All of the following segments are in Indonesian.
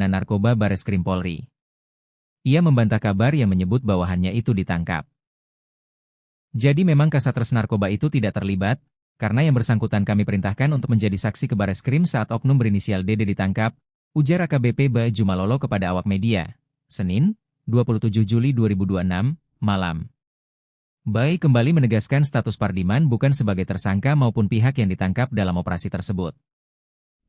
Narkoba Bareskrim Polri. Ia membantah kabar yang menyebut bawahannya itu ditangkap. Jadi memang Kasatres Narkoba itu tidak terlibat, karena yang bersangkutan kami perintahkan untuk menjadi saksi ke Bareskrim saat oknum berinisial DD ditangkap, ujar AKBP Baju Malolo kepada awak media, Senin, 27 Juli 2026, malam. Bai kembali menegaskan status Pardiman bukan sebagai tersangka maupun pihak yang ditangkap dalam operasi tersebut.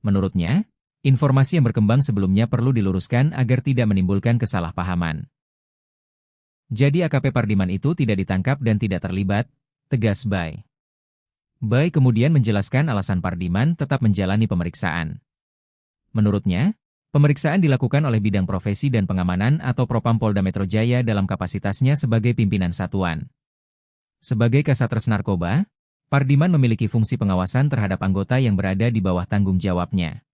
Menurutnya, informasi yang berkembang sebelumnya perlu diluruskan agar tidak menimbulkan kesalahpahaman. Jadi AKP Pardiman itu tidak ditangkap dan tidak terlibat, tegas Bai. Bai kemudian menjelaskan alasan Pardiman tetap menjalani pemeriksaan. Menurutnya, pemeriksaan dilakukan oleh Bidang Profesi dan Pengamanan atau Propam Polda Metro Jaya dalam kapasitasnya sebagai pimpinan satuan. Sebagai Kasatres Narkoba, Pardiman memiliki fungsi pengawasan terhadap anggota yang berada di bawah tanggung jawabnya.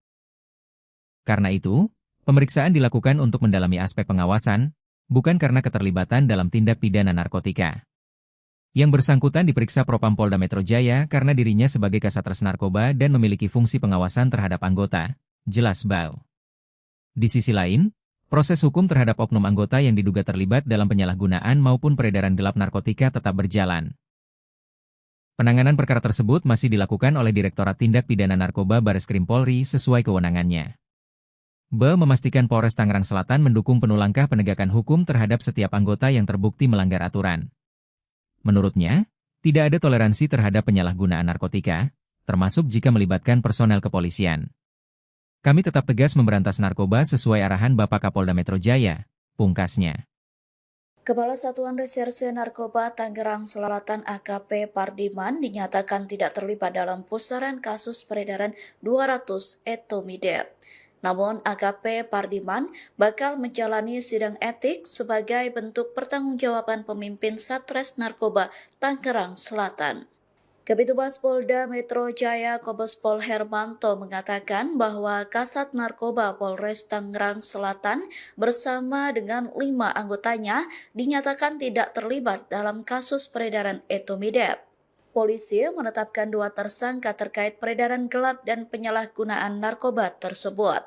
Karena itu, pemeriksaan dilakukan untuk mendalami aspek pengawasan, bukan karena keterlibatan dalam tindak pidana narkotika. Yang bersangkutan diperiksa Propam Polda Metro Jaya karena dirinya sebagai Kasatres Narkoba dan memiliki fungsi pengawasan terhadap anggota, jelas Bau. Di sisi lain, proses hukum terhadap oknum anggota yang diduga terlibat dalam penyalahgunaan maupun peredaran gelap narkotika tetap berjalan. Penanganan perkara tersebut masih dilakukan oleh Direktorat Tindak Pidana Narkoba Bareskrim Polri sesuai kewenangannya. Bau memastikan Polres Tangerang Selatan mendukung penuh langkah penegakan hukum terhadap setiap anggota yang terbukti melanggar aturan. Menurutnya, tidak ada toleransi terhadap penyalahgunaan narkotika, termasuk jika melibatkan personel kepolisian. Kami tetap tegas memberantas narkoba sesuai arahan Bapak Kapolda Metro Jaya, pungkasnya. Kepala Satuan Reserse Narkoba Tangerang Selatan AKP Pardiman dinyatakan tidak terlibat dalam pusaran kasus peredaran 200 etomidate. Namun AKP Pardiman bakal menjalani sidang etik sebagai bentuk pertanggungjawaban pemimpin Satres Narkoba Tangerang Selatan. Kabitumas Polda Metro Jaya Kombes Pol Hermanto mengatakan bahwa Kasat Narkoba Polres Tangerang Selatan bersama dengan 5 anggotanya dinyatakan tidak terlibat dalam kasus peredaran etomidate. Polisi menetapkan 2 tersangka terkait peredaran gelap dan penyalahgunaan narkoba tersebut.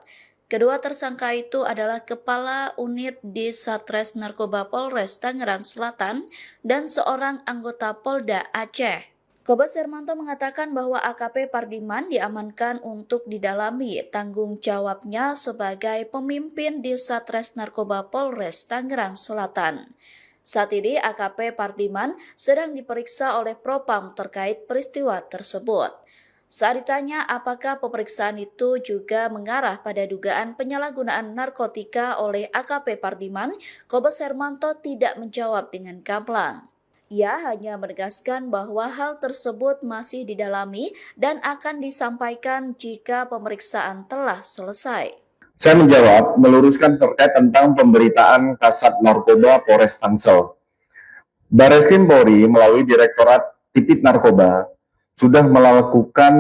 Kedua tersangka itu adalah Kepala Unit di Satres Narkoba Polres Tangerang Selatan dan seorang anggota Polda Aceh. Kombes Hermanto mengatakan bahwa AKP Pardiman diamankan untuk didalami tanggung jawabnya sebagai pemimpin di Satres Narkoba Polres Tangerang Selatan. Saat ini AKP Pardiman sedang diperiksa oleh Propam terkait peristiwa tersebut. Saat ditanya apakah pemeriksaan itu juga mengarah pada dugaan penyalahgunaan narkotika oleh AKP Pardiman, Kombes Hermanto tidak menjawab dengan gamblang. Ia hanya menegaskan bahwa hal tersebut masih didalami dan akan disampaikan jika pemeriksaan telah selesai. Saya menjawab, meluruskan terkait tentang pemberitaan Kasat Narkoba Polres Tangsel. Bareskrim Polri melalui Direktorat Tipit Narkoba sudah melakukan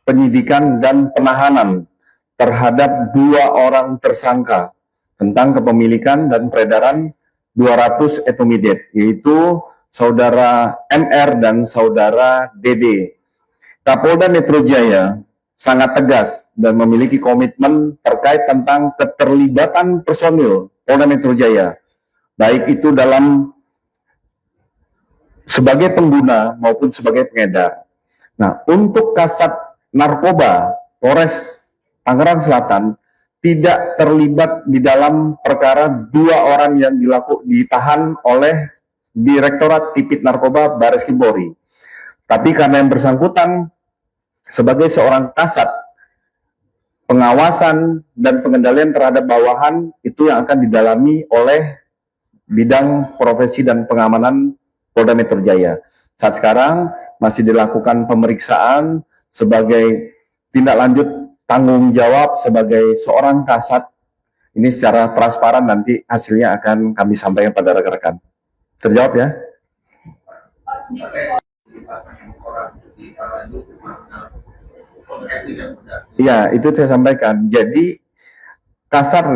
penyidikan dan penahanan terhadap 2 orang tersangka tentang kepemilikan dan peredaran 200 etomidate, yaitu Saudara MR dan Saudara DD. Kapolda Metro Jaya sangat tegas dan memiliki komitmen terkait tentang keterlibatan personil Polda Metro Jaya, baik itu dalam sebagai pengguna maupun sebagai pengedar. Nah, untuk Kasat Narkoba Polres Tangerang Selatan tidak terlibat di dalam perkara 2 orang yang ditahan oleh Direktorat Tipit Narkoba Bareskrim Polri. Tapi karena yang bersangkutan sebagai seorang kasat, pengawasan dan pengendalian terhadap bawahan itu yang akan didalami oleh Bidang Profesi dan Pengamanan Polda Metro Jaya. Saat sekarang masih dilakukan pemeriksaan sebagai tindak lanjut tanggung jawab sebagai seorang kasat. Ini secara transparan nanti hasilnya akan kami sampaikan pada rekan-rekan. Terjawab ya? Iya, itu saya sampaikan. Jadi Kasat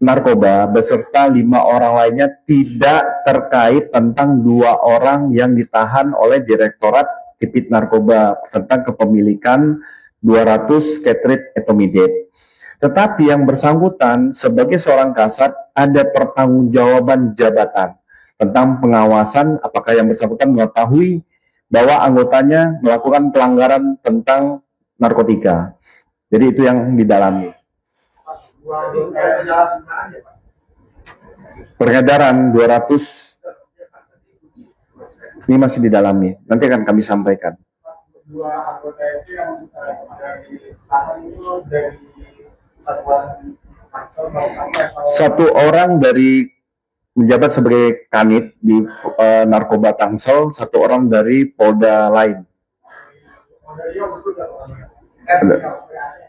Narkoba beserta 5 orang lainnya tidak terkait tentang 2 orang yang ditahan oleh Direktorat Tipit Narkoba tentang kepemilikan 200 Ketrit etomidate. Tetapi yang bersangkutan sebagai seorang kasat ada pertanggungjawaban jabatan tentang pengawasan apakah yang bersangkutan mengetahui bahwa anggotanya melakukan pelanggaran tentang narkotika. Jadi itu yang didalami. Peredaran 200 ini masih didalami. Nanti akan kami sampaikan. Dua anggota itu yang ditahan itu dari satuan Tangsel satu orang dari menjabat sebagai kanit di narkoba Tangsel, satu orang dari Polda lain.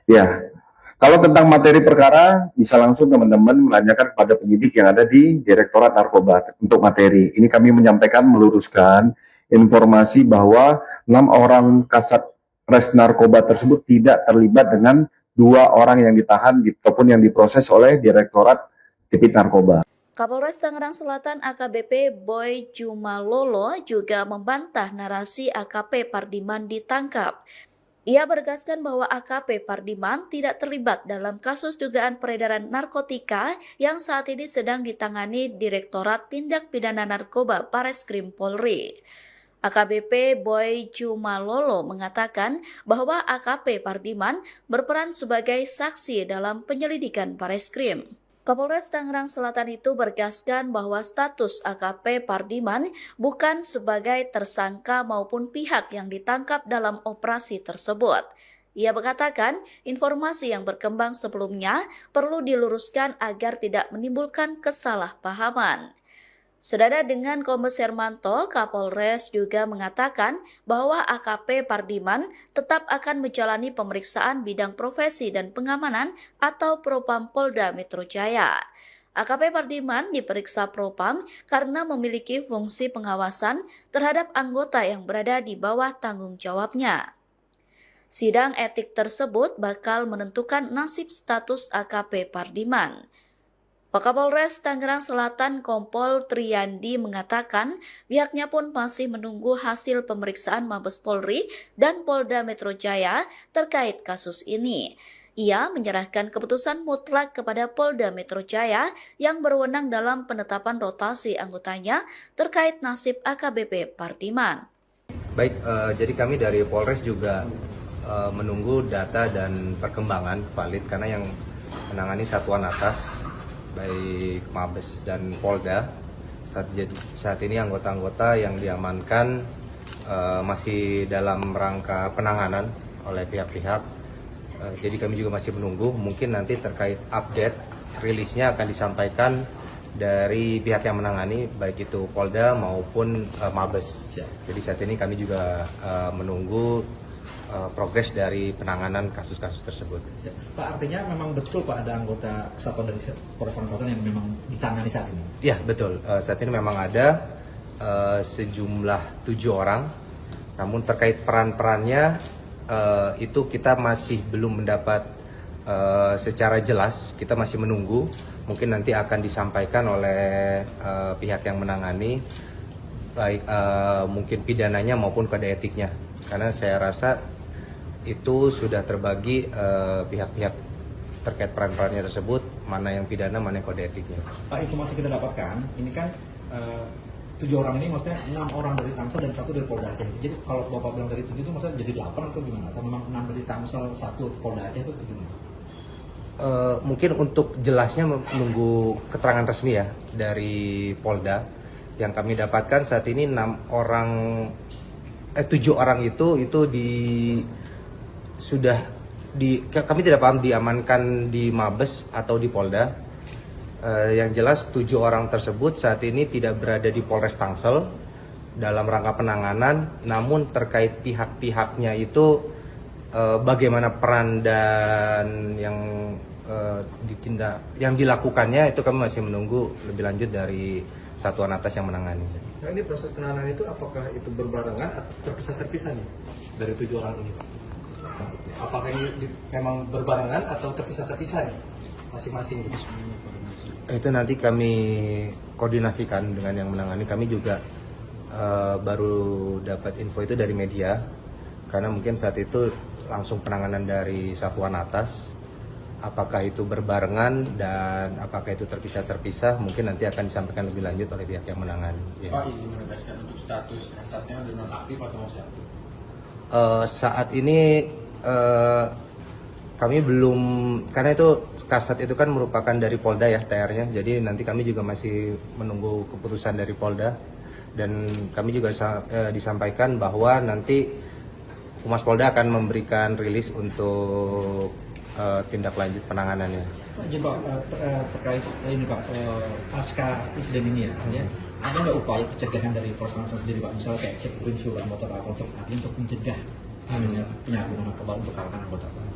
Ya, kalau tentang materi perkara bisa langsung teman-teman menanyakan kepada penyidik yang ada di Direktorat Narkoba untuk materi. Ini kami menyampaikan meluruskan informasi bahwa 6 orang kasat res narkoba tersebut tidak terlibat dengan 2 orang yang ditahan ataupun yang diproses oleh Direktorat Tipit Narkoba. Kapolres Tangerang Selatan AKBP Boy Jumalolo juga membantah narasi AKP Pardiman ditangkap. Ia menegaskan bahwa AKP Pardiman tidak terlibat dalam kasus dugaan peredaran narkotika yang saat ini sedang ditangani Direktorat Tindak Pidana Narkoba Bareskrim Polri. AKBP Boy Jumalolo mengatakan bahwa AKP Pardiman berperan sebagai saksi dalam penyelidikan Bareskrim. Kapolres Tangerang Selatan itu bergaskan bahwa status AKP Pardiman bukan sebagai tersangka maupun pihak yang ditangkap dalam operasi tersebut. Ia mengatakan informasi yang berkembang sebelumnya perlu diluruskan agar tidak menimbulkan kesalahpahaman. Senada dengan Kombes Hermanto, Kapolres juga mengatakan bahwa AKP Pardiman tetap akan menjalani pemeriksaan bidang profesi dan pengamanan atau Propam Polda Metro Jaya. AKP Pardiman diperiksa Propam karena memiliki fungsi pengawasan terhadap anggota yang berada di bawah tanggung jawabnya. Sidang etik tersebut bakal menentukan nasib status AKP Pardiman. Wakapolres Tangerang Selatan Kompol Triyandi mengatakan pihaknya pun masih menunggu hasil pemeriksaan Mabes Polri dan Polda Metro Jaya terkait kasus ini. Ia menyerahkan keputusan mutlak kepada Polda Metro Jaya yang berwenang dalam penetapan rotasi anggotanya terkait nasib AKBP Pardiman. Baik, jadi kami dari Polres juga menunggu data dan perkembangan valid karena yang menangani satuan atas baik Mabes dan Polda saat ini anggota-anggota yang diamankan masih dalam rangka penanganan oleh pihak-pihak. Jadi kami juga masih menunggu, mungkin nanti terkait update rilisnya akan disampaikan dari pihak yang menangani baik itu Polda maupun Mabes. Jadi saat ini kami juga menunggu progres dari penanganan kasus-kasus tersebut. Pak, artinya memang betul Pak ada anggota kesatuan dari Polres Tangerang Selatan yang memang ditangani saat ini? Ya betul, saat ini memang ada sejumlah 7 orang, namun terkait peran-perannya itu kita masih belum mendapat secara jelas, kita masih menunggu, mungkin nanti akan disampaikan oleh pihak yang menangani, baik mungkin pidananya maupun kode etiknya, karena saya rasa itu sudah terbagi pihak-pihak terkait peran-perannya tersebut, mana yang pidana, mana yang kode etiknya. Pak, informasi kita dapatkan, ini kan 7 orang ini maksudnya 6 orang dari Tangsel dan 1 dari Polda Aceh. Jadi kalau Bapak bilang dari 7 itu maksudnya jadi 8 atau gimana? Atau memang 6 dari Tangsel, 1 Polda Aceh itu gimana? Mungkin untuk jelasnya menunggu keterangan resmi ya dari Polda. Yang kami dapatkan saat ini 7 orang itu kami tidak paham diamankan di Mabes atau di Polda. Yang jelas 7 orang tersebut saat ini tidak berada di Polres Tangsel dalam rangka penanganan, namun terkait pihak-pihaknya itu bagaimana peran dan yang dilakukannya itu kami masih menunggu lebih lanjut dari satuan atas yang menangani. Nah, ini proses penanganan itu apakah itu berbarengan atau terpisah-terpisah nih dari 7 orang ini? Apakah ini memang berbarengan atau terpisah-terpisah nih masing-masing? Itu nanti kami koordinasikan dengan yang menangani. Kami juga baru dapat info itu dari media, karena mungkin saat itu langsung penanganan dari satuan atas. apakah itu berbarengan dan apakah itu terpisah-terpisah mungkin nanti akan disampaikan lebih lanjut oleh pihak yang menangani. Ya. Pak, izin menegaskan untuk status kasatnya udah nonaktif atau masih aktif? Saat ini kami belum, karena itu kasat itu kan merupakan dari Polda ya TR-nya, jadi nanti kami juga masih menunggu keputusan dari Polda dan kami juga disampaikan bahwa nanti Humas Polda akan memberikan rilis untuk tindak lanjut penanganannya. Jadi Pak, terkait ini Pak, pasca insiden ini ya, ada nggak upaya pencegahan dari Polres Tangsel sendiri Pak? Misalnya kayak cek urin suhu anggota Pak untuk mencegah penyalahgunaan narkoba untuk kalangan anggota Pak?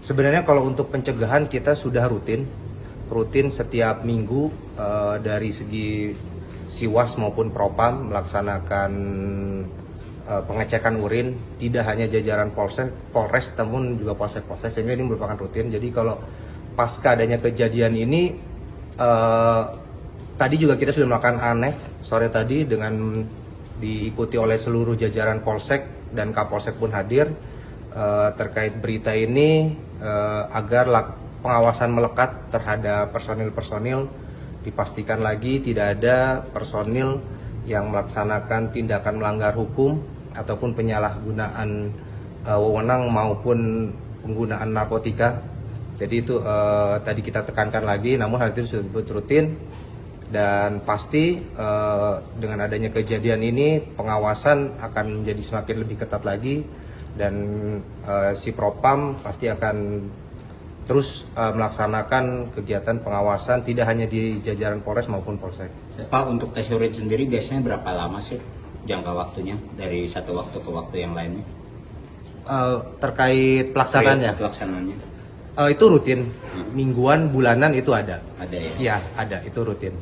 Sebenarnya kalau untuk pencegahan kita sudah rutin setiap minggu dari segi Siwas maupun Propam melaksanakan pengecekan urin, tidak hanya jajaran Polres namun juga Polsek, sehingga ini merupakan rutin. Jadi kalau pasca adanya kejadian ini tadi juga kita sudah melakukan ANEF sore tadi dengan diikuti oleh seluruh jajaran Polsek dan Kapolsek pun hadir terkait berita ini agar pengawasan melekat terhadap personil-personil, dipastikan lagi tidak ada personil yang melaksanakan tindakan melanggar hukum ataupun penyalahgunaan wewenang maupun penggunaan narkotika. Jadi itu tadi kita tekankan lagi, namun hal itu sudah rutin dan pasti dengan adanya kejadian ini pengawasan akan menjadi semakin lebih ketat lagi dan si Propam pasti akan terus melaksanakan kegiatan pengawasan tidak hanya di jajaran Polres maupun Polsek. Pak, untuk tes urin sendiri biasanya berapa lama sih jangka waktunya dari satu waktu ke waktu yang lainnya? Terkait pelaksanaannya? Pelaksanaannya. Itu rutin, mingguan, bulanan itu ada. Ada ya? Iya, ada, itu rutin.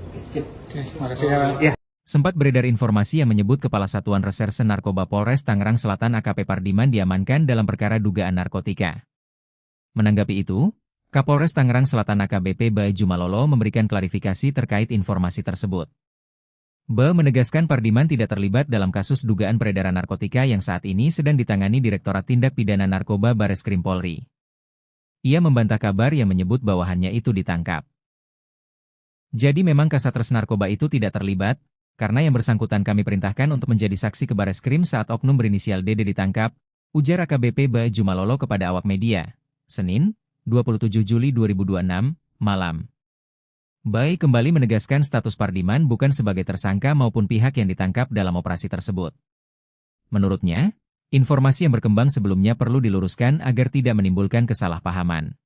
Terima kasih ya. Sempat beredar informasi yang menyebut Kepala Satuan Reserse Narkoba Polres Tangerang Selatan AKP Pardiman diamankan dalam perkara dugaan narkotika. Menanggapi itu, Kapolres Tangerang Selatan AKBP Bae Jumalolo memberikan klarifikasi terkait informasi tersebut. Bae menegaskan Pardiman tidak terlibat dalam kasus dugaan peredaran narkotika yang saat ini sedang ditangani Direktorat Tindak Pidana Narkoba Bareskrim Polri. Ia membantah kabar yang menyebut bawahannya itu ditangkap. Jadi memang Kasatres Narkoba itu tidak terlibat, karena yang bersangkutan kami perintahkan untuk menjadi saksi ke Bareskrim saat oknum berinisial DD ditangkap, ujar AKBP Bae Jumalolo kepada awak media, Senin, 27 Juli 2026, malam. Bae kembali menegaskan status Pardiman bukan sebagai tersangka maupun pihak yang ditangkap dalam operasi tersebut. Menurutnya, informasi yang berkembang sebelumnya perlu diluruskan agar tidak menimbulkan kesalahpahaman.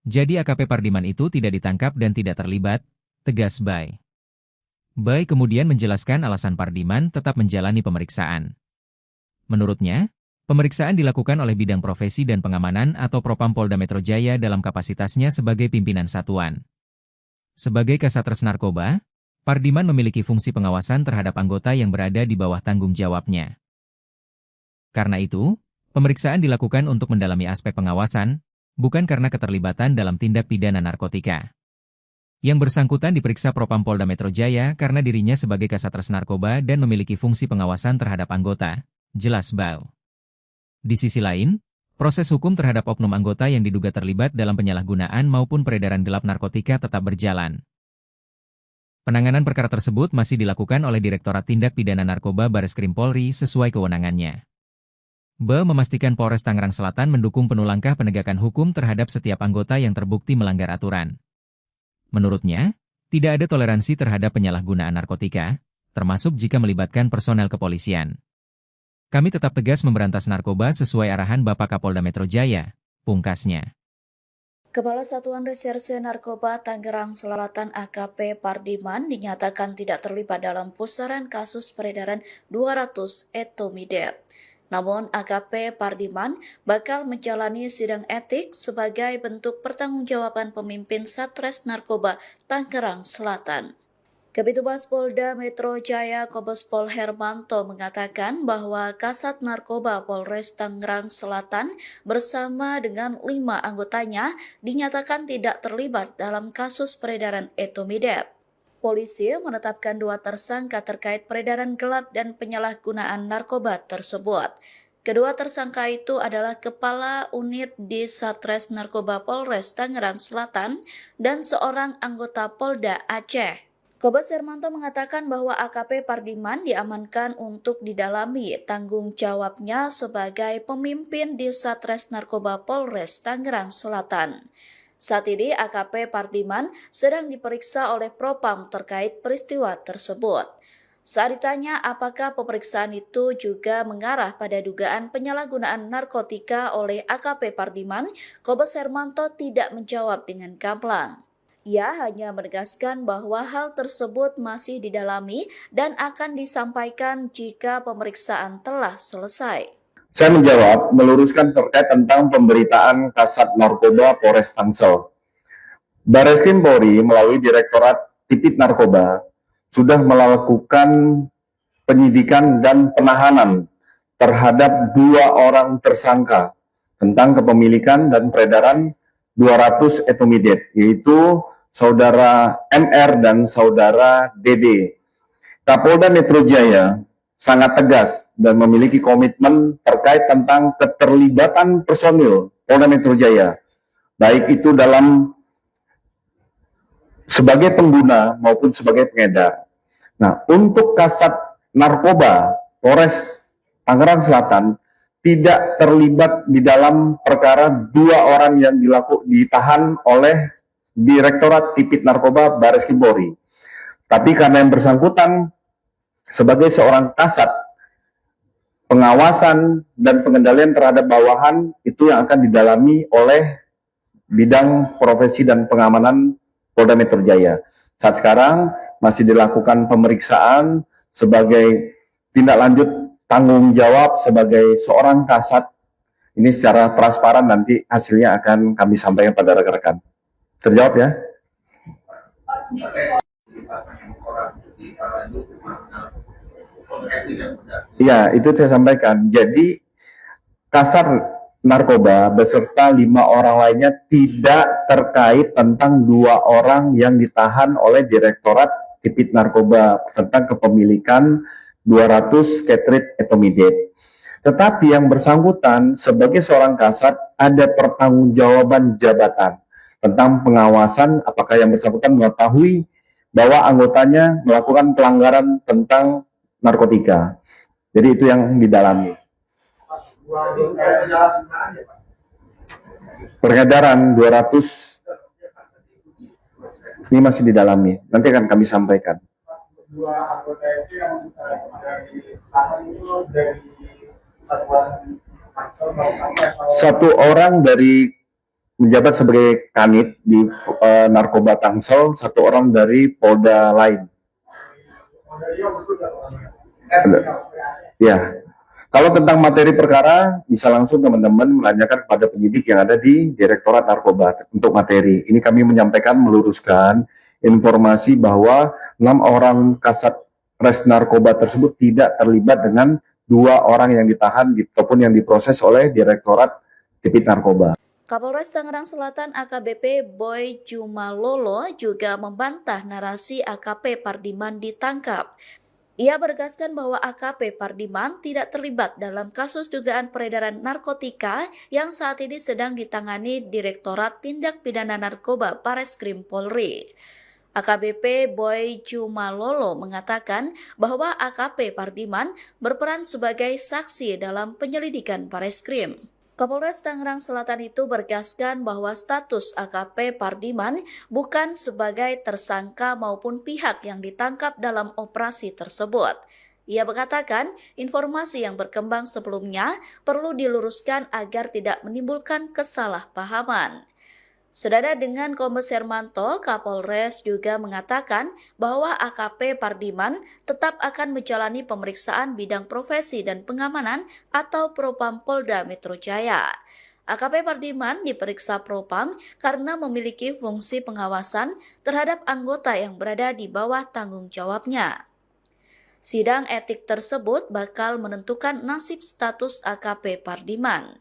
Jadi AKP Pardiman itu tidak ditangkap dan tidak terlibat, tegas Bae. Bae kemudian menjelaskan alasan Pardiman tetap menjalani pemeriksaan. Menurutnya, pemeriksaan dilakukan oleh Bidang Profesi dan Pengamanan atau Propam Polda Metro Jaya dalam kapasitasnya sebagai pimpinan satuan. Sebagai Kasatres Narkoba, Pardiman memiliki fungsi pengawasan terhadap anggota yang berada di bawah tanggung jawabnya. Karena itu, pemeriksaan dilakukan untuk mendalami aspek pengawasan, bukan karena keterlibatan dalam tindak pidana narkotika. Yang bersangkutan diperiksa Propam Polda Metro Jaya karena dirinya sebagai Kasatres Narkoba dan memiliki fungsi pengawasan terhadap anggota, jelas Bae. Di sisi lain, proses hukum terhadap oknum anggota yang diduga terlibat dalam penyalahgunaan maupun peredaran gelap narkotika tetap berjalan. Penanganan perkara tersebut masih dilakukan oleh Direktorat Tindak Pidana Narkoba Bareskrim Polri sesuai kewenangannya. Bae memastikan Polres Tangerang Selatan mendukung penuh langkah penegakan hukum terhadap setiap anggota yang terbukti melanggar aturan. Menurutnya, tidak ada toleransi terhadap penyalahgunaan narkotika, termasuk jika melibatkan personel kepolisian. Kami tetap tegas memberantas narkoba sesuai arahan Bapak Kapolda Metro Jaya, pungkasnya. Kepala Satuan Reserse Narkoba Tangerang Selatan AKP Pardiman dinyatakan tidak terlibat dalam pusaran kasus peredaran 200 etomidate. Namun AKP Pardiman bakal menjalani sidang etik sebagai bentuk pertanggungjawaban pemimpin Satres Narkoba Tangerang Selatan. Kabitumas Polda Metro Jaya Kombes Pol Hermanto mengatakan bahwa Kasat Narkoba Polres Tangerang Selatan bersama dengan 5 anggotanya dinyatakan tidak terlibat dalam kasus peredaran etomidate. Polisi menetapkan 2 tersangka terkait peredaran gelap dan penyalahgunaan narkoba tersebut. Kedua tersangka itu adalah Kepala Unit di Satres Narkoba Polres Tangerang Selatan dan seorang anggota Polda Aceh. Kombes Hermanto mengatakan bahwa AKP Pardiman diamankan untuk didalami tanggung jawabnya sebagai pemimpin di Satres Narkoba Polres Tangerang Selatan. Saat ini AKP Pardiman sedang diperiksa oleh Propam terkait peristiwa tersebut. Saat ditanya apakah pemeriksaan itu juga mengarah pada dugaan penyalahgunaan narkotika oleh AKP Pardiman, Kombes Hermanto tidak menjawab dengan gamblang. Ia hanya menegaskan bahwa hal tersebut masih didalami dan akan disampaikan jika pemeriksaan telah selesai. Saya menjawab, meluruskan terkait tentang pemberitaan Kasat Narkoba Polres Tangsel. Bareskrim Polri melalui Direktorat Tipit Narkoba sudah melakukan penyidikan dan penahanan terhadap 2 orang tersangka tentang kepemilikan dan peredaran 200 etomidate, yaitu Saudara MR dan Saudara DD. Kapolda Metro Jaya sangat tegas dan memiliki komitmen terkait tentang keterlibatan personil Polda Metro Jaya, baik itu dalam sebagai pengguna maupun sebagai pengedar. Nah, untuk Kasat Narkoba Polres Tangerang Selatan tidak terlibat di dalam perkara 2 orang yang ditahan oleh Direktorat Tipit Narkoba Bareskrim Polri. Tapi karena yang bersangkutan sebagai seorang kasat, pengawasan dan pengendalian terhadap bawahan itu yang akan didalami oleh bidang profesi dan pengamanan Polda Metro Jaya. Saat sekarang masih dilakukan pemeriksaan sebagai tindak lanjut tanggung jawab sebagai seorang kasat. Ini secara transparan, nanti hasilnya akan kami sampaikan pada rekan-rekan. Terjawab ya? Iya, itu saya sampaikan. Jadi Kasat Narkoba beserta 5 orang lainnya tidak terkait tentang 2 orang yang ditahan oleh Direktorat Tipit Narkoba tentang kepemilikan 200 Ketrit etomidate. Tetapi yang bersangkutan sebagai seorang kasat ada pertanggungjawaban jabatan tentang pengawasan apakah yang bersangkutan mengetahui bahwa anggotanya melakukan pelanggaran tentang narkotika. Jadi itu yang didalami. Peredaran 200 ini masih didalami. Nanti akan kami sampaikan. 2 anggota itu yang ditahan itu dari satuan Tangsel atau 1 orang dari menjabat sebagai kanit di Narkoba Tangsel, 1 orang dari Polda lain. Ya, kalau tentang materi perkara bisa langsung teman-teman menanyakan kepada penyidik yang ada di Direktorat Narkoba untuk materi. Ini kami menyampaikan, meluruskan informasi bahwa 6 orang kasat res narkoba tersebut tidak terlibat dengan 2 orang yang ditahan ataupun yang diproses oleh Direktorat Tipit Narkoba. Kapolres Tangerang Selatan AKBP Boy Jumalolo juga membantah narasi AKP Pardiman ditangkap. Ia menegaskan bahwa AKP Pardiman tidak terlibat dalam kasus dugaan peredaran narkotika yang saat ini sedang ditangani Direktorat Tindak Pidana Narkoba Bareskrim Polri. AKBP Boy Jumalolo mengatakan bahwa AKP Pardiman berperan sebagai saksi dalam penyelidikan Bareskrim. Kapolres Tangerang Selatan itu bergaskan bahwa status AKP Pardiman bukan sebagai tersangka maupun pihak yang ditangkap dalam operasi tersebut. Ia mengatakan informasi yang berkembang sebelumnya perlu diluruskan agar tidak menimbulkan kesalahpahaman. Senada dengan Kombes Hermanto, Kapolres juga mengatakan bahwa AKP Pardiman tetap akan menjalani pemeriksaan bidang profesi dan pengamanan atau Propam Polda Metro Jaya. AKP Pardiman diperiksa Propam karena memiliki fungsi pengawasan terhadap anggota yang berada di bawah tanggung jawabnya. Sidang etik tersebut bakal menentukan nasib status AKP Pardiman.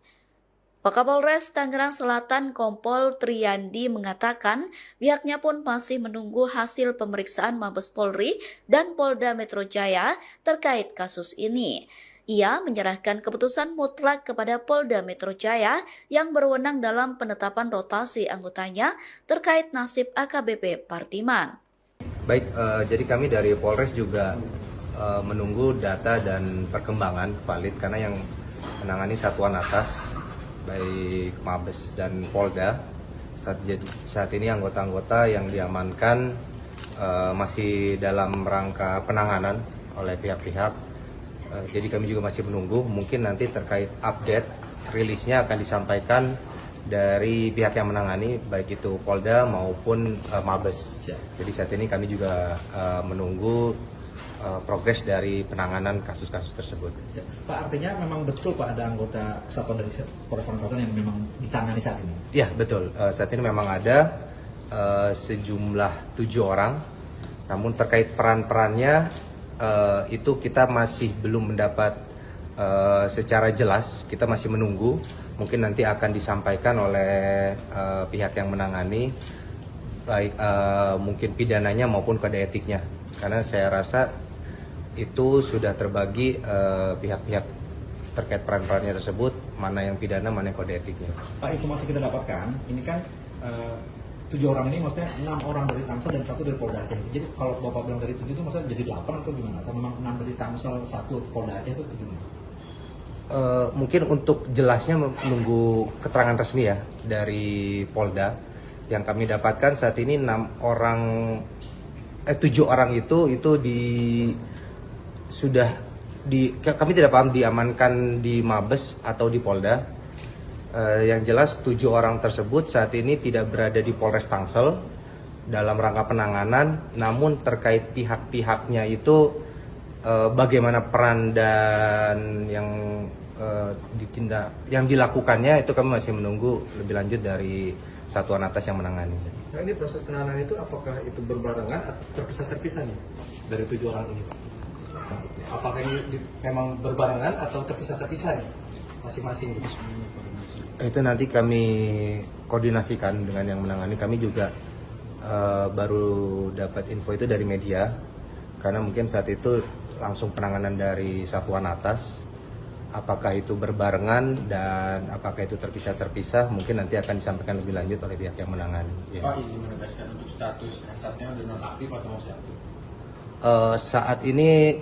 Wakapolres Tangerang Selatan Kompol Triyandi mengatakan pihaknya pun masih menunggu hasil pemeriksaan Mabes Polri dan Polda Metro Jaya terkait kasus ini. Ia menyerahkan keputusan mutlak kepada Polda Metro Jaya yang berwenang dalam penetapan rotasi anggotanya terkait nasib AKBP Pardiman. Baik, jadi kami dari Polres juga menunggu data dan perkembangan valid karena yang menangani satuan atas baik Mabes dan Polda saat ini anggota-anggota yang diamankan masih dalam rangka penanganan oleh pihak-pihak. Jadi kami juga masih menunggu, mungkin nanti terkait update rilisnya akan disampaikan dari pihak yang menangani, baik itu Polda maupun Mabes. Jadi saat ini kami juga menunggu progres dari penanganan kasus-kasus tersebut. Pak, artinya memang betul Pak ada anggota kesatuan dari Polres Tangerang Selatan yang memang ditangani saat ini? Ya betul, saat ini memang ada sejumlah 7 orang, namun terkait peran-perannya itu kita masih belum mendapat secara jelas, kita masih menunggu, mungkin nanti akan disampaikan oleh pihak yang menangani, baik mungkin pidananya maupun kode etiknya, karena saya rasa itu sudah terbagi pihak-pihak terkait peran-perannya tersebut, mana yang pidana, mana yang kode etiknya. Pak, informasi kita dapatkan, ini kan 7 orang ini maksudnya 6 orang dari Tangsel dan 1 dari Polda Aceh. Jadi kalau Bapak bilang dari 7 itu maksudnya jadi 8 atau gimana? Atau memang 6 dari Tangsel, 1 Polda Aceh itu gimana? Mungkin untuk jelasnya menunggu keterangan resmi ya dari Polda. Yang kami dapatkan saat ini 7 orang itu kami tidak paham diamankan di Mabes atau di Polda. Yang jelas 7 orang tersebut saat ini tidak berada di Polres Tangsel dalam rangka penanganan, namun terkait pihak-pihaknya itu bagaimana peran dan yang dilakukannya itu kami masih menunggu lebih lanjut dari satuan atas yang menangani. Nah, ini proses penanganan itu apakah itu berbarengan atau terpisah-terpisah nih dari 7 orang ini Pak? Apakah ini memang berbarengan atau terpisah-terpisah nih masing-masing? Itu nanti kami koordinasikan dengan yang menangani. Kami juga baru dapat info itu dari media, karena mungkin saat itu langsung penanganan dari satuan atas. Apakah itu berbarengan dan apakah itu terpisah-terpisah, mungkin nanti akan disampaikan lebih lanjut oleh pihak yang menangani. Pak, ini menegaskan untuk status kasatnya udah nonaktif atau masih aktif? Saat ini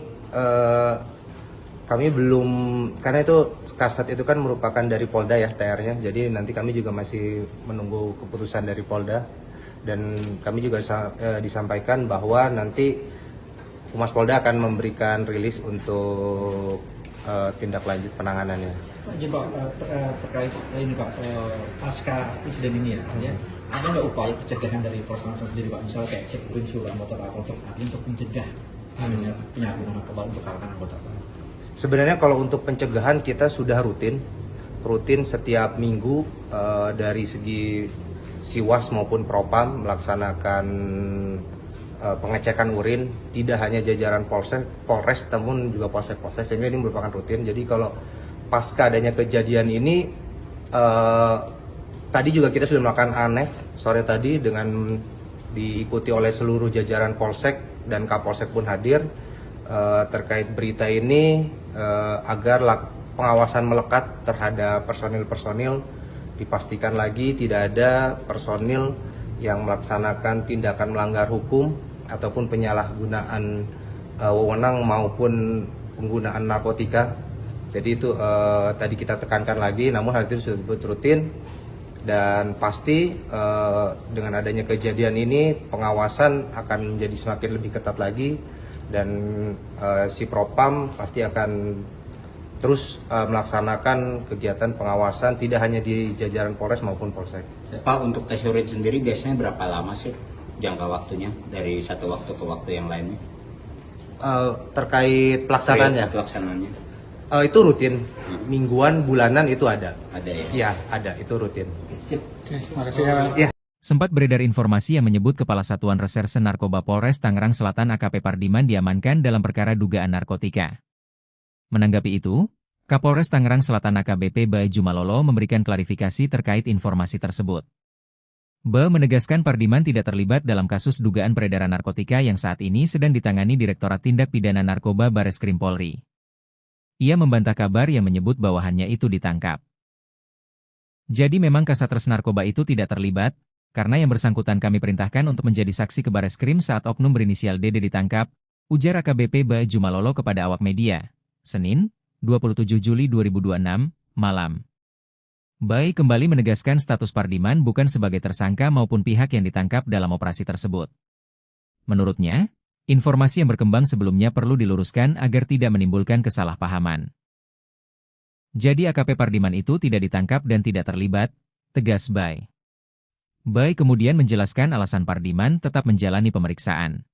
kami belum, karena itu kasat itu kan merupakan dari Polda ya TR-nya, jadi nanti kami juga masih menunggu keputusan dari Polda, dan kami juga disampaikan bahwa nanti Humas Polda akan memberikan rilis untuk tindak lanjut penanganannya. Jadi Pak, terkait ini Pak, pasca insiden ini ya, ada nggak upaya pencegahan dari Polres Tangsel sendiri Pak, misalnya kayak cek urin seluruh anggota untuk mencegah penyalahgunaan narkoba untuk kalangan anggota Pak? Sebenarnya kalau untuk pencegahan kita sudah rutin setiap minggu dari segi Siwas maupun Propam melaksanakan pengecekan urin, tidak hanya jajaran Polres namun juga polsek-polsek, sehingga ini merupakan rutin. Jadi kalau pasca adanya kejadian ini tadi juga kita sudah melakukan ANEF sore tadi dengan diikuti oleh seluruh jajaran polsek dan Kapolsek pun hadir terkait berita ini agar pengawasan melekat terhadap personil-personil, dipastikan lagi tidak ada personil yang melaksanakan tindakan melanggar hukum ataupun penyalahgunaan wewenang maupun penggunaan narkotika. Jadi itu tadi kita tekankan lagi, namun hal itu sudah rutin dan pasti dengan adanya kejadian ini pengawasan akan menjadi semakin lebih ketat lagi, dan si Propam pasti akan terus melaksanakan kegiatan pengawasan tidak hanya di jajaran Polres maupun Polsek. Pak, untuk tes urin sendiri biasanya berapa lama sih jangka waktunya dari satu waktu ke waktu yang lainnya? Terkait pelaksanaannya? Pelaksanaannya. Itu rutin, mingguan, bulanan itu ada. Ada ya? Iya, ada, itu rutin. Terima kasih ya. Sempat beredar informasi yang menyebut Kepala Satuan Reserse Narkoba Polres Tangerang Selatan AKP Pardiman diamankan dalam perkara dugaan narkotika. Menanggapi itu, Kapolres Tangerang Selatan AKBP Bae Jumalolo memberikan klarifikasi terkait informasi tersebut. Bae menegaskan Pardiman tidak terlibat dalam kasus dugaan peredaran narkotika yang saat ini sedang ditangani Direktorat Tindak Pidana Narkoba Bareskrim Polri. Ia membantah kabar yang menyebut bawahannya itu ditangkap. Jadi memang Kasatgas Narkoba itu tidak terlibat, karena yang bersangkutan kami perintahkan untuk menjadi saksi ke Bareskrim saat oknum berinisial DD ditangkap, ujar AKBP Ba Jumalolo kepada awak media, Senin, 27 Juli 2026, malam. Bai kembali menegaskan status Pardiman bukan sebagai tersangka maupun pihak yang ditangkap dalam operasi tersebut. Menurutnya, informasi yang berkembang sebelumnya perlu diluruskan agar tidak menimbulkan kesalahpahaman. Jadi AKP Pardiman itu tidak ditangkap dan tidak terlibat, tegas Bai. Bai kemudian menjelaskan alasan Pardiman tetap menjalani pemeriksaan.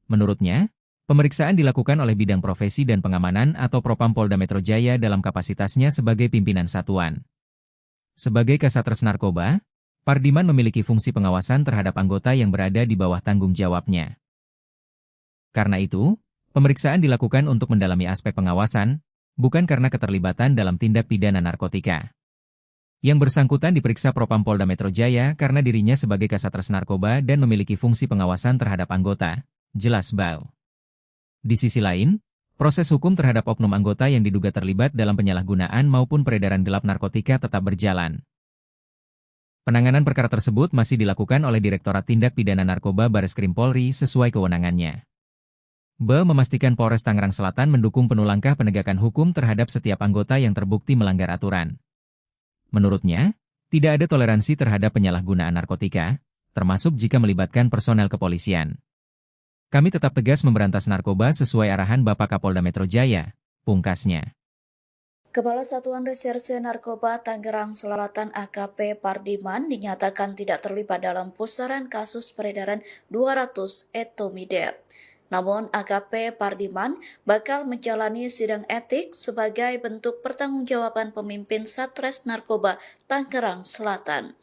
Menurutnya, pemeriksaan dilakukan oleh Bidang Profesi dan Pengamanan atau Propam Polda Metro Jaya dalam kapasitasnya sebagai pimpinan satuan. Sebagai Kasatgas Narkoba, Pardiman memiliki fungsi pengawasan terhadap anggota yang berada di bawah tanggung jawabnya. Karena itu, pemeriksaan dilakukan untuk mendalami aspek pengawasan, bukan karena keterlibatan dalam tindak pidana narkotika. Yang bersangkutan diperiksa Propam Polda Metro Jaya karena dirinya sebagai Kasatgas Narkoba dan memiliki fungsi pengawasan terhadap anggota, jelas Bau. Di sisi lain, proses hukum terhadap oknum anggota yang diduga terlibat dalam penyalahgunaan maupun peredaran gelap narkotika tetap berjalan. Penanganan perkara tersebut masih dilakukan oleh Direktorat Tindak Pidana Narkoba Bareskrim Polri sesuai kewenangannya. Ba memastikan Polres Tangerang Selatan mendukung penuh langkah penegakan hukum terhadap setiap anggota yang terbukti melanggar aturan. Menurutnya, tidak ada toleransi terhadap penyalahgunaan narkotika, termasuk jika melibatkan personel kepolisian. Kami tetap tegas memberantas narkoba sesuai arahan Bapak Kapolda Metro Jaya, pungkasnya. Kepala Satuan Reserse Narkoba Tangerang Selatan AKP Pardiman dinyatakan tidak terlibat dalam pusaran kasus peredaran 200 etomidate. Namun AKP Pardiman bakal menjalani sidang etik sebagai bentuk pertanggungjawaban pemimpin Satres Narkoba Tangerang Selatan.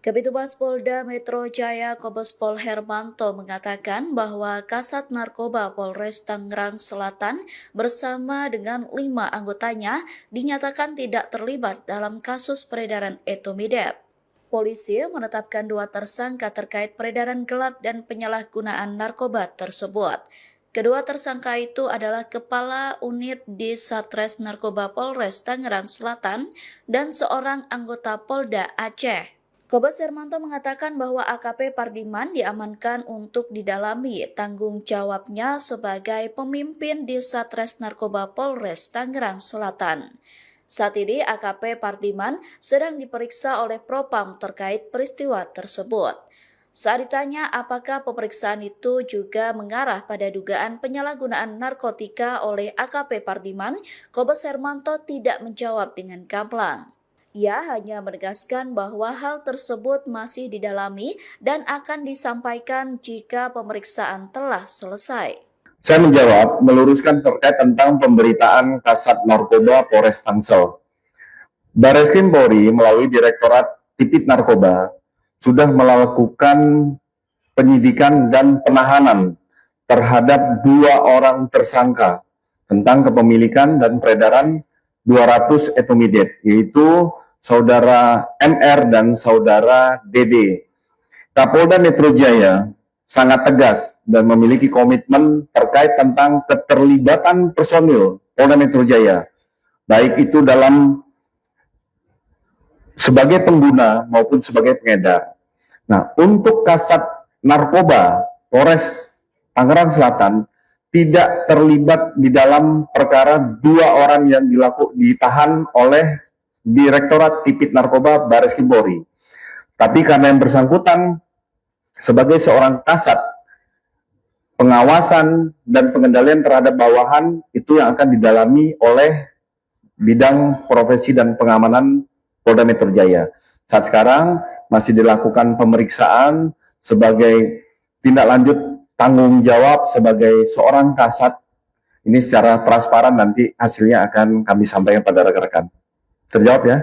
Kabitumas Polda Metro Jaya Kombes Pol Hermanto mengatakan bahwa Kasat Narkoba Polres Tangerang Selatan bersama dengan 5 anggotanya dinyatakan tidak terlibat dalam kasus peredaran etomidate. Polisi menetapkan 2 tersangka terkait peredaran gelap dan penyalahgunaan narkoba tersebut. Kedua tersangka itu adalah Kepala Unit di Satres Narkoba Polres Tangerang Selatan dan seorang anggota Polda Aceh. Kombes Hermanto mengatakan bahwa AKP Pardiman diamankan untuk didalami tanggung jawabnya sebagai pemimpin di Satres Narkoba Polres Tangerang Selatan. Saat ini AKP Pardiman sedang diperiksa oleh Propam terkait peristiwa tersebut. Saat ditanya apakah pemeriksaan itu juga mengarah pada dugaan penyalahgunaan narkotika oleh AKP Pardiman, Kombes Hermanto tidak menjawab dengan gamblang. Ia hanya menegaskan bahwa hal tersebut masih didalami dan akan disampaikan jika pemeriksaan telah selesai. Saya menjawab, meluruskan terkait tentang pemberitaan Kasat Narkoba Polres Tangsel. Bareskrim Polri melalui Direktorat Tipit Narkoba sudah melakukan penyidikan dan penahanan terhadap 2 orang tersangka tentang kepemilikan dan peredaran 200 etomidate, yaitu Saudara MR dan Saudara DD. Kapolda Metro Jaya sangat tegas dan memiliki komitmen terkait tentang keterlibatan personil Polda Metro Jaya, baik itu dalam sebagai pengguna maupun sebagai pengedar. Nah, untuk Kasat Narkoba Polres Tangerang Selatan tidak terlibat di dalam perkara 2 orang yang ditahan oleh Direktorat Tipit Narkoba Bareskrim Polri. Tapi karena yang bersangkutan sebagai seorang kasat, pengawasan dan pengendalian terhadap bawahan itu yang akan didalami oleh Bidang Profesi dan Pengamanan Polda Metro Jaya. Saat sekarang masih dilakukan pemeriksaan sebagai tindak lanjut tanggung jawab sebagai seorang kasat. Ini secara transparan nanti hasilnya akan kami sampaikan pada rekan-rekan. Terjawab ya?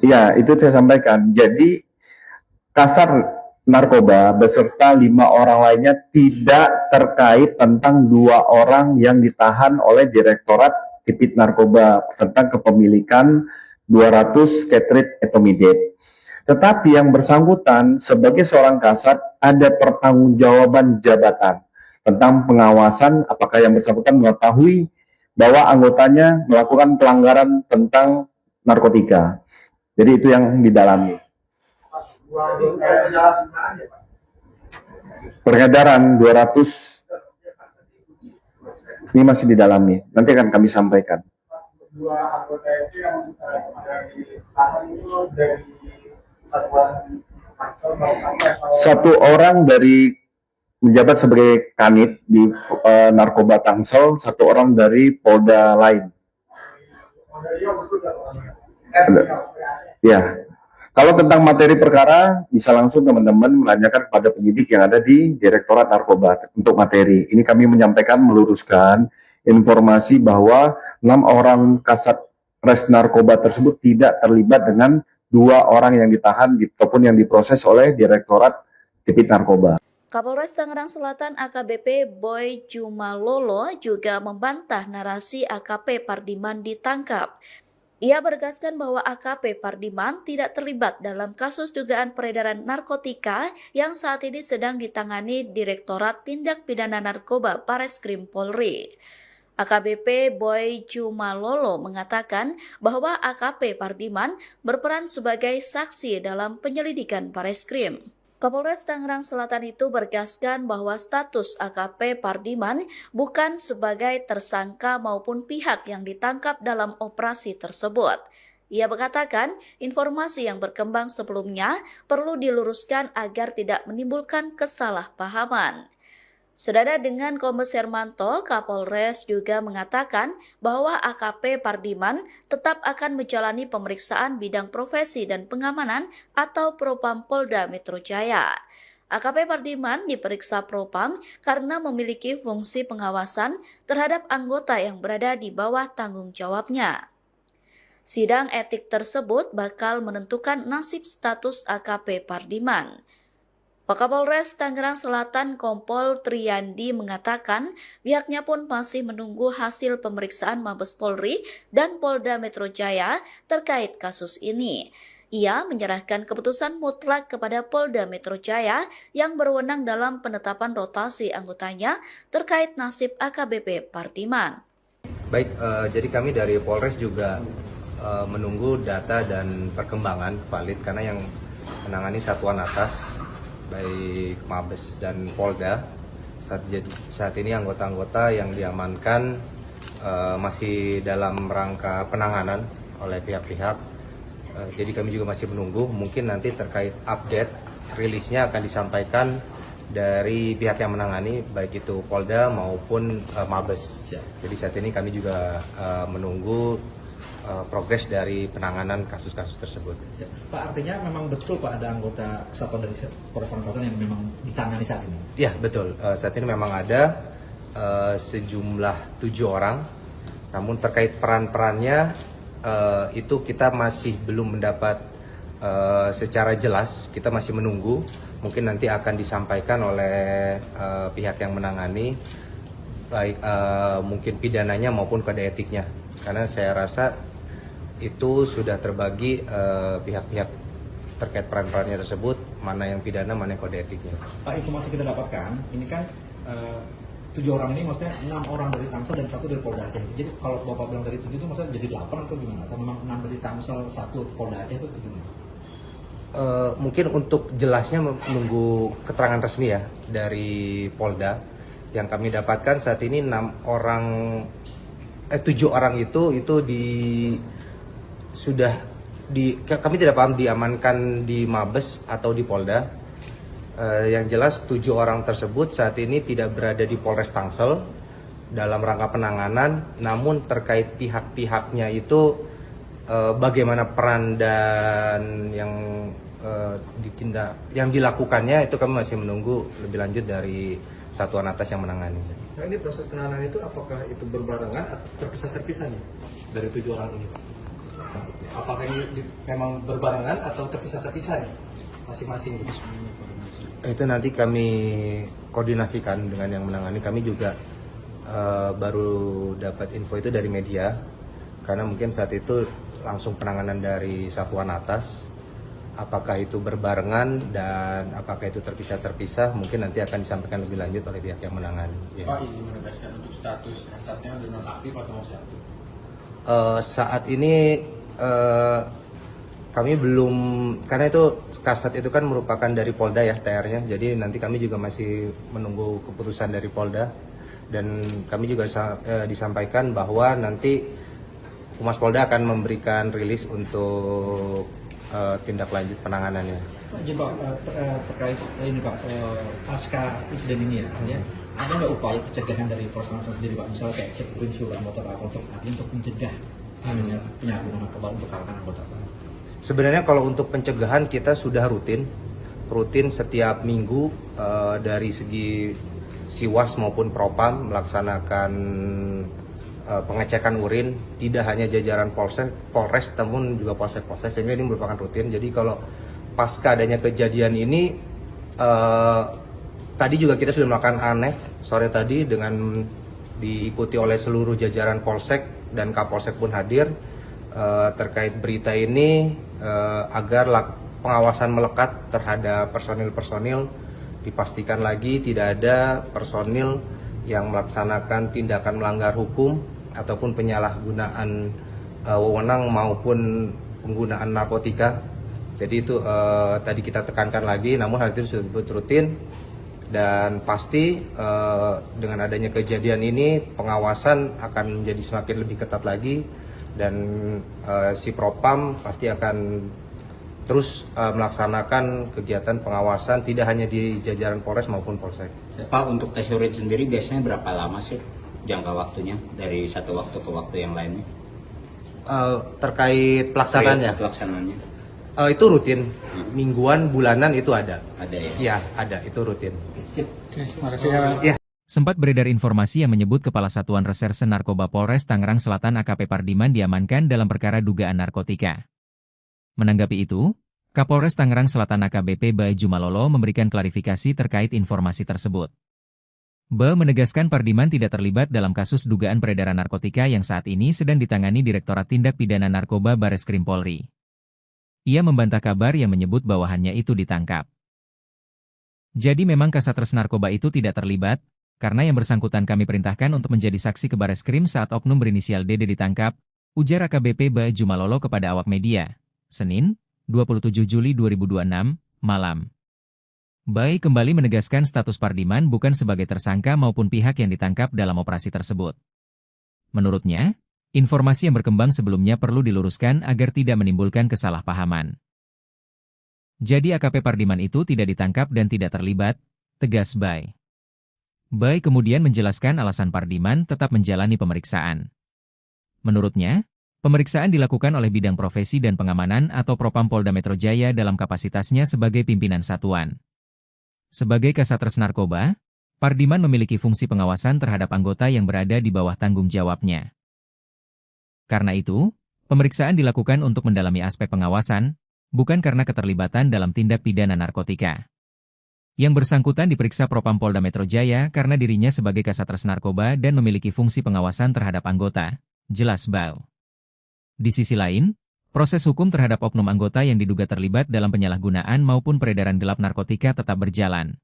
Iya, itu saya sampaikan. Jadi Kasat Narkoba beserta 5 orang lainnya tidak terkait tentang 2 orang yang ditahan oleh Direktorat Tipit Narkoba tentang kepemilikan 200 ketrit etomidate. Tetapi yang bersangkutan sebagai seorang kasat ada pertanggungjawaban jabatan tentang pengawasan apakah yang bersangkutan mengetahui bahwa anggotanya melakukan pelanggaran tentang narkotika. Jadi itu yang didalami. Peredaran 200 ini masih didalami. Nanti akan kami sampaikan. Dua anggota itu yang ditahan itu dari satuan Tangsel satu orang dari menjabat sebagai kanit di narkoba Tangsel, satu orang dari Polda lain. Ya, kalau tentang materi perkara bisa langsung teman-teman menanyakan kepada penyidik yang ada di Direktorat Narkoba untuk materi. Ini kami menyampaikan meluruskan informasi bahwa 6 orang kasat res narkoba tersebut tidak terlibat dengan 2 orang yang ditahan ataupun yang diproses oleh Direktorat Tipit Narkoba. Kapolres Tangerang Selatan AKBP Boy Jumalolo juga membantah narasi AKP Pardiman ditangkap. Ia menegaskan bahwa AKP Pardiman tidak terlibat dalam kasus dugaan peredaran narkotika yang saat ini sedang ditangani Direktorat Tindak Pidana Narkoba Bareskrim Polri. AKBP Boy Jumalolo mengatakan bahwa AKP Pardiman berperan sebagai saksi dalam penyelidikan Bareskrim. Kapolres Tangerang Selatan itu bergaskan bahwa status AKP Pardiman bukan sebagai tersangka maupun pihak yang ditangkap dalam operasi tersebut. Ia mengatakan informasi yang berkembang sebelumnya perlu diluruskan agar tidak menimbulkan kesalahpahaman. Senada dengan Kombes Hermanto, Kapolres juga mengatakan bahwa AKP Pardiman tetap akan menjalani pemeriksaan bidang profesi dan pengamanan atau Propam Polda Metro Jaya. AKP Pardiman diperiksa Propam karena memiliki fungsi pengawasan terhadap anggota yang berada di bawah tanggung jawabnya. Sidang etik tersebut bakal menentukan nasib status AKP Pardiman. Wakapolres Tangerang Selatan Kompol Triyandi mengatakan pihaknya pun masih menunggu hasil pemeriksaan Mabes Polri dan Polda Metro Jaya terkait kasus ini. Ia menyerahkan keputusan mutlak kepada Polda Metro Jaya yang berwenang dalam penetapan rotasi anggotanya terkait nasib AKBP Pardiman. Baik, jadi kami dari Polres juga menunggu data dan perkembangan valid karena yang menangani satuan atas baik Mabes dan Polda saat ini anggota-anggota yang diamankan masih dalam rangka penanganan oleh pihak-pihak. Jadi kami juga masih menunggu, mungkin nanti terkait update rilisnya akan disampaikan dari pihak yang menangani baik itu Polda maupun Mabes. Jadi saat ini kami juga menunggu progres dari penanganan kasus-kasus tersebut. Pak, artinya memang betul Pak ada anggota kesatuan dari Polres Tangerang Selatan yang memang ditangani saat ini? Ya betul, saat ini memang ada sejumlah 7 orang, namun terkait peran-perannya itu kita masih belum mendapat secara jelas, kita masih menunggu, mungkin nanti akan disampaikan oleh pihak yang menangani, baik mungkin pidananya maupun kode etiknya, karena saya rasa itu sudah terbagi pihak-pihak terkait peran-perannya tersebut, mana yang pidana, mana yang kode etiknya. Pak, informasi kita dapatkan, ini kan 7 orang ini maksudnya 6 orang dari Tangsel dan 1 dari Polda Aceh. Jadi kalau Bapak bilang dari 7 itu maksudnya jadi 8 atau gimana? Atau memang 6 dari Tangsel, 1 Polda Aceh itu gimana? Mungkin untuk jelasnya menunggu keterangan resmi ya dari Polda. Yang kami dapatkan saat ini 7 orang itu kami tidak paham diamankan di Mabes atau di Polda. Yang jelas 7 orang tersebut saat ini tidak berada di Polres Tangsel dalam rangka penanganan, namun terkait pihak-pihaknya itu bagaimana peran dan yang dilakukannya itu kami masih menunggu lebih lanjut dari satuan atas yang menangani. Nah, ini proses penanganan itu apakah itu berbarengan atau terpisah-terpisah nih dari 7 orang ini? Apakah ini memang berbarengan atau terpisah-terpisah nih masing-masing? Itu nanti kami koordinasikan dengan yang menangani. Kami juga baru dapat info itu dari media, karena mungkin saat itu langsung penanganan dari satuan atas Apakah itu berbarengan dan apakah itu terpisah-terpisah mungkin nanti akan disampaikan lebih lanjut oleh pihak yang menangani. Ya. Pak, ini menegaskan untuk status kasatnya sudah nonaktif atau masih aktif? Saat ini kami belum, karena itu kasat itu kan merupakan dari Polda ya TR-nya, jadi nanti kami juga masih menunggu keputusan dari Polda dan kami juga disampaikan bahwa nanti Humas Polda akan memberikan rilis untuk tindak lanjut penanganannya. Pak, jadi Pak, terkait ini Pak, pasca insiden ini ya, ada nggak upaya pencegahan dari Polres Tangsel sendiri Pak, misalnya kayak cek urin seluruh anggota Pak untuk mencegah penyalahgunaan narkoba untuk kalangan anggota Pak? Sebenarnya kalau untuk pencegahan kita sudah rutin setiap minggu dari segi Siwas maupun Propam melaksanakan pengecekan urin, tidak hanya jajaran Polres namun juga polsek-polsek, sehingga ini merupakan rutin. Jadi kalau pasca adanya kejadian ini tadi juga kita sudah melakukan ANEF sore tadi dengan diikuti oleh seluruh jajaran polsek dan Kapolsek pun hadir terkait berita ini agar pengawasan melekat terhadap personil-personil, dipastikan lagi tidak ada personil yang melaksanakan tindakan melanggar hukum ataupun penyalahgunaan wewenang maupun penggunaan narkotika. Jadi itu tadi kita tekankan lagi, namun hal itu sudah rutin dan pasti dengan adanya kejadian ini pengawasan akan menjadi semakin lebih ketat lagi dan si Propam pasti akan terus melaksanakan kegiatan pengawasan tidak hanya di jajaran Polres maupun Polsek. Pak, untuk tes urin sendiri biasanya berapa lama sih jangka waktunya dari satu waktu ke waktu yang lainnya? Terkait pelaksanaannya? Pelaksanaannya. Itu rutin, mingguan, bulanan itu ada. Ada ya? Iya, ada, itu rutin. Terima kasih. Sempat beredar informasi yang menyebut Kepala Satuan Reserse Narkoba Polres Tangerang Selatan AKP Pardiman diamankan dalam perkara dugaan narkotika. Menanggapi itu, Kapolres Tangerang Selatan AKBP Bae Jumalolo memberikan klarifikasi terkait informasi tersebut. Bae menegaskan Pardiman tidak terlibat dalam kasus dugaan peredaran narkotika yang saat ini sedang ditangani Direktorat Tindak Pidana Narkoba Bareskrim Polri. Ia membantah kabar yang menyebut bawahannya itu ditangkap. Jadi memang Kasatres Narkoba itu tidak terlibat, karena yang bersangkutan kami perintahkan untuk menjadi saksi ke Bareskrim saat oknum berinisial DD ditangkap, ujar AKBP Bae Jumalolo kepada awak media, Senin, 27 Juli 2026, malam. Bae kembali menegaskan status Pardiman bukan sebagai tersangka maupun pihak yang ditangkap dalam operasi tersebut. Menurutnya, informasi yang berkembang sebelumnya perlu diluruskan agar tidak menimbulkan kesalahpahaman. Jadi AKP Pardiman itu tidak ditangkap dan tidak terlibat, tegas Bae. Bae kemudian menjelaskan alasan Pardiman tetap menjalani pemeriksaan. Menurutnya, pemeriksaan dilakukan oleh Bidang Profesi dan Pengamanan atau Propam Polda Metro Jaya dalam kapasitasnya sebagai pimpinan satuan. Sebagai Kasatres Narkoba, Pardiman memiliki fungsi pengawasan terhadap anggota yang berada di bawah tanggung jawabnya. Karena itu, pemeriksaan dilakukan untuk mendalami aspek pengawasan, bukan karena keterlibatan dalam tindak pidana narkotika. Yang bersangkutan diperiksa Propam Polda Metro Jaya karena dirinya sebagai Kasatres Narkoba dan memiliki fungsi pengawasan terhadap anggota, jelas Bae. Di sisi lain, proses hukum terhadap oknum anggota yang diduga terlibat dalam penyalahgunaan maupun peredaran gelap narkotika tetap berjalan.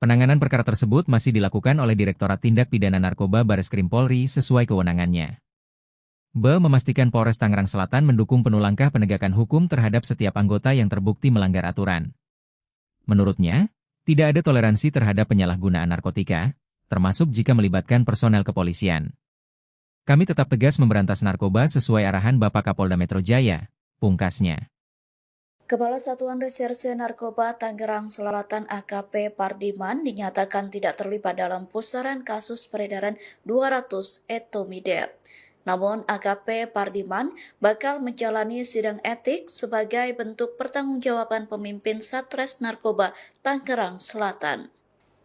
Penanganan perkara tersebut masih dilakukan oleh Direktorat Tindak Pidana Narkoba Bareskrim Polri sesuai kewenangannya. Bae memastikan Polres Tangerang Selatan mendukung penuh langkah penegakan hukum terhadap setiap anggota yang terbukti melanggar aturan. Menurutnya, tidak ada toleransi terhadap penyalahgunaan narkotika, termasuk jika melibatkan personel kepolisian. Kami tetap tegas memberantas narkoba sesuai arahan Bapak Kapolda Metro Jaya, pungkasnya. Kepala Satuan Reserse Narkoba Tangerang Selatan AKP Pardiman dinyatakan tidak terlibat dalam pusaran kasus peredaran 200 etomidate. Namun AKP Pardiman bakal menjalani sidang etik sebagai bentuk pertanggungjawaban pemimpin Satres Narkoba Tangerang Selatan.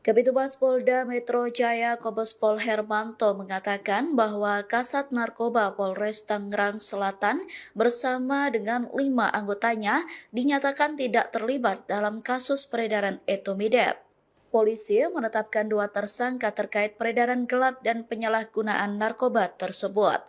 Kabitumas Polda Metro Jaya Kombes Pol Hermanto mengatakan bahwa Kasat Narkoba Polres Tangerang Selatan bersama dengan 5 anggotanya dinyatakan tidak terlibat dalam kasus peredaran etomidate. Polisi menetapkan 2 tersangka terkait peredaran gelap dan penyalahgunaan narkoba tersebut.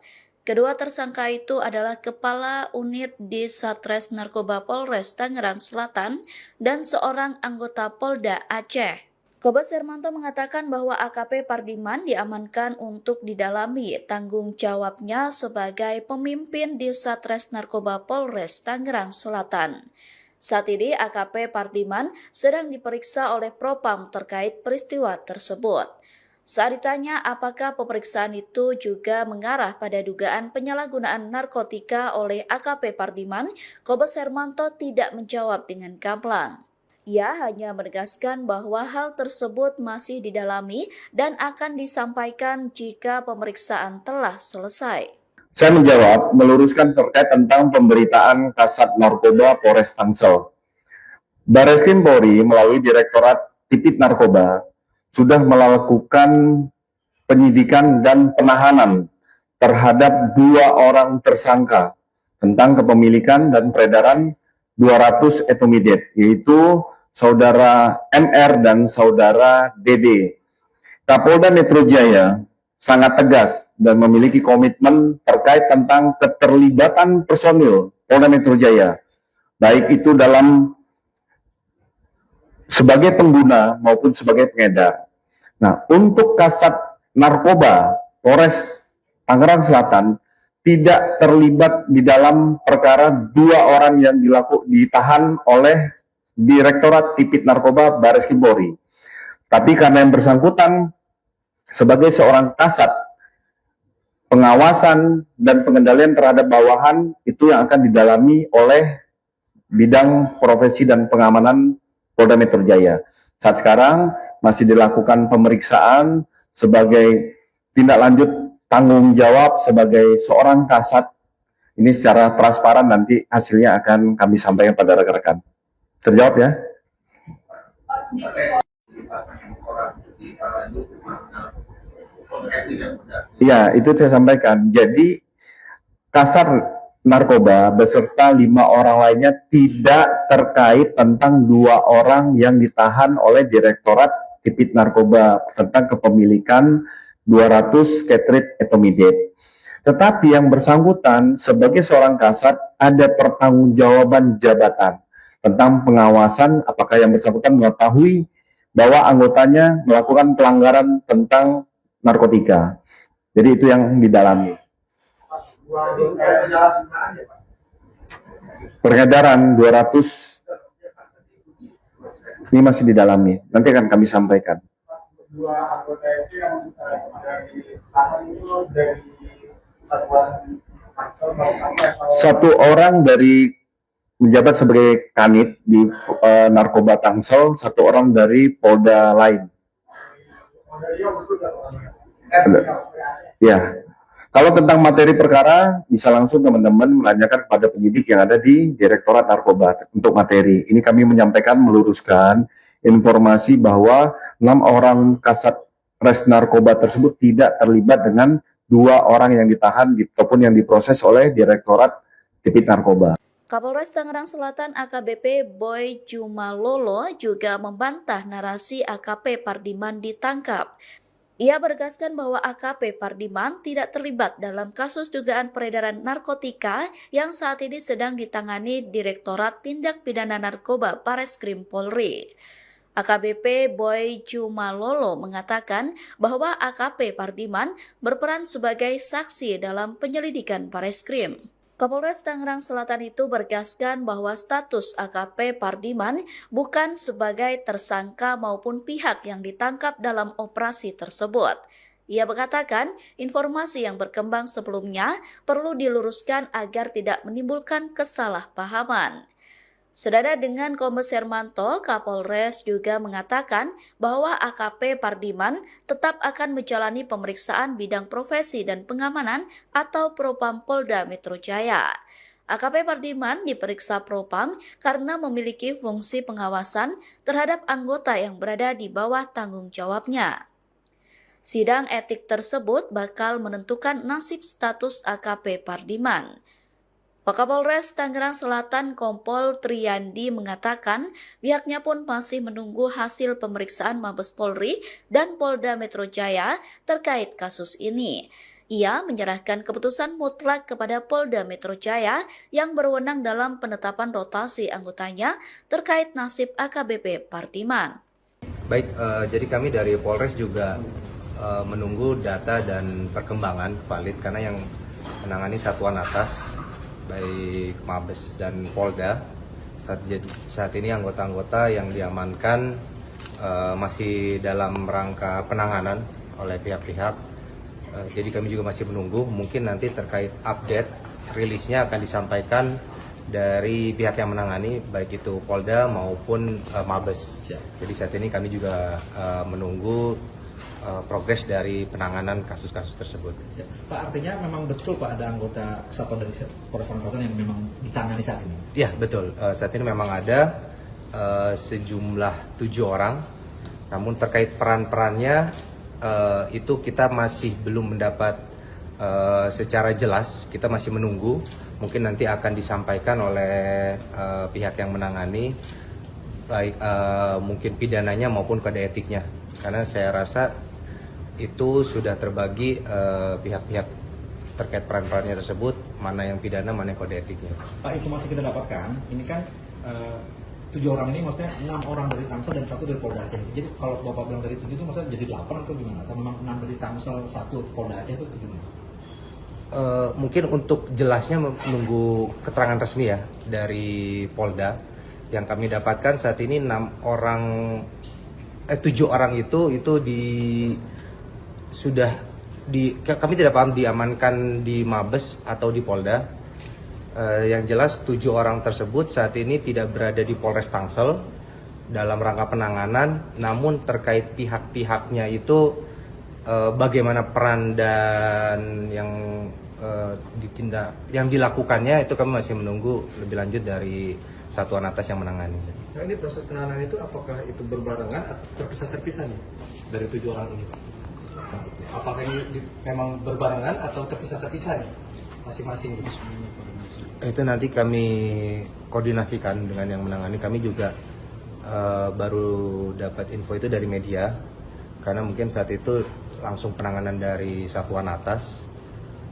Kedua tersangka itu adalah Kepala Unit di Satres Narkoba Polres Tangerang Selatan dan seorang anggota Polda Aceh. Kombes Hermanto mengatakan bahwa AKP Pardiman diamankan untuk didalami tanggung jawabnya sebagai pemimpin di Satres Narkoba Polres Tangerang Selatan. Saat ini AKP Pardiman sedang diperiksa oleh Propam terkait peristiwa tersebut. Saat ditanya apakah pemeriksaan itu juga mengarah pada dugaan penyalahgunaan narkotika oleh AKP Pardiman, Kombes Hermanto tidak menjawab dengan gamblang. Ia hanya menegaskan bahwa hal tersebut masih didalami dan akan disampaikan jika pemeriksaan telah selesai. Saya menjawab, meluruskan terkait tentang pemberitaan Kasat Narkoba Polres Tangsel. Bareskrim Polri melalui Direktorat Tipit Narkoba sudah melakukan penyidikan dan penahanan terhadap 2 orang tersangka tentang kepemilikan dan peredaran 200 etomidate, yaitu Saudara MR dan Saudara DD. Kapolda Metro Jaya sangat tegas dan memiliki komitmen terkait tentang keterlibatan personil Polda Metro Jaya, baik itu dalam sebagai pengguna maupun sebagai pengedar. Nah, untuk Kasat Narkoba Polres Tangerang Selatan tidak terlibat di dalam perkara 2 orang yang ditahan oleh Direktorat Tipit Narkoba Bareskrim Polri. Tapi karena yang bersangkutan sebagai seorang kasat, pengawasan dan pengendalian terhadap bawahan itu yang akan didalami oleh bidang profesi dan pengamanan Polda Metro Jaya. Saat sekarang masih dilakukan pemeriksaan sebagai tindak lanjut tanggung jawab sebagai seorang kasat. Ini secara transparan nanti hasilnya akan kami sampaikan pada rekan-rekan. Terjawab ya? Iya, itu saya sampaikan. Jadi Kasat Narkoba beserta 5 orang lainnya tidak terkait tentang 2 orang yang ditahan oleh Direktorat Tipit Narkoba tentang kepemilikan 200 Ketrit etomidate. Tetapi yang bersangkutan sebagai seorang kasat ada pertanggungjawaban jabatan tentang pengawasan apakah yang bersangkutan mengetahui bahwa anggotanya melakukan pelanggaran tentang narkotika. Jadi itu yang didalami. Peredaran 200 ini masih didalami. Nanti akan kami sampaikan. 2 anggota itu yang ditahan itu dari satuan Tangsel satu orang dari menjabat sebagai kanit di Narkoba Tangsel, 1 orang dari Polda lain. Ya. Kalau tentang materi perkara, bisa langsung teman-teman menanyakan kepada penyidik yang ada di Direktorat Narkoba untuk materi. Ini kami menyampaikan, meluruskan informasi bahwa 6 orang kasat res narkoba tersebut tidak terlibat dengan 2 orang yang ditahan ataupun yang diproses oleh Direktorat Tipit Narkoba. Kapolres Tangerang Selatan AKBP Boy Jumalolo juga membantah narasi AKP Pardiman ditangkap. Ia menegaskan bahwa AKP Pardiman tidak terlibat dalam kasus dugaan peredaran narkotika yang saat ini sedang ditangani Direktorat Tindak Pidana Narkoba Bareskrim Polri. AKBP Boy Jumalolo mengatakan bahwa AKP Pardiman berperan sebagai saksi dalam penyelidikan Bareskrim. Kapolres Tangerang Selatan itu bergaskan bahwa status AKP Pardiman bukan sebagai tersangka maupun pihak yang ditangkap dalam operasi tersebut. Ia mengatakan informasi yang berkembang sebelumnya perlu diluruskan agar tidak menimbulkan kesalahpahaman. Senada dengan Kombes Hermanto, Kapolres juga mengatakan bahwa AKP Pardiman tetap akan menjalani pemeriksaan bidang profesi dan pengamanan atau Propam Polda Metro Jaya. AKP Pardiman diperiksa Propam karena memiliki fungsi pengawasan terhadap anggota yang berada di bawah tanggung jawabnya. Sidang etik tersebut bakal menentukan nasib status AKP Pardiman. Wakapolres Tangerang Selatan Kompol Triyandi mengatakan pihaknya pun masih menunggu hasil pemeriksaan Mabes Polri dan Polda Metro Jaya terkait kasus ini. Ia menyerahkan keputusan mutlak kepada Polda Metro Jaya yang berwenang dalam penetapan rotasi anggotanya terkait nasib AKBP Pardiman. Baik, jadi kami dari Polres juga menunggu data dan perkembangan valid karena yang menangani satuan atas baik Mabes dan Polda saat ini anggota-anggota yang diamankan masih dalam rangka penanganan oleh pihak-pihak. Jadi kami juga masih menunggu, mungkin nanti terkait update rilisnya akan disampaikan dari pihak yang menangani baik itu Polda maupun Mabes. Jadi saat ini kami juga menunggu progres dari penanganan kasus-kasus tersebut. Pak, artinya memang betul Pak ada anggota kesatuan dari Polres Selatan yang memang ditangani saat ini? Ya betul, saat ini memang ada sejumlah 7 orang, namun terkait peran-perannya itu kita masih belum mendapat secara jelas, kita masih menunggu, mungkin nanti akan disampaikan oleh pihak yang menangani, baik mungkin pidananya maupun kode etiknya, karena saya rasa itu sudah terbagi pihak-pihak terkait peran-perannya tersebut, mana yang pidana, mana yang kode etiknya. Pak, informasi kita dapatkan, ini kan 7 orang ini maksudnya 6 orang dari Tangsel dan 1 dari Polda Aceh. Jadi kalau Bapak bilang dari 7 itu maksudnya jadi 8 atau gimana? Atau memang 6 dari Tangsel, 1 Polda Aceh itu gimana? Mungkin untuk jelasnya menunggu keterangan resmi ya dari Polda. Yang kami dapatkan saat ini 7 orang itu kami tidak paham diamankan di Mabes atau di Polda. Yang jelas 7 orang tersebut saat ini tidak berada di Polres Tangsel dalam rangka penanganan, namun terkait pihak-pihaknya itu bagaimana peran dan yang dilakukannya itu kami masih menunggu lebih lanjut dari satuan atas yang menangani. Nah, ini proses penanganan itu apakah itu berbarengan atau terpisah-terpisah nih dari 7 orang ini? Apakah ini memang berbarengan atau terpisah-terpisah nih masing-masing? Itu nanti kami koordinasikan dengan yang menangani. Kami juga baru dapat info itu dari media, karena mungkin saat itu langsung penanganan dari satuan atas.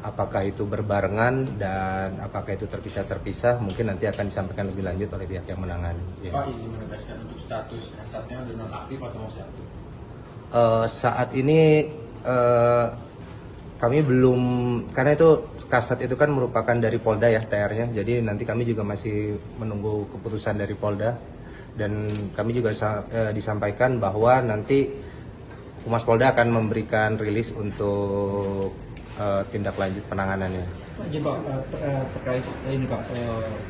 Apakah itu berbarengan dan apakah itu terpisah-terpisah, mungkin nanti akan disampaikan lebih lanjut oleh pihak yang menangani. Pak, ini menegaskan untuk status kasatnya sudah nonaktif atau masih aktif? Saat ini kami belum, karena itu kasat itu kan merupakan dari Polda ya TR-nya, jadi nanti kami juga masih menunggu keputusan dari Polda, dan kami juga disampaikan bahwa nanti Humas Polda akan memberikan rilis untuk tindak lanjut penanganannya. Jadi Pak, terkait ini Pak,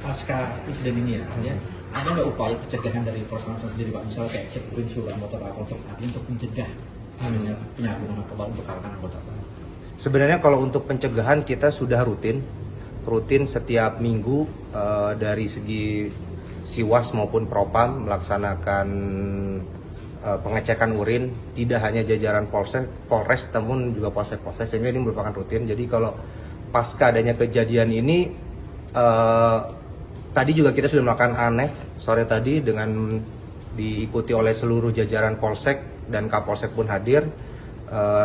pasca insiden ini ya, ada nggak upaya pencegahan dari Polres Tangsel sendiri Pak, misalnya kayak cek urin seluruh anggota Pak untuk mencegah penyalahgunaan narkoba untuk kalangan anggota Pak? Sebenarnya kalau untuk pencegahan kita sudah rutin setiap minggu dari segi Siwas maupun Propam melaksanakan pengecekan urin, tidak hanya jajaran Polres namun juga polsek-polsek, sehingga ini merupakan rutin. Jadi kalau pasca adanya kejadian ini tadi juga kita sudah melakukan ANEF sore tadi dengan diikuti oleh seluruh jajaran polsek dan Kapolsek pun hadir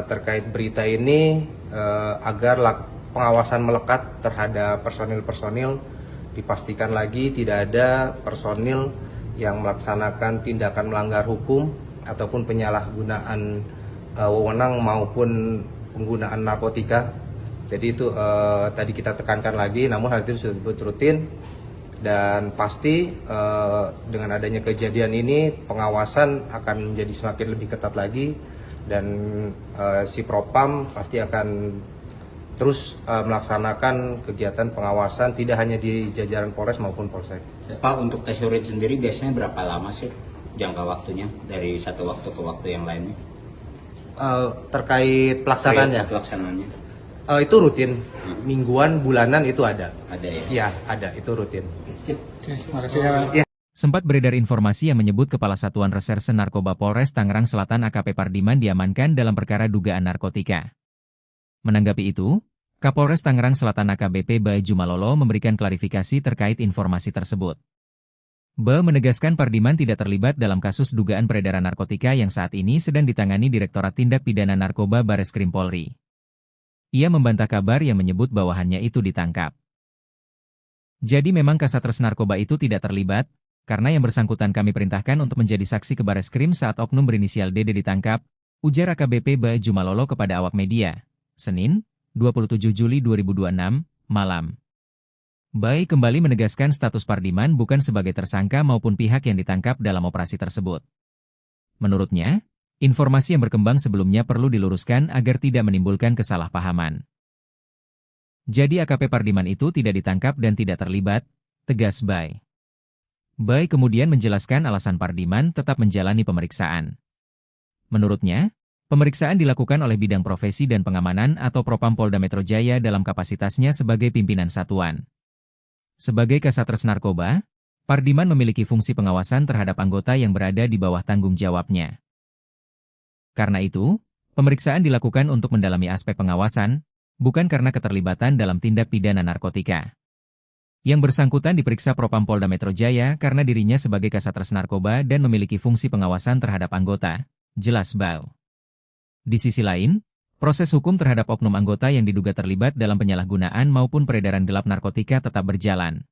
terkait berita ini agar pengawasan melekat terhadap personil-personil, dipastikan lagi tidak ada personil yang melaksanakan tindakan melanggar hukum ataupun penyalahgunaan wewenang maupun penggunaan narkotika. Jadi itu tadi kita tekankan lagi, namun hal itu sudah disebut rutin, dan pasti dengan adanya kejadian ini pengawasan akan menjadi semakin lebih ketat lagi, dan si Propam pasti akan terus melaksanakan kegiatan pengawasan tidak hanya di jajaran Polres maupun Polsek. Pak, untuk tes urin sendiri biasanya berapa lama sih jangka waktunya dari satu waktu ke waktu yang lainnya? Terkait pelaksanaannya? Itu rutin, mingguan, bulanan itu ada. Ada ya? Iya, ada, itu rutin. Terima kasih ya. Sempat beredar informasi yang menyebut Kepala Satuan Reserse Narkoba Polres Tangerang Selatan AKP Pardiman diamankan dalam perkara dugaan narkotika. Menanggapi itu, Kapolres Tangerang Selatan AKBP Bae Jumalolo memberikan klarifikasi terkait informasi tersebut. Bae menegaskan Pardiman tidak terlibat dalam kasus dugaan peredaran narkotika yang saat ini sedang ditangani Direktorat Tindak Pidana Narkoba Bareskrim Polri. Ia membantah kabar yang menyebut bawahannya itu ditangkap. Jadi memang Kasatgas Narkoba itu tidak terlibat, karena yang bersangkutan kami perintahkan untuk menjadi saksi ke Bareskrim saat oknum berinisial DD ditangkap, ujar AKBP Ba Jumalolo kepada awak media, Senin, 27 Juli 2026, malam. Bai kembali menegaskan status Pardiman bukan sebagai tersangka maupun pihak yang ditangkap dalam operasi tersebut. Menurutnya, informasi yang berkembang sebelumnya perlu diluruskan agar tidak menimbulkan kesalahpahaman. Jadi AKP Pardiman itu tidak ditangkap dan tidak terlibat, tegas Bai. Bai kemudian menjelaskan alasan Pardiman tetap menjalani pemeriksaan. Menurutnya, pemeriksaan dilakukan oleh Bidang Profesi dan Pengamanan atau Propam Polda Metro Jaya dalam kapasitasnya sebagai pimpinan satuan. Sebagai Kasatgas Narkoba, Pardiman memiliki fungsi pengawasan terhadap anggota yang berada di bawah tanggung jawabnya. Karena itu, pemeriksaan dilakukan untuk mendalami aspek pengawasan, bukan karena keterlibatan dalam tindak pidana narkotika. Yang bersangkutan diperiksa Propam Polda Metro Jaya karena dirinya sebagai Kasatgas Narkoba dan memiliki fungsi pengawasan terhadap anggota, jelas Bau. Di sisi lain, proses hukum terhadap oknum anggota yang diduga terlibat dalam penyalahgunaan maupun peredaran gelap narkotika tetap berjalan.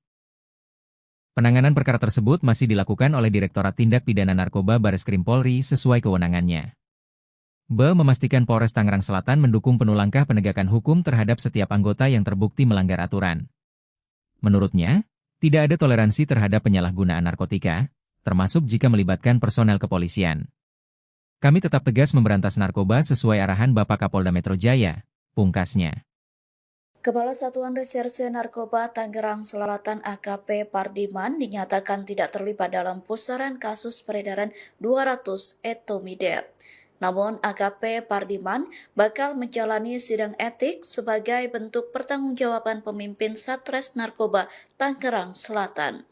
Penanganan perkara tersebut masih dilakukan oleh Direktorat Tindak Pidana Narkoba Bareskrim Polri sesuai kewenangannya. Ba memastikan Polres Tangerang Selatan mendukung penuh langkah penegakan hukum terhadap setiap anggota yang terbukti melanggar aturan. Menurutnya, tidak ada toleransi terhadap penyalahgunaan narkotika, termasuk jika melibatkan personel kepolisian. Kami tetap tegas memberantas narkoba sesuai arahan Bapak Kapolda Metro Jaya, pungkasnya. Kepala Satuan Reserse Narkoba Tangerang Selatan AKP Pardiman dinyatakan tidak terlibat dalam pusaran kasus peredaran 200 etomidate. Namun AKP Pardiman bakal menjalani sidang etik sebagai bentuk pertanggungjawaban pemimpin Satres Narkoba Tangerang Selatan.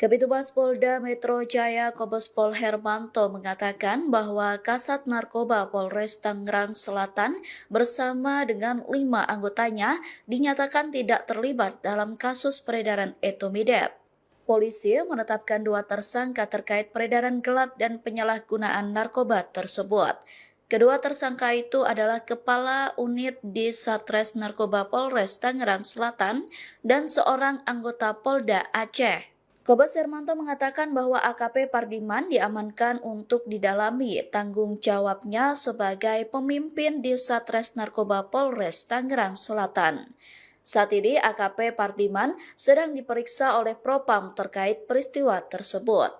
Kabitumas Polda Metro Jaya Kombes Pol Hermanto mengatakan bahwa Kasat Narkoba Polres Tangerang Selatan bersama dengan 5 anggotanya dinyatakan tidak terlibat dalam kasus peredaran etomidate. Polisi menetapkan 2 tersangka terkait peredaran gelap dan penyalahgunaan narkoba tersebut. Kedua tersangka itu adalah Kepala Unit di Satres Narkoba Polres Tangerang Selatan dan seorang anggota Polda Aceh. Kombes Hermanto mengatakan bahwa AKP Pardiman diamankan untuk didalami tanggung jawabnya sebagai pemimpin di Satres Narkoba Polres Tangerang Selatan. Saat ini AKP Pardiman sedang diperiksa oleh Propam terkait peristiwa tersebut.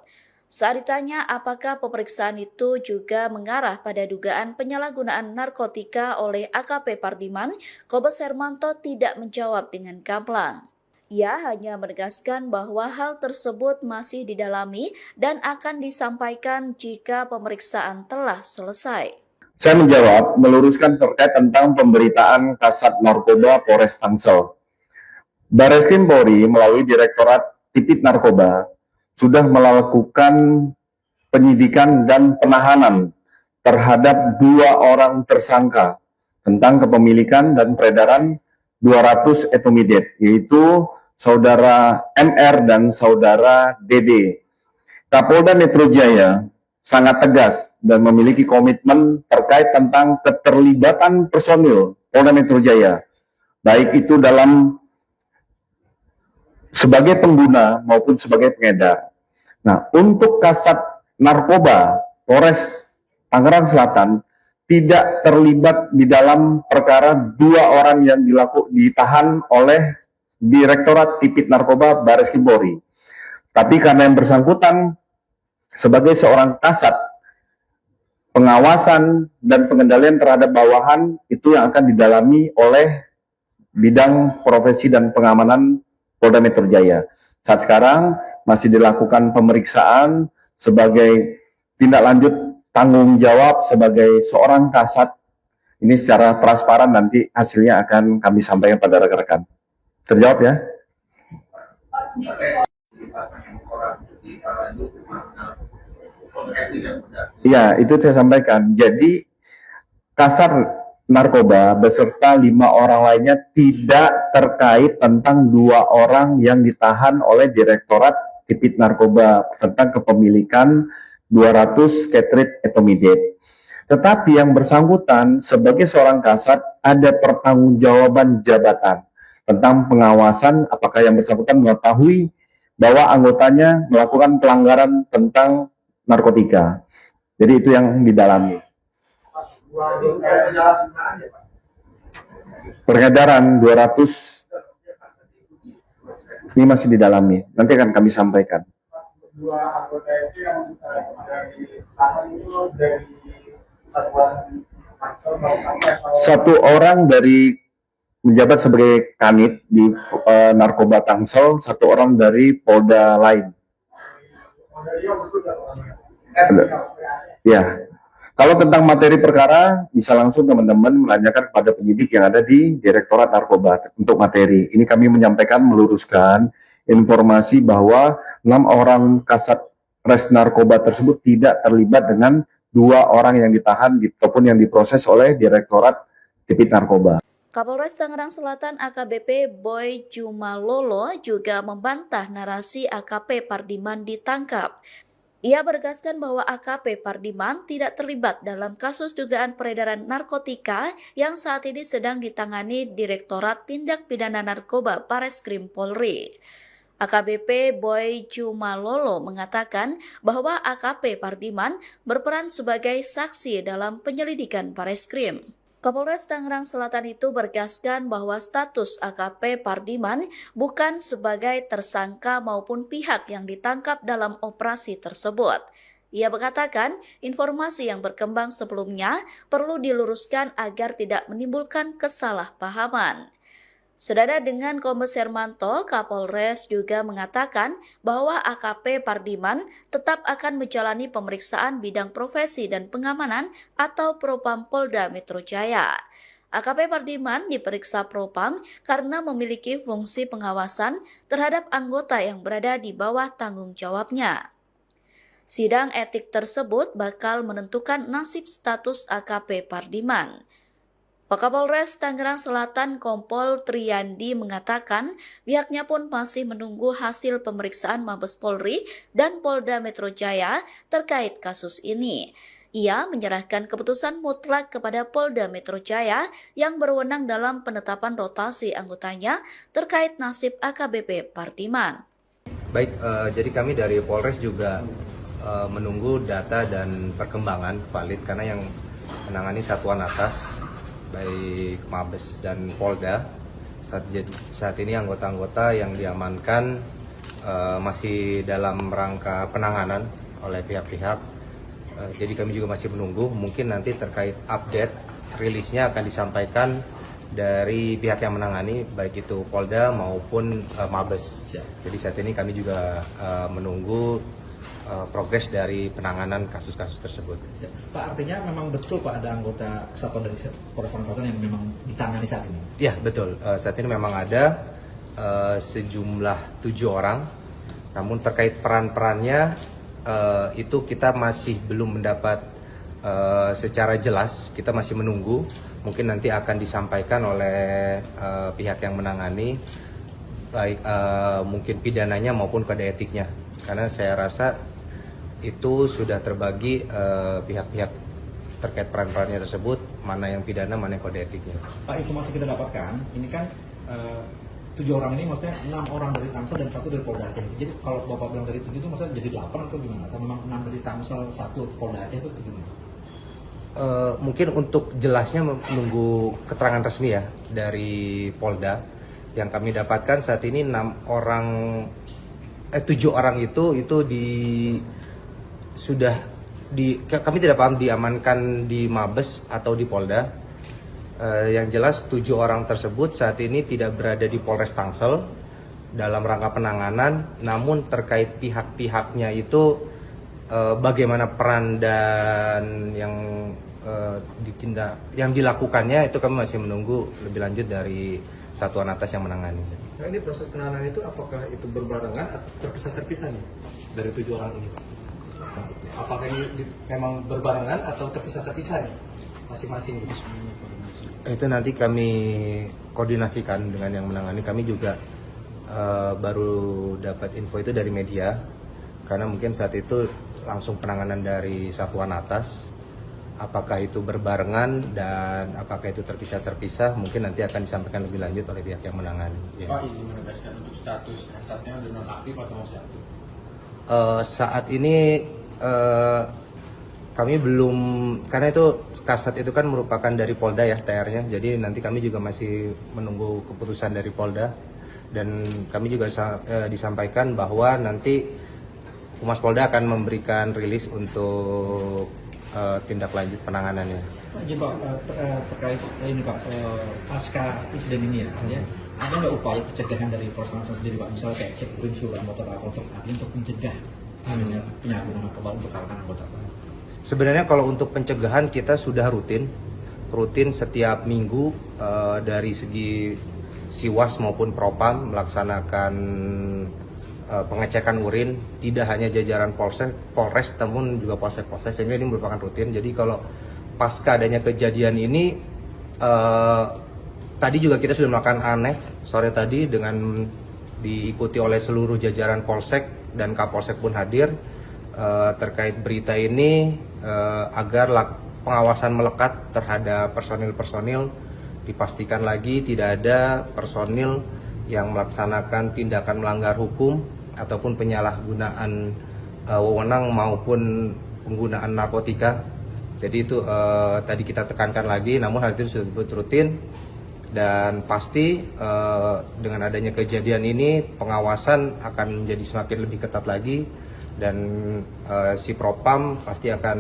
Saat ditanya apakah pemeriksaan itu juga mengarah pada dugaan penyalahgunaan narkotika oleh AKP Pardiman, Kombes Hermanto tidak menjawab dengan gamblang. Ia hanya menegaskan bahwa hal tersebut masih didalami dan akan disampaikan jika pemeriksaan telah selesai. Saya menjawab, meluruskan terkait tentang pemberitaan Kasat Narkoba Polres Tangsel. Bareskrim Polri melalui Direktorat Tipit Narkoba sudah melakukan penyidikan dan penahanan terhadap 2 orang tersangka tentang kepemilikan dan peredaran 200 etomidate, yaitu Saudara MR dan Saudara DD. Kapolda Metro Jaya sangat tegas dan memiliki komitmen terkait tentang keterlibatan personil Polda Metro Jaya, baik itu dalam sebagai pengguna maupun sebagai pengedar. Nah, untuk Kasat Narkoba Polres Tangerang Selatan tidak terlibat di dalam perkara 2 orang yang ditahan oleh Direktorat Tipit Narkoba Bareskrim Polri. Tapi karena yang bersangkutan sebagai seorang kasat, pengawasan dan pengendalian terhadap bawahan itu yang akan didalami oleh Bidang Profesi dan Pengamanan Polda Metro Jaya. Saat sekarang masih dilakukan pemeriksaan sebagai tindak lanjut tanggung jawab sebagai seorang kasat. Ini secara transparan nanti hasilnya akan kami sampaikan pada rekan-rekan. Terjawab ya? Iya, itu saya sampaikan. Jadi Kasat Narkoba beserta 5 orang lainnya tidak terkait tentang 2 orang yang ditahan oleh Direktorat Tipit Narkoba tentang kepemilikan 200 Ketrit etomidate. Tetapi yang bersangkutan sebagai seorang kasat ada pertanggungjawaban jabatan tentang pengawasan apakah yang bersangkutan mengetahui bahwa anggotanya melakukan pelanggaran tentang narkotika. Jadi itu yang didalami. Peredaran 200 ini masih didalami. Nanti akan kami sampaikan. Dua anggota itu yang ditahan itu dari satuan Tangsel satu orang dari menjabat sebagai kanit di narkoba Tangsel, satu orang dari Polda lain. Ya, kalau tentang materi perkara bisa langsung teman-teman menanyakan kepada penyidik yang ada di Direktorat Narkoba untuk materi. Ini kami menyampaikan meluruskan informasi bahwa 6 orang kasat res narkoba tersebut tidak terlibat dengan 2 orang yang ditahan ataupun yang diproses oleh Direktorat Tipit Narkoba. Kapolres Tangerang Selatan AKBP Boy Jumalolo juga membantah narasi AKP Pardiman ditangkap. Ia menegaskan bahwa AKP Pardiman tidak terlibat dalam kasus dugaan peredaran narkotika yang saat ini sedang ditangani Direktorat Tindak Pidana Narkoba Bareskrim Polri. AKBP Boy Jumalolo mengatakan bahwa AKP Pardiman berperan sebagai saksi dalam penyelidikan Bareskrim. Kapolres Tangerang Selatan itu bergaskan bahwa status AKP Pardiman bukan sebagai tersangka maupun pihak yang ditangkap dalam operasi tersebut. Ia mengatakan informasi yang berkembang sebelumnya perlu diluruskan agar tidak menimbulkan kesalahpahaman. Senada dengan Kombes Hermanto, Kapolres juga mengatakan bahwa AKP Pardiman tetap akan menjalani pemeriksaan bidang profesi dan pengamanan atau Propam Polda Metro Jaya. AKP Pardiman diperiksa Propam karena memiliki fungsi pengawasan terhadap anggota yang berada di bawah tanggung jawabnya. Sidang etik tersebut bakal menentukan nasib status AKP Pardiman. Wakapolres Tangerang Selatan Kompol Triyandi mengatakan pihaknya pun masih menunggu hasil pemeriksaan Mabes Polri dan Polda Metro Jaya terkait kasus ini. Ia menyerahkan keputusan mutlak kepada Polda Metro Jaya yang berwenang dalam penetapan rotasi anggotanya terkait nasib AKBP Pardiman. Baik, jadi kami dari Polres juga menunggu data dan perkembangan valid karena yang menangani satuan atas baik Mabes dan Polda saat ini anggota-anggota yang diamankan masih dalam rangka penanganan oleh pihak-pihak. Jadi kami juga masih menunggu, mungkin nanti terkait update rilisnya akan disampaikan dari pihak yang menangani baik itu Polda maupun Mabes. Jadi saat ini kami juga menunggu progres dari penanganan kasus-kasus tersebut. Pak, artinya memang betul Pak ada anggota kesatuan dari Polres Tangerang Selatan yang memang ditangani saat ini? Ya betul, saat ini memang ada sejumlah 7 orang, namun terkait peran-perannya itu kita masih belum mendapat secara jelas, kita masih menunggu, mungkin nanti akan disampaikan oleh pihak yang menangani, baik mungkin pidananya maupun kode etiknya, karena saya rasa itu sudah terbagi pihak-pihak terkait peran-perannya tersebut, mana yang pidana, mana yang kode etiknya. Pak, informasi kita dapatkan, ini kan 7 orang ini maksudnya 6 orang dari Tangsel dan 1 dari Polda Aceh. Jadi kalau Bapak bilang dari 7 itu maksudnya jadi 8 atau gimana? Atau memang 6 dari Tangsel, 1 Polda Aceh itu gimana? Mungkin untuk jelasnya menunggu keterangan resmi ya dari Polda. Yang kami dapatkan saat ini 7 orang itu kami tidak paham diamankan di Mabes atau di Polda. Yang jelas 7 orang tersebut saat ini tidak berada di Polres Tangsel dalam rangka penanganan, namun terkait pihak-pihaknya itu bagaimana peran dan yang dilakukannya itu kami masih menunggu lebih lanjut dari satuan atas yang menangani. Nah, ini proses penanganan itu apakah itu berbarengan atau terpisah-terpisah nih dari 7 orang ini? Apakah ini memang berbarengan atau terpisah-terpisah nih masing-masing? Itu nanti kami koordinasikan dengan yang menangani. Kami juga baru dapat info itu dari media, karena mungkin saat itu langsung penanganan dari satuan atas Apakah itu berbarengan dan apakah itu terpisah-terpisah mungkin nanti akan disampaikan lebih lanjut oleh pihak yang menangani. Ya. Pak, izin menegaskan untuk status kasatnya udah nonaktif atau masih aktif? Saat ini kami belum, karena itu kasat itu kan merupakan dari Polda ya TR-nya, jadi nanti kami juga masih menunggu keputusan dari Polda dan kami juga disampaikan bahwa nanti Humas Polda akan memberikan rilis untuk tindak lanjut penanganannya. Pak, izin Pak, terkait ini Pak, pasca insiden ini ya, ada nggak upaya pencegahan dari Polres Tangsel sendiri Pak, misalnya kayak cek urin seluruh anggota Pak untuk mencegah penyalahgunaan narkoba untuk kalangan anggota Pak? Sebenarnya kalau untuk pencegahan kita sudah rutin setiap minggu dari segi Siwas maupun Propam melaksanakan pengecekan urin, tidak hanya jajaran Polres namun juga Polsek, sehingga ini merupakan rutin. Jadi kalau pasca adanya kejadian ini, tadi juga kita sudah melakukan ANEF sore tadi dengan diikuti oleh seluruh jajaran Polsek dan Kapolsek pun hadir terkait berita ini agar pengawasan melekat terhadap personil-personil, dipastikan lagi tidak ada personil yang melaksanakan tindakan melanggar hukum ataupun penyalahgunaan wewenang maupun penggunaan narkotika. Jadi itu tadi kita tekankan lagi, namun hal itu sudah rutin dan pasti dengan adanya kejadian ini pengawasan akan menjadi semakin lebih ketat lagi dan si Propam pasti akan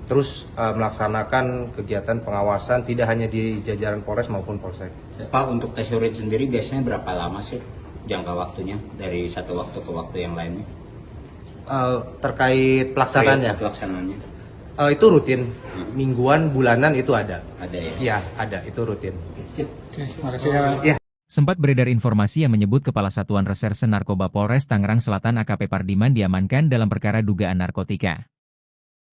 terus melaksanakan kegiatan pengawasan tidak hanya di jajaran Polres maupun Polsek. Pak, untuk tes urin sendiri biasanya berapa lama sih jangka waktunya dari satu waktu ke waktu yang lainnya? Terkait pelaksanaannya? Pelaksanaannya. Itu rutin, mingguan, bulanan itu ada. Ada ya? Iya, ada, itu rutin. Terima kasih ya. Sempat beredar informasi yang menyebut Kepala Satuan Reserse Narkoba Polres Tangerang Selatan AKP Pardiman diamankan dalam perkara dugaan narkotika.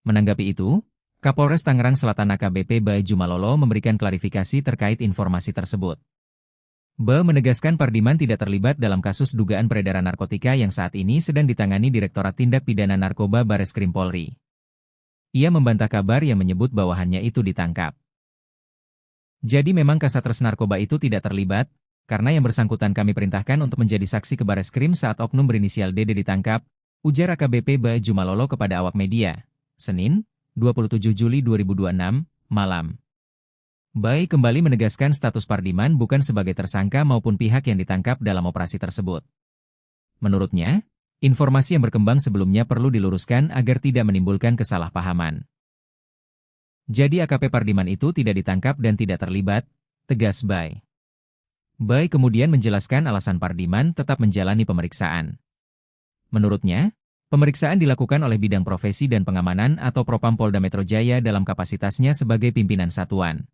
Menanggapi itu, Kapolres Tangerang Selatan AKBP Bae Jumalolo memberikan klarifikasi terkait informasi tersebut. Bae menegaskan Pardiman tidak terlibat dalam kasus dugaan peredaran narkotika yang saat ini sedang ditangani Direktorat Tindak Pidana Narkoba Bareskrim Polri. Ia membantah kabar yang menyebut bawahannya itu ditangkap. Jadi memang Kasatres Narkoba itu tidak terlibat, karena yang bersangkutan kami perintahkan untuk menjadi saksi ke Bareskrim saat oknum berinisial DD ditangkap, ujar AKBP Bae Jumalolo kepada awak media, Senin, 27 Juli 2026, malam. Bae kembali menegaskan status Pardiman bukan sebagai tersangka maupun pihak yang ditangkap dalam operasi tersebut. Menurutnya, informasi yang berkembang sebelumnya perlu diluruskan agar tidak menimbulkan kesalahpahaman. Jadi AKP Pardiman itu tidak ditangkap dan tidak terlibat, tegas Bae. Bae kemudian menjelaskan alasan Pardiman tetap menjalani pemeriksaan. Menurutnya, pemeriksaan dilakukan oleh Bidang Profesi dan Pengamanan atau Propam Polda Metro Jaya dalam kapasitasnya sebagai pimpinan satuan.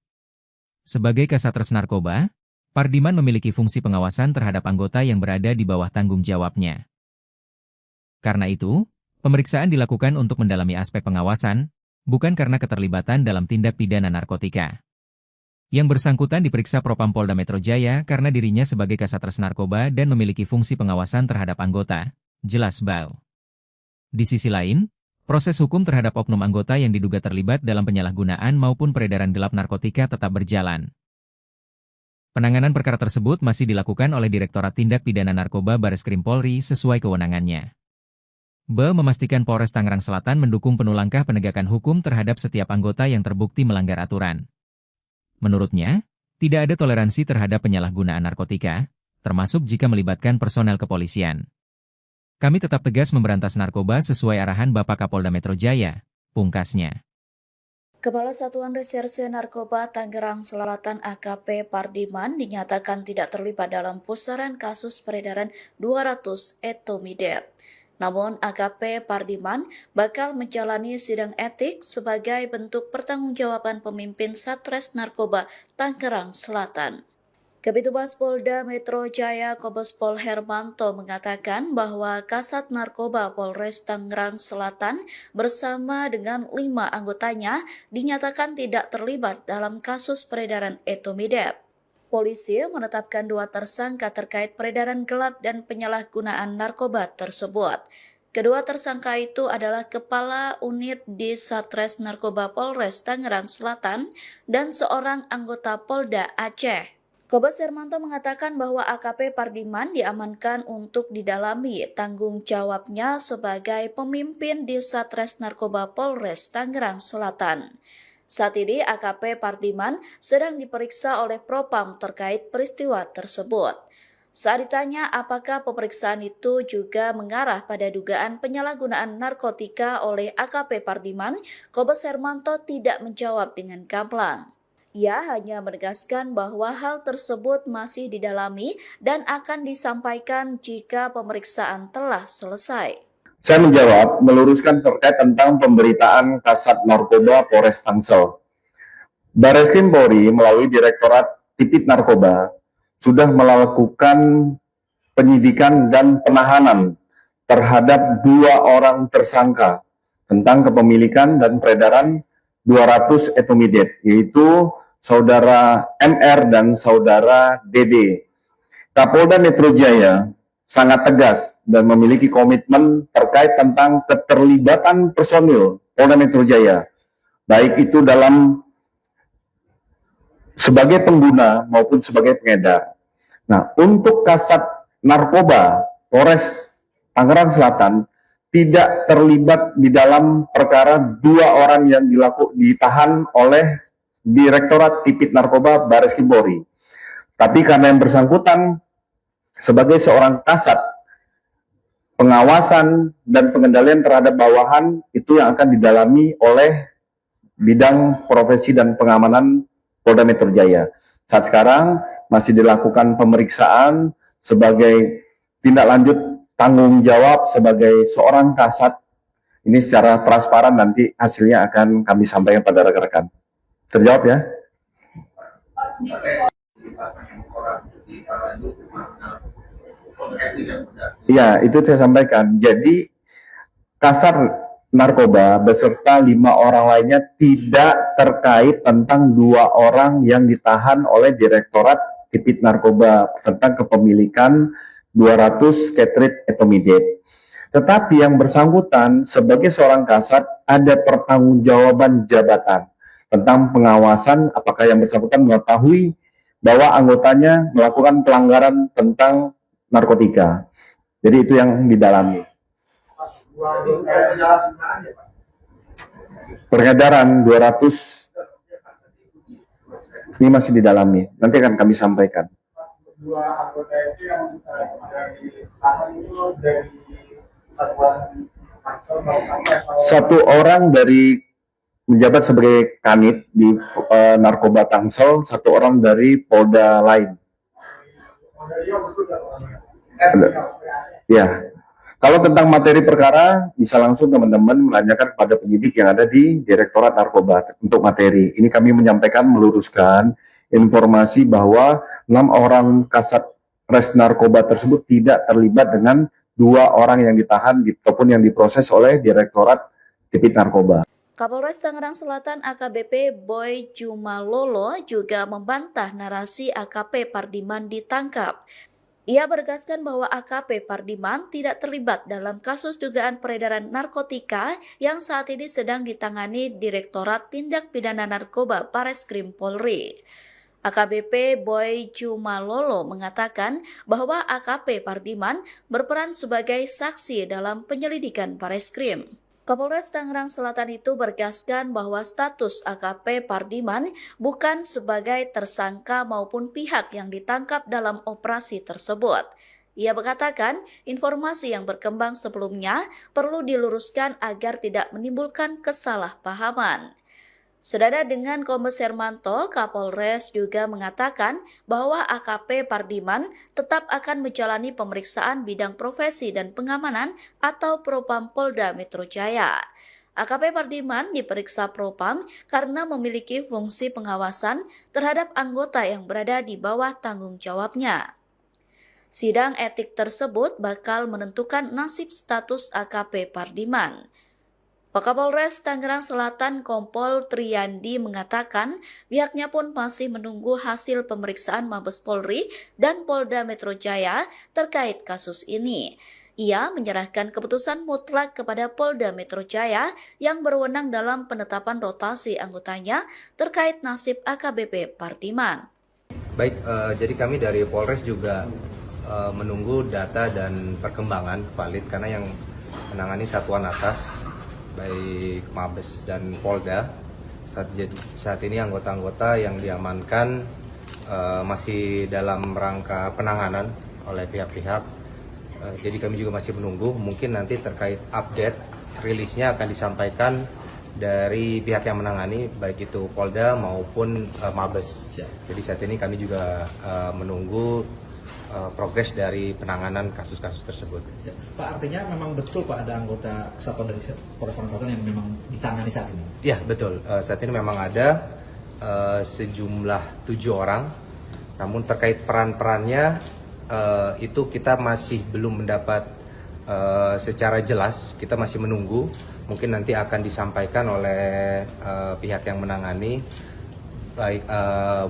Sebagai Kasatres Narkoba, Pardiman memiliki fungsi pengawasan terhadap anggota yang berada di bawah tanggung jawabnya. Karena itu, pemeriksaan dilakukan untuk mendalami aspek pengawasan, bukan karena keterlibatan dalam tindak pidana narkotika. Yang bersangkutan diperiksa Propam Polda Metro Jaya karena dirinya sebagai Kasatres Narkoba dan memiliki fungsi pengawasan terhadap anggota, jelas Bae. Di sisi lain, proses hukum terhadap oknum anggota yang diduga terlibat dalam penyalahgunaan maupun peredaran gelap narkotika tetap berjalan. Penanganan perkara tersebut masih dilakukan oleh Direktorat Tindak Pidana Narkoba Bareskrim Polri sesuai kewenangannya. Bae memastikan Polres Tangerang Selatan mendukung penuh langkah penegakan hukum terhadap setiap anggota yang terbukti melanggar aturan. Menurutnya, tidak ada toleransi terhadap penyalahgunaan narkotika, termasuk jika melibatkan personel kepolisian. Kami tetap tegas memberantas narkoba sesuai arahan Bapak Kapolda Metro Jaya, pungkasnya. Kepala Satuan Reserse Narkoba Tangerang Selatan AKP Pardiman dinyatakan tidak terlibat dalam pusaran kasus peredaran 200 etomidate. Namun AKP Pardiman bakal menjalani sidang etik sebagai bentuk pertanggungjawaban pemimpin Satres Narkoba Tangerang Selatan. Kabitumas Polda Metro Jaya Kombes Pol Hermanto mengatakan bahwa Kasat Narkoba Polres Tangerang Selatan bersama dengan 5 anggotanya dinyatakan tidak terlibat dalam kasus peredaran etomidate. Polisi menetapkan 2 tersangka terkait peredaran gelap dan penyalahgunaan narkoba tersebut. Kedua tersangka itu adalah Kepala Unit di Satres Narkoba Polres Tangerang Selatan dan seorang anggota Polda Aceh. Kombes Hermanto mengatakan bahwa AKP Pardiman diamankan untuk didalami tanggung jawabnya sebagai pemimpin di Satres Narkoba Polres Tangerang Selatan. Saat ini AKP Pardiman sedang diperiksa oleh Propam terkait peristiwa tersebut. Saat ditanya apakah pemeriksaan itu juga mengarah pada dugaan penyalahgunaan narkotika oleh AKP Pardiman, Kombes Hermanto tidak menjawab dengan gamblang. Ia hanya menegaskan bahwa hal tersebut masih didalami dan akan disampaikan jika pemeriksaan telah selesai. Saya menjawab, meluruskan terkait tentang pemberitaan Kasat Narkoba Polres Tangsel. Bareskrim Polri melalui Direktorat Tipit Narkoba sudah melakukan penyidikan dan penahanan terhadap 2 orang tersangka tentang kepemilikan dan peredaran 200 etomidate, yaitu Saudara MR dan Saudara DD. Kapolda Metro Jaya sangat tegas dan memiliki komitmen terkait tentang keterlibatan personil Polda Metro Jaya, baik itu dalam sebagai pengguna maupun sebagai pengedar. Nah, untuk Kasat Narkoba Polres Tangerang Selatan tidak terlibat di dalam perkara 2 orang yang ditahan oleh Direktorat Tipit Narkoba Bareskrim Polri. Tapi karena yang bersangkutan sebagai seorang kasat, pengawasan dan pengendalian terhadap bawahan itu yang akan didalami oleh bidang profesi dan pengamanan Polda Metro Jaya. Saat sekarang masih dilakukan pemeriksaan sebagai tindak lanjut tanggung jawab sebagai seorang kasat. Ini secara transparan nanti hasilnya akan kami sampaikan pada rekan-rekan. Terjawab ya? Iya, itu saya sampaikan. Jadi Kasat Narkoba beserta 5 orang lainnya tidak terkait tentang 2 orang yang ditahan oleh Direktorat Tipit Narkoba tentang kepemilikan 200 Ketrit etomidate. Tetapi yang bersangkutan sebagai seorang kasat ada pertanggungjawaban jabatan tentang pengawasan apakah yang bersangkutan mengetahui bahwa anggotanya melakukan pelanggaran tentang narkotika. Jadi itu yang didalami. Peredaran 200 ini masih didalami. Nanti akan kami sampaikan. 2 anggota itu yang ditahan itu dari satuan Tangsel satu orang dari menjabat sebagai kanit di Narkoba Tangsel, 1 orang dari Polda lain. Ya. Kalau tentang materi perkara, bisa langsung teman-teman menanyakan kepada penyidik yang ada di Direktorat Narkoba untuk materi. Ini kami menyampaikan, meluruskan informasi bahwa 6 orang kasat res narkoba tersebut tidak terlibat dengan 2 orang yang ditahan ataupun yang diproses oleh Direktorat Tipit Narkoba. Kapolres Tangerang Selatan AKBP Boy Jumalolo juga membantah narasi AKP Pardiman ditangkap. Ia menegaskan bahwa AKP Pardiman tidak terlibat dalam kasus dugaan peredaran narkotika yang saat ini sedang ditangani Direktorat Tindak Pidana Narkoba Bareskrim Polri. AKBP Boy Jumalolo mengatakan bahwa AKP Pardiman berperan sebagai saksi dalam penyelidikan Bareskrim. Kapolres Tangerang Selatan itu bergaskan bahwa status AKP Pardiman bukan sebagai tersangka maupun pihak yang ditangkap dalam operasi tersebut. Ia mengatakan informasi yang berkembang sebelumnya perlu diluruskan agar tidak menimbulkan kesalahpahaman. Senada dengan Kombes Hermanto, Kapolres juga mengatakan bahwa AKP Pardiman tetap akan menjalani pemeriksaan bidang profesi dan pengamanan atau Propam Polda Metro Jaya. AKP Pardiman diperiksa Propam karena memiliki fungsi pengawasan terhadap anggota yang berada di bawah tanggung jawabnya. Sidang etik tersebut bakal menentukan nasib status AKP Pardiman. Wakapolres Tangerang Selatan Kompol Triyandi mengatakan pihaknya pun masih menunggu hasil pemeriksaan Mabes Polri dan Polda Metro Jaya terkait kasus ini. Ia menyerahkan keputusan mutlak kepada Polda Metro Jaya yang berwenang dalam penetapan rotasi anggotanya terkait nasib AKBP Pardiman. Baik, jadi kami dari Polres juga menunggu data dan perkembangan valid karena yang menangani satuan atas baik Mabes dan Polda saat ini anggota-anggota yang diamankan masih dalam rangka penanganan oleh pihak-pihak. Jadi kami juga masih menunggu, mungkin nanti terkait update rilisnya akan disampaikan dari pihak yang menangani baik itu Polda maupun Mabes. Jadi saat ini kami juga menunggu progres dari penanganan kasus-kasus tersebut. Pak, artinya memang betul Pak ada anggota kesatuan dari Polres Selatan yang memang ditangani saat ini? Ya betul, saat ini memang ada sejumlah 7 orang, namun terkait peran-perannya itu kita masih belum mendapat secara jelas, kita masih menunggu, mungkin nanti akan disampaikan oleh pihak yang menangani, baik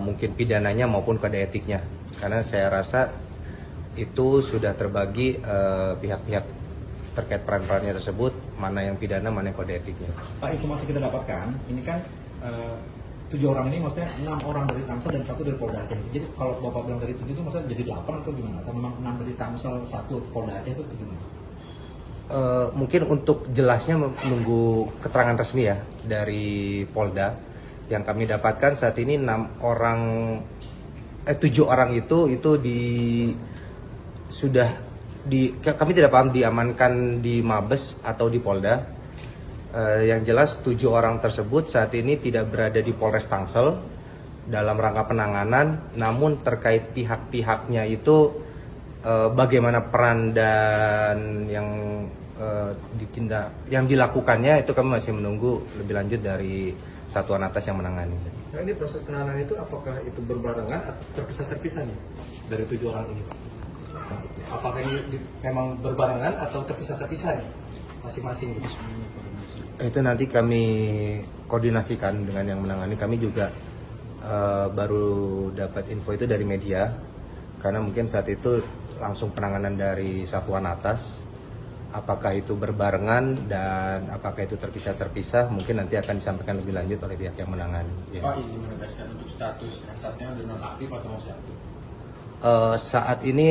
mungkin pidananya maupun kode etiknya, karena saya rasa itu sudah terbagi pihak-pihak terkait peran-perannya tersebut, mana yang pidana, mana yang kode etiknya. Pak, informasi kita dapatkan, ini kan 7 orang ini maksudnya 6 orang dari Tangsel dan 1 dari Polda Aceh. Jadi kalau Bapak bilang dari 7 itu maksudnya jadi 8 atau gimana? Atau memang 6 dari Tangsel, 1 Polda Aceh itu gimana? Mungkin untuk jelasnya menunggu keterangan resmi ya dari Polda. Yang kami dapatkan saat ini 7 orang itu kami tidak paham diamankan di Mabes atau di Polda. Yang jelas 7 orang tersebut saat ini tidak berada di Polres Tangsel dalam rangka penanganan, namun terkait pihak-pihaknya itu bagaimana peran dan yang dilakukannya itu kami masih menunggu lebih lanjut dari satuan atas yang menangani. Nah, ini proses penanganan itu apakah itu berbarengan atau terpisah-terpisah nih dari 7 orang ini? Apakah ini memang berbarengan atau terpisah-terpisah nih masing-masing? Itu nanti kami koordinasikan dengan yang menangani. Kami juga baru dapat info itu dari media, karena mungkin saat itu langsung penanganan dari satuan atas. Apakah itu berbarengan dan apakah itu terpisah-terpisah, mungkin nanti akan disampaikan lebih lanjut oleh pihak yang menangani. Pak, izin menegaskan untuk status kasatnya udah nonaktif atau masih aktif? Saat ini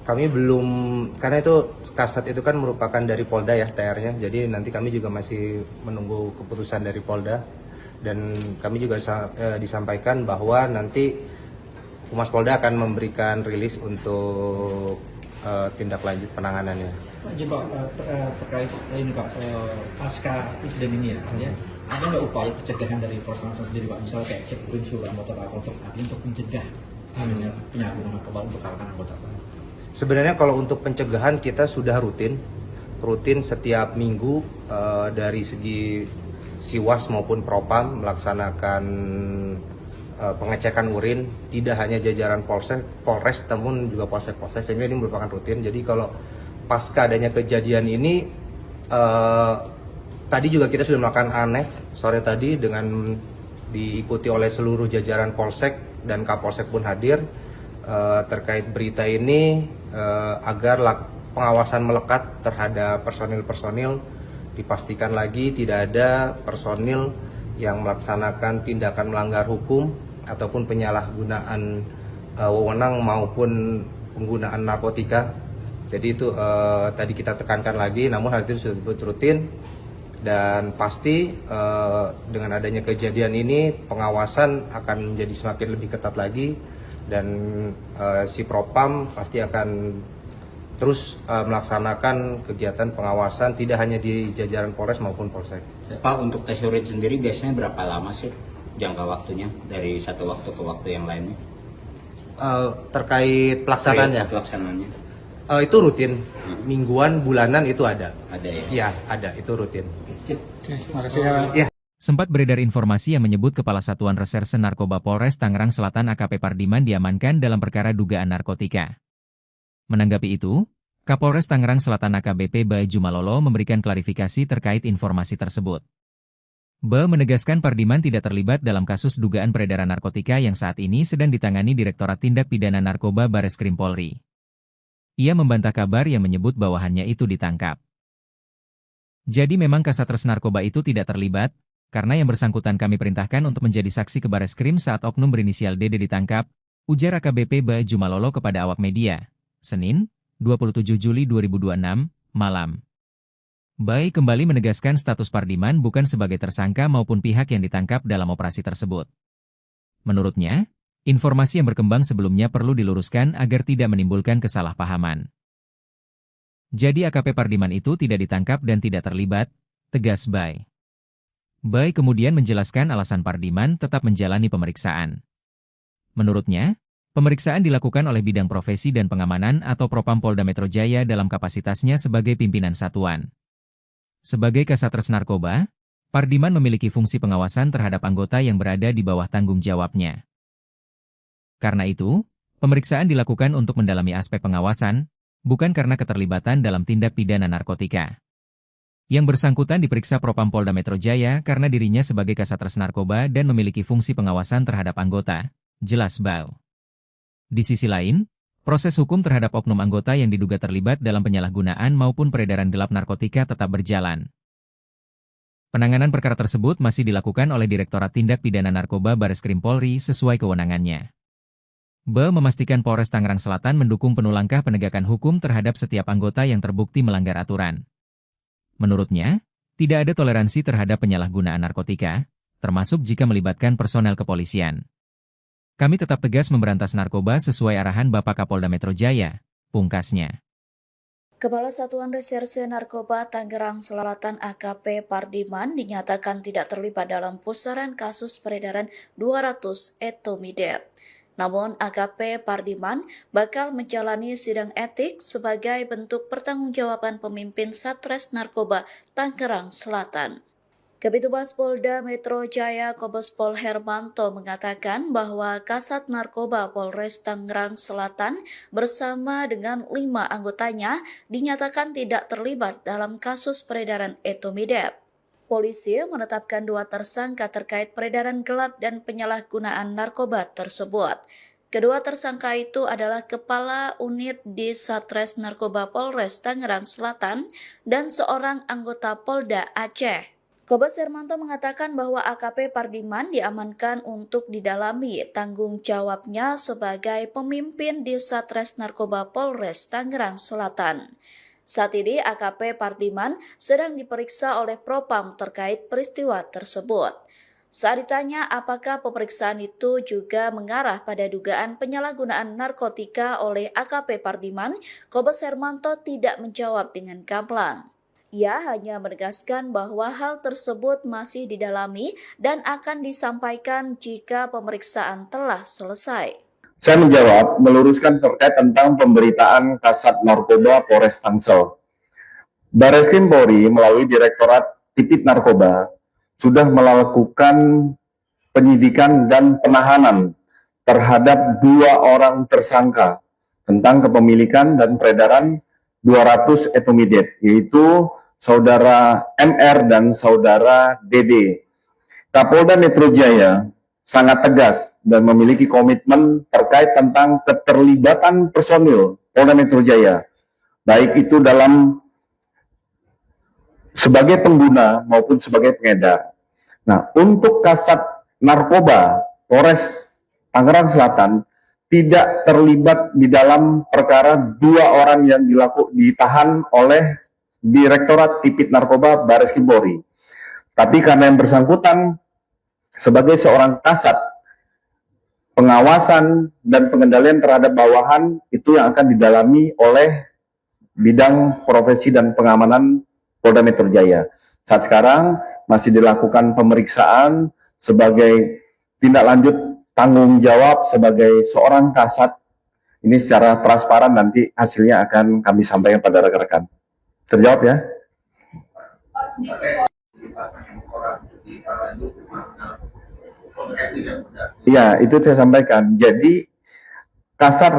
kami belum, karena itu kasat itu kan merupakan dari Polda ya TR-nya, jadi nanti kami juga masih menunggu keputusan dari Polda, dan kami juga disampaikan bahwa nanti Humas Polda akan memberikan rilis untuk tindak lanjut penanganannya. Jadi Pak, terkait ini Pak, pasca insiden ini ya, ada nggak upaya pencegahan dari Polres Tangsel sendiri Pak, misalnya kayak cek urin seluruh anggota Pak untuk mencegah penyalahgunaan narkoba untuk kalangan anggota Pak? Sebenarnya kalau untuk pencegahan kita sudah rutin setiap minggu dari segi Siwas maupun Propam melaksanakan pengecekan urin, tidak hanya jajaran Polres namun juga polsek-polsek, sehingga ini merupakan rutin. Jadi kalau pasca adanya kejadian ini, tadi juga kita sudah melakukan ANEF sore tadi dengan diikuti oleh seluruh jajaran Polsek dan Kapolsek pun hadir terkait berita ini, agar pengawasan melekat terhadap personil-personil, dipastikan lagi tidak ada personil yang melaksanakan tindakan melanggar hukum ataupun penyalahgunaan wewenang maupun penggunaan narkotika. Jadi itu tadi kita tekankan lagi, namun hal itu sudah rutin, dan pasti dengan adanya kejadian ini pengawasan akan menjadi semakin lebih ketat lagi, dan si Propam pasti akan terus melaksanakan kegiatan pengawasan tidak hanya di jajaran Polres maupun Polsek. Pak, untuk tes urin sendiri biasanya berapa lama sih jangka waktunya dari satu waktu ke waktu yang lainnya? Terkait pelaksanaannya? Itu rutin, mingguan, bulanan itu ada. Ada ya? Iya, ada, itu rutin. Terima kasih ya. Sempat beredar informasi yang menyebut Kepala Satuan Reserse Narkoba Polres Tangerang Selatan AKP Pardiman diamankan dalam perkara dugaan narkotika. Menanggapi itu, Kapolres Tangerang Selatan AKBP Bayu Malolo memberikan klarifikasi terkait informasi tersebut. Ba menegaskan Pardiman tidak terlibat dalam kasus dugaan peredaran narkotika yang saat ini sedang ditangani Direktorat Tindak Pidana Narkoba Bareskrim Polri. Ia membantah kabar yang menyebut bawahannya itu ditangkap. Jadi memang Kasatgas Narkoba itu tidak terlibat, karena yang bersangkutan kami perintahkan untuk menjadi saksi ke Bareskrim saat oknum berinisial DD ditangkap, ujar AKBP Ba Jumalolo kepada awak media, Senin, 27 Juli 2026, malam. Bai kembali menegaskan status Pardiman bukan sebagai tersangka maupun pihak yang ditangkap dalam operasi tersebut. Menurutnya, informasi yang berkembang sebelumnya perlu diluruskan agar tidak menimbulkan kesalahpahaman. Jadi AKP Pardiman itu tidak ditangkap dan tidak terlibat, tegas Bai. Bai kemudian menjelaskan alasan Pardiman tetap menjalani pemeriksaan. Menurutnya, pemeriksaan dilakukan oleh Bidang Profesi dan Pengamanan atau Propam Polda Metro Jaya dalam kapasitasnya sebagai pimpinan satuan. Sebagai Kasatgas Narkoba, Pardiman memiliki fungsi pengawasan terhadap anggota yang berada di bawah tanggung jawabnya. Karena itu, pemeriksaan dilakukan untuk mendalami aspek pengawasan, bukan karena keterlibatan dalam tindak pidana narkotika. Yang bersangkutan diperiksa Propam Polda Metro Jaya karena dirinya sebagai Kasatgas Narkoba dan memiliki fungsi pengawasan terhadap anggota, jelas Bau. Di sisi lain, proses hukum terhadap oknum anggota yang diduga terlibat dalam penyalahgunaan maupun peredaran gelap narkotika tetap berjalan. Penanganan perkara tersebut masih dilakukan oleh Direktorat Tindak Pidana Narkoba Bareskrim Polri sesuai kewenangannya. Ba memastikan Polres Tangerang Selatan mendukung penuh langkah penegakan hukum terhadap setiap anggota yang terbukti melanggar aturan. Menurutnya, tidak ada toleransi terhadap penyalahgunaan narkotika, termasuk jika melibatkan personel kepolisian. Kami tetap tegas memberantas narkoba sesuai arahan Bapak Kapolda Metro Jaya, pungkasnya. Kepala Satuan Reserse Narkoba Tangerang Selatan AKP Pardiman dinyatakan tidak terlibat dalam pusaran kasus peredaran 200 etomidate. Namun AKP Pardiman bakal menjalani sidang etik sebagai bentuk pertanggungjawaban pemimpin Satres Narkoba Tangerang Selatan. Kabitumas Polda Metro Jaya Kombes Pol Hermanto mengatakan bahwa Kasat Narkoba Polres Tangerang Selatan bersama dengan 5 anggotanya dinyatakan tidak terlibat dalam kasus peredaran etomidate. Polisi menetapkan 2 tersangka terkait peredaran gelap dan penyalahgunaan narkoba tersebut. Kedua tersangka itu adalah Kepala Unit di Satres Narkoba Polres Tangerang Selatan dan seorang anggota Polda Aceh. Kombes Hermanto mengatakan bahwa AKP Pardiman diamankan untuk didalami tanggung jawabnya sebagai pemimpin di Satres Narkoba Polres Tangerang Selatan. Saat ini AKP Pardiman sedang diperiksa oleh Propam terkait peristiwa tersebut. Saat ditanya apakah pemeriksaan itu juga mengarah pada dugaan penyalahgunaan narkotika oleh AKP Pardiman, Kombes Hermanto tidak menjawab dengan gamblang. Ia hanya menegaskan bahwa hal tersebut masih didalami dan akan disampaikan jika pemeriksaan telah selesai. Saya menjawab, meluruskan terkait tentang pemberitaan Kasat Narkoba Polres Tangsel. Bareskrim Polri melalui Direktorat Tipit Narkoba sudah melakukan penyidikan dan penahanan terhadap 2 orang tersangka tentang kepemilikan dan peredaran 200 etomidate, yaitu Saudara MR dan Saudara DD. Kapolda Metro Jaya sangat tegas dan memiliki komitmen terkait tentang keterlibatan personil Polda Metro Jaya, baik itu dalam sebagai pengguna maupun sebagai pengedar. Nah, untuk Kasat Narkoba Polres Tangerang Selatan tidak terlibat di dalam perkara 2 orang yang ditahan oleh Direktorat Tipit Narkoba Bareskrim Polri. Tapi karena yang bersangkutan sebagai seorang kasat, pengawasan dan pengendalian terhadap bawahan itu yang akan didalami oleh Bidang Profesi dan Pengamanan Polda Metro Jaya. Saat sekarang masih dilakukan pemeriksaan sebagai tindak lanjut tanggung jawab sebagai seorang kasat. Ini secara transparan nanti hasilnya akan kami sampaikan pada rekan-rekan. Terjawab ya? Iya, itu saya sampaikan. Jadi Kasat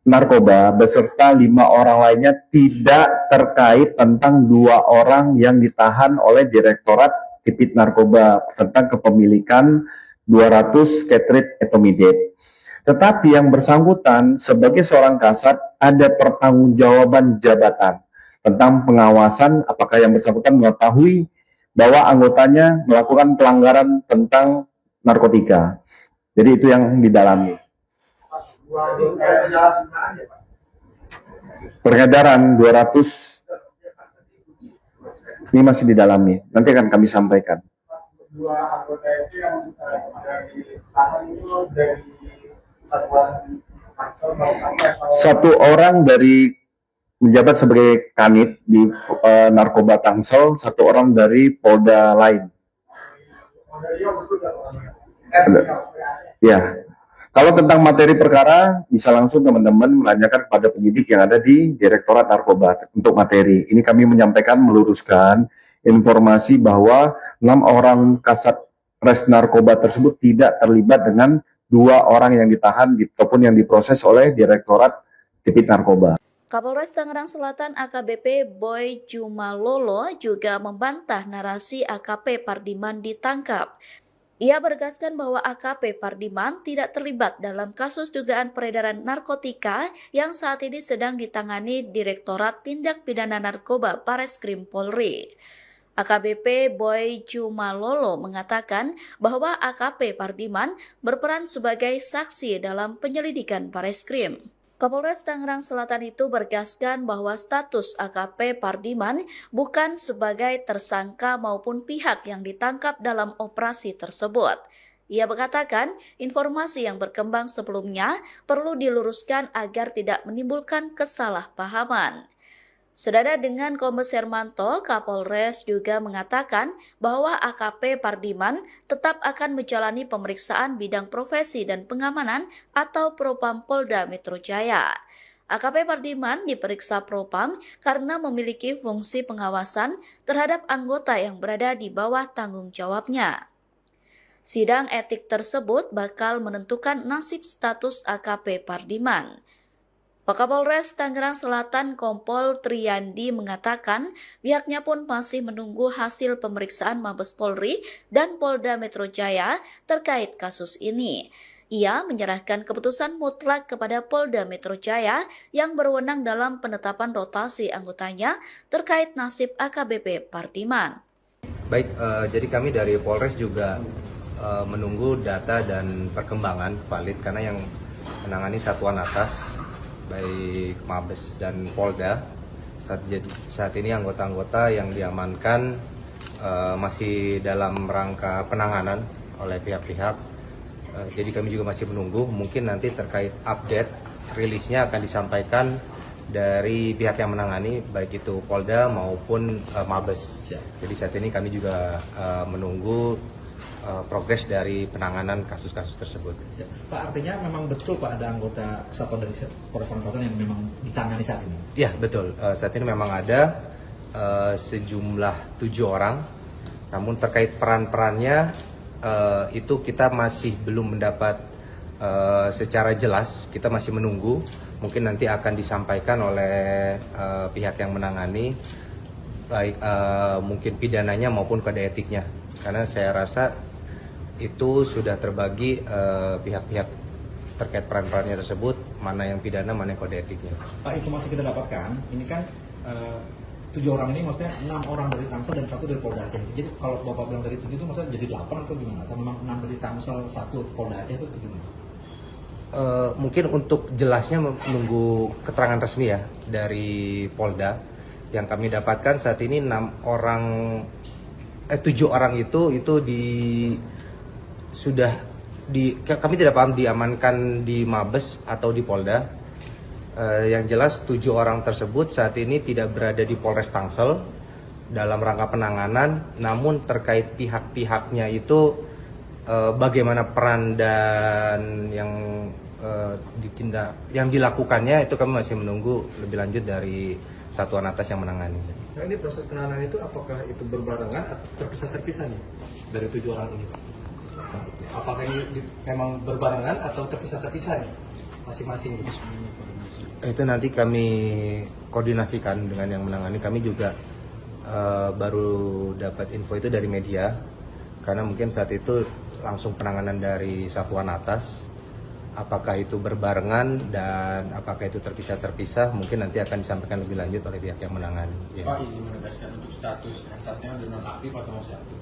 Narkoba beserta 5 orang lainnya tidak terkait tentang 2 orang yang ditahan oleh Direktorat Tipit Narkoba tentang kepemilikan 200 cartridge etomidate. Tetapi yang bersangkutan sebagai seorang kasat ada pertanggungjawaban jabatan tentang pengawasan apakah yang bersangkutan mengetahui bahwa anggotanya melakukan pelanggaran tentang narkotika. Jadi itu yang didalami. Peredaran 200 ini masih didalami. Nanti akan kami sampaikan. Dua anggota itu yang dari tahan itu dari satuan Tangsel atau Satu orang dari menjabat sebagai kanit di narkoba Tangsel, satu orang dari Polda lain. Ya. Kalau tentang materi perkara, bisa langsung teman-teman menanyakan kepada penyidik yang ada di Direktorat Narkoba untuk materi. Ini kami menyampaikan, meluruskan informasi bahwa 6 orang kasat res narkoba tersebut tidak terlibat dengan 2 orang yang ditahan ataupun yang diproses oleh Direktorat Tipit Narkoba. Kapolres Tangerang Selatan AKBP Boy Jumalolo juga membantah narasi AKP Pardiman ditangkap. Ia menegaskan bahwa AKP Pardiman tidak terlibat dalam kasus dugaan peredaran narkotika yang saat ini sedang ditangani Direktorat Tindak Pidana Narkoba Bareskrim Polri. AKBP Boy Jumalolo mengatakan bahwa AKP Pardiman berperan sebagai saksi dalam penyelidikan Bareskrim. Kapolres Tangerang Selatan itu bergaskan bahwa status AKP Pardiman bukan sebagai tersangka maupun pihak yang ditangkap dalam operasi tersebut. Ia mengatakan informasi yang berkembang sebelumnya perlu diluruskan agar tidak menimbulkan kesalahpahaman. Senada dengan Kombes Hermanto, Kapolres juga mengatakan bahwa AKP Pardiman tetap akan menjalani pemeriksaan bidang profesi dan pengamanan atau Propam Polda Metro Jaya. AKP Pardiman diperiksa Propam karena memiliki fungsi pengawasan terhadap anggota yang berada di bawah tanggung jawabnya. Sidang etik tersebut bakal menentukan nasib status AKP Pardiman. Wakapolres Tangerang Selatan Kompol Triyandi mengatakan pihaknya pun masih menunggu hasil pemeriksaan Mabes Polri dan Polda Metro Jaya terkait kasus ini. Ia menyerahkan keputusan mutlak kepada Polda Metro Jaya yang berwenang dalam penetapan rotasi anggotanya terkait nasib AKBP Pardiman. Baik, jadi kami dari Polres juga menunggu data dan perkembangan valid karena yang menangani satuan atas baik Mabes dan Polda saat ini anggota-anggota yang diamankan masih dalam rangka penanganan oleh pihak-pihak. Jadi kami juga masih menunggu, mungkin nanti terkait update rilisnya akan disampaikan dari pihak yang menangani baik itu Polda maupun Mabes. Jadi saat ini kami juga menunggu progres dari penanganan kasus-kasus tersebut. Pak, artinya memang betul Pak ada anggota kesatuan dari Polres Tangerang Selatan yang memang ditangani saat ini? Ya betul, saat ini memang ada sejumlah 7 orang, namun terkait peran-perannya itu kita masih belum mendapat secara jelas, kita masih menunggu, mungkin nanti akan disampaikan oleh pihak yang menangani, baik mungkin pidananya maupun kode etiknya, karena saya rasa itu sudah terbagi pihak-pihak terkait peran-perannya tersebut, mana yang pidana, mana yang kode etiknya. Pak, informasi kita dapatkan, ini kan 7 orang ini maksudnya 6 orang dari Tangsel dan 1 dari Polda Aceh. Jadi kalau Bapak bilang dari 7 itu maksudnya jadi 8 atau gimana? Atau memang 6 dari Tangsel, 1 Polda Aceh itu gimana? Mungkin untuk jelasnya menunggu keterangan resmi ya dari Polda. Yang kami dapatkan saat ini 7 orang itu kami tidak paham diamankan di Mabes atau di Polda. Yang jelas 7 orang tersebut saat ini tidak berada di Polres Tangsel dalam rangka penanganan, namun terkait pihak-pihaknya itu bagaimana peran dan yang dilakukannya itu kami masih menunggu lebih lanjut dari satuan atas yang menangani. Nah, ini proses penanganan itu apakah itu berbarengan atau terpisah-terpisah nih dari 7 orang ini? Apakah ini memang berbarengan atau terpisah-terpisah nih masing-masing? Itu nanti kami koordinasikan dengan yang menangani. Kami juga baru dapat info itu dari media, karena mungkin saat itu langsung penanganan dari satuan atas Apakah itu berbarengan dan apakah itu terpisah-terpisah mungkin nanti akan disampaikan lebih lanjut oleh pihak yang menangani. Ya. Pak, izin menegaskan untuk status kasatnya udah nonaktif atau masih aktif?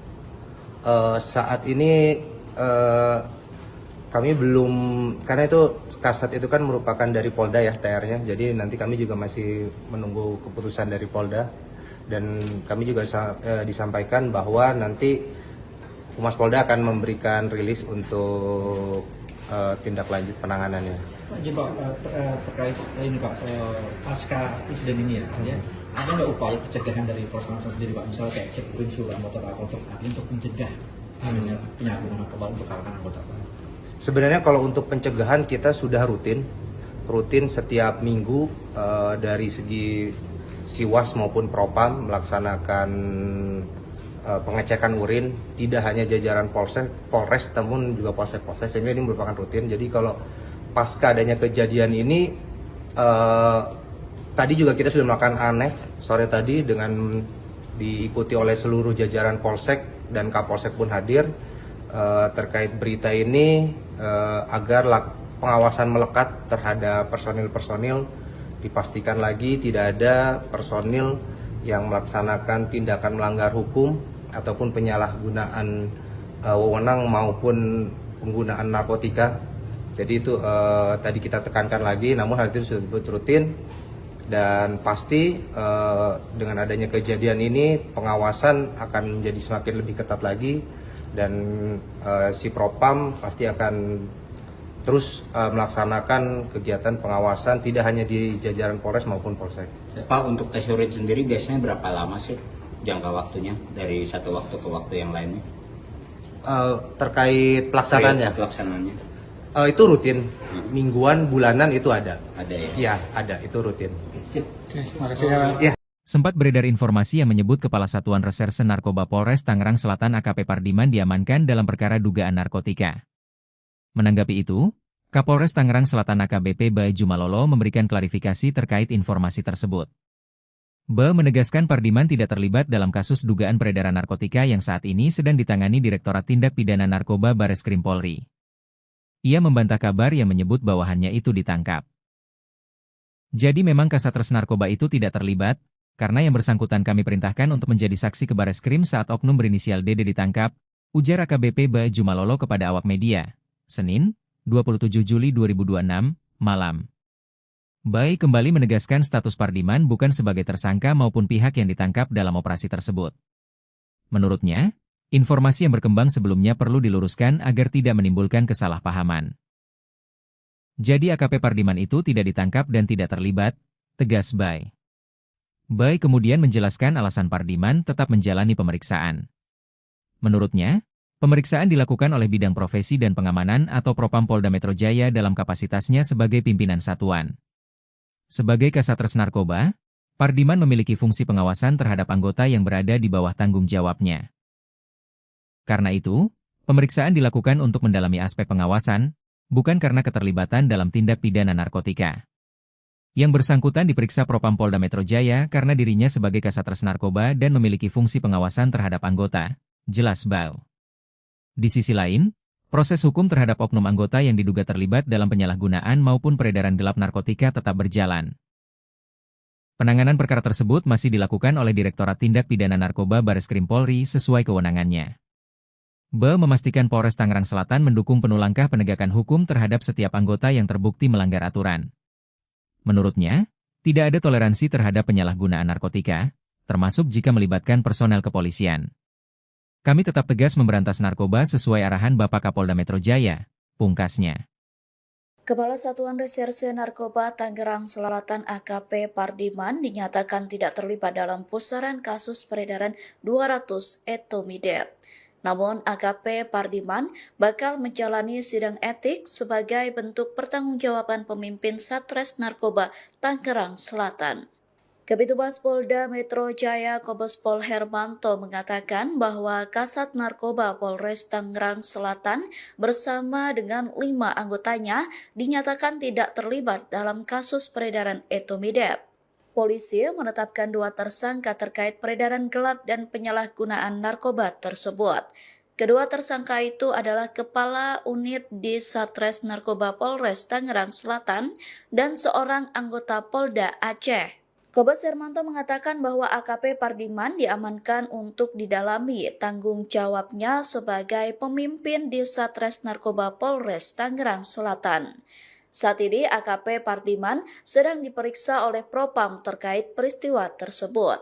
Saat ini kami belum, karena itu kasat itu kan merupakan dari Polda ya TR-nya, jadi nanti kami juga masih menunggu keputusan dari Polda dan kami juga disampaikan bahwa nanti Humas Polda akan memberikan rilis untuk tindak lanjut penanganannya. Pak, izin Pak, terkait ini Pak, pasca insiden ini ya, ada nggak upaya pencegahan dari Polres Tangsel sendiri Pak, misalnya kayak cek urin seluruh anggota Pak untuk mencegah penyalahgunaan narkoba untuk kalangan anggota Pak? Sebenarnya kalau untuk pencegahan kita sudah rutin setiap minggu dari segi Siwas maupun Propam melaksanakan pengecekan urin, tidak hanya jajaran Polres namun juga Polsek, sehingga ini merupakan rutin. Jadi kalau pasca adanya kejadian ini tadi juga kita sudah melakukan ANEF sore tadi dengan diikuti oleh seluruh jajaran Polsek dan Kapolsek pun hadir terkait berita ini agar pengawasan melekat terhadap personil-personil, dipastikan lagi tidak ada personil yang melaksanakan tindakan melanggar hukum ataupun penyalahgunaan wewenang maupun penggunaan narkotika. Jadi itu tadi kita tekankan lagi, namun hal itu sudah rutin dan pasti dengan adanya kejadian ini pengawasan akan menjadi semakin lebih ketat lagi dan si Propam pasti akan terus melaksanakan kegiatan pengawasan tidak hanya di jajaran Polres maupun Polsek. Pak, untuk tes urin sendiri biasanya berapa lama sih jangka waktunya dari satu waktu ke waktu yang lainnya? Terkait pelaksanaannya? Pelaksanaannya. Itu rutin, mingguan, bulanan itu ada. Ada ya? Iya, ada, itu rutin. Oke, makasih ya. Sempat beredar informasi yang menyebut Kepala Satuan Reserse Narkoba Polres Tangerang Selatan AKP Pardiman diamankan dalam perkara dugaan narkotika. Menanggapi itu, Kapolres Tangerang Selatan AKBP Ba Jumalolo memberikan klarifikasi terkait informasi tersebut. Ba menegaskan Pardiman tidak terlibat dalam kasus dugaan peredaran narkotika yang saat ini sedang ditangani Direktorat Tindak Pidana Narkoba Bareskrim Polri. Ia membantah kabar yang menyebut bawahannya itu ditangkap. Jadi memang Kasatres Narkoba itu tidak terlibat, karena yang bersangkutan kami perintahkan untuk menjadi saksi ke Bareskrim saat oknum berinisial DD ditangkap, ujar AKBP Ba Jumalolo kepada awak media, Senin, 27 Juli 2026, malam. Bai kembali menegaskan status Pardiman bukan sebagai tersangka maupun pihak yang ditangkap dalam operasi tersebut. Menurutnya, informasi yang berkembang sebelumnya perlu diluruskan agar tidak menimbulkan kesalahpahaman. Jadi AKP Pardiman itu tidak ditangkap dan tidak terlibat, tegas Bai. Bai kemudian menjelaskan alasan Pardiman tetap menjalani pemeriksaan. Menurutnya, pemeriksaan dilakukan oleh Bidang Profesi dan Pengamanan atau Propam Polda Metro Jaya dalam kapasitasnya sebagai pimpinan satuan. Sebagai Kasatres Narkoba, Pardiman memiliki fungsi pengawasan terhadap anggota yang berada di bawah tanggung jawabnya. Karena itu, pemeriksaan dilakukan untuk mendalami aspek pengawasan, bukan karena keterlibatan dalam tindak pidana narkotika. Yang bersangkutan diperiksa Propam Polda Metro Jaya karena dirinya sebagai Kasatres Narkoba dan memiliki fungsi pengawasan terhadap anggota, jelas Bau. Di sisi lain, proses hukum terhadap oknum anggota yang diduga terlibat dalam penyalahgunaan maupun peredaran gelap narkotika tetap berjalan. Penanganan perkara tersebut masih dilakukan oleh Direktorat Tindak Pidana Narkoba Bareskrim Polri sesuai kewenangannya. Ba memastikan Polres Tangerang Selatan mendukung penuh langkah penegakan hukum terhadap setiap anggota yang terbukti melanggar aturan. Menurutnya, tidak ada toleransi terhadap penyalahgunaan narkotika, termasuk jika melibatkan personel kepolisian. Kami tetap tegas memberantas narkoba sesuai arahan Bapak Kapolda Metro Jaya, pungkasnya. Kepala Satuan Reserse Narkoba Tangerang Selatan AKP Pardiman dinyatakan tidak terlibat dalam pusaran kasus peredaran 200 etomidate. Namun AKP Pardiman bakal menjalani sidang etik sebagai bentuk pertanggungjawaban pemimpin Satres Narkoba Tangerang Selatan. Kabitumas Polda Metro Jaya Kombes Pol Hermanto mengatakan bahwa Kasat Narkoba Polres Tangerang Selatan bersama dengan 5 anggotanya dinyatakan tidak terlibat dalam kasus peredaran etomidate. Polisi menetapkan 2 tersangka terkait peredaran gelap dan penyalahgunaan narkoba tersebut. Kedua tersangka itu adalah Kepala Unit di Satres Narkoba Polres Tangerang Selatan dan seorang anggota Polda Aceh. Kombes Hermanto mengatakan bahwa AKP Pardiman diamankan untuk didalami tanggung jawabnya sebagai pemimpin di Satres Narkoba Polres Tangerang Selatan. Saat ini AKP Pardiman sedang diperiksa oleh Propam terkait peristiwa tersebut.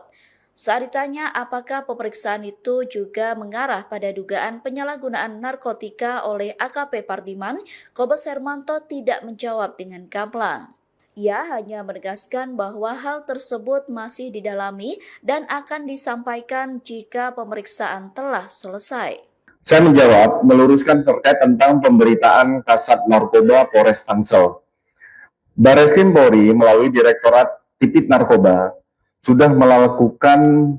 Saat ditanya apakah pemeriksaan itu juga mengarah pada dugaan penyalahgunaan narkotika oleh AKP Pardiman, Kombes Hermanto tidak menjawab dengan gamblang. Ia hanya menegaskan bahwa hal tersebut masih didalami dan akan disampaikan jika pemeriksaan telah selesai. Saya menjawab, meluruskan terkait tentang pemberitaan Kasat Narkoba Polres Tangsel. Bareskrim Polri melalui Direktorat Tipit Narkoba sudah melakukan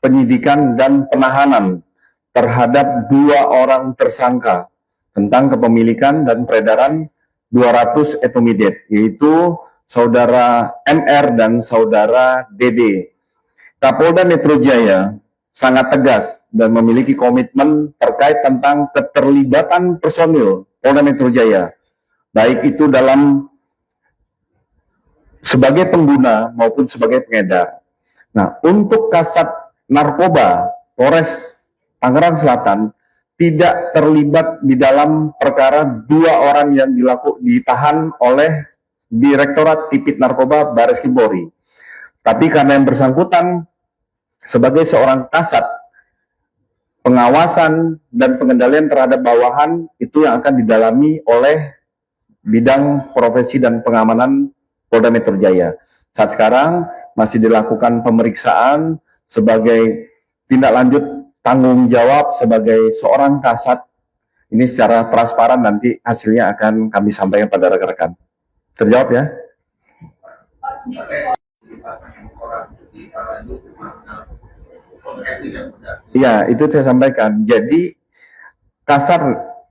penyidikan dan penahanan terhadap 2 orang tersangka tentang kepemilikan dan peredaran 200 etomidate, yaitu Saudara MR dan Saudara DD. Kapolda Metro Jaya sangat tegas dan memiliki komitmen terkait tentang keterlibatan personil Polda Metro Jaya, baik itu dalam sebagai pengguna maupun sebagai pengedar. Nah, untuk Kasat Narkoba Polres Tangerang Selatan tidak terlibat di dalam perkara 2 orang yang ditahan oleh Direktorat Tipit Narkoba Bareskrim Polri. Tapi karena yang bersangkutan sebagai seorang kasat, pengawasan dan pengendalian terhadap bawahan itu yang akan didalami oleh bidang profesi dan pengamanan Polda Metro Jaya. Saat sekarang masih dilakukan pemeriksaan sebagai tindak lanjut tanggung jawab sebagai seorang kasat. Ini secara transparan nanti hasilnya akan kami sampaikan pada rekan-rekan. Terjawab ya? Iya, itu saya sampaikan. Jadi Kasat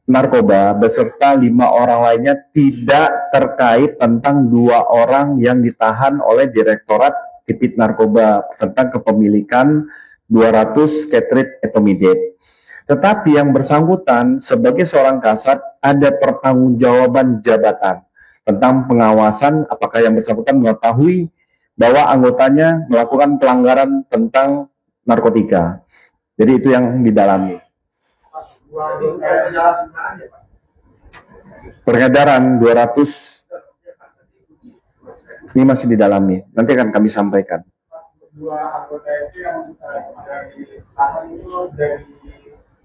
Narkoba beserta 5 orang lainnya tidak terkait tentang 2 orang yang ditahan oleh Direktorat Tipit Narkoba tentang kepemilikan 200 Ketrit etomidate. Tetapi yang bersangkutan sebagai seorang kasat ada pertanggungjawaban jabatan tentang pengawasan apakah yang bersangkutan mengetahui bahwa anggotanya melakukan pelanggaran tentang narkotika. Jadi itu yang didalami. Peredaran 200 ini masih didalami. Nanti akan kami sampaikan. 2 anggota itu yang ditahan itu dari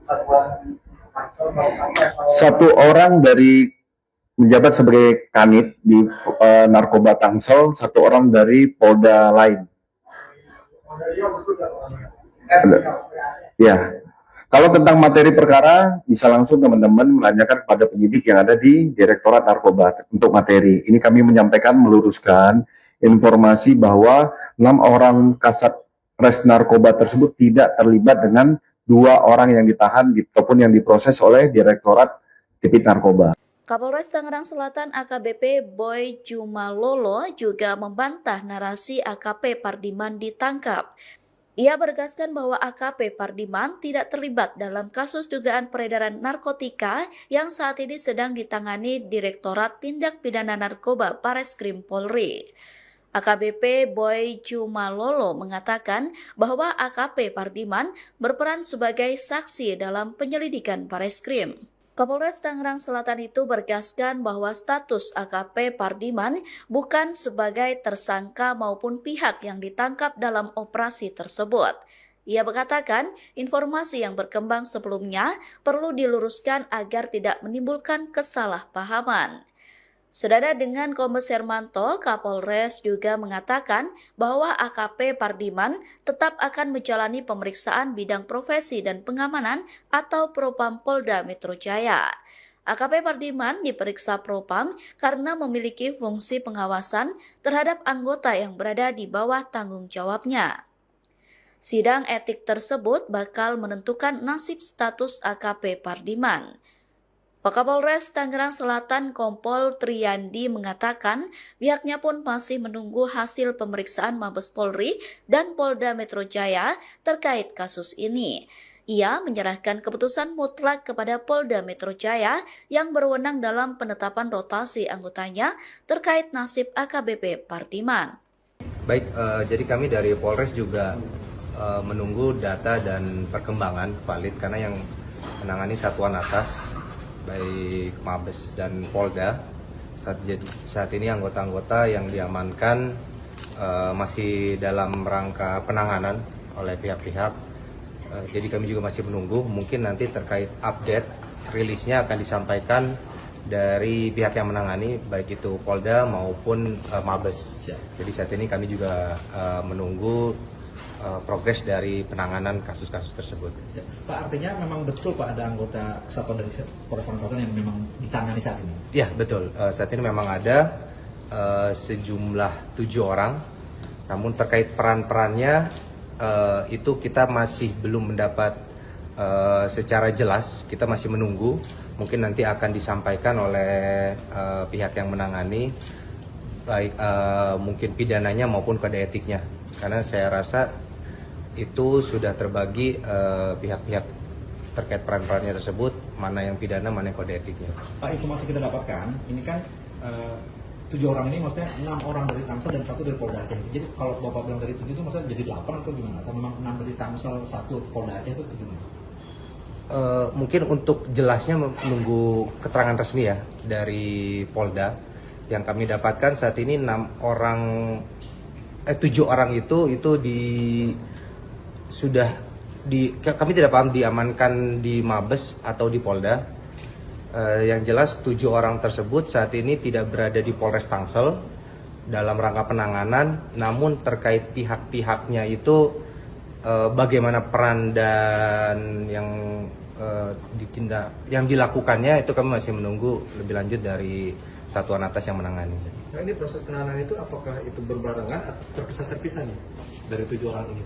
satuan Tangsel satu orang dari menjabat sebagai kanit di Narkoba Tangsel, 1 orang dari Polda lain. Ya, kalau tentang materi perkara bisa langsung teman-teman menanyakan kepada penyidik yang ada di Direktorat Narkoba untuk materi. Ini kami menyampaikan meluruskan informasi bahwa 6 orang kasat res narkoba tersebut tidak terlibat dengan 2 orang yang ditahan ataupun yang diproses oleh Direktorat Tipit Narkoba. Kapolres Tangerang Selatan AKBP Boy Jumalolo juga membantah narasi AKP Pardiman ditangkap. Ia menegaskan bahwa AKP Pardiman tidak terlibat dalam kasus dugaan peredaran narkotika yang saat ini sedang ditangani Direktorat Tindak Pidana Narkoba Bareskrim Polri. AKBP Boy Jumalolo mengatakan bahwa AKP Pardiman berperan sebagai saksi dalam penyelidikan Bareskrim. Kapolres Tangerang Selatan itu bergaskan bahwa status AKP Pardiman bukan sebagai tersangka maupun pihak yang ditangkap dalam operasi tersebut. Ia mengatakan informasi yang berkembang sebelumnya perlu diluruskan agar tidak menimbulkan kesalahpahaman. Senada dengan Kombes Hermanto, Kapolres juga mengatakan bahwa AKP Pardiman tetap akan menjalani pemeriksaan bidang profesi dan pengamanan atau Propam Polda Metro Jaya. AKP Pardiman diperiksa Propam karena memiliki fungsi pengawasan terhadap anggota yang berada di bawah tanggung jawabnya. Sidang etik tersebut bakal menentukan nasib status AKP Pardiman. Wakapolres Tangerang Selatan Kompol Triyandi mengatakan pihaknya pun masih menunggu hasil pemeriksaan Mabes Polri dan Polda Metro Jaya terkait kasus ini. Ia menyerahkan keputusan mutlak kepada Polda Metro Jaya yang berwenang dalam penetapan rotasi anggotanya terkait nasib AKBP Pardiman. Baik, jadi kami dari Polres juga menunggu data dan perkembangan valid karena yang menangani satuan atas baik Mabes dan Polda saat ini anggota-anggota yang diamankan masih dalam rangka penanganan oleh pihak-pihak. Jadi kami juga masih menunggu, mungkin nanti terkait update rilisnya akan disampaikan dari pihak yang menangani baik itu Polda maupun Mabes. Jadi saat ini kami juga menunggu progres dari penanganan kasus-kasus tersebut. Pak, artinya memang betul Pak ada anggota kesatuan dari Polres Tangsel yang memang ditangani saat ini? Ya betul, saat ini memang ada sejumlah 7 orang, namun terkait peran-perannya itu kita masih belum mendapat secara jelas, kita masih menunggu, mungkin nanti akan disampaikan oleh pihak yang menangani, baik mungkin pidananya maupun kode etiknya, karena saya rasa itu sudah terbagi pihak-pihak terkait peran-perannya tersebut, mana yang pidana, mana yang kode etiknya. Pak, informasi kita dapatkan, ini kan 7 orang ini maksudnya 6 orang dari Tangsel dan 1 dari Polda Aceh. Jadi kalau Bapak bilang dari 7 itu maksudnya jadi 8 atau gimana? Atau memang 6 dari Tangsel, 1 Polda Aceh itu gimana? Mungkin untuk jelasnya menunggu keterangan resmi ya dari Polda. Yang kami dapatkan saat ini 7 orang itu kami tidak paham diamankan di Mabes atau di Polda. Yang jelas 7 orang tersebut saat ini tidak berada di Polres Tangsel dalam rangka penanganan, namun terkait pihak-pihaknya itu bagaimana peran dan yang dilakukannya itu kami masih menunggu lebih lanjut dari satuan atas yang menangani. Nah, ini proses penanganan itu apakah itu berbarengan atau terpisah-terpisah nih dari 7 orang ini?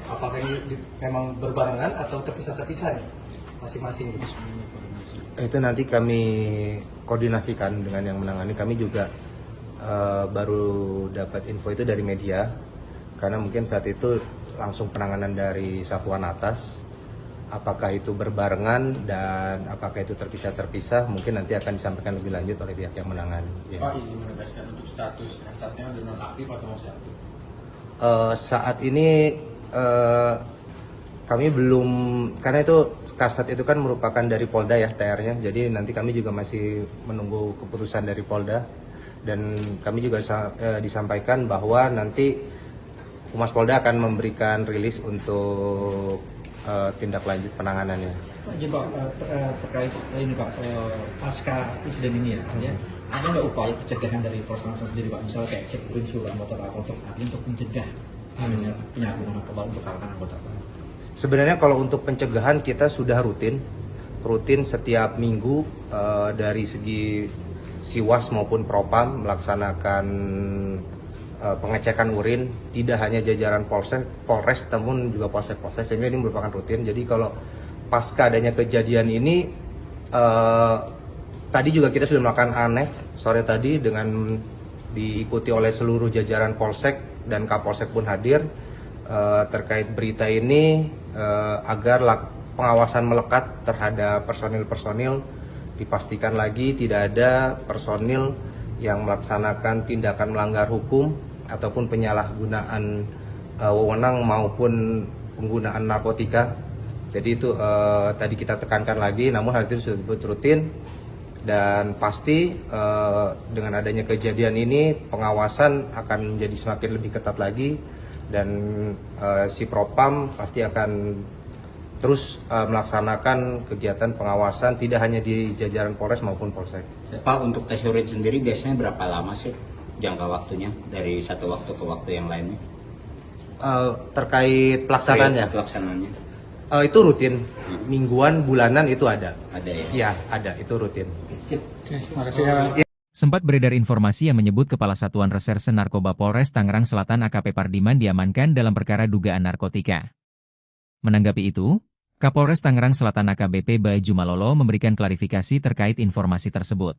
Apakah ini memang berbarengan atau terpisah-terpisah nih masing-masing? Itu nanti kami koordinasikan dengan yang menangani. Kami juga baru dapat info itu dari media, karena mungkin saat itu langsung penanganan dari satuan atas. Apakah itu berbarengan dan apakah itu terpisah-terpisah, mungkin nanti akan disampaikan lebih lanjut oleh pihak yang menangani. Pak, ini menegaskan untuk status kasatnya udah nonaktif atau masih aktif? Saat ini kami belum, karena itu kasat itu kan merupakan dari Polda ya TR-nya, jadi nanti kami juga masih menunggu keputusan dari Polda, dan kami juga disampaikan bahwa nanti Humas Polda akan memberikan rilis untuk tindak lanjut penanganannya. Jadi Pak, terkait ini Pak, pasca insiden ini ya, ada nggak upaya pencegahan dari Polres Tangsel sendiri Pak, misalnya kayak cek urin seluruh anggota Pak untuk mencegah penyalahgunaan narkoba untuk kalangan anggota Pak? Sebenarnya kalau untuk pencegahan kita sudah rutin setiap minggu dari segi Siwas maupun Propam melaksanakan pengecekan urin, tidak hanya jajaran Polres namun juga Polsek, sehingga ini merupakan rutin. Jadi kalau pasca adanya kejadian ini, tadi juga kita sudah melakukan ANEF sore tadi dengan diikuti oleh seluruh jajaran Polsek dan Kapolsek pun hadir terkait berita ini, agar pengawasan melekat terhadap personil-personil, dipastikan lagi tidak ada personil yang melaksanakan tindakan melanggar hukum ataupun penyalahgunaan wewenang maupun penggunaan narkotika. Jadi itu tadi kita tekankan lagi, namun hal itu sudah disebut rutin, dan pasti dengan adanya kejadian ini pengawasan akan menjadi semakin lebih ketat lagi, dan si Propam pasti akan terus melaksanakan kegiatan pengawasan tidak hanya di jajaran Polres maupun Polsek. Pak, untuk tes urin sendiri biasanya berapa lama sih jangka waktunya dari satu waktu ke waktu yang lainnya? Terkait pelaksanaannya? Pelaksanaannya. Itu rutin, mingguan, bulanan itu ada. Ada ya? Iya, ada, itu rutin. Terima kasih ya. Sempat beredar informasi yang menyebut Kepala Satuan Reserse Narkoba Polres Tangerang Selatan AKP Pardiman diamankan dalam perkara dugaan narkotika. Menanggapi itu, Kapolres Tangerang Selatan AKBP Bae Jumalolo memberikan klarifikasi terkait informasi tersebut.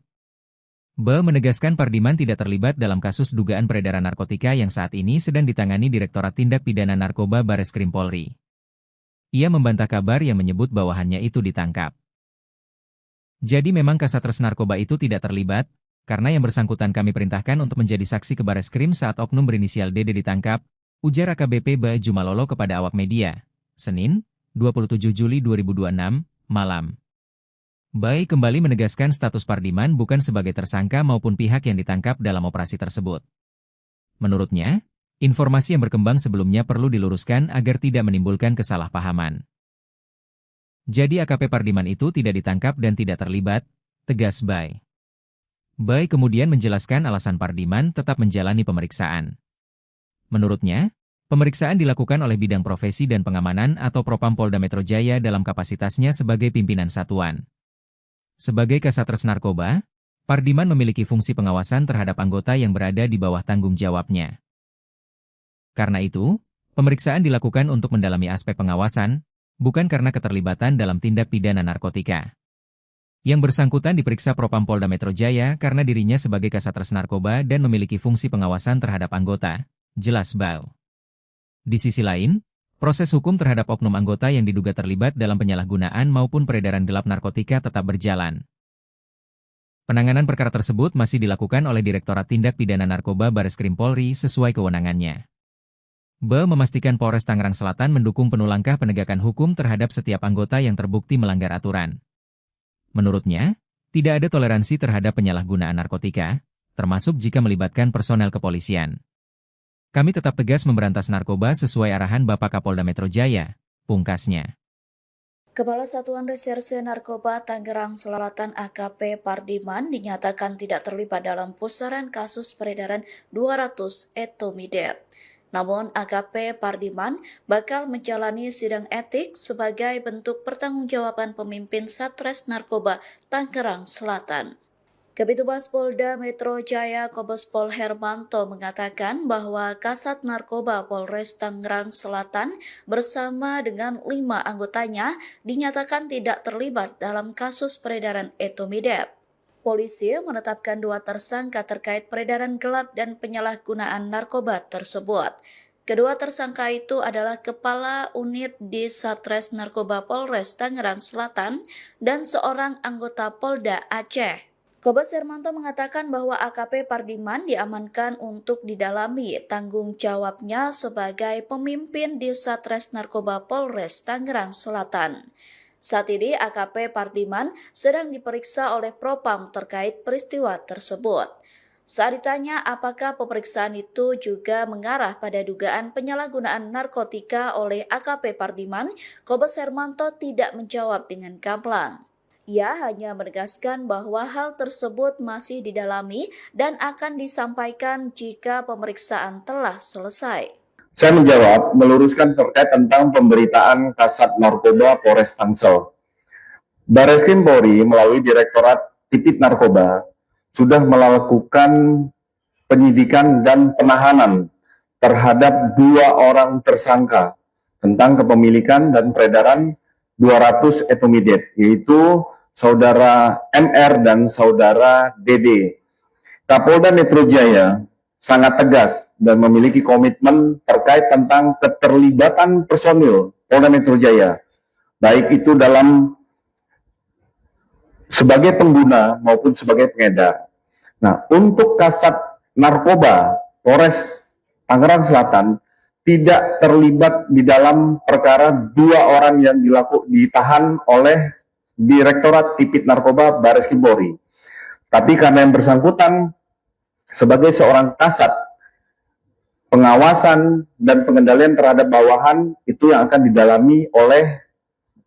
Bae menegaskan Pardiman tidak terlibat dalam kasus dugaan peredaran narkotika yang saat ini sedang ditangani Direktorat Tindak Pidana Narkoba Bareskrim Polri. Ia membantah kabar yang menyebut bawahannya itu ditangkap. Jadi memang Kasatres Narkoba itu tidak terlibat, karena yang bersangkutan kami perintahkan untuk menjadi saksi ke Bareskrim saat oknum berinisial DD ditangkap, ujar AKBP Ba Jumalolo kepada awak media, Senin, 27 Juli 2026, malam. Bai kembali menegaskan status Pardiman bukan sebagai tersangka maupun pihak yang ditangkap dalam operasi tersebut. Menurutnya, informasi yang berkembang sebelumnya perlu diluruskan agar tidak menimbulkan kesalahpahaman. Jadi AKP Pardiman itu tidak ditangkap dan tidak terlibat, tegas Bai. Bai kemudian menjelaskan alasan Pardiman tetap menjalani pemeriksaan. Menurutnya, pemeriksaan dilakukan oleh Bidang Profesi dan Pengamanan atau Propam Polda Metro Jaya dalam kapasitasnya sebagai pimpinan satuan. Sebagai Kasatres Narkoba, Pardiman memiliki fungsi pengawasan terhadap anggota yang berada di bawah tanggung jawabnya. Karena itu, pemeriksaan dilakukan untuk mendalami aspek pengawasan, bukan karena keterlibatan dalam tindak pidana narkotika. Yang bersangkutan diperiksa Propam Polda Metro Jaya karena dirinya sebagai Kasatres Narkoba dan memiliki fungsi pengawasan terhadap anggota, jelas Bau. Di sisi lain, proses hukum terhadap oknum anggota yang diduga terlibat dalam penyalahgunaan maupun peredaran gelap narkotika tetap berjalan. Penanganan perkara tersebut masih dilakukan oleh Direktorat Tindak Pidana Narkoba Bareskrim Polri sesuai kewenangannya. Ba memastikan Polres Tangerang Selatan mendukung penuh langkah penegakan hukum terhadap setiap anggota yang terbukti melanggar aturan. Menurutnya, tidak ada toleransi terhadap penyalahgunaan narkotika, termasuk jika melibatkan personel kepolisian. Kami tetap tegas memberantas narkoba sesuai arahan Bapak Kapolda Metro Jaya, pungkasnya. Kepala Satuan Reserse Narkoba Tangerang Selatan AKP Pardiman dinyatakan tidak terlibat dalam pusaran kasus peredaran 200 etomidate. Namun AKP Pardiman bakal menjalani sidang etik sebagai bentuk pertanggungjawaban pemimpin Satres Narkoba Tangerang Selatan. Kabitumas Polda Metro Jaya Kombes Pol Hermanto mengatakan bahwa Kasat Narkoba Polres Tangerang Selatan bersama dengan 5 anggotanya dinyatakan tidak terlibat dalam kasus peredaran etomidate. Polisi menetapkan 2 tersangka terkait peredaran gelap dan penyalahgunaan narkoba tersebut. Kedua tersangka itu adalah Kepala Unit di Satres Narkoba Polres Tangerang Selatan dan seorang anggota Polda Aceh. Kombes Hermanto mengatakan bahwa AKP Pardiman diamankan untuk didalami tanggung jawabnya sebagai pemimpin di Satres Narkoba Polres Tangerang Selatan. Saat ini AKP Pardiman sedang diperiksa oleh Propam terkait peristiwa tersebut. Saat ditanya apakah pemeriksaan itu juga mengarah pada dugaan penyalahgunaan narkotika oleh AKP Pardiman, Kombes Hermanto tidak menjawab dengan gamblang. Ia hanya menegaskan bahwa hal tersebut masih didalami dan akan disampaikan jika pemeriksaan telah selesai. Saya menjawab, meluruskan terkait tentang pemberitaan Kasat Narkoba Polres Tangsel. Bareskrim Polri melalui Direktorat Tipit Narkoba sudah melakukan penyidikan dan penahanan terhadap 2 orang tersangka tentang kepemilikan dan peredaran 200 etomidate, yaitu Saudara MR dan Saudara DD. Kapolda Metro Jaya sangat tegas dan memiliki komitmen terkait tentang keterlibatan personil Polda Metro Jaya, baik itu dalam sebagai pengguna maupun sebagai pengedar. Nah, untuk Kasat Narkoba Polres Tangerang Selatan tidak terlibat di dalam perkara 2 orang yang ditahan oleh Direktorat Tipit Narkoba Bareskrim Polri. Tapi karena yang bersangkutan sebagai seorang kasat, pengawasan dan pengendalian terhadap bawahan itu yang akan didalami oleh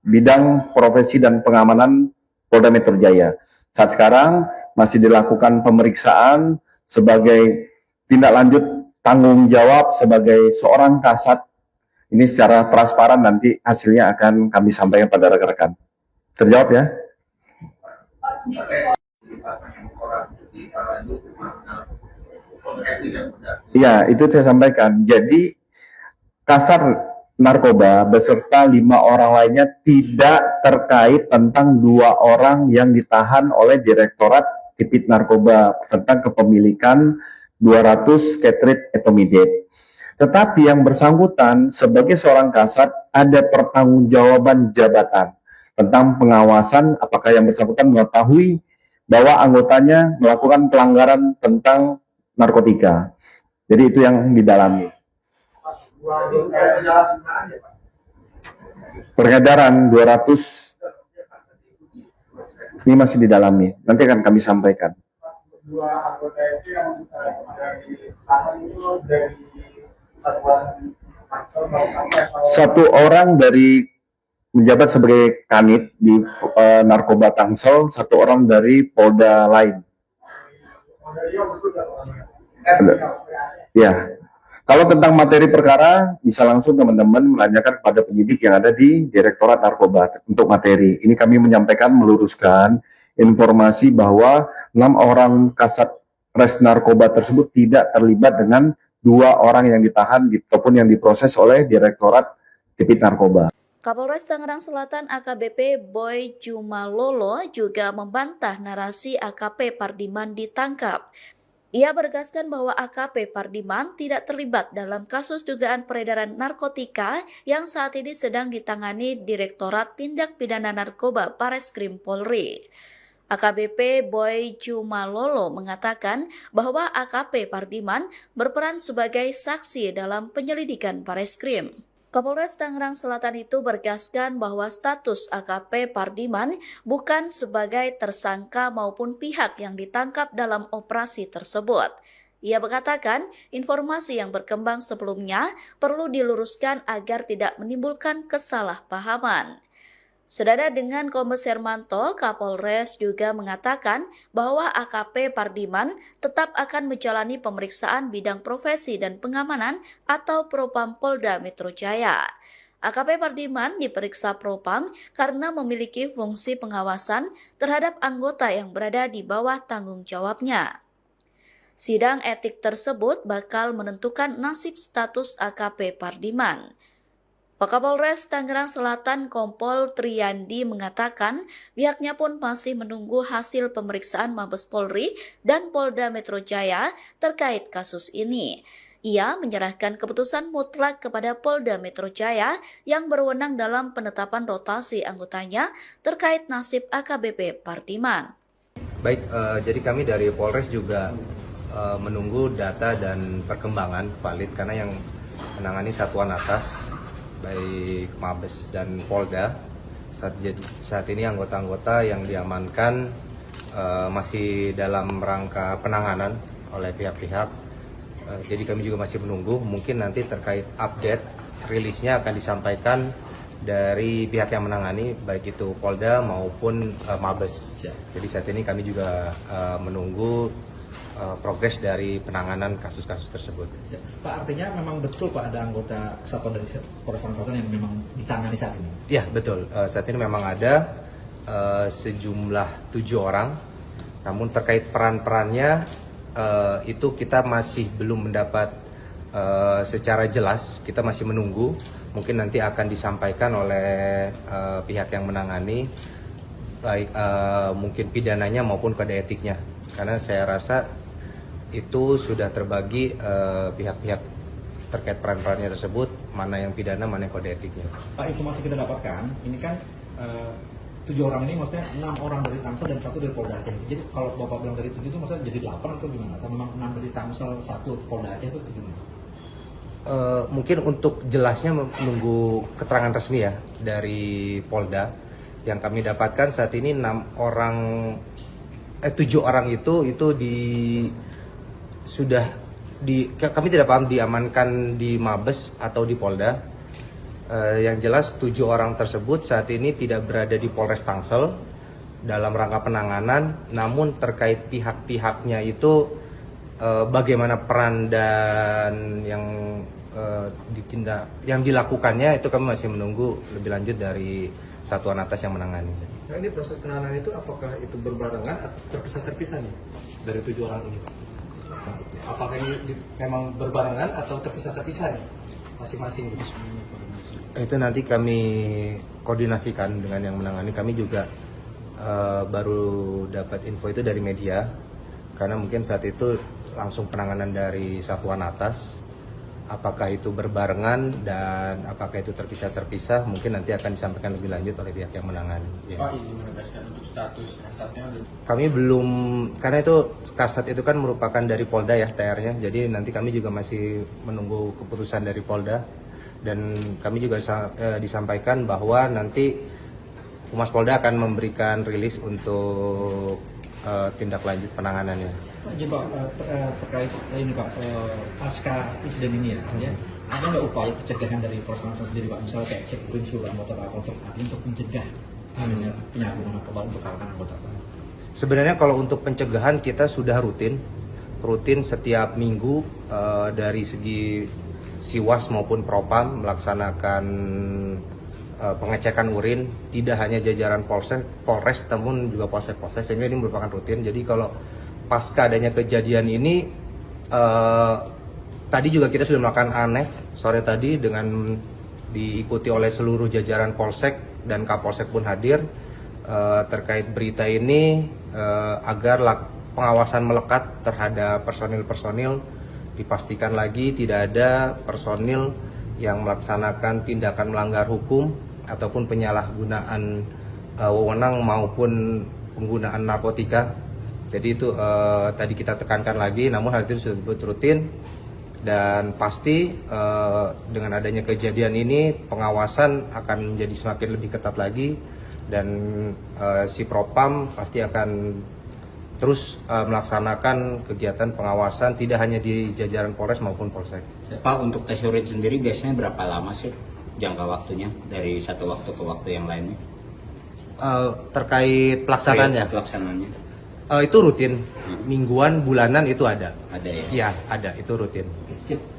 Bidang Profesi dan Pengamanan Polda Metro Jaya. Saat sekarang masih dilakukan pemeriksaan sebagai tindak lanjut tanggung jawab sebagai seorang kasat. Ini secara transparan nanti hasilnya akan kami sampaikan pada rekan-rekan. Terjawab ya? Iya, itu saya sampaikan. Jadi Kasat Narkoba beserta 5 orang lainnya tidak terkait tentang 2 orang yang ditahan oleh Direktorat Tipit Narkoba tentang kepemilikan 200 Ketrit etomidate. Tetapi yang bersangkutan sebagai seorang kasat ada pertanggungjawaban jabatan tentang pengawasan apakah yang bersangkutan mengetahui bahwa anggotanya melakukan pelanggaran tentang narkotika. Jadi itu yang didalami. Peredaran 200 ini masih didalami. Nanti akan kami sampaikan. Dua anggota itu yang ditahan itu dari satuan Tangsel satu orang dari menjabat sebagai kanit di narkoba Tangsel, satu orang dari Polda lain. Ya, kalau tentang materi perkara bisa langsung teman-teman menanyakan kepada penyidik yang ada di Direktorat Narkoba untuk materi. Ini kami menyampaikan meluruskan informasi bahwa 6 orang kasat res narkoba tersebut tidak terlibat dengan 2 orang yang ditahan ataupun yang diproses oleh Direktorat Tipit Narkoba. Kapolres Tangerang Selatan AKBP Boy Jumalolo juga membantah narasi AKP Pardiman ditangkap. Ia menegaskan bahwa AKP Pardiman tidak terlibat dalam kasus dugaan peredaran narkotika yang saat ini sedang ditangani Direktorat Tindak Pidana Narkoba Bareskrim Polri. AKBP Boy Jumalolo mengatakan bahwa AKP Pardiman berperan sebagai saksi dalam penyelidikan Bareskrim. Kapolres Tangerang Selatan itu bergaskan bahwa status AKP Pardiman bukan sebagai tersangka maupun pihak yang ditangkap dalam operasi tersebut. Ia mengatakan informasi yang berkembang sebelumnya perlu diluruskan agar tidak menimbulkan kesalahpahaman. Senada dengan Kombes Hermanto, Kapolres juga mengatakan bahwa AKP Pardiman tetap akan menjalani pemeriksaan bidang profesi dan pengamanan atau Propam Polda Metro Jaya. AKP Pardiman diperiksa Propam karena memiliki fungsi pengawasan terhadap anggota yang berada di bawah tanggung jawabnya. Sidang etik tersebut bakal menentukan nasib status AKP Pardiman. Wakapolres Tangerang Selatan Kompol Triyandi mengatakan pihaknya pun masih menunggu hasil pemeriksaan Mabes Polri dan Polda Metro Jaya terkait kasus ini. Ia menyerahkan keputusan mutlak kepada Polda Metro Jaya yang berwenang dalam penetapan rotasi anggotanya terkait nasib AKBP Pardiman. Baik, jadi kami dari Polres juga menunggu data dan perkembangan valid karena yang menangani satuan atas baik Mabes dan Polda saat ini anggota-anggota yang diamankan masih dalam rangka penanganan oleh pihak-pihak. Jadi kami juga masih menunggu, mungkin nanti terkait update rilisnya akan disampaikan dari pihak yang menangani baik itu Polda maupun Mabes. Jadi saat ini kami juga menunggu progres dari penanganan kasus-kasus tersebut. Pak, artinya memang betul Pak ada anggota kesatuan dari Polres Tangerang Selatan yang memang ditangani saat ini? Ya betul, saat ini memang ada sejumlah 7 orang, namun terkait peran-perannya itu kita masih belum mendapat secara jelas, kita masih menunggu, mungkin nanti akan disampaikan oleh pihak yang menangani, baik mungkin pidananya maupun kode etiknya, karena saya rasa itu sudah terbagi pihak-pihak terkait peran-perannya tersebut, mana yang pidana, mana yang kode etiknya. Pak, informasi kita dapatkan, ini kan 7 orang ini maksudnya 6 orang dari Tangsel dan 1 dari Polda Aceh. Jadi kalau Bapak bilang dari 7 itu maksudnya jadi 8 atau gimana? Atau memang 6 dari Tangsel, 1 Polda Aceh itu gimana? Mungkin untuk jelasnya menunggu keterangan resmi ya dari Polda. Yang kami dapatkan saat ini 7 orang itu kami tidak paham diamankan di Mabes atau di Polda. Yang jelas 7 orang tersebut saat ini tidak berada di Polres Tangsel dalam rangka penanganan, namun terkait pihak-pihaknya itu bagaimana peran dan yang dilakukannya itu kami masih menunggu lebih lanjut dari satuan atas yang menangani. Nah, ini proses penanganan itu apakah itu berbarengan atau terpisah-terpisah nih dari 7 orang ini? Apakah ini memang berbarengan atau terpisah-terpisah nih masing-masing? Itu nanti kami koordinasikan dengan yang menangani. Kami juga baru dapat info itu dari media, karena mungkin saat itu langsung penanganan dari satuan atas apakah itu berbarengan dan apakah itu terpisah-terpisah mungkin nanti akan disampaikan lebih lanjut oleh pihak yang menangani. Ya. Pak, ini menegaskan untuk status kasatnya Kami belum, karena itu kasat itu kan merupakan dari Polda ya TR-nya, jadi nanti kami juga masih menunggu keputusan dari Polda dan kami juga disampaikan bahwa nanti Humas Polda akan memberikan rilis untuk tindak lanjut penanganannya. Pak, jadi Pak, terkait ini Pak, pasca insiden ini ya, ada nggak upaya pencegahan dari Polres Tangsel sendiri Pak, misalnya kayak cek urin seluruh anggota Pak untuk mencegah penyalahgunaan narkoba untuk kalangan anggota Pak? Sebenarnya kalau untuk pencegahan kita sudah rutin setiap minggu dari segi Siwas maupun Propam melaksanakan pengecekan urin, tidak hanya jajaran Polres namun juga polsek-polsek, sehingga ini merupakan rutin. Jadi kalau pasca adanya kejadian ini, tadi juga kita sudah melakukan ANEF sore tadi dengan diikuti oleh seluruh jajaran Polsek dan Kapolsek pun hadir terkait berita ini agar pengawasan melekat terhadap personil-personil, dipastikan lagi tidak ada personil yang melaksanakan tindakan melanggar hukum ataupun penyalahgunaan wewenang maupun penggunaan narkotika. Jadi itu tadi kita tekankan lagi, namun hal itu sudah disebut rutin dan pasti dengan adanya kejadian ini pengawasan akan menjadi semakin lebih ketat lagi dan si Propam pasti akan terus melaksanakan kegiatan pengawasan tidak hanya di jajaran Polres maupun Polsek. Pak, untuk tes urin sendiri biasanya berapa lama sih jangka waktunya dari satu waktu ke waktu yang lainnya? Terkait pelaksanaannya? Pelaksanaannya. Itu rutin, mingguan, bulanan itu ada. Ada ya? Iya, ada, itu rutin.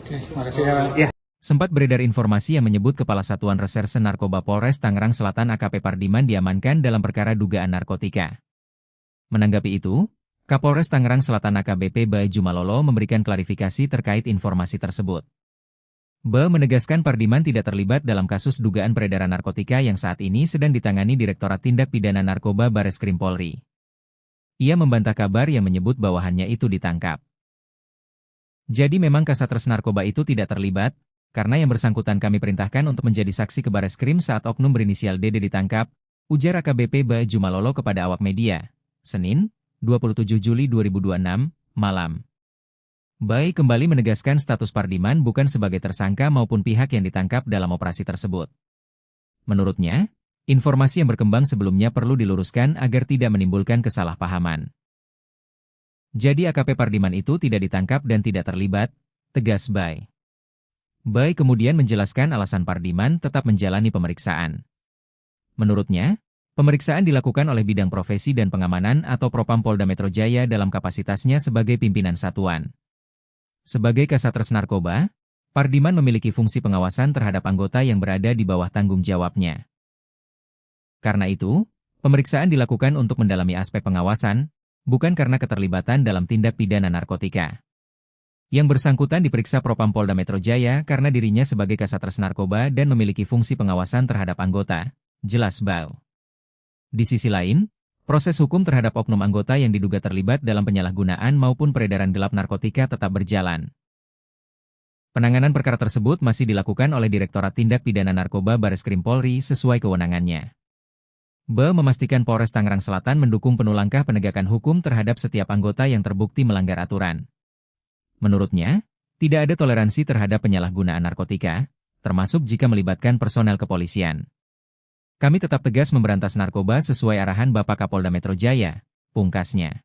Terima kasih ya. Sempat beredar informasi yang menyebut Kepala Satuan Reserse Narkoba Polres Tangerang Selatan AKP Pardiman diamankan dalam perkara dugaan narkotika. Menanggapi itu, Kapolres Tangerang Selatan AKBP Bae Jumalolo memberikan klarifikasi terkait informasi tersebut. Bae menegaskan Pardiman tidak terlibat dalam kasus dugaan peredaran narkotika yang saat ini sedang ditangani Direktorat Tindak Pidana Narkoba Bareskrim Polri. Ia membantah kabar yang menyebut bawahannya itu ditangkap. Jadi memang Kasatres Narkoba itu tidak terlibat, karena yang bersangkutan kami perintahkan untuk menjadi saksi ke Bareskrim saat oknum berinisial DD ditangkap, ujar AKBP Bae Jumalolo kepada awak media, Senin, 27 Juli 2026, malam. Bae kembali menegaskan status Pardiman bukan sebagai tersangka maupun pihak yang ditangkap dalam operasi tersebut. Menurutnya, informasi yang berkembang sebelumnya perlu diluruskan agar tidak menimbulkan kesalahpahaman. Jadi AKP Pardiman itu tidak ditangkap dan tidak terlibat, tegas Bae. Bae kemudian menjelaskan alasan Pardiman tetap menjalani pemeriksaan. Menurutnya, pemeriksaan dilakukan oleh Bidang Profesi dan Pengamanan atau Propam Polda Metro Jaya dalam kapasitasnya sebagai pimpinan satuan. Sebagai Kasatres Narkoba, Pardiman memiliki fungsi pengawasan terhadap anggota yang berada di bawah tanggung jawabnya. Karena itu, pemeriksaan dilakukan untuk mendalami aspek pengawasan, bukan karena keterlibatan dalam tindak pidana narkotika. Yang bersangkutan diperiksa Propam Polda Metro Jaya karena dirinya sebagai Kasatres Narkoba dan memiliki fungsi pengawasan terhadap anggota, jelas Bae. Di sisi lain, proses hukum terhadap oknum anggota yang diduga terlibat dalam penyalahgunaan maupun peredaran gelap narkotika tetap berjalan. Penanganan perkara tersebut masih dilakukan oleh Direktorat Tindak Pidana Narkoba Bareskrim Polri sesuai kewenangannya. Bae memastikan Polres Tangerang Selatan mendukung penuh langkah penegakan hukum terhadap setiap anggota yang terbukti melanggar aturan. Menurutnya, tidak ada toleransi terhadap penyalahgunaan narkotika, termasuk jika melibatkan personel kepolisian. Kami tetap tegas memberantas narkoba sesuai arahan Bapak Kapolda Metro Jaya, pungkasnya.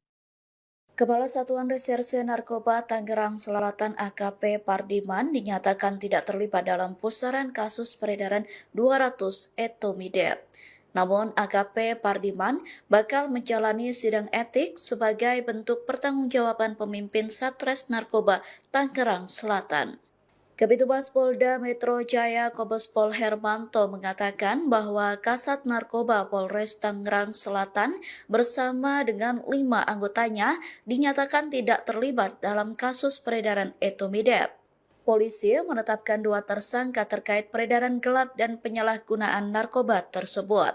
Kepala Satuan Reserse Narkoba Tangerang Selatan AKP Pardiman dinyatakan tidak terlibat dalam pusaran kasus peredaran 200 etomidate. Namun AKP Pardiman bakal menjalani sidang etik sebagai bentuk pertanggungjawaban pemimpin Satres Narkoba Tangerang Selatan. Kabitumas Polda Metro Jaya Kombes Pol Hermanto mengatakan bahwa Kasat Narkoba Polres Tangerang Selatan bersama dengan 5 anggotanya dinyatakan tidak terlibat dalam kasus peredaran etomidate. Polisi menetapkan 2 tersangka terkait peredaran gelap dan penyalahgunaan narkoba tersebut.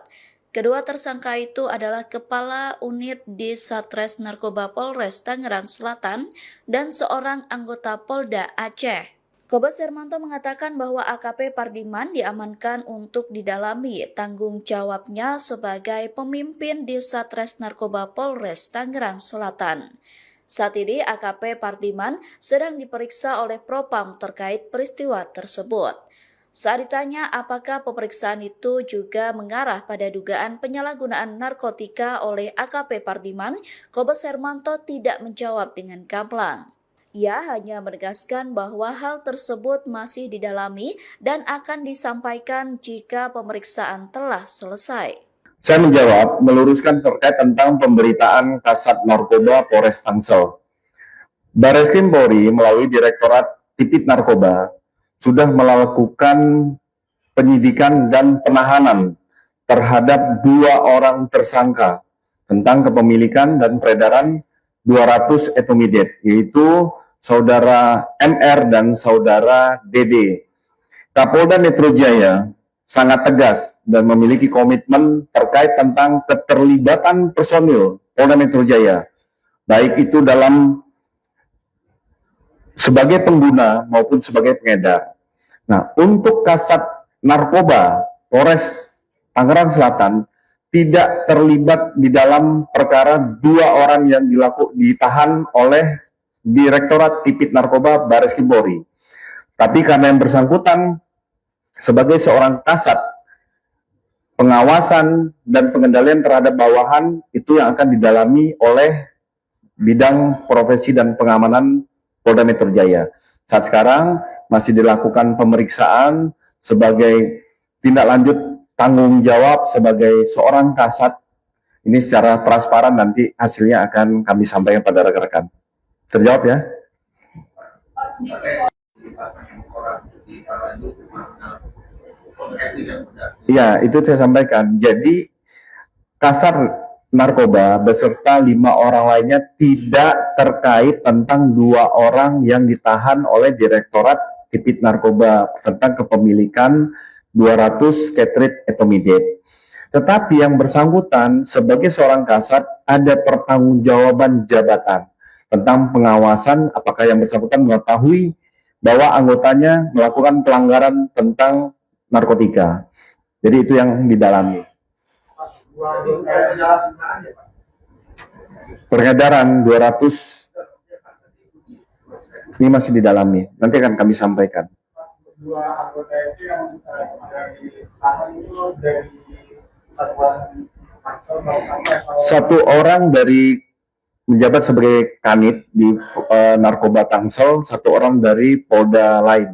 Kedua tersangka itu adalah Kepala Unit di Satres Narkoba Polres Tangerang Selatan dan seorang anggota Polda Aceh. Kombes Hermanto mengatakan bahwa AKP Pardiman diamankan untuk didalami tanggung jawabnya sebagai pemimpin di Satres Narkoba Polres Tangerang Selatan. Saat ini AKP Pardiman sedang diperiksa oleh Propam terkait peristiwa tersebut. Saat ditanya apakah pemeriksaan itu juga mengarah pada dugaan penyalahgunaan narkotika oleh AKP Pardiman, Kombes Hermanto tidak menjawab dengan gamblang. Ia hanya menegaskan bahwa hal tersebut masih didalami dan akan disampaikan jika pemeriksaan telah selesai. Saya menjawab, meluruskan terkait tentang pemberitaan Kasat Narkoba Polres Tangsel. Bareskrim Polri melalui Direktorat Tipit Narkoba sudah melakukan penyidikan dan penahanan terhadap 2 orang tersangka tentang kepemilikan dan peredaran 200 etomidate, yaitu Saudara MR dan Saudara DD. Kapolda Metro Jaya sangat tegas dan memiliki komitmen terkait tentang keterlibatan personil Polda Metro Jaya, baik itu dalam sebagai pengguna maupun sebagai pengedar. Nah, untuk Kasat Narkoba Polres Tangerang Selatan tidak terlibat di dalam perkara 2 orang yang ditahan oleh Direktorat Tipit Narkoba Bareskrim Polri. Tapi karena yang bersangkutan sebagai seorang kasat, pengawasan dan pengendalian terhadap bawahan itu yang akan didalami oleh bidang profesi dan pengamanan Polda Metro Jaya. Saat sekarang masih dilakukan pemeriksaan sebagai tindak lanjut tanggung jawab sebagai seorang kasat. Ini secara transparan, nanti hasilnya akan kami sampaikan pada rekan-rekan. Terjawab ya? Iya, itu saya sampaikan. Jadi Kasat Narkoba beserta 5 orang lainnya tidak terkait tentang 2 orang yang ditahan oleh Direktorat Tipit Narkoba tentang kepemilikan 200 cartridge etomidate. Tetapi yang bersangkutan sebagai seorang kasat ada pertanggungjawaban jabatan tentang pengawasan apakah yang bersangkutan mengetahui bahwa anggotanya melakukan pelanggaran tentang narkotika. Jadi itu yang didalami. Peredaran 200 ini masih didalami. Nanti akan kami sampaikan. 2 anggota itu yang dari tahan itu dari satuan Tangsel satu orang dari menjabat sebagai kanit di Narkoba Tangsel, 1 orang dari Polda lain.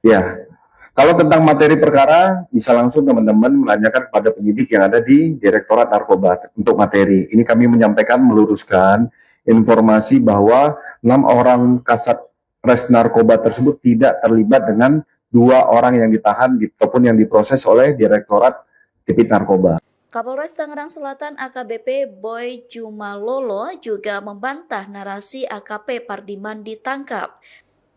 Ya, kalau tentang materi perkara bisa langsung teman-teman menanyakan kepada penyidik yang ada di Direktorat Narkoba untuk materi. Ini kami menyampaikan, meluruskan informasi bahwa 6 orang kasat res narkoba tersebut tidak terlibat dengan 2 orang yang ditahan ataupun yang diproses oleh Direktorat Tipit Narkoba. Kapolres Tangerang Selatan AKBP Boy Jumalolo juga membantah narasi AKP Pardiman ditangkap.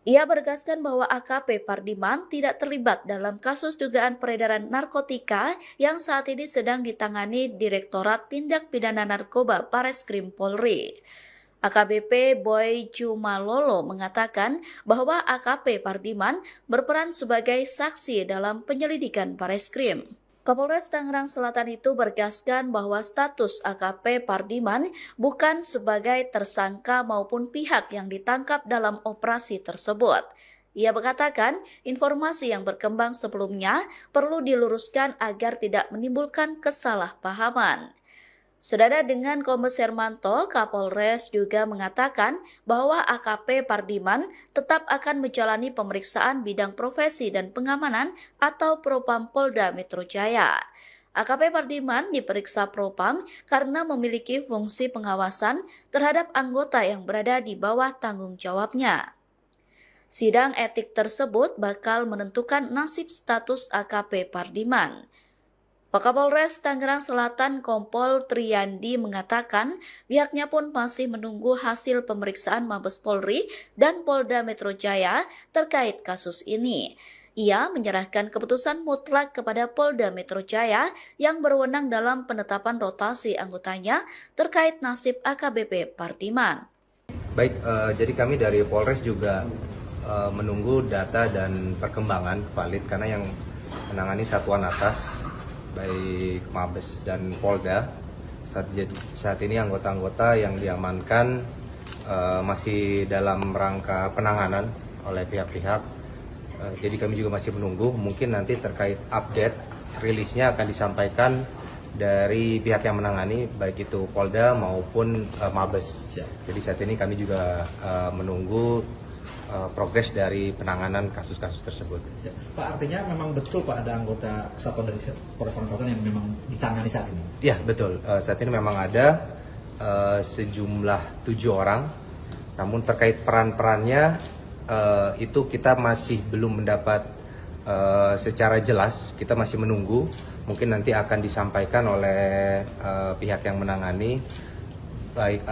Ia menegaskan bahwa AKP Pardiman tidak terlibat dalam kasus dugaan peredaran narkotika yang saat ini sedang ditangani Direktorat Tindak Pidana Narkoba Bareskrim Polri. AKBP Boy Jumalolo mengatakan bahwa AKP Pardiman berperan sebagai saksi dalam penyelidikan Bareskrim. Kapolres Tangerang Selatan itu bergaskan bahwa status AKP Pardiman bukan sebagai tersangka maupun pihak yang ditangkap dalam operasi tersebut. Ia mengatakan informasi yang berkembang sebelumnya perlu diluruskan agar tidak menimbulkan kesalahpahaman. Senada dengan Kombes Hermanto, Kapolres juga mengatakan bahwa AKP Pardiman tetap akan menjalani pemeriksaan bidang profesi dan pengamanan atau Propam Polda Metro Jaya. AKP Pardiman diperiksa Propam karena memiliki fungsi pengawasan terhadap anggota yang berada di bawah tanggung jawabnya. Sidang etik tersebut bakal menentukan nasib status AKP Pardiman. Wakapolres Tangerang Selatan Kompol Triyandi mengatakan pihaknya pun masih menunggu hasil pemeriksaan Mabes Polri dan Polda Metro Jaya terkait kasus ini. Ia menyerahkan keputusan mutlak kepada Polda Metro Jaya yang berwenang dalam penetapan rotasi anggotanya terkait nasib AKBP Pardiman. Baik, jadi kami dari Polres juga menunggu data dan perkembangan valid karena yang menangani satuan atas baik Mabes dan Polda saat ini anggota-anggota yang diamankan masih dalam rangka penanganan oleh pihak-pihak. Jadi kami juga masih menunggu, mungkin nanti terkait update rilisnya akan disampaikan dari pihak yang menangani baik itu Polda maupun Mabes. Jadi saat ini kami juga menunggu progres dari penanganan kasus-kasus tersebut. Pak, artinya memang betul Pak ada anggota kesatuan dari Polres Tangerang Selatan yang memang ditangani saat ini? Ya betul, saat ini memang ada sejumlah 7 orang, namun terkait peran-perannya itu kita masih belum mendapat secara jelas, kita masih menunggu. Mungkin nanti akan disampaikan oleh pihak yang menangani, baik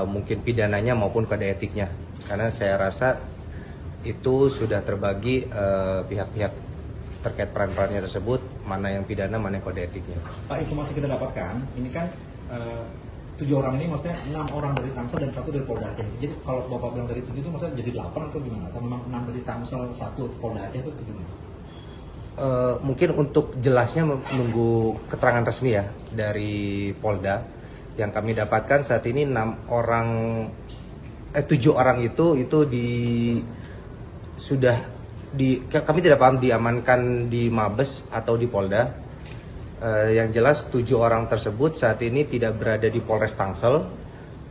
mungkin pidananya maupun kode etiknya. Karena saya rasa itu sudah terbagi pihak-pihak terkait peran-perannya tersebut, mana yang pidana, mana yang kode etiknya. Pak, informasi kita dapatkan, ini kan 7 orang ini maksudnya 6 orang dari Tangsel dan 1 dari Polda Aceh. Jadi kalau Bapak bilang dari 7 itu maksudnya jadi 8 atau gimana? Atau memang 6 dari Tangsel, 1 Polda Aceh itu gimana? Mungkin untuk jelasnya menunggu keterangan resmi ya dari Polda. Yang kami dapatkan saat ini 7 orang itu kami tidak paham diamankan di Mabes atau di Polda. Yang jelas 7 orang tersebut saat ini tidak berada di Polres Tangsel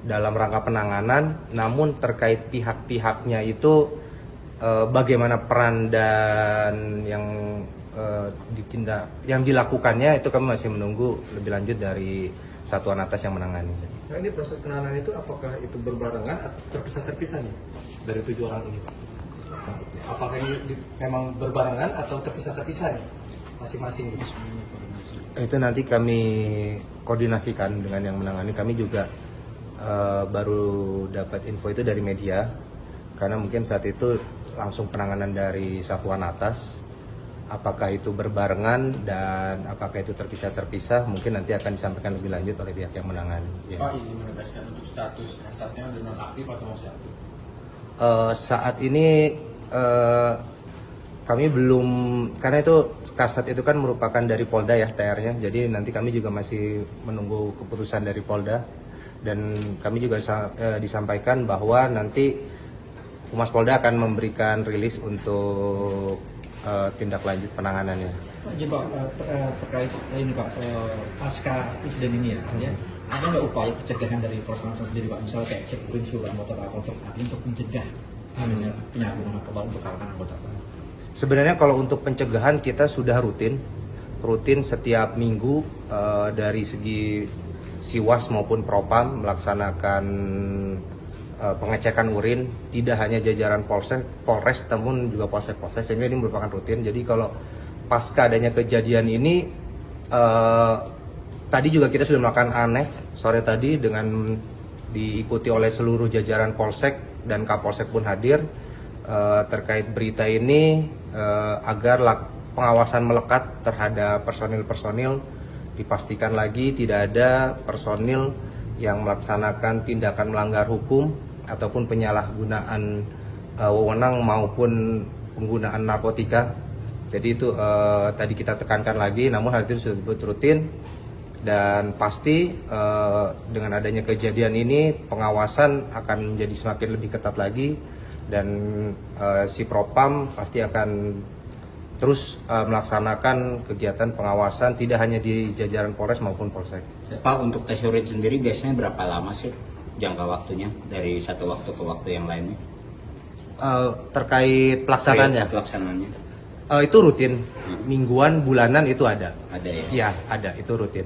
dalam rangka penanganan, namun terkait pihak-pihaknya itu bagaimana peran dan yang dilakukannya itu kami masih menunggu lebih lanjut dari satuan atas yang menangani. Nah, ini proses penanganan itu apakah itu berbarengan atau terpisah-terpisah nih dari 7 orang ini? Apakah ini memang berbarengan atau terpisah-terpisah nih masing-masing? Itu nanti kami koordinasikan dengan yang menangani. Kami juga baru dapat info itu dari media, karena mungkin saat itu langsung penanganan dari satuan atas. Apakah itu berbarengan dan apakah itu terpisah-terpisah, mungkin nanti akan disampaikan lebih lanjut oleh pihak yang menangani. Pak, ini menegaskan untuk status kasatnya sudah nonaktif atau masih aktif? Saat ini kami belum, karena itu kasat itu kan merupakan dari Polda ya TR-nya, jadi nanti kami juga masih menunggu keputusan dari Polda, dan kami juga disampaikan bahwa nanti Humas Polda akan memberikan rilis untuk tindak lanjut penanganannya. Jadi Pak, terkait ini Pak, pasca insiden ini ya, ada nggak upaya pencegahan dari Polres Tangsel sendiri Pak? Misalnya kayak cek urin seluruh anggota untuk mencegah penyalahgunaan narkoba untuk kalangan anggota. Sebenarnya kalau untuk pencegahan kita sudah rutin setiap minggu dari segi Siwas maupun Propam melaksanakan pengecekan urin, tidak hanya jajaran Polres namun juga Polsek, sehingga ini merupakan rutin. Jadi kalau pasca adanya kejadian ini, tadi juga kita sudah melakukan ANEF sore tadi dengan diikuti oleh seluruh jajaran Polsek dan Kapolsek pun hadir terkait berita ini, agar pengawasan melekat terhadap personil-personil, dipastikan lagi tidak ada personil yang melaksanakan tindakan melanggar hukum ataupun penyalahgunaan wewenang maupun penggunaan narkotika. Jadi itu tadi kita tekankan lagi, namun hal itu sudah rutin, dan pasti dengan adanya kejadian ini pengawasan akan menjadi semakin lebih ketat lagi, dan si Propam pasti akan terus melaksanakan kegiatan pengawasan tidak hanya di jajaran Polres maupun Polsek. Pak, untuk tes urin sendiri biasanya berapa lama sih jangka waktunya dari satu waktu ke waktu yang lainnya? Terkait pelaksanaannya? Itu rutin, mingguan, bulanan itu ada. Ada ya? Iya, ada, itu rutin.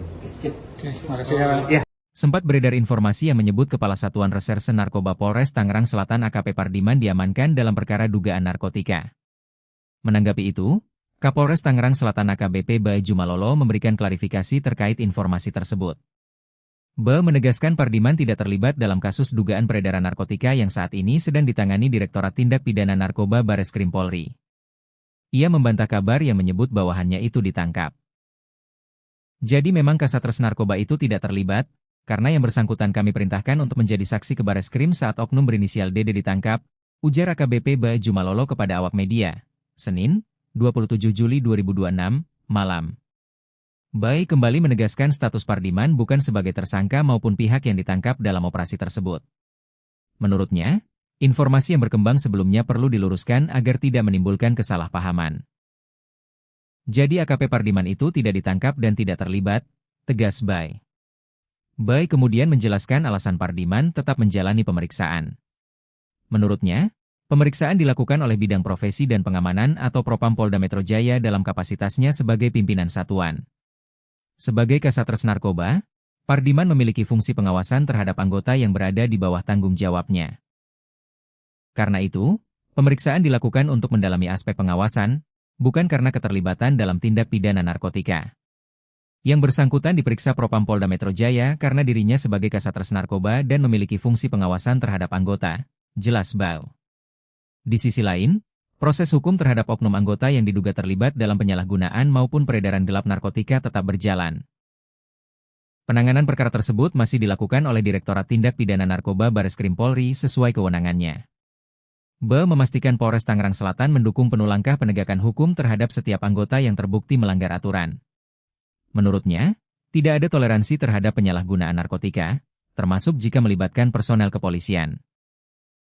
Terima kasih ya. Sempat beredar informasi yang menyebut Kepala Satuan Reserse Narkoba Polres Tangerang Selatan AKP Pardiman diamankan dalam perkara dugaan narkotika. Menanggapi itu, Kapolres Tangerang Selatan AKBP Baju Malolo memberikan klarifikasi terkait informasi tersebut. Menegaskan Pardiman tidak terlibat dalam kasus dugaan peredaran narkotika yang saat ini sedang ditangani Direktorat Tindak Pidana Narkoba Bareskrim Polri. Ia membantah kabar yang menyebut bawahannya itu ditangkap. Jadi memang Kasat Res Narkoba itu tidak terlibat, karena yang bersangkutan kami perintahkan untuk menjadi saksi ke Bareskrim saat oknum berinisial DD ditangkap, ujar AKBP Ba Jumalolo kepada awak media, Senin, 27 Juli 2026, malam. Bai kembali menegaskan status Pardiman bukan sebagai tersangka maupun pihak yang ditangkap dalam operasi tersebut. Menurutnya, informasi yang berkembang sebelumnya perlu diluruskan agar tidak menimbulkan kesalahpahaman. Jadi AKP Pardiman itu tidak ditangkap dan tidak terlibat, tegas Bai. Bai kemudian menjelaskan alasan Pardiman tetap menjalani pemeriksaan. Menurutnya, pemeriksaan dilakukan oleh Bidang Profesi dan Pengamanan atau Propam Polda Metro Jaya dalam kapasitasnya sebagai pimpinan satuan. Sebagai Kasatgas Narkoba, Pardiman memiliki fungsi pengawasan terhadap anggota yang berada di bawah tanggung jawabnya. Karena itu, pemeriksaan dilakukan untuk mendalami aspek pengawasan, bukan karena keterlibatan dalam tindak pidana narkotika. Yang bersangkutan diperiksa Propam Polda Metro Jaya karena dirinya sebagai Kasatgas Narkoba dan memiliki fungsi pengawasan terhadap anggota, jelas Bau. Di sisi lain, proses hukum terhadap oknum anggota yang diduga terlibat dalam penyalahgunaan maupun peredaran gelap narkotika tetap berjalan. Penanganan perkara tersebut masih dilakukan oleh Direktorat Tindak Pidana Narkoba Bareskrim Polri sesuai kewenangannya. Ba memastikan Polres Tangerang Selatan mendukung penuh langkah penegakan hukum terhadap setiap anggota yang terbukti melanggar aturan. Menurutnya, tidak ada toleransi terhadap penyalahgunaan narkotika, termasuk jika melibatkan personel kepolisian.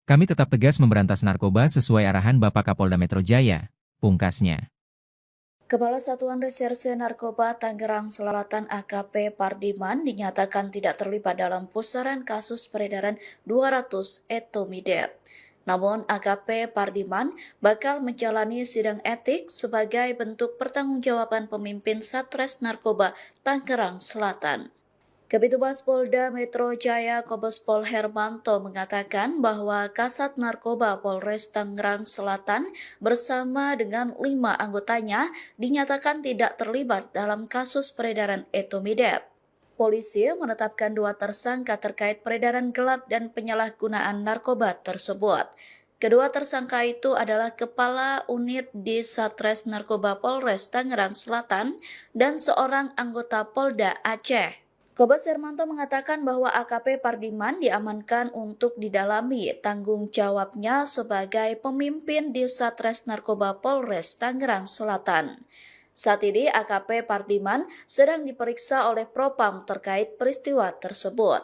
Kami tetap tegas memberantas narkoba sesuai arahan Bapak Kapolda Metro Jaya, pungkasnya. Kepala Satuan Reserse Narkoba Tangerang Selatan AKP Pardiman dinyatakan tidak terlibat dalam pusaran kasus peredaran 200 etomidate. Namun AKP Pardiman bakal menjalani sidang etik sebagai bentuk pertanggungjawaban pemimpin Satres Narkoba Tangerang Selatan. Kabitumas Polda Metro Jaya Kombes Pol Hermanto mengatakan bahwa Kasat Narkoba Polres Tangerang Selatan bersama dengan 5 anggotanya dinyatakan tidak terlibat dalam kasus peredaran etomidate. Polisi menetapkan 2 tersangka terkait peredaran gelap dan penyalahgunaan narkoba tersebut. Kedua tersangka itu adalah Kepala Unit di Satres Narkoba Polres Tangerang Selatan dan seorang anggota Polda Aceh. Kombes Hermanto mengatakan bahwa AKP Pardiman diamankan untuk didalami tanggung jawabnya sebagai pemimpin di Satres Narkoba Polres Tangerang Selatan. Saat ini AKP Pardiman sedang diperiksa oleh Propam terkait peristiwa tersebut.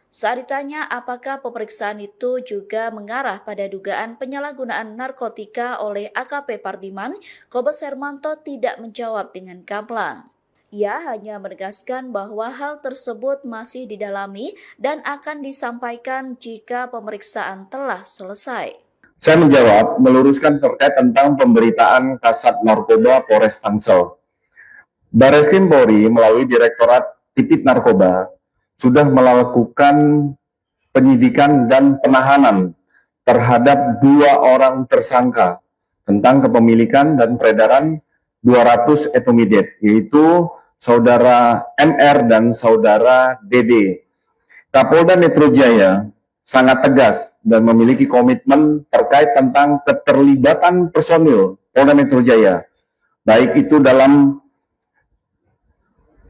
Saat ditanya apakah pemeriksaan itu juga mengarah pada dugaan penyalahgunaan narkotika oleh AKP Pardiman, Kombes Hermanto tidak menjawab dengan gamblang. Ia hanya menegaskan bahwa hal tersebut masih didalami dan akan disampaikan jika pemeriksaan telah selesai. Saya menjawab, meluruskan terkait tentang pemberitaan Kasat Narkoba Polres Tangsel. Bareskrim Polri melalui Direktorat Tipit Narkoba sudah melakukan penyidikan dan penahanan terhadap 2 orang tersangka tentang kepemilikan dan peredaran 200 etomidate, yaitu Saudara MR dan Saudara DD. Kapolda Metro Jaya sangat tegas dan memiliki komitmen terkait tentang keterlibatan personil Polda Metro Jaya, baik itu dalam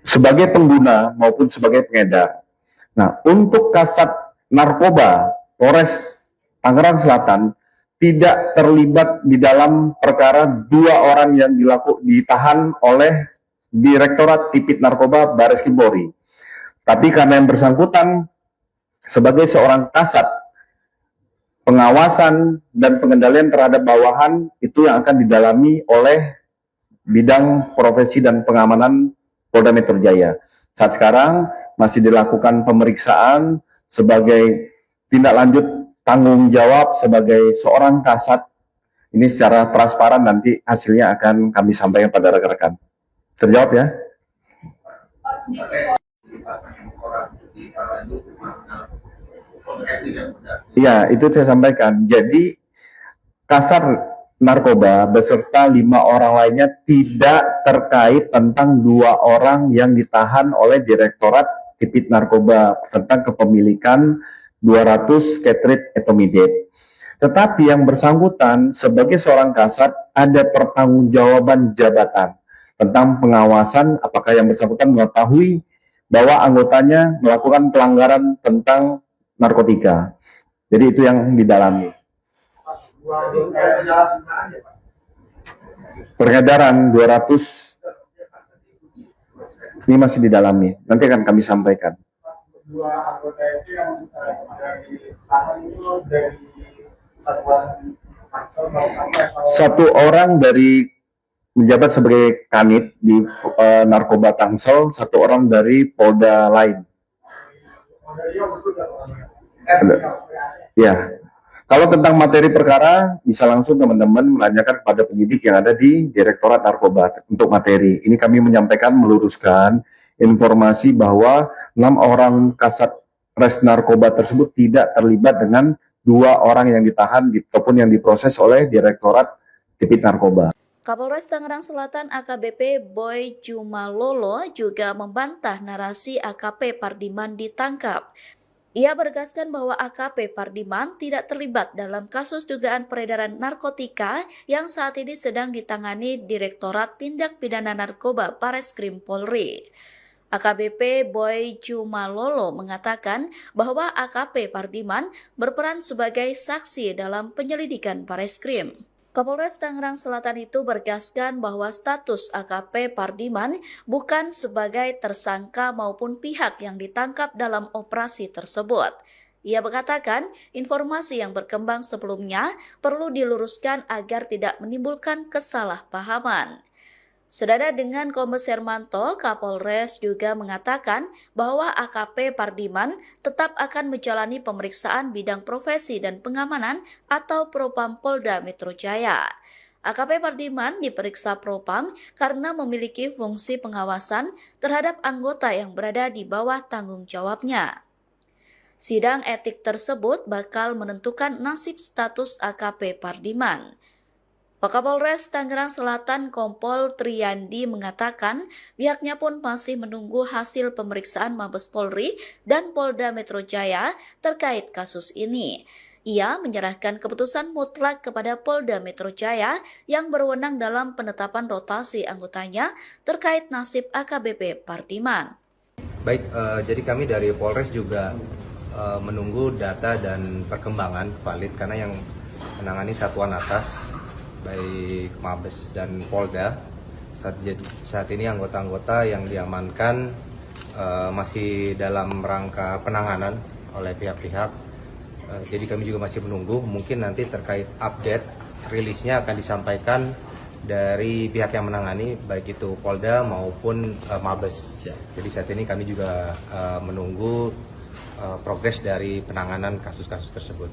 sebagai pengguna maupun sebagai pengedar. Nah, untuk Kasat Narkoba Polres Tangerang Selatan tidak terlibat di dalam perkara 2 orang yang ditahan oleh Direktorat Tipit Narkoba Bareskrim Polri. Tapi karena yang bersangkutan sebagai seorang kasat, pengawasan dan pengendalian terhadap bawahan itu yang akan didalami oleh Bidang Profesi dan Pengamanan Polda Metro Jaya. Saat sekarang masih dilakukan pemeriksaan sebagai tindak lanjut tanggung jawab sebagai seorang kasat. Ini secara transparan nanti hasilnya akan kami sampaikan pada rekan-rekan. Terjawab ya? Iya, itu saya sampaikan. Jadi Kasat Narkoba beserta 5 orang lainnya tidak terkait tentang 2 orang yang ditahan oleh Direktorat Tipit Narkoba tentang kepemilikan 200 Ketrit etomidate. Tetapi yang bersangkutan sebagai seorang kasat ada pertanggungjawaban jabatan tentang pengawasan apakah yang bersangkutan mengetahui bahwa anggotanya melakukan pelanggaran tentang narkotika. Jadi itu yang didalami. Peredaran 200 ini masih didalami. Nanti akan kami sampaikan. Dua anggota itu yang dari tahan itu dari satuan Tangsel satu orang dari menjabat sebagai kanit di narkoba Tangsel, satu orang dari Polda lain. Ya, kalau tentang materi perkara bisa langsung teman-teman menanyakan kepada penyidik yang ada di Direktorat Narkoba untuk materi. Ini kami menyampaikan meluruskan informasi bahwa 6 orang kasat res narkoba tersebut tidak terlibat dengan 2 orang yang ditahan ataupun yang diproses oleh Direktorat Tipit Narkoba. Kapolres Tangerang Selatan AKBP Boy Jumalolo juga membantah narasi AKP Pardiman ditangkap. Ia menegaskan bahwa AKP Pardiman tidak terlibat dalam kasus dugaan peredaran narkotika yang saat ini sedang ditangani Direktorat Tindak Pidana Narkoba Bareskrim Polri. AKBP Boy Jumalolo mengatakan bahwa AKP Pardiman berperan sebagai saksi dalam penyelidikan Bareskrim. Kapolres Tangerang Selatan itu bergaskan bahwa status AKP Pardiman bukan sebagai tersangka maupun pihak yang ditangkap dalam operasi tersebut. Ia mengatakan informasi yang berkembang sebelumnya perlu diluruskan agar tidak menimbulkan kesalahpahaman. Senada dengan Kombes Hermanto, Kapolres juga mengatakan bahwa AKP Pardiman tetap akan menjalani pemeriksaan bidang profesi dan pengamanan atau Propam Polda Metro Jaya. AKP Pardiman diperiksa Propam karena memiliki fungsi pengawasan terhadap anggota yang berada di bawah tanggung jawabnya. Sidang etik tersebut bakal menentukan nasib status AKP Pardiman. Wakapolres Tangerang Selatan Kompol Triyandi mengatakan pihaknya pun masih menunggu hasil pemeriksaan Mabes Polri dan Polda Metro Jaya terkait kasus ini. Ia menyerahkan keputusan mutlak kepada Polda Metro Jaya yang berwenang dalam penetapan rotasi anggotanya terkait nasib AKBP Pardiman. Baik, jadi kami dari Polres juga menunggu data dan perkembangan valid karena yang menangani satuan atas baik Mabes dan Polda saat ini anggota-anggota yang diamankan masih dalam rangka penanganan oleh pihak-pihak. Jadi kami juga masih menunggu, mungkin nanti terkait update rilisnya akan disampaikan dari pihak yang menangani baik itu Polda maupun Mabes. Jadi saat ini kami juga menunggu progres dari penanganan kasus-kasus tersebut.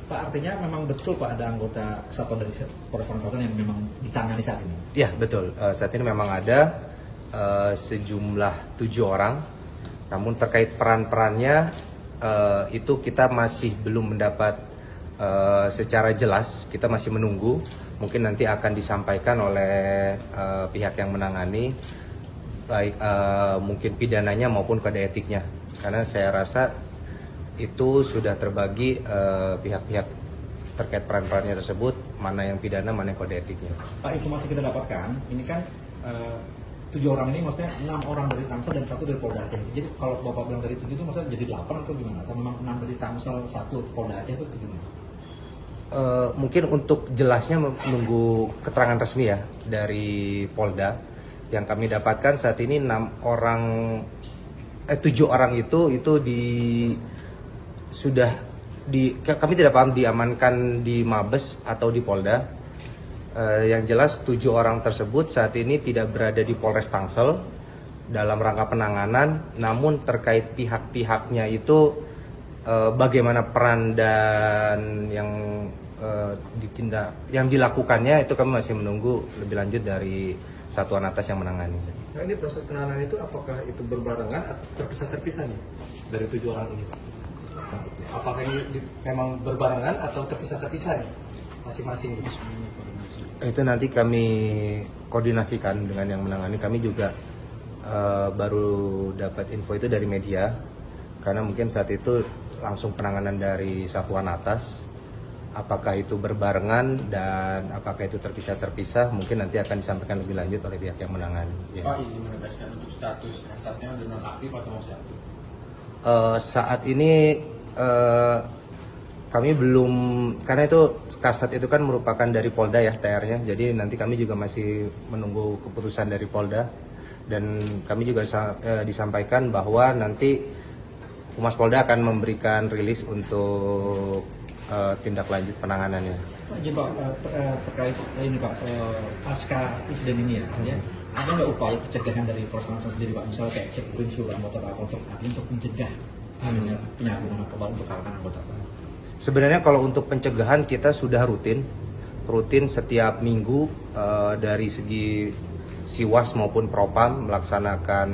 Pak, artinya memang betul Pak ada anggota kesatuan dari Polres Selatan yang memang ditangani saat ini? Ya betul, saat ini memang ada sejumlah 7 orang, namun terkait peran-perannya itu kita masih belum mendapat secara jelas, kita masih menunggu, mungkin nanti akan disampaikan oleh pihak yang menangani, baik mungkin pidananya maupun kode etiknya, karena saya rasa itu sudah terbagi pihak-pihak terkait peran-perannya tersebut, mana yang pidana, mana yang kode etiknya. Pak, informasi kita dapatkan, ini kan 7 orang ini maksudnya 6 orang dari Tangsel dan 1 dari Polda Aceh. Jadi kalau Bapak bilang dari 7 itu maksudnya jadi 8 atau gimana? Atau memang 6 dari Tangsel, 1 Polda Aceh itu gimana? Mungkin untuk jelasnya menunggu keterangan resmi ya dari Polda. Yang kami dapatkan saat ini 7 orang itu kami tidak paham diamankan di Mabes atau di Polda. Yang jelas 7 orang tersebut saat ini tidak berada di Polres Tangsel dalam rangka penanganan, namun terkait pihak-pihaknya itu bagaimana peran dan yang dilakukannya itu kami masih menunggu lebih lanjut dari satuan atas yang menangani. Nah, ini proses penanganan itu apakah itu berbarengan atau terpisah-terpisah nih dari 7 orang ini? Apakah ini memang berbarengan atau terpisah-terpisah nih masing-masing? Itu nanti kami koordinasikan dengan yang menangani. Kami juga baru dapat info itu dari media, karena mungkin saat itu langsung penanganan dari satuan atas. Apakah itu berbarengan dan apakah itu terpisah-terpisah mungkin nanti akan disampaikan lebih lanjut oleh pihak yang menangani. Ya. Pak, izin menegaskan untuk status kasatnya udah nonaktif atau masih aktif? Saat ini kami belum, karena itu kasat itu kan merupakan dari Polda ya TR-nya, jadi nanti kami juga masih menunggu keputusan dari Polda dan kami juga disampaikan bahwa nanti Humas Polda akan memberikan rilis untuk tindak lanjut penanganannya. Pak, izin Pak, terkait ini Pak, pasca insiden ini ya, ada nggak upaya pencegahan dari Polres Tangsel sendiri Pak, misalnya kayak cek urin seluruh anggota Pak untuk mencegah penyalahgunaan narkoba untuk kalangan anggota Pak? Sebenarnya kalau untuk pencegahan kita sudah rutin setiap minggu dari segi Siwas maupun Propam melaksanakan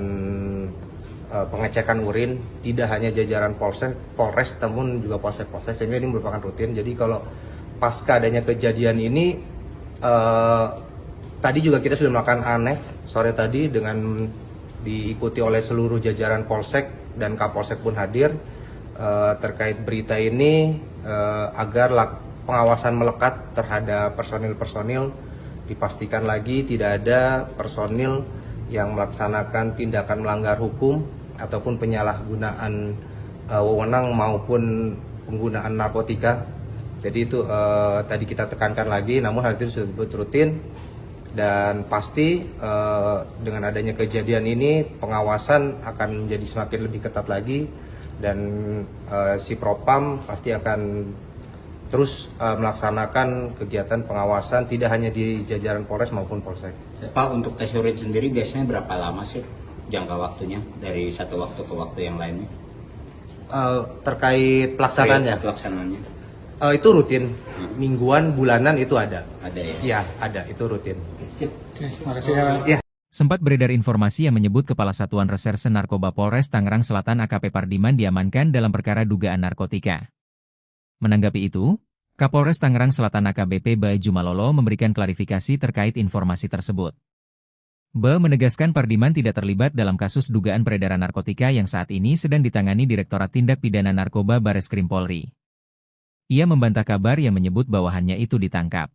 pengecekan urin, tidak hanya jajaran Polres namun juga Polsek sehingga ini merupakan rutin. Jadi kalau pasca adanya kejadian ini tadi juga kita sudah melakukan ANEF sore tadi dengan diikuti oleh seluruh jajaran Polsek dan Kapolsek pun hadir terkait berita ini agar pengawasan melekat terhadap personil-personil, dipastikan lagi tidak ada personil yang melaksanakan tindakan melanggar hukum ataupun penyalahgunaan wewenang maupun penggunaan narkotika. Jadi itu tadi kita tekankan lagi, namun hal itu sudah rutin dan pasti dengan adanya kejadian ini pengawasan akan menjadi semakin lebih ketat lagi dan si Propam pasti akan terus melaksanakan kegiatan pengawasan tidak hanya di jajaran Polres maupun Polsek. Pak, untuk tes urin sendiri biasanya berapa lama sih jangka waktunya dari satu waktu ke waktu yang lainnya? Terkait pelaksanaannya? Pelaksanaannya. Itu rutin, mingguan, bulanan itu ada. Ada ya? Iya, ada, itu rutin. Terima kasih ya. Sempat beredar informasi yang menyebut Kepala Satuan Reserse Narkoba Polres Tangerang Selatan AKP Pardiman diamankan dalam perkara dugaan narkotika. Menanggapi itu, Kapolres Tangerang Selatan AKBP Bae Jumalolo memberikan klarifikasi terkait informasi tersebut. Bae menegaskan Pardiman tidak terlibat dalam kasus dugaan peredaran narkotika yang saat ini sedang ditangani Direktorat Tindak Pidana Narkoba Bareskrim Polri. Ia membantah kabar yang menyebut bawahannya itu ditangkap.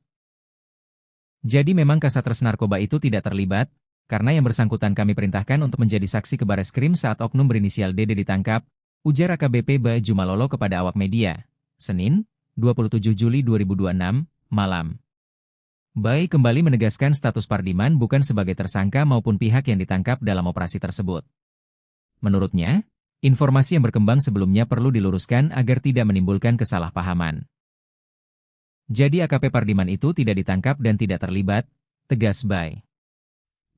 Jadi memang Kasatres Narkoba itu tidak terlibat, karena yang bersangkutan kami perintahkan untuk menjadi saksi ke Bareskrim saat oknum berinisial DD ditangkap, ujar AKBP Bae Jumalolo kepada awak media, Senin, 27 Juli 2026, malam. Bae kembali menegaskan status Pardiman bukan sebagai tersangka maupun pihak yang ditangkap dalam operasi tersebut. Menurutnya, informasi yang berkembang sebelumnya perlu diluruskan agar tidak menimbulkan kesalahpahaman. Jadi AKP Pardiman itu tidak ditangkap dan tidak terlibat, tegas Bae.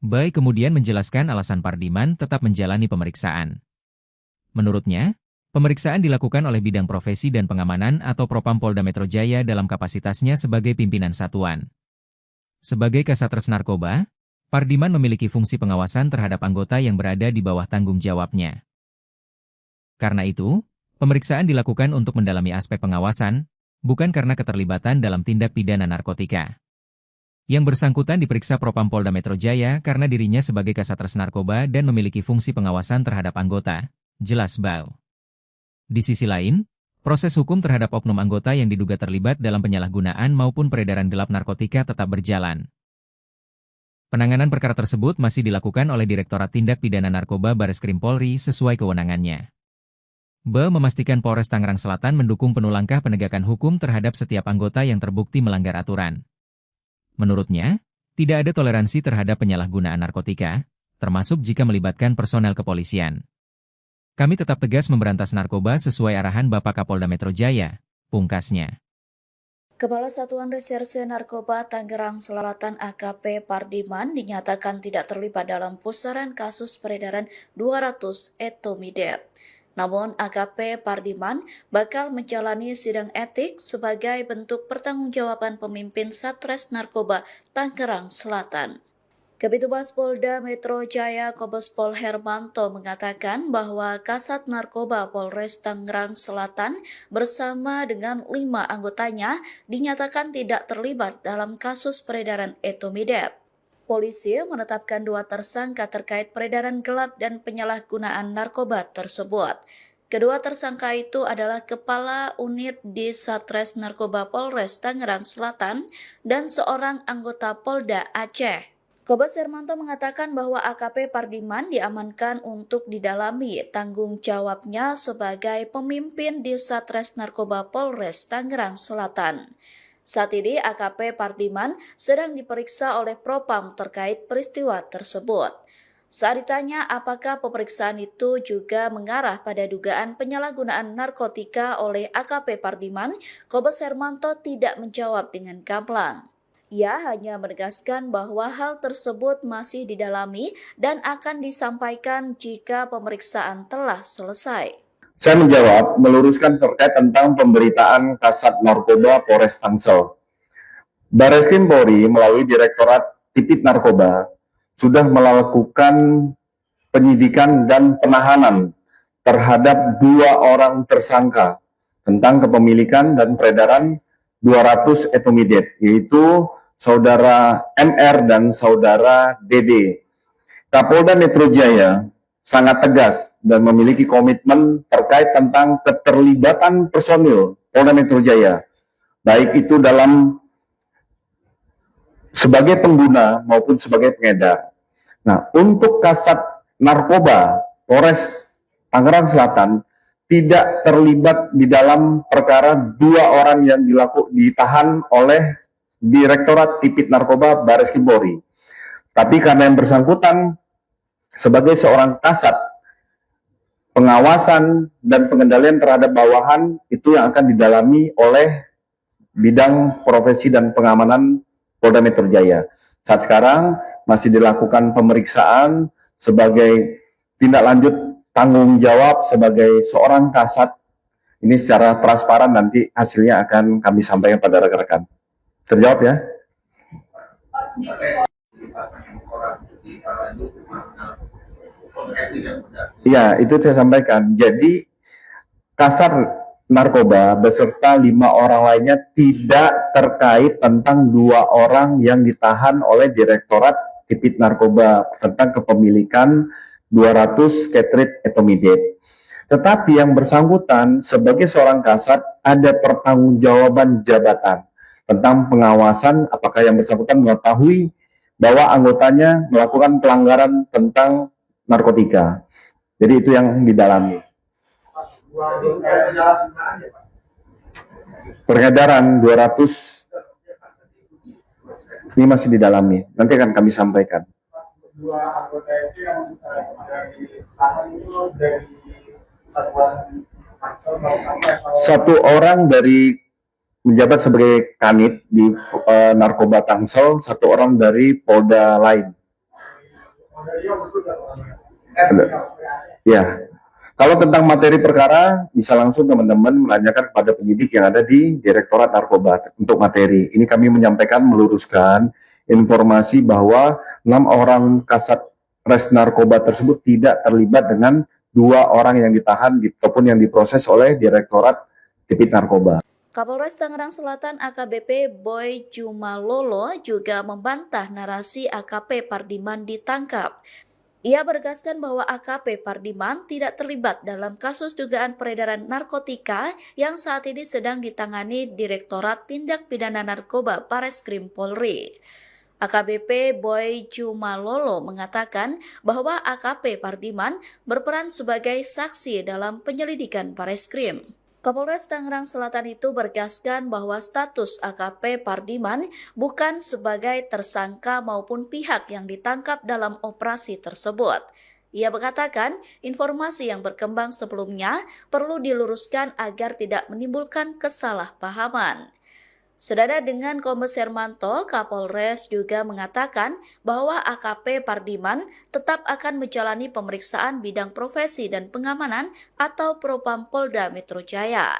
Bae kemudian menjelaskan alasan Pardiman tetap menjalani pemeriksaan. Menurutnya, pemeriksaan dilakukan oleh Bidang Profesi dan Pengamanan atau Propam Polda Metro Jaya dalam kapasitasnya sebagai pimpinan satuan. Sebagai Kasatres Narkoba, Pardiman memiliki fungsi pengawasan terhadap anggota yang berada di bawah tanggung jawabnya. Karena itu, pemeriksaan dilakukan untuk mendalami aspek pengawasan, bukan karena keterlibatan dalam tindak pidana narkotika. Yang bersangkutan diperiksa Propam Polda Metro Jaya karena dirinya sebagai Kasatres Narkoba dan memiliki fungsi pengawasan terhadap anggota, jelas Bae. Di sisi lain, proses hukum terhadap oknum anggota yang diduga terlibat dalam penyalahgunaan maupun peredaran gelap narkotika tetap berjalan. Penanganan perkara tersebut masih dilakukan oleh Direktorat Tindak Pidana Narkoba Bareskrim Polri sesuai kewenangannya. Bae memastikan Polres Tangerang Selatan mendukung penuh langkah penegakan hukum terhadap setiap anggota yang terbukti melanggar aturan. Menurutnya, tidak ada toleransi terhadap penyalahgunaan narkotika, termasuk jika melibatkan personel kepolisian. Kami tetap tegas memberantas narkoba sesuai arahan Bapak Kapolda Metro Jaya, pungkasnya. Kepala Satuan Reserse Narkoba Tangerang Selatan AKP Pardiman dinyatakan tidak terlibat dalam pusaran kasus peredaran 200 etomidate. Namun AKP Pardiman bakal menjalani sidang etik sebagai bentuk pertanggungjawaban pemimpin Satres Narkoba Tangerang Selatan. Kabitumas Polda Metro Jaya Kombes Pol Hermanto mengatakan bahwa Kasat Narkoba Polres Tangerang Selatan bersama dengan 5 anggotanya dinyatakan tidak terlibat dalam kasus peredaran etomidate. Polisi menetapkan 2 tersangka terkait peredaran gelap dan penyalahgunaan narkoba tersebut. Kedua tersangka itu adalah Kepala Unit di Satres Narkoba Polres Tangerang Selatan dan seorang anggota Polda Aceh. Kombes Hermanto mengatakan bahwa AKP Pardiman diamankan untuk didalami tanggung jawabnya sebagai pemimpin di Satres Narkoba Polres Tangerang Selatan. Saat ini AKP Pardiman sedang diperiksa oleh Propam terkait peristiwa tersebut. Saat ditanya apakah pemeriksaan itu juga mengarah pada dugaan penyalahgunaan narkotika oleh AKP Pardiman, Kombes Hermanto tidak menjawab dengan gamblang. Ia hanya menegaskan bahwa hal tersebut masih didalami dan akan disampaikan jika pemeriksaan telah selesai. Saya menjawab, meluruskan terkait tentang pemberitaan Kasat Narkoba Polres Tangsel. Bareskrim Polri melalui Direktorat Tipit Narkoba sudah melakukan penyidikan dan penahanan terhadap 2 orang tersangka tentang kepemilikan dan peredaran 200 etomidate, yaitu Saudara MR dan Saudara DD. Kapolda Metro Jaya sangat tegas dan memiliki komitmen terkait tentang keterlibatan personil Polda Metro Jaya, baik itu dalam sebagai pengguna maupun sebagai pengedar. Nah, untuk Kasat Narkoba Polres Tangerang Selatan tidak terlibat di dalam perkara 2 orang yang ditahan oleh Direktorat Tipit Narkoba Bareskrim Polri. Tapi karena yang bersangkutan sebagai seorang kasat, pengawasan dan pengendalian terhadap bawahan itu yang akan didalami oleh bidang profesi dan pengamanan Polda Metro Jaya. Saat sekarang masih dilakukan pemeriksaan sebagai tindak lanjut tanggung jawab sebagai seorang kasat. Ini secara transparan, nanti hasilnya akan kami sampaikan pada rekan-rekan. Terjawab ya? Iya, itu saya sampaikan. Jadi Kasat Narkoba beserta 5 orang lainnya tidak terkait tentang 2 orang yang ditahan oleh Direktorat Tipit Narkoba tentang kepemilikan 200 Ketrit etomidate. Tetapi yang bersangkutan sebagai seorang kasat ada pertanggungjawaban jabatan tentang pengawasan apakah yang bersangkutan mengetahui bahwa anggotanya melakukan pelanggaran tentang narkotika. Jadi itu yang didalami. Peredaran 200 ini masih didalami. Nanti akan kami sampaikan. 2 anggota itu yang ditahan itu dari satuan Tangsel atau 1 orang dari menjabat sebagai kanit di Narkoba Tangsel, 1 orang dari Polda lain. Ya. Kalau tentang materi perkara, bisa langsung teman-teman menanyakan kepada penyidik yang ada di Direktorat Narkoba untuk materi. Ini kami menyampaikan, meluruskan informasi bahwa 6 orang Kasat Res Narkoba tersebut tidak terlibat dengan 2 orang yang ditahan ataupun yang diproses oleh Direktorat Tipit Narkoba. Kapolres Tangerang Selatan AKBP Boy Jumalolo juga membantah narasi AKP Pardiman ditangkap. Ia menegaskan bahwa AKP Pardiman tidak terlibat dalam kasus dugaan peredaran narkotika yang saat ini sedang ditangani Direktorat Tindak Pidana Narkoba Bareskrim Polri. AKBP Boy Jumalolo mengatakan bahwa AKP Pardiman berperan sebagai saksi dalam penyelidikan Bareskrim. Kapolres Tangerang Selatan itu bergaskan bahwa status AKP Pardiman bukan sebagai tersangka maupun pihak yang ditangkap dalam operasi tersebut. Ia mengatakan informasi yang berkembang sebelumnya perlu diluruskan agar tidak menimbulkan kesalahpahaman. Senada dengan Kombes Hermanto, Kapolres juga mengatakan bahwa AKP Pardiman tetap akan menjalani pemeriksaan bidang profesi dan pengamanan atau Propam Polda Metro Jaya.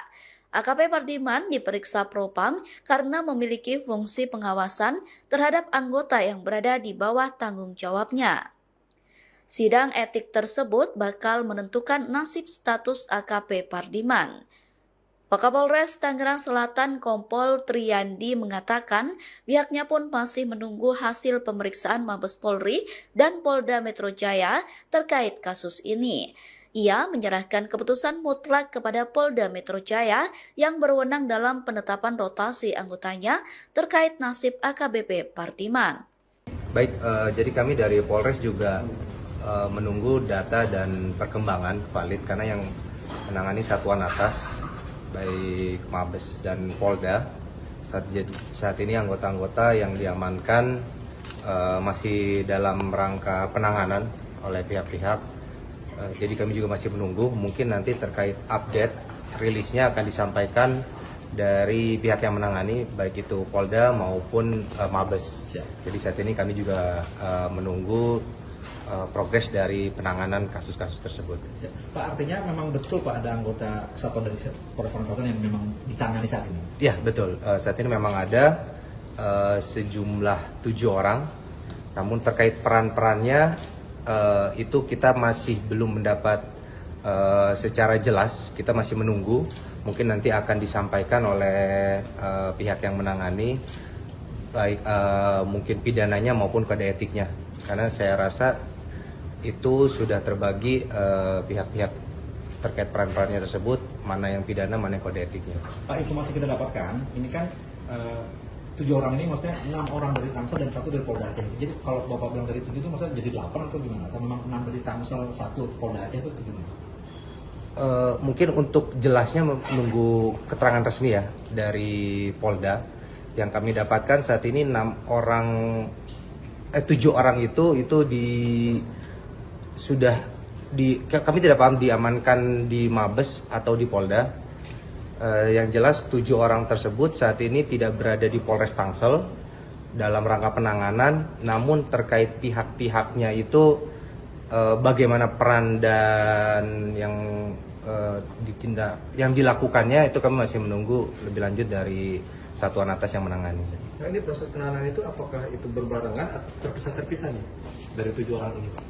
AKP Pardiman diperiksa Propam karena memiliki fungsi pengawasan terhadap anggota yang berada di bawah tanggung jawabnya. Sidang etik tersebut bakal menentukan nasib status AKP Pardiman. Wakapolres Tangerang Selatan Kompol Triyandi mengatakan pihaknya pun masih menunggu hasil pemeriksaan Mabes Polri dan Polda Metro Jaya terkait kasus ini. Ia menyerahkan keputusan mutlak kepada Polda Metro Jaya yang berwenang dalam penetapan rotasi anggotanya terkait nasib AKBP Pardiman. Baik, jadi kami dari Polres juga menunggu data dan perkembangan valid karena yang menangani satuan atas baik Mabes dan Polda saat ini anggota-anggota yang diamankan masih dalam rangka penanganan oleh pihak-pihak. Jadi kami juga masih menunggu, mungkin nanti terkait update rilisnya akan disampaikan dari pihak yang menangani baik itu Polda maupun Mabes. Jadi saat ini kami juga menunggu progres dari penanganan kasus-kasus tersebut. Pak, artinya memang betul Pak ada anggota kesatuan dari Polres Tangerang Selatan yang memang ditangani saat ini? Ya betul, saat ini memang ada sejumlah 7 orang, namun terkait peran-perannya itu kita masih belum mendapat secara jelas, kita masih menunggu, mungkin nanti akan disampaikan oleh pihak yang menangani, baik mungkin pidananya maupun kode etiknya, karena saya rasa itu sudah terbagi pihak-pihak terkait peran-perannya tersebut, mana yang pidana, mana yang kode etiknya. Pak, informasi kita dapatkan, ini kan 7 orang ini maksudnya 6 orang dari Tangsel dan 1 dari Polda Aceh. Jadi kalau Bapak bilang dari 7 itu maksudnya jadi 8 atau gimana? Atau memang 6 dari Tangsel, 1 Polda Aceh itu gimana? Mungkin untuk jelasnya menunggu keterangan resmi ya dari Polda. Yang kami dapatkan saat ini 7 orang itu kami tidak paham diamankan di Mabes atau di Polda. Yang jelas 7 orang tersebut saat ini tidak berada di Polres Tangsel dalam rangka penanganan, namun terkait pihak-pihaknya itu bagaimana peran dan yang dilakukannya itu kami masih menunggu lebih lanjut dari satuan atas yang menangani. Nah, ini proses penanganan itu apakah itu berbarengan atau terpisah-terpisah nih dari 7 orang ini Pak?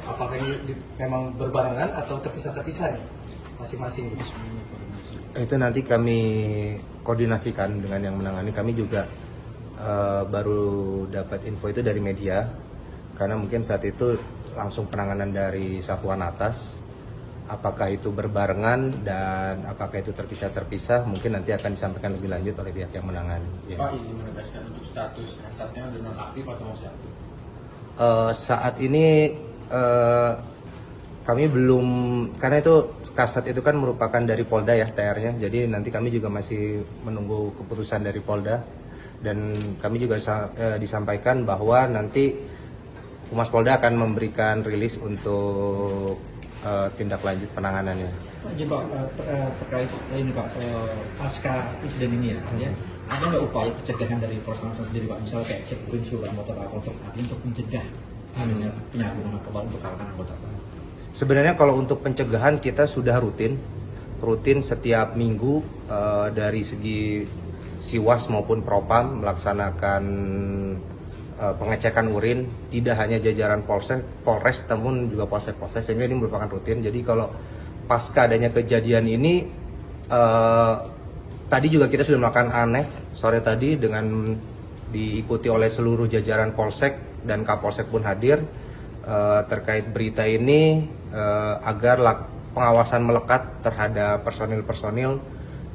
Apakah ini memang berbarengan atau terpisah-terpisah nih masing-masing? Itu nanti kami koordinasikan dengan yang menangani. Kami juga baru dapat info itu dari media, karena mungkin saat itu langsung penanganan dari satuan atas. Apakah itu berbarengan dan apakah itu terpisah-terpisah, mungkin nanti akan disampaikan lebih lanjut oleh pihak yang menangani. Ya. Pak, ini menegaskan untuk status kasatnya dengan aktif atau masih aktif? Saat ini kami belum, karena itu kasat itu kan merupakan dari Polda ya TR-nya, jadi nanti kami juga masih menunggu keputusan dari Polda, dan kami juga disampaikan bahwa nanti Humas Polda akan memberikan rilis untuk tindak lanjut penanganannya. Pak, terkait ini Pak, pasca insiden ini ya, ada nggak upaya pencegahan dari Polres Tangsel sendiri Pak, misalnya kayak cek urin seluruh anggota Pak untuk mencegah penyalahgunaan narkoba untuk kalangan anggota Pak? Sebenarnya kalau untuk pencegahan kita sudah rutin setiap minggu dari segi Siwas maupun Propam melaksanakan pengecekan urin, tidak hanya jajaran Polres namun juga Polsek, sehingga ini merupakan rutin. Jadi kalau pasca adanya kejadian ini, tadi juga kita sudah melakukan ANEF sore tadi dengan diikuti oleh seluruh jajaran Polsek dan Kapolsek pun hadir terkait berita ini, agar pengawasan melekat terhadap personil-personil,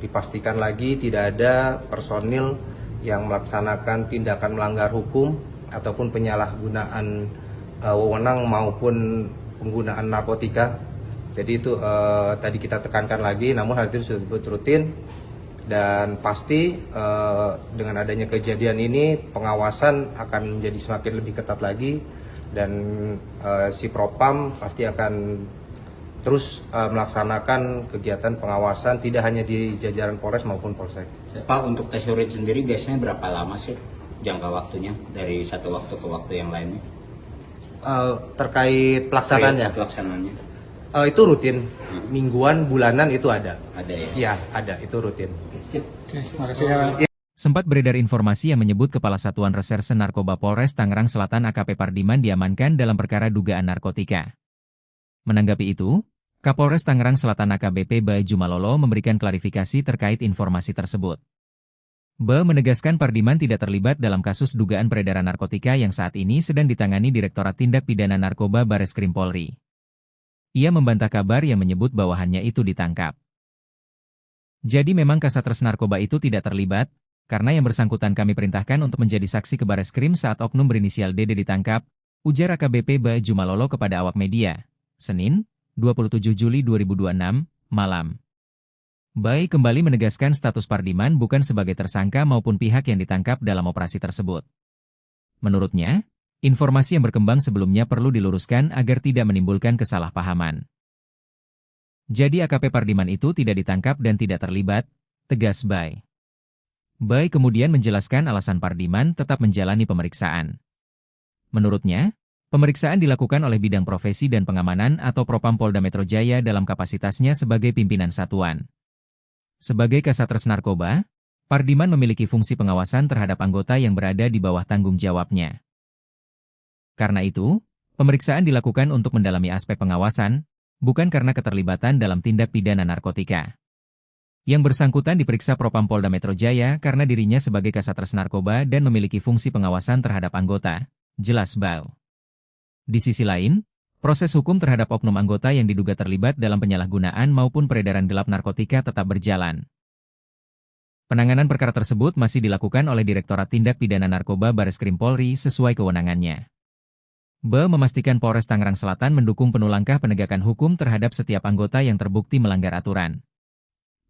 dipastikan lagi tidak ada personil yang melaksanakan tindakan melanggar hukum ataupun penyalahgunaan wewenang maupun penggunaan narkotika. Jadi itu tadi kita tekankan lagi, namun hal itu sudah rutin, dan pasti dengan adanya kejadian ini pengawasan akan menjadi semakin lebih ketat lagi, dan si Propam pasti akan terus melaksanakan kegiatan pengawasan tidak hanya di jajaran Polres maupun Polsek. Pak, untuk tes urin sendiri biasanya berapa lama sih jangka waktunya dari satu waktu ke waktu yang lainnya? Terkait pelaksanaannya? Pelaksanaannya. Itu rutin, mingguan, bulanan itu ada. Ada ya? Iya, ada, itu rutin. Terima kasih ya. Sempat beredar informasi yang menyebut Kepala Satuan Reserse Narkoba Polres Tangerang Selatan AKP Pardiman diamankan dalam perkara dugaan narkotika. Menanggapi itu, Kapolres Tangerang Selatan AKBP Bae Jumalolo memberikan klarifikasi terkait informasi tersebut. Bae menegaskan Pardiman tidak terlibat dalam kasus dugaan peredaran narkotika yang saat ini sedang ditangani Direktorat Tindak Pidana Narkoba Bareskrim Polri. Ia membantah kabar yang menyebut bawahannya itu ditangkap. Jadi memang Kasat Narkoba itu tidak terlibat, karena yang bersangkutan kami perintahkan untuk menjadi saksi ke Bareskrim saat oknum berinisial DD ditangkap, ujar AKBP Ba Jumalolo kepada awak media, Senin, 27 Juli 2026, malam. Bai kembali menegaskan status Pardiman bukan sebagai tersangka maupun pihak yang ditangkap dalam operasi tersebut. Menurutnya, informasi yang berkembang sebelumnya perlu diluruskan agar tidak menimbulkan kesalahpahaman. Jadi AKP Pardiman itu tidak ditangkap dan tidak terlibat, tegas Bai. Bai kemudian menjelaskan alasan Pardiman tetap menjalani pemeriksaan. Menurutnya, pemeriksaan dilakukan oleh Bidang Profesi dan Pengamanan atau Propam Polda Metro Jaya dalam kapasitasnya sebagai pimpinan satuan. Sebagai Kasat Narkoba, Pardiman memiliki fungsi pengawasan terhadap anggota yang berada di bawah tanggung jawabnya. Karena itu, pemeriksaan dilakukan untuk mendalami aspek pengawasan, bukan karena keterlibatan dalam tindak pidana narkotika. Yang bersangkutan diperiksa Propam Polda Metro Jaya karena dirinya sebagai Kasat Narkoba dan memiliki fungsi pengawasan terhadap anggota, jelas Bau. Di sisi lain, proses hukum terhadap oknum anggota yang diduga terlibat dalam penyalahgunaan maupun peredaran gelap narkotika tetap berjalan. Penanganan perkara tersebut masih dilakukan oleh Direktorat Tindak Pidana Narkoba Bareskrim Polri sesuai kewenangannya. Ba memastikan Polres Tangerang Selatan mendukung penuh langkah penegakan hukum terhadap setiap anggota yang terbukti melanggar aturan.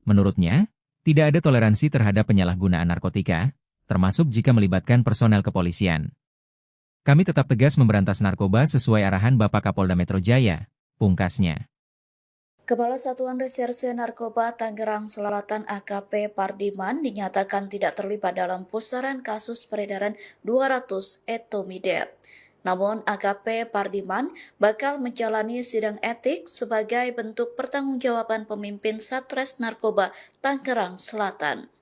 Menurutnya, tidak ada toleransi terhadap penyalahgunaan narkotika, termasuk jika melibatkan personel kepolisian. Kami tetap tegas memberantas narkoba sesuai arahan Bapak Kapolda Metro Jaya, pungkasnya. Kepala Satuan Reserse Narkoba Tangerang Selatan AKP Pardiman dinyatakan tidak terlibat dalam pusaran kasus peredaran 200 etomidet. Namun AKP Pardiman bakal menjalani sidang etik sebagai bentuk pertanggungjawaban pemimpin Satres Narkoba Tangerang Selatan.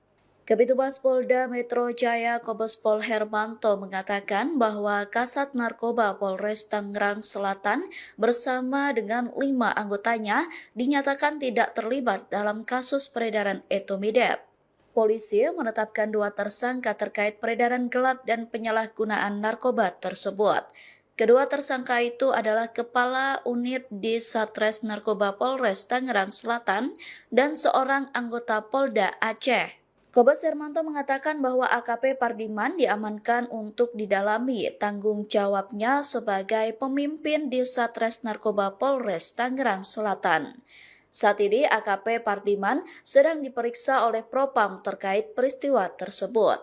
Kabitumas Polda Metro Jaya Kombes Pol Hermanto mengatakan bahwa Kasat Narkoba Polres Tangerang Selatan bersama dengan 5 anggotanya dinyatakan tidak terlibat dalam kasus peredaran etomidet. Polisi menetapkan 2 tersangka terkait peredaran gelap dan penyalahgunaan narkoba tersebut. Kedua tersangka itu adalah Kepala Unit di Satres Narkoba Polres Tangerang Selatan dan seorang anggota Polda Aceh. Kombes Hermanto mengatakan bahwa AKP Pardiman diamankan untuk didalami tanggung jawabnya sebagai pemimpin di Satres Narkoba Polres Tangerang Selatan. Saat ini AKP Pardiman sedang diperiksa oleh Propam terkait peristiwa tersebut.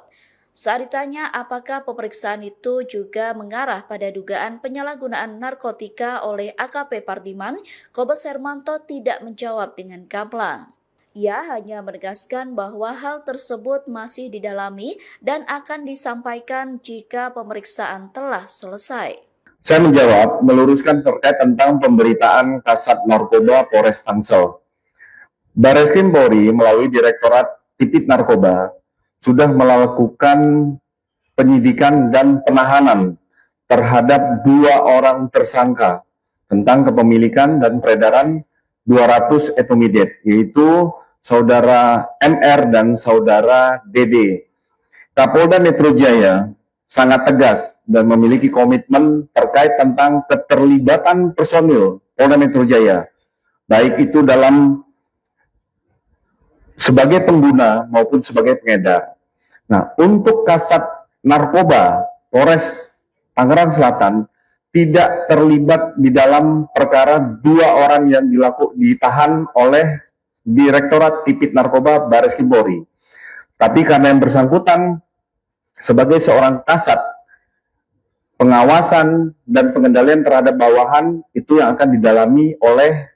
Saat ditanya apakah pemeriksaan itu juga mengarah pada dugaan penyalahgunaan narkotika oleh AKP Pardiman, Kombes Hermanto tidak menjawab dengan gamblang. Ia hanya menegaskan bahwa hal tersebut masih didalami dan akan disampaikan jika pemeriksaan telah selesai. Saya menjawab, meluruskan terkait tentang pemberitaan Kasat Narkoba Polres Tangsel. Bareskrim Polri melalui Direktorat Tipit Narkoba sudah melakukan penyidikan dan penahanan terhadap 2 orang tersangka tentang kepemilikan dan peredaran 200 etomidet, yaitu Saudara MR dan Saudara DD. Kapolda Metro Jaya sangat tegas dan memiliki komitmen terkait tentang keterlibatan personil Polda Metro Jaya, baik itu dalam sebagai pengguna maupun sebagai pengedar. Nah, untuk Kasat Narkoba Polres Tangerang Selatan tidak terlibat di dalam perkara 2 orang yang ditahan oleh Direktorat Tipit Narkoba Bareskrim Polri. Tapi karena yang bersangkutan sebagai seorang kasat, pengawasan dan pengendalian terhadap bawahan itu yang akan didalami oleh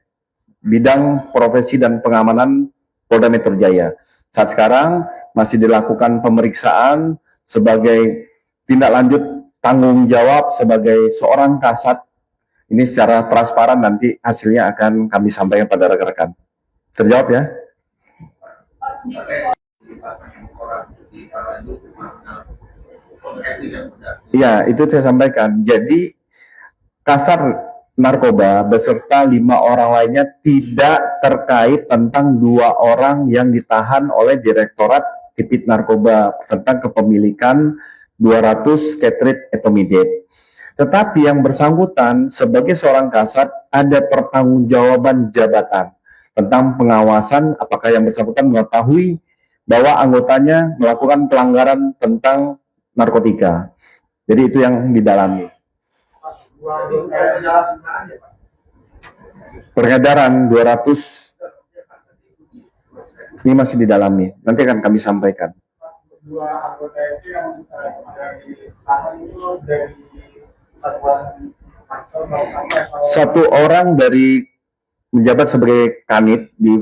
Bidang Profesi dan Pengamanan Polda Metro Jaya. Saat sekarang masih dilakukan pemeriksaan sebagai tindak lanjut tanggung jawab sebagai seorang kasat. Ini secara transparan nanti hasilnya akan kami sampaikan pada rekan-rekan. Terjawab ya? Iya, itu saya sampaikan. Jadi Kasat Narkoba beserta 5 orang lainnya tidak terkait tentang 2 orang yang ditahan oleh Direktorat Tipit Narkoba tentang kepemilikan 200 ketrit etomidet. Tetapi yang bersangkutan sebagai seorang kasat ada pertanggungjawaban jabatan tentang pengawasan apakah yang bersangkutan mengetahui bahwa anggotanya melakukan pelanggaran tentang narkotika. Jadi itu yang didalami. Peredaran 200 ini masih didalami. Nanti akan kami sampaikan. Dua anggota itu yang ditahan itu dari satuan Tangsel atau Satu orang dari menjabat sebagai kanit di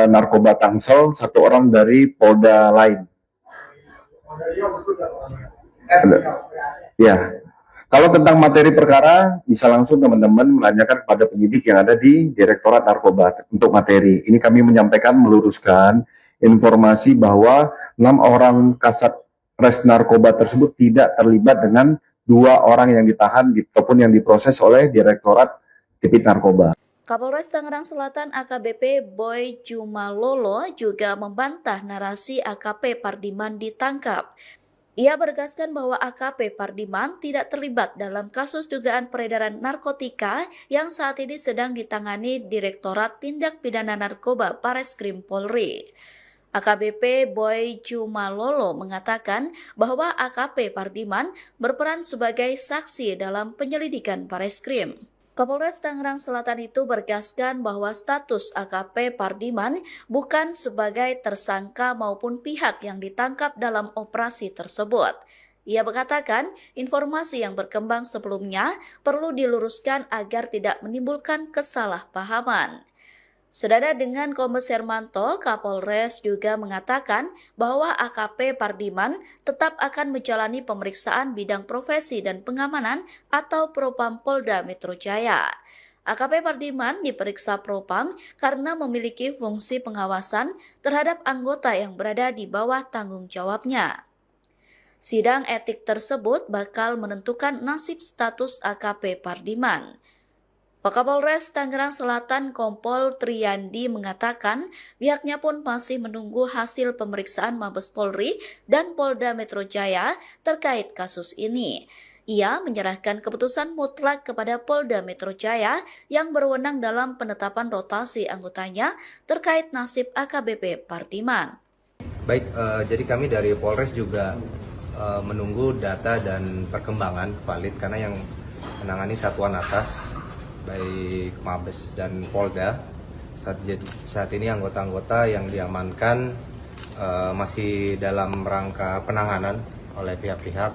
narkoba Tangsel, satu orang dari Polda lain. Ya. Kalau tentang materi perkara, bisa langsung teman-teman menanyakan kepada penyidik yang ada di Direktorat Narkoba untuk materi. Ini kami menyampaikan, meluruskan informasi bahwa 6 orang kasat res narkoba tersebut tidak terlibat dengan 2 orang yang ditahan ataupun yang diproses oleh Direktorat Tipit Narkoba. Kapolres Tangerang Selatan AKBP Boy Jumalolo juga membantah narasi AKP Pardiman ditangkap. Ia menegaskan bahwa AKP Pardiman tidak terlibat dalam kasus dugaan peredaran narkotika yang saat ini sedang ditangani Direktorat Tindak Pidana Narkoba Bareskrim Polri. AKBP Boy Jumalolo mengatakan bahwa AKP Pardiman berperan sebagai saksi dalam penyelidikan Bareskrim. Kapolres Tangerang Selatan itu bergaskan bahwa status AKP Pardiman bukan sebagai tersangka maupun pihak yang ditangkap dalam operasi tersebut. Ia mengatakan informasi yang berkembang sebelumnya perlu diluruskan agar tidak menimbulkan kesalahpahaman. Senada dengan Kombes Hermanto, Kapolres juga mengatakan bahwa AKP Pardiman tetap akan menjalani pemeriksaan bidang profesi dan pengamanan atau Propam Polda Metro Jaya. AKP Pardiman diperiksa Propam karena memiliki fungsi pengawasan terhadap anggota yang berada di bawah tanggung jawabnya. Sidang etik tersebut bakal menentukan nasib status AKP Pardiman. Wakapolres Tangerang Selatan Kompol Triyandi mengatakan pihaknya pun masih menunggu hasil pemeriksaan Mabes Polri dan Polda Metro Jaya terkait kasus ini. Ia menyerahkan keputusan mutlak kepada Polda Metro Jaya yang berwenang dalam penetapan rotasi anggotanya terkait nasib AKBP Pardiman. Baik, jadi kami dari Polres juga menunggu data dan perkembangan valid karena yang menangani satuan atas baik Mabes dan Polda saat ini anggota-anggota yang diamankan masih dalam rangka penanganan oleh pihak-pihak.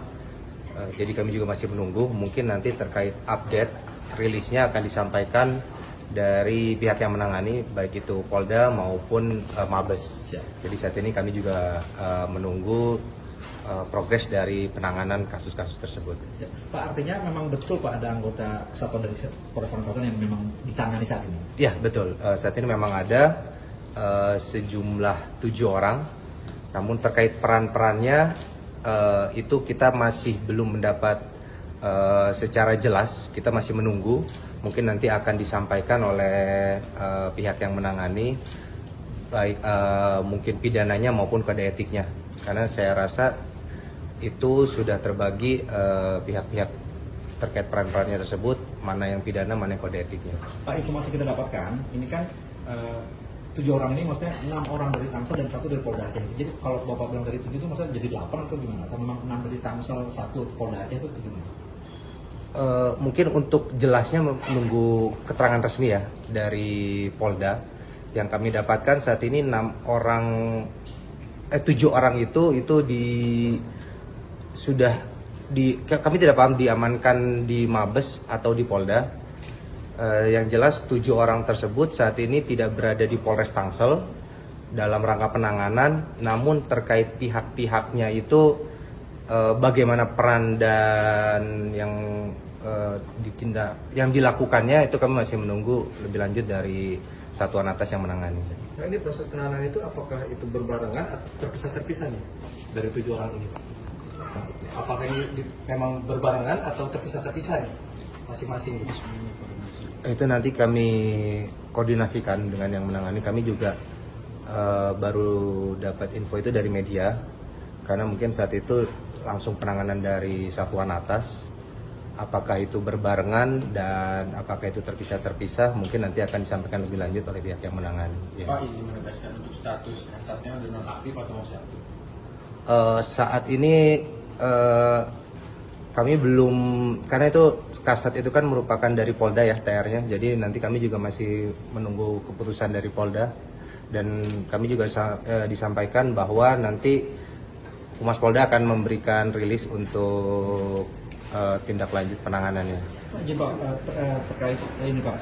Jadi kami juga masih menunggu, mungkin nanti terkait update rilisnya akan disampaikan dari pihak yang menangani baik itu Polda maupun Mabes. Jadi saat ini kami juga menunggu progres dari penanganan kasus-kasus tersebut. Pak, artinya memang betul Pak ada anggota kesatuan dari Polres Tangerang Selatan yang memang ditangani saat ini? Ya betul, saat ini memang ada sejumlah 7 orang, namun terkait peran-perannya itu kita masih belum mendapat secara jelas, kita masih menunggu, mungkin nanti akan disampaikan oleh pihak yang menangani, baik mungkin pidananya maupun kode etiknya, karena saya rasa itu sudah terbagi pihak-pihak terkait peran-perannya tersebut, mana yang pidana, mana yang kode etiknya. Pak, informasi kita dapatkan, ini kan 7 orang ini maksudnya 6 orang dari Tangsel dan 1 dari Polda Aceh. Jadi kalau Bapak bilang dari 7 itu maksudnya jadi 8 atau gimana? Atau memang 6 dari Tangsel, 1 Polda Aceh itu gimana? Mungkin untuk jelasnya menunggu keterangan resmi ya dari Polda. Yang kami dapatkan saat ini 7 orang itu kami tidak paham diamankan di Mabes atau di Polda. Yang jelas 7 orang tersebut saat ini tidak berada di Polres Tangsel dalam rangka penanganan, namun terkait pihak-pihaknya itu bagaimana peran dan yang dilakukannya itu kami masih menunggu lebih lanjut dari satuan atas yang menangani. Nah, ini proses penanganan itu apakah itu berbarengan atau terpisah-terpisah nih dari 7 orang ini? Apakah ini memang berbarengan atau terpisah-terpisah nih masing-masing? Itu nanti kami koordinasikan dengan yang menangani. Kami juga baru dapat info itu dari media, karena mungkin saat itu langsung penanganan dari satuan atas Apakah itu berbarengan dan apakah itu terpisah-terpisah mungkin nanti akan disampaikan lebih lanjut oleh pihak yang menangani. Ya. Pak, ini menegaskan untuk status kasatnya udah nonaktif atau masih aktif? Saat ini kami belum, karena itu kasat itu kan merupakan dari Polda ya TR-nya, jadi nanti kami juga masih menunggu keputusan dari Polda dan kami juga disampaikan bahwa nanti Humas Polda akan memberikan rilis untuk tindak lanjut penanganannya. Pak, jadi Pak, terkait ini Pak,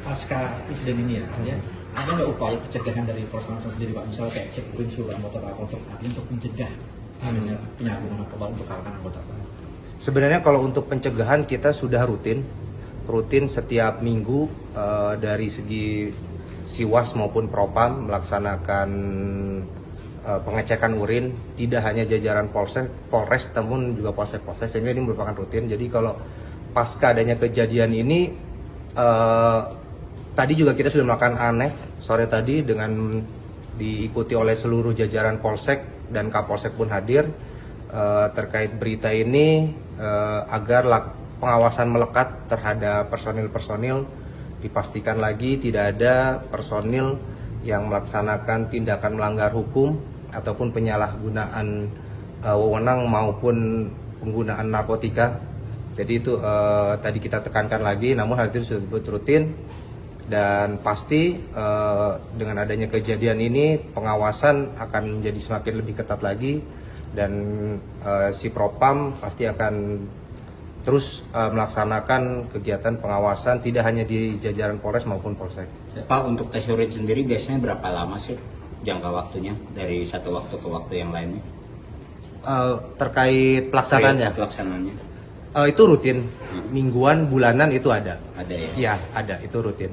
pasca insiden ini ya, ada nggak upaya pencegahan dari Polres Tangsel sendiri Pak, misalnya kayak cek urin seluruh anggota Pak untuk mencegah adanya penyalahgunaan narkoba untuk kalangan anggota Pak? Sebenarnya kalau untuk pencegahan kita sudah rutin setiap minggu dari segi Siwas maupun Propam melaksanakan pengecekan urin, tidak hanya jajaran Polres namun juga Polsek, sehingga ini merupakan rutin. Jadi kalau pasca adanya kejadian ini, tadi juga kita sudah melakukan ANEF sore tadi dengan diikuti oleh seluruh jajaran Polsek dan Kapolsek pun hadir terkait berita ini agar pengawasan melekat terhadap personil-personil, dipastikan lagi tidak ada personil yang melaksanakan tindakan melanggar hukum ataupun penyalahgunaan wewenang maupun penggunaan narkotika. Jadi itu tadi kita tekankan lagi, namun hal itu sudah rutin dan pasti dengan adanya kejadian ini pengawasan akan menjadi semakin lebih ketat lagi dan si Propam pasti akan terus melaksanakan kegiatan pengawasan tidak hanya di jajaran Polres maupun Polsek. Pak, untuk tes urin sendiri biasanya berapa lama sih jangka waktunya dari satu waktu ke waktu yang lainnya? Terkait pelaksanaannya? Pelaksanaannya. Itu rutin, mingguan, bulanan itu ada. Ada ya? Iya, ada, itu rutin.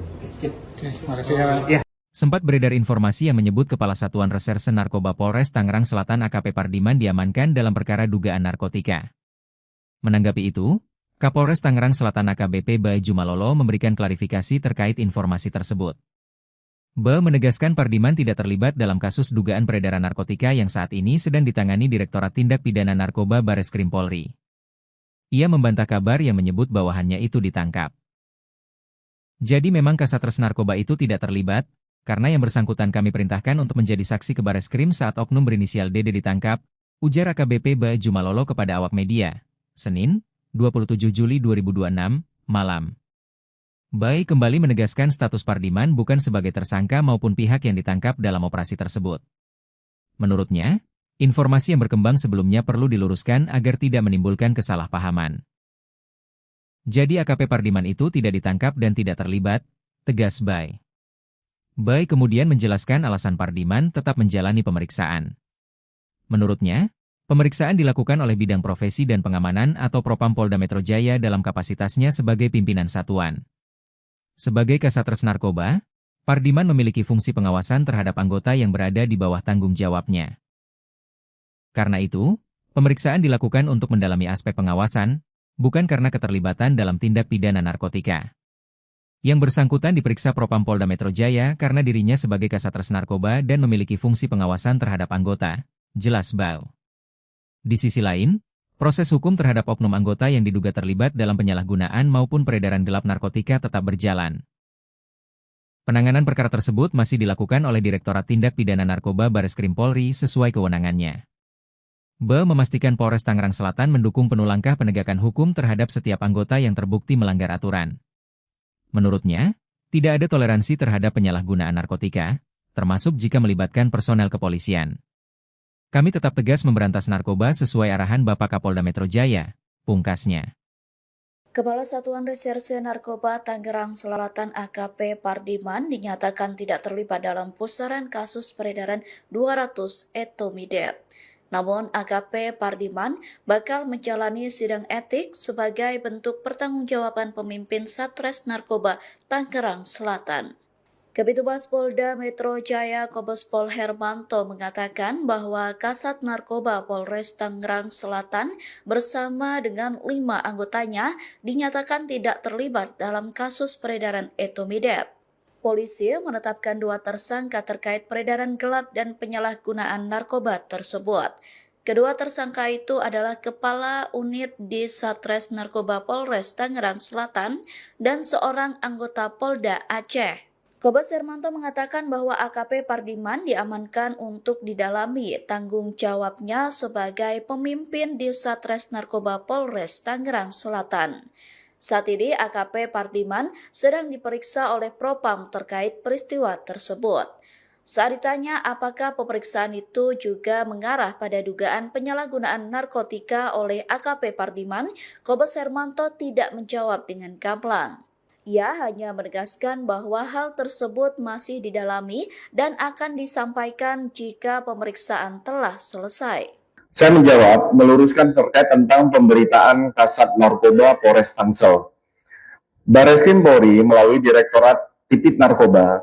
Terima kasih ya. Sempat beredar informasi yang menyebut Kepala Satuan Reserse Narkoba Polres Tangerang Selatan AKP Pardiman diamankan dalam perkara dugaan narkotika. Menanggapi itu, Kapolres Tangerang Selatan AKBP Bae Jumalolo memberikan klarifikasi terkait informasi tersebut. Bae menegaskan Pardiman tidak terlibat dalam kasus dugaan peredaran narkotika yang saat ini sedang ditangani Direktorat Tindak Pidana Narkoba Bareskrim Polri. Ia membantah kabar yang menyebut bawahannya itu ditangkap. Jadi memang Kasatres Narkoba itu tidak terlibat, karena yang bersangkutan kami perintahkan untuk menjadi saksi ke Bareskrim saat oknum berinisial DD ditangkap, ujar AKBP Bae Jumalolo kepada awak media, Senin, 27 Juli 2026, malam. Bae kembali menegaskan status Pardiman bukan sebagai tersangka maupun pihak yang ditangkap dalam operasi tersebut. Menurutnya, informasi yang berkembang sebelumnya perlu diluruskan agar tidak menimbulkan kesalahpahaman. Jadi AKP Pardiman itu tidak ditangkap dan tidak terlibat, tegas Bae. Bae kemudian menjelaskan alasan Pardiman tetap menjalani pemeriksaan. Menurutnya, pemeriksaan dilakukan oleh Bidang Profesi dan Pengamanan atau Propam Polda Metro Jaya dalam kapasitasnya sebagai pimpinan satuan. Sebagai Kasatres Narkoba, Pardiman memiliki fungsi pengawasan terhadap anggota yang berada di bawah tanggung jawabnya. Karena itu, pemeriksaan dilakukan untuk mendalami aspek pengawasan, bukan karena keterlibatan dalam tindak pidana narkotika. Yang bersangkutan diperiksa Propam Polda Metro Jaya karena dirinya sebagai Kasatres Narkoba dan memiliki fungsi pengawasan terhadap anggota, jelas Bae. Di sisi lain, proses hukum terhadap oknum anggota yang diduga terlibat dalam penyalahgunaan maupun peredaran gelap narkotika tetap berjalan. Penanganan perkara tersebut masih dilakukan oleh Direktorat Tindak Pidana Narkoba Bareskrim Polri sesuai kewenangannya. Bae memastikan Polres Tangerang Selatan mendukung penuh langkah penegakan hukum terhadap setiap anggota yang terbukti melanggar aturan. Menurutnya, tidak ada toleransi terhadap penyalahgunaan narkotika, termasuk jika melibatkan personel kepolisian. Kami tetap tegas memberantas narkoba sesuai arahan Bapak Kapolda Metro Jaya, pungkasnya. Kepala Satuan Reserse Narkoba Tangerang Selatan AKP Pardiman dinyatakan tidak terlibat dalam pusaran kasus peredaran 200 etomidate. Namun AKP Pardiman bakal menjalani sidang etik sebagai bentuk pertanggungjawaban pemimpin Satres Narkoba Tangerang Selatan. Kabitumas Polda Metro Jaya Kombes Pol Hermanto mengatakan bahwa Kasat Narkoba Polres Tangerang Selatan bersama dengan 5 anggotanya dinyatakan tidak terlibat dalam kasus peredaran etomidate. Polisi menetapkan 2 tersangka terkait peredaran gelap dan penyalahgunaan narkoba tersebut. Kedua tersangka itu adalah Kepala Unit di Satres Narkoba Polres Tangerang Selatan dan seorang anggota Polda Aceh. Kombes Hermanto mengatakan bahwa AKP Pardiman diamankan untuk didalami tanggung jawabnya sebagai pemimpin di Satres Narkoba Polres Tangerang Selatan. Saat ini AKP Pardiman sedang diperiksa oleh Propam terkait peristiwa tersebut. Saat ditanya apakah pemeriksaan itu juga mengarah pada dugaan penyalahgunaan narkotika oleh AKP Pardiman, Kombes Hermanto tidak menjawab dengan gamblang. Ia hanya menegaskan bahwa hal tersebut masih didalami dan akan disampaikan jika pemeriksaan telah selesai. Saya menjawab, meluruskan terkait tentang pemberitaan Kasat Narkoba Polres Tangsel. Bareskrim Polri melalui Direktorat Tipit Narkoba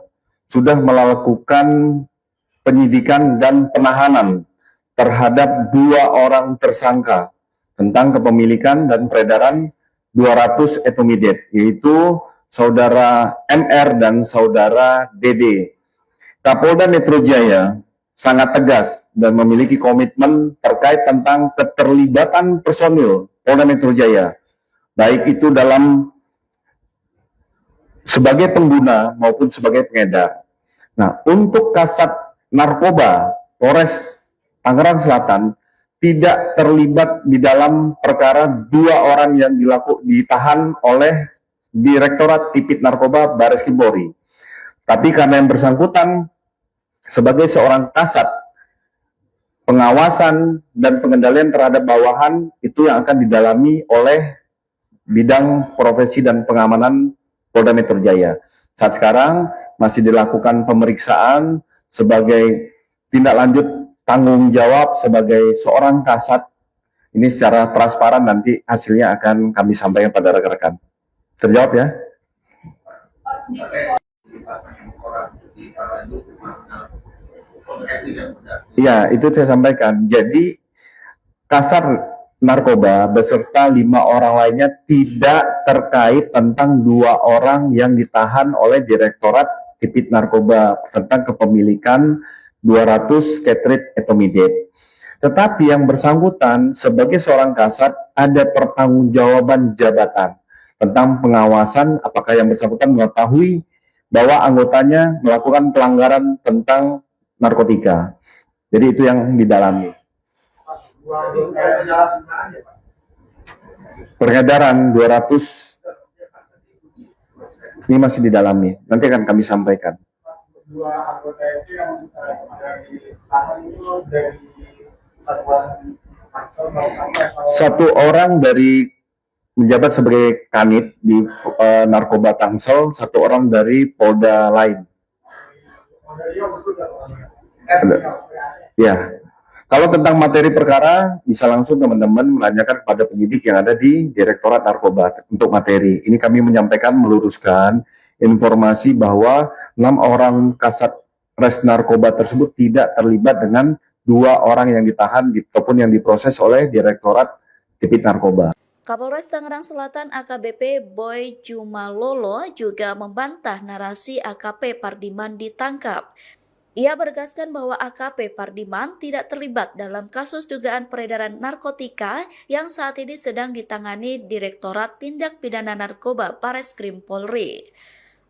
sudah melakukan penyidikan dan penahanan terhadap 2 orang tersangka tentang kepemilikan dan peredaran 200 etomidate, yaitu Saudara MR dan Saudara DD. Kapolda Metro Jaya sangat tegas dan memiliki komitmen terkait tentang keterlibatan personil Polda Metro Jaya, baik itu dalam sebagai pengguna maupun sebagai pengedar. Nah, untuk Kasat Narkoba Polres Tangerang Selatan tidak terlibat di dalam perkara 2 orang yang ditahan oleh Direktorat Tipit Narkoba Bareskrim Polri. Tapi karena yang bersangkutan sebagai seorang kasat, pengawasan dan pengendalian terhadap bawahan itu yang akan didalami oleh bidang profesi dan pengamanan Polda Metro Jaya. Saat sekarang masih dilakukan pemeriksaan sebagai tindak lanjut tanggung jawab sebagai seorang kasat. Ini secara transparan nanti hasilnya akan kami sampaikan pada rekan-rekan. Terjawab ya? Iya, itu saya sampaikan. Jadi Kasat Narkoba beserta 5 orang lainnya tidak terkait tentang 2 orang yang ditahan oleh Direktorat Tipit Narkoba tentang kepemilikan 200 Ketrit etomidate. Tetapi yang bersangkutan sebagai seorang kasat ada pertanggungjawaban jabatan tentang pengawasan apakah yang bersangkutan mengetahui bahwa anggotanya melakukan pelanggaran tentang narkotika. Jadi itu yang didalami. Peredaran 200 ini masih didalami. Nanti akan kami sampaikan. 2 anggota itu yang dari tahan itu dari satuan Tangsel satu orang dari menjabat sebagai kanit di Narkoba Tangsel, 1 orang dari Polda lain. Ya. Kalau tentang materi perkara, bisa langsung teman-teman menanyakan kepada penyidik yang ada di Direktorat Narkoba untuk materi. Ini kami menyampaikan, meluruskan informasi bahwa 6 orang kasat res narkoba tersebut tidak terlibat dengan 2 orang yang ditahan ataupun yang diproses oleh Direktorat Tipit Narkoba. Kapolres Tangerang Selatan AKBP Boy Jumalolo juga membantah narasi AKP Pardiman ditangkap. Ia menegaskan bahwa AKP Pardiman tidak terlibat dalam kasus dugaan peredaran narkotika yang saat ini sedang ditangani Direktorat Tindak Pidana Narkoba Bareskrim Polri.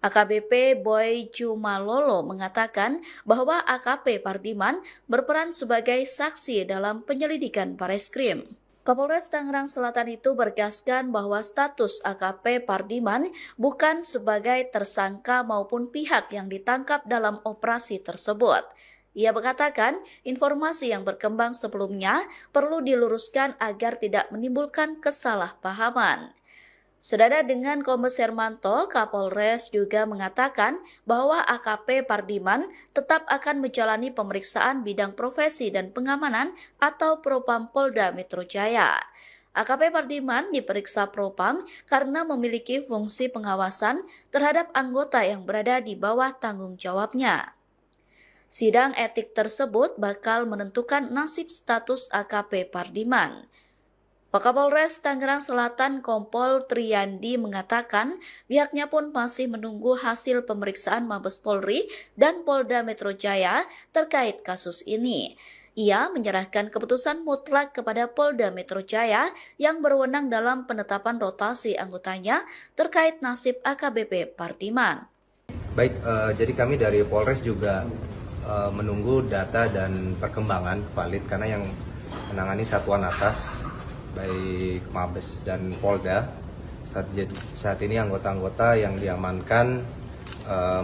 AKBP Boy Jumalolo mengatakan bahwa AKP Pardiman berperan sebagai saksi dalam penyelidikan Bareskrim. Kapolres Tangerang Selatan itu bergaskan bahwa status AKP Pardiman bukan sebagai tersangka maupun pihak yang ditangkap dalam operasi tersebut. Ia mengatakan informasi yang berkembang sebelumnya perlu diluruskan agar tidak menimbulkan kesalahpahaman. Senada dengan Kombes Hermanto, Kapolres juga mengatakan bahwa AKP Pardiman tetap akan menjalani pemeriksaan bidang profesi dan pengamanan atau Propam Polda Metro Jaya. AKP Pardiman diperiksa Propam karena memiliki fungsi pengawasan terhadap anggota yang berada di bawah tanggung jawabnya. Sidang etik tersebut bakal menentukan nasib status AKP Pardiman. Wakapolres Tangerang Selatan Kompol Triyandi mengatakan pihaknya pun masih menunggu hasil pemeriksaan Mabes Polri dan Polda Metro Jaya terkait kasus ini. Ia menyerahkan keputusan mutlak kepada Polda Metro Jaya yang berwenang dalam penetapan rotasi anggotanya terkait nasib AKBP Pardiman. Baik, jadi kami dari Polres juga menunggu data dan perkembangan valid karena yang menangani satuan atas baik Mabes dan Polda saat ini anggota-anggota yang diamankan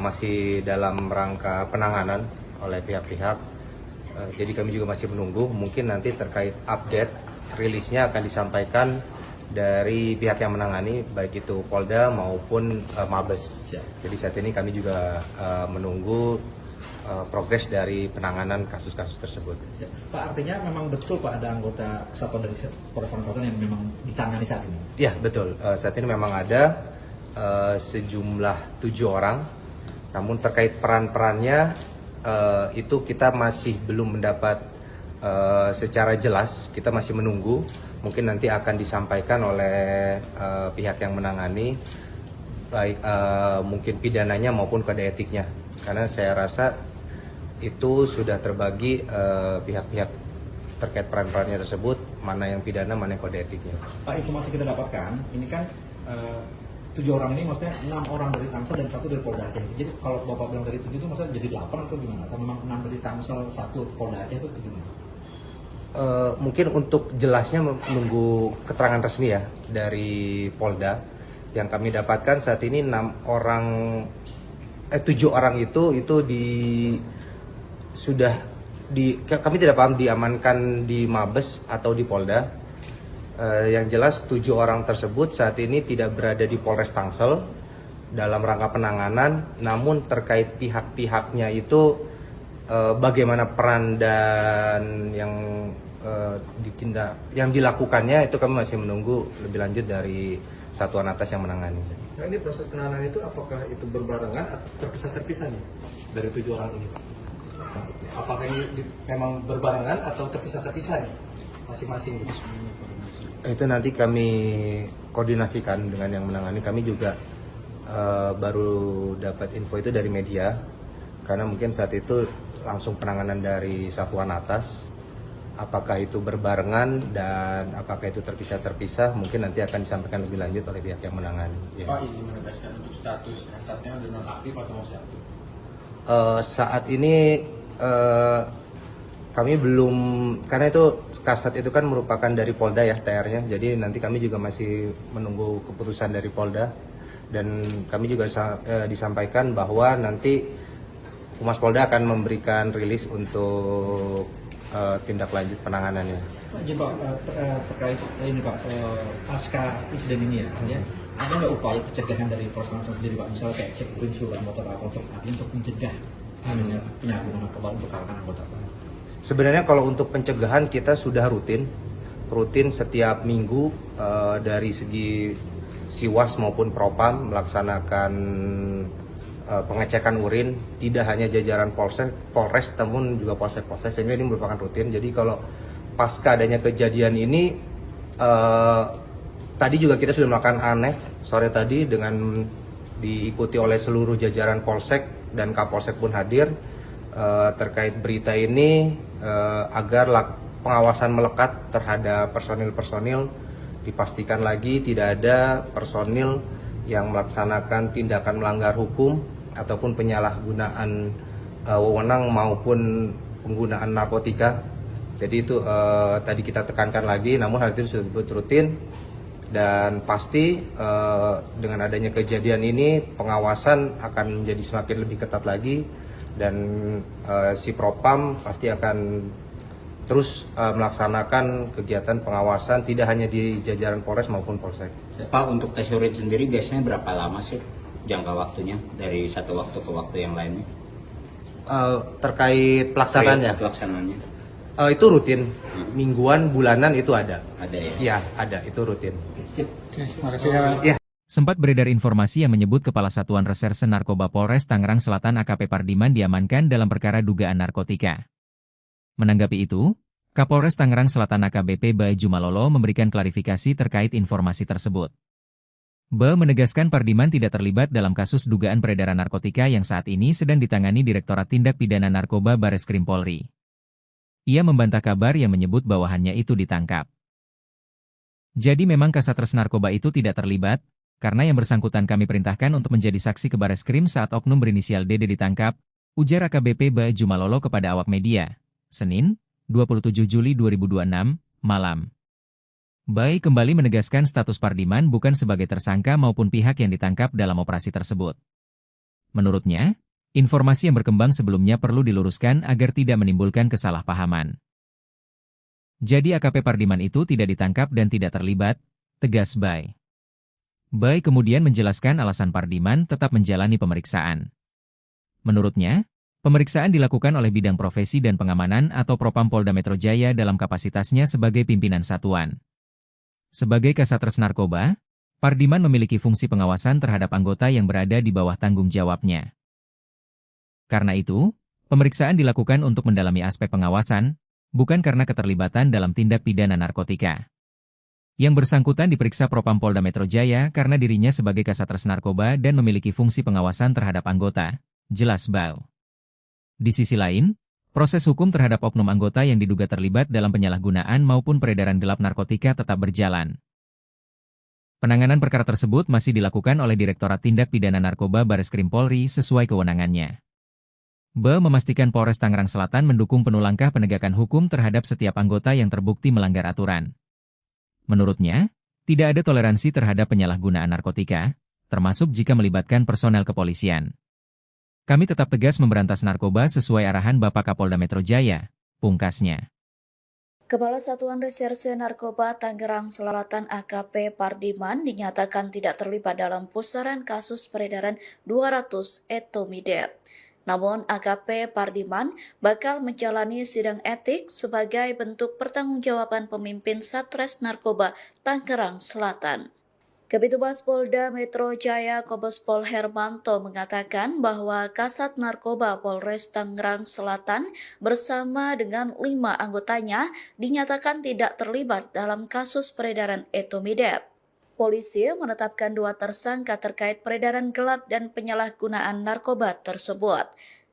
masih dalam rangka penanganan oleh pihak-pihak. Jadi kami juga masih menunggu, mungkin nanti terkait update rilisnya akan disampaikan dari pihak yang menangani baik itu Polda maupun Mabes. Jadi saat ini kami juga menunggu progres dari penanganan kasus-kasus tersebut. Pak, artinya memang betul Pak ada anggota kesatuan dari Polres Selatan yang memang ditangani saat ini? Ya betul, saat ini memang ada sejumlah 7 orang, namun terkait peran-perannya itu kita masih belum mendapat secara jelas, kita masih menunggu, mungkin nanti akan disampaikan oleh pihak yang menangani, baik mungkin pidananya maupun kode etiknya, karena saya rasa itu sudah terbagi pihak-pihak terkait peran-perannya tersebut, mana yang pidana, mana yang kode etiknya. Pak, informasi kita dapatkan, ini kan 7 orang ini maksudnya 6 orang dari Tangsel dan 1 dari Polda Aceh. Jadi kalau Bapak bilang dari 7 itu maksudnya jadi 8 atau gimana? Atau memang 6 dari Tangsel, 1 Polda Aceh itu gimana? Mungkin untuk jelasnya menunggu keterangan resmi ya dari Polda. Yang kami dapatkan saat ini 7 orang itu kami tidak paham diamankan di Mabes atau di Polda. Yang jelas 7 orang tersebut saat ini tidak berada di Polres Tangsel dalam rangka penanganan, namun terkait pihak-pihaknya itu bagaimana peran dan yang dilakukannya itu kami masih menunggu lebih lanjut dari satuan atas yang menangani. Nah, ini proses penanganan itu apakah itu berbarengan atau terpisah-terpisah nih dari 7 orang ini? Apakah ini memang berbarengan atau terpisah-terpisah nih masing-masing? Itu nanti kami koordinasikan dengan yang menangani. Kami juga baru dapat info itu dari media, karena mungkin saat itu langsung penanganan dari satuan atas. Apakah itu berbarengan dan apakah itu terpisah-terpisah, mungkin nanti akan disampaikan lebih lanjut oleh pihak yang menangani. Pak, ini menegaskan untuk status kasatnya sudah nonaktif atau masih aktif? Saat ini kami belum, karena itu kasat itu kan merupakan dari Polda ya TR-nya, jadi nanti kami juga masih menunggu keputusan dari Polda, dan kami juga disampaikan bahwa nanti Humas Polda akan memberikan rilis untuk tindak lanjut penanganannya. Pak, jadi Pak, terkait ini Pak, pasca insiden ini ya, ada nggak upaya pencegahan dari Polres Tangsel sendiri Pak, misalnya kayak cek urin seluruh anggota Pak untuk mencegah penyalahgunaan narkoba untuk kalangan anggota Pak? Sebenarnya kalau untuk pencegahan kita sudah rutin setiap minggu dari segi Siwas maupun Propam melaksanakan pengecekan urin, tidak hanya jajaran Polres namun juga Polsek, sehingga ini merupakan rutin. Jadi kalau pasca adanya kejadian ini, tadi juga kita sudah melakukan ANEF sore tadi dengan diikuti oleh seluruh jajaran Polsek dan Kapolsek pun hadir terkait berita ini, agar pengawasan melekat terhadap personil-personil, dipastikan lagi tidak ada personil yang melaksanakan tindakan melanggar hukum ataupun penyalahgunaan wewenang maupun penggunaan narkotika. Jadi itu tadi kita tekankan lagi, namun hal itu sudah rutin, dan pasti dengan adanya kejadian ini pengawasan akan menjadi semakin lebih ketat lagi, dan si Propam pasti akan terus melaksanakan kegiatan pengawasan tidak hanya di jajaran Polres maupun Polsek. Pak, untuk tes urin sendiri biasanya berapa lama sih jangka waktunya dari satu waktu ke waktu yang lainnya? Terkait pelaksanaannya? Pelaksanaannya. Itu rutin, mingguan, bulanan itu ada. Ada ya? Iya, ada, itu rutin. Oke, terima kasih ya. Sempat beredar informasi yang menyebut Kepala Satuan Reserse Narkoba Polres Tangerang Selatan AKP Pardiman diamankan dalam perkara dugaan narkotika. Menanggapi itu, Kapolres Tangerang Selatan AKBP Baju Malolo memberikan klarifikasi terkait informasi tersebut. Ba menegaskan Pardiman tidak terlibat dalam kasus dugaan peredaran narkotika yang saat ini sedang ditangani Direktorat Tindak Pidana Narkoba Bareskrim Polri. Ia membantah kabar yang menyebut bawahannya itu ditangkap. Jadi memang Kasatgas Narkoba itu tidak terlibat, karena yang bersangkutan kami perintahkan untuk menjadi saksi ke Bareskrim saat oknum berinisial DD ditangkap, ujar AKBP Baju Malolo kepada awak media, Senin, 27 Juli 2026, malam. Bai kembali menegaskan status Pardiman bukan sebagai tersangka maupun pihak yang ditangkap dalam operasi tersebut. Menurutnya, informasi yang berkembang sebelumnya perlu diluruskan agar tidak menimbulkan kesalahpahaman. Jadi AKP Pardiman itu tidak ditangkap dan tidak terlibat, tegas Bai. Bai kemudian menjelaskan alasan Pardiman tetap menjalani pemeriksaan. Menurutnya, pemeriksaan dilakukan oleh Bidang Profesi dan Pengamanan atau Propam Polda Metro Jaya dalam kapasitasnya sebagai pimpinan satuan. Sebagai Kasatgas Narkoba, Pardiman memiliki fungsi pengawasan terhadap anggota yang berada di bawah tanggung jawabnya. Karena itu, pemeriksaan dilakukan untuk mendalami aspek pengawasan, bukan karena keterlibatan dalam tindak pidana narkotika. Yang bersangkutan diperiksa Propam Polda Metro Jaya karena dirinya sebagai Kasatgas Narkoba dan memiliki fungsi pengawasan terhadap anggota, jelas Bau. Di sisi lain, proses hukum terhadap oknum anggota yang diduga terlibat dalam penyalahgunaan maupun peredaran gelap narkotika tetap berjalan. Penanganan perkara tersebut masih dilakukan oleh Direktorat Tindak Pidana Narkoba Bareskrim Polri sesuai kewenangannya. Ba memastikan Polres Tangerang Selatan mendukung penuh langkah penegakan hukum terhadap setiap anggota yang terbukti melanggar aturan. Menurutnya, tidak ada toleransi terhadap penyalahgunaan narkotika, termasuk jika melibatkan personel kepolisian. Kami tetap tegas memberantas narkoba sesuai arahan Bapak Kapolda Metro Jaya, pungkasnya. Kepala Satuan Reserse Narkoba Tangerang Selatan AKP Pardiman dinyatakan tidak terlibat dalam pusaran kasus peredaran 200 etomidate. Namun AKP Pardiman bakal menjalani sidang etik sebagai bentuk pertanggungjawaban pemimpin Satres Narkoba Tangerang Selatan. Kabitumas Polda Metro Jaya Kombes Pol Hermanto mengatakan bahwa Kasat Narkoba Polres Tangerang Selatan bersama dengan 5 anggotanya dinyatakan tidak terlibat dalam kasus peredaran etomidate. Polisi menetapkan 2 tersangka terkait peredaran gelap dan penyalahgunaan narkoba tersebut.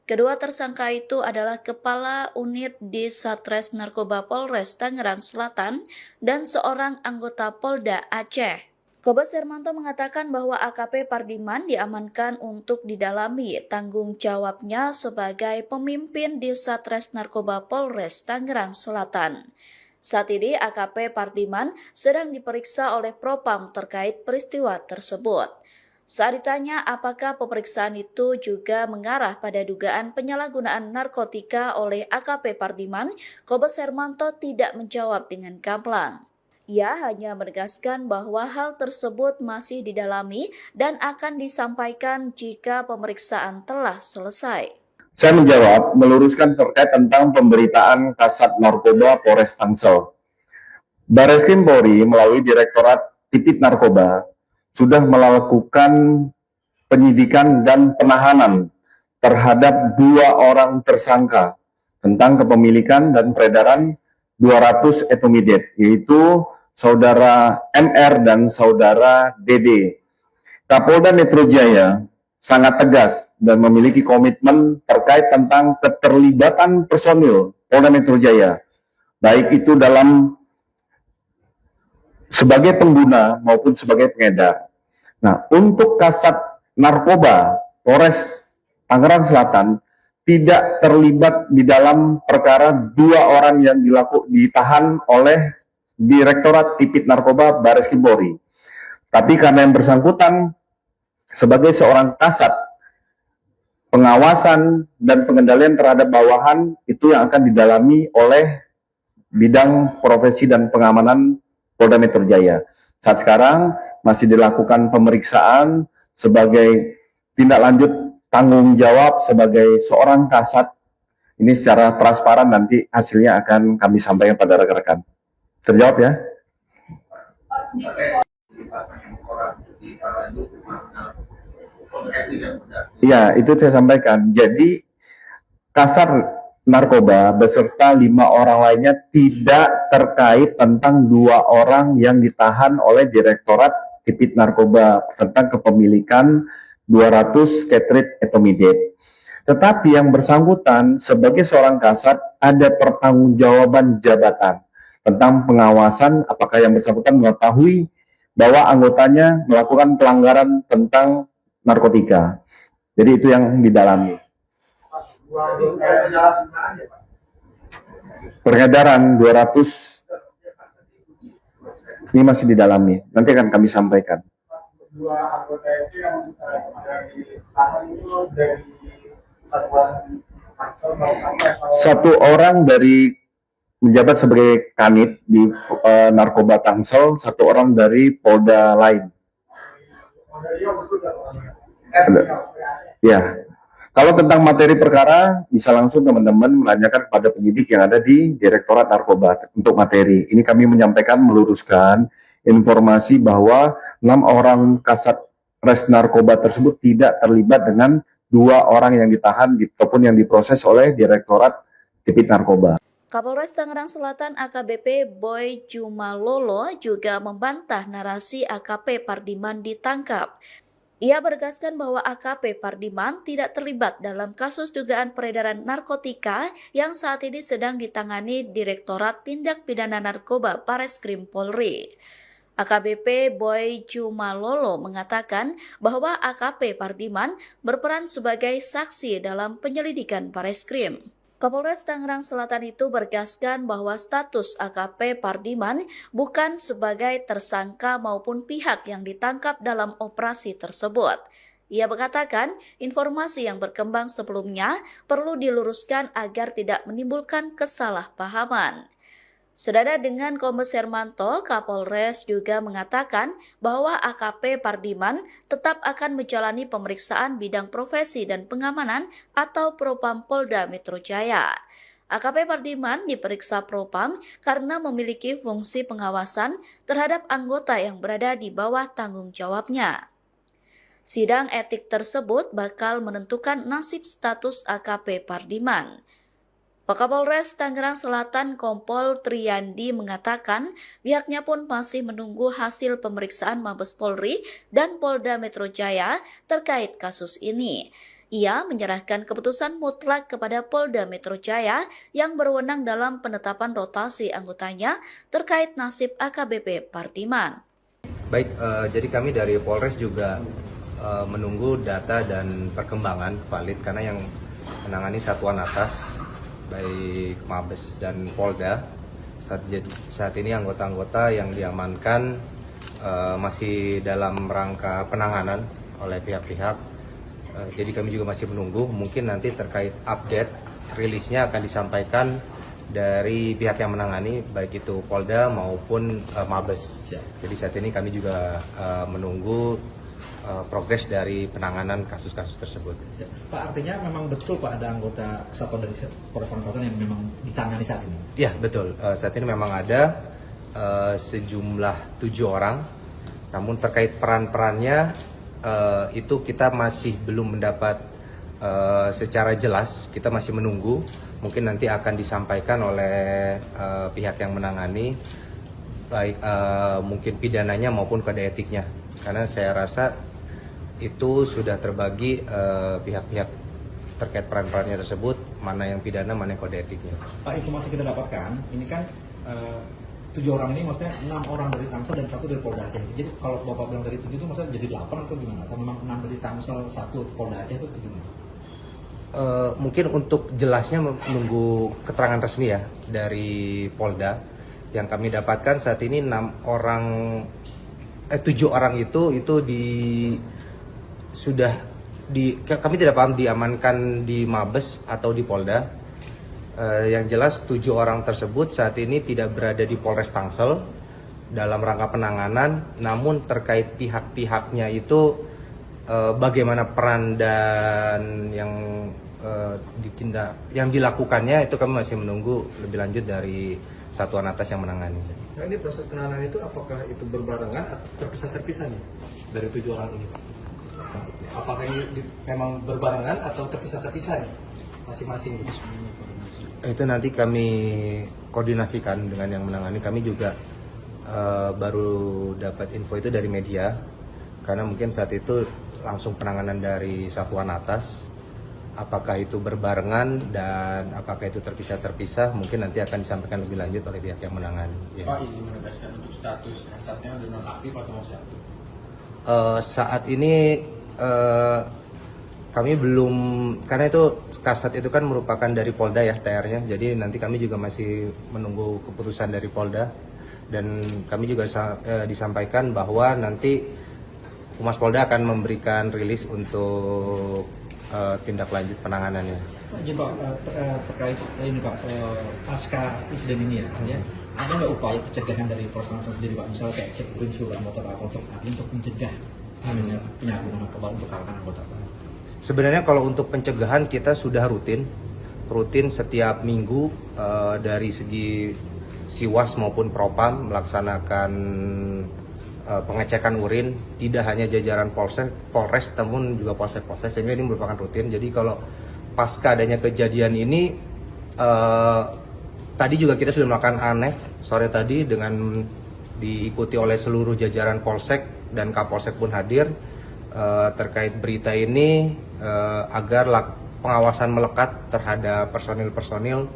Kedua tersangka itu adalah Kepala Unit di Satres Narkoba Polres Tangerang Selatan dan seorang anggota Polda Aceh. Kombes Hermanto mengatakan bahwa AKP Pardiman diamankan untuk didalami tanggung jawabnya sebagai pemimpin di Satres Narkoba Polres Tangerang Selatan. Saat ini AKP Pardiman sedang diperiksa oleh Propam terkait peristiwa tersebut. Saat ditanya apakah pemeriksaan itu juga mengarah pada dugaan penyalahgunaan narkotika oleh AKP Pardiman, Kombes Hermanto tidak menjawab dengan gamblang. Ia hanya menegaskan bahwa hal tersebut masih didalami dan akan disampaikan jika pemeriksaan telah selesai. Saya menjawab, meluruskan terkait tentang pemberitaan Kasat Narkoba Polres Tangsel. Bareskrim Polri melalui Direktorat Tipit Narkoba sudah melakukan penyidikan dan penahanan terhadap 2 orang tersangka tentang kepemilikan dan peredaran 200 etomidate, yaitu Saudara MR dan Saudara DD. Kapolda Metro Jaya sangat tegas dan memiliki komitmen terkait tentang keterlibatan personil Polda Metro Jaya, baik itu dalam sebagai pengguna maupun sebagai pengedar. Nah, untuk Kasat Narkoba Polres Tangerang Selatan tidak terlibat di dalam perkara 2 orang yang ditahan oleh Direktorat Tipit Narkoba Bareskrim Polri. Tapi karena yang bersangkutan sebagai seorang kasat, pengawasan dan pengendalian terhadap bawahan itu yang akan didalami oleh Bidang Profesi dan Pengamanan Polda Metro Jaya. Saat sekarang masih dilakukan pemeriksaan sebagai tindak lanjut tanggung jawab sebagai seorang kasat. Ini secara transparan nanti hasilnya akan kami sampaikan pada rekan-rekan. Terjawab ya? Iya, itu saya sampaikan. Jadi Kasat Narkoba beserta 5 orang lainnya tidak terkait tentang 2 orang yang ditahan oleh Direktorat Tipit Narkoba tentang kepemilikan 200 Ketrit etomidate. Tetapi yang bersangkutan sebagai seorang kasat ada pertanggungjawaban jabatan tentang pengawasan apakah yang bersangkutan mengetahui bahwa anggotanya melakukan pelanggaran tentang narkotika. Jadi itu yang didalami. Peredaran 200 ini masih didalami. Nanti akan kami sampaikan. Dua anggota itu yang dari tahan itu dari satuan Tangsel satu orang dari menjabat sebagai kanit di narkoba Tangsel, satu orang dari Polda lain. Ya, kalau tentang materi perkara bisa langsung teman-teman menanyakan kepada penyidik yang ada di Direktorat Narkoba untuk materi. Ini kami menyampaikan meluruskan informasi bahwa 6 orang kasat res narkoba tersebut tidak terlibat dengan 2 orang yang ditahan ataupun yang diproses oleh Direktorat Tipit Narkoba. Kapolres Tangerang Selatan AKBP Boy Jumalolo juga membantah narasi AKP Pardiman ditangkap. Ia menegaskan bahwa AKP Pardiman tidak terlibat dalam kasus dugaan peredaran narkotika yang saat ini sedang ditangani Direktorat Tindak Pidana Narkoba Bareskrim Polri. AKBP Boy Jumalolo mengatakan bahwa AKP Pardiman berperan sebagai saksi dalam penyelidikan Bareskrim. Kapolres Tangerang Selatan itu bergaskan bahwa status AKP Pardiman bukan sebagai tersangka maupun pihak yang ditangkap dalam operasi tersebut. Ia mengatakan informasi yang berkembang sebelumnya perlu diluruskan agar tidak menimbulkan kesalahpahaman. Senada dengan Kombes Hermanto, Kapolres juga mengatakan bahwa AKP Pardiman tetap akan menjalani pemeriksaan bidang profesi dan pengamanan atau Propam Polda Metro Jaya. AKP Pardiman diperiksa Propam karena memiliki fungsi pengawasan terhadap anggota yang berada di bawah tanggung jawabnya. Sidang etik tersebut bakal menentukan nasib status AKP Pardiman. Wakapolres Tangerang Selatan Kompol Triyandi mengatakan pihaknya pun masih menunggu hasil pemeriksaan Mabes Polri dan Polda Metro Jaya terkait kasus ini. Ia menyerahkan keputusan mutlak kepada Polda Metro Jaya yang berwenang dalam penetapan rotasi anggotanya terkait nasib AKBP Pardiman. Baik, jadi kami dari Polres juga menunggu data dan perkembangan valid karena yang menangani satuan atas baik Mabes dan Polda saat ini anggota-anggota yang diamankan masih dalam rangka penanganan oleh pihak-pihak. Jadi kami juga masih menunggu, mungkin nanti terkait update rilisnya akan disampaikan dari pihak yang menangani baik itu Polda maupun Mabes. Jadi saat ini kami juga menunggu progres dari penanganan kasus-kasus tersebut. Pak, artinya memang betul Pak ada anggota kesatuan dari Polres Selatan yang memang ditangani saat ini? Ya betul, saat ini memang ada sejumlah 7 orang, namun terkait peran-perannya itu kita masih belum mendapat secara jelas, kita masih menunggu, mungkin nanti akan disampaikan oleh pihak yang menangani, baik mungkin pidananya maupun kode etiknya, karena saya rasa itu sudah terbagi pihak-pihak terkait peran-perannya tersebut, mana yang pidana, mana yang kode etiknya. Pak, informasi kita dapatkan, ini kan 7 orang ini maksudnya 6 orang dari Tangsel dan 1 dari Polda Aceh. Jadi kalau Bapak bilang dari 7 itu maksudnya jadi 8 atau gimana? Atau memang 6 dari Tangsel, 1 Polda Aceh itu gimana? Mungkin untuk jelasnya menunggu keterangan resmi ya dari Polda. Yang kami dapatkan saat ini 7 orang itu kami tidak paham diamankan di Mabes atau di Polda. Yang jelas 7 orang tersebut saat ini tidak berada di Polres Tangsel dalam rangka penanganan, namun terkait pihak-pihaknya itu bagaimana peran dan yang dilakukannya itu kami masih menunggu lebih lanjut dari satuan atas yang menangani. Nah, ini proses penanganan itu apakah itu berbarengan atau terpisah-terpisah nih dari 7 orang ini? Apakah ini memang berbarengan atau terpisah-terpisah nih masing-masing? Itu nanti kami koordinasikan dengan yang menangani. Kami juga baru dapat info itu dari media, karena mungkin saat itu langsung penanganan dari satuan atas Apakah itu berbarengan dan apakah itu terpisah-terpisah mungkin nanti akan disampaikan lebih lanjut oleh pihak yang menangani. Ya. Pak, ini menegaskan untuk status kasatnya udah nonaktif atau masih aktif? Saat ini kami belum, karena itu kasat itu kan merupakan dari Polda ya TR-nya, jadi nanti kami juga masih menunggu keputusan dari Polda dan kami juga disampaikan bahwa nanti Humas Polda akan memberikan rilis untuk tindak lanjut penanganannya. Jadi Pak, terkait ini Pak, pasca insiden ini ya, ada nggak upaya pencegahan dari Polres Tangsel sendiri Pak, misalnya kayak cek urin seluruh anggota Pak untuk mencegah penyalahgunaan narkoba untuk kalangan anggota Pak? Sebenarnya kalau untuk pencegahan kita sudah rutin setiap minggu dari segi Siwas maupun Propam melaksanakan pengecekan urin, tidak hanya jajaran Polres namun juga Polsek, sehingga ini merupakan rutin. Jadi kalau pasca adanya kejadian ini tadi juga kita sudah melakukan ANEF sore tadi dengan diikuti oleh seluruh jajaran Polsek dan Kapolsek pun hadir terkait berita ini agar pengawasan melekat terhadap personil-personil,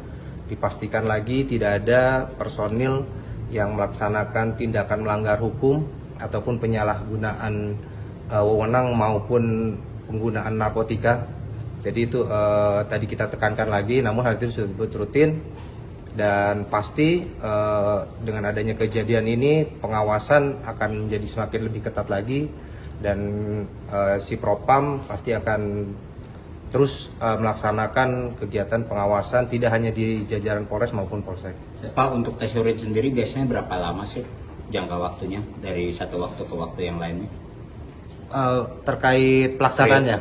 dipastikan lagi tidak ada personil yang melaksanakan tindakan melanggar hukum ataupun penyalahgunaan wewenang maupun penggunaan narkotika. Jadi itu tadi kita tekankan lagi, namun hal itu sudah rutin dan pasti dengan adanya kejadian ini pengawasan akan menjadi semakin lebih ketat lagi dan si Propam pasti akan terus melaksanakan kegiatan pengawasan tidak hanya di jajaran Polres maupun Polsek. Pak, untuk tes urin sendiri biasanya berapa lama sih jangka waktunya dari satu waktu ke waktu yang lainnya? Terkait pelaksanaannya?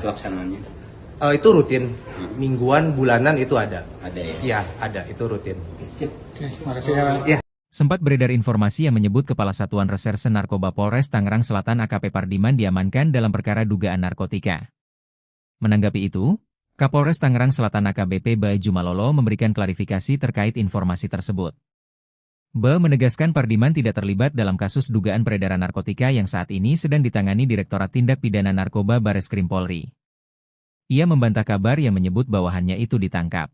Itu rutin, mingguan, bulanan itu ada. Ada ya? Iya, ada, itu rutin. Oke, makasih ya. Sempat beredar informasi yang menyebut Kepala Satuan Reserse Narkoba Polres Tangerang Selatan AKP Pardiman diamankan dalam perkara dugaan narkotika. Menanggapi itu, Kapolres Tangerang Selatan AKBP Bae Jumalolo memberikan klarifikasi terkait informasi tersebut. Bae menegaskan Pardiman tidak terlibat dalam kasus dugaan peredaran narkotika yang saat ini sedang ditangani Direktorat Tindak Pidana Narkoba Bareskrim Polri. Ia membantah kabar yang menyebut bawahannya itu ditangkap.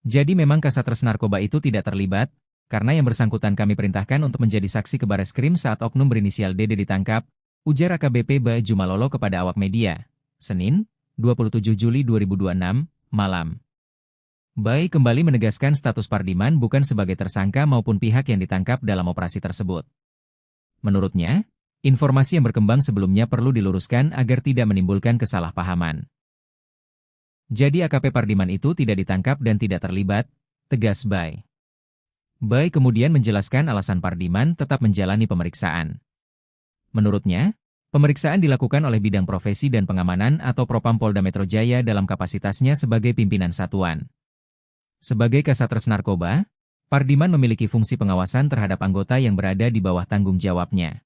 Jadi memang Kasatres Narkoba itu tidak terlibat, karena yang bersangkutan kami perintahkan untuk menjadi saksi ke Bareskrim saat oknum berinisial DD ditangkap, ujar AKBP Bae Jumalolo kepada awak media, Senin, 27 Juli 2026, malam. Bae kembali menegaskan status Pardiman bukan sebagai tersangka maupun pihak yang ditangkap dalam operasi tersebut. Menurutnya, informasi yang berkembang sebelumnya perlu diluruskan agar tidak menimbulkan kesalahpahaman. Jadi AKP Pardiman itu tidak ditangkap dan tidak terlibat, tegas Bae. Bae kemudian menjelaskan alasan Pardiman tetap menjalani pemeriksaan. Menurutnya, pemeriksaan dilakukan oleh Bidang Profesi dan Pengamanan atau Propam Polda Metro Jaya dalam kapasitasnya sebagai pimpinan satuan. Sebagai Kasatres Narkoba, Pardiman memiliki fungsi pengawasan terhadap anggota yang berada di bawah tanggung jawabnya.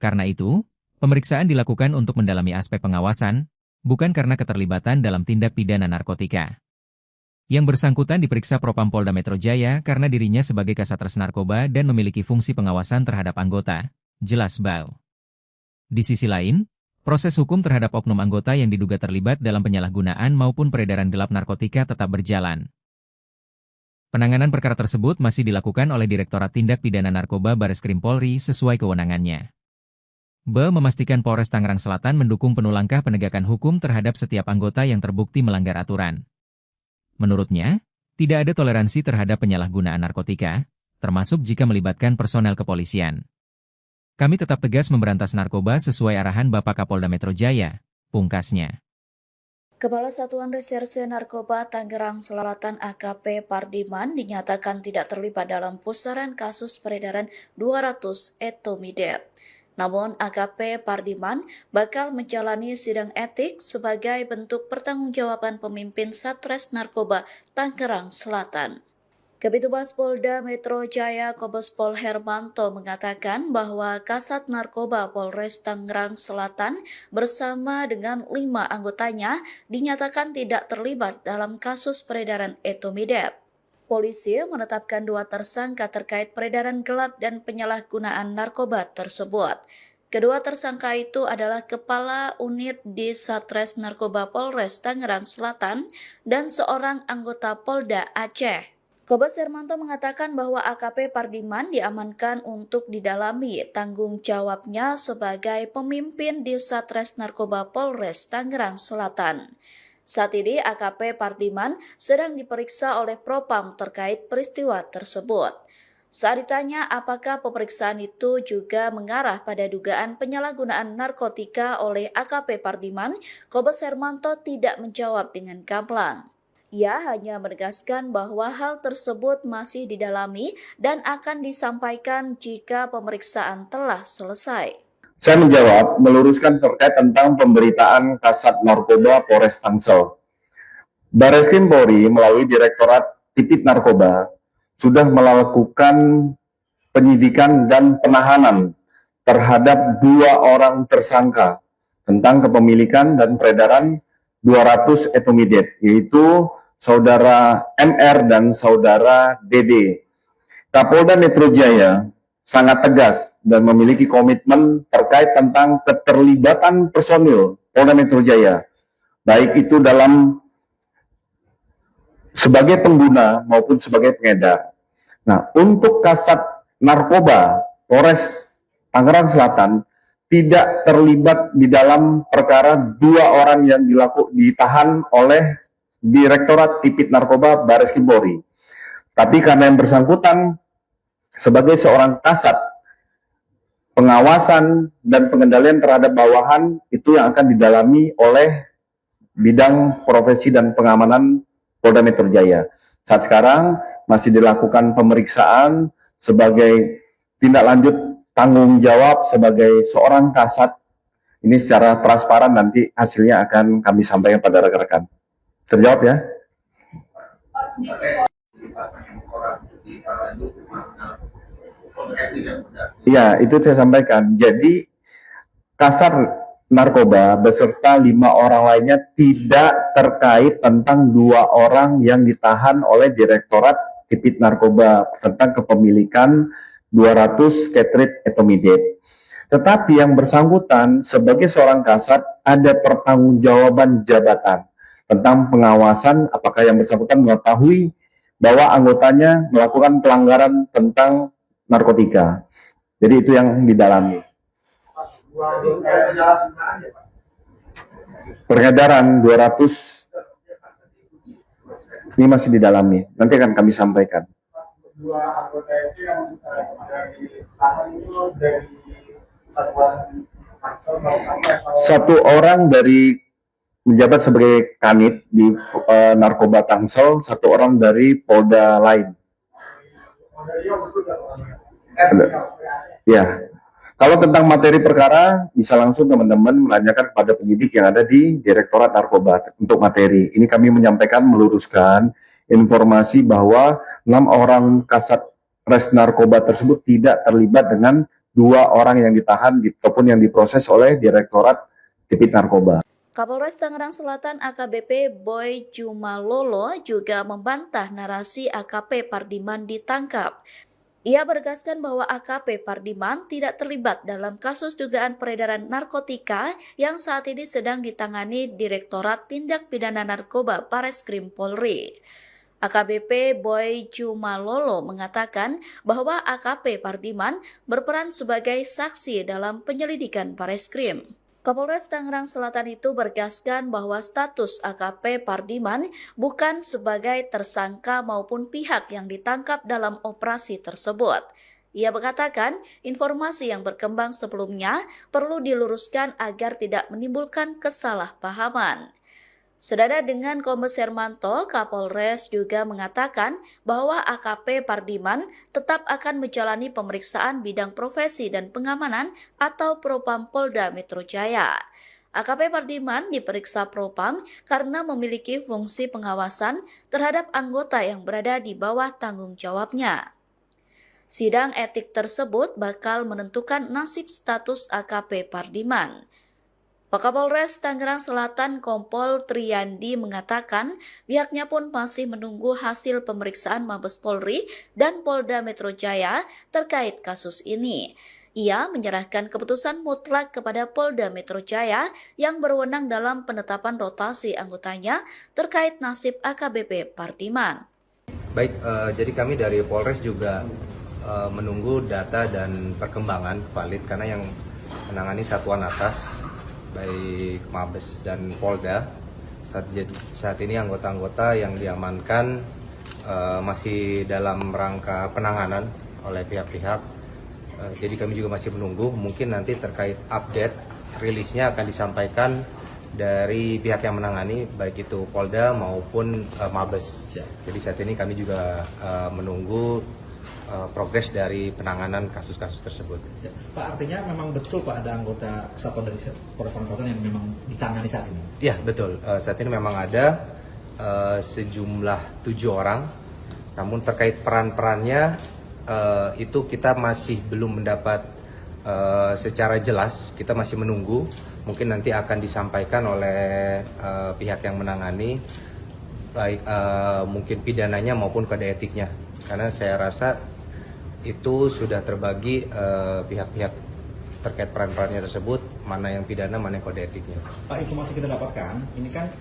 Karena itu, pemeriksaan dilakukan untuk mendalami aspek pengawasan, bukan karena keterlibatan dalam tindak pidana narkotika. Yang bersangkutan diperiksa Propam Polda Metro Jaya karena dirinya sebagai Kasatres Narkoba dan memiliki fungsi pengawasan terhadap anggota, jelas Bae. Di sisi lain, proses hukum terhadap oknum anggota yang diduga terlibat dalam penyalahgunaan maupun peredaran gelap narkotika tetap berjalan. Penanganan perkara tersebut masih dilakukan oleh Direktorat Tindak Pidana Narkoba Bareskrim Polri sesuai kewenangannya. Bae memastikan Polres Tangerang Selatan mendukung penuh langkah penegakan hukum terhadap setiap anggota yang terbukti melanggar aturan. Menurutnya, tidak ada toleransi terhadap penyalahgunaan narkotika, termasuk jika melibatkan personel kepolisian. Kami tetap tegas memberantas narkoba sesuai arahan Bapak Kapolda Metro Jaya, pungkasnya. Kepala Satuan Reserse Narkoba Tangerang Selatan AKP Pardiman dinyatakan tidak terlibat dalam pusaran kasus peredaran 200 etomidate. Namun AKP Pardiman bakal menjalani sidang etik sebagai bentuk pertanggungjawaban pemimpin Satres Narkoba Tangerang Selatan. Kabitumas Polda Metro Jaya Kombes Pol Hermanto mengatakan bahwa Kasat Narkoba Polres Tangerang Selatan bersama dengan 5 anggotanya dinyatakan tidak terlibat dalam kasus peredaran etomidate. Polisi menetapkan 2 tersangka terkait peredaran gelap dan penyalahgunaan narkoba tersebut. Kedua tersangka itu adalah Kepala Unit di Satres Narkoba Polres Tangerang Selatan dan seorang anggota Polda Aceh. Kombes Hermanto mengatakan bahwa AKP Pardiman diamankan untuk didalami tanggung jawabnya sebagai pemimpin di Satres Narkoba Polres Tangerang Selatan. Saat ini AKP Pardiman sedang diperiksa oleh Propam terkait peristiwa tersebut. Saat ditanya apakah pemeriksaan itu juga mengarah pada dugaan penyalahgunaan narkotika oleh AKP Pardiman, Kombes Hermanto tidak menjawab dengan gamblang. Ia hanya menegaskan bahwa hal tersebut masih didalami dan akan disampaikan jika pemeriksaan telah selesai. Saya menjawab, meluruskan terkait tentang pemberitaan Kasat Narkoba Polres Tangsel. Bareskrim Polri melalui Direktorat Tipit Narkoba sudah melakukan penyidikan dan penahanan terhadap 2 orang tersangka tentang kepemilikan dan peredaran 200 etomidate, yaitu Saudara MR dan Saudara DD. Kapolda Metro Jaya sangat tegas dan memiliki komitmen terkait tentang keterlibatan personil Polda Metro Jaya, baik itu dalam sebagai pengguna maupun sebagai pengedar. Nah, untuk Kasat Narkoba Polres Tangerang Selatan tidak terlibat di dalam perkara 2 orang yang ditahan oleh Direktorat Tipit Narkoba Bareskrim Polri. Tapi karena yang bersangkutan sebagai seorang kasat, pengawasan dan pengendalian terhadap bawahan itu yang akan didalami oleh bidang profesi dan pengamanan Polda Metro Jaya. Saat sekarang masih dilakukan pemeriksaan sebagai tindak lanjut tanggung jawab sebagai seorang kasat. Ini secara transparan, nanti hasilnya akan kami sampaikan pada rekan-rekan. Terjawab ya? Iya, itu saya sampaikan. Jadi Kasat Narkoba beserta 5 orang lainnya tidak terkait tentang 2 orang yang ditahan oleh Direktorat Tipit Narkoba tentang kepemilikan 200 Ketrit etomidate. Tetapi yang bersangkutan sebagai seorang kasat ada pertanggungjawaban jabatan tentang pengawasan apakah yang bersangkutan mengetahui bahwa anggotanya melakukan pelanggaran tentang narkotika. Jadi itu yang didalami. Peredaran 200 ini masih didalami. Nanti akan kami sampaikan. 2 anggota itu yang ditahan itu dari satuan Tangsel atau 1 orang dari menjabat sebagai kanit di Narkoba Tangsel, 1 orang dari Polda lain. Ya. Kalau tentang materi perkara, bisa langsung teman-teman menanyakan kepada penyidik yang ada di Direktorat Narkoba untuk materi. Ini kami menyampaikan, meluruskan informasi bahwa 6 orang kasat res narkoba tersebut tidak terlibat dengan 2 orang yang ditahan ataupun yang diproses oleh Direktorat Tipit Narkoba. Kapolres Tangerang Selatan AKBP Boy Jumalolo juga membantah narasi AKP Pardiman ditangkap. Ia menegaskan bahwa AKP Pardiman tidak terlibat dalam kasus dugaan peredaran narkotika yang saat ini sedang ditangani Direktorat Tindak Pidana Narkoba Bareskrim Polri. AKBP Boy Jumalolo mengatakan bahwa AKP Pardiman berperan sebagai saksi dalam penyelidikan Bareskrim. Kapolres Tangerang Selatan itu bergaskan bahwa status AKP Pardiman bukan sebagai tersangka maupun pihak yang ditangkap dalam operasi tersebut. Ia mengatakan informasi yang berkembang sebelumnya perlu diluruskan agar tidak menimbulkan kesalahpahaman. Senada dengan Kombes Hermanto, Kapolres juga mengatakan bahwa AKP Pardiman tetap akan menjalani pemeriksaan bidang profesi dan pengamanan atau Propam Polda Metro Jaya. AKP Pardiman diperiksa Propam karena memiliki fungsi pengawasan terhadap anggota yang berada di bawah tanggung jawabnya. Sidang etik tersebut bakal menentukan nasib status AKP Pardiman. Wakapolres Tangerang Selatan Kompol Triyandi mengatakan pihaknya pun masih menunggu hasil pemeriksaan Mabes Polri dan Polda Metro Jaya terkait kasus ini. Ia menyerahkan keputusan mutlak kepada Polda Metro Jaya yang berwenang dalam penetapan rotasi anggotanya terkait nasib AKBP Pardiman. Baik, jadi kami dari Polres juga menunggu data dan perkembangan valid karena yang menangani satuan atas baik Mabes dan Polda saat ini anggota-anggota yang diamankan masih dalam rangka penanganan oleh pihak-pihak. Jadi kami juga masih menunggu, mungkin nanti terkait update rilisnya akan disampaikan dari pihak yang menangani baik itu Polda maupun Mabes. Jadi saat ini kami juga menunggu progres dari penanganan kasus-kasus tersebut. Pak, artinya memang betul Pak ada anggota kesatuan dari Polres Selatan yang memang ditangani saat ini? Ya betul, saat ini memang ada sejumlah 7 orang, namun terkait peran-perannya itu kita masih belum mendapat secara jelas, kita masih menunggu, mungkin nanti akan disampaikan oleh pihak yang menangani, baik mungkin pidananya maupun kode etiknya, karena saya rasa itu sudah terbagi pihak-pihak terkait peran-perannya tersebut, mana yang pidana, mana yang kode etiknya. Pak, informasi kita dapatkan, ini kan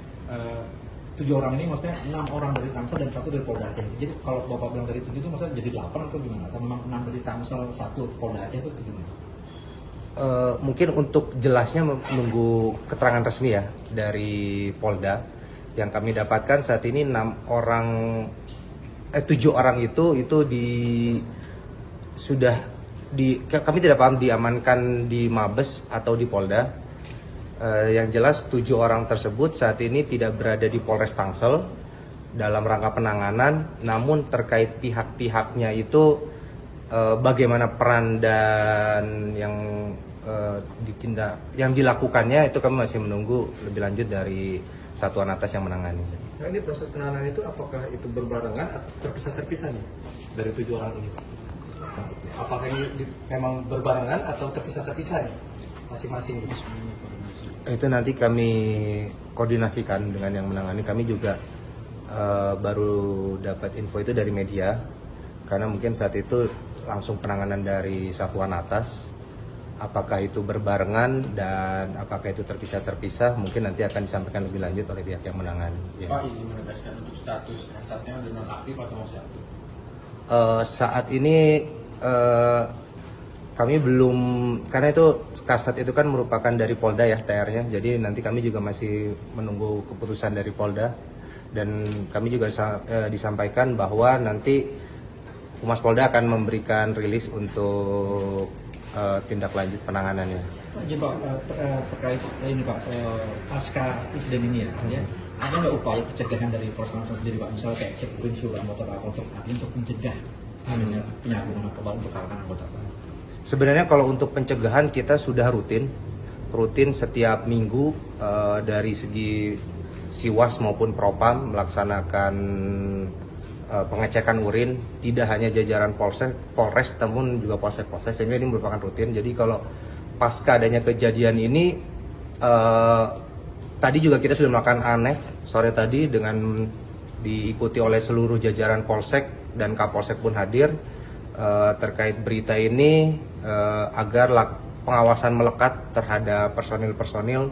7 orang ini maksudnya 6 orang dari Tangsel dan 1 dari Polda Aceh. Jadi kalau Bapak bilang dari 7 itu maksudnya jadi 8 atau gimana? Atau memang 6 dari Tangsel, 1 Polda Aceh itu gimana? Mungkin untuk jelasnya menunggu keterangan resmi ya dari Polda. Yang kami dapatkan saat ini 7 orang itu kami tidak paham diamankan di Mabes atau di Polda. Yang jelas 7 orang tersebut saat ini tidak berada di Polres Tangsel dalam rangka penanganan, namun terkait pihak-pihaknya itu bagaimana peran dan yang dilakukannya itu kami masih menunggu lebih lanjut dari satuan atas yang menangani. Nah, ini proses penanganan itu apakah itu berbarengan atau terpisah-terpisah nih dari 7 orang ini? Apakah ini memang berbarengan atau terpisah-terpisah nih masing-masing? Itu nanti kami koordinasikan dengan yang menangani. Kami juga baru dapat info itu dari media, karena mungkin saat itu langsung penanganan dari satuan atas. Apakah itu berbarengan dan apakah itu terpisah-terpisah, mungkin nanti akan disampaikan lebih lanjut oleh pihak yang menangani. Ya. Pak, ini menegaskan untuk status kasatnya dengan aktif atau masih aktif? Saat ini kami belum, karena itu kasat itu kan merupakan dari Polda ya TR-nya, jadi nanti kami juga masih menunggu keputusan dari Polda, dan kami juga disampaikan bahwa nanti Humas Polda akan memberikan rilis untuk tindak lanjut penanganannya. Pak, terkait ini Pak, pasca insiden ini ya, ada nggak upaya pencegahan dari Polres Tangsel sendiri Pak, misalnya kayak cek urin seluruh anggota Pak untuk mencegah penyalahgunaan narkoba untuk kalangan anggota Pak? Sebenarnya kalau untuk pencegahan kita sudah rutin setiap minggu dari segi Siwas maupun Propam melaksanakan pengecekan urin, tidak hanya jajaran Polres namun juga Polsek, sehingga ini merupakan rutin. Jadi kalau pasca adanya kejadian ini, tadi juga kita sudah melakukan ANEF sore tadi dengan diikuti oleh seluruh jajaran Polsek dan Kapolsek pun hadir terkait berita ini, agar pengawasan melekat terhadap personil-personil,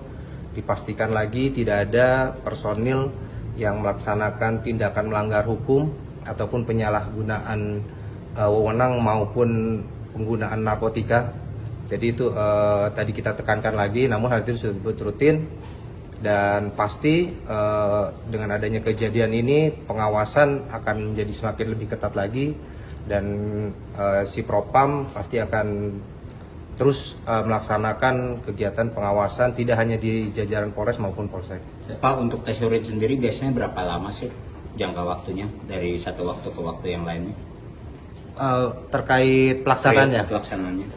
dipastikan lagi tidak ada personil yang melaksanakan tindakan melanggar hukum ataupun penyalahgunaan wewenang maupun penggunaan narkotika. Jadi itu tadi kita tekankan lagi, namun hal itu sudah rutin, dan pasti dengan adanya kejadian ini pengawasan akan menjadi semakin lebih ketat lagi, dan si Propam pasti akan terus melaksanakan kegiatan pengawasan tidak hanya di jajaran Polres maupun Polsek. Pak, untuk tes urin sendiri biasanya berapa lama sih jangka waktunya dari satu waktu ke waktu yang lainnya? Terkait pelaksanaannya? Pelaksanaannya.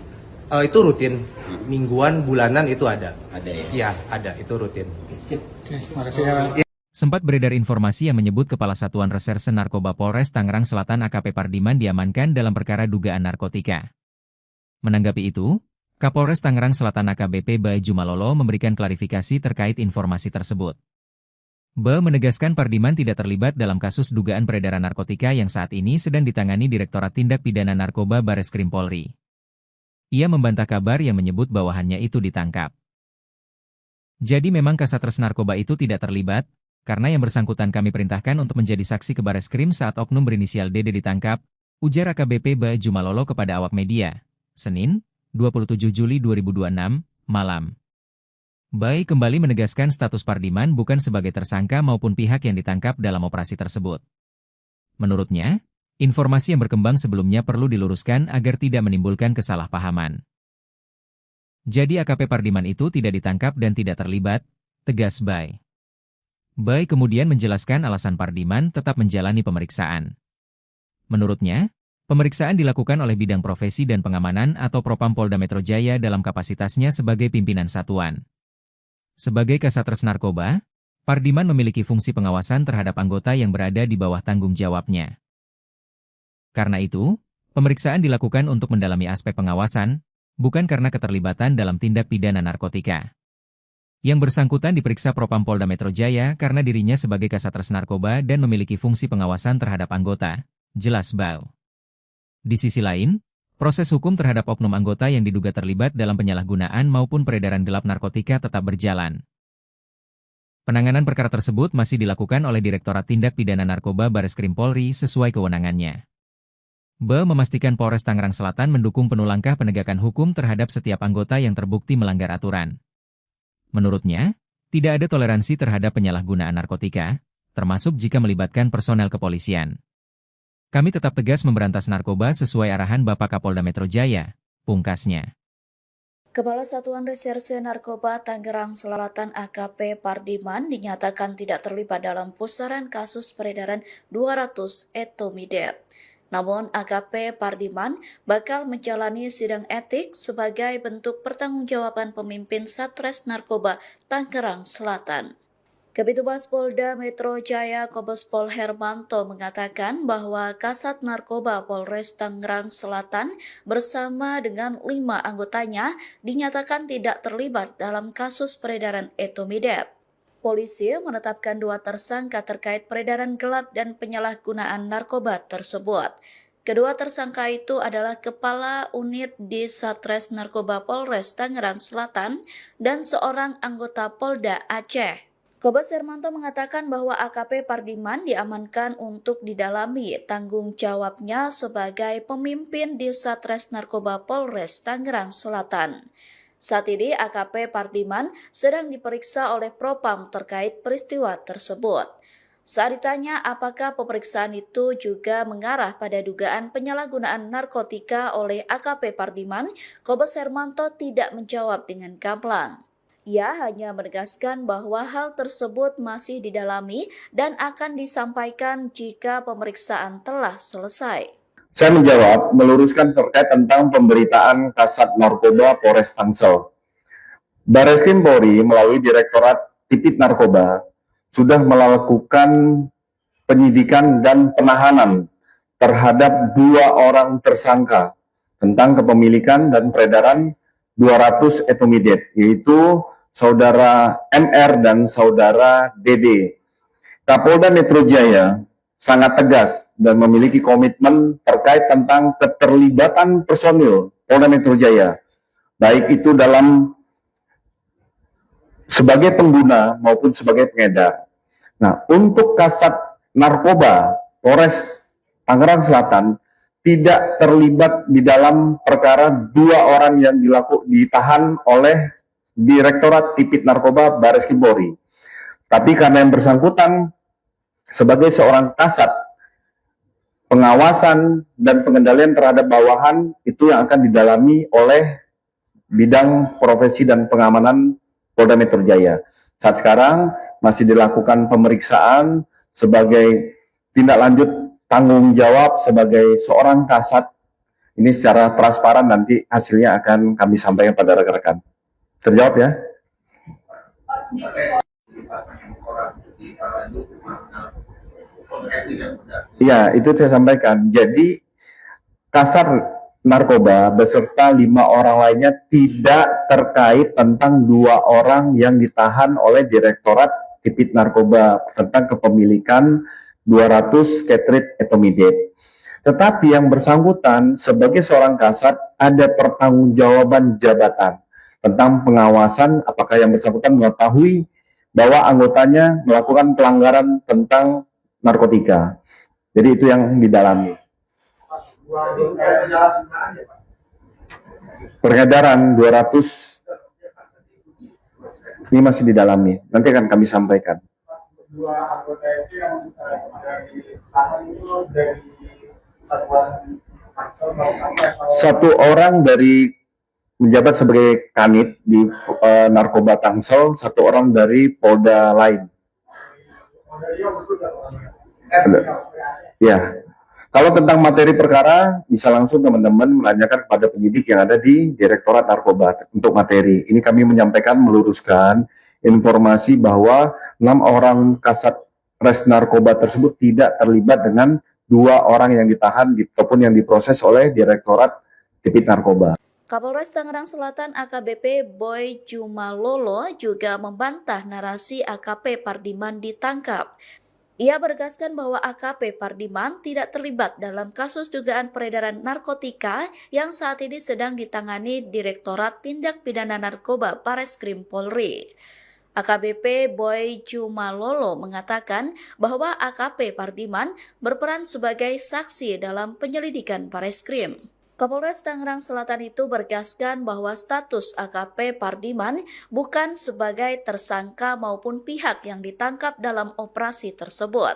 Itu rutin, mingguan, bulanan itu ada. Ada ya? Iya, ada, itu rutin. Terima kasih ya. Sempat beredar informasi yang menyebut Kepala Satuan Reserse Narkoba Polres Tangerang Selatan AKP Pardiman diamankan dalam perkara dugaan narkotika. Menanggapi itu, Kapolres Tangerang Selatan AKBP Bae Jumalolo memberikan klarifikasi terkait informasi tersebut. Bae menegaskan Pardiman tidak terlibat dalam kasus dugaan peredaran narkotika yang saat ini sedang ditangani Direktorat Tindak Pidana Narkoba Bareskrim Polri. Ia membantah kabar yang menyebut bawahannya itu ditangkap. Jadi memang Kasatgas Narkoba itu tidak terlibat, karena yang bersangkutan kami perintahkan untuk menjadi saksi ke Bareskrim saat oknum berinisial DD ditangkap, ujar AKBP Ba Jumalolo kepada awak media, Senin, 27 Juli 2026, malam. Bai kembali menegaskan status Pardiman bukan sebagai tersangka maupun pihak yang ditangkap dalam operasi tersebut. Menurutnya, informasi yang berkembang sebelumnya perlu diluruskan agar tidak menimbulkan kesalahpahaman. Jadi AKP Pardiman itu tidak ditangkap dan tidak terlibat, tegas Bai. Bai kemudian menjelaskan alasan Pardiman tetap menjalani pemeriksaan. Menurutnya, pemeriksaan dilakukan oleh Bidang Profesi dan Pengamanan atau Propam Polda Metro Jaya dalam kapasitasnya sebagai pimpinan satuan. Sebagai Kasatgas Narkoba, Pardiman memiliki fungsi pengawasan terhadap anggota yang berada di bawah tanggung jawabnya. Karena itu, pemeriksaan dilakukan untuk mendalami aspek pengawasan, bukan karena keterlibatan dalam tindak pidana narkotika. Yang bersangkutan diperiksa Propam Polda Metro Jaya karena dirinya sebagai Kasatgas Narkoba dan memiliki fungsi pengawasan terhadap anggota, jelas Bau. Di sisi lain, proses hukum terhadap oknum anggota yang diduga terlibat dalam penyalahgunaan maupun peredaran gelap narkotika tetap berjalan. Penanganan perkara tersebut masih dilakukan oleh Direktorat Tindak Pidana Narkoba Bareskrim Polri sesuai kewenangannya. Ba memastikan Polres Tangerang Selatan mendukung penuh langkah penegakan hukum terhadap setiap anggota yang terbukti melanggar aturan. Menurutnya, tidak ada toleransi terhadap penyalahgunaan narkotika, termasuk jika melibatkan personel kepolisian. Kami tetap tegas memberantas narkoba sesuai arahan Bapak Kapolda Metro Jaya, pungkasnya. Kepala Satuan Reserse Narkoba Tangerang Selatan AKP Pardiman dinyatakan tidak terlibat dalam pusaran kasus peredaran 200 etomidet. Namun AKP Pardiman bakal menjalani sidang etik sebagai bentuk pertanggungjawaban pemimpin Satres Narkoba Tangerang Selatan. Kabitumas Polda Metro Jaya Kombes Pol Hermanto mengatakan bahwa Kasat Narkoba Polres Tangerang Selatan bersama dengan 5 anggotanya dinyatakan tidak terlibat dalam kasus peredaran etomidet. Polisi menetapkan 2 tersangka terkait peredaran gelap dan penyalahgunaan narkoba tersebut. Kedua tersangka itu adalah Kepala Unit di Satres Narkoba Polres Tangerang Selatan dan seorang anggota Polda Aceh. Kombes Hermanto mengatakan bahwa AKP Pardiman diamankan untuk didalami tanggung jawabnya sebagai pemimpin di Satres Narkoba Polres Tangerang Selatan. Saat ini AKP Pardiman sedang diperiksa oleh Propam terkait peristiwa tersebut. Saat ditanya apakah pemeriksaan itu juga mengarah pada dugaan penyalahgunaan narkotika oleh AKP Pardiman, Kombes Hermanto tidak menjawab dengan gamblang. Ia hanya menegaskan bahwa hal tersebut masih didalami dan akan disampaikan jika pemeriksaan telah selesai. Saya menjawab, meluruskan terkait tentang pemberitaan Kasat Narkoba Polres Tangsel. Bareskrim Polri melalui Direktorat Tipit Narkoba sudah melakukan penyidikan dan penahanan terhadap 2 orang tersangka tentang kepemilikan dan peredaran 200 etomidet, yaitu Saudara MR dan Saudara DD. Kapolda Metro Jaya sangat tegas dan memiliki komitmen terkait tentang keterlibatan personil Polda Metro Jaya, baik itu dalam sebagai pengguna maupun sebagai pengedar. Nah, untuk Kasat Narkoba Polres Tangerang Selatan tidak terlibat di dalam perkara 2 orang yang ditahan oleh Direktorat Tipit Narkoba Bareskrim Polri. Tapi karena yang bersangkutan sebagai seorang kasat, pengawasan dan pengendalian terhadap bawahan itu yang akan didalami oleh Bidang Profesi dan Pengamanan Polda Metro Jaya. Saat sekarang masih dilakukan pemeriksaan sebagai tindak lanjut tanggung jawab sebagai seorang kasat. Ini secara transparan nanti hasilnya akan kami sampaikan pada rekan-rekan. Terjawab ya? Iya, itu saya sampaikan. Jadi Kasat Narkoba beserta 5 orang lainnya tidak terkait tentang 2 orang yang ditahan oleh Direktorat Tipit Narkoba tentang kepemilikan 200 ketrit etomidet. Tetapi yang bersangkutan sebagai seorang kasat ada pertanggungjawaban jabatan tentang pengawasan apakah yang bersangkutan mengetahui bahwa anggotanya melakukan pelanggaran tentang narkotika. Jadi itu yang didalami. Peredaran 200 ini masih didalami. Nanti akan kami sampaikan. Dua anggota itu yang ditahan itu dari satuan Tangsel atau Satu orang dari menjabat sebagai kanit di narkoba Tangsel, satu orang dari Polda lain. Ya, kalau tentang materi perkara bisa langsung teman-teman menanyakan kepada penyidik yang ada di Direktorat Narkoba untuk materi. Ini kami menyampaikan meluruskan informasi bahwa 6 orang kasat res narkoba tersebut tidak terlibat dengan 2 orang yang ditahan ataupun yang diproses oleh Direktorat Tipit Narkoba. Kapolres Tangerang Selatan AKBP Boy Jumalolo juga membantah narasi AKP Pardiman ditangkap. Ia menegaskan bahwa AKP Pardiman tidak terlibat dalam kasus dugaan peredaran narkotika yang saat ini sedang ditangani Direktorat Tindak Pidana Narkoba Bareskrim Polri. AKBP Boy Jumalolo mengatakan bahwa AKP Pardiman berperan sebagai saksi dalam penyelidikan Bareskrim. Kapolres Tangerang Selatan itu bergaskan bahwa status AKP Pardiman bukan sebagai tersangka maupun pihak yang ditangkap dalam operasi tersebut.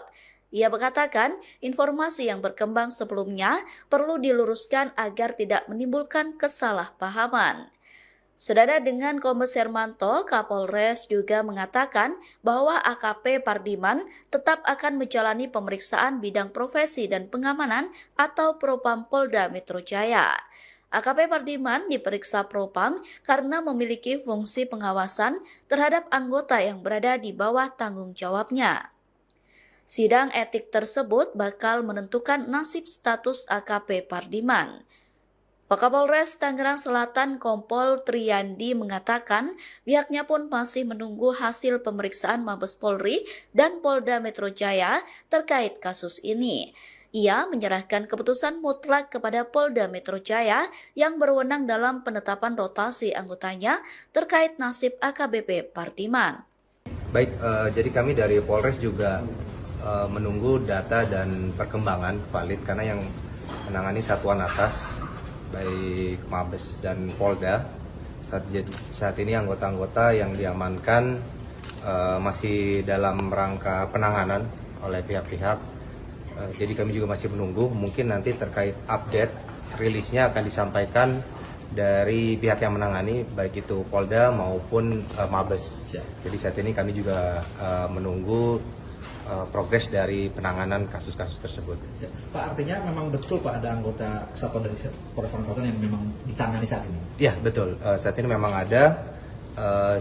Ia mengatakan informasi yang berkembang sebelumnya perlu diluruskan agar tidak menimbulkan kesalahpahaman. Senada dengan Kombes Hermanto, Kapolres juga mengatakan bahwa AKP Pardiman tetap akan menjalani pemeriksaan bidang profesi dan pengamanan atau Propam Polda Metro Jaya. AKP Pardiman diperiksa Propam karena memiliki fungsi pengawasan terhadap anggota yang berada di bawah tanggung jawabnya. Sidang etik tersebut bakal menentukan nasib status AKP Pardiman. Wakapolres Tangerang Selatan Kompol Triyandi mengatakan pihaknya pun masih menunggu hasil pemeriksaan Mabes Polri dan Polda Metro Jaya terkait kasus ini. Ia menyerahkan keputusan mutlak kepada Polda Metro Jaya yang berwenang dalam penetapan rotasi anggotanya terkait nasib AKBP Pardiman. Baik, jadi kami dari Polres juga menunggu data dan perkembangan valid karena yang menangani satuan atas baik Mabes dan Polda saat ini anggota-anggota yang diamankan masih dalam rangka penanganan oleh pihak-pihak. Jadi kami juga masih menunggu, mungkin nanti terkait update rilisnya akan disampaikan dari pihak yang menangani baik itu Polda maupun Mabes. Jadi saat ini kami juga menunggu progres dari penanganan kasus-kasus tersebut. Pak, artinya memang betul Pak ada anggota kesatuan dari Polres Tangerang Selatan yang memang ditangani saat ini? Ya betul, saat ini memang ada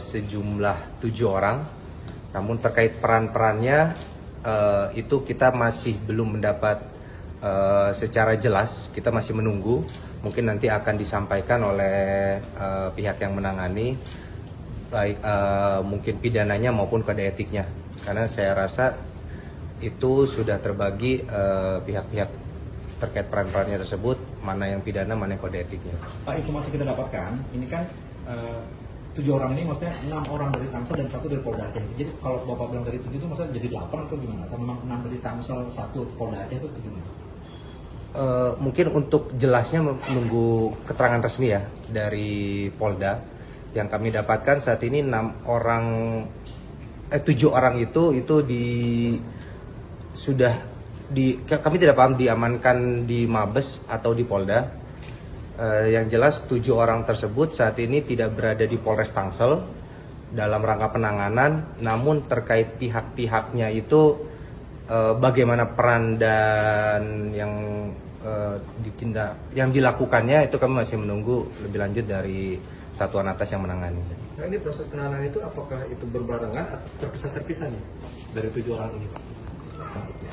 sejumlah 7 orang, namun terkait peran-perannya itu kita masih belum mendapat secara jelas, kita masih menunggu, mungkin nanti akan disampaikan oleh pihak yang menangani, baik mungkin pidananya maupun kode etiknya, karena saya rasa itu sudah terbagi pihak-pihak terkait peran-perannya tersebut, mana yang pidana, mana yang kode etiknya. Pak, informasi kita dapatkan, ini kan 7 orang ini maksudnya 6 orang dari Tangsel dan 1 dari Polda Aceh. Jadi kalau Bapak bilang dari 7 itu maksudnya jadi 8 atau gimana? Atau memang 6 dari Tangsel, 1 Polda Aceh itu gimana? Mungkin untuk jelasnya menunggu keterangan resmi ya dari Polda. Yang kami dapatkan saat ini 7 orang itu kami tidak paham diamankan di Mabes atau di Polda. Yang jelas 7 orang tersebut saat ini tidak berada di Polres Tangsel dalam rangka penanganan, namun terkait pihak-pihaknya itu bagaimana peran dan yang dilakukannya itu kami masih menunggu lebih lanjut dari satuan atas yang menangani. Nah, ini proses penanganan itu apakah itu berbarengan atau terpisah-terpisah nih dari 7 orang ini?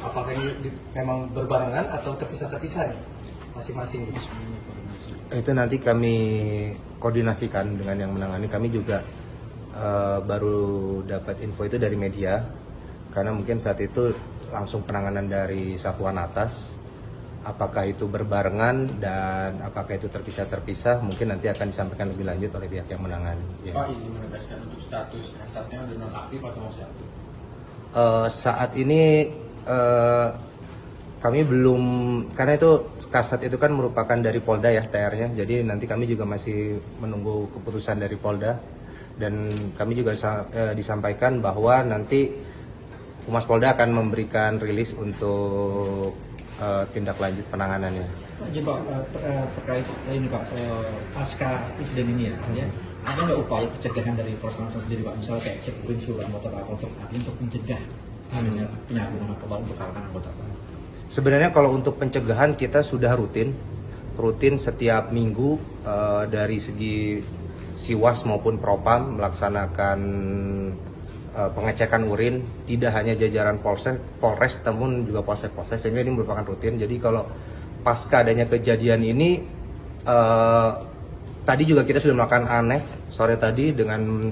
Apakah ini memang berbarengan atau terpisah-terpisah nih masing-masing? Itu nanti kami koordinasikan dengan yang menangani. Kami juga baru dapat info itu dari media, karena mungkin saat itu langsung penanganan dari satuan atas apakah itu berbarengan dan apakah itu terpisah-terpisah mungkin nanti akan disampaikan lebih lanjut oleh pihak yang menangani. Ya. Pak, izin menegaskan untuk status kasatnya udah nonaktif atau masih aktif? Saat ini kami belum, karena itu kasat itu kan merupakan dari Polda ya TR-nya, jadi nanti kami juga masih menunggu keputusan dari Polda dan kami juga disampaikan bahwa nanti Humas Polda akan memberikan rilis untuk tindak lanjut penanganannya. Jadi Pak, terkait ini Pak, pasca insiden ini ya, ada nggak upaya pencegahan dari Polres Tangsel sendiri Pak, misalnya kayak cek urin seluruh anggota Pak untuk mencegah adanya penyalahgunaan narkoba untuk kalangan anggota Pak? Sebenarnya kalau untuk pencegahan kita sudah rutin setiap minggu dari segi Siwas maupun Propam melaksanakan pengecekan urin, tidak hanya jajaran Polres namun juga Polsek, sehingga ini merupakan rutin. Jadi kalau pasca adanya kejadian ini, tadi juga kita sudah melakukan ANEF sore tadi dengan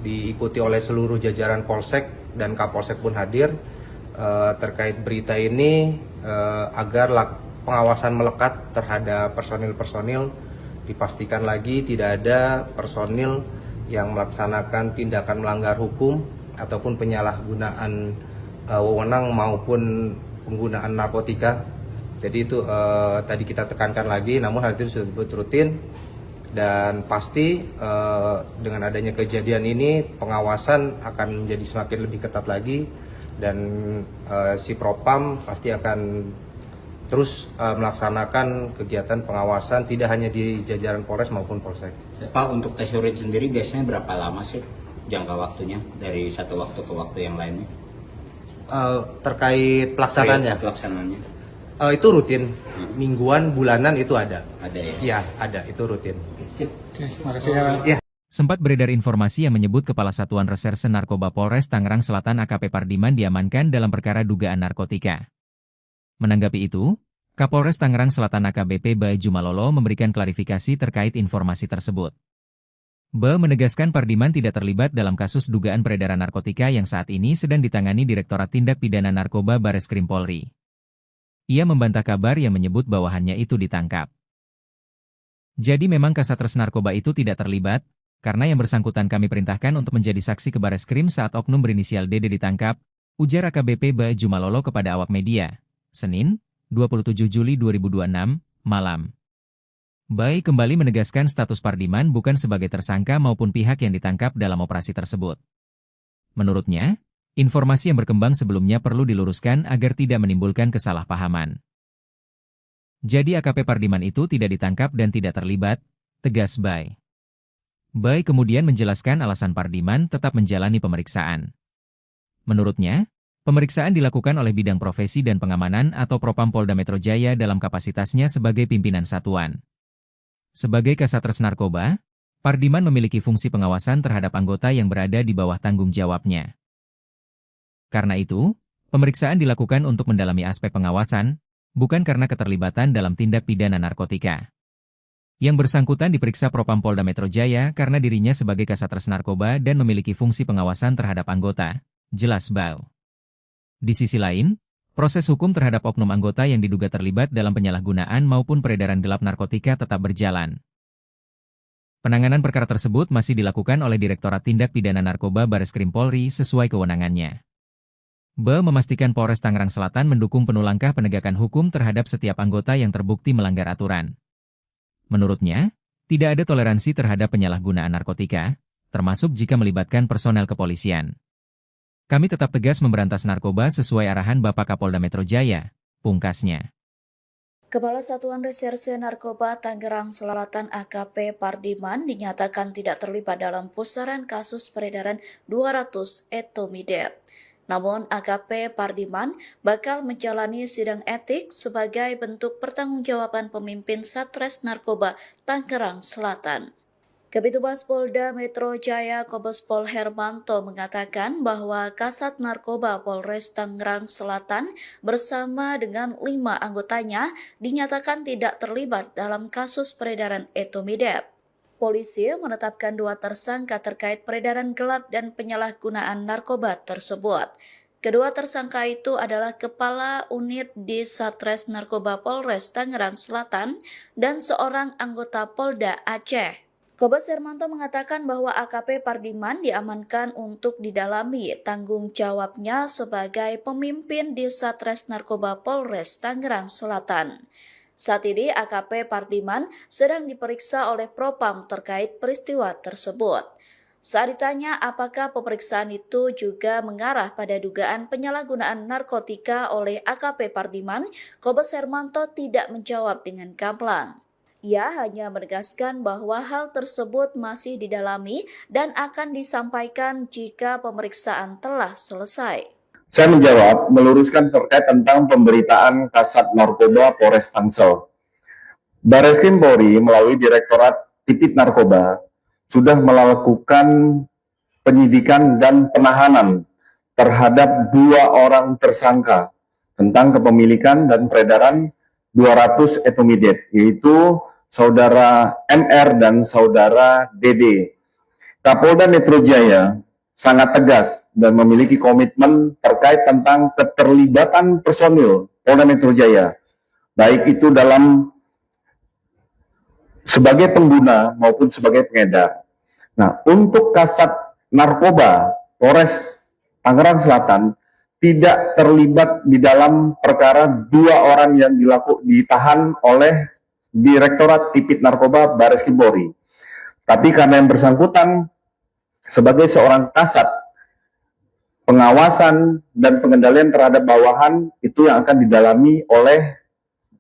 diikuti oleh seluruh jajaran Polsek dan Kapolsek pun hadir terkait berita ini agar pengawasan melekat terhadap personil-personil, dipastikan lagi tidak ada personil yang melaksanakan tindakan melanggar hukum ataupun penyalahgunaan wewenang maupun penggunaan narkotika. Jadi itu tadi kita tekankan lagi, namun hal itu sudah disebut rutin dan pasti dengan adanya kejadian ini pengawasan akan menjadi semakin lebih ketat lagi dan si Propam pasti akan terus melaksanakan kegiatan pengawasan tidak hanya di jajaran Polres maupun Polsek. Pak, untuk tes urin sendiri biasanya berapa lama sih jangka waktunya dari satu waktu ke waktu yang lainnya? Terkait pelaksanaannya? Pelaksanaannya. Itu rutin, mingguan, bulanan itu ada. Ada ya? Iya, ada, itu rutin. Terima kasih ya. Sempat beredar informasi yang menyebut Kepala Satuan Reserse Narkoba Polres Tangerang Selatan AKP Pardiman diamankan dalam perkara dugaan narkotika. Menanggapi itu, Kapolres Tangerang Selatan AKBP Bae Jumalolo memberikan klarifikasi terkait informasi tersebut. Bae menegaskan Pardiman tidak terlibat dalam kasus dugaan peredaran narkotika yang saat ini sedang ditangani Direktorat Tindak Pidana Narkoba Bareskrim Polri. Ia membantah kabar yang menyebut bawahannya itu ditangkap. Jadi memang Kasatres Narkoba itu tidak terlibat, karena yang bersangkutan kami perintahkan untuk menjadi saksi ke Bareskrim saat oknum berinisial DD ditangkap, ujar AKBP Bae Jumalolo kepada awak media, Senin, 27 Juli 2026, malam. Bae kembali menegaskan status Pardiman bukan sebagai tersangka maupun pihak yang ditangkap dalam operasi tersebut. Menurutnya, informasi yang berkembang sebelumnya perlu diluruskan agar tidak menimbulkan kesalahpahaman. Jadi AKP Pardiman itu tidak ditangkap dan tidak terlibat, tegas Bae. Bae kemudian menjelaskan alasan Pardiman tetap menjalani pemeriksaan. Menurutnya, pemeriksaan dilakukan oleh Bidang Profesi dan Pengamanan atau Propam Polda Metro Jaya dalam kapasitasnya sebagai pimpinan satuan. Sebagai Kasatres Narkoba, Pardiman memiliki fungsi pengawasan terhadap anggota yang berada di bawah tanggung jawabnya. Karena itu, pemeriksaan dilakukan untuk mendalami aspek pengawasan, bukan karena keterlibatan dalam tindak pidana narkotika. Yang bersangkutan diperiksa Propam Polda Metro Jaya karena dirinya sebagai Kasatres Narkoba dan memiliki fungsi pengawasan terhadap anggota, jelas Bae. Di sisi lain, proses hukum terhadap oknum anggota yang diduga terlibat dalam penyalahgunaan maupun peredaran gelap narkotika tetap berjalan. Penanganan perkara tersebut masih dilakukan oleh Direktorat Tindak Pidana Narkoba Bareskrim Polri sesuai kewenangannya. Bae memastikan Polres Tangerang Selatan mendukung penuh langkah penegakan hukum terhadap setiap anggota yang terbukti melanggar aturan. Menurutnya, tidak ada toleransi terhadap penyalahgunaan narkotika, termasuk jika melibatkan personel kepolisian. Kami tetap tegas memberantas narkoba sesuai arahan Bapak Kapolda Metro Jaya, pungkasnya. Kepala Satuan Reserse Narkoba Tangerang Selatan AKP Pardiman dinyatakan tidak terlibat dalam pusaran kasus peredaran 200 etomidate. Namun AKP Pardiman bakal menjalani sidang etik sebagai bentuk pertanggungjawaban pemimpin Satres Narkoba Tangerang Selatan. Kabitumas Polda Metro Jaya Kombes Pol Hermanto mengatakan bahwa Kasat Narkoba Polres Tangerang Selatan bersama dengan 5 anggotanya dinyatakan tidak terlibat dalam kasus peredaran etomidate. Polisi menetapkan 2 tersangka terkait peredaran gelap dan penyalahgunaan narkoba tersebut. Kedua tersangka itu adalah Kepala Unit di Satres Narkoba Polres Tangerang Selatan dan seorang anggota Polda Aceh. Kombes Hermanto mengatakan bahwa AKP Pardiman diamankan untuk didalami tanggung jawabnya sebagai pemimpin di Satres Narkoba Polres Tangerang Selatan. Saat ini AKP Pardiman sedang diperiksa oleh Propam terkait peristiwa tersebut. Saat ditanya apakah pemeriksaan itu juga mengarah pada dugaan penyalahgunaan narkotika oleh AKP Pardiman, Kombes Hermanto tidak menjawab dengan gamblang. Ia hanya menegaskan bahwa hal tersebut masih didalami dan akan disampaikan jika pemeriksaan telah selesai. Saya menjawab, meluruskan terkait tentang pemberitaan Kasat Narkoba Polres Tangsel. Bareskrim Polri melalui Direktorat Tipit Narkoba sudah melakukan penyidikan dan penahanan terhadap 2 orang tersangka tentang kepemilikan dan peredaran 200 etomidate, yaitu Saudara MR dan Saudara DD. Kapolda Metro Jaya sangat tegas dan memiliki komitmen terkait tentang keterlibatan personil Polda Metro Jaya, baik itu dalam sebagai pengguna maupun sebagai pengedar. Nah, untuk Kasat Narkoba Polres Tangerang Selatan tidak terlibat di dalam perkara 2 orang yang ditahan oleh Direktorat Tipit Narkoba Bareskrim Polri. Tapi karena yang bersangkutan sebagai seorang kasat, pengawasan dan pengendalian terhadap bawahan itu yang akan didalami oleh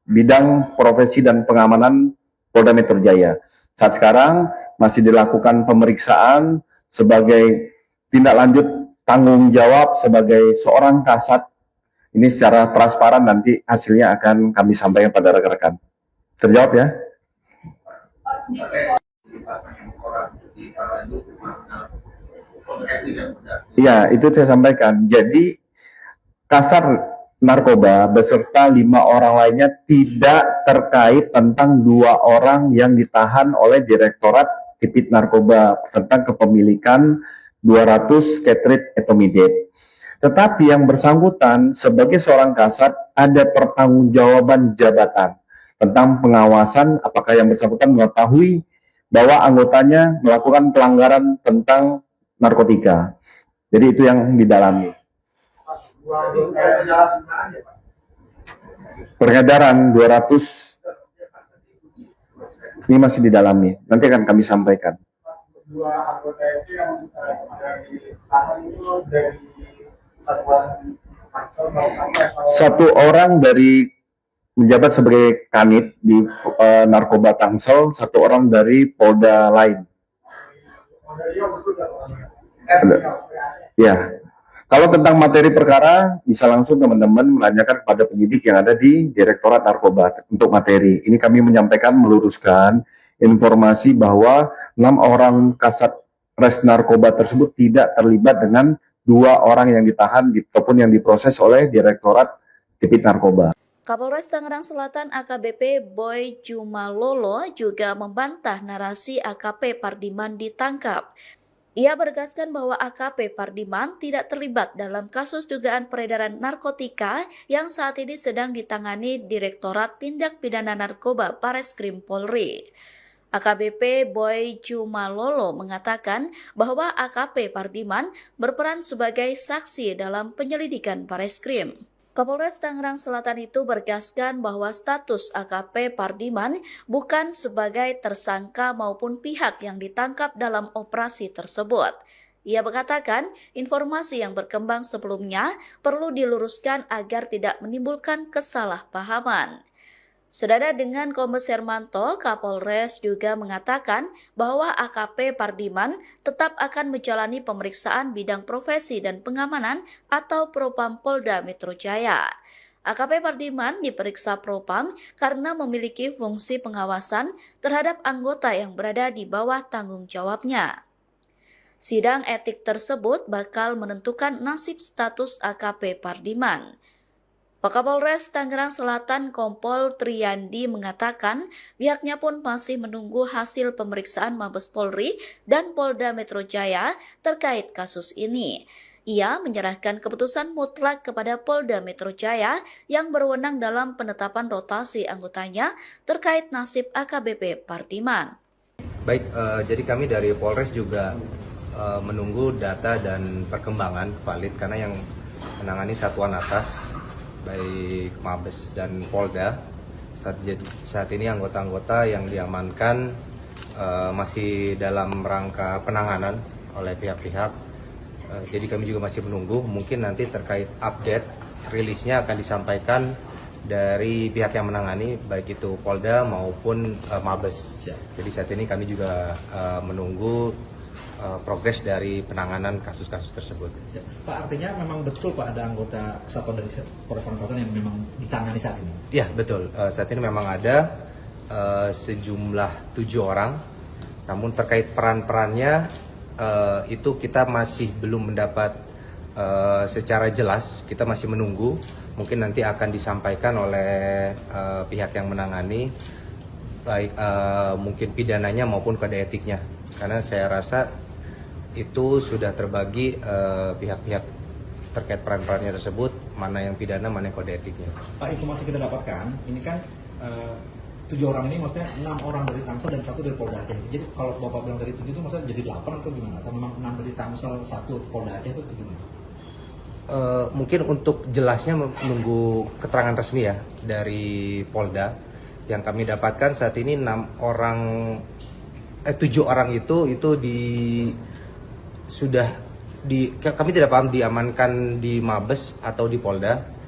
bidang profesi dan pengamanan Polda Metro Jaya. Saat sekarang masih dilakukan pemeriksaan sebagai tindak lanjut tanggung jawab sebagai seorang kasat. Ini secara transparan nanti hasilnya akan kami sampaikan pada rekan-rekan. Terjawab ya? Iya, itu saya sampaikan. Jadi Kasat Narkoba beserta 5 orang lainnya tidak terkait tentang 2 orang yang ditahan oleh Direktorat Tipit Narkoba tentang kepemilikan 200 Ketrit etomidate. Tetapi yang bersangkutan sebagai seorang kasat ada pertanggungjawaban jabatan tentang pengawasan apakah yang bersangkutan mengetahui bahwa anggotanya melakukan pelanggaran tentang narkotika. Jadi itu yang didalami. Peredaran 200 ini masih didalami. Nanti akan kami sampaikan. 2 anggota itu yang dari tahan itu dari satuan Tangsel satu orang dari menjabat sebagai kanit di Narkoba Tangsel, 1 orang dari Polda lain. Ya. Kalau tentang materi perkara, bisa langsung teman-teman menanyakan kepada penyidik yang ada di Direktorat Narkoba untuk materi. Ini kami menyampaikan, meluruskan informasi bahwa 6 orang kasat res narkoba tersebut tidak terlibat dengan 2 orang yang ditahan ataupun yang diproses oleh Direktorat Tipit Narkoba. Kapolres Tangerang Selatan AKBP Boy Jumalolo juga membantah narasi AKP Pardiman ditangkap. Ia menegaskan bahwa AKP Pardiman tidak terlibat dalam kasus dugaan peredaran narkotika yang saat ini sedang ditangani Direktorat Tindak Pidana Narkoba Bareskrim Polri. AKBP Boy Jumalolo mengatakan bahwa AKP Pardiman berperan sebagai saksi dalam penyelidikan Bareskrim. Kapolres Tangerang Selatan itu bergaskan bahwa status AKP Pardiman bukan sebagai tersangka maupun pihak yang ditangkap dalam operasi tersebut. Ia mengatakan informasi yang berkembang sebelumnya perlu diluruskan agar tidak menimbulkan kesalahpahaman. Senada dengan Kombes Hermanto, Kapolres juga mengatakan bahwa AKP Pardiman tetap akan menjalani pemeriksaan bidang profesi dan pengamanan atau Propam Polda Metro Jaya. AKP Pardiman diperiksa Propam karena memiliki fungsi pengawasan terhadap anggota yang berada di bawah tanggung jawabnya. Sidang etik tersebut bakal menentukan nasib status AKP Pardiman. Wakapolres Tangerang Selatan Kompol Triyandi mengatakan pihaknya pun masih menunggu hasil pemeriksaan Mabes Polri dan Polda Metro Jaya terkait kasus ini. Ia menyerahkan keputusan mutlak kepada Polda Metro Jaya yang berwenang dalam penetapan rotasi anggotanya terkait nasib AKBP Pardiman. Baik, jadi kami dari Polres juga menunggu data dan perkembangan valid karena yang menangani satuan atas baik Mabes dan Polda saat ini anggota-anggota yang diamankan masih dalam rangka penanganan oleh pihak-pihak. Jadi kami juga masih menunggu, mungkin nanti terkait update rilisnya akan disampaikan dari pihak yang menangani baik itu Polda maupun Mabes. Jadi saat ini kami juga menunggu progres dari penanganan kasus-kasus tersebut. Pak, artinya memang betul Pak ada anggota satuan dari Polres Selatan yang memang ditangani saat ini? Ya betul, saat ini memang ada sejumlah 7 orang, namun terkait peran-perannya itu kita masih belum mendapat secara jelas, kita masih menunggu, mungkin nanti akan disampaikan oleh pihak yang menangani, baik mungkin pidananya maupun kode etiknya, karena saya rasa itu sudah terbagi pihak-pihak terkait peran-perannya tersebut, mana yang pidana, mana yang kode etiknya. Pak, informasi kita dapatkan, ini kan 7 orang ini maksudnya 6 orang dari Tangsel dan 1 dari Polda Aceh. Jadi kalau Bapak bilang dari 7 itu maksudnya jadi 8 atau gimana? Atau memang 6 dari Tangsel, 1 Polda Aceh itu gimana? Mungkin untuk jelasnya menunggu keterangan resmi ya dari Polda. Yang kami dapatkan saat ini 7 orang itu kami tidak paham diamankan di Mabes atau di Polda.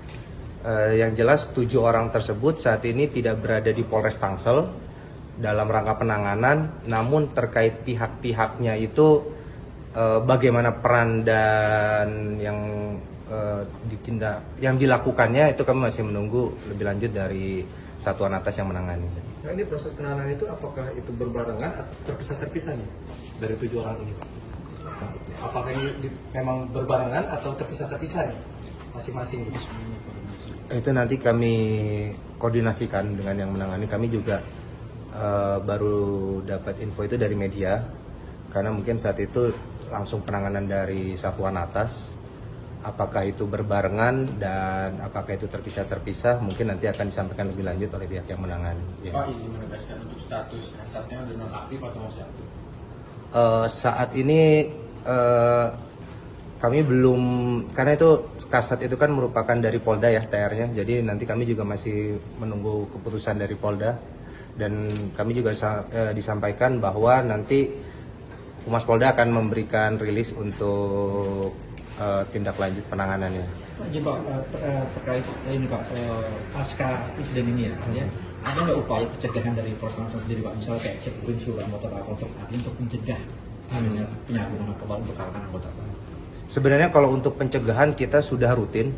Yang jelas 7 orang tersebut saat ini tidak berada di Polres Tangsel dalam rangka penanganan, namun terkait pihak-pihaknya itu bagaimana peran dan yang dilakukannya itu kami masih menunggu lebih lanjut dari satuan atas yang menangani. Nah, ini proses penanganan itu apakah itu berbarengan atau terpisah-terpisah nih dari 7 orang ini? Apakah ini memang berbarengan atau terpisah-terpisah nih masing-masing? Itu nanti kami koordinasikan dengan yang menangani. Kami juga baru dapat info itu dari media, karena mungkin saat itu langsung penanganan dari satuan atas. Apakah itu berbarengan dan apakah itu terpisah-terpisah, mungkin nanti akan disampaikan lebih lanjut oleh pihak yang menangani. Pak, ini menegaskan untuk status kasatnya sudah nonaktif atau masih aktif? Saat ini kami belum, karena itu kasat itu kan merupakan dari Polda ya TR-nya, jadi nanti kami juga masih menunggu keputusan dari Polda, dan kami juga disampaikan bahwa nanti Humas Polda akan memberikan rilis untuk tindak lanjut penanganannya. Jadi Pak, terkait ini Pak, pasca insiden ini ya, ada nggak upaya pencegahan dari Polres Tangsel sendiri Pak, misalnya kayak cek urin seluruh anggota Pak untuk mencegah penyalahgunaan narkoba untuk kalangan anggota Pak? Sebenarnya kalau untuk pencegahan kita sudah rutin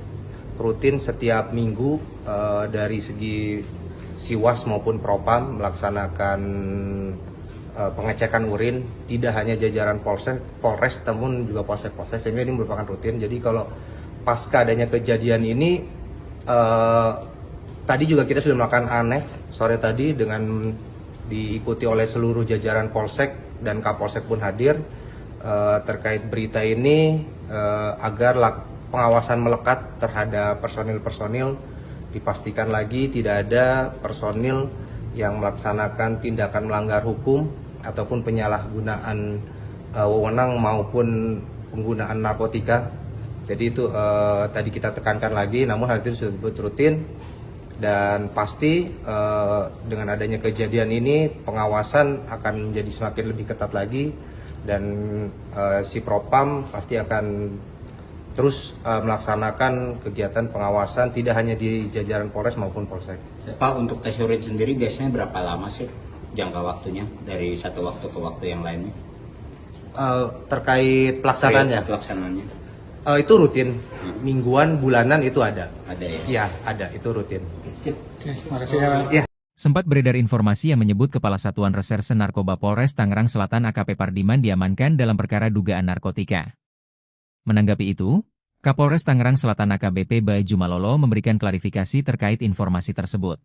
setiap minggu dari segi Siwas maupun Propam melaksanakan pengecekan urin, tidak hanya jajaran Polres namun juga polsek-polsek, sehingga ini merupakan rutin. Jadi kalau pasca adanya kejadian ini, tadi juga kita sudah melakukan ANEF sore tadi dengan diikuti oleh seluruh jajaran Polsek dan Kapolsek pun hadir terkait berita ini, agar pengawasan melekat terhadap personil-personil, dipastikan lagi tidak ada personil yang melaksanakan tindakan melanggar hukum ataupun penyalahgunaan wewenang maupun penggunaan narkotika. Jadi itu tadi kita tekankan lagi, namun hal itu sudah rutin, dan pasti dengan adanya kejadian ini pengawasan akan menjadi semakin lebih ketat lagi, dan si Propam pasti akan terus melaksanakan kegiatan pengawasan tidak hanya di jajaran Polres maupun Polsek. Pak, untuk tes urin sendiri biasanya berapa lama sih jangka waktunya dari satu waktu ke waktu yang lainnya? Terkait pelaksanaannya? Itu rutin, mingguan, bulanan itu ada. Ada ya? Iya, ada, itu rutin. Terima kasih ya. Sempat beredar informasi yang menyebut Kepala Satuan Reserse Narkoba Polres Tangerang Selatan AKP Pardiman diamankan dalam perkara dugaan narkotika. Menanggapi itu, Kapolres Tangerang Selatan AKBP Baju Malolo memberikan klarifikasi terkait informasi tersebut.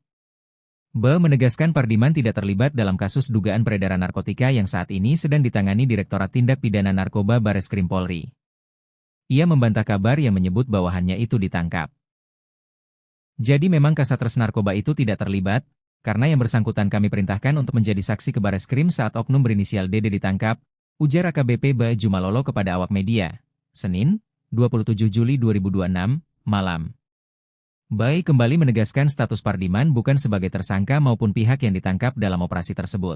Menegaskan Pardiman tidak terlibat dalam kasus dugaan peredaran narkotika yang saat ini sedang ditangani Direktorat Tindak Pidana Narkoba Bareskrim Polri. Ia membantah kabar yang menyebut bawahannya itu ditangkap. Jadi memang Kasatgas Narkoba itu tidak terlibat, karena yang bersangkutan kami perintahkan untuk menjadi saksi ke Bareskrim saat oknum berinisial DD ditangkap, ujar AKBP Baju Malolo kepada awak media, Senin, 27 Juli 2026, malam. Bai kembali menegaskan status Pardiman bukan sebagai tersangka maupun pihak yang ditangkap dalam operasi tersebut.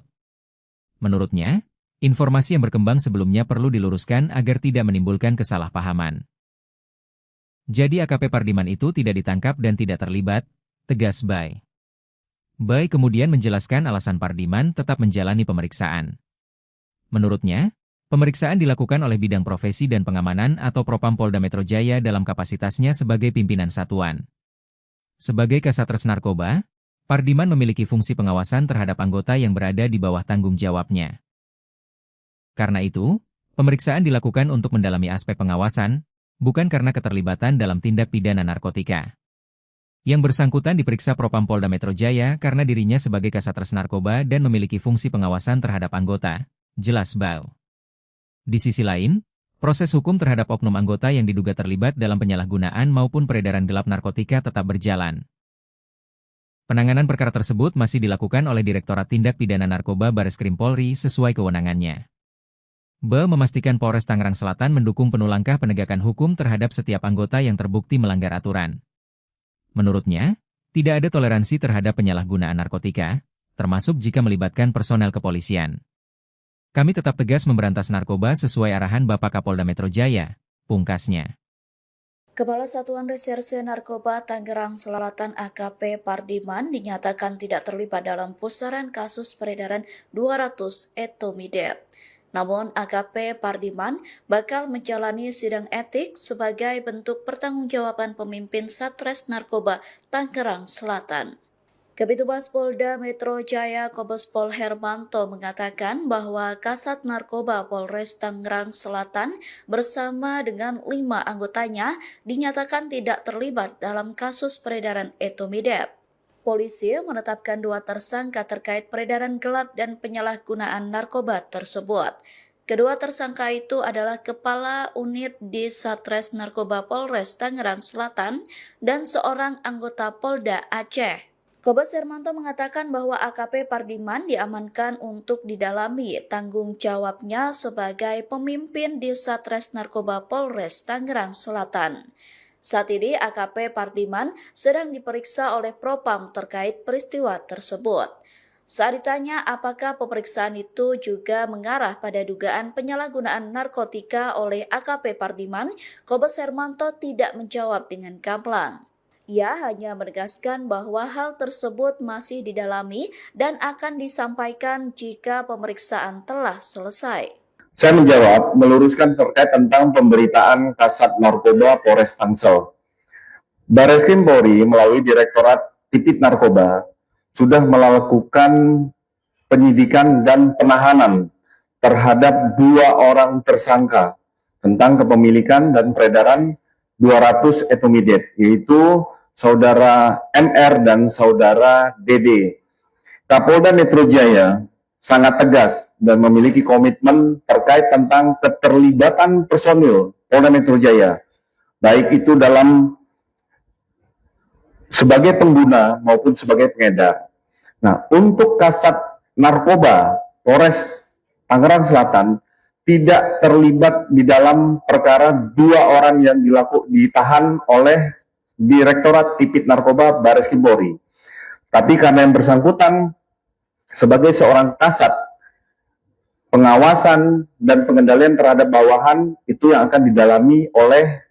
Menurutnya, informasi yang berkembang sebelumnya perlu diluruskan agar tidak menimbulkan kesalahpahaman. Jadi AKP Pardiman itu tidak ditangkap dan tidak terlibat, tegas Bai. Bai kemudian menjelaskan alasan Pardiman tetap menjalani pemeriksaan. Menurutnya, pemeriksaan dilakukan oleh Bidang Profesi dan Pengamanan atau Propam Polda Metro Jaya dalam kapasitasnya sebagai pimpinan satuan. Sebagai Kasatgas Narkoba, Pardiman memiliki fungsi pengawasan terhadap anggota yang berada di bawah tanggung jawabnya. Karena itu, pemeriksaan dilakukan untuk mendalami aspek pengawasan, bukan karena keterlibatan dalam tindak pidana narkotika. Yang bersangkutan diperiksa Propam Polda Metro Jaya karena dirinya sebagai Kasatgas Narkoba dan memiliki fungsi pengawasan terhadap anggota, jelas Bau. Di sisi lain, proses hukum terhadap oknum anggota yang diduga terlibat dalam penyalahgunaan maupun peredaran gelap narkotika tetap berjalan. Penanganan perkara tersebut masih dilakukan oleh Direktorat Tindak Pidana Narkoba Bareskrim Polri sesuai kewenangannya. Ba memastikan Polres Tangerang Selatan mendukung penuh langkah penegakan hukum terhadap setiap anggota yang terbukti melanggar aturan. Menurutnya, tidak ada toleransi terhadap penyalahgunaan narkotika, termasuk jika melibatkan personel kepolisian. Kami tetap tegas memberantas narkoba sesuai arahan Bapak Kapolda Metro Jaya, pungkasnya. Kepala Satuan Reserse Narkoba Tangerang Selatan AKP Pardiman dinyatakan tidak terlibat dalam pusaran kasus peredaran 200 etomidate. Namun AKP Pardiman bakal menjalani sidang etik sebagai bentuk pertanggungjawaban pemimpin Satres Narkoba Tangerang Selatan. Kabitumas Polda Metro Jaya Kombes Pol Hermanto mengatakan bahwa Kasat Narkoba Polres Tangerang Selatan bersama dengan 5 anggotanya dinyatakan tidak terlibat dalam kasus peredaran etomidate. Polisi menetapkan 2 tersangka terkait peredaran gelap dan penyalahgunaan narkoba tersebut. Kedua tersangka itu adalah Kepala Unit di Satres Narkoba Polres Tangerang Selatan dan seorang anggota Polda Aceh. Kombes Hermanto mengatakan bahwa AKP Pardiman diamankan untuk didalami tanggung jawabnya sebagai pemimpin di Satres Narkoba Polres Tangerang Selatan. Saat ini AKP Pardiman sedang diperiksa oleh Propam terkait peristiwa tersebut. Saat ditanya apakah pemeriksaan itu juga mengarah pada dugaan penyalahgunaan narkotika oleh AKP Pardiman, Kombes Hermanto tidak menjawab dengan gamblang. Ia hanya menegaskan bahwa hal tersebut masih didalami dan akan disampaikan jika pemeriksaan telah selesai. Saya menjawab, meluruskan terkait tentang pemberitaan Kasat Narkoba Polres Tangsel. Bareskrim Polri melalui Direktorat Tipit Narkoba sudah melakukan penyidikan dan penahanan terhadap 2 orang tersangka tentang kepemilikan dan peredaran 200 etomidate, yaitu Saudara MR dan Saudara DD. Kapolda Metro Jaya sangat tegas dan memiliki komitmen terkait tentang keterlibatan personil Polda Metro Jaya, baik itu dalam sebagai pengguna maupun sebagai pengedar. Nah, untuk Kasat Narkoba Polres Tangerang Selatan tidak terlibat di dalam perkara 2 orang yang ditahan oleh Direktorat Tipit Narkoba Bareskrim Polri. Tapi karena yang bersangkutan sebagai seorang kasat, pengawasan dan pengendalian terhadap bawahan itu yang akan didalami oleh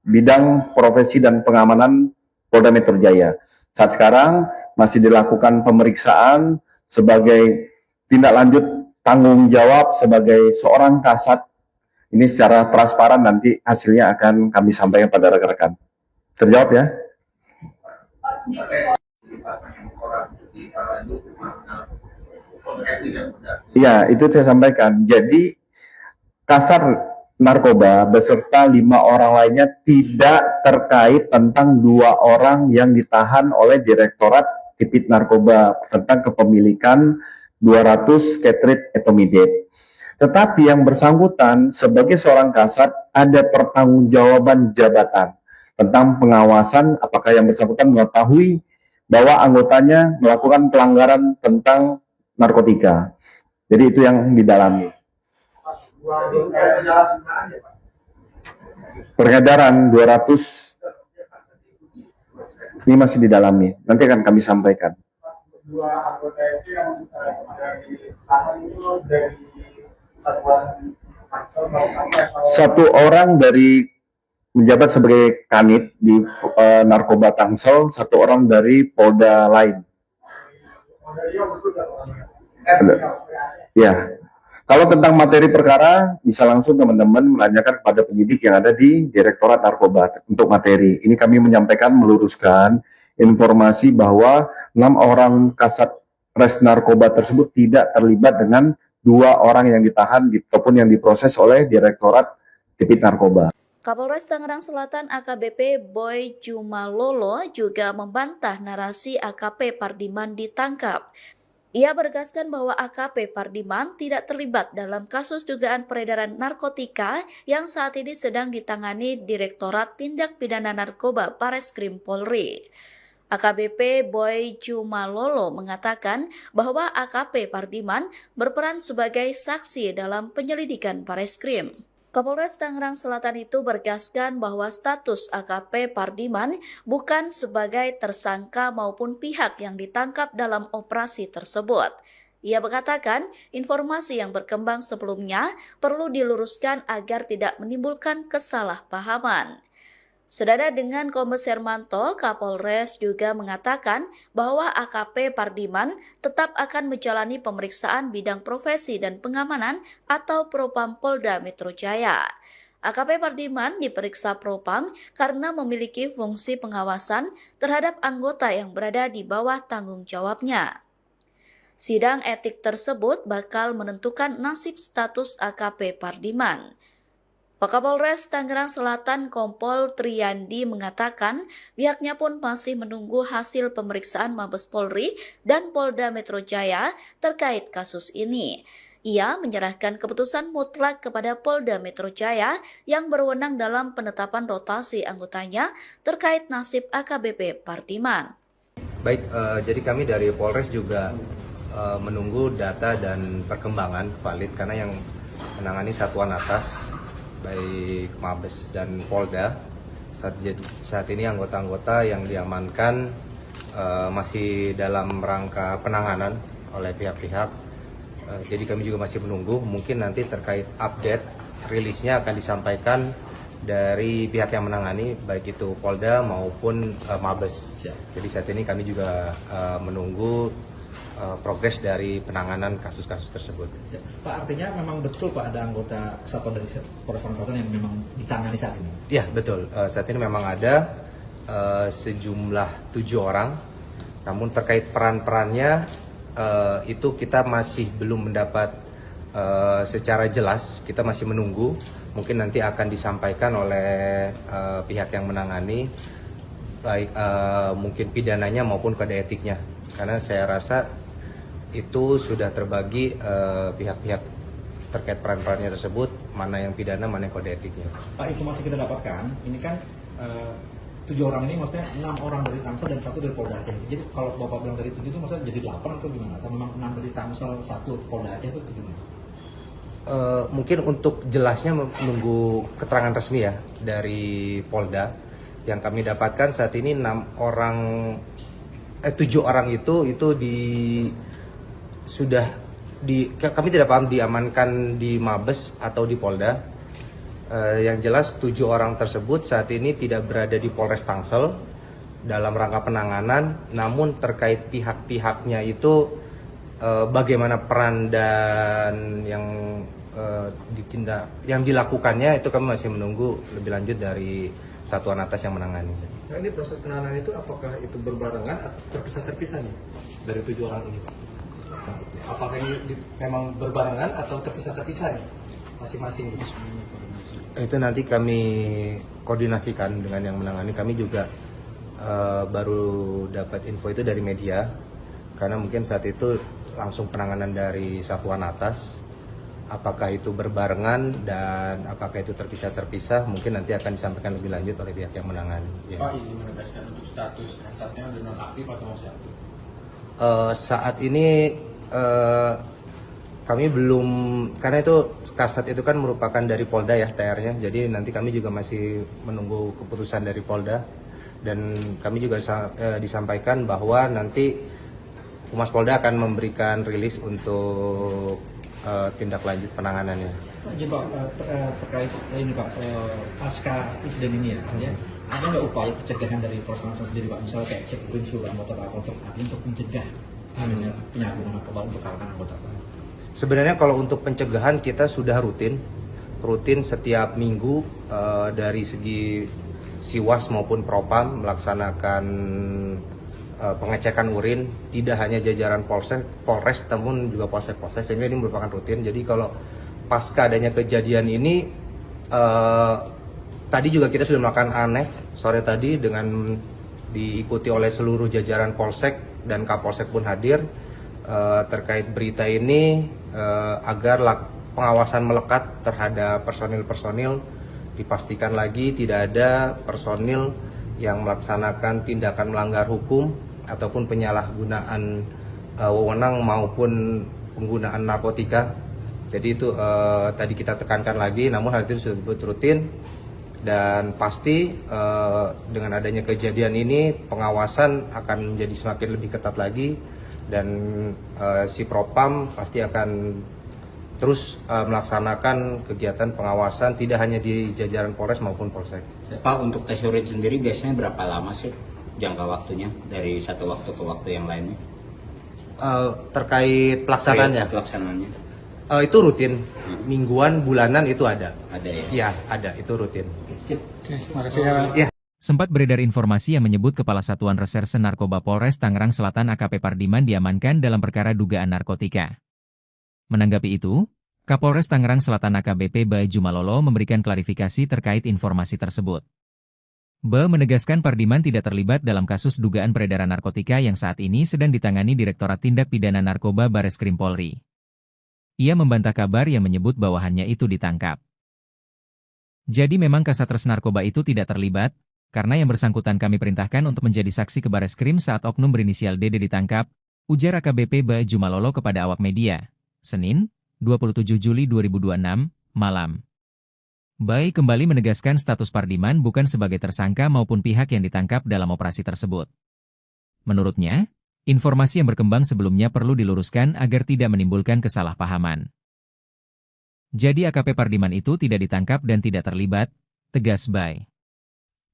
Bidang Profesi dan Pengamanan Polda Metro Jaya. Saat sekarang masih dilakukan pemeriksaan sebagai tindak lanjut tanggung jawab sebagai seorang kasat. Ini secara transparan nanti hasilnya akan kami sampaikan pada rekan-rekan. Terjawab ya? Iya, itu saya sampaikan. Jadi Kasat Narkoba beserta 5 orang lainnya tidak terkait tentang 2 orang yang ditahan oleh Direktorat Tipit Narkoba tentang kepemilikan 200 Ketrit etomidate. Tetapi yang bersangkutan sebagai seorang kasat ada pertanggungjawaban jabatan tentang pengawasan apakah yang bersangkutan mengetahui bahwa anggotanya melakukan pelanggaran tentang narkotika. Jadi itu yang didalami. Peredaran 200 ini masih didalami. Nanti akan kami sampaikan. Dua anggota itu yang dari tahan itu dari satuan Tangsel atau Satu orang dari menjabat sebagai kanit di narkoba Tangsel, satu orang dari Polda lain. Ya. Kalau tentang materi perkara, bisa langsung teman-teman menanyakan kepada penyidik yang ada di Direktorat Narkoba untuk materi. Ini kami menyampaikan, meluruskan informasi bahwa 6 orang kasat res narkoba tersebut tidak terlibat dengan 2 orang yang ditahan ataupun yang diproses oleh Direktorat Tipit Narkoba. Kapolres Tangerang Selatan AKBP Boy Jumalolo juga membantah narasi AKP Pardiman ditangkap. Ia menegaskan bahwa AKP Pardiman tidak terlibat dalam kasus dugaan peredaran narkotika yang saat ini sedang ditangani Direktorat Tindak Pidana Narkoba Bareskrim Polri. AKBP Boy Jumalolo mengatakan bahwa AKP Pardiman berperan sebagai saksi dalam penyelidikan Bareskrim. Kapolres Tangerang Selatan itu bergaskan bahwa status AKP Pardiman bukan sebagai tersangka maupun pihak yang ditangkap dalam operasi tersebut. Ia mengatakan informasi yang berkembang sebelumnya perlu diluruskan agar tidak menimbulkan kesalahpahaman. Senada dengan Kombes Hermanto, Kapolres juga mengatakan bahwa AKP Pardiman tetap akan menjalani pemeriksaan bidang profesi dan pengamanan atau Propam Polda Metro Jaya. AKP Pardiman diperiksa Propam karena memiliki fungsi pengawasan terhadap anggota yang berada di bawah tanggung jawabnya. Sidang etik tersebut bakal menentukan nasib status AKP Pardiman. Wakapolres Tangerang Selatan Kompol Triyandi mengatakan pihaknya pun masih menunggu hasil pemeriksaan Mabes Polri dan Polda Metro Jaya terkait kasus ini. Ia menyerahkan keputusan mutlak kepada Polda Metro Jaya yang berwenang dalam penetapan rotasi anggotanya terkait nasib AKBP Pardiman. Baik, jadi kami dari Polres juga menunggu data dan perkembangan valid karena yang menangani satuan atas baik Mabes dan Polda saat ini anggota-anggota yang diamankan masih dalam rangka penanganan oleh pihak-pihak. Jadi kami juga masih menunggu, mungkin nanti terkait update rilisnya akan disampaikan dari pihak yang menangani baik itu Polda maupun Mabes. Jadi saat ini kami juga menunggu progres dari penanganan kasus-kasus tersebut. Pak, artinya memang betul Pak ada anggota kesatuan dari Polres Selatan yang memang ditangani saat ini? Ya betul, saat ini memang ada sejumlah 7 orang, namun terkait peran-perannya itu kita masih belum mendapat secara jelas, kita masih menunggu, mungkin nanti akan disampaikan oleh pihak yang menangani, baik mungkin pidananya maupun kode etiknya, karena saya rasa itu sudah terbagi pihak-pihak terkait peran-perannya tersebut, mana yang pidana, mana yang kode etiknya. Pak, informasi kita dapatkan, ini kan 7 orang ini maksudnya 6 orang dari Tangsel dan 1 dari Polda Aceh. Jadi kalau Bapak bilang dari 7 itu maksudnya jadi 8 atau gimana? Atau memang 6 dari Tangsel, 1 Polda Aceh itu gimana? Mungkin untuk jelasnya menunggu keterangan resmi ya dari Polda. Yang kami dapatkan saat ini 7 orang itu kami tidak paham diamankan di Mabes atau di Polda. Yang jelas 7 orang tersebut saat ini tidak berada di Polres Tangsel dalam rangka penanganan, namun terkait pihak-pihaknya itu bagaimana peran dan yang dilakukannya itu kami masih menunggu lebih lanjut dari satuan atas yang menangani. Nah, ini proses penanganan itu apakah itu berbarengan atau terpisah-terpisah nih dari 7 orang ini? Apakah ini memang berbarengan atau terpisah-terpisah nih masing-masing? Itu nanti kami koordinasikan dengan yang menangani. Kami juga baru dapat info itu dari media, karena mungkin saat itu langsung penanganan dari satuan atas Apakah itu berbarengan dan apakah itu terpisah-terpisah mungkin nanti akan disampaikan lebih lanjut oleh pihak yang menangani. Ya. Pak, ini menegaskan untuk status kasatnya udah nonaktif atau masih aktif? Saat ini kami belum, karena itu kasat itu kan merupakan dari Polda ya TR-nya, jadi nanti kami juga masih menunggu keputusan dari Polda dan kami juga disampaikan bahwa nanti Humas Polda akan memberikan rilis untuk tindak lanjut penanganannya. Pak, jadi Pak, terkait ini Pak, pasca insiden ini ya, ada nggak upaya pencegahan dari Polres Tangsel sendiri Pak, misalnya kayak cek urin seluruh anggota Pak untuk mencegah penyalahgunaan narkoba untuk kalangan anggota Pak? Sebenarnya kalau untuk pencegahan kita sudah rutin setiap minggu dari segi Siwas maupun Propam melaksanakan pengecekan urin, tidak hanya jajaran Polres namun juga Polsek, sehingga ini merupakan rutin. Jadi kalau pasca adanya kejadian ini tadi juga kita sudah melakukan ANEF sore tadi dengan diikuti oleh seluruh jajaran Polsek dan Kapolsek pun hadir terkait berita ini agar pengawasan melekat terhadap personil-personil, dipastikan lagi tidak ada personil yang melaksanakan tindakan melanggar hukum ataupun penyalahgunaan wewenang maupun penggunaan narkotika. Jadi itu tadi kita tekankan lagi, namun hal itu sudah rutin dan pasti dengan adanya kejadian ini pengawasan akan menjadi semakin lebih ketat lagi dan si Propam pasti akan terus melaksanakan kegiatan pengawasan tidak hanya di jajaran Polres maupun Polsek. Pak, untuk tes urin sendiri biasanya berapa lama sih jangka waktunya dari satu waktu ke waktu yang lainnya? Terkait pelaksanaannya? Pelaksanaannya. Itu rutin, mingguan, bulanan itu ada. Ada ya? Iya, ada, itu rutin. Oke, makasih ya. Sempat beredar informasi yang menyebut Kepala Satuan Reserse Narkoba Polres Tangerang Selatan AKP Pardiman diamankan dalam perkara dugaan narkotika. Menanggapi itu, Kapolres Tangerang Selatan AKBP Bae Jumalolo memberikan klarifikasi terkait informasi tersebut. Bae menegaskan Pardiman tidak terlibat dalam kasus dugaan peredaran narkotika yang saat ini sedang ditangani Direktorat Tindak Pidana Narkoba Bareskrim Polri. Ia membantah kabar yang menyebut bawahannya itu ditangkap. Jadi memang Kasatres Narkoba itu tidak terlibat, karena yang bersangkutan kami perintahkan untuk menjadi saksi ke Bareskrim saat oknum berinisial DD ditangkap, ujar AKBP Bae Jumalolo kepada awak media, Senin, 27 Juli 2026, malam. Bae kembali menegaskan status Pardiman bukan sebagai tersangka maupun pihak yang ditangkap dalam operasi tersebut. Menurutnya, informasi yang berkembang sebelumnya perlu diluruskan agar tidak menimbulkan kesalahpahaman. Jadi AKP Pardiman itu tidak ditangkap dan tidak terlibat, tegas Bae.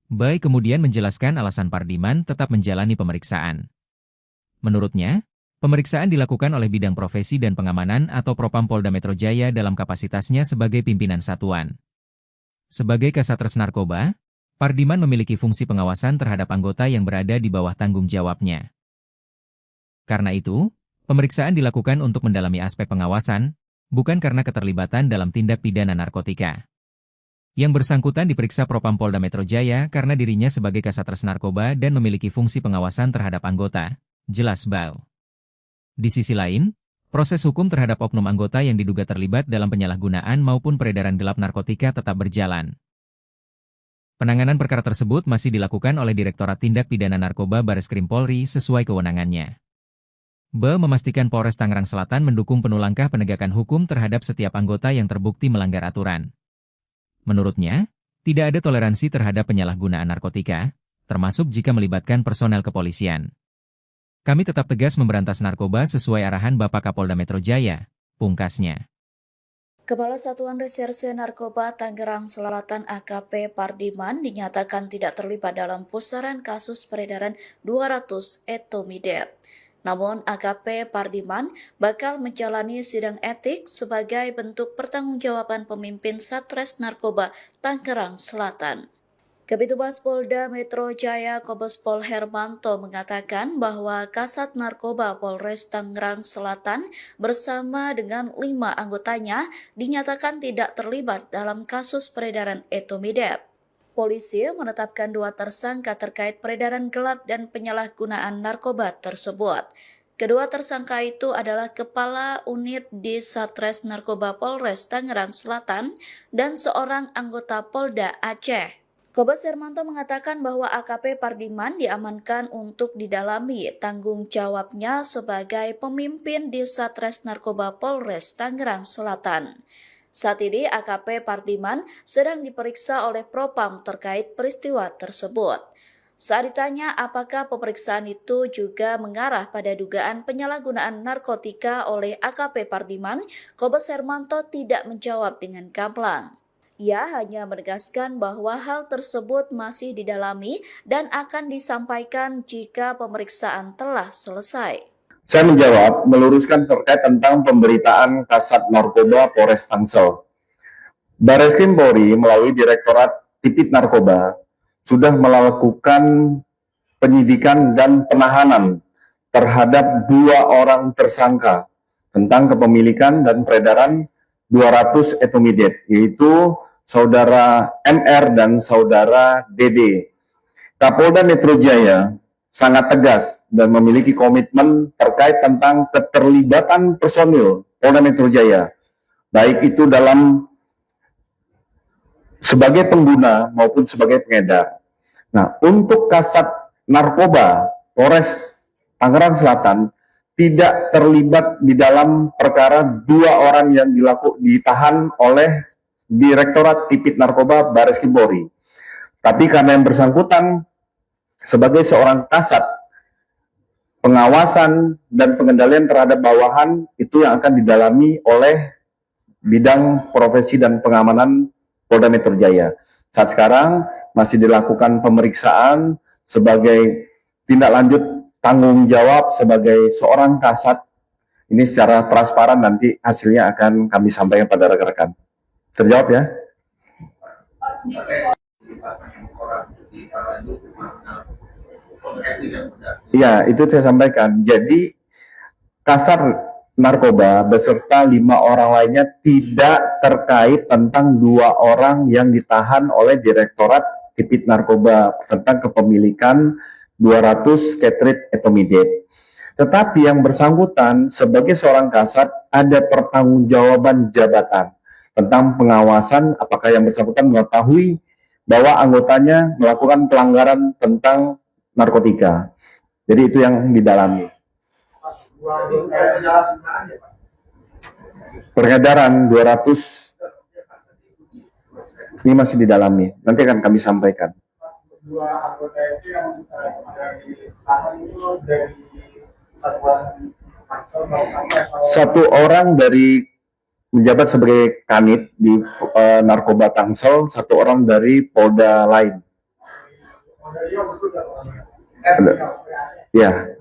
Bae kemudian menjelaskan alasan Pardiman tetap menjalani pemeriksaan. Menurutnya, pemeriksaan dilakukan oleh Bidang Profesi dan Pengamanan atau Propam Polda Metro Jaya dalam kapasitasnya sebagai pimpinan satuan. Sebagai Kasatres Narkoba, Pardiman memiliki fungsi pengawasan terhadap anggota yang berada di bawah tanggung jawabnya. Karena itu, pemeriksaan dilakukan untuk mendalami aspek pengawasan, bukan karena keterlibatan dalam tindak pidana narkotika. Yang bersangkutan diperiksa Propam Polda Metro Jaya karena dirinya sebagai Kasatres Narkoba dan memiliki fungsi pengawasan terhadap anggota, jelas Bae. Di sisi lain, proses hukum terhadap oknum anggota yang diduga terlibat dalam penyalahgunaan maupun peredaran gelap narkotika tetap berjalan. Penanganan perkara tersebut masih dilakukan oleh Direktorat Tindak Pidana Narkoba Bareskrim Polri sesuai kewenangannya. Bae memastikan Polres Tangerang Selatan mendukung penuh langkah penegakan hukum terhadap setiap anggota yang terbukti melanggar aturan. Menurutnya, tidak ada toleransi terhadap penyalahgunaan narkotika, termasuk jika melibatkan personel kepolisian. Kami tetap tegas memberantas narkoba sesuai arahan Bapak Kapolda Metro Jaya, pungkasnya. Kepala Satuan Reserse Narkoba Tangerang Selatan AKP Pardiman dinyatakan tidak terlibat dalam pusaran kasus peredaran 200 etomidate. Namun AKP Pardiman bakal menjalani sidang etik sebagai bentuk pertanggungjawaban pemimpin Satres Narkoba Tangerang Selatan. Kabitumas Polda Metro Jaya Kombes Pol Hermanto mengatakan bahwa Kasat Narkoba Polres Tangerang Selatan bersama dengan 5 anggotanya dinyatakan tidak terlibat dalam kasus peredaran etomidate. Polisi menetapkan 2 tersangka terkait peredaran gelap dan penyalahgunaan narkoba tersebut. Kedua tersangka itu adalah Kepala Unit di Satres Narkoba Polres Tangerang Selatan dan seorang anggota Polda Aceh. Kombes Hermanto mengatakan bahwa AKP Pardiman diamankan untuk didalami tanggung jawabnya sebagai pemimpin di Satres Narkoba Polres Tangerang Selatan. Saat ini AKP Pardiman sedang diperiksa oleh Propam terkait peristiwa tersebut. Saat ditanya apakah pemeriksaan itu juga mengarah pada dugaan penyalahgunaan narkotika oleh AKP Pardiman, Kombes Hermanto tidak menjawab dengan gamblang. Ia hanya menegaskan bahwa hal tersebut masih didalami dan akan disampaikan jika pemeriksaan telah selesai. Saya menjawab, meluruskan terkait tentang pemberitaan Kasat Narkoba Polres Tangsel. Bareskrim Polri melalui Direktorat Tipit Narkoba sudah melakukan penyidikan dan penahanan terhadap 2 orang tersangka tentang kepemilikan dan peredaran 200 etomidate, yaitu Saudara MR dan Saudara DD. Kapolda Metro Jaya sangat tegas dan memiliki komitmen terkait tentang keterlibatan personil Polda Metro Jaya, baik itu dalam sebagai pengguna maupun sebagai pengedar. Nah, untuk Kasat Narkoba Polres Tangerang Selatan tidak terlibat di dalam perkara 2 orang yang ditahan oleh Direktorat Tipit Narkoba Bareskrim Polri. Tapi karena yang bersangkutan sebagai seorang kasat, pengawasan dan pengendalian terhadap bawahan itu yang akan didalami oleh bidang profesi dan pengamanan Polda Metro Jaya. Saat sekarang masih dilakukan pemeriksaan sebagai tindak lanjut tanggung jawab sebagai seorang kasat. Ini secara transparan, nanti hasilnya akan kami sampaikan pada rekan-rekan. Terjawab ya? Iya, itu saya sampaikan. Jadi Kasat Narkoba beserta 5 orang lainnya tidak terkait tentang 2 orang yang ditahan oleh Direktorat Tipit Narkoba tentang kepemilikan 200 Ketrit etomidate. Tetapi yang bersangkutan sebagai seorang kasat ada pertanggungjawaban jabatan tentang pengawasan apakah yang bersangkutan mengetahui bahwa anggotanya melakukan pelanggaran tentang narkotika. Jadi itu yang didalami. Peredaran 200 ini masih didalami. Nanti akan kami sampaikan. 2 anggota itu yang ditahan itu dari satuan Tangsel atau 1 orang dari menjabat sebagai kanit di Narkoba Tangsel, 1 orang dari Polda lain. Ya.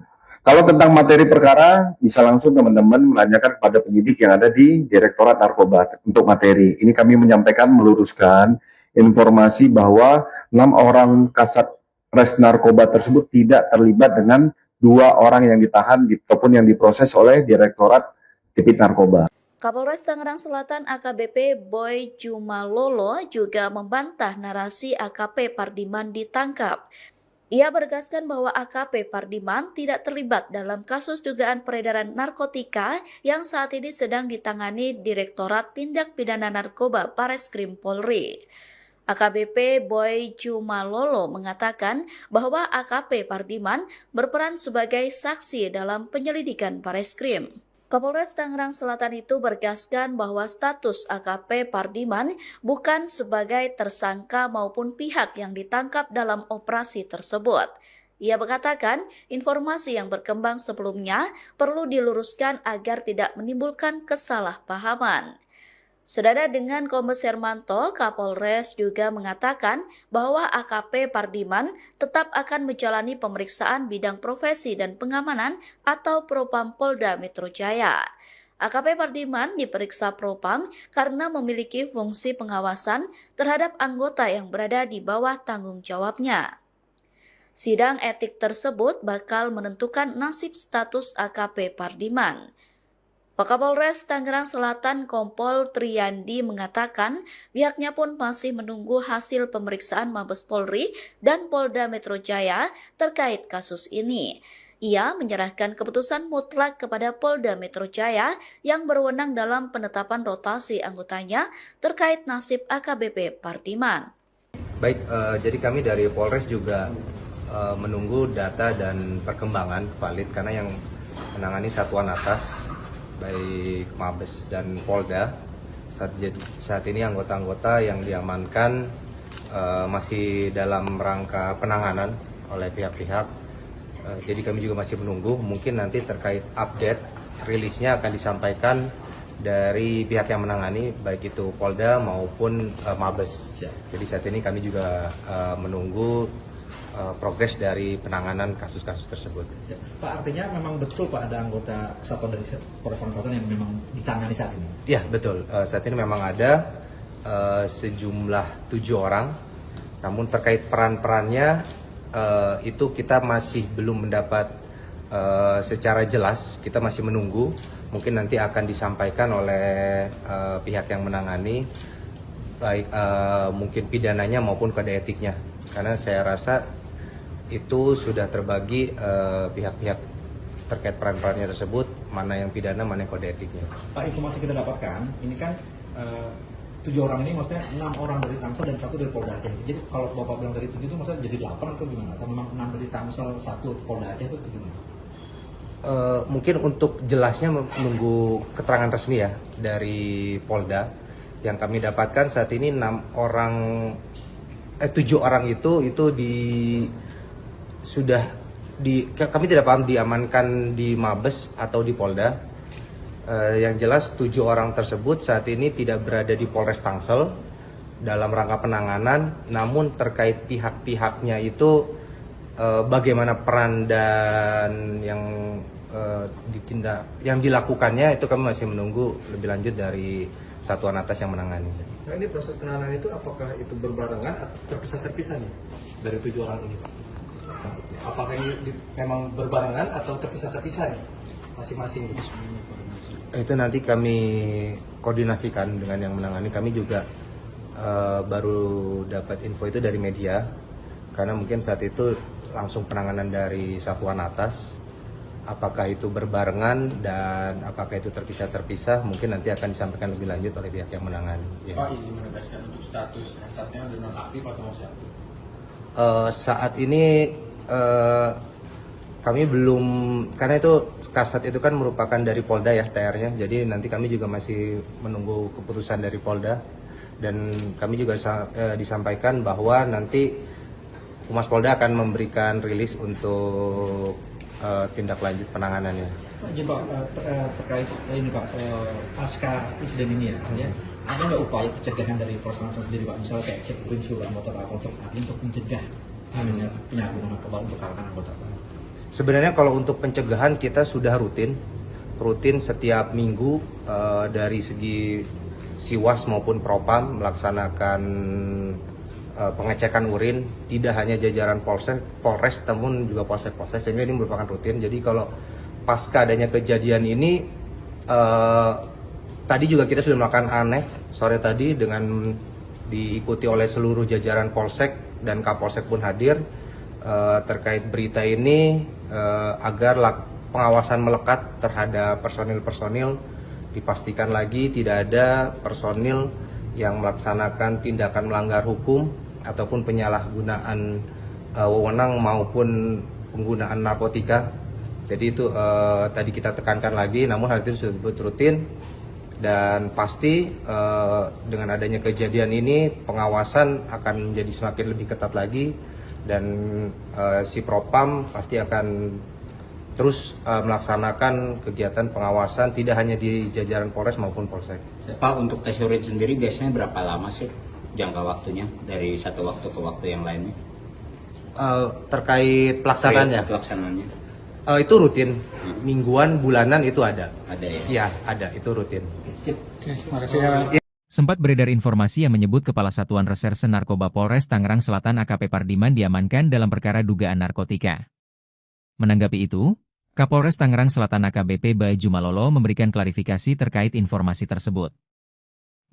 Kalau tentang materi perkara, bisa langsung teman-teman menanyakan kepada penyidik yang ada di Direktorat Narkoba untuk materi. Ini kami menyampaikan, meluruskan informasi bahwa 6 orang Kasat Res Narkoba tersebut tidak terlibat dengan 2 orang yang ditahan ataupun yang diproses oleh Direktorat Tipit Narkoba. Kapolres Tangerang Selatan AKBP Boy Jumalolo juga membantah narasi AKP Pardiman ditangkap. Ia menegaskan bahwa AKP Pardiman tidak terlibat dalam kasus dugaan peredaran narkotika yang saat ini sedang ditangani Direktorat Tindak Pidana Narkoba Bareskrim Polri. AKBP Boy Jumalolo mengatakan bahwa AKP Pardiman berperan sebagai saksi dalam penyelidikan Bareskrim. Kapolres Tangerang Selatan itu bergaskan bahwa status AKP Pardiman bukan sebagai tersangka maupun pihak yang ditangkap dalam operasi tersebut. Ia mengatakan informasi yang berkembang sebelumnya perlu diluruskan agar tidak menimbulkan kesalahpahaman. Senada dengan Kombes Hermanto, Kapolres juga mengatakan bahwa AKP Pardiman tetap akan menjalani pemeriksaan bidang profesi dan pengamanan atau Propam Polda Metro Jaya. AKP Pardiman diperiksa Propam karena memiliki fungsi pengawasan terhadap anggota yang berada di bawah tanggung jawabnya. Sidang etik tersebut bakal menentukan nasib status AKP Pardiman. Wakapolres Tangerang Selatan Kompol Triyandi mengatakan pihaknya pun masih menunggu hasil pemeriksaan Mabes Polri dan Polda Metro Jaya terkait kasus ini. Ia menyerahkan keputusan mutlak kepada Polda Metro Jaya yang berwenang dalam penetapan rotasi anggotanya terkait nasib AKBP Pardiman. Baik, jadi kami dari Polres juga menunggu data dan perkembangan valid karena yang menangani satuan atas baik Mabes dan Polda saat ini anggota-anggota yang diamankan masih dalam rangka penanganan oleh pihak-pihak. Jadi kami juga masih menunggu, mungkin nanti terkait update rilisnya akan disampaikan dari pihak yang menangani baik itu Polda maupun Mabes. Jadi saat ini kami juga menunggu progres dari penanganan kasus-kasus tersebut. Pak, artinya memang betul Pak ada anggota satuan dari Polres Selatan yang memang ditangani saat ini? Ya betul, saat ini memang ada sejumlah 7 orang, namun terkait peran-perannya itu kita masih belum mendapat secara jelas, kita masih menunggu, mungkin nanti akan disampaikan oleh pihak yang menangani, baik mungkin pidananya maupun kode etiknya, karena saya rasa itu sudah terbagi pihak-pihak terkait peran-perannya tersebut, mana yang pidana, mana yang kode etiknya. Pak, informasi kita dapatkan, ini kan 7 orang ini maksudnya 6 orang dari Tangsel dan 1 dari Polda Aceh. Jadi kalau Bapak bilang dari 7 itu maksudnya jadi 8 atau gimana? Atau memang 6 dari Tangsel, 1 Polda Aceh itu gimana? Mungkin untuk jelasnya menunggu keterangan resmi ya dari Polda. Yang kami dapatkan saat ini 7 orang itu kami tidak paham diamankan di Mabes atau di Polda. Yang jelas 7 orang tersebut saat ini tidak berada di Polres Tangsel dalam rangka penanganan, namun terkait pihak-pihaknya itu bagaimana peran dan yang dilakukannya itu kami masih menunggu lebih lanjut dari satuan atas yang menangani. Nah, ini proses penanganan itu apakah itu berbarengan atau terpisah-terpisah nih dari 7 orang ini Pak? Apakah ini memang berbarengan atau terpisah-terpisah nih masing-masing? Itu nanti kami koordinasikan dengan yang menangani. Kami juga baru dapat info itu dari media, karena mungkin saat itu langsung penanganan dari satuan atas. Apakah itu berbarengan dan apakah itu terpisah-terpisah, mungkin nanti akan disampaikan lebih lanjut oleh pihak yang menangani. Ya. Pak, ini menegaskan untuk status kasatnya dengan aktif atau masih aktif? Saat ini kami belum, karena itu kasat itu kan merupakan dari Polda ya TR-nya, jadi nanti kami juga masih menunggu keputusan dari Polda, dan kami juga disampaikan bahwa nanti Humas Polda akan memberikan rilis untuk tindak lanjut penanganannya. Pak, terkait ini Pak, pasca insiden ini ya, ada nggak upaya pencegahan dari Polres Tangsel sendiri Pak, misalnya kayak cek urin seluruh anggota Pak untuk mencegah penyalahgunaan narkoba untuk kalangan anggota Pak? Sebenarnya kalau untuk pencegahan kita sudah rutin setiap minggu dari segi Siwas maupun Propam melaksanakan pengecekan urin, tidak hanya jajaran Polres namun juga Polsek, sehingga ini merupakan rutin. Jadi kalau pasca adanya kejadian ini, tadi juga kita sudah melakukan ANEF sore tadi dengan diikuti oleh seluruh jajaran Polsek dan Kapolsek pun hadir terkait berita ini, agar pengawasan melekat terhadap personil-personil, dipastikan lagi tidak ada personil yang melaksanakan tindakan melanggar hukum ataupun penyalahgunaan wewenang maupun penggunaan narkotika. Jadi itu tadi kita tekankan lagi, namun hal itu sudah rutin, dan pasti dengan adanya kejadian ini pengawasan akan menjadi semakin lebih ketat lagi, dan si Propam pasti akan terus melaksanakan kegiatan pengawasan tidak hanya di jajaran Polres maupun Polsek. Pak, untuk tes urin sendiri biasanya berapa lama sih jangka waktunya dari satu waktu ke waktu yang lainnya? Terkait pelaksanaannya? Pelaksanaannya. Itu rutin, mingguan, bulanan itu ada. Ada ya? Iya, ada, itu rutin. Terima kasih ya. Sempat beredar informasi yang menyebut Kepala Satuan Reserse Narkoba Polres Tangerang Selatan AKP Pardiman diamankan dalam perkara dugaan narkotika. Menanggapi itu, Kapolres Tangerang Selatan AKBP Bae Jumalolo memberikan klarifikasi terkait informasi tersebut.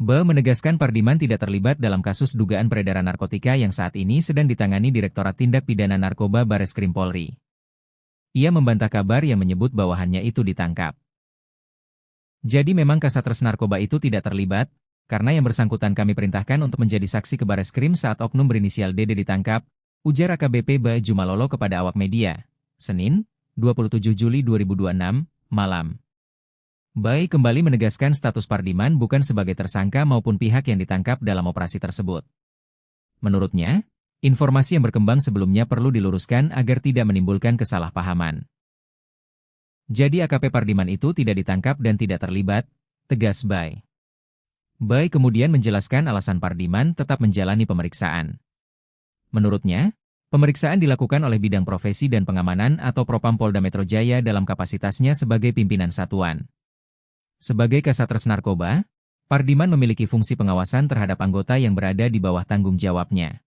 Bae menegaskan Pardiman tidak terlibat dalam kasus dugaan peredaran narkotika yang saat ini sedang ditangani Direktorat Tindak Pidana Narkoba Bareskrim Polri. Ia membantah kabar yang menyebut bawahannya itu ditangkap. Jadi memang Kasat Narkoba itu tidak terlibat, karena yang bersangkutan kami perintahkan untuk menjadi saksi ke Bareskrim saat oknum berinisial DD ditangkap, ujar AKBP Ba Jumalolo kepada awak media, Senin, 27 Juli 2026, malam. Bai kembali menegaskan status Pardiman bukan sebagai tersangka maupun pihak yang ditangkap dalam operasi tersebut. Menurutnya, informasi yang berkembang sebelumnya perlu diluruskan agar tidak menimbulkan kesalahpahaman. Jadi AKP Pardiman itu tidak ditangkap dan tidak terlibat, tegas Bai. Bai kemudian menjelaskan alasan Pardiman tetap menjalani pemeriksaan. Menurutnya, pemeriksaan dilakukan oleh Bidang Profesi dan Pengamanan atau Propam Polda Metro Jaya dalam kapasitasnya sebagai pimpinan satuan. Sebagai Kasat Narkoba, Pardiman memiliki fungsi pengawasan terhadap anggota yang berada di bawah tanggung jawabnya.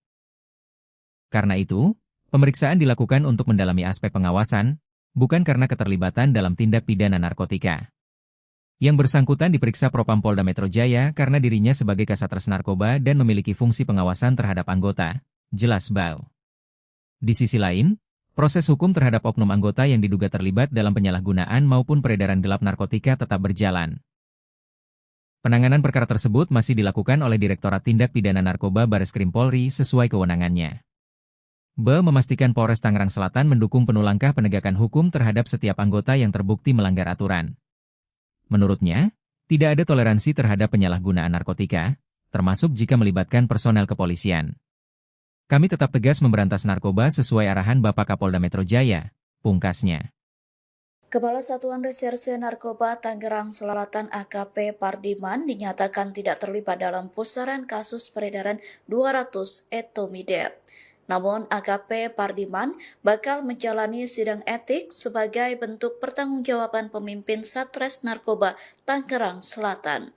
Karena itu, pemeriksaan dilakukan untuk mendalami aspek pengawasan, bukan karena keterlibatan dalam tindak pidana narkotika. Yang bersangkutan diperiksa Propam Polda Metro Jaya karena dirinya sebagai Kasat Narkoba dan memiliki fungsi pengawasan terhadap anggota, jelas Bau. Di sisi lain, proses hukum terhadap oknum anggota yang diduga terlibat dalam penyalahgunaan maupun peredaran gelap narkotika tetap berjalan. Penanganan perkara tersebut masih dilakukan oleh Direktorat Tindak Pidana Narkoba Bareskrim Polri sesuai kewenangannya. Ba memastikan Polres Tangerang Selatan mendukung penuh langkah penegakan hukum terhadap setiap anggota yang terbukti melanggar aturan. Menurutnya, tidak ada toleransi terhadap penyalahgunaan narkotika, termasuk jika melibatkan personel kepolisian. Kami tetap tegas memberantas narkoba sesuai arahan Bapak Kapolda Metro Jaya, pungkasnya. Kepala Satuan Reserse Narkoba Tangerang Selatan AKP Pardiman dinyatakan tidak terlibat dalam pusaran kasus peredaran 200 etomidate. Namun AKP Pardiman bakal menjalani sidang etik sebagai bentuk pertanggungjawaban pemimpin Satres Narkoba Tangerang Selatan.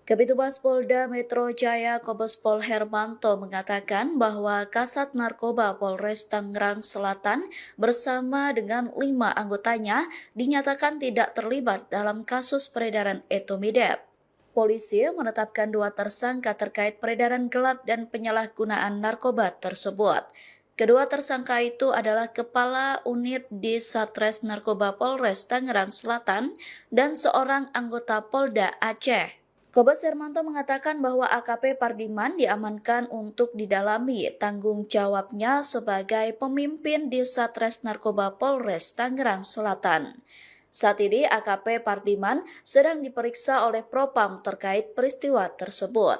Kabitumas Polda Metro Jaya Kombes Pol Hermanto mengatakan bahwa Kasat Narkoba Polres Tangerang Selatan bersama dengan 5 anggotanya dinyatakan tidak terlibat dalam kasus peredaran etomidate. Polisi menetapkan 2 tersangka terkait peredaran gelap dan penyalahgunaan narkoba tersebut. Kedua tersangka itu adalah Kepala Unit di Satres Narkoba Polres Tangerang Selatan dan seorang anggota Polda Aceh. Kombes Hermanto mengatakan bahwa AKP Pardiman diamankan untuk didalami tanggung jawabnya sebagai pemimpin di Satres Narkoba Polres Tangerang Selatan. Saat ini AKP Pardiman sedang diperiksa oleh Propam terkait peristiwa tersebut.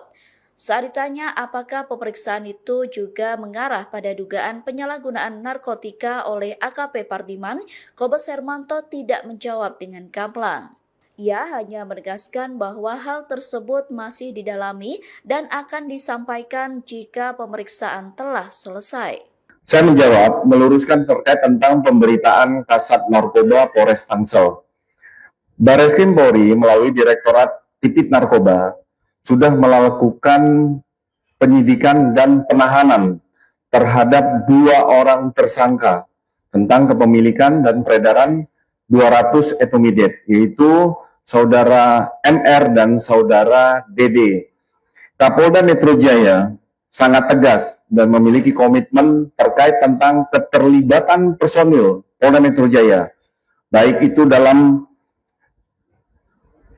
Saat ditanya apakah pemeriksaan itu juga mengarah pada dugaan penyalahgunaan narkotika oleh AKP Pardiman, Kombes Hermanto tidak menjawab dengan gamblang. Ia hanya menegaskan bahwa hal tersebut masih didalami dan akan disampaikan jika pemeriksaan telah selesai. Saya menjawab, meluruskan terkait tentang pemberitaan Kasat Narkoba Polres Tangsel. Bareskrim Polri melalui Direktorat Tipit Narkoba sudah melakukan penyidikan dan penahanan terhadap 2 orang tersangka tentang kepemilikan dan peredaran 200 etomidate, yaitu Saudara MR dan Saudara DD. Kapolda Metro Jaya sangat tegas dan memiliki komitmen terkait tentang keterlibatan personil Polda Metro Jaya, baik itu dalam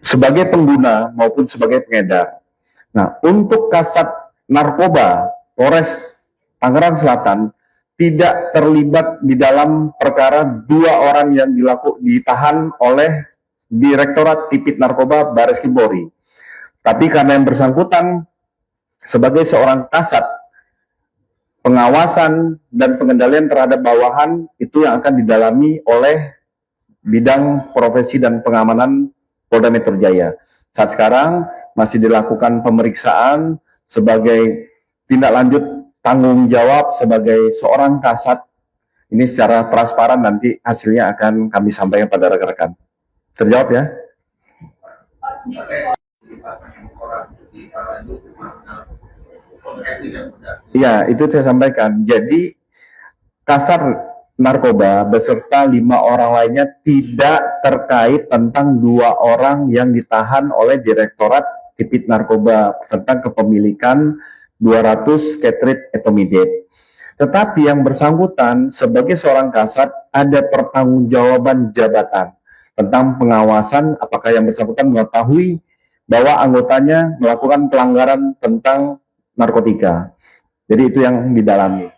sebagai pengguna maupun sebagai pengedar. Nah, untuk Kasat Narkoba Polres Tangerang Selatan tidak terlibat di dalam perkara 2 orang yang ditahan oleh Direktorat Tipit Narkoba Bareskrim Polri. Tapi karena yang bersangkutan sebagai seorang kasat, pengawasan dan pengendalian terhadap bawahan itu yang akan didalami oleh Bidang Profesi dan Pengamanan Polda Metro Jaya. Saat sekarang masih dilakukan pemeriksaan sebagai tindak lanjut tanggung jawab sebagai seorang kasat. Ini secara transparan nanti hasilnya akan kami sampaikan pada rekan-rekan. Terjawab ya? Iya, itu saya sampaikan. Jadi Kasat Narkoba beserta 5 orang lainnya tidak terkait tentang 2 orang yang ditahan oleh Direktorat Tipit Narkoba tentang kepemilikan 200 Ketrit etomidate. Tetapi yang bersangkutan sebagai seorang kasat ada pertanggungjawaban jabatan tentang pengawasan apakah yang bersangkutan mengetahui bahwa anggotanya melakukan pelanggaran tentang narkotika. Jadi itu yang didalami.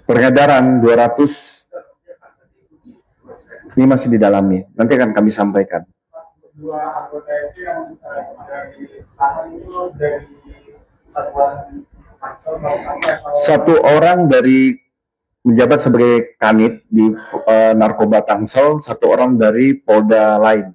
Peredaran 200 ini masih didalami. Nanti akan kami sampaikan. Dua anggota itu yang ditahan itu dari satuan Tangsel atau Satu orang dari menjabat sebagai kanit di narkoba Tangsel, satu orang dari Polda lain.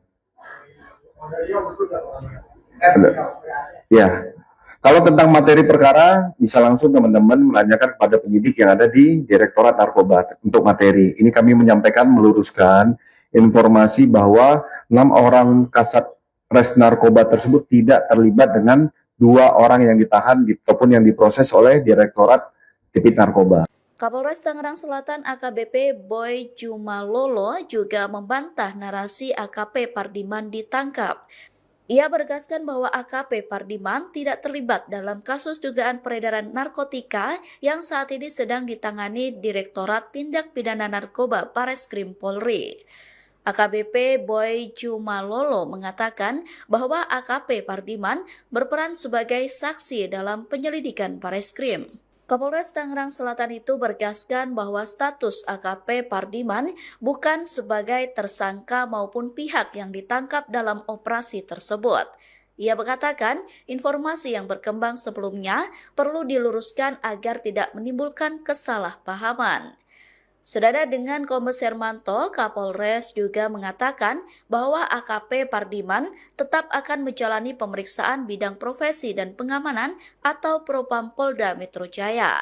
Ya, kalau tentang materi perkara bisa langsung teman-teman menanyakan kepada penyidik yang ada di Direktorat Narkoba untuk materi. Ini kami menyampaikan meluruskan informasi bahwa 6 orang kasat res narkoba tersebut tidak terlibat dengan 2 orang yang ditahan ataupun yang diproses oleh Direktorat Tipit Narkoba. Kapolres Tangerang Selatan AKBP Boy Jumalolo juga membantah narasi AKP Pardiman ditangkap. Ia menegaskan bahwa AKP Pardiman tidak terlibat dalam kasus dugaan peredaran narkotika yang saat ini sedang ditangani Direktorat Tindak Pidana Narkoba Bareskrim Polri. AKBP Boy Jumalolo mengatakan bahwa AKP Pardiman berperan sebagai saksi dalam penyelidikan Bareskrim. Kapolres Tangerang Selatan itu bergaskan bahwa status AKP Pardiman bukan sebagai tersangka maupun pihak yang ditangkap dalam operasi tersebut. Ia mengatakan informasi yang berkembang sebelumnya perlu diluruskan agar tidak menimbulkan kesalahpahaman. Senada dengan Kombes Hermanto, Kapolres juga mengatakan bahwa AKP Pardiman tetap akan menjalani pemeriksaan bidang profesi dan pengamanan atau Propam Polda Metro Jaya.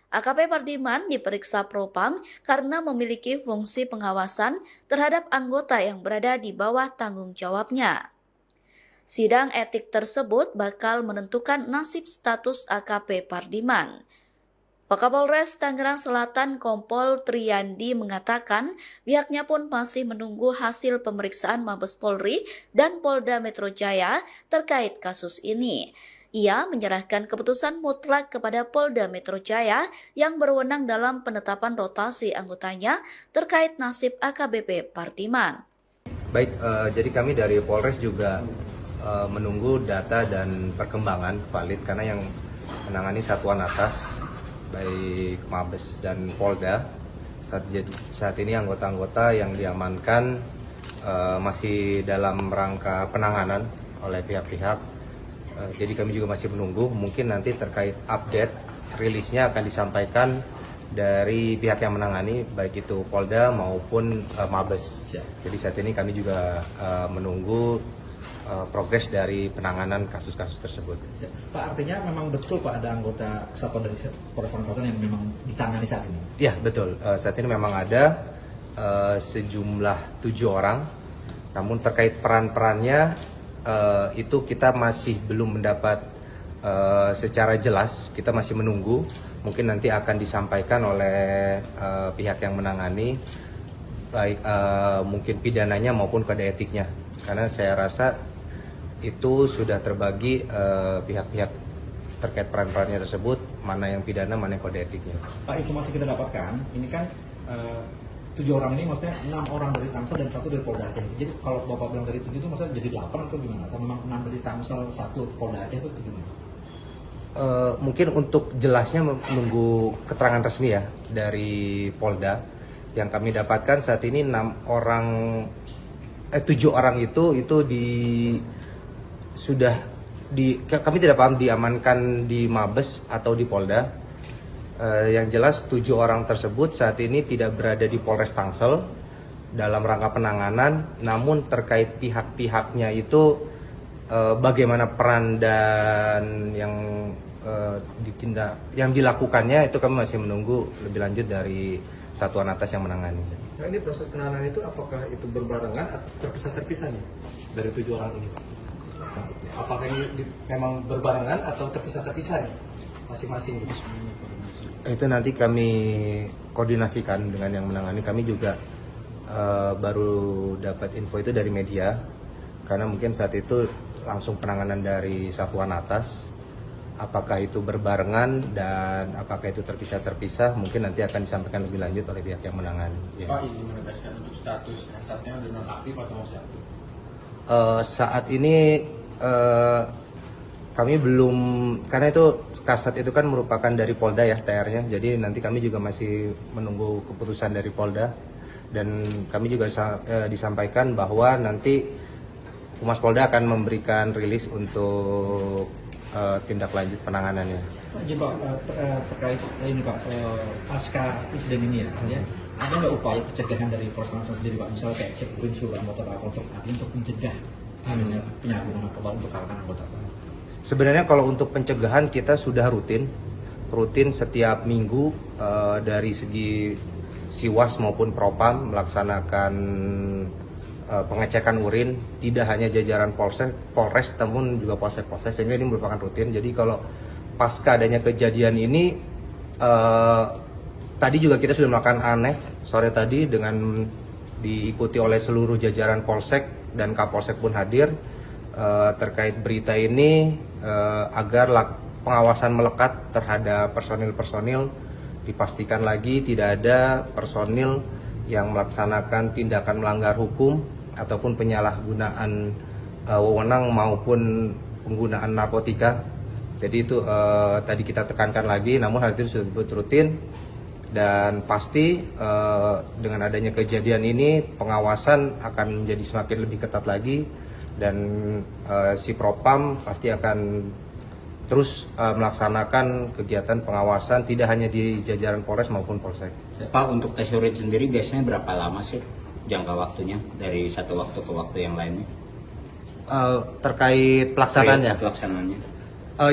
AKP Pardiman diperiksa Propam karena memiliki fungsi pengawasan terhadap anggota yang berada di bawah tanggung jawabnya. Sidang etik tersebut bakal menentukan nasib status AKP Pardiman. Wakapolres Tangerang Selatan Kompol Triyandi mengatakan pihaknya pun masih menunggu hasil pemeriksaan Mabes Polri dan Polda Metro Jaya terkait kasus ini. Ia menyerahkan keputusan mutlak kepada Polda Metro Jaya yang berwenang dalam penetapan rotasi anggotanya terkait nasib AKBP Pardiman. Baik, jadi kami dari Polres juga menunggu data dan perkembangan valid karena yang menangani satuan atas baik Mabes dan Polda saat ini anggota-anggota yang diamankan masih dalam rangka penanganan oleh pihak-pihak. Jadi kami juga masih menunggu, mungkin nanti terkait update rilisnya akan disampaikan dari pihak yang menangani baik itu Polda maupun Mabes. Jadi saat ini kami juga menunggu progres dari penanganan kasus-kasus tersebut. Pak, artinya memang betul Pak ada anggota kesatuan dari Polres Tangerang Selatan yang memang ditangani saat ini? Ya betul, saat ini memang ada sejumlah 7 orang, namun terkait peran-perannya itu kita masih belum mendapat secara jelas, kita masih menunggu, mungkin nanti akan disampaikan oleh pihak yang menangani, baik mungkin pidananya maupun kode etiknya, karena saya rasa itu sudah terbagi pihak-pihak terkait peran-perannya tersebut, mana yang pidana, mana yang kode etiknya. Pak, informasi kita dapatkan, ini kan 7 orang ini maksudnya 6 orang dari Tangsel dan 1 dari Polda Aceh. Jadi kalau Bapak bilang dari 7 itu maksudnya jadi 8 atau gimana? Atau memang 6 dari Tangsel, 1 Polda Aceh itu gimana? Mungkin untuk jelasnya menunggu keterangan resmi ya dari Polda. Yang kami dapatkan saat ini 7 orang itu kami tidak paham diamankan di Mabes atau di Polda. Yang jelas 7 orang tersebut saat ini tidak berada di Polres Tangsel dalam rangka penanganan, namun terkait pihak-pihaknya itu bagaimana peran dan yang dilakukannya itu kami masih menunggu lebih lanjut dari satuan atas yang menangani. Nah, ini proses penanganan itu apakah itu berbarengan atau terpisah-terpisah nih dari 7 orang ini? Apakah ini memang berbarengan atau terpisah-terpisah nih masing-masing? Itu nanti kami koordinasikan dengan yang menangani. Kami juga baru dapat info itu dari media, karena mungkin saat itu langsung penanganan dari satuan atas Apakah itu berbarengan dan apakah itu terpisah-terpisah mungkin nanti akan disampaikan lebih lanjut oleh pihak yang menangani. Ya. Pak, ini menegaskan untuk status kasatnya udah nonaktif atau masih aktif? Saat ini kami belum, karena itu kasat itu kan merupakan dari Polda ya TR-nya, jadi nanti kami juga masih menunggu keputusan dari Polda dan kami juga disampaikan bahwa nanti Humas Polda akan memberikan rilis untuk tindak lanjut penanganannya. Pak, jadi Pak, terkait ini Pak, pasca insiden ini ya, ada nggak upaya pencegahan dari Polres Tangsel sendiri Pak, misalnya kayak cek urin seluruh anggota Pak untuk mencegah penyalahgunaan narkoba untuk kalangan anggota Pak? Sebenarnya kalau untuk pencegahan kita sudah rutin setiap minggu dari segi Siwas maupun Propam melaksanakan pengecekan urin, tidak hanya jajaran Polres namun juga Polsek, sehingga ini merupakan rutin. Jadi kalau pasca adanya kejadian ini tadi juga kita sudah melakukan ANEF sore tadi dengan diikuti oleh seluruh jajaran Polsek dan Kapolsek pun hadir terkait berita ini agar pengawasan melekat terhadap personil-personil, dipastikan lagi tidak ada personil yang melaksanakan tindakan melanggar hukum ataupun penyalahgunaan wewenang maupun penggunaan narkotika. Jadi itu tadi kita tekankan lagi, namun hal itu sudah rutin dan pasti dengan adanya kejadian ini pengawasan akan menjadi semakin lebih ketat lagi dan si Propam pasti akan terus melaksanakan kegiatan pengawasan tidak hanya di jajaran Polres maupun Polsek. Pak, untuk tes urin sendiri biasanya berapa lama sih jangka waktunya dari satu waktu ke waktu yang lainnya? Terkait pelaksanaannya? Pelaksanaannya.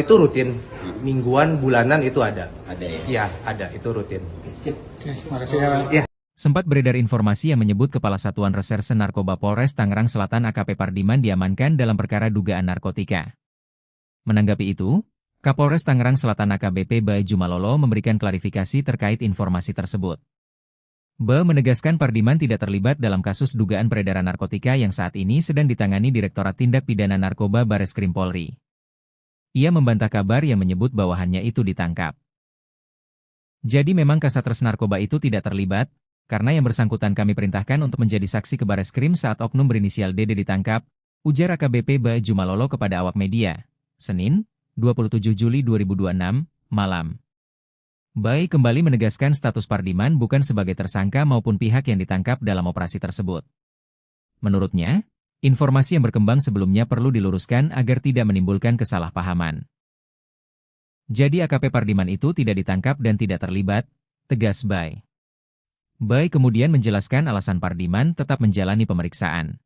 Itu rutin, mingguan, bulanan itu ada. Ada ya? Iya, ada, itu rutin. Terima kasih ya. Sempat beredar informasi yang menyebut Kepala Satuan Reserse Narkoba Polres Tangerang Selatan AKP Pardiman diamankan dalam perkara dugaan narkotika. Menanggapi itu, Kapolres Tangerang Selatan AKBP Bae Jumalolo memberikan klarifikasi terkait informasi tersebut. Bae menegaskan Pardiman tidak terlibat dalam kasus dugaan peredaran narkotika yang saat ini sedang ditangani Direktorat Tindak Pidana Narkoba Bareskrim Polri. Ia membantah kabar yang menyebut bawahannya itu ditangkap. Jadi memang Kasatres Narkoba itu tidak terlibat, karena yang bersangkutan kami perintahkan untuk menjadi saksi ke Bareskrim saat oknum berinisial DD ditangkap, ujar AKBP Bae Jumalolo kepada awak media, Senin, 27 Juli 2026, malam. Bae kembali menegaskan status Pardiman bukan sebagai tersangka maupun pihak yang ditangkap dalam operasi tersebut. Menurutnya, informasi yang berkembang sebelumnya perlu diluruskan agar tidak menimbulkan kesalahpahaman. Jadi AKP Pardiman itu tidak ditangkap dan tidak terlibat, tegas Bae. Bae kemudian menjelaskan alasan Pardiman tetap menjalani pemeriksaan.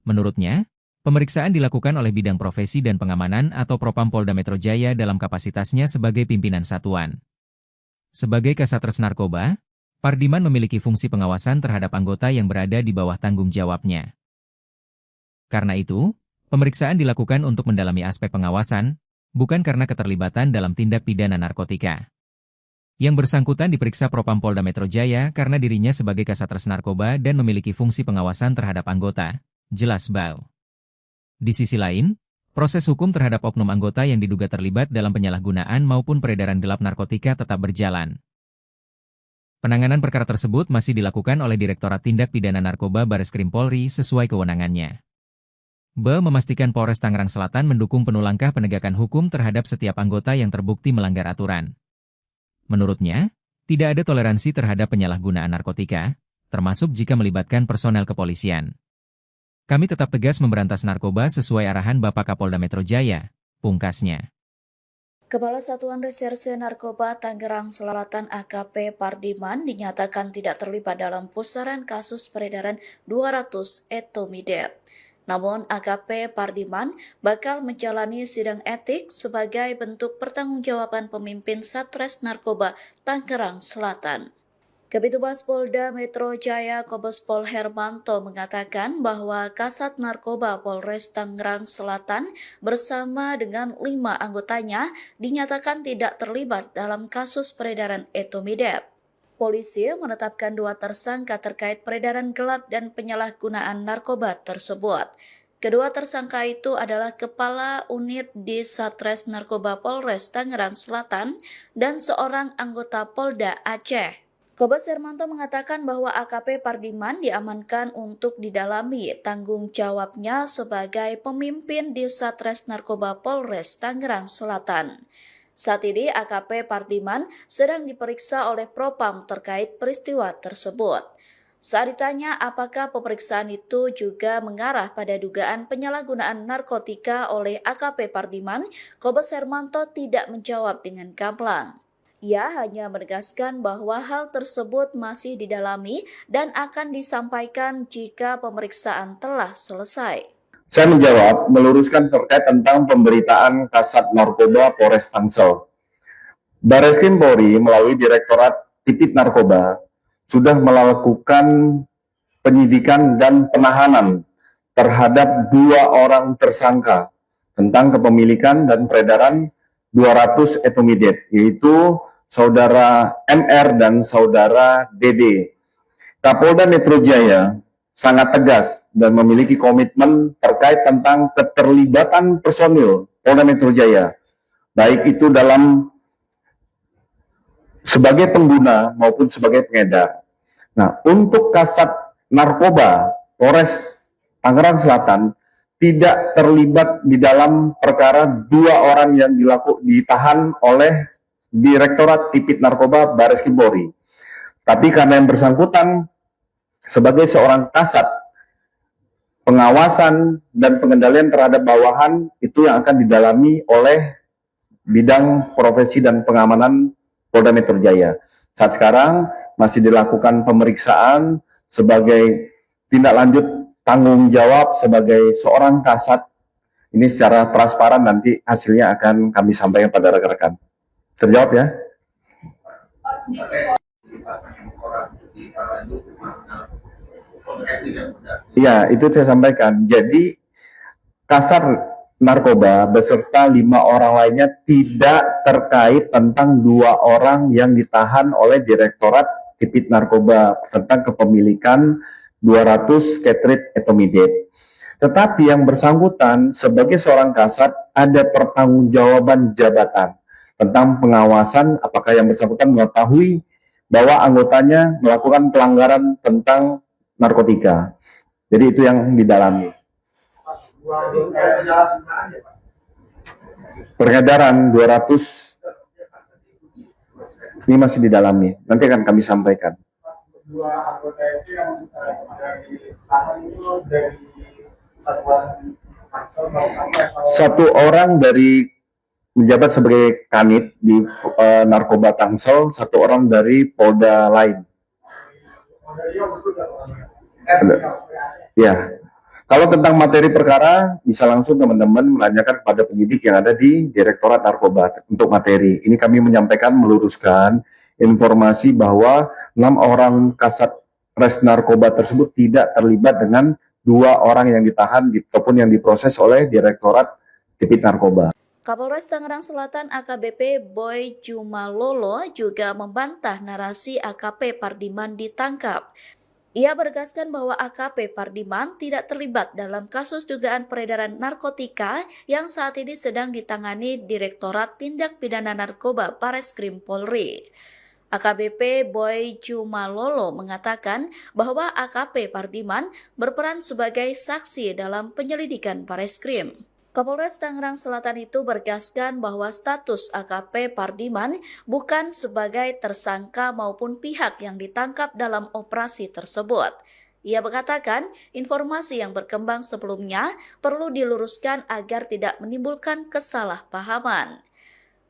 Menurutnya, pemeriksaan dilakukan oleh Bidang Profesi dan Pengamanan atau Propam Polda Metro Jaya dalam kapasitasnya sebagai pimpinan satuan. Sebagai Kasatres Narkoba, Pardiman memiliki fungsi pengawasan terhadap anggota yang berada di bawah tanggung jawabnya. Karena itu, pemeriksaan dilakukan untuk mendalami aspek pengawasan, bukan karena keterlibatan dalam tindak pidana narkotika. Yang bersangkutan diperiksa Propam Polda Metro Jaya karena dirinya sebagai Kasatres Narkoba dan memiliki fungsi pengawasan terhadap anggota, jelas Bae. Di sisi lain, proses hukum terhadap oknum anggota yang diduga terlibat dalam penyalahgunaan maupun peredaran gelap narkotika tetap berjalan. Penanganan perkara tersebut masih dilakukan oleh Direktorat Tindak Pidana Narkoba Bareskrim Polri sesuai kewenangannya. Bae memastikan Polres Tangerang Selatan mendukung penuh langkah penegakan hukum terhadap setiap anggota yang terbukti melanggar aturan. Menurutnya, tidak ada toleransi terhadap penyalahgunaan narkotika, termasuk jika melibatkan personel kepolisian. Kami tetap tegas memberantas narkoba sesuai arahan Bapak Kapolda Metro Jaya, pungkasnya. Kepala Satuan Reserse Narkoba Tangerang Selatan AKP Pardiman dinyatakan tidak terlibat dalam pusaran kasus peredaran 200 etomidate. Namun AKP Pardiman bakal menjalani sidang etik sebagai bentuk pertanggungjawaban pemimpin Satres Narkoba Tangerang Selatan. Kabitumas Polda Metro Jaya Kombes Pol Hermanto mengatakan bahwa Kasat Narkoba Polres Tangerang Selatan bersama dengan 5 anggotanya dinyatakan tidak terlibat dalam kasus peredaran etomidate. Polisi menetapkan 2 tersangka terkait peredaran gelap dan penyalahgunaan narkoba tersebut. Kedua tersangka itu adalah Kepala Unit di Satres Narkoba Polres Tangerang Selatan dan seorang anggota Polda Aceh. Kombes Hermanto mengatakan bahwa AKP Pardiman diamankan untuk didalami tanggung jawabnya sebagai pemimpin di Satres Narkoba Polres Tangerang Selatan. Saat ini AKP Pardiman sedang diperiksa oleh Propam terkait peristiwa tersebut. Saat ditanya apakah pemeriksaan itu juga mengarah pada dugaan penyalahgunaan narkotika oleh AKP Pardiman, Kombes Hermanto tidak menjawab dengan gamblang. Ia hanya menegaskan bahwa hal tersebut masih didalami dan akan disampaikan jika pemeriksaan telah selesai. Saya menjawab, meluruskan terkait tentang pemberitaan Kasat Narkoba Polres Tangsel. Bareskrim Polri melalui Direktorat Tipit Narkoba sudah melakukan penyidikan dan penahanan terhadap 2 orang tersangka tentang kepemilikan dan peredaran 200 etomidate, yaitu Saudara MR dan Saudara DD. Kapolda Metro Jaya sangat tegas dan memiliki komitmen terkait tentang keterlibatan personil Polda Metro Jaya, baik itu dalam sebagai pengguna maupun sebagai pengedar. Nah, untuk Kasat Narkoba Polres Tangerang Selatan tidak terlibat di dalam perkara 2 orang yang ditahan oleh Direktorat Tipit Narkoba Bareskrim Polri. Tapi karena yang bersangkutan sebagai seorang kasat, pengawasan dan pengendalian terhadap bawahan itu yang akan didalami oleh bidang profesi dan pengamanan Polda Metro Jaya. Saat sekarang masih dilakukan pemeriksaan sebagai tindak lanjut tanggung jawab sebagai seorang kasat. Ini secara transparan nanti hasilnya akan kami sampaikan pada rekan-rekan. Terjawab ya? Iya, itu saya sampaikan. Jadi Kasat Narkoba beserta 5 orang lainnya tidak terkait tentang 2 orang yang ditahan oleh Direktorat Tipit Narkoba tentang kepemilikan 200 Ketrit etomidate. Tetapi yang bersangkutan sebagai seorang kasat ada pertanggungjawaban jabatan tentang pengawasan apakah yang bersangkutan mengetahui bahwa anggotanya melakukan pelanggaran tentang narkotika. Jadi itu yang didalami. Peredaran 200 ini masih didalami. Nanti akan kami sampaikan. 2 anggota itu yang ditahan itu dari satuan Tangsel satu orang dari menjabat sebagai kanit di Narkoba Tangsel, 1 orang dari Polda lain. Ya. Kalau tentang materi perkara, bisa langsung teman-teman menanyakan kepada penyidik yang ada di Direktorat Narkoba untuk materi. Ini kami menyampaikan, meluruskan informasi bahwa 6 orang kasat res narkoba tersebut tidak terlibat dengan 2 orang yang ditahan ataupun yang diproses oleh Direktorat Tipit Narkoba. Kapolres Tangerang Selatan AKBP Boy Jumalolo juga membantah narasi AKP Pardiman ditangkap. Ia menegaskan bahwa AKP Pardiman tidak terlibat dalam kasus dugaan peredaran narkotika yang saat ini sedang ditangani Direktorat Tindak Pidana Narkoba Bareskrim Polri. AKBP Boy Jumalolo mengatakan bahwa AKP Pardiman berperan sebagai saksi dalam penyelidikan Bareskrim. Kapolres Tangerang Selatan itu bergaskan bahwa status AKP Pardiman bukan sebagai tersangka maupun pihak yang ditangkap dalam operasi tersebut. Ia mengatakan informasi yang berkembang sebelumnya perlu diluruskan agar tidak menimbulkan kesalahpahaman.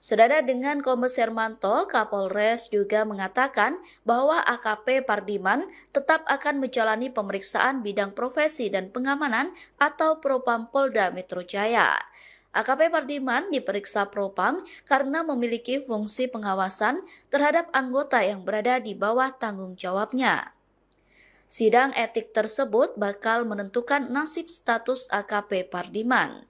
Senada dengan Kombes Hermanto, Kapolres juga mengatakan bahwa AKP Pardiman tetap akan menjalani pemeriksaan bidang profesi dan pengamanan atau Propam Polda Metro Jaya. AKP Pardiman diperiksa Propam karena memiliki fungsi pengawasan terhadap anggota yang berada di bawah tanggung jawabnya. Sidang etik tersebut bakal menentukan nasib status AKP Pardiman.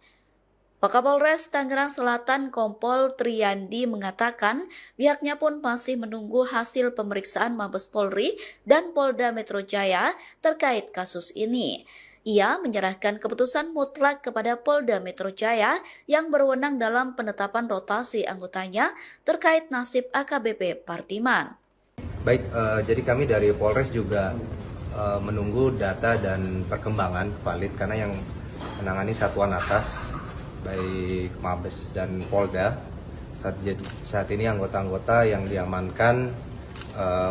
Wakapolres Tangerang Selatan Kompol Triyandi mengatakan pihaknya pun masih menunggu hasil pemeriksaan Mabes Polri dan Polda Metro Jaya terkait kasus ini. Ia menyerahkan keputusan mutlak kepada Polda Metro Jaya yang berwenang dalam penetapan rotasi anggotanya terkait nasib AKBP Pardiman. Baik, jadi kami dari Polres juga menunggu data dan perkembangan valid karena yang menangani satuan atas baik Mabes dan Polda saat ini anggota-anggota yang diamankan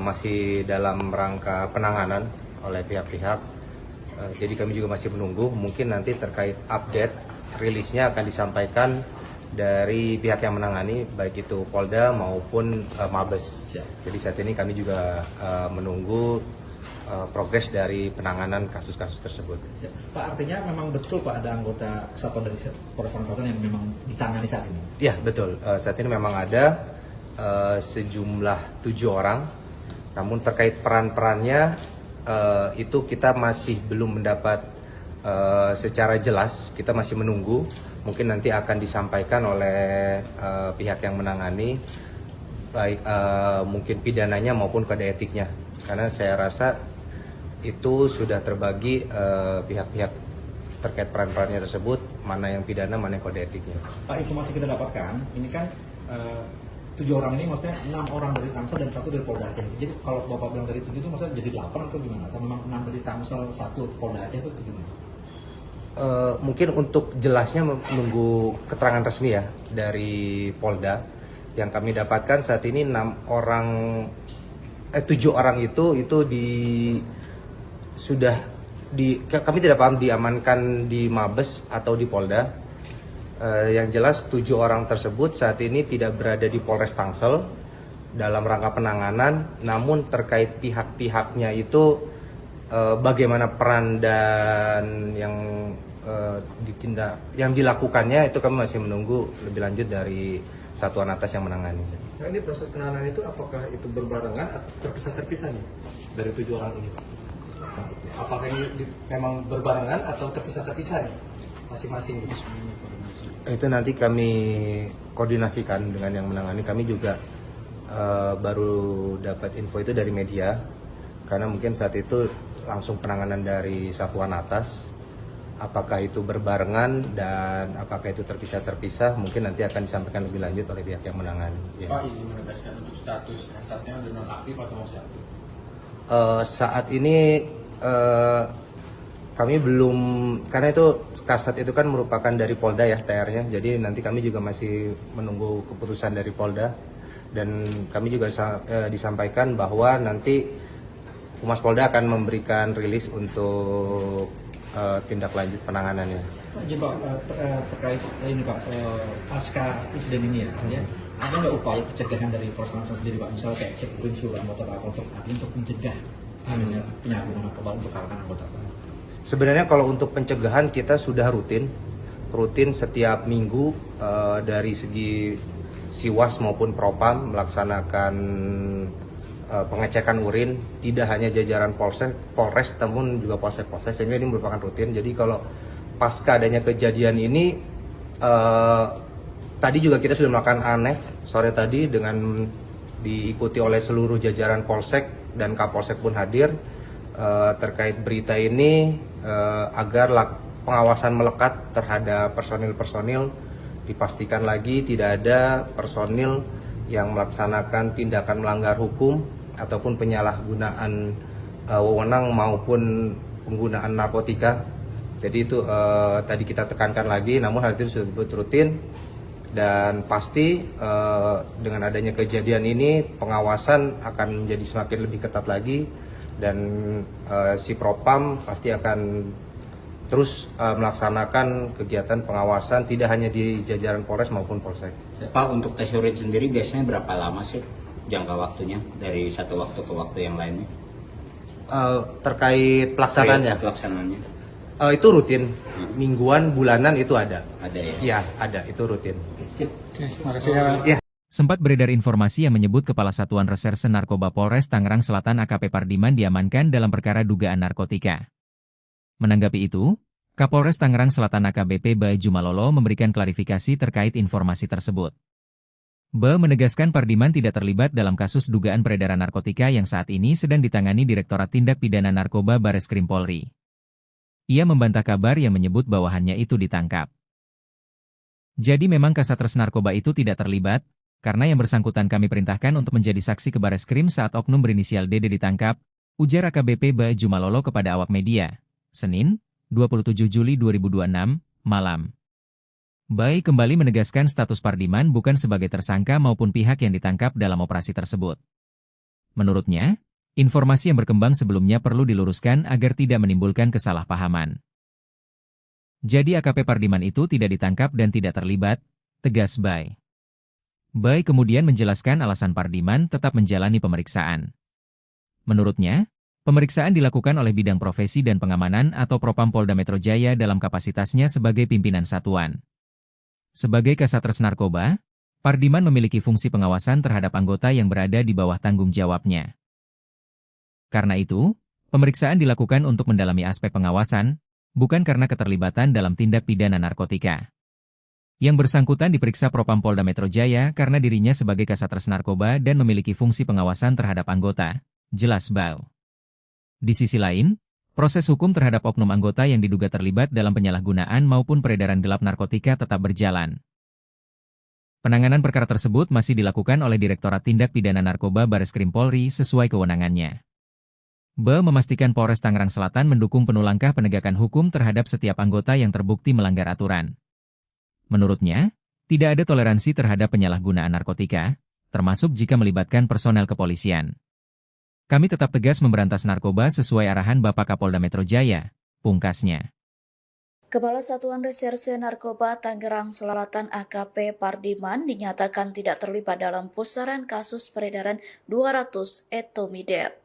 masih dalam rangka penanganan oleh pihak-pihak. Jadi kami juga masih menunggu, mungkin nanti terkait update rilisnya akan disampaikan dari pihak yang menangani baik itu Polda maupun Mabes. Jadi saat ini kami juga menunggu progres dari penanganan kasus-kasus tersebut. Pak, artinya memang betul Pak ada anggota kesatuan dari Polres Selatan yang memang ditangani saat ini? Ya betul, saat ini memang ada sejumlah 7 orang, namun terkait peran-perannya itu kita masih belum mendapat secara jelas, kita masih menunggu, mungkin nanti akan disampaikan oleh pihak yang menangani, baik mungkin pidananya maupun kode etiknya, karena saya rasa itu sudah terbagi pihak-pihak terkait peran-perannya tersebut, mana yang pidana, mana yang kode etiknya. Pak, informasi kita dapatkan, ini kan 7 orang ini maksudnya 6 orang dari Tangsel dan 1 dari Polda Aceh. Jadi kalau Bapak bilang dari 7 itu maksudnya jadi 8 atau gimana? Atau memang 6 dari Tangsel, 1 Polda Aceh itu gimana? Mungkin untuk jelasnya menunggu keterangan resmi ya dari Polda. Yang kami dapatkan saat ini 7 orang itu kami tidak paham diamankan di Mabes atau di Polda. Yang jelas 7 orang tersebut saat ini tidak berada di Polres Tangsel dalam rangka penanganan, namun terkait pihak-pihaknya itu bagaimana peran dan yang dilakukannya itu kami masih menunggu lebih lanjut dari satuan atas yang menangani. Nah, ini proses penanganan itu apakah itu berbarengan atau terpisah-terpisah nih dari 7 orang ini? Apakah ini memang berbarengan atau terpisah-terpisah nih masing-masing? Itu nanti kami koordinasikan dengan yang menangani. Kami juga baru dapat info itu dari media, karena mungkin saat itu langsung penanganan dari satuan atas. Apakah itu berbarengan dan apakah itu terpisah-terpisah, mungkin nanti akan disampaikan lebih lanjut oleh pihak yang menangani. Pak, ini menegaskan untuk status kasadnya sudah nonaktif atau masih aktif? Saat ini kami belum, karena itu kasat itu kan merupakan dari Polda ya TR-nya, jadi nanti kami juga masih menunggu keputusan dari Polda, dan kami juga disampaikan bahwa nanti Humas Polda akan memberikan rilis untuk tindak lanjut penanganannya. Jadi Pak, terkait ini Pak, pasca insiden ini ya, ada nggak upaya pencegahan dari Polres Tangsel sendiri Pak, misalnya kayak cek urin seluruh anggota Pak untuk mencegah penyalahgunaan narkoba untuk kalangan anggota Pak? Sebenarnya kalau untuk pencegahan kita sudah rutin setiap minggu dari segi Siwas maupun Propam melaksanakan pengecekan urin, tidak hanya jajaran Polres namun juga Polsek, sehingga ini merupakan rutin. Jadi kalau pasca adanya kejadian ini, tadi juga kita sudah melakukan ANEF sore tadi dengan diikuti oleh seluruh jajaran Polsek dan Kapolsek pun hadir terkait berita ini, agar pengawasan melekat terhadap personil-personil, dipastikan lagi tidak ada personil yang melaksanakan tindakan melanggar hukum ataupun penyalahgunaan wewenang maupun penggunaan narkotika. Jadi itu tadi kita tekankan lagi, namun hal itu sudah rutin, dan pasti dengan adanya kejadian ini pengawasan akan menjadi semakin lebih ketat lagi, dan si Propam pasti akan terus melaksanakan kegiatan pengawasan tidak hanya di jajaran Polres maupun Polsek. Pak, untuk tes urin sendiri biasanya berapa lama sih jangka waktunya dari satu waktu ke waktu yang lainnya? Terkait pelaksanaannya? Itu rutin, mingguan, bulanan itu ada. Ada ya? Iya, ada, itu rutin. Terima kasih ya. Sempat beredar informasi yang menyebut Kepala Satuan Reserse Narkoba Polres Tangerang Selatan AKP Pardiman diamankan dalam perkara dugaan narkotika. Menanggapi itu, Kapolres Tangerang Selatan AKBP Baju Malolo memberikan klarifikasi terkait informasi tersebut. Menegaskan Pardiman tidak terlibat dalam kasus dugaan peredaran narkotika yang saat ini sedang ditangani Direktorat Tindak Pidana Narkoba Bareskrim Polri. Ia membantah kabar yang menyebut bawahannya itu ditangkap. Jadi memang Kasatgas Narkoba itu tidak terlibat, karena yang bersangkutan kami perintahkan untuk menjadi saksi ke Bareskrim saat oknum berinisial DD ditangkap, ujar AKBP Baju Malolo kepada awak media, Senin, 27 Juli 2026, malam. Bai kembali menegaskan status Pardiman bukan sebagai tersangka maupun pihak yang ditangkap dalam operasi tersebut. Menurutnya, informasi yang berkembang sebelumnya perlu diluruskan agar tidak menimbulkan kesalahpahaman. Jadi AKP Pardiman itu tidak ditangkap dan tidak terlibat, tegas Bai. Bai kemudian menjelaskan alasan Pardiman tetap menjalani pemeriksaan. Menurutnya, pemeriksaan dilakukan oleh Bidang Profesi dan Pengamanan atau Propam Polda Metro Jaya dalam kapasitasnya sebagai pimpinan satuan. Sebagai Kasatgas Narkoba, Pardiman memiliki fungsi pengawasan terhadap anggota yang berada di bawah tanggung jawabnya. Karena itu, pemeriksaan dilakukan untuk mendalami aspek pengawasan, bukan karena keterlibatan dalam tindak pidana narkotika. Yang bersangkutan diperiksa Propam Polda Metro Jaya karena dirinya sebagai Kasatgas Narkoba dan memiliki fungsi pengawasan terhadap anggota, jelas Bau. Di sisi lain, proses hukum terhadap oknum anggota yang diduga terlibat dalam penyalahgunaan maupun peredaran gelap narkotika tetap berjalan. Penanganan perkara tersebut masih dilakukan oleh Direktorat Tindak Pidana Narkoba Bareskrim Polri sesuai kewenangannya. Ba memastikan Polres Tangerang Selatan mendukung penuh langkah penegakan hukum terhadap setiap anggota yang terbukti melanggar aturan. Menurutnya, tidak ada toleransi terhadap penyalahgunaan narkotika, termasuk jika melibatkan personel kepolisian. Kami tetap tegas memberantas narkoba sesuai arahan Bapak Kapolda Metro Jaya, pungkasnya. Kepala Satuan Reserse Narkoba Tangerang Selatan AKP Pardiman dinyatakan tidak terlibat dalam pusaran kasus peredaran 200 etomidate.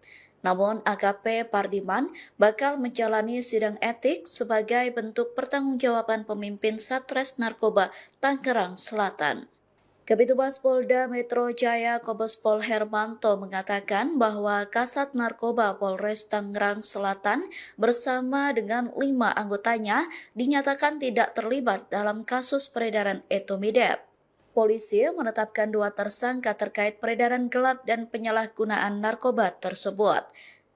Namun AKP Pardiman bakal menjalani sidang etik sebagai bentuk pertanggungjawaban pemimpin Satres Narkoba Tangerang Selatan. Kabitumas Polda Metro Jaya Kombes Pol Hermanto mengatakan bahwa Kasat Narkoba Polres Tangerang Selatan bersama dengan 5 anggotanya dinyatakan tidak terlibat dalam kasus peredaran etomidate. Polisi menetapkan 2 tersangka terkait peredaran gelap dan penyalahgunaan narkoba tersebut.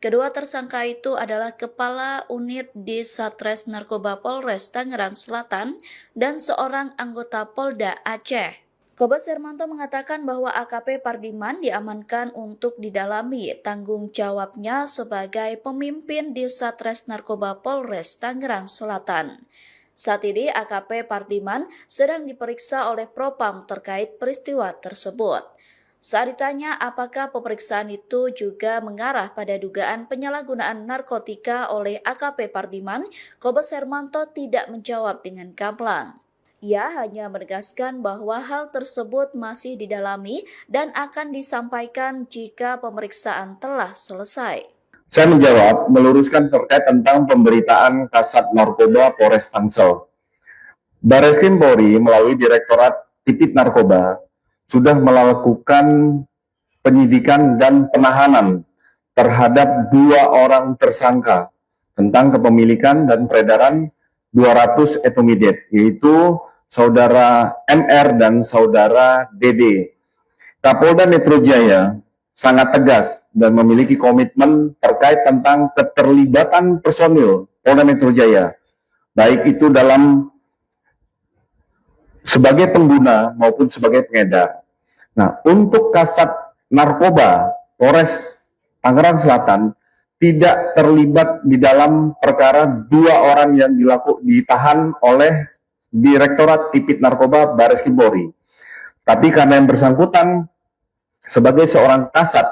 Kedua tersangka itu adalah Kepala Unit di Satres Narkoba Polres Tangerang Selatan dan seorang anggota Polda Aceh. Kombes Hermanto mengatakan bahwa AKP Pardiman diamankan untuk didalami tanggung jawabnya sebagai pemimpin di Satres Narkoba Polres Tangerang Selatan. Saat ini AKP Pardiman sedang diperiksa oleh Propam terkait peristiwa tersebut. Saat ditanya apakah pemeriksaan itu juga mengarah pada dugaan penyalahgunaan narkotika oleh AKP Pardiman, Kombes Hermanto tidak menjawab dengan gamblang. Ia hanya menegaskan bahwa hal tersebut masih didalami dan akan disampaikan jika pemeriksaan telah selesai. Saya menjawab, meluruskan terkait tentang pemberitaan Kasat Narkoba Polres Tangsel. Bareskrim Polri melalui Direktorat Tipit Narkoba sudah melakukan penyidikan dan penahanan terhadap 2 orang tersangka tentang kepemilikan dan peredaran 200 etomidate, yaitu Saudara MR dan Saudara DD. Kapolda Metro Jaya sangat tegas dan memiliki komitmen terkait tentang keterlibatan personil Polda Metro Jaya, baik itu dalam sebagai pengguna maupun sebagai pengedar. Nah, untuk Kasat Narkoba Polres Tangerang Selatan tidak terlibat di dalam perkara 2 orang yang ditahan oleh Direktorat Tipit Narkoba Bareskrim Polri. Tapi karena yang bersangkutan sebagai seorang kasat,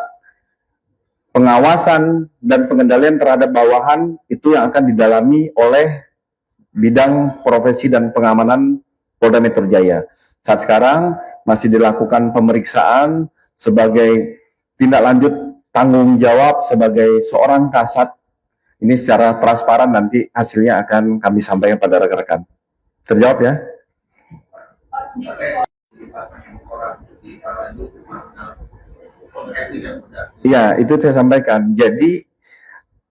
pengawasan dan pengendalian terhadap bawahan itu yang akan didalami oleh Bidang Profesi dan Pengamanan Polda Metro Jaya. Saat sekarang masih dilakukan pemeriksaan sebagai tindak lanjut tanggung jawab sebagai seorang kasat. Ini secara transparan nanti hasilnya akan kami sampaikan pada rekan-rekan. Terjawab ya? Iya, itu saya sampaikan. Jadi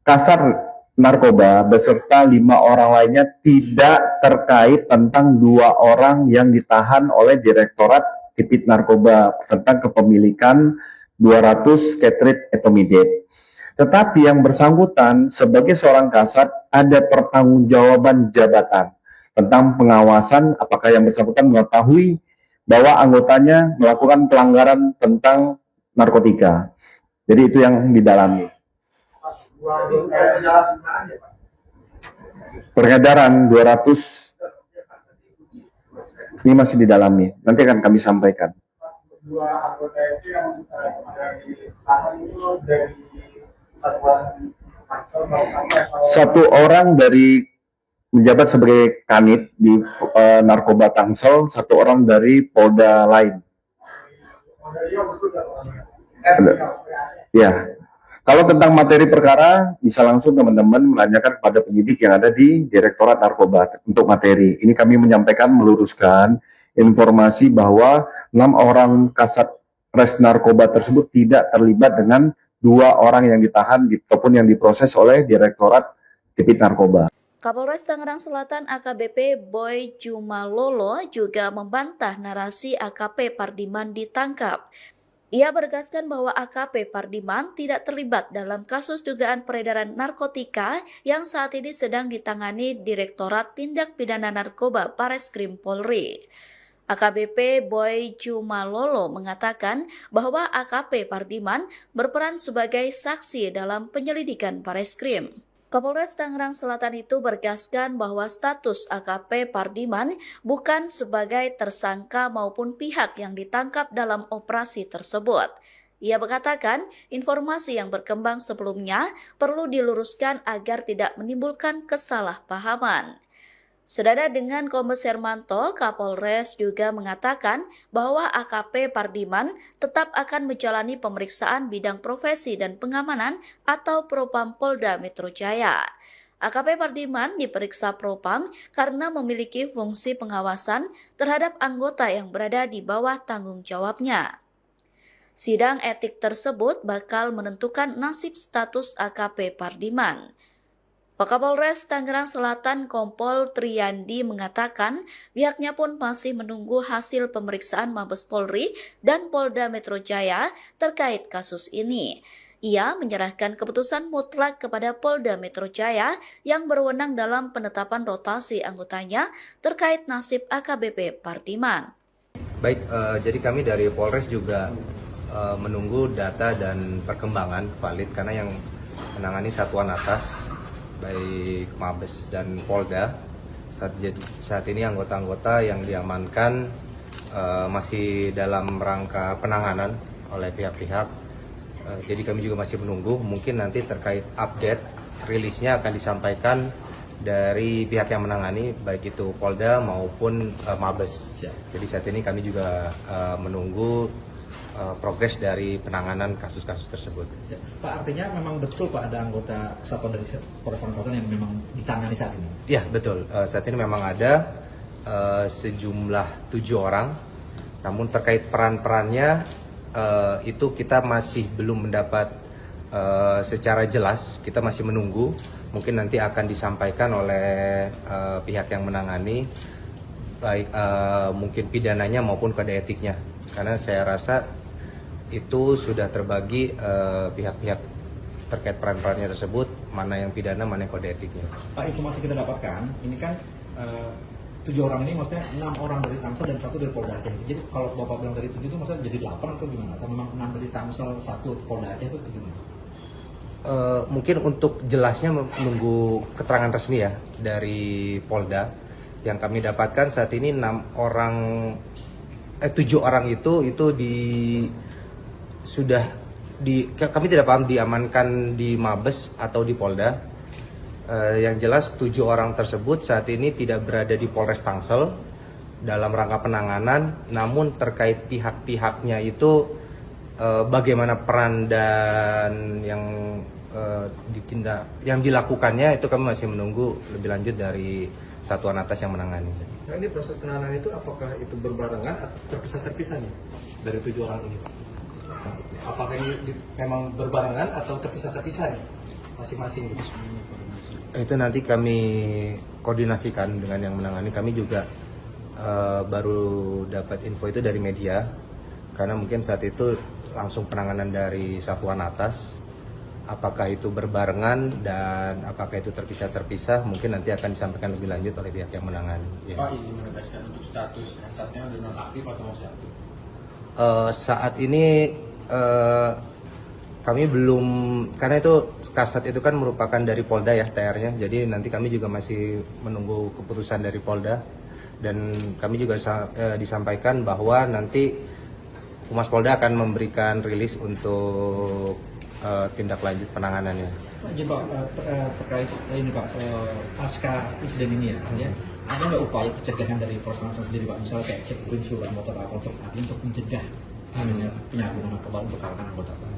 Kasat Narkoba beserta 5 orang lainnya tidak terkait tentang 2 orang yang ditahan oleh Direktorat Tipit Narkoba tentang kepemilikan 200 Ketrit etomidate. Tetapi yang bersangkutan sebagai seorang kasat ada pertanggungjawaban jabatan tentang pengawasan apakah yang bersangkutan mengetahui bahwa anggotanya melakukan pelanggaran tentang narkotika. Jadi itu yang didalami. Peredaran 200 ini masih didalami. Nanti akan kami sampaikan. Dua anggota itu yang dari tahan itu dari satuan Tangsel atau Satu orang dari menjabat sebagai kanit di narkoba Tangsel, satu orang dari Polda lain. Ya. Kalau tentang materi perkara, bisa langsung teman-teman menanyakan kepada penyidik yang ada di Direktorat Narkoba untuk materi. Ini kami menyampaikan, meluruskan informasi bahwa 6 orang kasat res narkoba tersebut tidak terlibat dengan 2 orang yang ditahan ataupun yang diproses oleh Direktorat Tipit Narkoba. Kapolres Tangerang Selatan AKBP Boy Jumalolo juga membantah narasi AKP Pardiman ditangkap. Ia menegaskan bahwa AKP Pardiman tidak terlibat dalam kasus dugaan peredaran narkotika yang saat ini sedang ditangani Direktorat Tindak Pidana Narkoba Bareskrim Polri. AKBP Boy Jumalolo mengatakan bahwa AKP Pardiman berperan sebagai saksi dalam penyelidikan Bareskrim. Kapolres Tangerang Selatan itu bergaskan bahwa status AKP Pardiman bukan sebagai tersangka maupun pihak yang ditangkap dalam operasi tersebut. Ia mengatakan informasi yang berkembang sebelumnya perlu diluruskan agar tidak menimbulkan kesalahpahaman. Senada dengan Kombes Hermanto, Kapolres juga mengatakan bahwa AKP Pardiman tetap akan menjalani pemeriksaan bidang profesi dan pengamanan atau Propam Polda Metro Jaya. AKP Pardiman diperiksa Propam karena memiliki fungsi pengawasan terhadap anggota yang berada di bawah tanggung jawabnya. Sidang etik tersebut bakal menentukan nasib status AKP Pardiman. Wakapolres Tangerang Selatan Kompol Triyandi mengatakan pihaknya pun masih menunggu hasil pemeriksaan Mabes Polri dan Polda Metro Jaya terkait kasus ini. Ia menyerahkan keputusan mutlak kepada Polda Metro Jaya yang berwenang dalam penetapan rotasi anggotanya terkait nasib AKBP Pardiman. Baik, jadi kami dari Polres juga menunggu data dan perkembangan valid karena yang menangani satuan atas baik Mabes dan Polda saat ini anggota-anggota yang diamankan masih dalam rangka penanganan oleh pihak-pihak. Jadi kami juga masih menunggu, mungkin nanti terkait update rilisnya akan disampaikan dari pihak yang menangani baik itu Polda maupun Mabes. Jadi saat ini kami juga menunggu progres dari penanganan kasus-kasus tersebut. Pak, artinya memang betul Pak ada anggota kesatuan dari Polres Tangerang Selatan yang memang ditangani saat ini? Ya betul, saat ini memang ada sejumlah 7 orang, namun terkait peran-perannya itu kita masih belum mendapat secara jelas, kita masih menunggu, mungkin nanti akan disampaikan oleh pihak yang menangani, baik mungkin pidananya maupun kode etiknya, karena saya rasa itu sudah terbagi pihak-pihak terkait peran-perannya tersebut, mana yang pidana, mana yang kode etiknya. Pak, informasi kita dapatkan, ini kan 7 orang ini maksudnya 6 orang dari Tangsel dan 1 dari Polda Aceh. Jadi kalau Bapak bilang dari 7 itu maksudnya jadi 8 atau gimana? Atau memang 6 dari Tangsel, 1 Polda Aceh itu gimana? Mungkin untuk jelasnya menunggu keterangan resmi ya dari Polda. Yang kami dapatkan saat ini 7 orang itu kami tidak paham diamankan di Mabes atau di Polda. Yang jelas 7 orang tersebut saat ini tidak berada di Polres Tangsel dalam rangka penanganan, namun terkait pihak-pihaknya itu bagaimana peran dan yang dilakukannya itu kami masih menunggu lebih lanjut dari satuan atas yang menangani. Nah, ini proses penanganan itu apakah itu berbarengan atau terpisah-terpisah nih dari 7 orang ini? Apakah ini memang berbarengan atau terpisah-terpisah nih masing-masing? Itu nanti kami koordinasikan dengan yang menangani. Kami juga baru dapat info itu dari media, karena mungkin saat itu langsung penanganan dari satuan atas Apakah itu berbarengan dan apakah itu terpisah-terpisah mungkin nanti akan disampaikan lebih lanjut oleh pihak yang menangani. Ya. Pak, ini menegaskan untuk status kasatnya udah nonaktif atau masih aktif? Saat ini kami belum, karena itu kasat itu kan merupakan dari Polda ya TR-nya, jadi nanti kami juga masih menunggu keputusan dari Polda dan kami juga disampaikan bahwa nanti Humas Polda akan memberikan rilis untuk tindak lanjut penanganannya. Pak, jadi Pak, terkait ini Pak, pasca insiden ini ya, ada nggak upaya pencegahan dari Polres Tangsel sendiri Pak, misalnya kayak cek urin seluruh anggota Pak untuk mencegah penyalahgunaan narkoba untuk kalangan anggota Pak?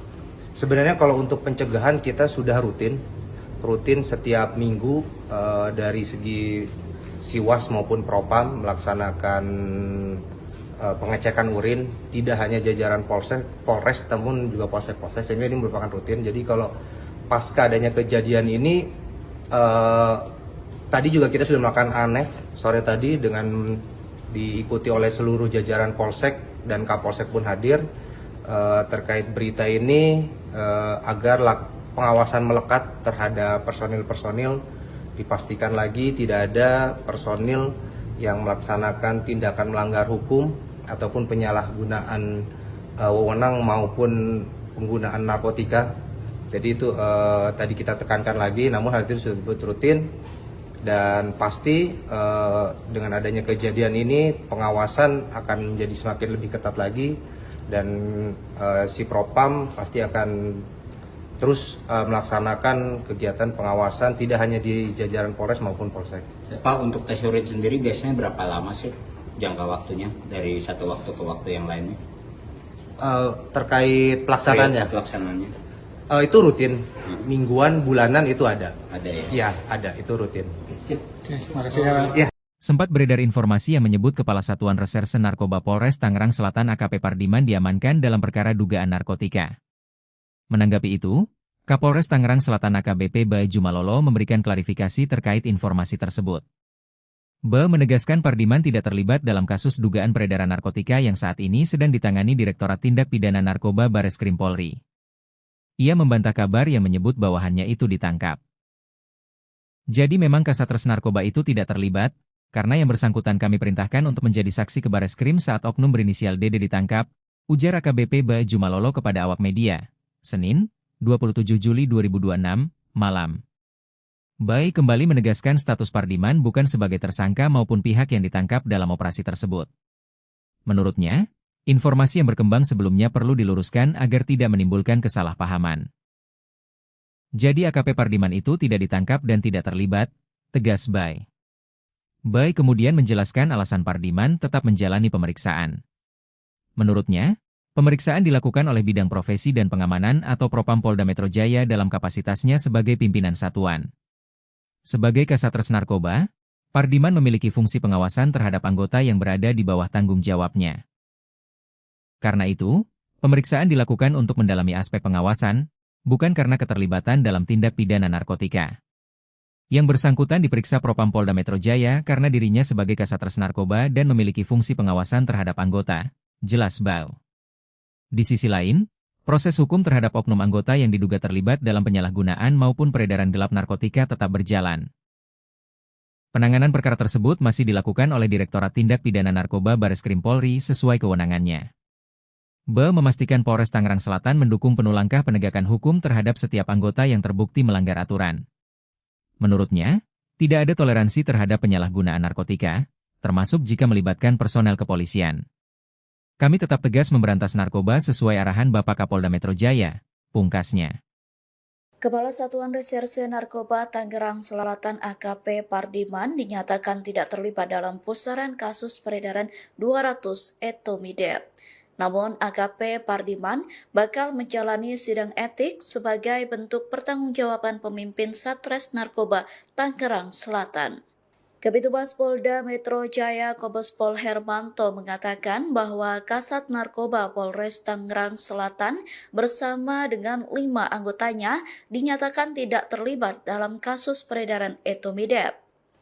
Sebenarnya kalau untuk pencegahan kita sudah rutin setiap minggu dari segi Siwas maupun Propam melaksanakan pengecekan urin, tidak hanya jajaran Polres namun juga Polsek, sehingga ini merupakan rutin. Jadi kalau pasca adanya kejadian ini tadi juga kita sudah melakukan ANEF sore tadi dengan diikuti oleh seluruh jajaran Polsek dan Kapolsek pun hadir terkait berita ini agar pengawasan melekat terhadap personil-personil, dipastikan lagi tidak ada personil yang melaksanakan tindakan melanggar hukum ataupun penyalahgunaan wewenang maupun penggunaan narkotika. Jadi itu tadi kita tekankan lagi, namun hal itu sudah rutin dan pasti dengan adanya kejadian ini pengawasan akan menjadi semakin lebih ketat lagi dan si Propam pasti akan terus melaksanakan kegiatan pengawasan tidak hanya di jajaran Polres maupun Polsek. Pak, untuk tes urin sendiri biasanya berapa lama sih jangka waktunya dari satu waktu ke waktu yang lainnya? Terkait pelaksanaannya? Pelaksanaannya. Itu rutin, mingguan, bulanan itu ada. Ada ya? Iya, ada, itu rutin. Terima kasih ya. Sempat beredar informasi yang menyebut Kepala Satuan Reserse Narkoba Polres Tangerang Selatan AKP Pardiman diamankan dalam perkara dugaan narkotika. Menanggapi itu, Kapolres Tangerang Selatan AKBP Bae Jumalolo memberikan klarifikasi terkait informasi tersebut. Bae menegaskan Pardiman tidak terlibat dalam kasus dugaan peredaran narkotika yang saat ini sedang ditangani Direktorat Tindak Pidana Narkoba Bareskrim Polri. Ia membantah kabar yang menyebut bawahannya itu ditangkap. Jadi memang Kasatres Narkoba itu tidak terlibat, karena yang bersangkutan kami perintahkan untuk menjadi saksi ke Bareskrim saat oknum berinisial DD ditangkap, ujar AKBP Bae Jumalolo kepada awak media, Senin, 27 Juli 2026, malam. Bae kembali menegaskan status Pardiman bukan sebagai tersangka maupun pihak yang ditangkap dalam operasi tersebut. Menurutnya, informasi yang berkembang sebelumnya perlu diluruskan agar tidak menimbulkan kesalahpahaman. Jadi AKP Pardiman itu tidak ditangkap dan tidak terlibat, tegas Bae. Bae kemudian menjelaskan alasan Pardiman tetap menjalani pemeriksaan. Menurutnya, pemeriksaan dilakukan oleh Bidang Profesi dan Pengamanan atau Propam Polda Metro Jaya dalam kapasitasnya sebagai pimpinan satuan. Sebagai Kasatres Narkoba, Pardiman memiliki fungsi pengawasan terhadap anggota yang berada di bawah tanggung jawabnya. Karena itu, pemeriksaan dilakukan untuk mendalami aspek pengawasan, bukan karena keterlibatan dalam tindak pidana narkotika. Yang bersangkutan diperiksa Propam Polda Metro Jaya karena dirinya sebagai Kasatres Narkoba dan memiliki fungsi pengawasan terhadap anggota, jelas Bae. Di sisi lain, proses hukum terhadap oknum anggota yang diduga terlibat dalam penyalahgunaan maupun peredaran gelap narkotika tetap berjalan. Penanganan perkara tersebut masih dilakukan oleh Direktorat Tindak Pidana Narkoba Bareskrim Polri sesuai kewenangannya. Bae memastikan Polres Tangerang Selatan mendukung penuh langkah penegakan hukum terhadap setiap anggota yang terbukti melanggar aturan. Menurutnya, tidak ada toleransi terhadap penyalahgunaan narkotika, termasuk jika melibatkan personel kepolisian. Kami tetap tegas memberantas narkoba sesuai arahan Bapak Kapolda Metro Jaya, pungkasnya. Kepala Satuan Reserse Narkoba Tangerang Selatan AKP Pardiman dinyatakan tidak terlibat dalam pusaran kasus peredaran 200 etomidate. Namun AKP Pardiman bakal menjalani sidang etik sebagai bentuk pertanggungjawaban pemimpin Satres Narkoba Tangerang Selatan. Kabitumas Polda Metro Jaya Kombes Pol Hermanto mengatakan bahwa Kasat Narkoba Polres Tangerang Selatan bersama dengan 5 anggotanya dinyatakan tidak terlibat dalam kasus peredaran etomidate.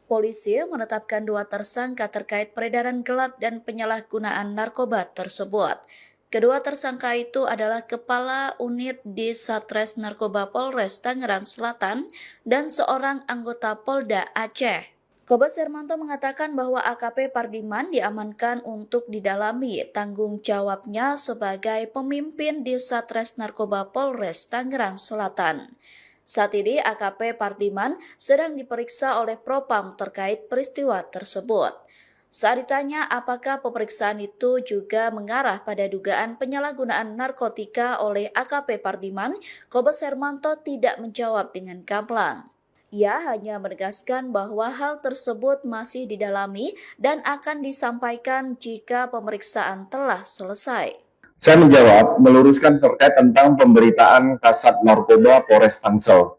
Polisi menetapkan 2 tersangka terkait peredaran gelap dan penyalahgunaan narkoba tersebut. Kedua tersangka itu adalah Kepala Unit di Satres Narkoba Polres Tangerang Selatan dan seorang anggota Polda Aceh. Kombes Hermanto mengatakan bahwa AKP Pardiman diamankan untuk didalami tanggung jawabnya sebagai pemimpin di Satres Narkoba Polres Tangerang Selatan. Saat ini AKP Pardiman sedang diperiksa oleh Propam terkait peristiwa tersebut. Saat ditanya apakah pemeriksaan itu juga mengarah pada dugaan penyalahgunaan narkotika oleh AKP Pardiman, Kombes Hermanto tidak menjawab dengan gamblang. Ia hanya menegaskan bahwa hal tersebut masih didalami dan akan disampaikan jika pemeriksaan telah selesai. Saya menjawab, meluruskan terkait tentang pemberitaan Kasat Narkoba Polres Tangsel.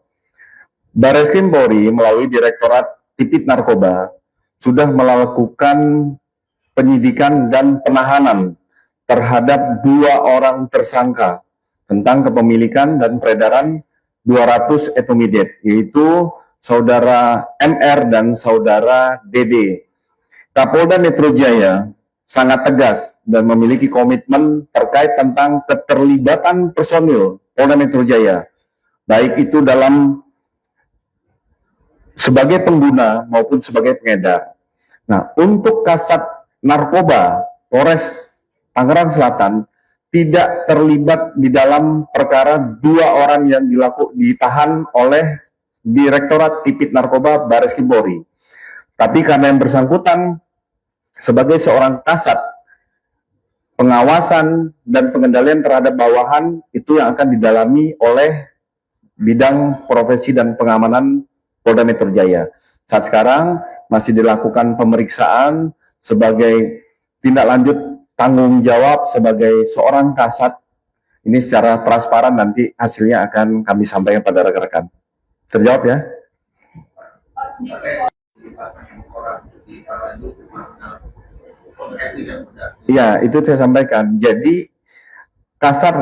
Bareskrim Polri melalui Direktorat Tipit Narkoba sudah melakukan penyidikan dan penahanan terhadap 2 orang tersangka tentang kepemilikan dan peredaran 200 etomidate, yaitu Saudara MR dan Saudara DD. Kapolda Metro Jaya sangat tegas dan memiliki komitmen terkait tentang keterlibatan personil Polda Metro Jaya, baik itu dalam sebagai pengguna maupun sebagai pengedar. Nah, untuk Kasat Narkoba Polres Tangerang Selatan tidak terlibat di dalam perkara 2 orang yang ditahan oleh Direktorat Tipit Narkoba Bareskrim Polri. Tapi karena yang bersangkutan sebagai seorang kasat, pengawasan dan pengendalian terhadap bawahan itu yang akan didalami oleh bidang profesi dan pengamanan Polda Metro Jaya. Saat sekarang masih dilakukan pemeriksaan sebagai tindak lanjut tanggung jawab sebagai seorang kasat. Ini secara transparan, nanti hasilnya akan kami sampaikan pada rekan-rekan. Terjawab ya? Iya, itu saya sampaikan. Jadi Kasat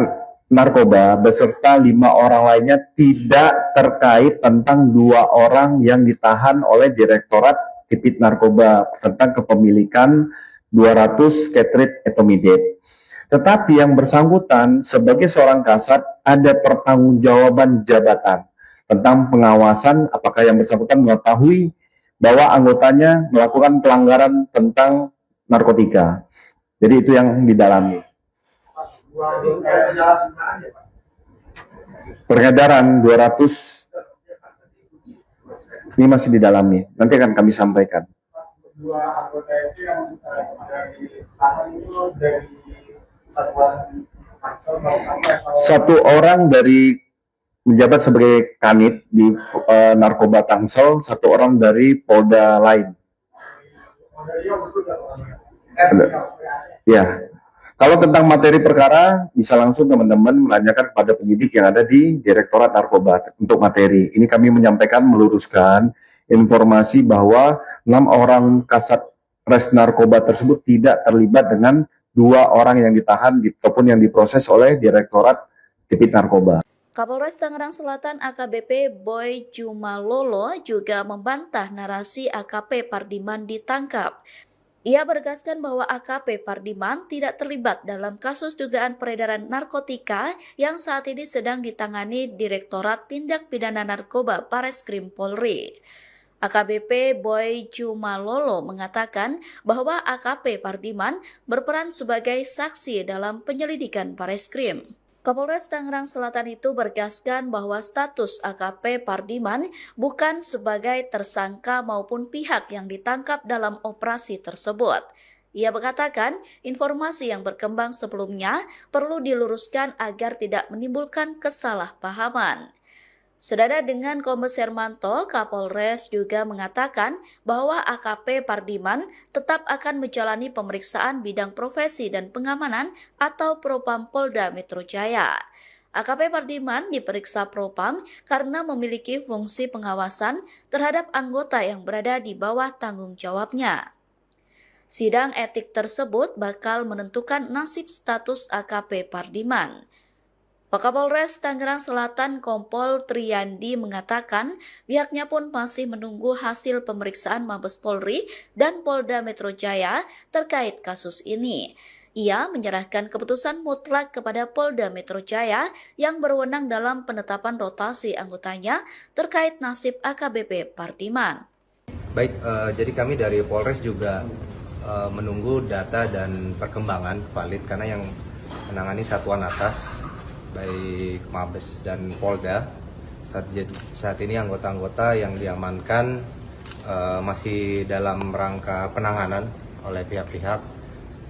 Narkoba beserta 5 orang lainnya tidak terkait tentang 2 orang yang ditahan oleh Direktorat Tipit Narkoba tentang kepemilikan 200 Ketrit etomidate. Tetapi yang bersangkutan sebagai seorang kasat ada pertanggungjawaban jabatan tentang pengawasan apakah yang bersangkutan mengetahui bahwa anggotanya melakukan pelanggaran tentang narkotika. Jadi itu yang didalami. Peredaran 200 ini masih didalami. Nanti akan kami sampaikan. 2 anggota itu yang ditahan itu dari satuan Tangsel atau 1 orang dari menjabat sebagai kanit di Narkoba Tangsel, 1 orang dari Polda lain. Ya. Kalau tentang materi perkara, bisa langsung teman-teman menanyakan kepada penyidik yang ada di Direktorat Narkoba untuk materi. Ini kami menyampaikan, meluruskan informasi bahwa 6 orang kasat res narkoba tersebut tidak terlibat dengan 2 orang yang ditahan ataupun yang diproses oleh Direktorat Tipit Narkoba. Kapolres Tangerang Selatan AKBP Boy Jumalolo juga membantah narasi AKP Pardiman ditangkap. Ia menegaskan bahwa AKP Pardiman tidak terlibat dalam kasus dugaan peredaran narkotika yang saat ini sedang ditangani Direktorat Tindak Pidana Narkoba Bareskrim Polri. AKBP Boy Jumalolo mengatakan bahwa AKP Pardiman berperan sebagai saksi dalam penyelidikan Bareskrim. Kapolres Tangerang Selatan itu bergaskan bahwa status AKP Pardiman bukan sebagai tersangka maupun pihak yang ditangkap dalam operasi tersebut. Ia mengatakan informasi yang berkembang sebelumnya perlu diluruskan agar tidak menimbulkan kesalahpahaman. Senada dengan Kombes Hermanto, Kapolres juga mengatakan bahwa AKP Pardiman tetap akan menjalani pemeriksaan bidang profesi dan pengamanan atau Propam Polda Metro Jaya. AKP Pardiman diperiksa Propam karena memiliki fungsi pengawasan terhadap anggota yang berada di bawah tanggung jawabnya. Sidang etik tersebut bakal menentukan nasib status AKP Pardiman. Wakapolres Tangerang Selatan Kompol Triyandi mengatakan pihaknya pun masih menunggu hasil pemeriksaan Mabes Polri dan Polda Metro Jaya terkait kasus ini. Ia menyerahkan keputusan mutlak kepada Polda Metro Jaya yang berwenang dalam penetapan rotasi anggotanya terkait nasib AKBP Pardiman. Baik, jadi kami dari Polres juga menunggu data dan perkembangan valid karena yang menangani satuan atas baik Mabes dan Polda saat ini anggota-anggota yang diamankan masih dalam rangka penanganan oleh pihak-pihak.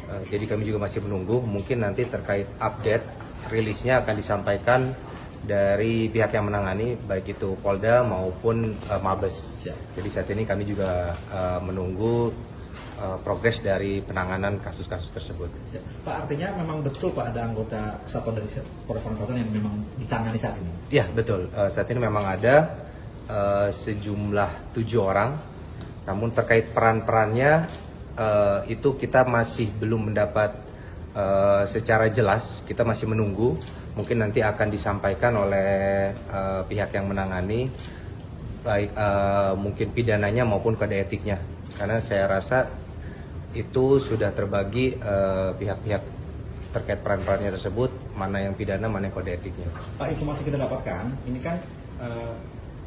Jadi kami juga masih menunggu, mungkin nanti terkait update rilisnya akan disampaikan dari pihak yang menangani baik itu Polda maupun Mabes. Jadi saat ini kami juga menunggu progres dari penanganan kasus-kasus tersebut. Pak, artinya memang betul Pak ada anggota kesatuan dari Polres Tangerang Selatan yang memang ditangani saat ini? Ya betul, saat ini memang ada sejumlah 7 orang, namun terkait peran-perannya itu kita masih belum mendapat secara jelas, kita masih menunggu, mungkin nanti akan disampaikan oleh pihak yang menangani, baik mungkin pidananya maupun kode etiknya, karena saya rasa itu sudah terbagi pihak-pihak terkait peran-perannya tersebut, mana yang pidana, mana yang kode etiknya. Pak, informasi kita dapatkan, ini kan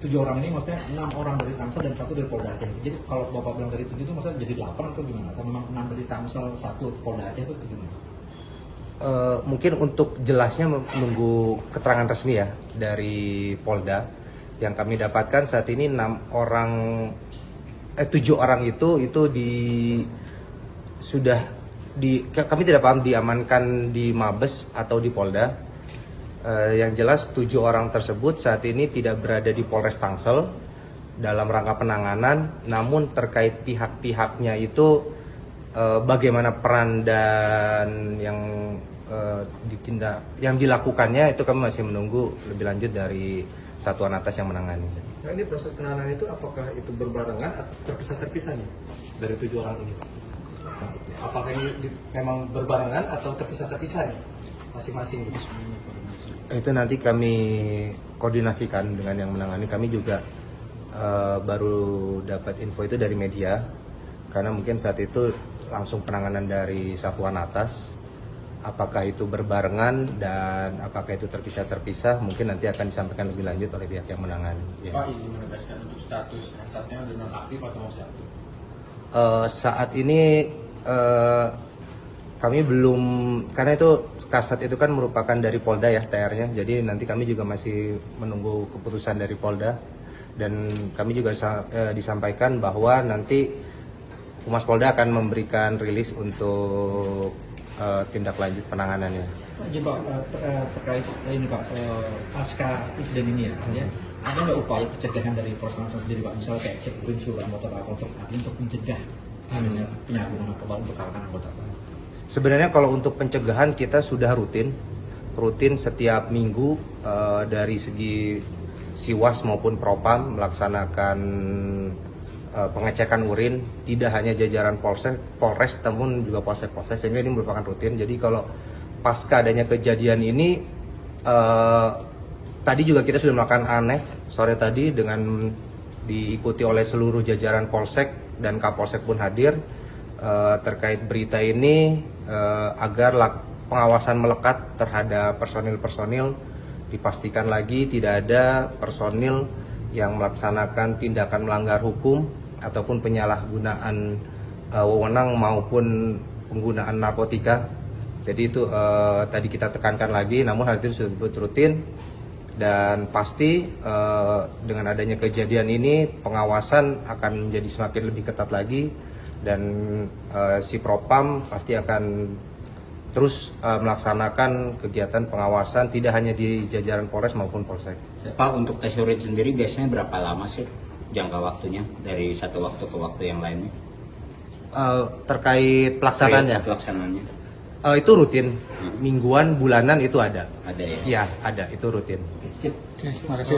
7 orang ini maksudnya 6 orang dari Tangsel dan 1 dari Polda Aceh. Jadi kalau Bapak bilang dari 7 itu maksudnya jadi 8 atau gimana? Atau memang 6 dari Tangsel, 1 Polda Aceh itu gimana? Mungkin untuk jelasnya menunggu keterangan resmi ya dari Polda. Yang kami dapatkan saat ini 7 orang itu kami tidak paham diamankan di Mabes atau di Polda. Yang jelas 7 orang tersebut saat ini tidak berada di Polres Tangsel dalam rangka penanganan, namun terkait pihak-pihaknya itu bagaimana peran dan yang dilakukannya itu kami masih menunggu lebih lanjut dari satuan atas yang menangani. Nah, ini proses penanganan itu apakah itu berbarengan atau terpisah-terpisah nih dari 7 orang ini? Apakah ini memang berbarengan atau terpisah-terpisah nih masing-masing? Itu nanti kami koordinasikan dengan yang menangani. Kami juga baru dapat info itu dari media, karena mungkin saat itu langsung penanganan dari satuan atas. Apakah itu berbarengan dan apakah itu terpisah-terpisah, mungkin nanti akan disampaikan lebih lanjut oleh pihak yang menangani. Ya. Pak, ini menegaskan untuk status kasatnya dengan aktif atau masih aktif? Saat ini kami belum, karena itu kasat itu kan merupakan dari Polda ya TR-nya, jadi nanti kami juga masih menunggu keputusan dari Polda, dan kami juga disampaikan bahwa nanti Humas Polda akan memberikan rilis untuk tindak lanjut penanganannya. Jadi Pak, terkait ini Pak, pasca insiden ini ya, ada nggak upaya pencegahan dari Polres Tangsel sendiri Pak, misalnya kayak cek urin seluruh anggota Pak untuk mencegah penyalahgunaan narkoba untuk kalangan anggota Pak? Sebenarnya kalau untuk pencegahan kita sudah rutin setiap minggu dari segi Siwas maupun Propam melaksanakan pengecekan urin, tidak hanya jajaran Polres namun juga Polsek, sehingga ini merupakan rutin. Jadi kalau pasca adanya kejadian ini, tadi juga kita sudah melakukan ANEF sore tadi dengan diikuti oleh seluruh jajaran Polsek dan Kapolsek pun hadir terkait berita ini, agar pengawasan melekat terhadap personil-personil, dipastikan lagi tidak ada personil yang melaksanakan tindakan melanggar hukum ataupun penyalahgunaan wewenang maupun penggunaan narkotika. Jadi itu tadi kita tekankan lagi, namun hal itu sudah rutin, dan pasti dengan adanya kejadian ini pengawasan akan menjadi semakin lebih ketat lagi, dan si Propam pasti akan terus melaksanakan kegiatan pengawasan tidak hanya di jajaran Polres maupun Polsek. Pak, untuk tes urin sendiri biasanya berapa lama sih jangka waktunya dari satu waktu ke waktu yang lainnya? Terkait pelaksanaannya? Pelaksanaannya. Itu rutin, mingguan, bulanan itu ada. Ada ya? Iya, ada, itu rutin. Terima kasih.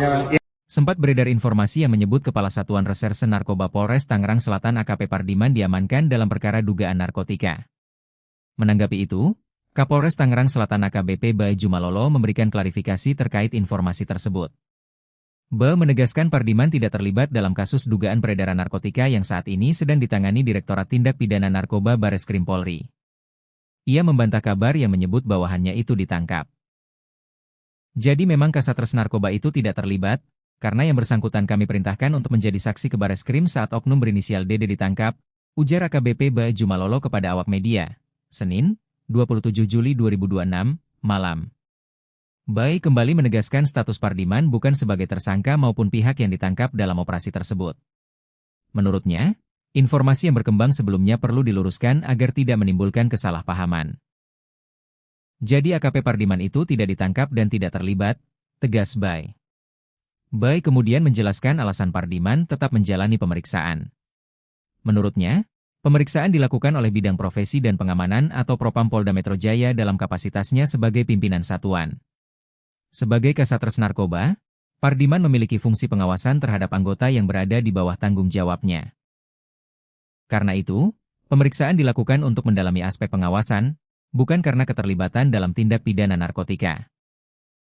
Sempat beredar informasi yang menyebut Kepala Satuan Reserse Narkoba Polres Tangerang Selatan AKP Pardiman diamankan dalam perkara dugaan narkotika. Menanggapi itu, Kapolres Tangerang Selatan AKBP Bae Jumalolo memberikan klarifikasi terkait informasi tersebut. Bae menegaskan Pardiman tidak terlibat dalam kasus dugaan peredaran narkotika yang saat ini sedang ditangani Direktorat Tindak Pidana Narkoba Bareskrim Polri. Ia membantah kabar yang menyebut bawahannya itu ditangkap. Jadi memang Kasat Narkoba itu tidak terlibat, karena yang bersangkutan kami perintahkan untuk menjadi saksi ke Bareskrim saat oknum berinisial DD ditangkap, ujar AKBP Ba Jumalolo kepada awak media, Senin, 27 Juli 2026, malam. Bai kembali menegaskan status Pardiman bukan sebagai tersangka maupun pihak yang ditangkap dalam operasi tersebut. Menurutnya, informasi yang berkembang sebelumnya perlu diluruskan agar tidak menimbulkan kesalahpahaman. Jadi AKP Pardiman itu tidak ditangkap dan tidak terlibat, tegas Bai. Bai kemudian menjelaskan alasan Pardiman tetap menjalani pemeriksaan. Menurutnya, pemeriksaan dilakukan oleh Bidang Profesi dan Pengamanan atau Propam Polda Metro Jaya dalam kapasitasnya sebagai pimpinan satuan. Sebagai Kasat Narkoba, Pardiman memiliki fungsi pengawasan terhadap anggota yang berada di bawah tanggung jawabnya. Karena itu, pemeriksaan dilakukan untuk mendalami aspek pengawasan, bukan karena keterlibatan dalam tindak pidana narkotika.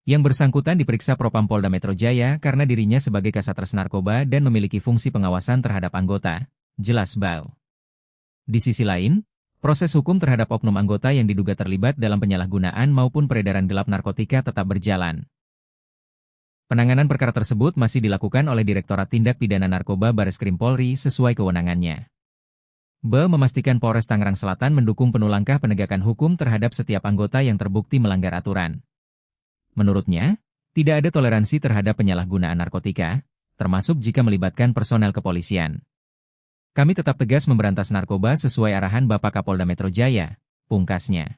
Yang bersangkutan diperiksa Propam Polda Metro Jaya karena dirinya sebagai Kasat Narkoba dan memiliki fungsi pengawasan terhadap anggota, jelas Bau. Di sisi lain, proses hukum terhadap oknum anggota yang diduga terlibat dalam penyalahgunaan maupun peredaran gelap narkotika tetap berjalan. Penanganan perkara tersebut masih dilakukan oleh Direktorat Tindak Pidana Narkoba Bareskrim Polri sesuai kewenangannya. Ba memastikan Polres Tangerang Selatan mendukung penuh langkah penegakan hukum terhadap setiap anggota yang terbukti melanggar aturan. Menurutnya, tidak ada toleransi terhadap penyalahgunaan narkotika, termasuk jika melibatkan personel kepolisian. Kami tetap tegas memberantas narkoba sesuai arahan Bapak Kapolda Metro Jaya, pungkasnya.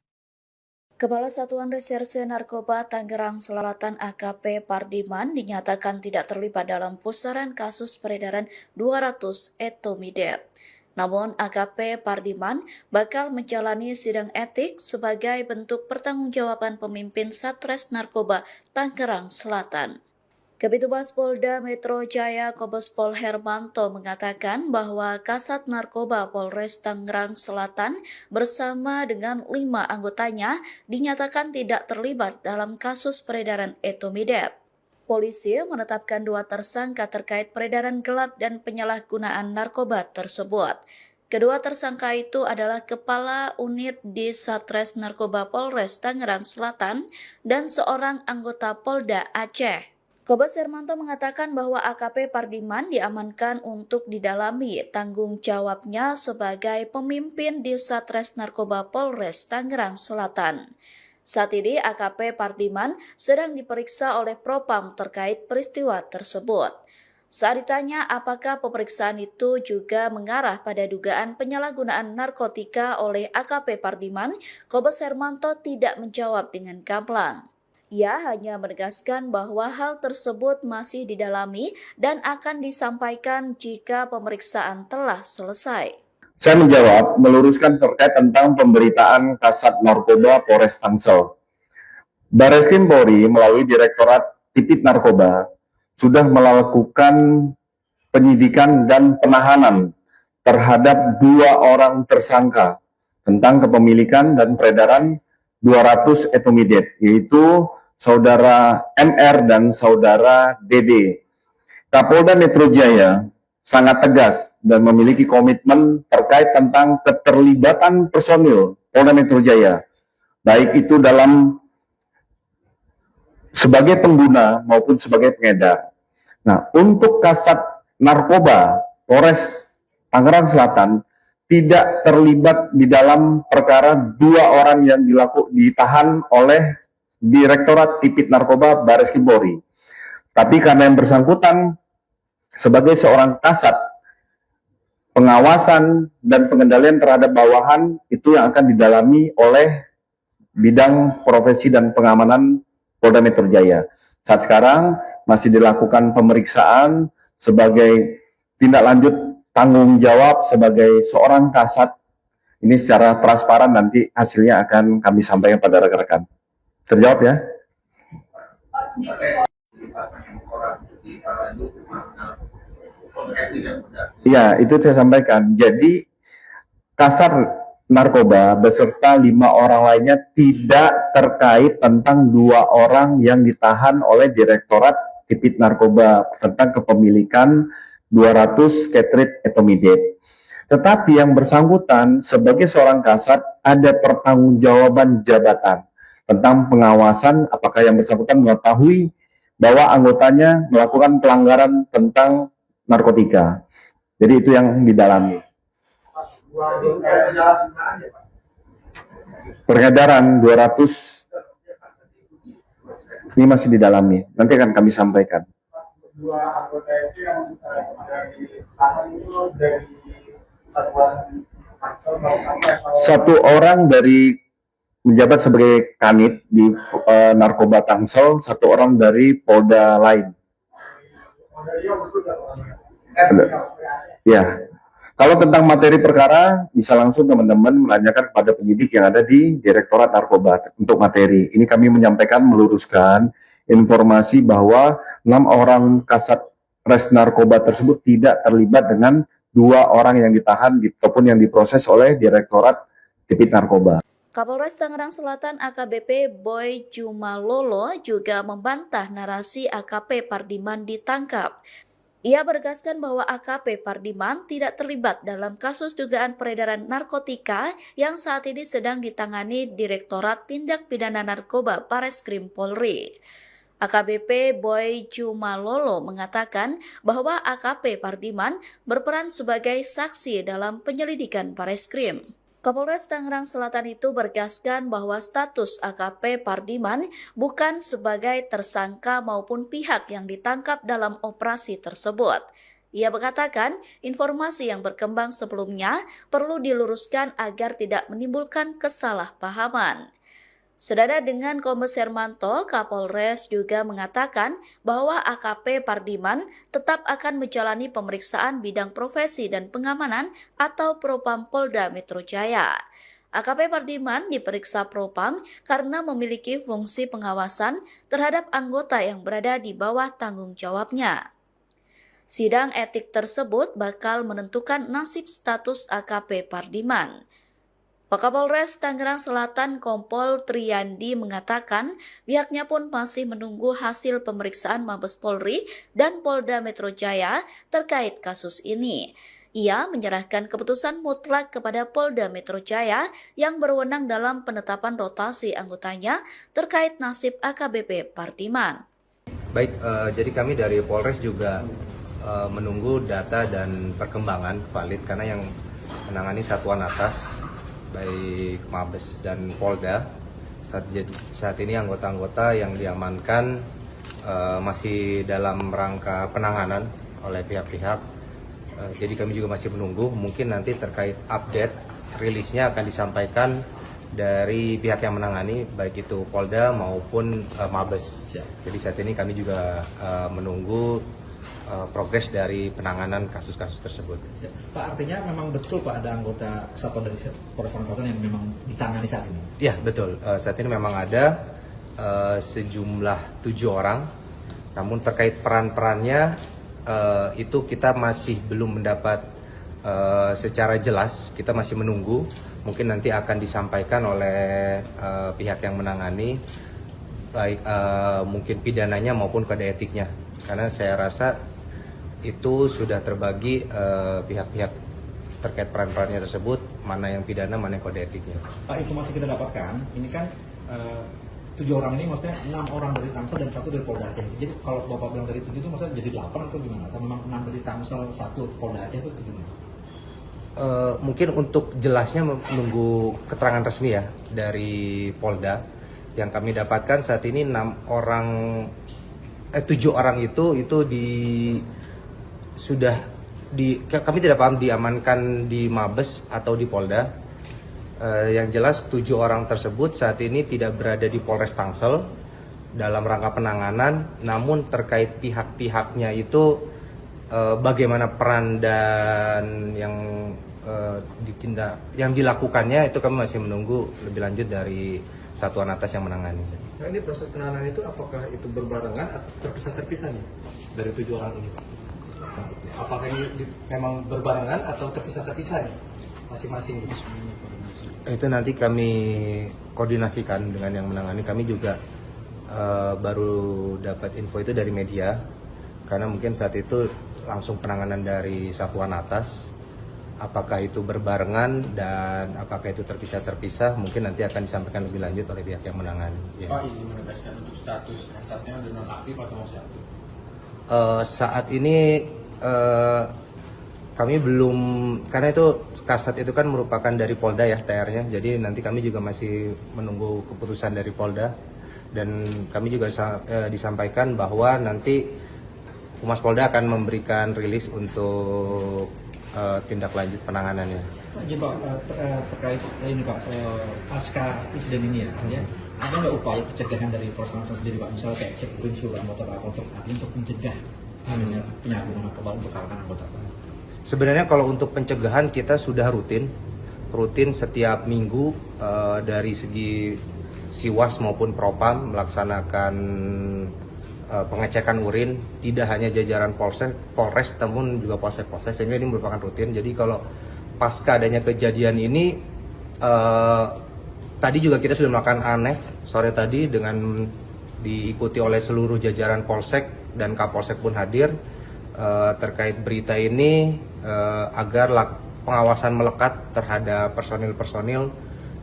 Kepala Satuan Reserse Narkoba Tangerang Selatan AKP Pardiman dinyatakan tidak terlibat dalam pusaran kasus peredaran 200 etomidate. Namun AKP Pardiman bakal menjalani sidang etik sebagai bentuk pertanggungjawaban pemimpin Satres Narkoba Tangerang Selatan. Kabitumas Polda Metro Jaya Kombes Pol Hermanto mengatakan bahwa Kasat Narkoba Polres Tangerang Selatan bersama dengan 5 anggotanya dinyatakan tidak terlibat dalam kasus peredaran etomidate. Polisi menetapkan 2 tersangka terkait peredaran gelap dan penyalahgunaan narkoba tersebut. Kedua tersangka itu adalah Kepala Unit di Satres Narkoba Polres Tangerang Selatan dan seorang anggota Polda Aceh. Kombes Hermanto mengatakan bahwa AKP Pardiman diamankan untuk didalami tanggung jawabnya sebagai pemimpin di Satres Narkoba Polres Tangerang Selatan. Saat ini AKP Pardiman sedang diperiksa oleh Propam terkait peristiwa tersebut. Saat ditanya apakah pemeriksaan itu juga mengarah pada dugaan penyalahgunaan narkotika oleh AKP Pardiman, Kombes Hermanto tidak menjawab dengan gamblang. Ia hanya menegaskan bahwa hal tersebut masih didalami dan akan disampaikan jika pemeriksaan telah selesai. Saya menjawab, meluruskan terkait tentang pemberitaan Kasat Narkoba Polres Tangsel. Bareskrim Polri melalui Direktorat Tipit Narkoba sudah melakukan penyidikan dan penahanan terhadap 2 orang tersangka tentang kepemilikan dan peredaran 200 etomidate, yaitu Saudara MR dan Saudara DD. Kapolda Metro Jaya sangat tegas dan memiliki komitmen terkait tentang keterlibatan personil Polda Metro Jaya, baik itu dalam sebagai pengguna maupun sebagai pengedar. Nah, untuk Kasat Narkoba Polres Tangerang Selatan tidak terlibat di dalam perkara 2 orang yang ditahan oleh Direktorat Tipit Narkoba Bareskrim Polri. Tapi karena yang bersangkutan sebagai seorang kasat, pengawasan dan pengendalian terhadap bawahan itu yang akan didalami oleh Bidang Profesi dan Pengamanan Polda Metro Jaya. Saat sekarang masih dilakukan pemeriksaan sebagai tindak lanjut tanggung jawab sebagai seorang kasat. Ini secara transparan nanti hasilnya akan kami sampaikan pada rekan-rekan. Terjawab ya? Iya, itu saya sampaikan. Jadi Kasat Narkoba beserta 5 orang lainnya tidak terkait tentang 2 orang yang ditahan oleh Direktorat Tipit Narkoba tentang kepemilikan 200 Ketrit etomidate. Tetapi yang bersangkutan sebagai seorang kasat ada pertanggungjawaban jabatan tentang pengawasan apakah yang bersangkutan mengetahui bahwa anggotanya melakukan pelanggaran tentang narkotika. Jadi itu yang didalami. Peredaran 200 ini masih didalami. Nanti akan kami sampaikan. Dua anggota itu yang ditahan itu dari satuan Tangsel atau Satu orang dari menjabat sebagai kanit di narkoba Tangsel, satu orang dari Polda lain. Ya, kalau tentang materi perkara bisa langsung teman-teman menanyakan kepada penyidik yang ada di Direktorat Narkoba untuk materi. Ini kami menyampaikan meluruskan informasi bahwa 6 orang kasat res narkoba tersebut tidak terlibat dengan 2 orang yang ditahan ataupun yang diproses oleh Direktorat Tipit Narkoba. Kapolres Tangerang Selatan AKBP Boy Jumalolo juga membantah narasi AKP Pardiman ditangkap. Ia menegaskan bahwa AKP Pardiman tidak terlibat dalam kasus dugaan peredaran narkotika yang saat ini sedang ditangani Direktorat Tindak Pidana Narkoba Bareskrim Polri. AKBP Boy Jumalolo mengatakan bahwa AKP Pardiman berperan sebagai saksi dalam penyelidikan Bareskrim. Kapolres Tangerang Selatan itu bergaskan bahwa status AKP Pardiman bukan sebagai tersangka maupun pihak yang ditangkap dalam operasi tersebut. Ia mengatakan informasi yang berkembang sebelumnya perlu diluruskan agar tidak menimbulkan kesalahpahaman. Senada dengan Kombes Hermanto, Kapolres juga mengatakan bahwa AKP Pardiman tetap akan menjalani pemeriksaan bidang profesi dan pengamanan atau Propam Polda Metro Jaya. AKP Pardiman diperiksa Propam karena memiliki fungsi pengawasan terhadap anggota yang berada di bawah tanggung jawabnya. Sidang etik tersebut bakal menentukan nasib status AKP Pardiman. Wakapolres Tangerang Selatan Kompol Triyandi mengatakan pihaknya pun masih menunggu hasil pemeriksaan Mabes Polri dan Polda Metro Jaya terkait kasus ini. Ia menyerahkan keputusan mutlak kepada Polda Metro Jaya yang berwenang dalam penetapan rotasi anggotanya terkait nasib AKBP Pardiman. Baik, jadi kami dari Polres juga menunggu data dan perkembangan valid karena yang menangani satuan atas baik Mabes dan Polda saat ini anggota-anggota yang diamankan masih dalam rangka penanganan oleh pihak-pihak. Jadi kami juga masih menunggu, mungkin nanti terkait update rilisnya akan disampaikan dari pihak yang menangani baik itu Polda maupun Mabes. Jadi saat ini kami juga menunggu progres dari penanganan kasus-kasus tersebut. Pak, artinya memang betul Pak ada anggota kesatuan dari Polres Tangerang Selatan yang memang ditangani saat ini? Ya betul, saat ini memang ada sejumlah 7 orang, namun terkait peran-perannya itu kita masih belum mendapat secara jelas, kita masih menunggu, mungkin nanti akan disampaikan oleh pihak yang menangani, baik mungkin pidananya maupun kode etiknya, karena saya rasa itu sudah terbagi pihak-pihak terkait peran-perannya tersebut, mana yang pidana, mana yang kode etiknya. Pak, informasi kita dapatkan, ini kan 7 orang ini maksudnya 6 orang dari Tangsel dan 1 dari Polda Aceh. Jadi kalau Bapak bilang dari 7 itu maksudnya jadi 8 atau gimana? Atau memang 6 dari Tangsel, 1 Polda Aceh itu gimana? Mungkin untuk jelasnya menunggu keterangan resmi ya dari Polda. Yang kami dapatkan saat ini 7 orang itu kami tidak paham diamankan di Mabes atau di Polda. Yang jelas 7 orang tersebut saat ini tidak berada di Polres Tangsel dalam rangka penanganan, namun terkait pihak-pihaknya itu bagaimana peran dan yang dilakukannya itu kami masih menunggu lebih lanjut dari satuan atas yang menangani. Nah, ini proses penanganan itu apakah itu berbarengan atau terpisah-terpisah nih dari 7 orang ini? Apakah ini memang berbarengan atau terpisah-terpisah nih masing-masing? Itu nanti kami koordinasikan dengan yang menangani. Kami juga baru dapat info itu dari media, karena mungkin saat itu langsung penanganan dari satuan atas apakah itu berbarengan dan apakah itu terpisah-terpisah mungkin nanti akan disampaikan lebih lanjut oleh pihak yang menangani. Ya. Pak, ini menegaskan untuk status kasatnya ada nonaktif atau masih aktif? Saat ini kami belum, karena itu kasat itu kan merupakan dari Polda ya TR-nya, jadi nanti kami juga masih menunggu keputusan dari Polda dan kami juga disampaikan bahwa nanti Humas Polda akan memberikan rilis untuk tindak lanjut penanganannya. Jadi Pak, terkait ini Pak, pasca insiden ini ya, ada nggak upaya pencegahan dari Polres Tangsel sendiri Pak, misalnya kayak cek urin seluruh anggota Pak untuk mencegah adanya penyalahgunaan narkoba untuk kalangan anggota Pak? Sebenarnya kalau untuk pencegahan kita sudah rutin setiap minggu dari segi Siwas maupun Propam melaksanakan pengecekan urin, tidak hanya jajaran Polres namun juga Polsek, sehingga ini merupakan rutin. Jadi kalau pasca adanya kejadian ini, tadi juga kita sudah melakukan ANEF sore tadi dengan diikuti oleh seluruh jajaran Polsek dan Kapolsek pun hadir terkait berita ini agar pengawasan melekat terhadap personil-personil,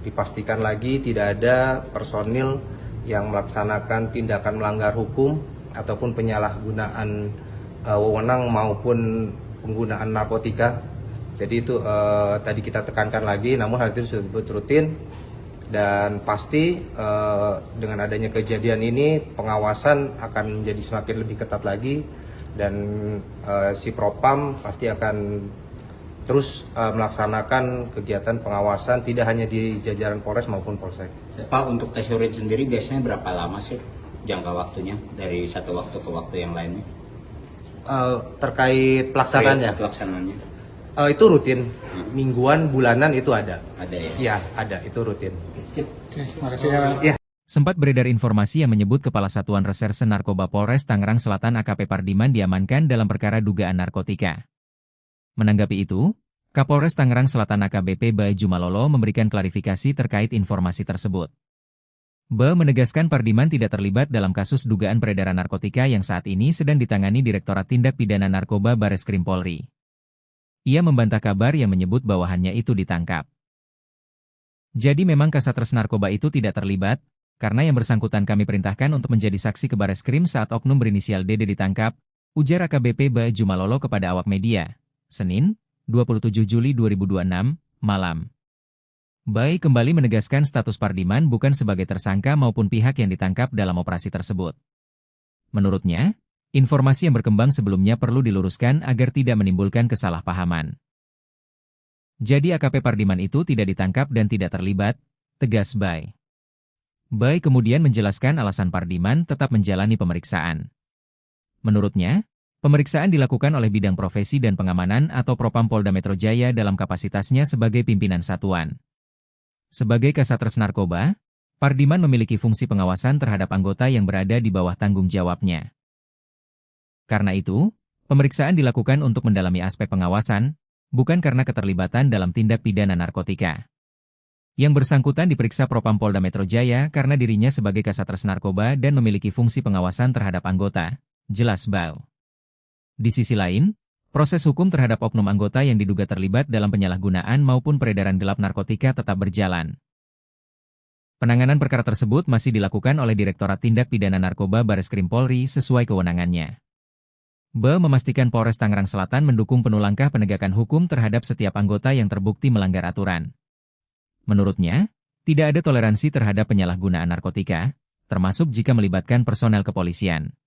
dipastikan lagi tidak ada personil yang melaksanakan tindakan melanggar hukum ataupun penyalahgunaan wewenang maupun penggunaan narkotika. Jadi itu tadi kita tekankan lagi, namun hal itu sudah rutin dan pasti dengan adanya kejadian ini pengawasan akan menjadi semakin lebih ketat lagi dan si Propam pasti akan terus melaksanakan kegiatan pengawasan tidak hanya di jajaran Polres maupun Polsek. Pak, untuk tes urin sendiri biasanya berapa lama sih jangka waktunya dari satu waktu ke waktu yang lainnya? Terkait pelaksanaannya? Pelaksanaannya. Itu rutin, mingguan, bulanan itu ada. Ada ya? Iya, ada, itu rutin. Terima kasih ya. Sempat beredar informasi yang menyebut Kepala Satuan Reserse Narkoba Polres Tangerang Selatan AKP Pardiman diamankan dalam perkara dugaan narkotika. Menanggapi itu, Kapolres Tangerang Selatan AKBP Bae Jumalolo memberikan klarifikasi terkait informasi tersebut. Bae menegaskan Pardiman tidak terlibat dalam kasus dugaan peredaran narkotika yang saat ini sedang ditangani Direktorat Tindak Pidana Narkoba Bareskrim Polri. Ia membantah kabar yang menyebut bawahannya itu ditangkap. Jadi memang Kasatres Narkoba itu tidak terlibat, karena yang bersangkutan kami perintahkan untuk menjadi saksi ke Bareskrim saat oknum berinisial DD ditangkap, ujar AKBP Bae Jumalolo kepada awak media, Senin, 27 Juli 2026, malam. Bae kembali menegaskan status Pardiman bukan sebagai tersangka maupun pihak yang ditangkap dalam operasi tersebut. Menurutnya, informasi yang berkembang sebelumnya perlu diluruskan agar tidak menimbulkan kesalahpahaman. Jadi AKP Pardiman itu tidak ditangkap dan tidak terlibat, tegas Bae. Bae kemudian menjelaskan alasan Pardiman tetap menjalani pemeriksaan. Menurutnya, pemeriksaan dilakukan oleh Bidang Profesi dan Pengamanan atau Propam Polda Metro Jaya dalam kapasitasnya sebagai pimpinan satuan. Sebagai Kasatres Narkoba, Pardiman memiliki fungsi pengawasan terhadap anggota yang berada di bawah tanggung jawabnya. Karena itu, pemeriksaan dilakukan untuk mendalami aspek pengawasan, bukan karena keterlibatan dalam tindak pidana narkotika. Yang bersangkutan diperiksa Propam Polda Metro Jaya karena dirinya sebagai Kasatres Narkoba dan memiliki fungsi pengawasan terhadap anggota, jelas Bae. Di sisi lain, proses hukum terhadap oknum anggota yang diduga terlibat dalam penyalahgunaan maupun peredaran gelap narkotika tetap berjalan. Penanganan perkara tersebut masih dilakukan oleh Direktorat Tindak Pidana Narkoba Bareskrim Polri sesuai kewenangannya. Bae memastikan Polres Tangerang Selatan mendukung penuh langkah penegakan hukum terhadap setiap anggota yang terbukti melanggar aturan. Menurutnya, tidak ada toleransi terhadap penyalahgunaan narkotika, termasuk jika melibatkan personel kepolisian.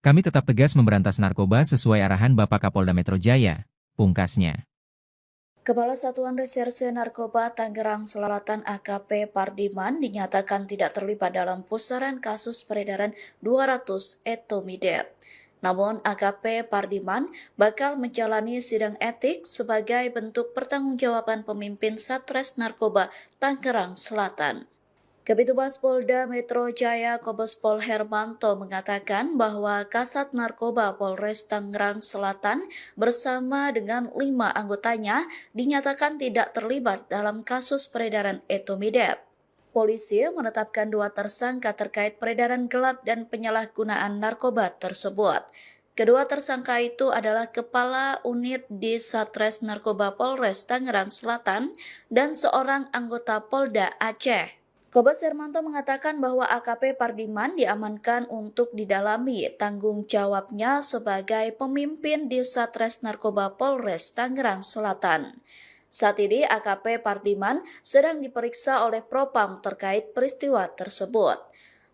Kami tetap tegas memberantas narkoba sesuai arahan Bapak Kapolda Metro Jaya, pungkasnya. Kepala Satuan Reserse Narkoba Tangerang Selatan AKP Pardiman dinyatakan tidak terlibat dalam pusaran kasus peredaran 200 etomidate. Namun AKP Pardiman bakal menjalani sidang etik sebagai bentuk pertanggungjawaban pemimpin Satres Narkoba Tangerang Selatan. Kabitumas Polda Metro Jaya Kombes Pol Hermanto mengatakan bahwa Kasat Narkoba Polres Tangerang Selatan bersama dengan 5 anggotanya dinyatakan tidak terlibat dalam kasus peredaran etomidate. Polisi menetapkan 2 tersangka terkait peredaran gelap dan penyalahgunaan narkoba tersebut. Kedua tersangka itu adalah Kepala Unit di Satres Narkoba Polres Tangerang Selatan dan seorang anggota Polda Aceh. Kombes Hermanto mengatakan bahwa AKP Pardiman diamankan untuk didalami tanggung jawabnya sebagai pemimpin di Satres Narkoba Polres Tangerang Selatan. Saat ini AKP Pardiman sedang diperiksa oleh Propam terkait peristiwa tersebut.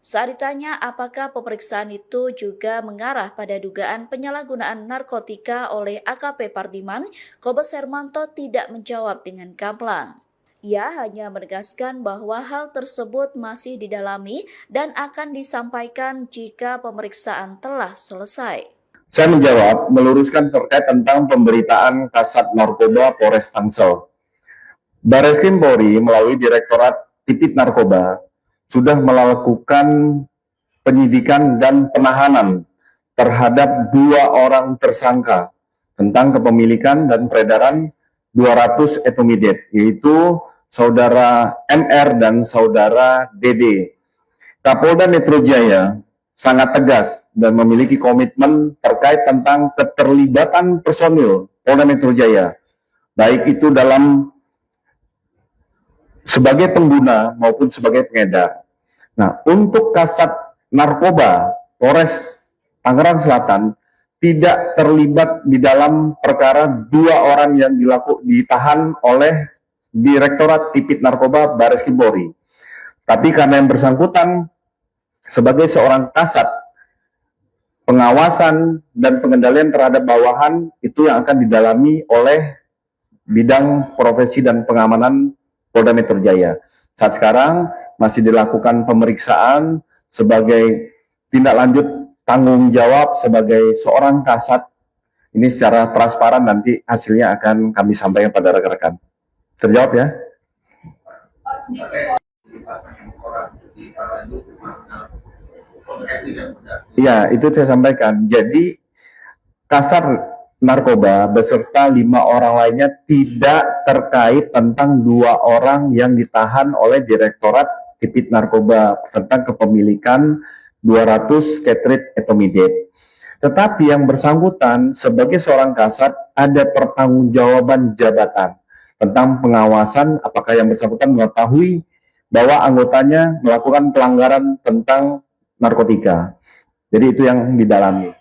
Saat ditanya apakah pemeriksaan itu juga mengarah pada dugaan penyalahgunaan narkotika oleh AKP Pardiman, Kombes Hermanto tidak menjawab dengan gamblang. Ia hanya menegaskan bahwa hal tersebut masih didalami dan akan disampaikan jika pemeriksaan telah selesai. Saya menjawab, meluruskan terkait tentang pemberitaan Kasat Narkoba Polres Tangsel. Bareskrim Polri melalui Direktorat Tipit Narkoba sudah melakukan penyidikan dan penahanan terhadap 2 orang tersangka tentang kepemilikan dan peredaran 200 etomidate, yaitu Saudara MR dan Saudara DD. Kapolda Metro Jaya sangat tegas dan memiliki komitmen terkait tentang keterlibatan personil Polda Metro Jaya, baik itu dalam sebagai pengguna maupun sebagai pengedar. Nah, untuk Kasat Narkoba Polres Tangerang Selatan tidak terlibat di dalam perkara 2 orang yang ditahan oleh Direktorat Tipit Narkoba Bareskrim Polri. Tapi karena yang bersangkutan sebagai seorang kasat, pengawasan dan pengendalian terhadap bawahan itu yang akan didalami oleh bidang profesi dan pengamanan Polda Metro Jaya. Saat sekarang masih dilakukan pemeriksaan sebagai tindak lanjut tanggung jawab sebagai seorang kasat. Ini secara transparan nanti hasilnya akan kami sampaikan pada rekan-rekan. Terjawab ya? Iya, itu saya sampaikan. Jadi Kasat Narkoba beserta 5 orang lainnya tidak terkait tentang 2 orang yang ditahan oleh Direktorat Tipit Narkoba tentang kepemilikan 200 cartridge etomidate. Tetapi yang bersangkutan sebagai seorang kasat ada pertanggungjawaban jabatan tentang pengawasan apakah yang bersangkutan mengetahui bahwa anggotanya melakukan pelanggaran tentang narkotika. Jadi itu yang didalami.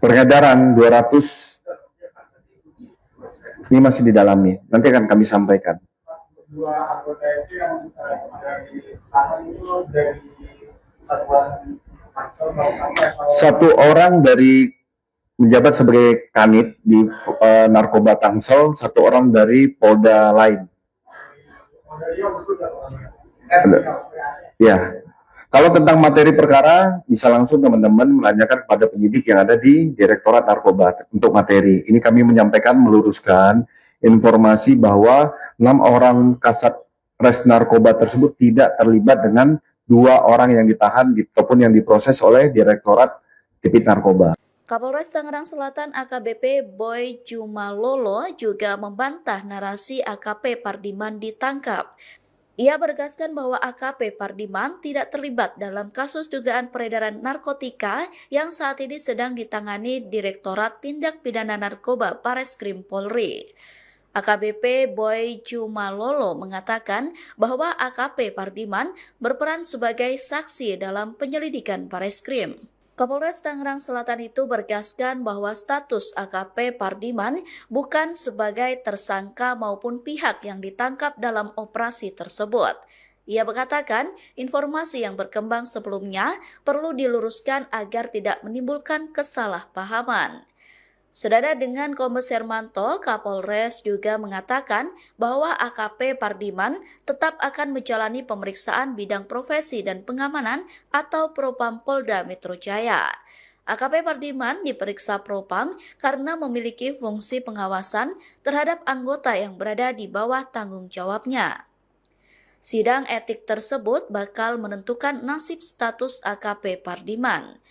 Peredaran 200 ini masih didalami. Nanti akan kami sampaikan. 2 anggota itu yang ditahan itu dari satuan Tangsel satu orang dari menjabat sebagai kanit di Narkoba Tangsel, 1 orang dari Polda lain. Ya, kalau tentang materi perkara bisa langsung teman-teman menanyakan kepada penyidik yang ada di Direktorat Narkoba untuk materi. Ini kami menyampaikan meluruskan informasi bahwa 6 orang kasat res narkoba tersebut tidak terlibat dengan 2 orang yang ditahan ataupun yang diproses oleh Direktorat Tipit Narkoba. Kapolres Tangerang Selatan AKBP Boy Jumalolo juga membantah narasi AKP Pardiman ditangkap. Ia menegaskan bahwa AKP Pardiman tidak terlibat dalam kasus dugaan peredaran narkotika yang saat ini sedang ditangani Direktorat Tindak Pidana Narkoba Bareskrim Polri. AKBP Boy Jumalolo mengatakan bahwa AKP Pardiman berperan sebagai saksi dalam penyelidikan Bareskrim. Kapolres Tangerang Selatan itu bergaskan bahwa status AKP Pardiman bukan sebagai tersangka maupun pihak yang ditangkap dalam operasi tersebut. Ia mengatakan informasi yang berkembang sebelumnya perlu diluruskan agar tidak menimbulkan kesalahpahaman. Senada dengan Kombes Hermanto, Kapolres juga mengatakan bahwa AKP Pardiman tetap akan menjalani pemeriksaan bidang profesi dan pengamanan atau Propam Polda Metro Jaya. AKP Pardiman diperiksa Propam karena memiliki fungsi pengawasan terhadap anggota yang berada di bawah tanggung jawabnya. Sidang etik tersebut bakal menentukan nasib status AKP Pardiman.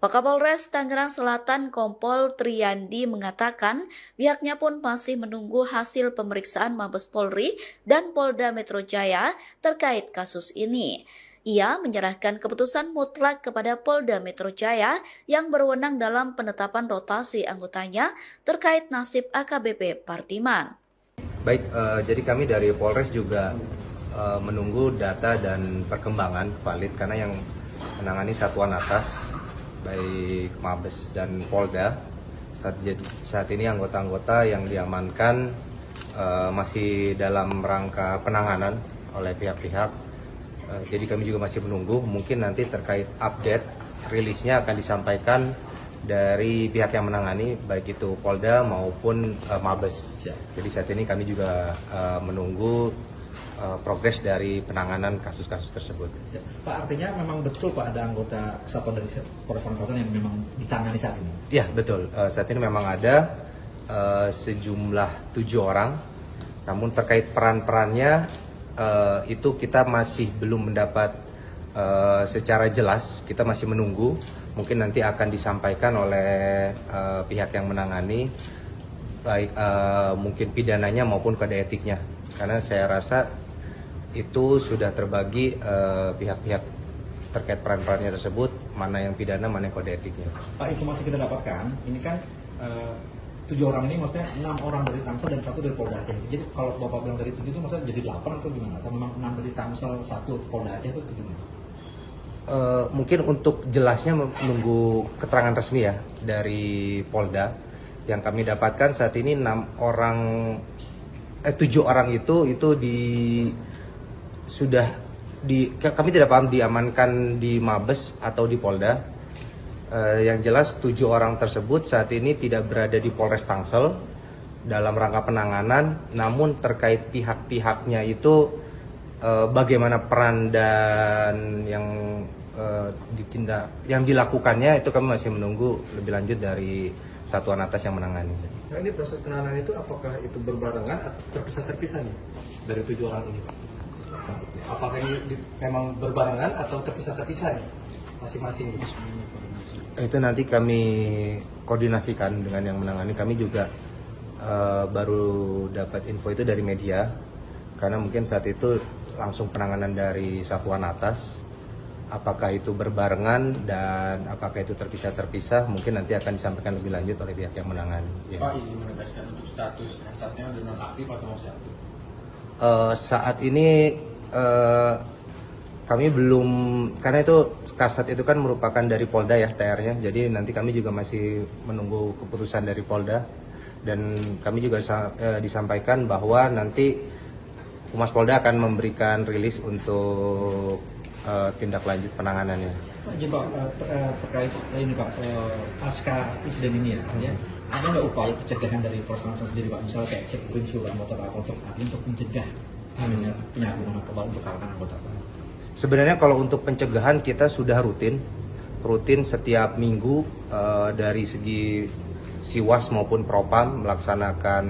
Wakapolres Tangerang Selatan Kompol Triyandi mengatakan pihaknya pun masih menunggu hasil pemeriksaan Mabes Polri dan Polda Metro Jaya terkait kasus ini. Ia menyerahkan keputusan mutlak kepada Polda Metro Jaya yang berwenang dalam penetapan rotasi anggotanya terkait nasib AKBP Pardiman. Baik, jadi kami dari Polres juga menunggu data dan perkembangan valid karena yang menangani satuan atas baik Mabes dan Polda saat ini anggota-anggota yang diamankan masih dalam rangka penanganan oleh pihak-pihak. Jadi kami juga masih menunggu, mungkin nanti terkait update rilisnya akan disampaikan dari pihak yang menangani baik itu Polda maupun Mabes. Jadi saat ini kami juga menunggu progres dari penanganan kasus-kasus tersebut. Pak, artinya memang betul Pak ada anggota kesatuan dari Polres Selatan yang memang ditangani saat ini? Ya betul, saat ini memang ada sejumlah 7 orang, namun terkait peran-perannya itu kita masih belum mendapat secara jelas, kita masih menunggu, mungkin nanti akan disampaikan oleh pihak yang menangani, baik mungkin pidananya maupun kode etiknya, karena saya rasa itu sudah terbagi pihak-pihak terkait peran-perannya tersebut, mana yang pidana, mana yang kode etiknya. Pak, informasi kita dapatkan, ini kan 7 orang ini maksudnya 6 orang dari Tangsel dan 1 dari Polda Aceh. Jadi kalau Bapak bilang dari 7 itu maksudnya jadi 8 atau gimana? Atau memang 6 dari Tangsel, 1 Polda Aceh itu gimana? Mungkin untuk jelasnya menunggu keterangan resmi ya dari Polda. Yang kami dapatkan saat ini 7 orang itu kami tidak paham diamankan di Mabes atau di Polda. Yang jelas 7 orang tersebut saat ini tidak berada di Polres Tangsel dalam rangka penanganan, namun terkait pihak-pihaknya itu bagaimana peran dan yang dilakukannya itu kami masih menunggu lebih lanjut dari satuan atas yang menangani. Nah, ini proses penanganan itu apakah itu berbarengan atau terpisah-terpisah nih dari 7 orang ini? Apakah ini memang berbarengan atau terpisah-terpisah nih masing-masing? Itu nanti kami koordinasikan dengan yang menangani. Kami juga baru dapat info itu dari media, karena mungkin saat itu langsung penanganan dari satuan atas. Apakah itu berbarengan dan apakah itu terpisah-terpisah, mungkin nanti akan disampaikan lebih lanjut oleh pihak yang menangani. Pak, ini menegaskan untuk status kasadnya sudah nonaktif atau masih aktif? Saat ini kami belum, karena itu kasat itu kan merupakan dari Polda ya TR-nya, jadi nanti kami juga masih menunggu keputusan dari Polda, dan kami juga disampaikan bahwa nanti Humas Polda akan memberikan rilis untuk tindak lanjut penanganannya. Jadi Pak, terkait ini Pak, pasca insiden ini ya, ada nggak upaya pencegahan dari Polres Tangsel sendiri Pak, misalnya kayak cek urin seluruh anggota untuk mencegah penyalahgunaan narkoba untuk kalangan anggota? Sebenarnya kalau untuk pencegahan kita sudah rutin setiap minggu dari segi Siwas maupun Propam melaksanakan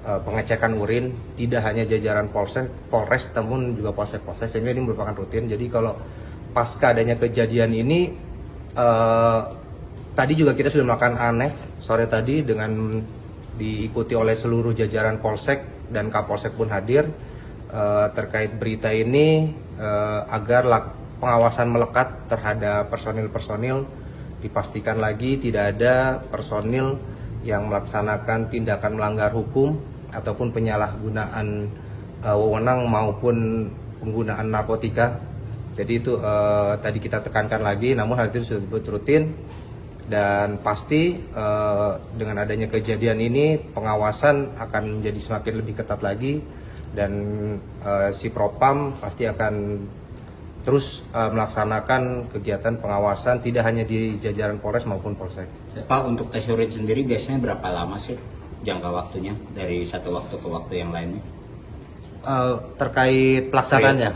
pengecekan urin, tidak hanya jajaran Polres namun juga Polsek, sehingga ini merupakan rutin. Jadi kalau pasca adanya kejadian ini, tadi juga kita sudah melakukan ANEF sore tadi dengan diikuti oleh seluruh jajaran Polsek dan Kapolsek pun hadir terkait berita ini, agar pengawasan melekat terhadap personil-personil, dipastikan lagi tidak ada personil yang melaksanakan tindakan melanggar hukum ataupun penyalahgunaan wewenang maupun penggunaan narkotika. Jadi itu tadi kita tekankan lagi, namun hal itu sudah rutin, dan pasti dengan adanya kejadian ini pengawasan akan menjadi semakin lebih ketat lagi, dan si Propam pasti akan terus melaksanakan kegiatan pengawasan tidak hanya di jajaran Polres maupun Polsek. Pak, untuk tes urin sendiri biasanya berapa lama sih jangka waktunya dari satu waktu ke waktu yang lainnya? Terkait pelaksanaannya?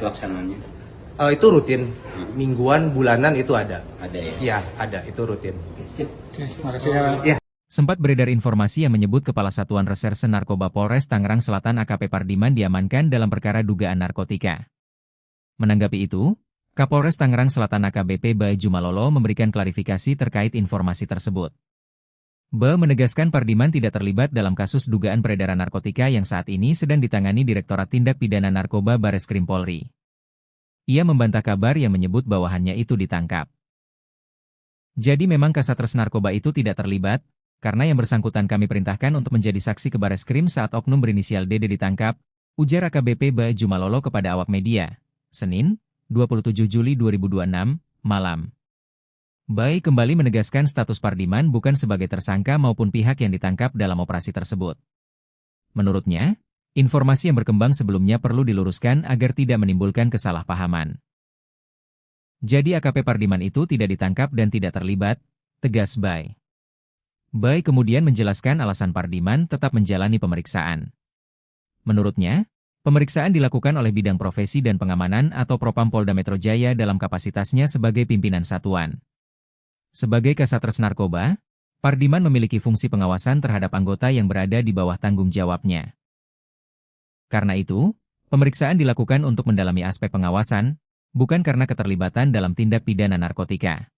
Itu rutin, mingguan, bulanan itu ada. Ada ya? Iya, ada, itu rutin. Terima kasih ya. Sempat beredar informasi yang menyebut Kepala Satuan Reserse Narkoba Polres Tangerang Selatan AKP Pardiman diamankan dalam perkara dugaan narkotika. Menanggapi itu, Kapolres Tangerang Selatan AKBP Baju Malolo memberikan klarifikasi terkait informasi tersebut. Menegaskan Pardiman tidak terlibat dalam kasus dugaan peredaran narkotika yang saat ini sedang ditangani Direktorat Tindak Pidana Narkoba Bareskrim Polri. Ia membantah kabar yang menyebut bawahannya itu ditangkap. Jadi memang Kasatgas Narkoba itu tidak terlibat, karena yang bersangkutan kami perintahkan untuk menjadi saksi ke Bareskrim saat oknum berinisial DD ditangkap, ujar AKBP Baju Malolo kepada awak media, Senin, 27 Juli 2026, malam. Bai kembali menegaskan status Pardiman bukan sebagai tersangka maupun pihak yang ditangkap dalam operasi tersebut. Menurutnya, informasi yang berkembang sebelumnya perlu diluruskan agar tidak menimbulkan kesalahpahaman. Jadi AKP Pardiman itu tidak ditangkap dan tidak terlibat, tegas Bai. Bai kemudian menjelaskan alasan Pardiman tetap menjalani pemeriksaan. Menurutnya, pemeriksaan dilakukan oleh Bidang Profesi dan Pengamanan atau Propam Polda Metro Jaya dalam kapasitasnya sebagai pimpinan satuan. Sebagai Kasatgas Narkoba, Pardiman memiliki fungsi pengawasan terhadap anggota yang berada di bawah tanggung jawabnya. Karena itu, pemeriksaan dilakukan untuk mendalami aspek pengawasan, bukan karena keterlibatan dalam tindak pidana narkotika.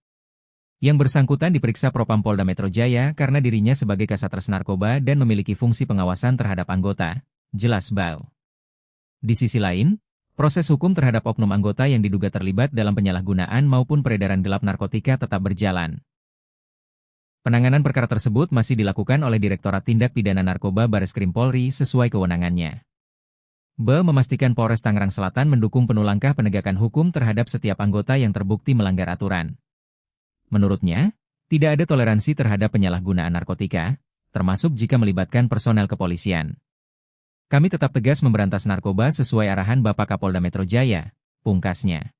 Yang bersangkutan diperiksa Propam Polda Metro Jaya karena dirinya sebagai Kasatgas Narkoba dan memiliki fungsi pengawasan terhadap anggota, jelas Bau. Di sisi lain, proses hukum terhadap oknum anggota yang diduga terlibat dalam penyalahgunaan maupun peredaran gelap narkotika tetap berjalan. Penanganan perkara tersebut masih dilakukan oleh Direktorat Tindak Pidana Narkoba Bareskrim Polri sesuai kewenangannya. Ba memastikan Polres Tangerang Selatan mendukung penuh langkah penegakan hukum terhadap setiap anggota yang terbukti melanggar aturan. Menurutnya, tidak ada toleransi terhadap penyalahgunaan narkotika, termasuk jika melibatkan personel kepolisian. Kami tetap tegas memberantas narkoba sesuai arahan Bapak Kapolda Metro Jaya, pungkasnya.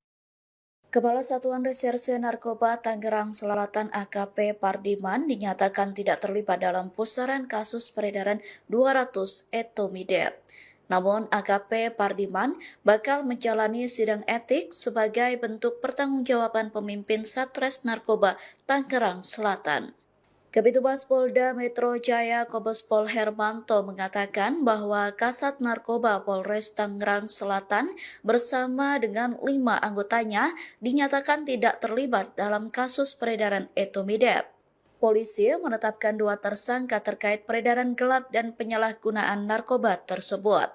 Kepala Satuan Reserse Narkoba Tangerang Selatan AKP Pardiman dinyatakan tidak terlibat dalam pusaran kasus peredaran 200 etomidate. Namun AKP Pardiman bakal menjalani sidang etik sebagai bentuk pertanggungjawaban pemimpin Satres Narkoba Tangerang Selatan. Kabitumas Polda Metro Jaya Kombes Pol Hermanto mengatakan bahwa Kasat Narkoba Polres Tangerang Selatan bersama dengan 5 anggotanya dinyatakan tidak terlibat dalam kasus peredaran etomidate. Polisi menetapkan 2 tersangka terkait peredaran gelap dan penyalahgunaan narkoba tersebut.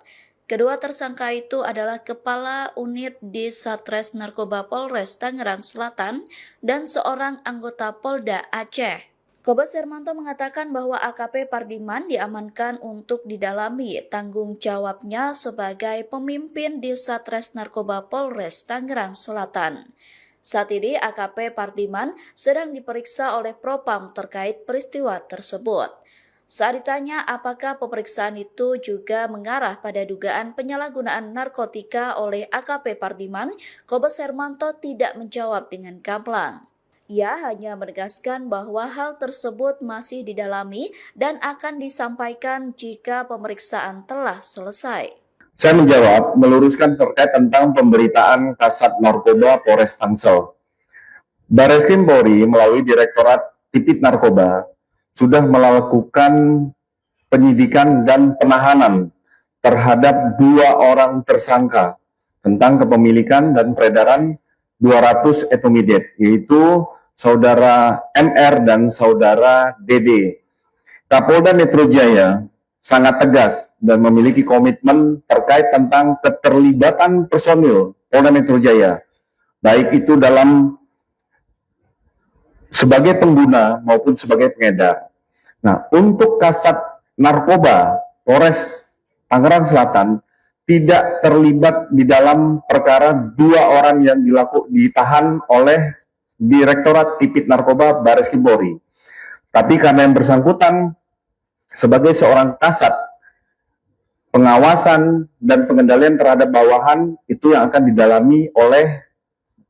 Kedua tersangka itu adalah Kepala Unit di Satres Narkoba Polres Tangerang Selatan dan seorang anggota Polda Aceh. Kombes Hermanto mengatakan bahwa AKP Pardiman diamankan untuk didalami tanggung jawabnya sebagai pemimpin di Satres Narkoba Polres Tangerang Selatan. Saat ini AKP Pardiman sedang diperiksa oleh Propam terkait peristiwa tersebut. Saat ditanya apakah pemeriksaan itu juga mengarah pada dugaan penyalahgunaan narkotika oleh AKP Pardiman, Kombes Hermanto tidak menjawab dengan gamblang. Ia hanya menegaskan bahwa hal tersebut masih didalami dan akan disampaikan jika pemeriksaan telah selesai. Saya menjawab, meluruskan terkait tentang pemberitaan Kasat Narkoba Polres Tangsel. Bareskrim Polri melalui Direktorat Tipit Narkoba sudah melakukan penyidikan dan penahanan terhadap 2 orang tersangka tentang kepemilikan dan peredaran 200 etomidate, yaitu Saudara MR dan Saudara DD. Kapolda Metro Jaya sangat tegas dan memiliki komitmen terkait tentang keterlibatan personil Polda Metro Jaya, baik itu dalam sebagai pengguna maupun sebagai pengedar. Nah, untuk Kasat Narkoba Polres Tangerang Selatan tidak terlibat di dalam perkara 2 orang yang ditahan oleh Direktorat Tipit Narkoba Bareskrim Polri. Tapi karena yang bersangkutan sebagai seorang kasat, pengawasan dan pengendalian terhadap bawahan itu yang akan didalami oleh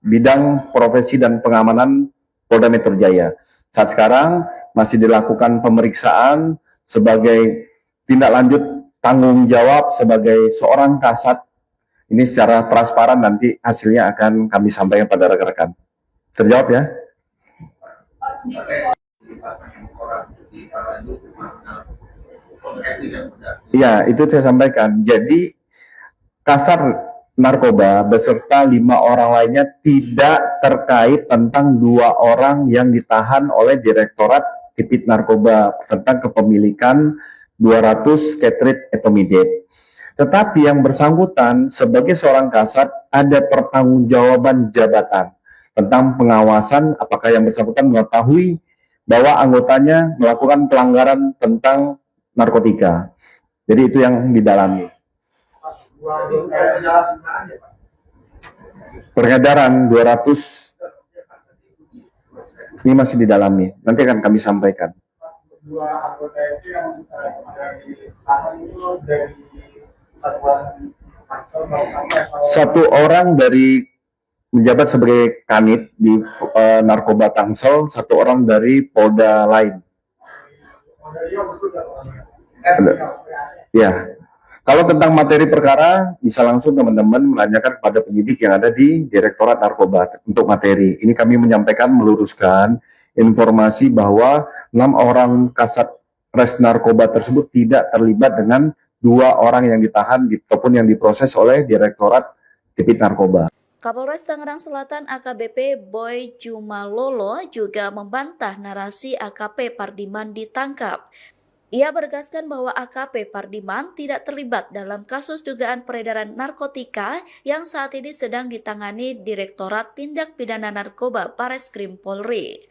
Bidang Profesi dan Pengamanan Polda Metro Jaya. Saat sekarang masih dilakukan pemeriksaan sebagai tindak lanjut tanggung jawab sebagai seorang kasat. Ini secara transparan nanti hasilnya akan kami sampaikan pada rekan-rekan. Terjawab ya? Iya, itu saya sampaikan. Jadi Kasat Narkoba beserta 5 orang lainnya tidak terkait tentang 2 orang yang ditahan oleh Direktorat Tipit Narkoba tentang kepemilikan 200 Ketrit etomidate. Tetapi yang bersangkutan sebagai seorang kasat ada pertanggungjawaban jabatan tentang pengawasan apakah yang bersangkutan mengetahui bahwa anggotanya melakukan pelanggaran tentang narkotika. Jadi itu yang didalami. Peredaran 200 ini masih didalami. Nanti akan kami sampaikan. Dua anggota itu yang dari tahan itu dari satuan Tangsel atau Satu orang dari menjabat sebagai kanit di narkoba Tangsel, satu orang dari Polda lain. Ya. Kalau tentang materi perkara, bisa langsung teman-teman menanyakan kepada penyidik yang ada di Direktorat Narkoba untuk materi. Ini kami menyampaikan, meluruskan informasi bahwa 6 orang kasat res narkoba tersebut tidak terlibat dengan 2 orang yang ditahan ataupun yang diproses oleh Direktorat Tipit Narkoba. Kapolres Tangerang Selatan AKBP Boy Jumalolo juga membantah narasi AKP Pardiman ditangkap. Ia menegaskan bahwa AKP Pardiman tidak terlibat dalam kasus dugaan peredaran narkotika yang saat ini sedang ditangani Direktorat Tindak Pidana Narkoba Bareskrim Polri.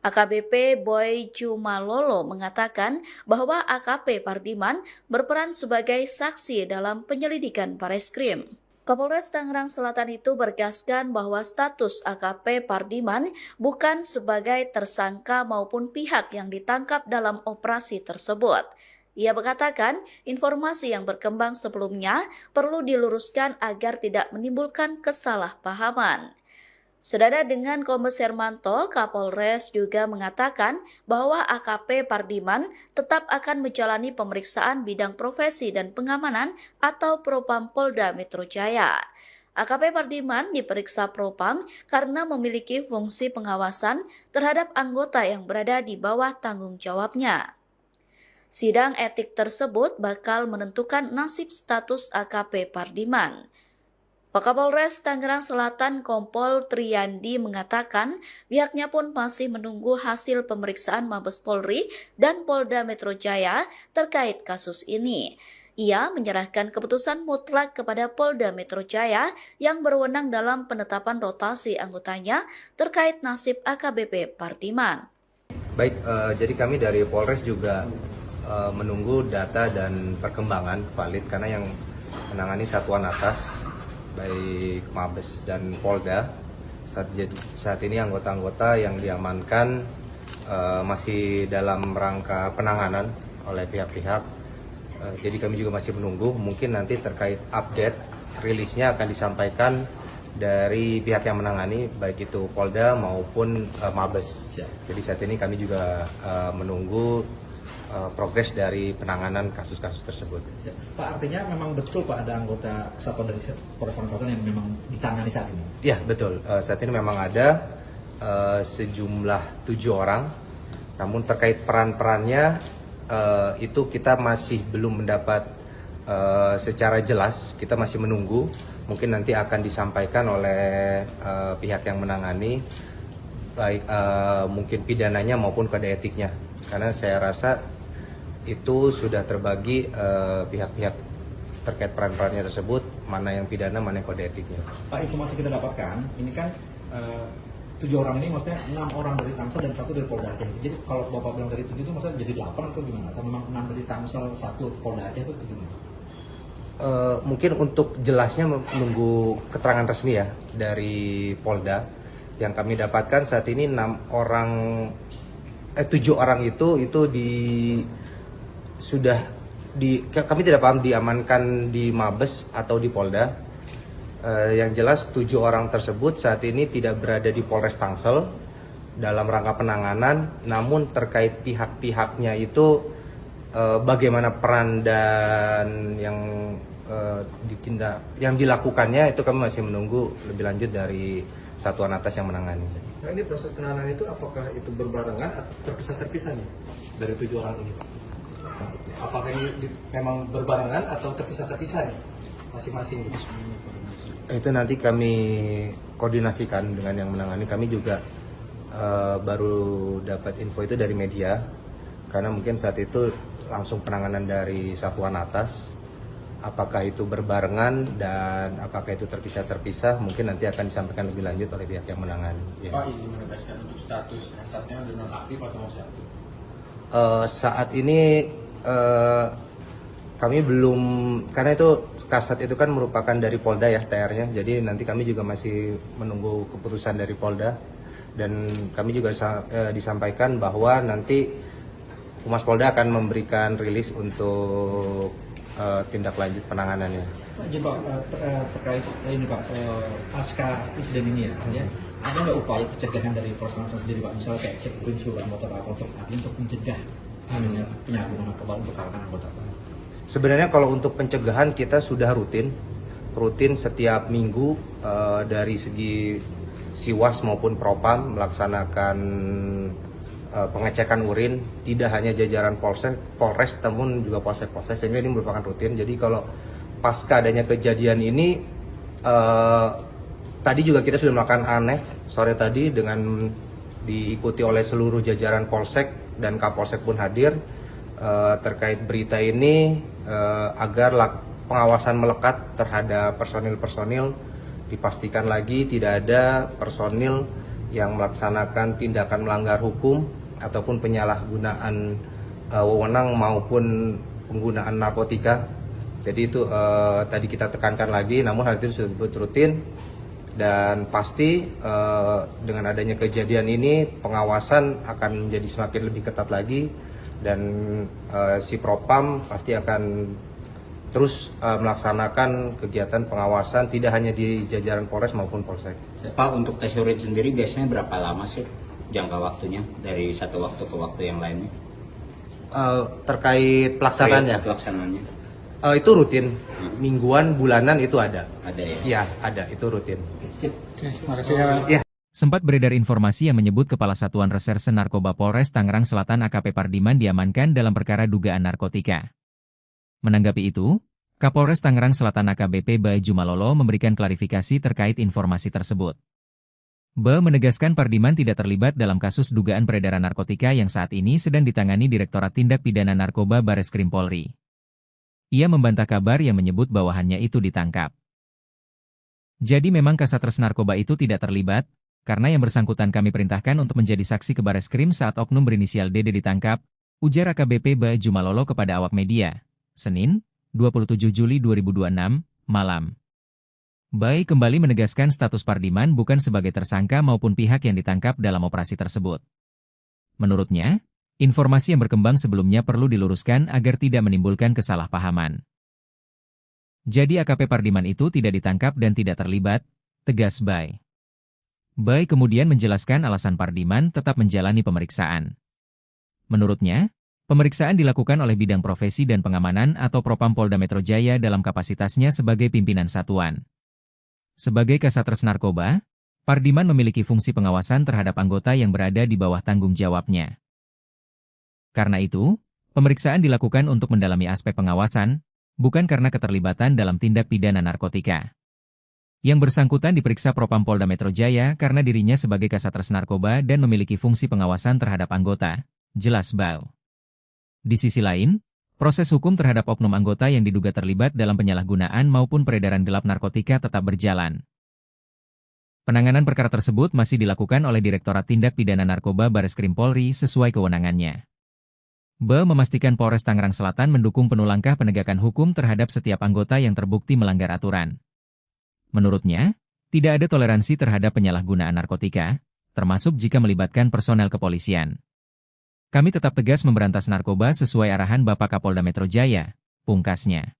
AKBP Boy Jumalolo mengatakan bahwa AKP Pardiman berperan sebagai saksi dalam penyelidikan Bareskrim. Kapolres Tangerang Selatan itu bergaskan bahwa status AKP Pardiman bukan sebagai tersangka maupun pihak yang ditangkap dalam operasi tersebut. Ia mengatakan informasi yang berkembang sebelumnya perlu diluruskan agar tidak menimbulkan kesalahpahaman. Senada dengan Kombes Hermanto, Kapolres juga mengatakan bahwa AKP Pardiman tetap akan menjalani pemeriksaan bidang profesi dan pengamanan atau Propam Polda Metro Jaya. AKP Pardiman diperiksa Propam karena memiliki fungsi pengawasan terhadap anggota yang berada di bawah tanggung jawabnya. Sidang etik tersebut bakal menentukan nasib status AKP Pardiman. Wakapolres Tangerang Selatan Kompol Triyandi mengatakan pihaknya pun masih menunggu hasil pemeriksaan Mabes Polri dan Polda Metro Jaya terkait kasus ini. Ia menyerahkan keputusan mutlak kepada Polda Metro Jaya yang berwenang dalam penetapan rotasi anggotanya terkait nasib AKBP Pardiman. Baik, jadi kami dari Polres juga menunggu data dan perkembangan valid karena yang menangani satuan atas baik Mabes dan Polda saat ini anggota-anggota yang diamankan masih dalam rangka penanganan oleh pihak-pihak. Jadi kami juga masih menunggu, mungkin nanti terkait update rilisnya akan disampaikan dari pihak yang menangani baik itu Polda maupun Mabes. Jadi saat ini kami juga menunggu progres dari penanganan kasus-kasus tersebut. Pak, artinya memang betul Pak ada anggota kesatuan dari Polres Selatan yang memang ditangani saat ini? Ya betul, saat ini memang ada sejumlah 7 orang, namun terkait peran-perannya itu kita masih belum mendapat secara jelas, kita masih menunggu, mungkin nanti akan disampaikan oleh pihak yang menangani, baik mungkin pidananya maupun kode etiknya, karena saya rasa itu sudah terbagi pihak-pihak terkait peran-perannya tersebut, mana yang pidana, mana yang kode etiknya. Pak, informasi kita dapatkan, ini kan 7 orang ini maksudnya 6 orang dari Tangsel dan 1 dari Polda Aceh. Jadi kalau Bapak bilang dari 7 itu maksudnya jadi 8 atau gimana? Atau memang 6 dari Tangsel, 1 Polda Aceh itu gimana? Mungkin untuk jelasnya menunggu keterangan resmi ya dari Polda. Yang kami dapatkan saat ini 7 orang itu kami tidak paham diamankan di Mabes atau di Polda. Yang jelas 7 orang tersebut saat ini tidak berada di Polres Tangsel dalam rangka penanganan, namun terkait pihak-pihaknya itu bagaimana peran dan yang dilakukannya itu kami masih menunggu lebih lanjut dari satuan atas yang menangani. Nah, ini proses penanganan itu apakah itu berbarengan atau terpisah-terpisah nih dari 7 orang ini? Apakah ini memang berbarengan atau terpisah-terpisah nih masing-masing? Itu nanti kami koordinasikan dengan yang menangani. Kami juga baru dapat info itu dari media, karena mungkin saat itu langsung penanganan dari satuan atas Apakah itu berbarengan dan apakah itu terpisah-terpisah mungkin nanti akan disampaikan lebih lanjut oleh pihak yang menangani. Ya. Pak, ini menegaskan untuk status kasatnya udah nonaktif atau masih aktif? Saat ini kami belum, karena itu kasat itu kan merupakan dari Polda ya TR-nya, jadi nanti kami juga masih menunggu keputusan dari Polda dan kami juga disampaikan bahwa nanti Humas Polda akan memberikan rilis untuk tindak lanjut penanganannya. Pak, jadi Pak, terkait ini Pak, pasca insiden ini ya, ada nggak upaya pencegahan dari Polres Tangsel sendiri Pak, misalnya kayak cek urin seluruh anggota Pak untuk mencegah penyalahgunaan narkoba untuk kalangan anggota Pak? Sebenarnya kalau untuk pencegahan kita sudah rutin setiap minggu dari segi Siwas maupun Propam melaksanakan pengecekan urin, tidak hanya jajaran Polres namun juga Polsek, sehingga ini merupakan rutin. Jadi kalau pasca adanya kejadian ini tadi juga kita sudah melakukan ANEF sore tadi dengan diikuti oleh seluruh jajaran Polsek dan Kapolsek pun hadir terkait berita ini agar pengawasan melekat terhadap personil-personil, dipastikan lagi tidak ada personil yang melaksanakan tindakan melanggar hukum ataupun penyalahgunaan wewenang maupun penggunaan narkotika. Jadi itu tadi kita tekankan lagi, namun hal itu sudah rutin dan pasti dengan adanya kejadian ini pengawasan akan menjadi semakin lebih ketat lagi dan si Propam pasti akan terus melaksanakan kegiatan pengawasan tidak hanya di jajaran Polres maupun Polsek. Pak, untuk tes urin sendiri biasanya berapa lama sih jangka waktunya dari satu waktu ke waktu yang lainnya? Terkait pelaksanaannya? Pelaksanaannya. Itu rutin, mingguan, bulanan itu ada. Ada ya? Iya, ada, itu rutin. Oke, makasih ya. Sempat beredar informasi yang menyebut Kepala Satuan Reserse Narkoba Polres Tangerang Selatan AKP Pardiman diamankan dalam perkara dugaan narkotika. Menanggapi itu, Kapolres Tangerang Selatan AKBP Bae Jumalolo memberikan klarifikasi terkait informasi tersebut. Bae menegaskan Pardiman tidak terlibat dalam kasus dugaan peredaran narkotika yang saat ini sedang ditangani Direktorat Tindak Pidana Narkoba Bareskrim Polri. Ia membantah kabar yang menyebut bawahannya itu ditangkap. Jadi memang Kasatres Narkoba itu tidak terlibat, karena yang bersangkutan kami perintahkan untuk menjadi saksi ke Bareskrim saat oknum berinisial DD ditangkap, ujar AKBP Bae Jumalolo kepada awak media, Senin, 27 Juli 2026, malam. Bae kembali menegaskan status Pardiman bukan sebagai tersangka maupun pihak yang ditangkap dalam operasi tersebut. Menurutnya, informasi yang berkembang sebelumnya perlu diluruskan agar tidak menimbulkan kesalahpahaman. Jadi AKP Pardiman itu tidak ditangkap dan tidak terlibat, tegas Bae. Bae kemudian menjelaskan alasan Pardiman tetap menjalani pemeriksaan. Menurutnya, pemeriksaan dilakukan oleh Bidang Profesi dan Pengamanan atau Propam Polda Metro Jaya dalam kapasitasnya sebagai pimpinan satuan. Sebagai Kasatres Narkoba, Pardiman memiliki fungsi pengawasan terhadap anggota yang berada di bawah tanggung jawabnya. Karena itu, pemeriksaan dilakukan untuk mendalami aspek pengawasan, bukan karena keterlibatan dalam tindak pidana narkotika. Yang bersangkutan diperiksa Propam Polda Metro Jaya karena dirinya sebagai Kasatres Narkoba dan memiliki fungsi pengawasan terhadap anggota, jelas Bae. Di sisi lain, proses hukum terhadap oknum anggota yang diduga terlibat dalam penyalahgunaan maupun peredaran gelap narkotika tetap berjalan. Penanganan perkara tersebut masih dilakukan oleh Direktorat Tindak Pidana Narkoba Bareskrim Polri sesuai kewenangannya. Bae memastikan Polres Tangerang Selatan mendukung penuh langkah penegakan hukum terhadap setiap anggota yang terbukti melanggar aturan. Menurutnya, tidak ada toleransi terhadap penyalahgunaan narkotika, termasuk jika melibatkan personel kepolisian. Kami tetap tegas memberantas narkoba sesuai arahan Bapak Kapolda Metro Jaya, pungkasnya.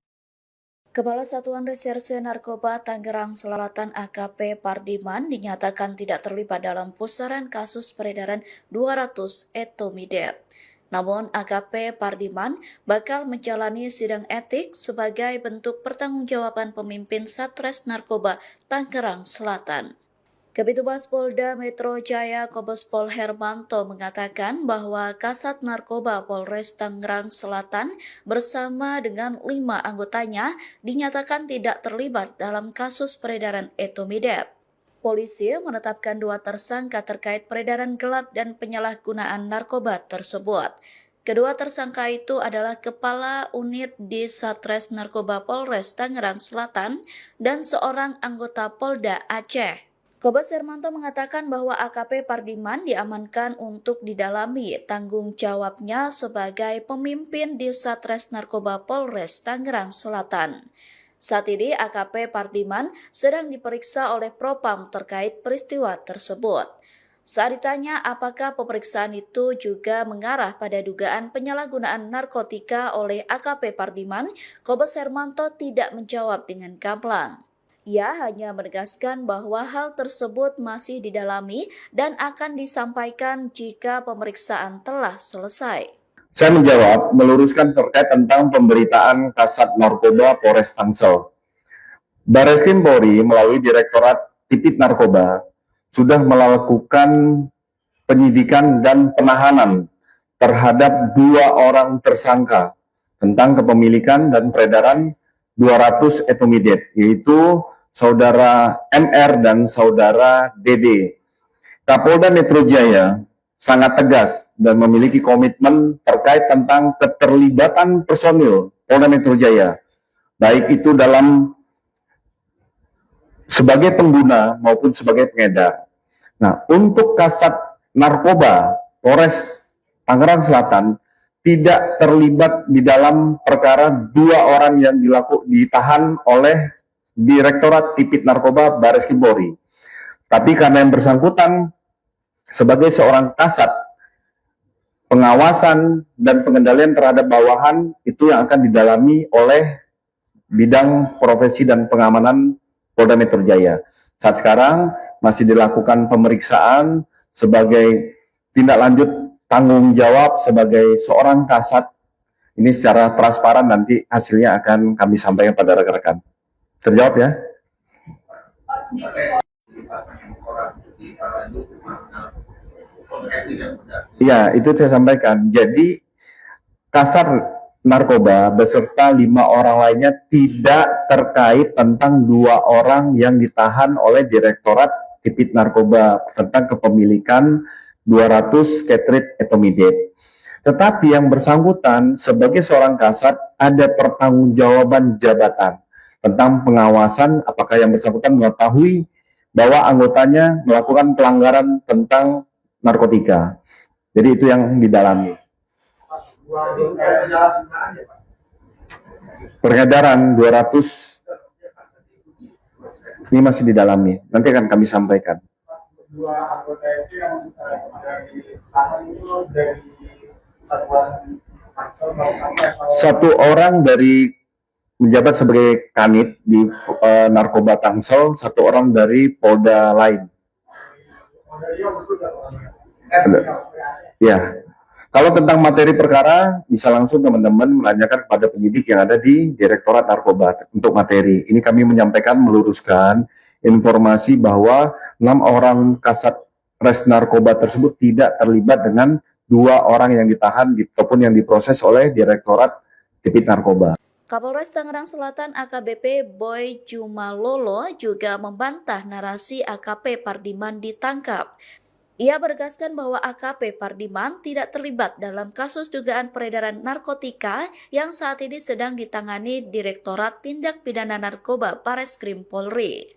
Kepala Satuan Reserse Narkoba Tangerang Selatan AKP Pardiman dinyatakan tidak terlibat dalam pusaran kasus peredaran 200 etomidate. Namun AKP Pardiman bakal menjalani sidang etik sebagai bentuk pertanggungjawaban pemimpin Satres Narkoba Tangerang Selatan. Kabitumas Polda Metro Jaya Kombes Pol Hermanto mengatakan bahwa Kasat Narkoba Polres Tangerang Selatan bersama dengan 5 anggotanya dinyatakan tidak terlibat dalam kasus peredaran etomidate. Polisi menetapkan 2 tersangka terkait peredaran gelap dan penyalahgunaan narkoba tersebut. Kedua tersangka itu adalah Kepala Unit di Satres Narkoba Polres Tangerang Selatan dan seorang anggota Polda Aceh. Kombes Hermanto mengatakan bahwa AKP Pardiman diamankan untuk didalami tanggung jawabnya sebagai pemimpin di Satres Narkoba Polres Tangerang Selatan. Saat ini AKP Pardiman sedang diperiksa oleh Propam terkait peristiwa tersebut. Saat ditanya apakah pemeriksaan itu juga mengarah pada dugaan penyalahgunaan narkotika oleh AKP Pardiman, Kombes Hermanto tidak menjawab dengan gamblang. Ia hanya menegaskan bahwa hal tersebut masih didalami dan akan disampaikan jika pemeriksaan telah selesai. Saya menjawab, meluruskan terkait tentang pemberitaan Kasat Narkoba Polres Tangsel. Bareskrim Polri melalui Direktorat Tipit Narkoba sudah melakukan penyidikan dan penahanan terhadap 2 orang tersangka tentang kepemilikan dan peredaran 200 etomidate, yaitu Saudara MR dan Saudara DD. Kapolda Metro Jaya sangat tegas dan memiliki komitmen terkait tentang keterlibatan personil Polda Metro Jaya, baik itu dalam sebagai pengguna maupun sebagai pengedar. Nah, untuk Kasat Narkoba Polres Tangerang Selatan tidak terlibat di dalam perkara 2 orang yang ditahan oleh Direktorat Tipit Narkoba Bareskrim Polri. Tapi karena yang bersangkutan sebagai seorang kasat, pengawasan dan pengendalian terhadap bawahan itu yang akan didalami oleh bidang profesi dan pengamanan Polda Metro Jaya. Saat sekarang masih dilakukan pemeriksaan sebagai tindak lanjut tanggung jawab sebagai seorang kasat. Ini secara transparan, nanti hasilnya akan kami sampaikan pada rekan-rekan. Terjawab ya? Iya, itu saya sampaikan. Jadi Kasat Narkoba beserta 5 orang lainnya tidak terkait tentang 2 orang yang ditahan oleh Direktorat Tipit Narkoba tentang kepemilikan 200 Ketrit etomidate. Tetapi yang bersangkutan sebagai seorang kasat ada pertanggungjawaban jabatan tentang pengawasan apakah yang bersangkutan mengetahui bahwa anggotanya melakukan pelanggaran tentang narkotika. Jadi itu yang didalami. Peredaran 200 ini masih didalami. Nanti akan kami sampaikan. 2 anggota itu yang ditahan itu dari satuan Tangsel atau 1 orang dari menjabat sebagai kanit di Narkoba Tangsel, 1 orang dari Polda lain. Ya. Kalau tentang materi perkara, bisa langsung teman-teman menanyakan kepada penyidik yang ada di Direktorat Narkoba untuk materi. Ini kami menyampaikan, meluruskan informasi bahwa 6 orang kasat res narkoba tersebut tidak terlibat dengan 2 orang yang ditahan ataupun yang diproses oleh Direktorat Tipit Narkoba. Kapolres Tangerang Selatan AKBP Boy Jumalolo juga membantah narasi AKP Pardiman ditangkap. Ia menegaskan bahwa AKP Pardiman tidak terlibat dalam kasus dugaan peredaran narkotika yang saat ini sedang ditangani Direktorat Tindak Pidana Narkoba Bareskrim Polri.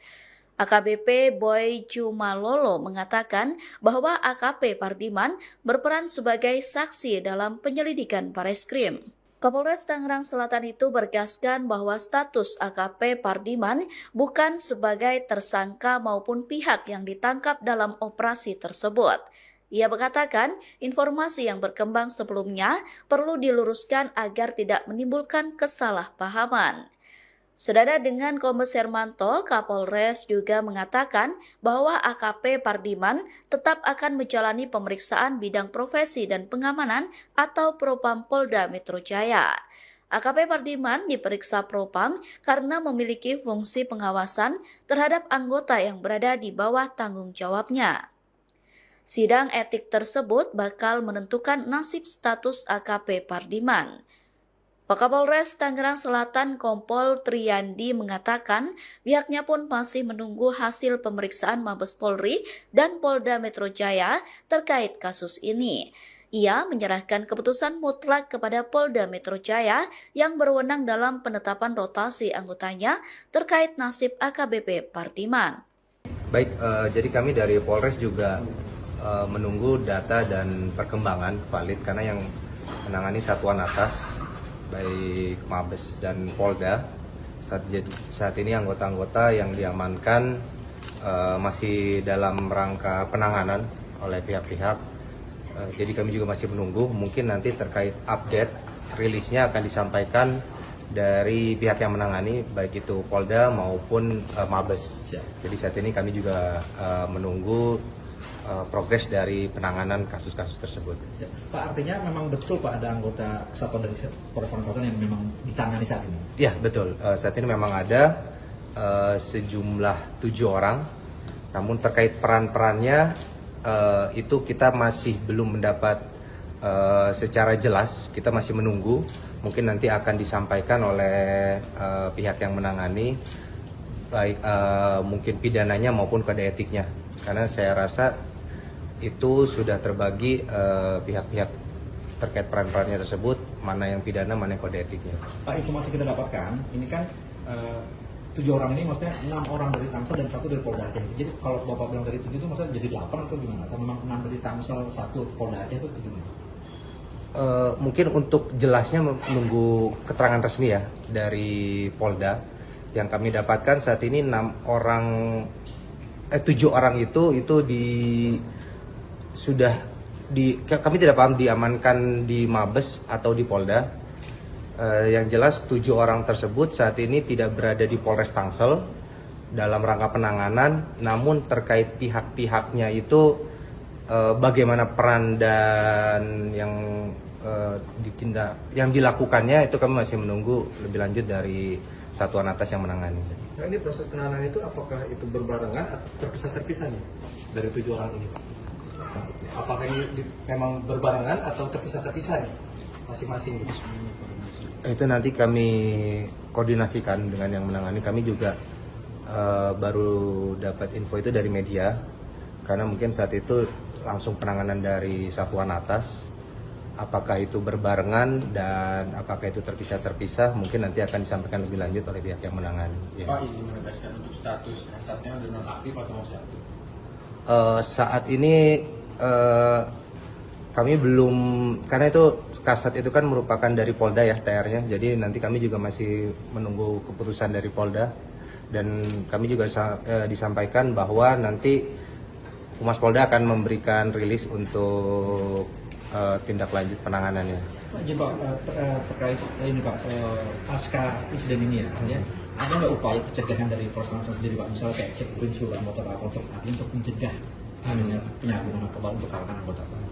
AKBP Boy Jumalolo mengatakan bahwa AKP Pardiman berperan sebagai saksi dalam penyelidikan Bareskrim. Kapolres Tangerang Selatan itu bergaskan bahwa status AKP Pardiman bukan sebagai tersangka maupun pihak yang ditangkap dalam operasi tersebut. Ia mengatakan informasi yang berkembang sebelumnya perlu diluruskan agar tidak menimbulkan kesalahpahaman. Senada dengan Kombes Hermanto, Kapolres juga mengatakan bahwa AKP Pardiman tetap akan menjalani pemeriksaan bidang profesi dan pengamanan atau Propam Polda Metro Jaya. AKP Pardiman diperiksa Propam karena memiliki fungsi pengawasan terhadap anggota yang berada di bawah tanggung jawabnya. Sidang etik tersebut bakal menentukan nasib status AKP Pardiman. Wakapolres Tangerang Selatan Kompol Triyandi mengatakan pihaknya pun masih menunggu hasil pemeriksaan Mabes Polri dan Polda Metro Jaya terkait kasus ini. Ia menyerahkan keputusan mutlak kepada Polda Metro Jaya yang berwenang dalam penetapan rotasi anggotanya terkait nasib AKBP Pardiman. Baik, jadi kami dari Polres juga menunggu data dan perkembangan valid karena yang menangani satuan atas baik Mabes dan Polda saat ini anggota-anggota yang diamankan masih dalam rangka penanganan oleh pihak-pihak. Jadi kami juga masih menunggu, mungkin nanti terkait update rilisnya akan disampaikan dari pihak yang menangani baik itu Polda maupun Mabes. Jadi saat ini kami juga menunggu progres dari penanganan kasus-kasus tersebut. Pak, artinya memang betul Pak ada anggota kesatuan dari Polres Tangerang Selatan yang memang ditangani saat ini? Ya betul, saat ini memang ada sejumlah 7 orang, namun terkait peran-perannya itu kita masih belum mendapat secara jelas, kita masih menunggu, mungkin nanti akan disampaikan oleh pihak yang menangani, baik mungkin pidananya maupun kode etiknya, karena saya rasa itu sudah terbagi pihak-pihak terkait peran-perannya tersebut, mana yang pidana, mana yang kode etiknya. Pak, informasi kita dapatkan, ini kan 7 orang ini maksudnya 6 orang dari Tangsel dan 1 dari Polda Aceh. Jadi kalau Bapak bilang dari 7 itu maksudnya jadi 8 atau gimana? Atau memang 6 dari Tangsel, 1 Polda Aceh itu gimana? Mungkin untuk jelasnya menunggu keterangan resmi ya dari Polda. Yang kami dapatkan saat ini 7 orang itu kami tidak paham diamankan di Mabes atau di Polda. Yang jelas 7 orang tersebut saat ini tidak berada di Polres Tangsel dalam rangka penanganan, namun terkait pihak-pihaknya itu bagaimana peran dan yang dilakukannya itu kami masih menunggu lebih lanjut dari satuan atas yang menangani. Nah, ini proses penanganan itu apakah itu berbarengan atau terpisah-terpisah nih dari 7 orang ini? Apakah ini memang berbarengan atau terpisah-terpisah nih masing-masing? Itu nanti kami koordinasikan dengan yang menangani. Kami juga baru dapat info itu dari media, karena mungkin saat itu langsung penanganan dari satuan atas. Apakah itu berbarengan dan apakah itu terpisah-terpisah, mungkin nanti akan disampaikan lebih lanjut oleh pihak yang menangani. Ya. Pak, ini menegaskan untuk status kasatnya dengan aktif atau masih aktif? Saat ini kami belum, karena itu kasat itu kan merupakan dari Polda ya TR-nya, jadi nanti kami juga masih menunggu keputusan dari Polda, dan kami juga disampaikan bahwa nanti Humas Polda akan memberikan rilis untuk tindak lanjut penanganannya. Pak, terkait ini Pak, pasca insiden ini ya, ada nggak upaya pencegahan dari Polres Tangsel sendiri Pak, misalnya kayak cek urin seluruh anggota Pak untuk mencegah penyalahgunaan narkoba untuk kalangan anggota Pak?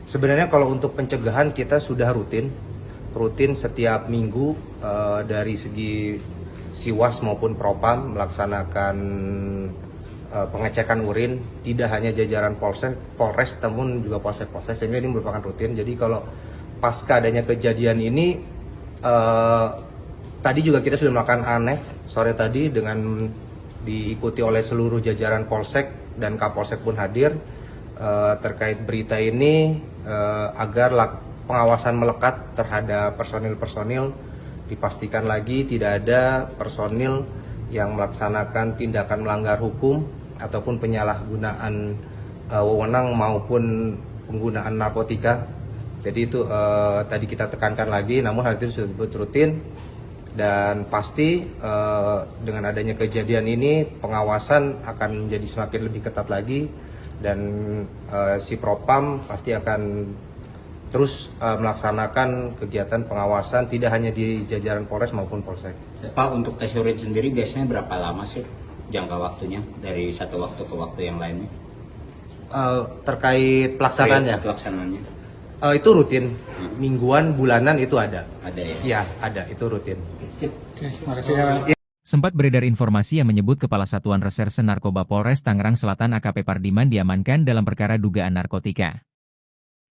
Sebenarnya kalau untuk pencegahan kita sudah rutin setiap minggu dari segi Siwas maupun Propam melaksanakan pengecekan urin, tidak hanya jajaran Polres namun juga Polsek, sehingga ini merupakan rutin. Jadi kalau pasca adanya kejadian ini tadi juga kita sudah melakukan ANEF sore tadi dengan diikuti oleh seluruh jajaran Polsek dan Kapolsek pun hadir terkait berita ini agar pengawasan melekat terhadap personil-personil, dipastikan lagi tidak ada personil yang melaksanakan tindakan melanggar hukum ataupun penyalahgunaan wewenang maupun penggunaan narkotika. Jadi itu tadi kita tekankan lagi, namun hal itu sudah disebut rutin dan pasti dengan adanya kejadian ini pengawasan akan menjadi semakin lebih ketat lagi, dan si Propam pasti akan terus melaksanakan kegiatan pengawasan tidak hanya di jajaran Polres maupun Polsek. Pak, untuk tes urin sendiri biasanya berapa lama sih jangka waktunya dari satu waktu ke waktu yang lainnya? Terkait pelaksanaannya? Pelaksanaannya. Itu rutin, mingguan, bulanan itu ada. Ada ya? Iya, ada, itu rutin. Terima kasih. Sempat beredar informasi yang menyebut Kepala Satuan Reserse Narkoba Polres Tangerang Selatan AKP Pardiman diamankan dalam perkara dugaan narkotika.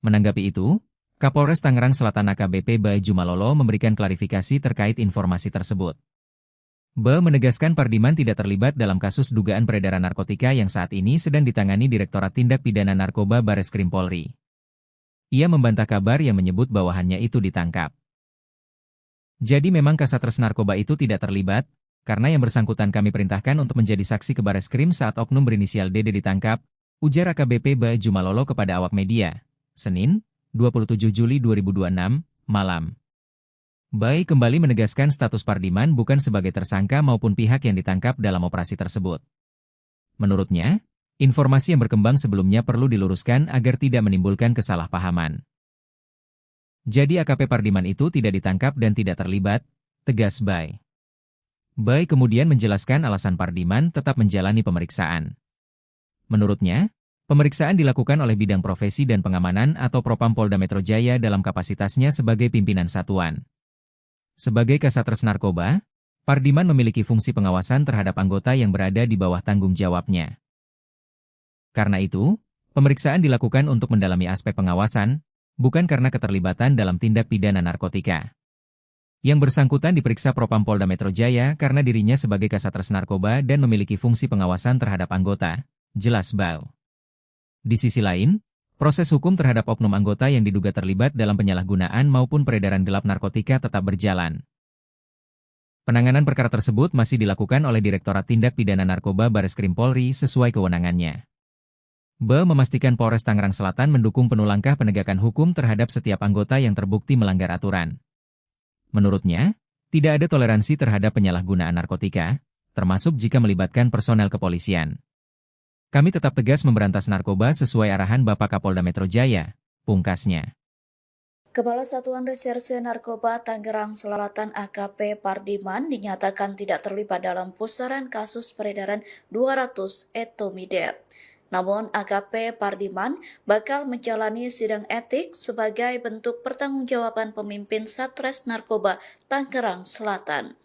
Menanggapi itu, Kapolres Tangerang Selatan AKBP Bae Jumalolo memberikan klarifikasi terkait informasi tersebut. Bae menegaskan Pardiman tidak terlibat dalam kasus dugaan peredaran narkotika yang saat ini sedang ditangani Direktorat Tindak Pidana Narkoba Bareskrim Polri. Ia membantah kabar yang menyebut bawahannya itu ditangkap. Jadi memang Kasatgas Narkoba itu tidak terlibat, karena yang bersangkutan kami perintahkan untuk menjadi saksi ke Bareskrim saat oknum berinisial DD ditangkap, ujar AKBP Ba Jumalolo kepada awak media, Senin, 27 Juli 2026, malam. Bai kembali menegaskan status Pardiman bukan sebagai tersangka maupun pihak yang ditangkap dalam operasi tersebut. Menurutnya, informasi yang berkembang sebelumnya perlu diluruskan agar tidak menimbulkan kesalahpahaman. Jadi AKP Pardiman itu tidak ditangkap dan tidak terlibat, tegas Bai. Bai kemudian menjelaskan alasan Pardiman tetap menjalani pemeriksaan. Menurutnya, pemeriksaan dilakukan oleh Bidang Profesi dan Pengamanan atau Propam Polda Metro Jaya dalam kapasitasnya sebagai pimpinan satuan. Sebagai Kasatgas Narkoba, Pardiman memiliki fungsi pengawasan terhadap anggota yang berada di bawah tanggung jawabnya. Karena itu, pemeriksaan dilakukan untuk mendalami aspek pengawasan, bukan karena keterlibatan dalam tindak pidana narkotika. Yang bersangkutan diperiksa Propam Polda Metro Jaya karena dirinya sebagai Kasatgas Narkoba dan memiliki fungsi pengawasan terhadap anggota, jelas Bau. Di sisi lain, proses hukum terhadap oknum anggota yang diduga terlibat dalam penyalahgunaan maupun peredaran gelap narkotika tetap berjalan. Penanganan perkara tersebut masih dilakukan oleh Direktorat Tindak Pidana Narkoba Bareskrim Polri sesuai kewenangannya. Ba memastikan Polres Tangerang Selatan mendukung penuh langkah penegakan hukum terhadap setiap anggota yang terbukti melanggar aturan. Menurutnya, tidak ada toleransi terhadap penyalahgunaan narkotika, termasuk jika melibatkan personel kepolisian. Kami tetap tegas memberantas narkoba sesuai arahan Bapak Kapolda Metro Jaya, pungkasnya. Kepala Satuan Reserse Narkoba Tangerang Selatan AKP Pardiman dinyatakan tidak terlibat dalam pusaran kasus peredaran 200 etomidet. Namun AKP Pardiman bakal menjalani sidang etik sebagai bentuk pertanggungjawaban pemimpin Satres Narkoba Tangerang Selatan.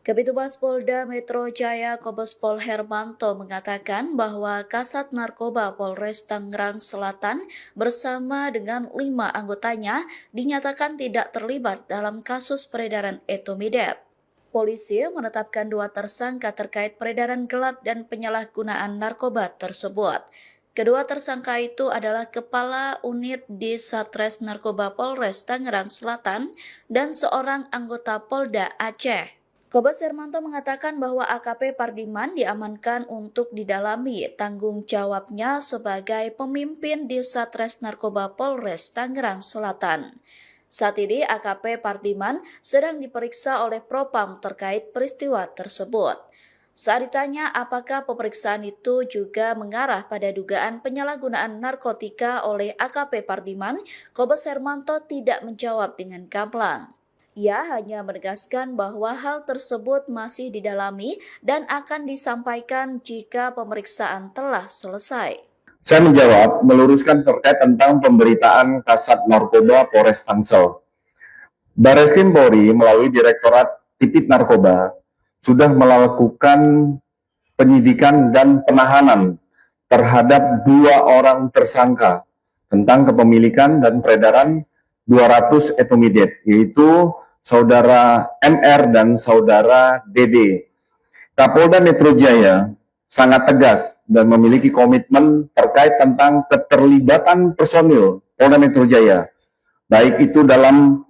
Kabitumas Polda Metro Jaya Kombes Pol Hermanto mengatakan bahwa Kasat Narkoba Polres Tangerang Selatan bersama dengan 5 anggotanya dinyatakan tidak terlibat dalam kasus peredaran etomidet. Polisi menetapkan 2 tersangka terkait peredaran gelap dan penyalahgunaan narkoba tersebut. Kedua tersangka itu adalah Kepala Unit di Satres Narkoba Polres Tangerang Selatan dan seorang anggota Polda Aceh. Kombes Hermanto mengatakan bahwa AKP Pardiman diamankan untuk didalami tanggung jawabnya sebagai pemimpin di Satres Narkoba Polres Tangerang Selatan. Saat ini AKP Pardiman sedang diperiksa oleh Propam terkait peristiwa tersebut. Saat ditanya apakah pemeriksaan itu juga mengarah pada dugaan penyalahgunaan narkotika oleh AKP Pardiman, Kombes Hermanto tidak menjawab dengan gamblang. Ia hanya menegaskan bahwa hal tersebut masih didalami dan akan disampaikan jika pemeriksaan telah selesai. Saya menjawab, meluruskan terkait tentang pemberitaan Kasat Narkoba Polres Tangsel. Bareskrim Polri melalui Direktorat Tipit Narkoba sudah melakukan penyidikan dan penahanan terhadap 2 orang tersangka tentang kepemilikan dan peredaran 200 etomidet, yaitu Saudara MR dan Saudara DD. Kapolda Metro Jaya sangat tegas dan memiliki komitmen terkait tentang keterlibatan personil Polda Metro Jaya, baik itu dalam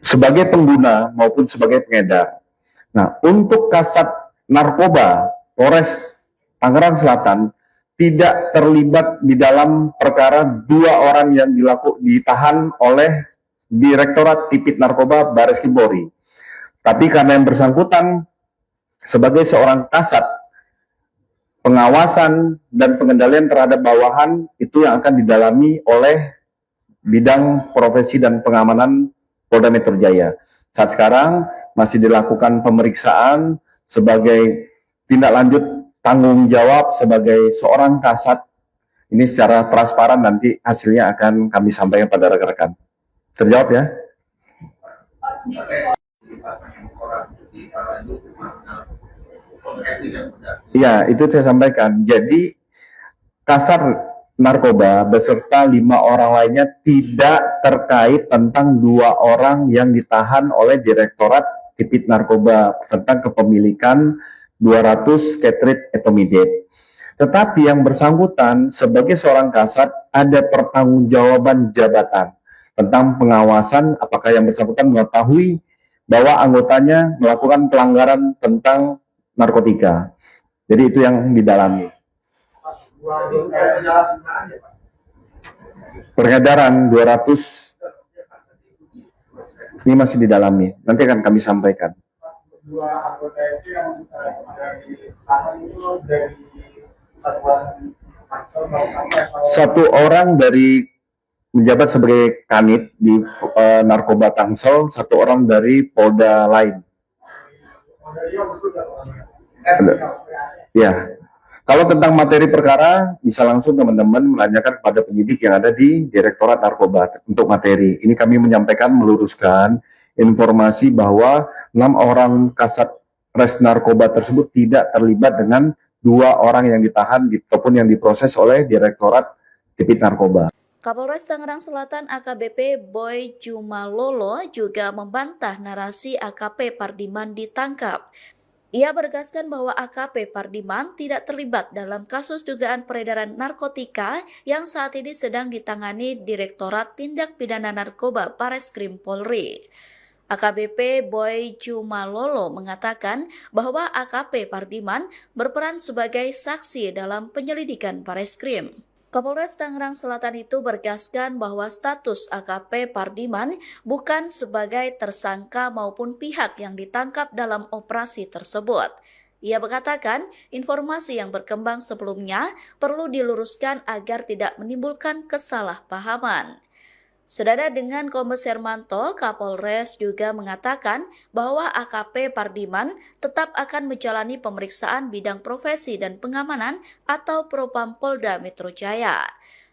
sebagai pengguna maupun sebagai pengedar. Nah, untuk Kasat Narkoba Polres Tangerang Selatan tidak terlibat di dalam perkara 2 orang yang ditahan oleh Direktorat Tipit Narkoba Bareskrim Polri. Tapi karena yang bersangkutan sebagai seorang kasat, pengawasan dan pengendalian terhadap bawahan itu yang akan didalami oleh Bidang Profesi dan Pengamanan Polda Metro Jaya. Saat sekarang masih dilakukan pemeriksaan sebagai tindak lanjut tanggung jawab sebagai seorang kasat. Ini secara transparan nanti hasilnya akan kami sampaikan pada rekan-rekan. Terjawab ya? Iya, itu saya sampaikan. Jadi Kasat Narkoba beserta 5 orang lainnya tidak terkait tentang 2 orang yang ditahan oleh Direktorat Tipit Narkoba tentang kepemilikan 200 ketrit etomidet. Tetapi yang bersangkutan sebagai seorang kasat ada pertanggungjawaban jabatan tentang pengawasan apakah yang bersangkutan mengetahui bahwa anggotanya melakukan pelanggaran tentang narkotika. Jadi itu yang didalami. Peredaran 200 ini masih didalami. Nanti akan kami sampaikan. Dua anggota itu yang ditahan itu dari satuan Tangsel atau Satu orang dari menjabat sebagai kanit di narkoba Tangsel, satu orang dari Polda lain. Ya. Kalau tentang materi perkara, bisa langsung teman-teman menanyakan kepada penyidik yang ada di Direktorat Narkoba untuk materi. Ini kami menyampaikan, meluruskan informasi bahwa 6 orang kasat res narkoba tersebut tidak terlibat dengan 2 orang yang ditahan ataupun yang diproses oleh Direktorat Tipit Narkoba. Kapolres Tangerang Selatan AKBP Boy Jumalolo juga membantah narasi AKP Pardiman ditangkap. Ia menegaskan bahwa AKP Pardiman tidak terlibat dalam kasus dugaan peredaran narkotika yang saat ini sedang ditangani Direktorat Tindak Pidana Narkoba Bareskrim Polri. AKBP Boy Jumalolo mengatakan bahwa AKP Pardiman berperan sebagai saksi dalam penyelidikan Bareskrim. Kapolres Tangerang Selatan itu bergaskan bahwa status AKP Pardiman bukan sebagai tersangka maupun pihak yang ditangkap dalam operasi tersebut. Ia mengatakan informasi yang berkembang sebelumnya perlu diluruskan agar tidak menimbulkan kesalahpahaman. Senada dengan Kombes Hermanto, Kapolres juga mengatakan bahwa AKP Pardiman tetap akan menjalani pemeriksaan bidang profesi dan pengamanan atau Propam Polda Metro Jaya.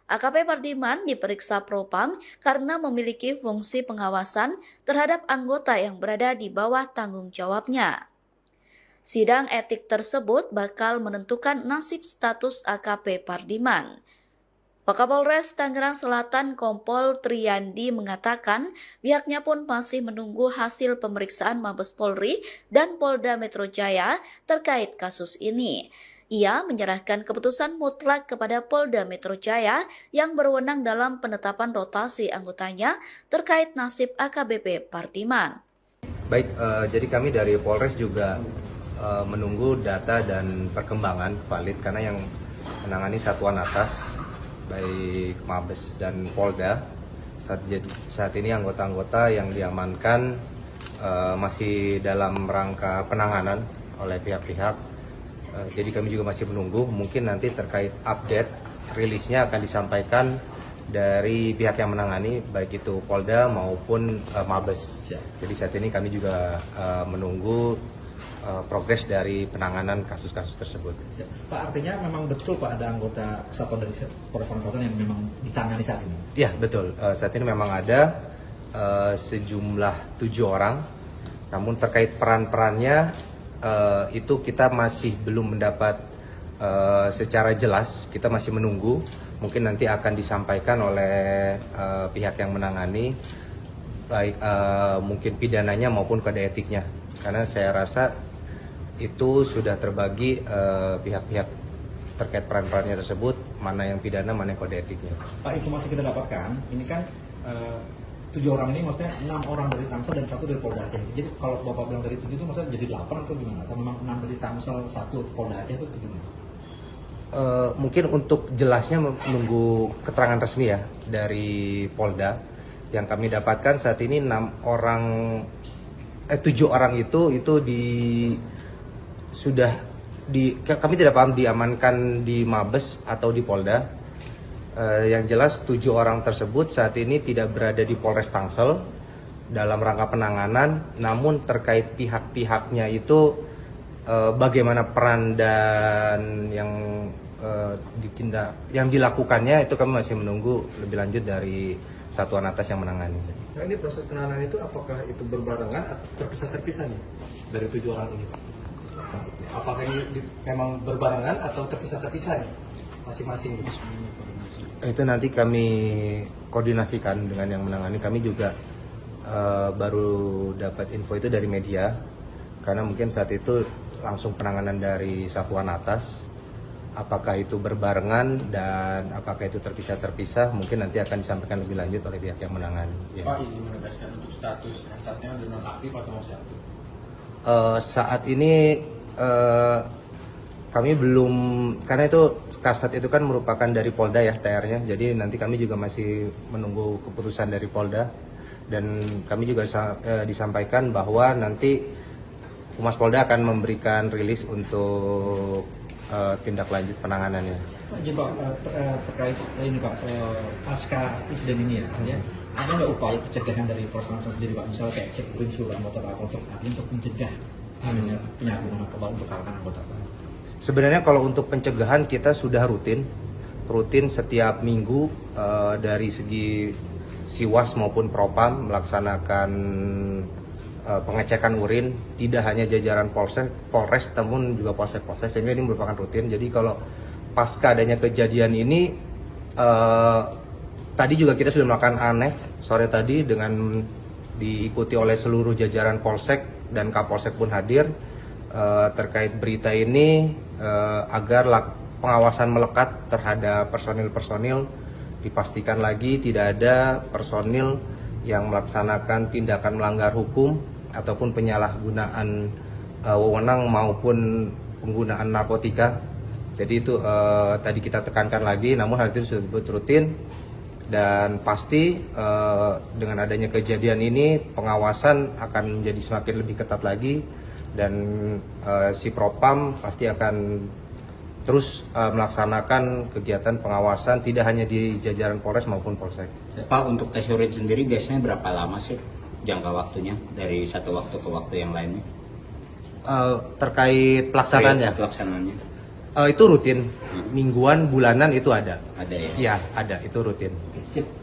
AKP Pardiman diperiksa Propam karena memiliki fungsi pengawasan terhadap anggota yang berada di bawah tanggung jawabnya. Sidang etik tersebut bakal menentukan nasib status AKP Pardiman. Wakapolres Tangerang Selatan Kompol Triyandi mengatakan pihaknya pun masih menunggu hasil pemeriksaan Mabes Polri dan Polda Metro Jaya terkait kasus ini. Ia menyerahkan keputusan mutlak kepada Polda Metro Jaya yang berwenang dalam penetapan rotasi anggotanya terkait nasib AKBP Pardiman. Baik, jadi kami dari Polres juga menunggu data dan perkembangan valid karena yang menangani satuan atas baik Mabes dan Polda saat ini anggota-anggota yang diamankan masih dalam rangka penanganan oleh pihak-pihak. Jadi kami juga masih menunggu, mungkin nanti terkait update rilisnya akan disampaikan dari pihak yang menangani baik itu Polda maupun Mabes. Jadi saat ini kami juga menunggu progres dari penanganan kasus-kasus tersebut. Pak, artinya memang betul Pak ada anggota kesatuan dari Polres Tangerang Selatan yang memang ditangani saat ini? Ya betul, saat ini memang ada sejumlah 7 orang, namun terkait peran-perannya itu kita masih belum mendapat secara jelas, kita masih menunggu, mungkin nanti akan disampaikan oleh pihak yang menangani, baik mungkin pidananya maupun kode etiknya, karena saya rasa itu sudah terbagi pihak-pihak terkait peran-perannya tersebut, mana yang pidana, mana yang kode etiknya. Pak, informasi kita dapatkan, ini kan 7 orang ini maksudnya 6 orang dari Tangsel dan 1 dari Polda Aceh. Jadi kalau Bapak bilang dari 7 itu maksudnya jadi 8 atau gimana? Atau memang 6 dari Tangsel, 1 Polda Aceh itu gimana? Mungkin untuk jelasnya menunggu keterangan resmi ya dari Polda. Yang kami dapatkan saat ini 7 orang itu kami tidak paham diamankan di Mabes atau di Polda. Yang jelas 7 orang tersebut saat ini tidak berada di Polres Tangsel dalam rangka penanganan, namun terkait pihak-pihaknya itu bagaimana peran dan yang dilakukannya itu kami masih menunggu lebih lanjut dari satuan atas yang menangani. Nah, ini proses penanganan itu apakah itu berbarengan atau terpisah-terpisah nih dari 7 orang ini? Apakah ini memang berbarengan atau terpisah-terpisah nih masing-masing? Itu nanti kami koordinasikan dengan yang menangani. Kami juga baru dapat info itu dari media, karena mungkin saat itu langsung penanganan dari satuan atas apakah itu berbarengan dan apakah itu terpisah-terpisah mungkin nanti akan disampaikan lebih lanjut oleh pihak yang menangani. Ya. Pak, ini menegaskan untuk status kasatnya sudah nonaktif atau masih aktif? Saat ini kami belum, karena itu kasat itu kan merupakan dari Polda ya TR-nya, jadi nanti kami juga masih menunggu keputusan dari Polda dan kami juga disampaikan bahwa nanti Humas Polda akan memberikan rilis untuk tindak lanjut penanganannya. Jadi Pak, terkait ini Pak, pasca insiden ini ya, ada nggak upaya pencegahan dari Polres Tangsel sendiri Pak, misalnya kayak cek urin seluruh anggota Pak untuk mencegah penyalahgunaan narkoba untuk kalangan anggota Pak? Sebenarnya kalau untuk pencegahan kita sudah rutin setiap minggu dari segi Siwas maupun Propam melaksanakan pengecekan urin, tidak hanya jajaran Polres namun juga Polsek, sehingga ini merupakan rutin. Jadi kalau pasca adanya kejadian ini, tadi juga kita sudah melakukan ANEF sore tadi dengan diikuti oleh seluruh jajaran Polsek dan Kapolsek pun hadir terkait berita ini agar pengawasan melekat terhadap personil-personil, dipastikan lagi tidak ada personil yang melaksanakan tindakan melanggar hukum ataupun penyalahgunaan wewenang maupun penggunaan narkotika. Jadi itu tadi kita tekankan lagi, namun hal itu sudah disebut rutin dan pasti dengan adanya kejadian ini pengawasan akan menjadi semakin lebih ketat lagi dan si Propam pasti akan terus melaksanakan kegiatan pengawasan tidak hanya di jajaran Polres maupun Polsek. Pak, untuk tes urin sendiri biasanya berapa lama sih jangka waktunya dari satu waktu ke waktu yang lainnya? Terkait pelaksanaannya? Pelaksanaannya. Itu rutin, mingguan, bulanan itu ada. Ada ya? Iya, ada, itu rutin.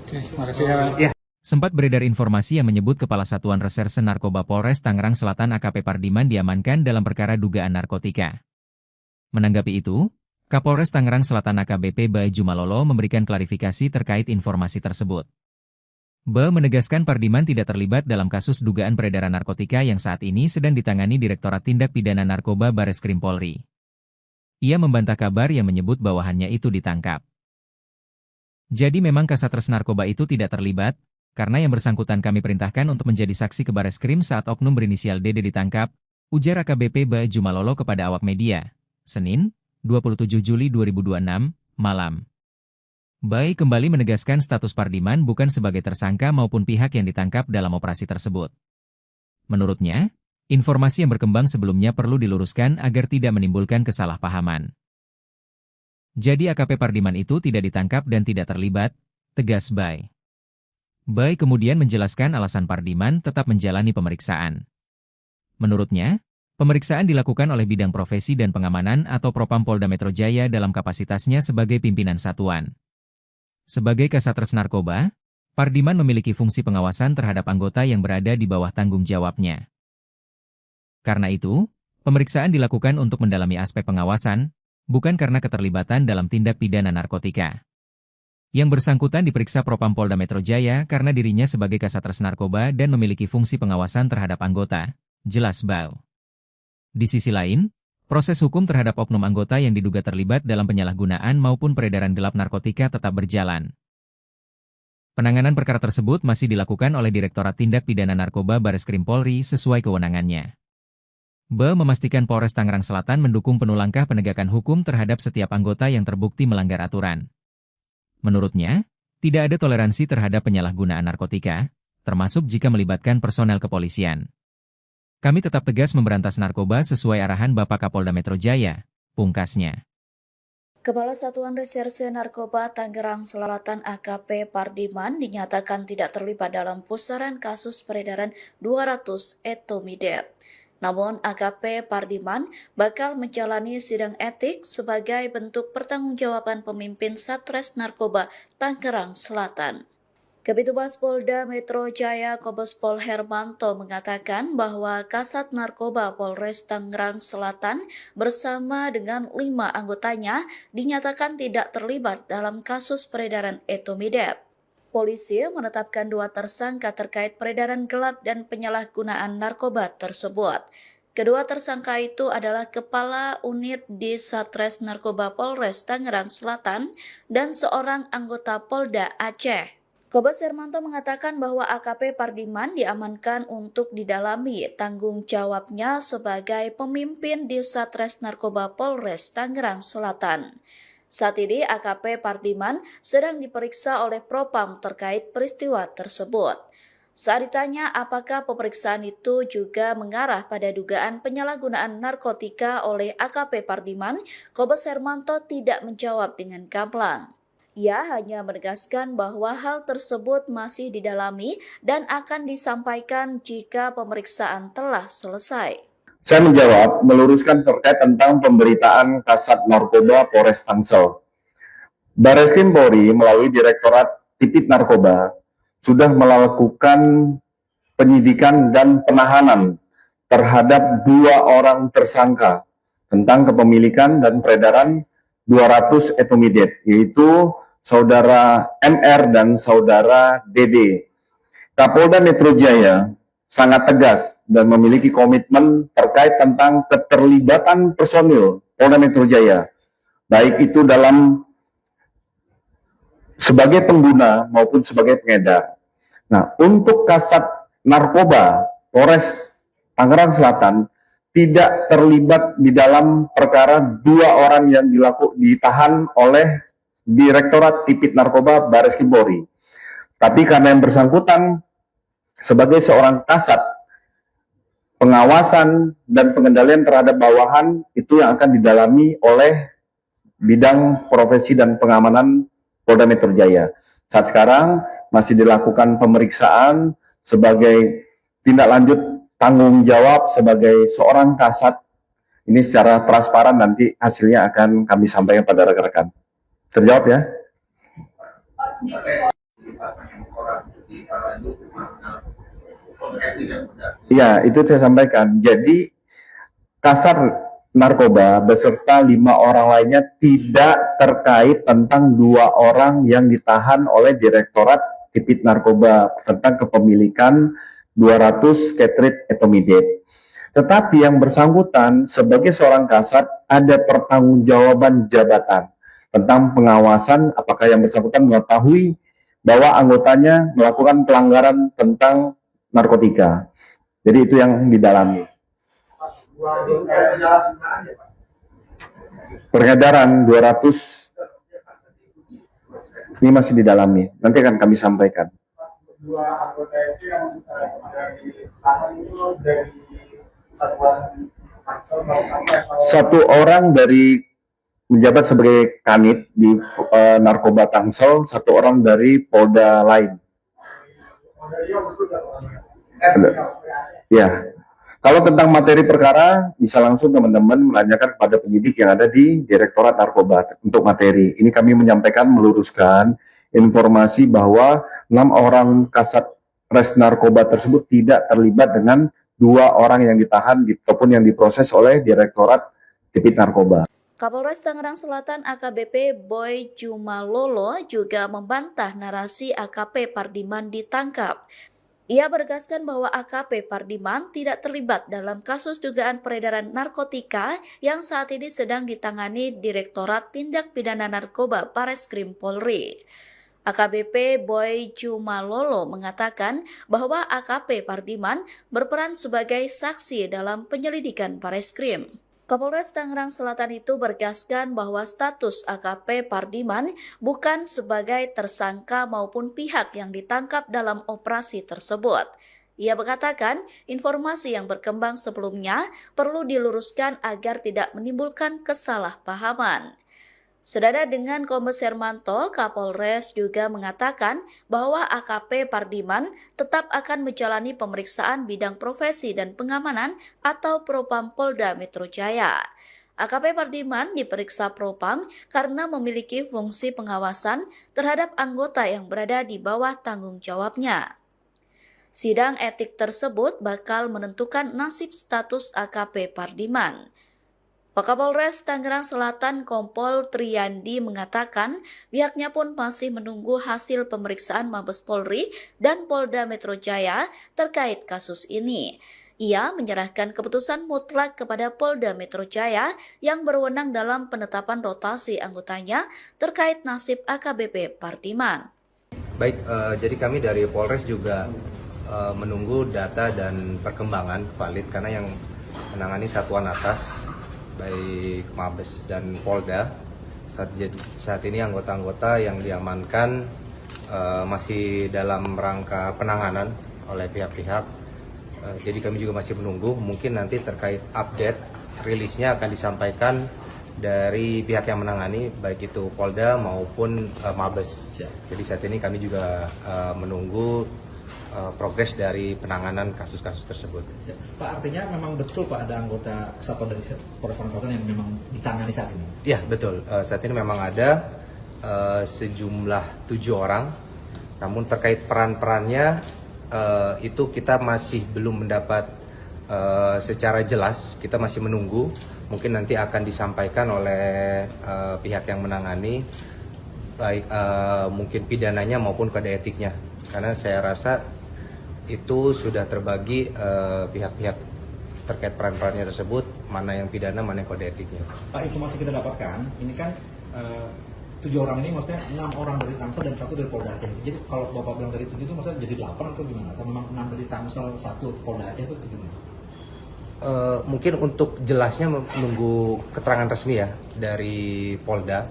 Terima kasih ya. Sempat beredar informasi yang menyebut Kepala Satuan Reserse Narkoba Polres Tangerang Selatan AKP Pardiman diamankan dalam perkara dugaan narkotika. Menanggapi itu, Kapolres Tangerang Selatan AKBP Bae Jumalolo memberikan klarifikasi terkait informasi tersebut. Bae menegaskan Pardiman tidak terlibat dalam kasus dugaan peredaran narkotika yang saat ini sedang ditangani Direktorat Tindak Pidana Narkoba Bareskrim Polri. Ia membantah kabar yang menyebut bawahannya itu ditangkap. Jadi memang Kasatres Narkoba itu tidak terlibat, karena yang bersangkutan kami perintahkan untuk menjadi saksi ke Bareskrim saat oknum berinisial DD ditangkap, ujar AKBP Bae Jumalolo kepada awak media, Senin, 27 Juli 2026, malam. Bae kembali menegaskan status Pardiman bukan sebagai tersangka maupun pihak yang ditangkap dalam operasi tersebut. Menurutnya, informasi yang berkembang sebelumnya perlu diluruskan agar tidak menimbulkan kesalahpahaman. Jadi AKP Pardiman itu tidak ditangkap dan tidak terlibat, tegas Bae. Bae kemudian menjelaskan alasan Pardiman tetap menjalani pemeriksaan. Menurutnya, pemeriksaan dilakukan oleh Bidang Profesi dan Pengamanan atau Propam Polda Metro Jaya dalam kapasitasnya sebagai pimpinan satuan. Sebagai Kasatres Narkoba, Pardiman memiliki fungsi pengawasan terhadap anggota yang berada di bawah tanggung jawabnya. Karena itu, pemeriksaan dilakukan untuk mendalami aspek pengawasan, bukan karena keterlibatan dalam tindak pidana narkotika. Yang bersangkutan diperiksa Propam Polda Metro Jaya karena dirinya sebagai Kasatres Narkoba dan memiliki fungsi pengawasan terhadap anggota, jelas Bae. Di sisi lain, proses hukum terhadap oknum anggota yang diduga terlibat dalam penyalahgunaan maupun peredaran gelap narkotika tetap berjalan. Penanganan perkara tersebut masih dilakukan oleh Direktorat Tindak Pidana Narkoba Bareskrim Polri sesuai kewenangannya. Bae memastikan Polres Tangerang Selatan mendukung penuh langkah penegakan hukum terhadap setiap anggota yang terbukti melanggar aturan. Menurutnya, tidak ada toleransi terhadap penyalahgunaan narkotika, termasuk jika melibatkan personel kepolisian. Kami tetap tegas memberantas narkoba sesuai arahan Bapak Kapolda Metro Jaya, pungkasnya. Kepala Satuan Reserse Narkoba Tangerang Selatan AKP Pardiman dinyatakan tidak terlibat dalam pusaran kasus peredaran 200 etomidate. Namun AKP Pardiman bakal menjalani sidang etik sebagai bentuk pertanggungjawaban pemimpin Satres Narkoba Tangerang Selatan. Kabitumas Polda Metro Jaya Kombes Pol Hermanto mengatakan bahwa Kasat Narkoba Polres Tangerang Selatan bersama dengan 5 anggotanya dinyatakan tidak terlibat dalam kasus peredaran etomidate. Polisi menetapkan 2 tersangka terkait peredaran gelap dan penyalahgunaan narkoba tersebut. Kedua tersangka itu adalah Kepala Unit di Satres Narkoba Polres Tangerang Selatan dan seorang anggota Polda Aceh. Kombes Hermanto mengatakan bahwa AKP Pardiman diamankan untuk didalami tanggung jawabnya sebagai pemimpin di Satres Narkoba Polres Tangerang Selatan. Saat ini AKP Pardiman sedang diperiksa oleh Propam terkait peristiwa tersebut. Saat ditanya apakah pemeriksaan itu juga mengarah pada dugaan penyalahgunaan narkotika oleh AKP Pardiman, Kombes Hermanto tidak menjawab dengan gamblang. Ia hanya menegaskan bahwa hal tersebut masih didalami dan akan disampaikan jika pemeriksaan telah selesai. Saya menjawab, meluruskan terkait tentang pemberitaan Kasat Narkoba Polres Tangsel. Bareskrim Polri melalui Direktorat Tipit Narkoba sudah melakukan penyidikan dan penahanan terhadap 2 orang tersangka tentang kepemilikan dan peredaran 200 etomidate, yaitu Saudara MR dan Saudara DD. Kapolda Metro Jaya sangat tegas dan memiliki komitmen terkait tentang keterlibatan personil Polda Metro Jaya, baik itu dalam sebagai pengguna maupun sebagai pengedar. Nah, untuk Kasat Narkoba Polres Tangerang Selatan tidak terlibat di dalam perkara 2 orang yang ditahan oleh Direktorat Tipit Narkoba Bareskrim Polri. Tapi karena yang bersangkutan sebagai seorang kasat, pengawasan dan pengendalian terhadap bawahan itu yang akan didalami oleh bidang profesi dan pengamanan Polda Metro Jaya. Saat sekarang masih dilakukan pemeriksaan sebagai tindak lanjut tanggung jawab sebagai seorang kasat. Ini secara transparan nanti hasilnya akan kami sampaikan pada rekan-rekan. Terjawab ya? Iya, itu saya sampaikan. Jadi Kasat Narkoba beserta 5 orang lainnya tidak terkait tentang 2 orang yang ditahan oleh Direktorat Tipit Narkoba tentang kepemilikan 200 Ketrit etomidate. Tetapi yang bersangkutan sebagai seorang kasat ada pertanggungjawaban jabatan tentang pengawasan apakah yang bersangkutan mengetahui bahwa anggotanya melakukan pelanggaran tentang narkotika. Jadi itu yang didalami. Peredaran 200 ini masih didalami. Nanti akan kami sampaikan. 2 anggota itu yang dari tahan itu dari satuan Tangsel satu orang dari menjabat sebagai kanit di Narkoba Tangsel, 1 orang dari Polda lain. Ya. Kalau tentang materi perkara, bisa langsung teman-teman menanyakan kepada penyidik yang ada di Direktorat Narkoba untuk materi. Ini kami menyampaikan, meluruskan informasi bahwa 6 orang kasat res narkoba tersebut tidak terlibat dengan 2 orang yang ditahan ataupun yang diproses oleh Direktorat Tipit Narkoba. Kapolres Tangerang Selatan AKBP Boy Jumalolo juga membantah narasi AKP Pardiman ditangkap. Ia menegaskan bahwa AKP Pardiman tidak terlibat dalam kasus dugaan peredaran narkotika yang saat ini sedang ditangani Direktorat Tindak Pidana Narkoba Bareskrim Polri. AKBP Boy Jumalolo mengatakan bahwa AKP Pardiman berperan sebagai saksi dalam penyelidikan Bareskrim. Kapolres Tangerang Selatan itu bergaskan bahwa status AKP Pardiman bukan sebagai tersangka maupun pihak yang ditangkap dalam operasi tersebut. Ia mengatakan informasi yang berkembang sebelumnya perlu diluruskan agar tidak menimbulkan kesalahpahaman. Senada dengan Kombes Hermanto, Kapolres juga mengatakan bahwa AKP Pardiman tetap akan menjalani pemeriksaan bidang profesi dan pengamanan atau Propam Polda Metro Jaya. AKP Pardiman diperiksa Propam karena memiliki fungsi pengawasan terhadap anggota yang berada di bawah tanggung jawabnya. Sidang etik tersebut bakal menentukan nasib status AKP Pardiman. Wakapolres Tangerang Selatan Kompol Triyandi mengatakan pihaknya pun masih menunggu hasil pemeriksaan Mabes Polri dan Polda Metro Jaya terkait kasus ini. Ia menyerahkan keputusan mutlak kepada Polda Metro Jaya yang berwenang dalam penetapan rotasi anggotanya terkait nasib AKBP Pardiman. Baik, jadi kami dari Polres juga menunggu data dan perkembangan valid karena yang menangani satuan atas baik Mabes dan Polda saat ini anggota-anggota yang diamankan masih dalam rangka penanganan oleh pihak-pihak. Jadi kami juga masih menunggu, mungkin nanti terkait update rilisnya akan disampaikan dari pihak yang menangani baik itu Polda maupun Mabes. Jadi saat ini kami juga menunggu progres dari penanganan kasus-kasus tersebut. Pak, artinya memang betul Pak ada anggota kesatuan dari Polres Tangerang Selatan yang memang ditangani saat ini? Ya betul, saat ini memang ada sejumlah 7 orang, namun terkait peran-perannya itu kita masih belum mendapat secara jelas, kita masih menunggu, mungkin nanti akan disampaikan oleh pihak yang menangani, baik mungkin pidananya maupun kode etiknya, karena saya rasa itu sudah terbagi pihak-pihak terkait peran-perannya tersebut, mana yang pidana, mana yang kode etiknya. Pak, informasi kita dapatkan, ini kan 7 orang ini maksudnya 6 orang dari Tangsel dan 1 dari Polda Aceh. Jadi kalau Bapak bilang dari 7 itu maksudnya jadi 8 atau gimana? Atau memang 6 dari Tangsel, 1 Polda Aceh itu gimana? Mungkin untuk jelasnya menunggu keterangan resmi ya dari Polda.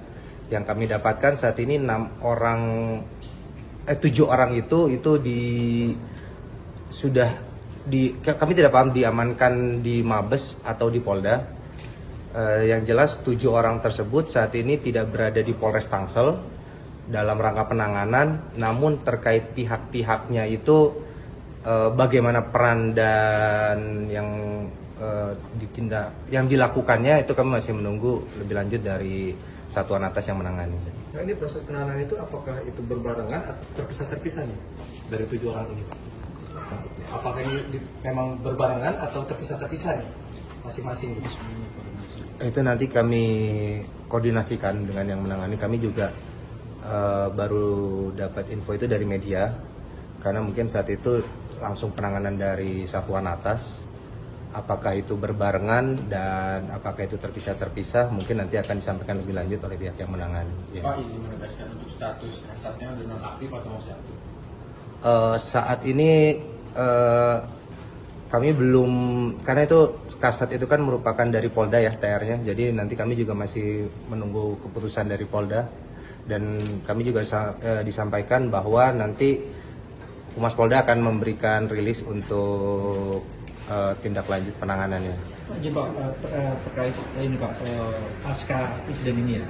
Yang kami dapatkan saat ini 7 orang itu kami tidak paham diamankan di Mabes atau di Polda. Yang jelas 7 orang tersebut saat ini tidak berada di Polres Tangsel dalam rangka penanganan, namun terkait pihak-pihaknya itu bagaimana peran dan yang dilakukannya itu kami masih menunggu lebih lanjut dari satuan atas yang menangani. Nah, ini proses penanganan itu apakah itu berbarengan atau terpisah-terpisah nih dari 7 orang ini? Apakah ini memang berbarengan atau terpisah-terpisah nih masing-masing? Itu nanti kami koordinasikan dengan yang menangani. Kami juga baru dapat info itu dari media, karena mungkin saat itu langsung penanganan dari satuan atas. Apakah itu berbarengan dan apakah itu terpisah-terpisah, mungkin nanti akan disampaikan lebih lanjut oleh pihak yang menangani. Pak, ini menegaskan untuk status kasatnya sudah nonaktif atau masih aktif? Saat ini kami belum, karena itu kasat itu kan merupakan dari Polda ya TR-nya, jadi nanti kami juga masih menunggu keputusan dari Polda, dan kami juga disampaikan bahwa nanti Humas Polda akan memberikan rilis untuk tindak lanjut penanganannya. Jadi Pak, terkait ini Pak, pasca insiden ini ya,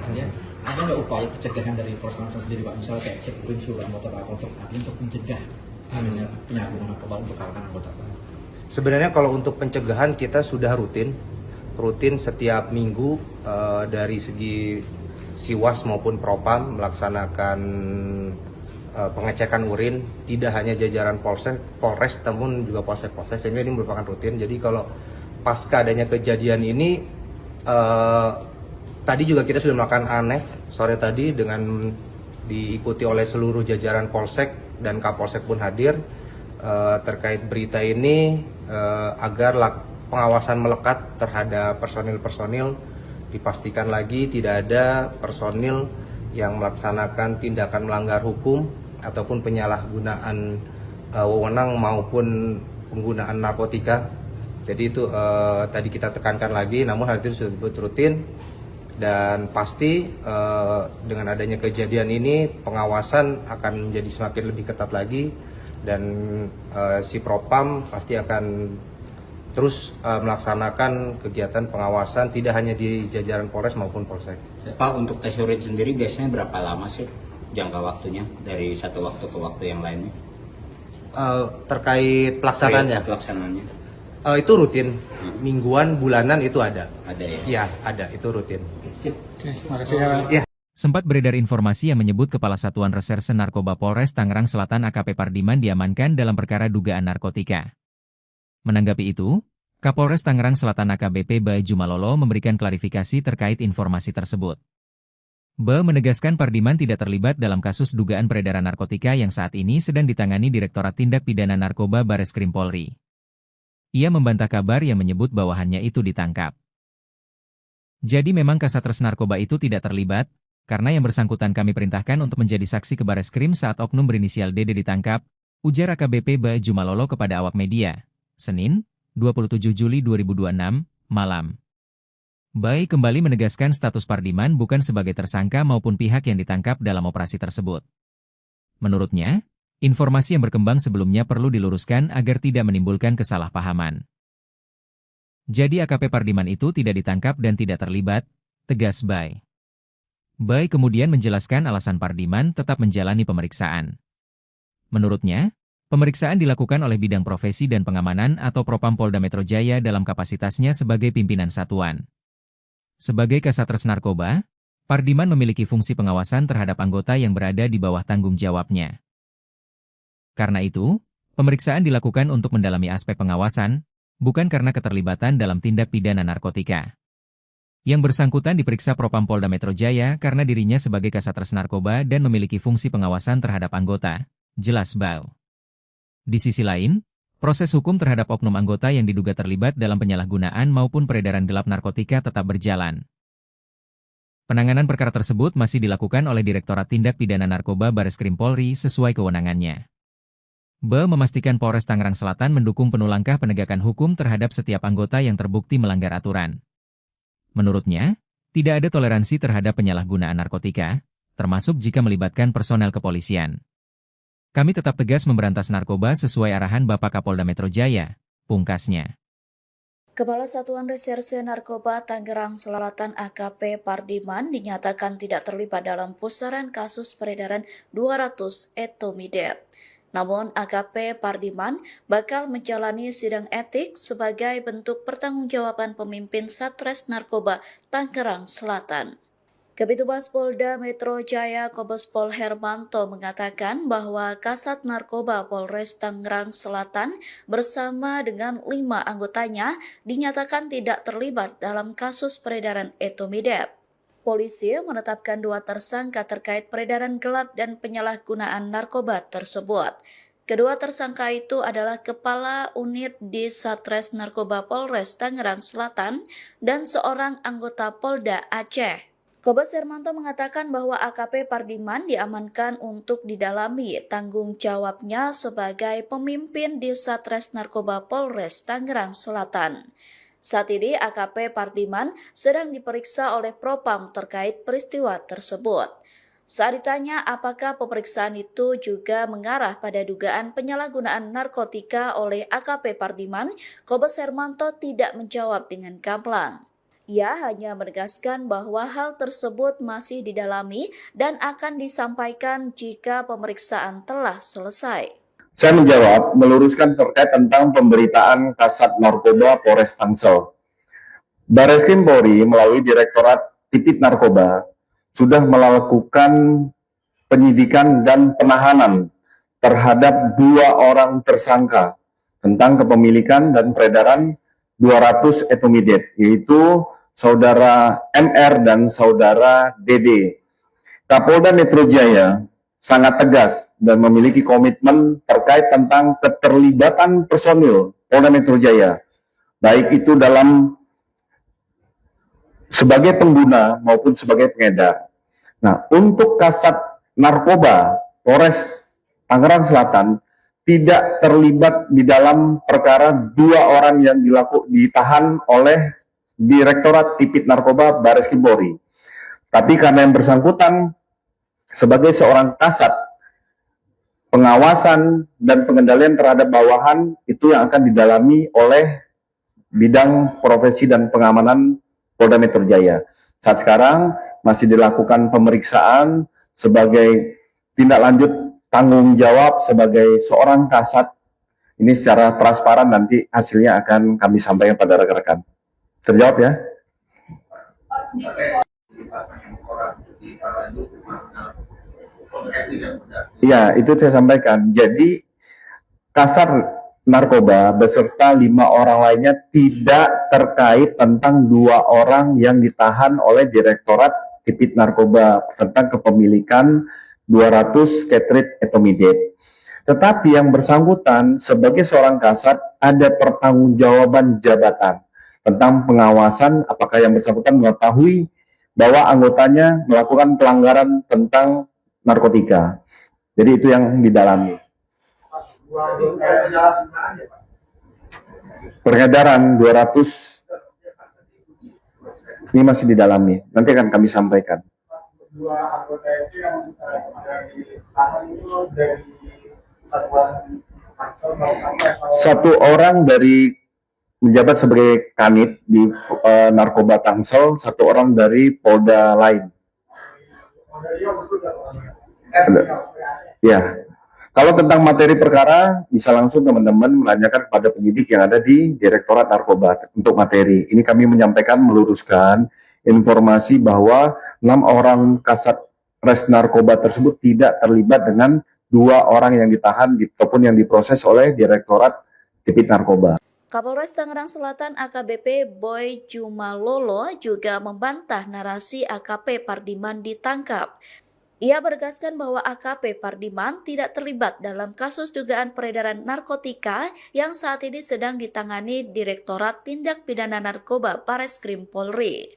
ada nggak upaya pencegahan dari Polres Tangsel sendiri Pak, misalnya kayak cek urin seluruh anggota Pak untuk mencegah penyalahgunaan narkoba untuk kalangan anggota Pak? Sebenarnya kalau untuk pencegahan kita sudah rutin setiap minggu dari segi Siwas maupun Propam melaksanakan pengecekan urin, tidak hanya jajaran Polres namun juga polsek-polsek, sehingga ini merupakan rutin. Jadi kalau pasca adanya kejadian ini, tadi juga kita sudah melakukan ANEF sore tadi dengan diikuti oleh seluruh jajaran Polsek dan Kapolsek pun hadir terkait berita ini, agar pengawasan melekat terhadap personil-personil, dipastikan lagi tidak ada personil yang melaksanakan tindakan melanggar hukum ataupun penyalahgunaan wewenang maupun penggunaan narkotika. Jadi itu tadi kita tekankan lagi, namun hal itu sudah rutin, dan pasti dengan adanya kejadian ini pengawasan akan menjadi semakin lebih ketat lagi, dan si Propam pasti akan terus melaksanakan kegiatan pengawasan tidak hanya di jajaran Polres maupun Polsek. Pak, untuk tes urin sendiri biasanya berapa lama sih jangka waktunya dari satu waktu ke waktu yang lainnya? Terkait pelaksanaannya? Itu rutin, mingguan, bulanan itu ada. Ada ya? Iya, ada, itu rutin. Terima kasih ya. Sempat beredar informasi yang menyebut Kepala Satuan Reserse Narkoba Polres Tangerang Selatan AKP Pardiman diamankan dalam perkara dugaan narkotika. Menanggapi itu, Kapolres Tangerang Selatan AKBP Baju Malolo memberikan klarifikasi terkait informasi tersebut. Menegaskan Pardiman tidak terlibat dalam kasus dugaan peredaran narkotika yang saat ini sedang ditangani Direktorat Tindak Pidana Narkoba Bareskrim Polri. Ia membantah kabar yang menyebut bawahannya itu ditangkap. Jadi memang Kasatgas Narkoba itu tidak terlibat, karena yang bersangkutan kami perintahkan untuk menjadi saksi ke Bareskrim saat oknum berinisial DD ditangkap, ujar AKBP Baju Malolo kepada awak media, Senin, 27 Juli 2026, malam. Bai kembali menegaskan status Pardiman bukan sebagai tersangka maupun pihak yang ditangkap dalam operasi tersebut. Menurutnya, informasi yang berkembang sebelumnya perlu diluruskan agar tidak menimbulkan kesalahpahaman. Jadi AKP Pardiman itu tidak ditangkap dan tidak terlibat, tegas Bai. Bai kemudian menjelaskan alasan Pardiman tetap menjalani pemeriksaan. Menurutnya, pemeriksaan dilakukan oleh Bidang Profesi dan Pengamanan atau Propam Polda Metro Jaya dalam kapasitasnya sebagai pimpinan satuan. Sebagai Kasatgas Narkoba, Pardiman memiliki fungsi pengawasan terhadap anggota yang berada di bawah tanggung jawabnya. Karena itu, pemeriksaan dilakukan untuk mendalami aspek pengawasan, bukan karena keterlibatan dalam tindak pidana narkotika. Yang bersangkutan diperiksa Propam Polda Metro Jaya karena dirinya sebagai Kasatgas Narkoba dan memiliki fungsi pengawasan terhadap anggota, jelas Bau. Di sisi lain, proses hukum terhadap oknum anggota yang diduga terlibat dalam penyalahgunaan maupun peredaran gelap narkotika tetap berjalan. Penanganan perkara tersebut masih dilakukan oleh Direktorat Tindak Pidana Narkoba Bareskrim Polri sesuai kewenangannya. Ba memastikan Polres Tangerang Selatan mendukung penuh langkah penegakan hukum terhadap setiap anggota yang terbukti melanggar aturan. Menurutnya, tidak ada toleransi terhadap penyalahgunaan narkotika, termasuk jika melibatkan personel kepolisian. Kami tetap tegas memberantas narkoba sesuai arahan Bapak Kapolda Metro Jaya, pungkasnya. Kepala Satuan Reserse Narkoba Tangerang Selatan AKP Pardiman dinyatakan tidak terlibat dalam pusaran kasus peredaran 200 etomidate. Namun AKP Pardiman bakal menjalani sidang etik sebagai bentuk pertanggungjawaban pemimpin Satres Narkoba Tangerang Selatan. Kabitumas Polda Metro Jaya Kombes Pol Hermanto mengatakan bahwa Kasat Narkoba Polres Tangerang Selatan bersama dengan 5 anggotanya dinyatakan tidak terlibat dalam kasus peredaran etomidate. Polisi menetapkan 2 tersangka terkait peredaran gelap dan penyalahgunaan narkoba tersebut. Kedua tersangka itu adalah Kepala Unit di Satres Narkoba Polres Tangerang Selatan dan seorang anggota Polda Aceh. Kombes Hermanto mengatakan bahwa AKP Pardiman diamankan untuk didalami tanggung jawabnya sebagai pemimpin di Satres Narkoba Polres Tangerang Selatan. Saat ini AKP Pardiman sedang diperiksa oleh Propam terkait peristiwa tersebut. Saat ditanya apakah pemeriksaan itu juga mengarah pada dugaan penyalahgunaan narkotika oleh AKP Pardiman, Kombes Hermanto tidak menjawab dengan gamblang. Ia hanya menegaskan bahwa hal tersebut masih didalami dan akan disampaikan jika pemeriksaan telah selesai. Saya menjawab, meluruskan terkait tentang pemberitaan Kasat Narkoba Polres Tangsel. Bareskrim Polri melalui Direktorat Tipit Narkoba sudah melakukan penyidikan dan penahanan terhadap 2 orang tersangka tentang kepemilikan dan peredaran 200 etomidate, yaitu Saudara MR dan Saudara DD. Kapolda Metro Jaya sangat tegas dan memiliki komitmen terkait tentang keterlibatan personil Polda Metro Jaya, baik itu dalam sebagai pengguna maupun sebagai pengedar. Nah, untuk Kasat Narkoba Polres Tangerang Selatan tidak terlibat di dalam perkara 2 orang yang ditahan oleh Direktorat Tipit Narkoba Bareskrim Polri. Tapi karena yang bersangkutan sebagai seorang kasat, pengawasan dan pengendalian terhadap bawahan itu yang akan didalami oleh Bidang Profesi dan Pengamanan Polda Metro Jaya. Saat sekarang masih dilakukan pemeriksaan sebagai tindak lanjut tanggung jawab sebagai seorang kasat. Ini secara transparan nanti hasilnya akan kami sampaikan pada rekan-rekan. Terjawab ya? Iya, itu saya sampaikan. Jadi Kasat Narkoba beserta 5 orang lainnya tidak terkait tentang 2 orang yang ditahan oleh Direktorat Tipit Narkoba tentang kepemilikan 200 cartridge etomidate. Tetapi yang bersangkutan sebagai seorang kasat ada pertanggungjawaban jabatan tentang pengawasan apakah yang bersangkutan mengetahui bahwa anggotanya melakukan pelanggaran tentang narkotika. Jadi itu yang didalami. Peredaran 200 ini masih didalami. Nanti akan kami sampaikan. Dua anggota itu yang dari tahan itu dari satuan Tangsel atau Satu orang dari menjabat sebagai kanit di narkoba Tangsel, satu orang dari Polda lain. Ya. Kalau tentang materi perkara, bisa langsung teman-teman menanyakan kepada penyidik yang ada di Direktorat Narkoba untuk materi. Ini kami menyampaikan, meluruskan informasi bahwa 6 orang kasat res narkoba tersebut tidak terlibat dengan 2 orang yang ditahan ataupun yang diproses oleh Direktorat Tipit Narkoba. Kapolres Tangerang Selatan AKBP Boy Jumalolo juga membantah narasi AKP Pardiman ditangkap. Ia menegaskan bahwa AKP Pardiman tidak terlibat dalam kasus dugaan peredaran narkotika yang saat ini sedang ditangani Direktorat Tindak Pidana Narkoba Bareskrim Polri.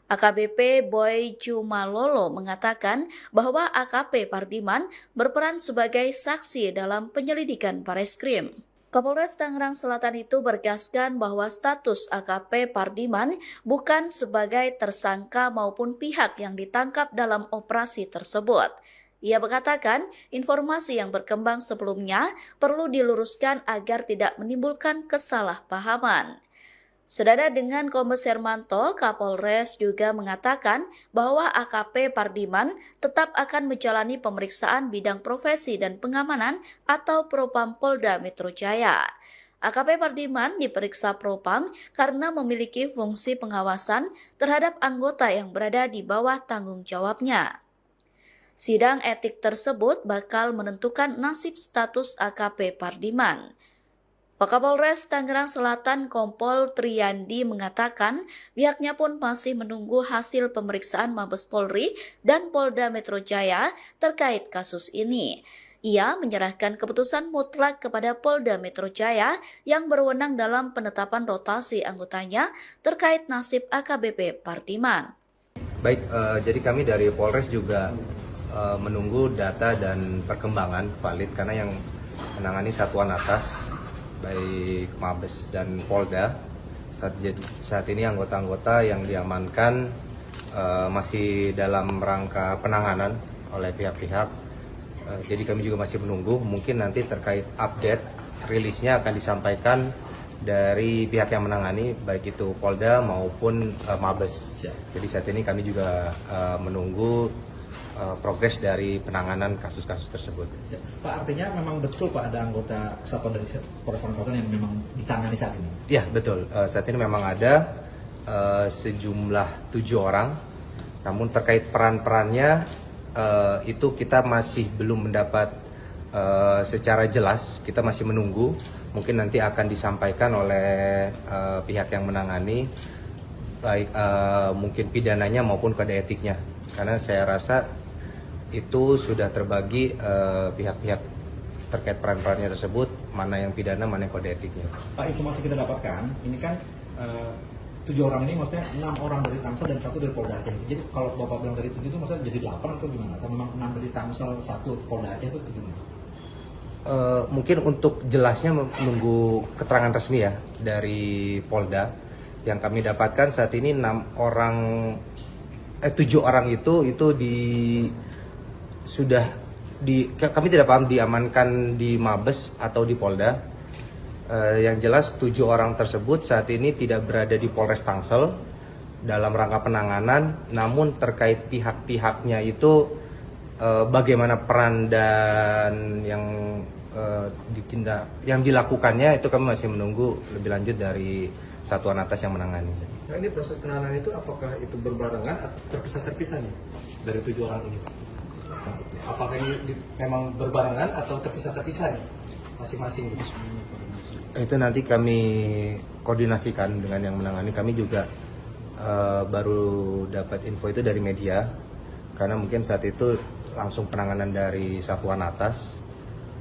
AKBP Boy Jumalolo mengatakan bahwa AKP Pardiman berperan sebagai saksi dalam penyelidikan Bareskrim. Kapolres Tangerang Selatan itu bergaskan bahwa status AKP Pardiman bukan sebagai tersangka maupun pihak yang ditangkap dalam operasi tersebut. Ia mengatakan informasi yang berkembang sebelumnya perlu diluruskan agar tidak menimbulkan kesalahpahaman. Senada dengan Kombes Hermanto, Kapolres juga mengatakan bahwa AKP Pardiman tetap akan menjalani pemeriksaan bidang profesi dan pengamanan atau Propam Polda Metro Jaya. AKP Pardiman diperiksa Propam karena memiliki fungsi pengawasan terhadap anggota yang berada di bawah tanggung jawabnya. Sidang etik tersebut bakal menentukan nasib status AKP Pardiman. Wakapolres Tangerang Selatan Kompol Triyandi mengatakan pihaknya pun masih menunggu hasil pemeriksaan Mabes Polri dan Polda Metro Jaya terkait kasus ini. Ia menyerahkan keputusan mutlak kepada Polda Metro Jaya yang berwenang dalam penetapan rotasi anggotanya terkait nasib AKBP Pardiman. Baik, jadi kami dari Polres juga menunggu data dan perkembangan valid karena yang menangani satuan atas baik Mabes dan Polda saat ini anggota-anggota yang diamankan masih dalam rangka penanganan oleh pihak-pihak. Jadi kami juga masih menunggu, mungkin nanti terkait update rilisnya akan disampaikan dari pihak yang menangani baik itu Polda maupun Mabes. Jadi saat ini kami juga menunggu progres dari penanganan kasus-kasus tersebut. Pak, artinya memang betul Pak ada anggota kesatuan dari Polres Selatan yang memang ditangani saat ini? Ya betul, saat ini memang ada sejumlah 7 orang, namun terkait peran-perannya itu kita masih belum mendapat secara jelas, kita masih menunggu, mungkin nanti akan disampaikan oleh pihak yang menangani, baik mungkin pidananya maupun kode etiknya, karena saya rasa itu sudah terbagi pihak-pihak terkait peran-perannya tersebut, mana yang pidana, mana yang kode etiknya. Pak, informasi kita dapatkan, ini kan 7 orang ini maksudnya 6 orang dari Tangsel dan 1 dari Polda Aceh. Jadi kalau Bapak bilang dari 7 itu maksudnya jadi 8 atau gimana? Atau memang 6 dari Tangsel, 1 Polda Aceh itu gimana? Mungkin untuk jelasnya menunggu keterangan resmi ya dari Polda. Yang kami dapatkan saat ini 7 orang itu kami tidak paham diamankan di Mabes atau di Polda. Yang jelas 7 orang tersebut saat ini tidak berada di Polres Tangsel dalam rangka penanganan, namun terkait pihak-pihaknya itu bagaimana peran dan yang dilakukannya itu kami masih menunggu lebih lanjut dari satuan atas yang menangani. Nah, ini proses penanganan itu apakah itu berbarengan atau terpisah-terpisah nih dari 7 orang ini? Apakah ini memang berbarengan atau terpisah-terpisah nih masing-masing? Itu nanti kami koordinasikan dengan yang menangani. Kami juga baru dapat info itu dari media, karena mungkin saat itu langsung penanganan dari satuan atas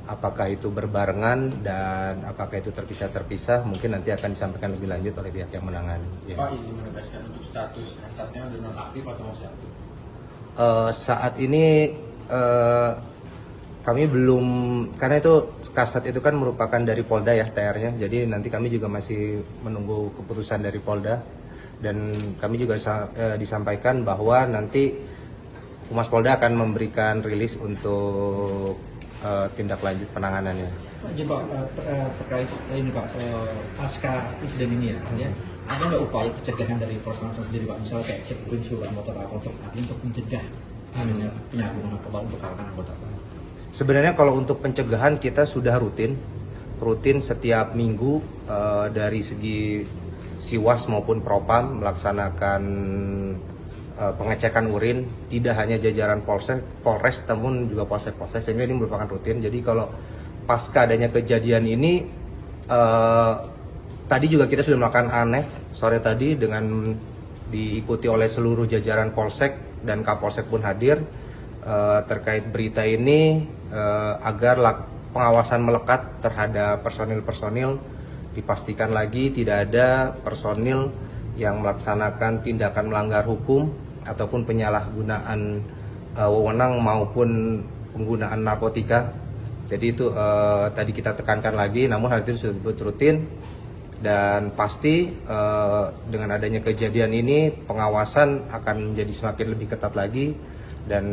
Apakah itu berbarengan dan apakah itu terpisah-terpisah mungkin nanti akan disampaikan lebih lanjut oleh pihak yang menangani. Ya. Pak, ini menegaskan untuk status kasatnya udah nonaktif atau masih aktif? Saat ini kami belum, karena itu kasat itu kan merupakan dari Polda ya TR-nya, jadi nanti kami juga masih menunggu keputusan dari Polda dan kami juga disampaikan bahwa nanti Humas Polda akan memberikan rilis untuk tindak lanjut penanganannya. Jadi Pak, terkait ini Pak, pasca insiden ini ya, ada nggak upaya pencegahan dari Polres Tangsel sendiri Pak, misalnya kayak cek urin seluruh anggota Pak untuk mencegah penyalahgunaan narkoba untuk kalangan anggota Pak? Sebenarnya kalau untuk pencegahan kita sudah rutin setiap minggu dari segi Siwas maupun Propam melaksanakan pengecekan urin, tidak hanya jajaran Polres namun juga Polsek, sehingga ini merupakan rutin. Jadi kalau pasca adanya kejadian ini tadi juga kita sudah melakukan ANEF sore tadi dengan diikuti oleh seluruh jajaran Polsek dan Kapolsek pun hadir terkait berita ini agar pengawasan melekat terhadap personil-personil, dipastikan lagi tidak ada personil yang melaksanakan tindakan melanggar hukum ataupun penyalahgunaan wewenang maupun penggunaan narkotika. Jadi itu tadi kita tekankan lagi, namun hal itu sudah rutin dan pasti dengan adanya kejadian ini pengawasan akan menjadi semakin lebih ketat lagi dan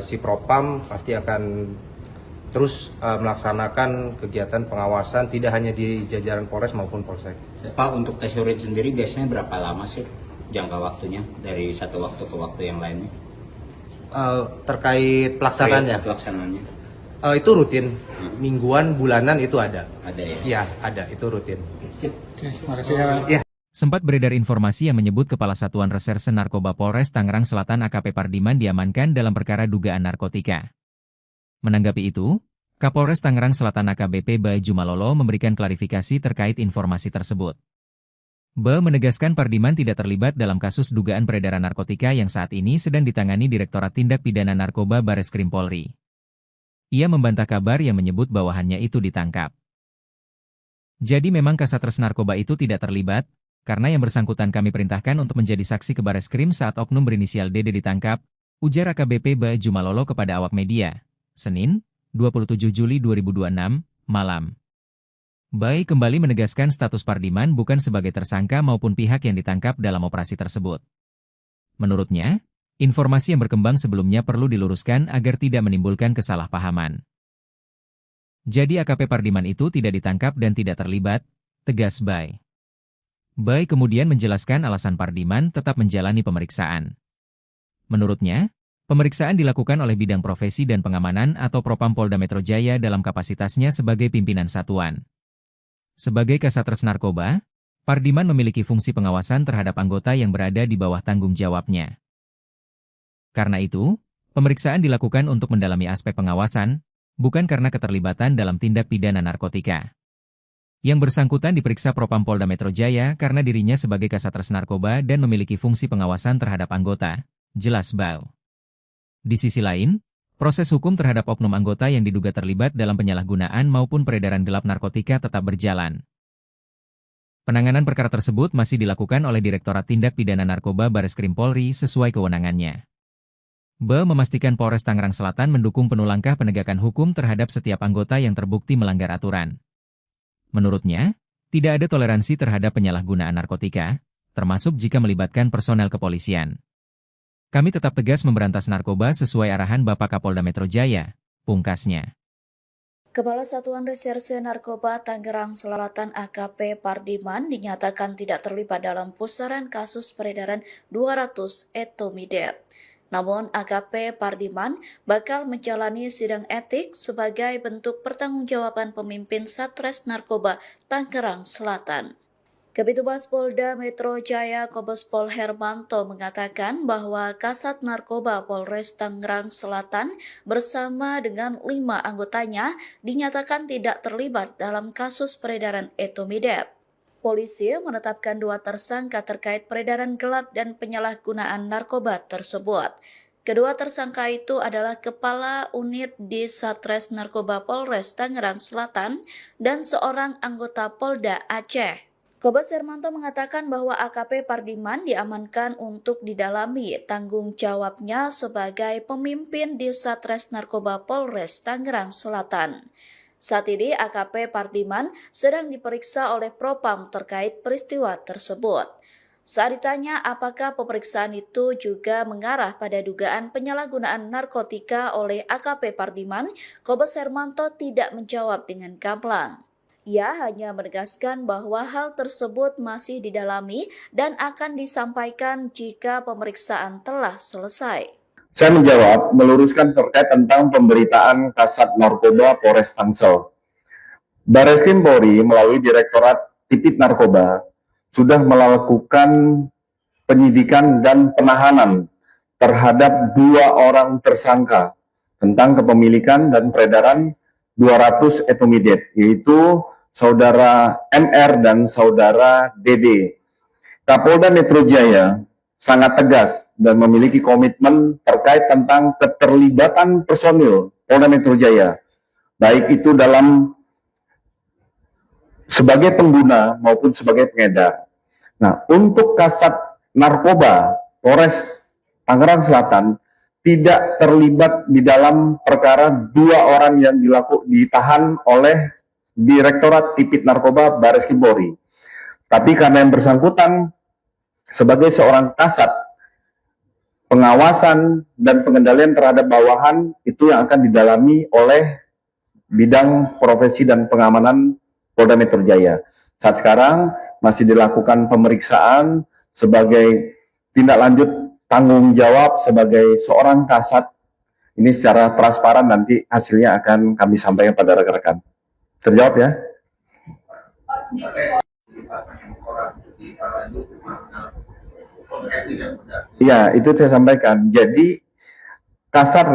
si Propam pasti akan terus melaksanakan kegiatan pengawasan tidak hanya di jajaran Polres maupun Polsek. Pak, untuk tes urin sendiri biasanya berapa lama sih jangka waktunya dari satu waktu ke waktu yang lainnya? Terkait pelaksanaannya? Pelaksanaannya. Itu rutin, mingguan, bulanan itu ada. Ada ya? Iya, ada, itu rutin. Oke, makasih ya. Sempat beredar informasi yang menyebut Kepala Satuan Reserse Narkoba Polres Tangerang Selatan AKP Pardiman diamankan dalam perkara dugaan narkotika. Menanggapi itu, Kapolres Tangerang Selatan AKBP Bae Jumalolo memberikan klarifikasi terkait informasi tersebut. Bae menegaskan Pardiman tidak terlibat dalam kasus dugaan peredaran narkotika yang saat ini sedang ditangani Direktorat Tindak Pidana Narkoba Bareskrim Polri. Ia membantah kabar yang menyebut bawahannya itu ditangkap. Jadi memang Kasatres Narkoba itu tidak terlibat, karena yang bersangkutan kami perintahkan untuk menjadi saksi ke Bareskrim saat oknum berinisial DD ditangkap, ujar AKBP Bae Jumalolo kepada awak media, Senin, 27 Juli 2026, malam. Bae kembali menegaskan status Pardiman bukan sebagai tersangka maupun pihak yang ditangkap dalam operasi tersebut. Menurutnya, informasi yang berkembang sebelumnya perlu diluruskan agar tidak menimbulkan kesalahpahaman. Jadi AKP Pardiman itu tidak ditangkap dan tidak terlibat, tegas Bae. Bae kemudian menjelaskan alasan Pardiman tetap menjalani pemeriksaan. Menurutnya, pemeriksaan dilakukan oleh Bidang Profesi dan Pengamanan atau Propam Polda Metro Jaya dalam kapasitasnya sebagai pimpinan satuan. Sebagai Kasatres Narkoba, Pardiman memiliki fungsi pengawasan terhadap anggota yang berada di bawah tanggung jawabnya. Karena itu, pemeriksaan dilakukan untuk mendalami aspek pengawasan, bukan karena keterlibatan dalam tindak pidana narkotika. Yang bersangkutan diperiksa Propam Polda Metro Jaya karena dirinya sebagai Kasatres Narkoba dan memiliki fungsi pengawasan terhadap anggota, jelas Bae. Di sisi lain, proses hukum terhadap oknum anggota yang diduga terlibat dalam penyalahgunaan maupun peredaran gelap narkotika tetap berjalan. Penanganan perkara tersebut masih dilakukan oleh Direktorat Tindak Pidana Narkoba Bareskrim Polri sesuai kewenangannya. Bae memastikan Polres Tangerang Selatan mendukung penuh langkah penegakan hukum terhadap setiap anggota yang terbukti melanggar aturan. Menurutnya, tidak ada toleransi terhadap penyalahgunaan narkotika, termasuk jika melibatkan personel kepolisian. Kami tetap tegas memberantas narkoba sesuai arahan Bapak Kapolda Metro Jaya, pungkasnya. Kepala Satuan Reserse Narkoba Tangerang Selatan AKP Pardiman dinyatakan tidak terlibat dalam pusaran kasus peredaran 200 etomidate. Namun AKP Pardiman bakal menjalani sidang etik sebagai bentuk pertanggungjawaban pemimpin Satres Narkoba Tangerang Selatan. Kabitumas Polda Metro Jaya Kombes Pol Hermanto mengatakan bahwa Kasat Narkoba Polres Tangerang Selatan bersama dengan 5 anggotanya dinyatakan tidak terlibat dalam kasus peredaran etomidate. Polisi menetapkan 2 tersangka terkait peredaran gelap dan penyalahgunaan narkoba tersebut. Kedua tersangka itu adalah Kepala Unit di Satres Narkoba Polres Tangerang Selatan dan seorang anggota Polda Aceh. Kombes Hermanto mengatakan bahwa AKP Pardiman diamankan untuk didalami tanggung jawabnya sebagai pemimpin di Satres Narkoba Polres Tangerang Selatan. Saat ini AKP Pardiman sedang diperiksa oleh Propam terkait peristiwa tersebut. Saat ditanya apakah pemeriksaan itu juga mengarah pada dugaan penyalahgunaan narkotika oleh AKP Pardiman, Kombes Hermanto tidak menjawab dengan gamblang. Ia hanya menegaskan bahwa hal tersebut masih didalami dan akan disampaikan jika pemeriksaan telah selesai. Saya menjawab, meluruskan terkait tentang pemberitaan Kasat Narkoba Polres Tangsel. Bareskrim Polri melalui Direktorat Tipit Narkoba sudah melakukan penyidikan dan penahanan terhadap 2 orang tersangka tentang kepemilikan dan peredaran 200 etomidate, yaitu Saudara MR dan Saudara DD. Kapolda Metro Jaya sangat tegas dan memiliki komitmen terkait tentang keterlibatan personil Polda Metro Jaya, baik itu dalam sebagai pengguna maupun sebagai pengedar. Nah, untuk Kasat Narkoba Polres Tangerang Selatan tidak terlibat di dalam perkara 2 orang yang ditahan oleh Direktorat Tipit Narkoba Bareskrim Polri. Tapi karena yang bersangkutan sebagai seorang kasat, pengawasan dan pengendalian terhadap bawahan itu yang akan didalami oleh bidang profesi dan pengamanan Polda Metro Jaya. Saat sekarang masih dilakukan pemeriksaan sebagai tindak lanjut tanggung jawab sebagai seorang kasat. Ini secara transparan, nanti hasilnya akan kami sampaikan pada rekan-rekan. Terjawab ya? Iya, itu saya sampaikan. Jadi Kasat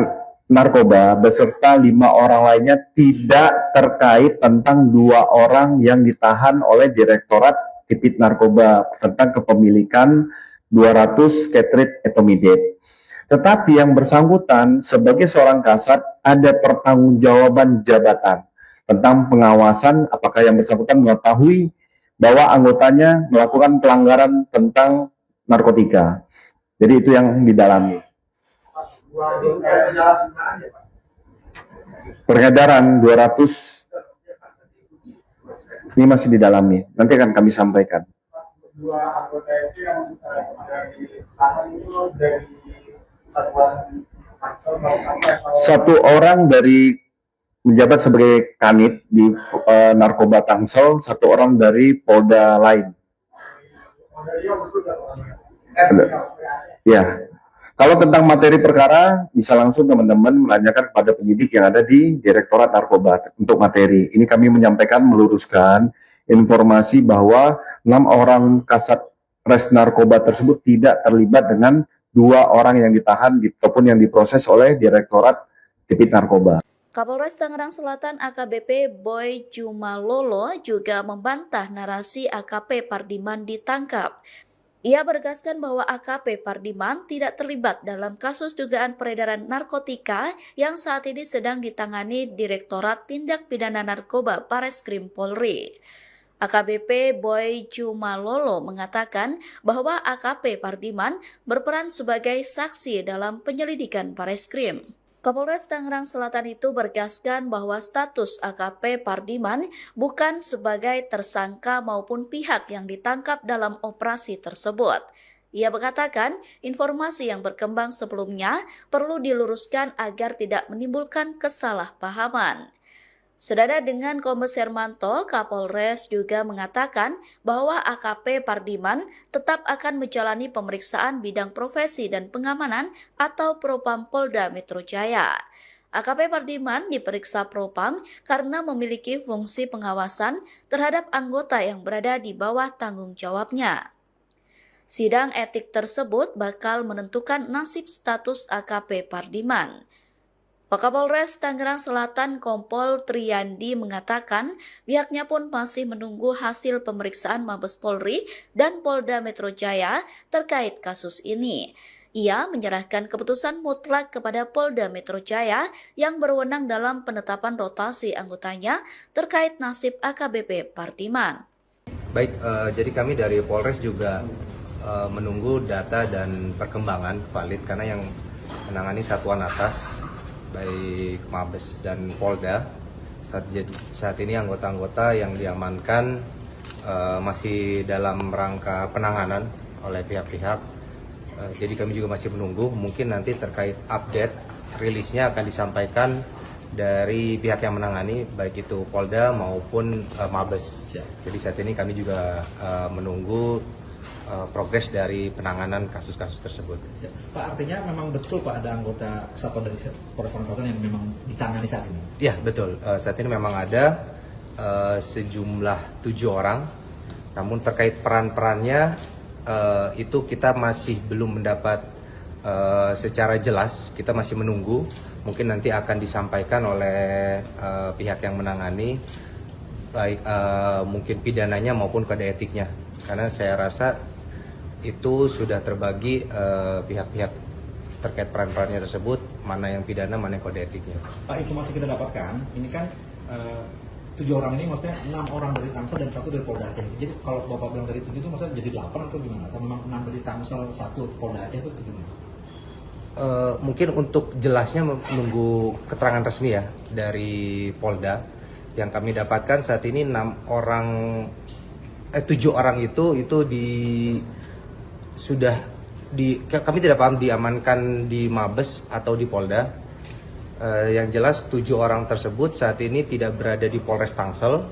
Narkoba beserta 5 orang lainnya tidak terkait tentang 2 orang yang ditahan oleh Direktorat Tipit Narkoba tentang kepemilikan 200 Ketrit etomidate. Tetapi yang bersangkutan sebagai seorang kasat ada pertanggungjawaban jabatan tentang pengawasan apakah yang bersangkutan mengetahui bahwa anggotanya melakukan pelanggaran tentang narkotika. Jadi itu yang didalami. Peredaran 200 ini masih didalami. Nanti akan kami sampaikan. 2 anggota itu yang ditahan itu dari satuan Tangsel atau 1 orang dari menjabat sebagai kanit di Narkoba Tangsel, 1 orang dari Polda lain. Ya. Kalau tentang materi perkara, bisa langsung teman-teman menanyakan kepada penyidik yang ada di Direktorat Narkoba untuk materi. Ini kami menyampaikan, meluruskan informasi bahwa 6 orang kasat res narkoba tersebut tidak terlibat dengan 2 orang yang ditahan ataupun yang diproses oleh Direktorat Tipit Narkoba. Kapolres Tangerang Selatan AKBP Boy Jumalolo juga membantah narasi AKP Pardiman ditangkap. Ia menegaskan bahwa AKP Pardiman tidak terlibat dalam kasus dugaan peredaran narkotika yang saat ini sedang ditangani Direktorat Tindak Pidana Narkoba Bareskrim Polri. AKBP Boy Jumalolo mengatakan bahwa AKP Pardiman berperan sebagai saksi dalam penyelidikan Bareskrim. Kapolres Tangerang Selatan itu bergaskan bahwa status AKP Pardiman bukan sebagai tersangka maupun pihak yang ditangkap dalam operasi tersebut. Ia mengatakan informasi yang berkembang sebelumnya perlu diluruskan agar tidak menimbulkan kesalahpahaman. Senada dengan Kombes Hermanto, Kapolres juga mengatakan bahwa AKP Pardiman tetap akan menjalani pemeriksaan bidang profesi dan pengamanan atau Propam Polda Metro Jaya. AKP Pardiman diperiksa Propam karena memiliki fungsi pengawasan terhadap anggota yang berada di bawah tanggung jawabnya. Sidang etik tersebut bakal menentukan nasib status AKP Pardiman. Wakapolres Tangerang Selatan Kompol Triyandi mengatakan pihaknya pun masih menunggu hasil pemeriksaan Mabes Polri dan Polda Metro Jaya terkait kasus ini. Ia menyerahkan keputusan mutlak kepada Polda Metro Jaya yang berwenang dalam penetapan rotasi anggotanya terkait nasib AKBP Pardiman. Baik, jadi kami dari Polres juga menunggu data dan perkembangan valid karena yang menangani satuan atas baik Mabes dan Polda saat ini anggota-anggota yang diamankan masih dalam rangka penanganan oleh pihak-pihak. Jadi kami juga masih menunggu, mungkin nanti terkait update rilisnya akan disampaikan dari pihak yang menangani baik itu Polda maupun Mabes. Jadi saat ini kami juga menunggu progres dari penanganan kasus-kasus tersebut. Pak, artinya memang betul Pak ada anggota satuan dari Polres Tangerang Selatan yang memang ditangani saat ini? Ya betul, saat ini memang ada sejumlah 7 orang, namun terkait peran-perannya itu kita masih belum mendapat secara jelas, kita masih menunggu, mungkin nanti akan disampaikan oleh pihak yang menangani, baik mungkin pidananya maupun kode etiknya, karena saya rasa itu sudah terbagi pihak-pihak terkait peran-perannya tersebut, mana yang pidana, mana yang kode etiknya. Pak, informasi kita dapatkan, ini kan 7 orang ini maksudnya 6 orang dari Tangsel dan 1 dari Polda Aceh. Jadi kalau Bapak bilang dari 7 itu maksudnya jadi 8 atau gimana? Atau memang 6 dari Tangsel, 1 Polda Aceh itu gimana? Mungkin untuk jelasnya menunggu keterangan resmi ya dari Polda. Yang kami dapatkan saat ini 7 orang itu kami tidak paham diamankan di Mabes atau di Polda. Yang jelas 7 orang tersebut saat ini tidak berada di Polres Tangsel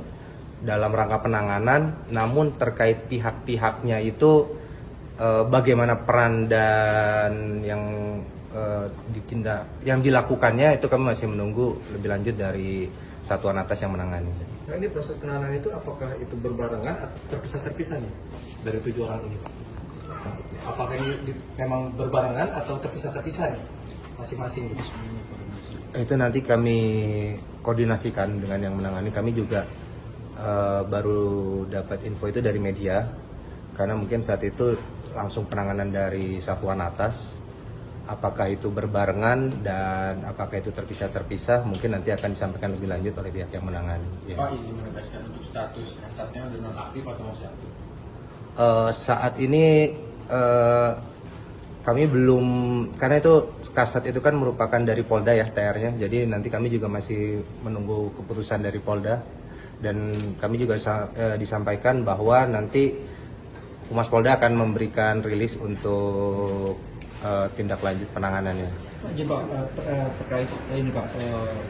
dalam rangka penanganan, namun terkait pihak-pihaknya itu bagaimana peran dan yang dilakukannya itu kami masih menunggu lebih lanjut dari satuan atas yang menangani. Nah, ini proses penanganan itu apakah itu berbarengan atau terpisah-terpisah nih dari 7 orang ini Pak? Apakah ini memang berbarengan atau terpisah-terpisah nih masing-masing gitu? Itu nanti kami koordinasikan dengan yang menangani. Kami juga baru dapat info itu dari media, karena mungkin saat itu langsung penanganan dari satuan atas. Apakah itu berbarengan dan apakah itu terpisah-terpisah, mungkin nanti akan disampaikan lebih lanjut oleh pihak yang menangani. Ya. Pak, ini menegaskan untuk status kasatnya dengan aktif atau masih aktif? Saat ini kami belum, karena itu kasat itu kan merupakan dari Polda ya TR-nya, jadi nanti kami juga masih menunggu keputusan dari Polda, dan kami juga disampaikan bahwa nanti Humas Polda akan memberikan rilis untuk tindak lanjut penanganannya. Pak, terkait ini Pak,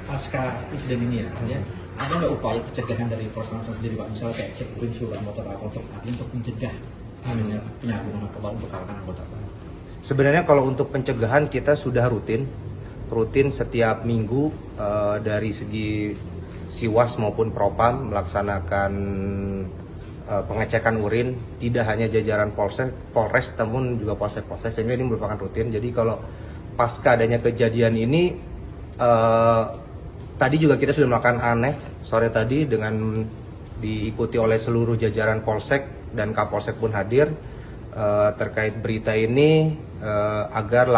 pasca insiden ini ya, ada nggak upaya pencegahan dari Polres Tangsel sendiri Pak, misalnya kayak cek urin seluruh anggota untuk mencegah penyalahgunaan narkoba untuk kalangan anggota Pak? Sebenarnya kalau untuk pencegahan kita sudah rutin setiap minggu dari segi Siwas maupun Propam melaksanakan pengecekan urin, tidak hanya jajaran Polres namun juga Polsek, sehingga ini merupakan rutin. Jadi kalau pasca adanya kejadian ini, tadi juga kita sudah melakukan ANEF sore tadi dengan diikuti oleh seluruh jajaran Polsek dan Kapolsek pun hadir terkait berita ini, agar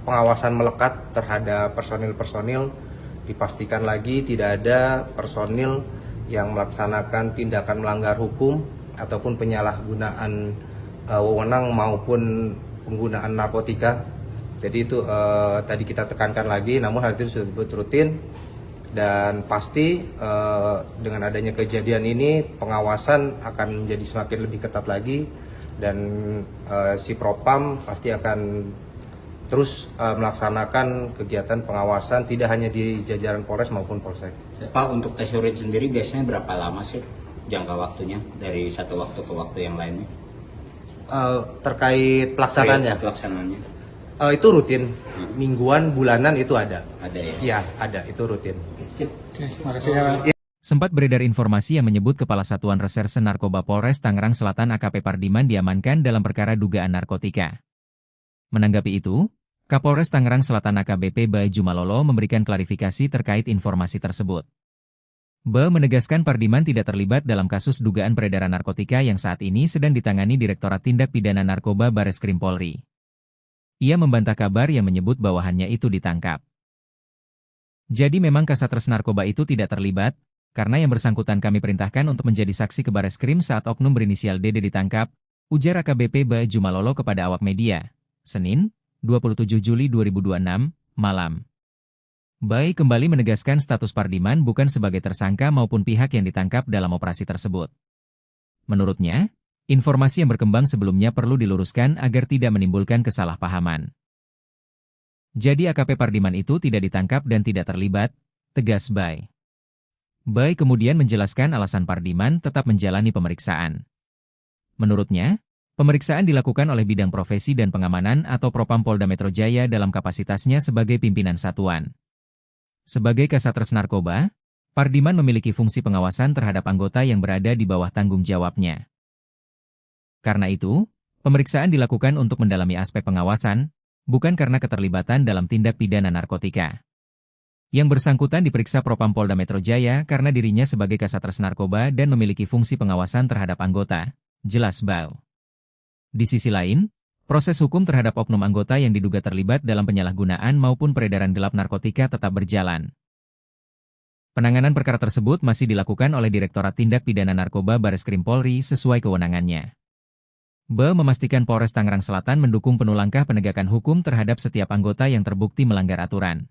pengawasan melekat terhadap personil-personil, dipastikan lagi tidak ada personil yang melaksanakan tindakan melanggar hukum ataupun penyalahgunaan wewenang maupun penggunaan narkotika. Jadi itu tadi kita tekankan lagi, namun hal itu sudah rutin, dan pasti dengan adanya kejadian ini pengawasan akan menjadi semakin lebih ketat lagi, dan si Propam pasti akan terus melaksanakan kegiatan pengawasan tidak hanya di jajaran Polres maupun Polsek. Pak, untuk tes urin sendiri biasanya berapa lama sih jangka waktunya dari satu waktu ke waktu yang lainnya? Terkait pelaksanaannya? Pelaksanaannya. Itu rutin, mingguan, bulanan itu ada. Ada ya? Iya, ada, itu rutin. Terima kasih ya. Sempat beredar informasi yang menyebut Kepala Satuan Reserse Narkoba Polres Tangerang Selatan AKP Pardiman diamankan dalam perkara dugaan narkotika. Menanggapi itu, Kapolres Tangerang Selatan AKBP Bae Jumalolo memberikan klarifikasi terkait informasi tersebut. Bae menegaskan Pardiman tidak terlibat dalam kasus dugaan peredaran narkotika yang saat ini sedang ditangani Direktorat Tindak Pidana Narkoba Bareskrim Polri. Ia membantah kabar yang menyebut bawahannya itu ditangkap. Jadi memang Kasatgas Narkoba itu tidak terlibat, karena yang bersangkutan kami perintahkan untuk menjadi saksi ke Bareskrim saat oknum berinisial DD ditangkap, ujar AKBP Ba Jumalolo kepada awak media, Senin, 27 Juli 2026, malam. Bai kembali menegaskan status Pardiman bukan sebagai tersangka maupun pihak yang ditangkap dalam operasi tersebut. Menurutnya, informasi yang berkembang sebelumnya perlu diluruskan agar tidak menimbulkan kesalahpahaman. Jadi AKP Pardiman itu tidak ditangkap dan tidak terlibat, tegas Bai. Bai kemudian menjelaskan alasan Pardiman tetap menjalani pemeriksaan. Menurutnya, pemeriksaan dilakukan oleh Bidang Profesi dan Pengamanan atau Propam Polda Metro Jaya dalam kapasitasnya sebagai pimpinan satuan. Sebagai Kasatgas Narkoba, Pardiman memiliki fungsi pengawasan terhadap anggota yang berada di bawah tanggung jawabnya. Karena itu, pemeriksaan dilakukan untuk mendalami aspek pengawasan, bukan karena keterlibatan dalam tindak pidana narkotika. Yang bersangkutan diperiksa Propam Polda Metro Jaya karena dirinya sebagai Kasatgas Narkoba dan memiliki fungsi pengawasan terhadap anggota, jelas Bau. Di sisi lain, proses hukum terhadap oknum anggota yang diduga terlibat dalam penyalahgunaan maupun peredaran gelap narkotika tetap berjalan. Penanganan perkara tersebut masih dilakukan oleh Direktorat Tindak Pidana Narkoba Bareskrim Polri sesuai kewenangannya. Ba memastikan Polres Tangerang Selatan mendukung penuh langkah penegakan hukum terhadap setiap anggota yang terbukti melanggar aturan.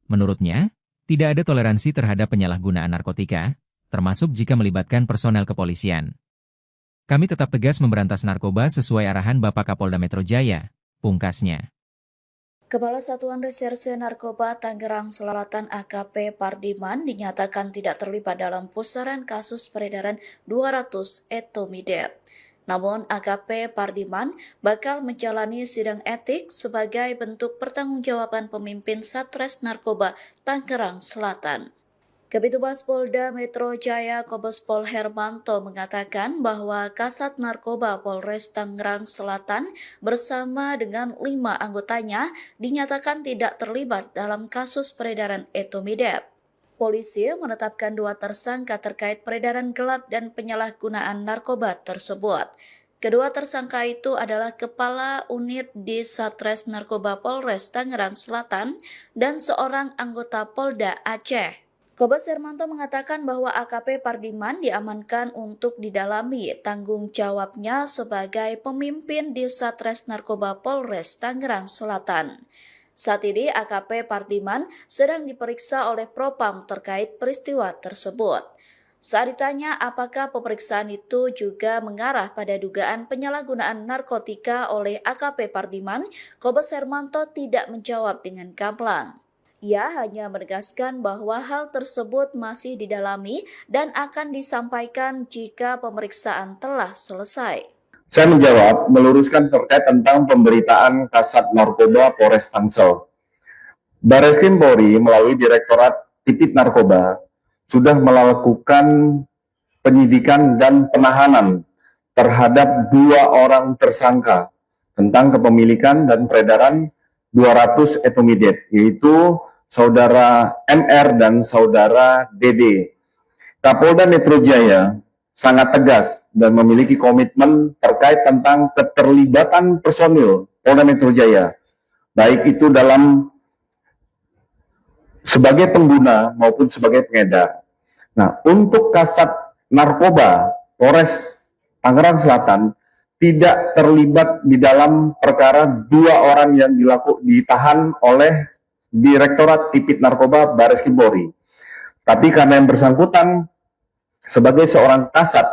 Menurutnya, tidak ada toleransi terhadap penyalahgunaan narkotika, termasuk jika melibatkan personel kepolisian. Kami tetap tegas memberantas narkoba sesuai arahan Bapak Kapolda Metro Jaya, pungkasnya. Kepala Satuan Reserse Narkoba Tangerang Selatan AKP Pardiman dinyatakan tidak terlibat dalam pusaran kasus peredaran 200 etomidate. Namun AKP Pardiman bakal menjalani sidang etik sebagai bentuk pertanggungjawaban pemimpin Satres Narkoba Tangerang Selatan. Kabitumas Polda Metro Jaya Kombes Pol Hermanto mengatakan bahwa Kasat Narkoba Polres Tangerang Selatan bersama dengan 5 anggotanya dinyatakan tidak terlibat dalam kasus peredaran etomidate. Polisi menetapkan 2 tersangka terkait peredaran gelap dan penyalahgunaan narkoba tersebut. Kedua tersangka itu adalah Kepala Unit di Satres Narkoba Polres Tangerang Selatan dan seorang anggota Polda Aceh. Kombes Hermanto mengatakan bahwa AKP Pardiman diamankan untuk didalami tanggung jawabnya sebagai pemimpin di Satres Narkoba Polres Tangerang Selatan. Saat ini AKP Pardiman sedang diperiksa oleh Propam terkait peristiwa tersebut. Saat ditanya apakah pemeriksaan itu juga mengarah pada dugaan penyalahgunaan narkotika oleh AKP Pardiman, Kombes Hermanto tidak menjawab dengan gamblang. Ia hanya menegaskan bahwa hal tersebut masih didalami dan akan disampaikan jika pemeriksaan telah selesai. Saya menjawab, meluruskan terkait tentang pemberitaan Kasat Narkoba Polres Tangsel. Bareskrim Polri melalui Direktorat Tipit Narkoba sudah melakukan penyidikan dan penahanan terhadap 2 orang tersangka tentang kepemilikan dan peredaran 200 etomidate, yaitu Saudara MR dan Saudara DD. Kapolda Metro Jaya sangat tegas dan memiliki komitmen terkait tentang keterlibatan personil Polda Metro Jaya, baik itu dalam sebagai pengguna maupun sebagai pengedar. Nah, untuk Kasat Narkoba Polres Tangerang Selatan tidak terlibat di dalam perkara 2 orang yang ditahan oleh Direktorat Tipit Narkoba Bareskrim Polri. Tapi karena yang bersangkutan sebagai seorang kasat,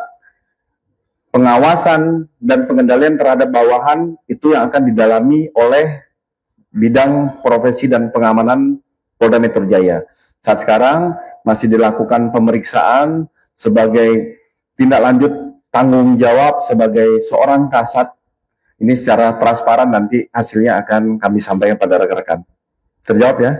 pengawasan dan pengendalian terhadap bawahan itu yang akan didalami oleh Bidang Profesi dan Pengamanan Polda Metro Jaya. Saat sekarang masih dilakukan pemeriksaan sebagai tindak lanjut tanggung jawab sebagai seorang kasat. Ini secara transparan nanti hasilnya akan kami sampaikan pada rekan-rekan. Terjawab ya?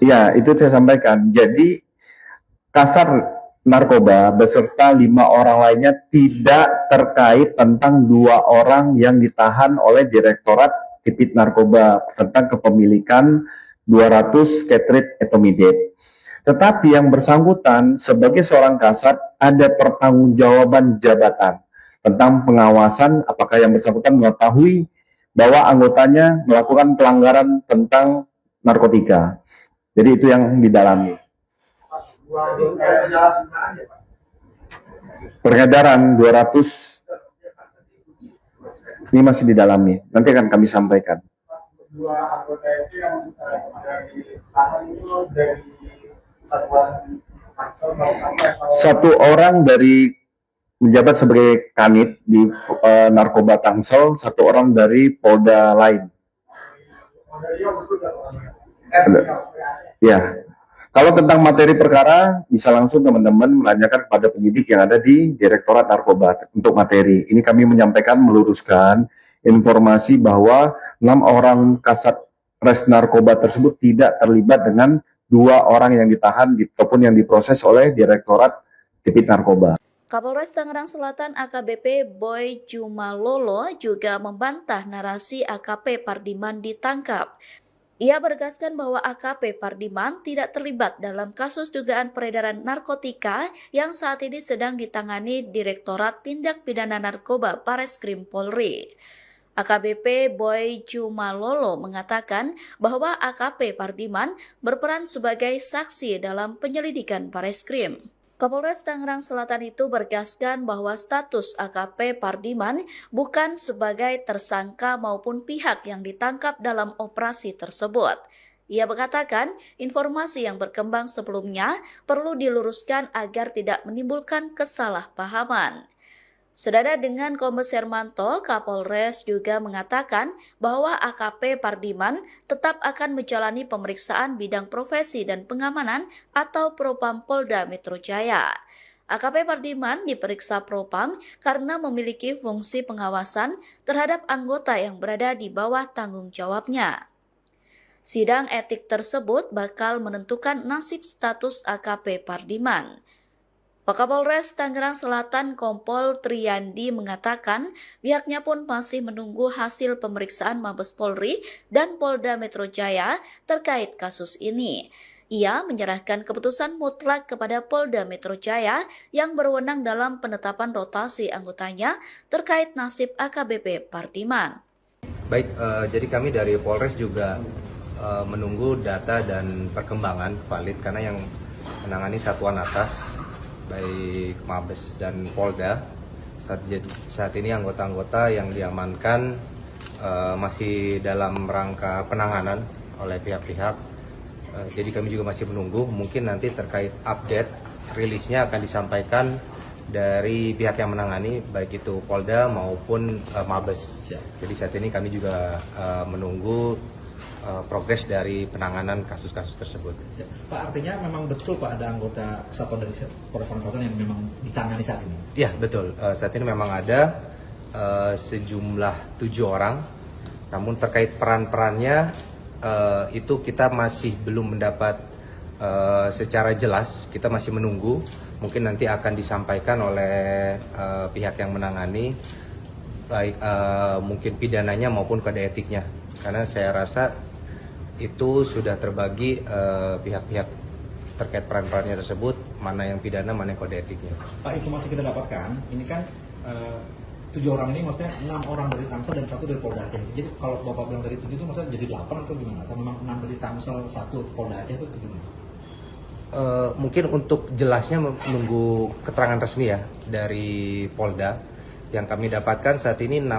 Iya, itu saya sampaikan. Jadi Kasat Narkoba beserta 5 orang lainnya tidak terkait tentang 2 orang yang ditahan oleh Direktorat Tipit Narkoba tentang kepemilikan 200 Ketrit etomidate. Tetapi yang bersangkutan sebagai seorang kasat ada pertanggungjawaban jabatan tentang pengawasan apakah yang bersangkutan mengetahui bahwa anggotanya melakukan pelanggaran tentang narkotika. Jadi itu yang didalami. Peredaran 200 ini masih didalami. Nanti akan kami sampaikan. Dua anggota itu yang ditahan itu dari satuan Tangsel atau Satu orang dari menjabat sebagai kanit di narkoba Tangsel, satu orang dari Polda lain. Ya, kalau tentang materi perkara bisa langsung teman-teman menanyakan kepada penyidik yang ada di Direktorat Narkoba untuk materi. Ini kami menyampaikan meluruskan informasi bahwa 6 orang kasat res narkoba tersebut tidak terlibat dengan 2 orang yang ditahan ataupun yang diproses oleh Direktorat Tipit Narkoba. Kapolres Tangerang Selatan AKBP Boy Jumalolo juga membantah narasi AKP Pardiman ditangkap. Ia menegaskan bahwa AKP Pardiman tidak terlibat dalam kasus dugaan peredaran narkotika yang saat ini sedang ditangani Direktorat Tindak Pidana Narkoba Bareskrim Polri. AKBP Boy Jumalolo mengatakan bahwa AKP Pardiman berperan sebagai saksi dalam penyelidikan Bareskrim. Kapolres Tangerang Selatan itu bergaskan bahwa status AKP Pardiman bukan sebagai tersangka maupun pihak yang ditangkap dalam operasi tersebut. Ia mengatakan informasi yang berkembang sebelumnya perlu diluruskan agar tidak menimbulkan kesalahpahaman. Senada dengan Kombes Hermanto, Kapolres juga mengatakan bahwa AKP Pardiman tetap akan menjalani pemeriksaan bidang profesi dan pengamanan atau Propam Polda Metro Jaya. AKP Pardiman diperiksa Propam karena memiliki fungsi pengawasan terhadap anggota yang berada di bawah tanggung jawabnya. Sidang etik tersebut bakal menentukan nasib status AKP Pardiman. Wakapolres Tangerang Selatan Kompol Triyandi mengatakan pihaknya pun masih menunggu hasil pemeriksaan Mabes Polri dan Polda Metro Jaya terkait kasus ini. Ia menyerahkan keputusan mutlak kepada Polda Metro Jaya yang berwenang dalam penetapan rotasi anggotanya terkait nasib AKBP Pardiman. Baik, jadi kami dari Polres juga menunggu data dan perkembangan valid karena yang menangani satuan atas baik Mabes dan Polda saat ini anggota-anggota yang diamankan masih dalam rangka penanganan oleh pihak-pihak. Jadi kami juga masih menunggu, mungkin nanti terkait update rilisnya akan disampaikan dari pihak yang menangani baik itu Polda maupun Mabes. Jadi saat ini kami juga menunggu progres dari penanganan kasus-kasus tersebut. Pak, artinya memang betul Pak ada anggota kesatuan dari Polres Tangerang Selatan yang memang ditangani saat ini? Ya betul, saat ini memang ada sejumlah 7 orang, namun terkait peran-perannya itu kita masih belum mendapat secara jelas, kita masih menunggu, mungkin nanti akan disampaikan oleh pihak yang menangani, baik mungkin pidananya maupun kode etiknya, karena saya rasa itu sudah terbagi pihak-pihak terkait peran-perannya tersebut, mana yang pidana, mana yang kode etiknya. Pak, informasi kita dapatkan, ini kan 7 orang ini maksudnya 6 orang dari Tangsel dan 1 dari Polda Aceh. Jadi kalau Bapak bilang dari 7 itu maksudnya jadi 8 atau gimana? Atau memang 6 dari Tangsel, 1 Polda Aceh itu gimana? Mungkin untuk jelasnya menunggu keterangan resmi ya dari Polda. Yang kami dapatkan saat ini 7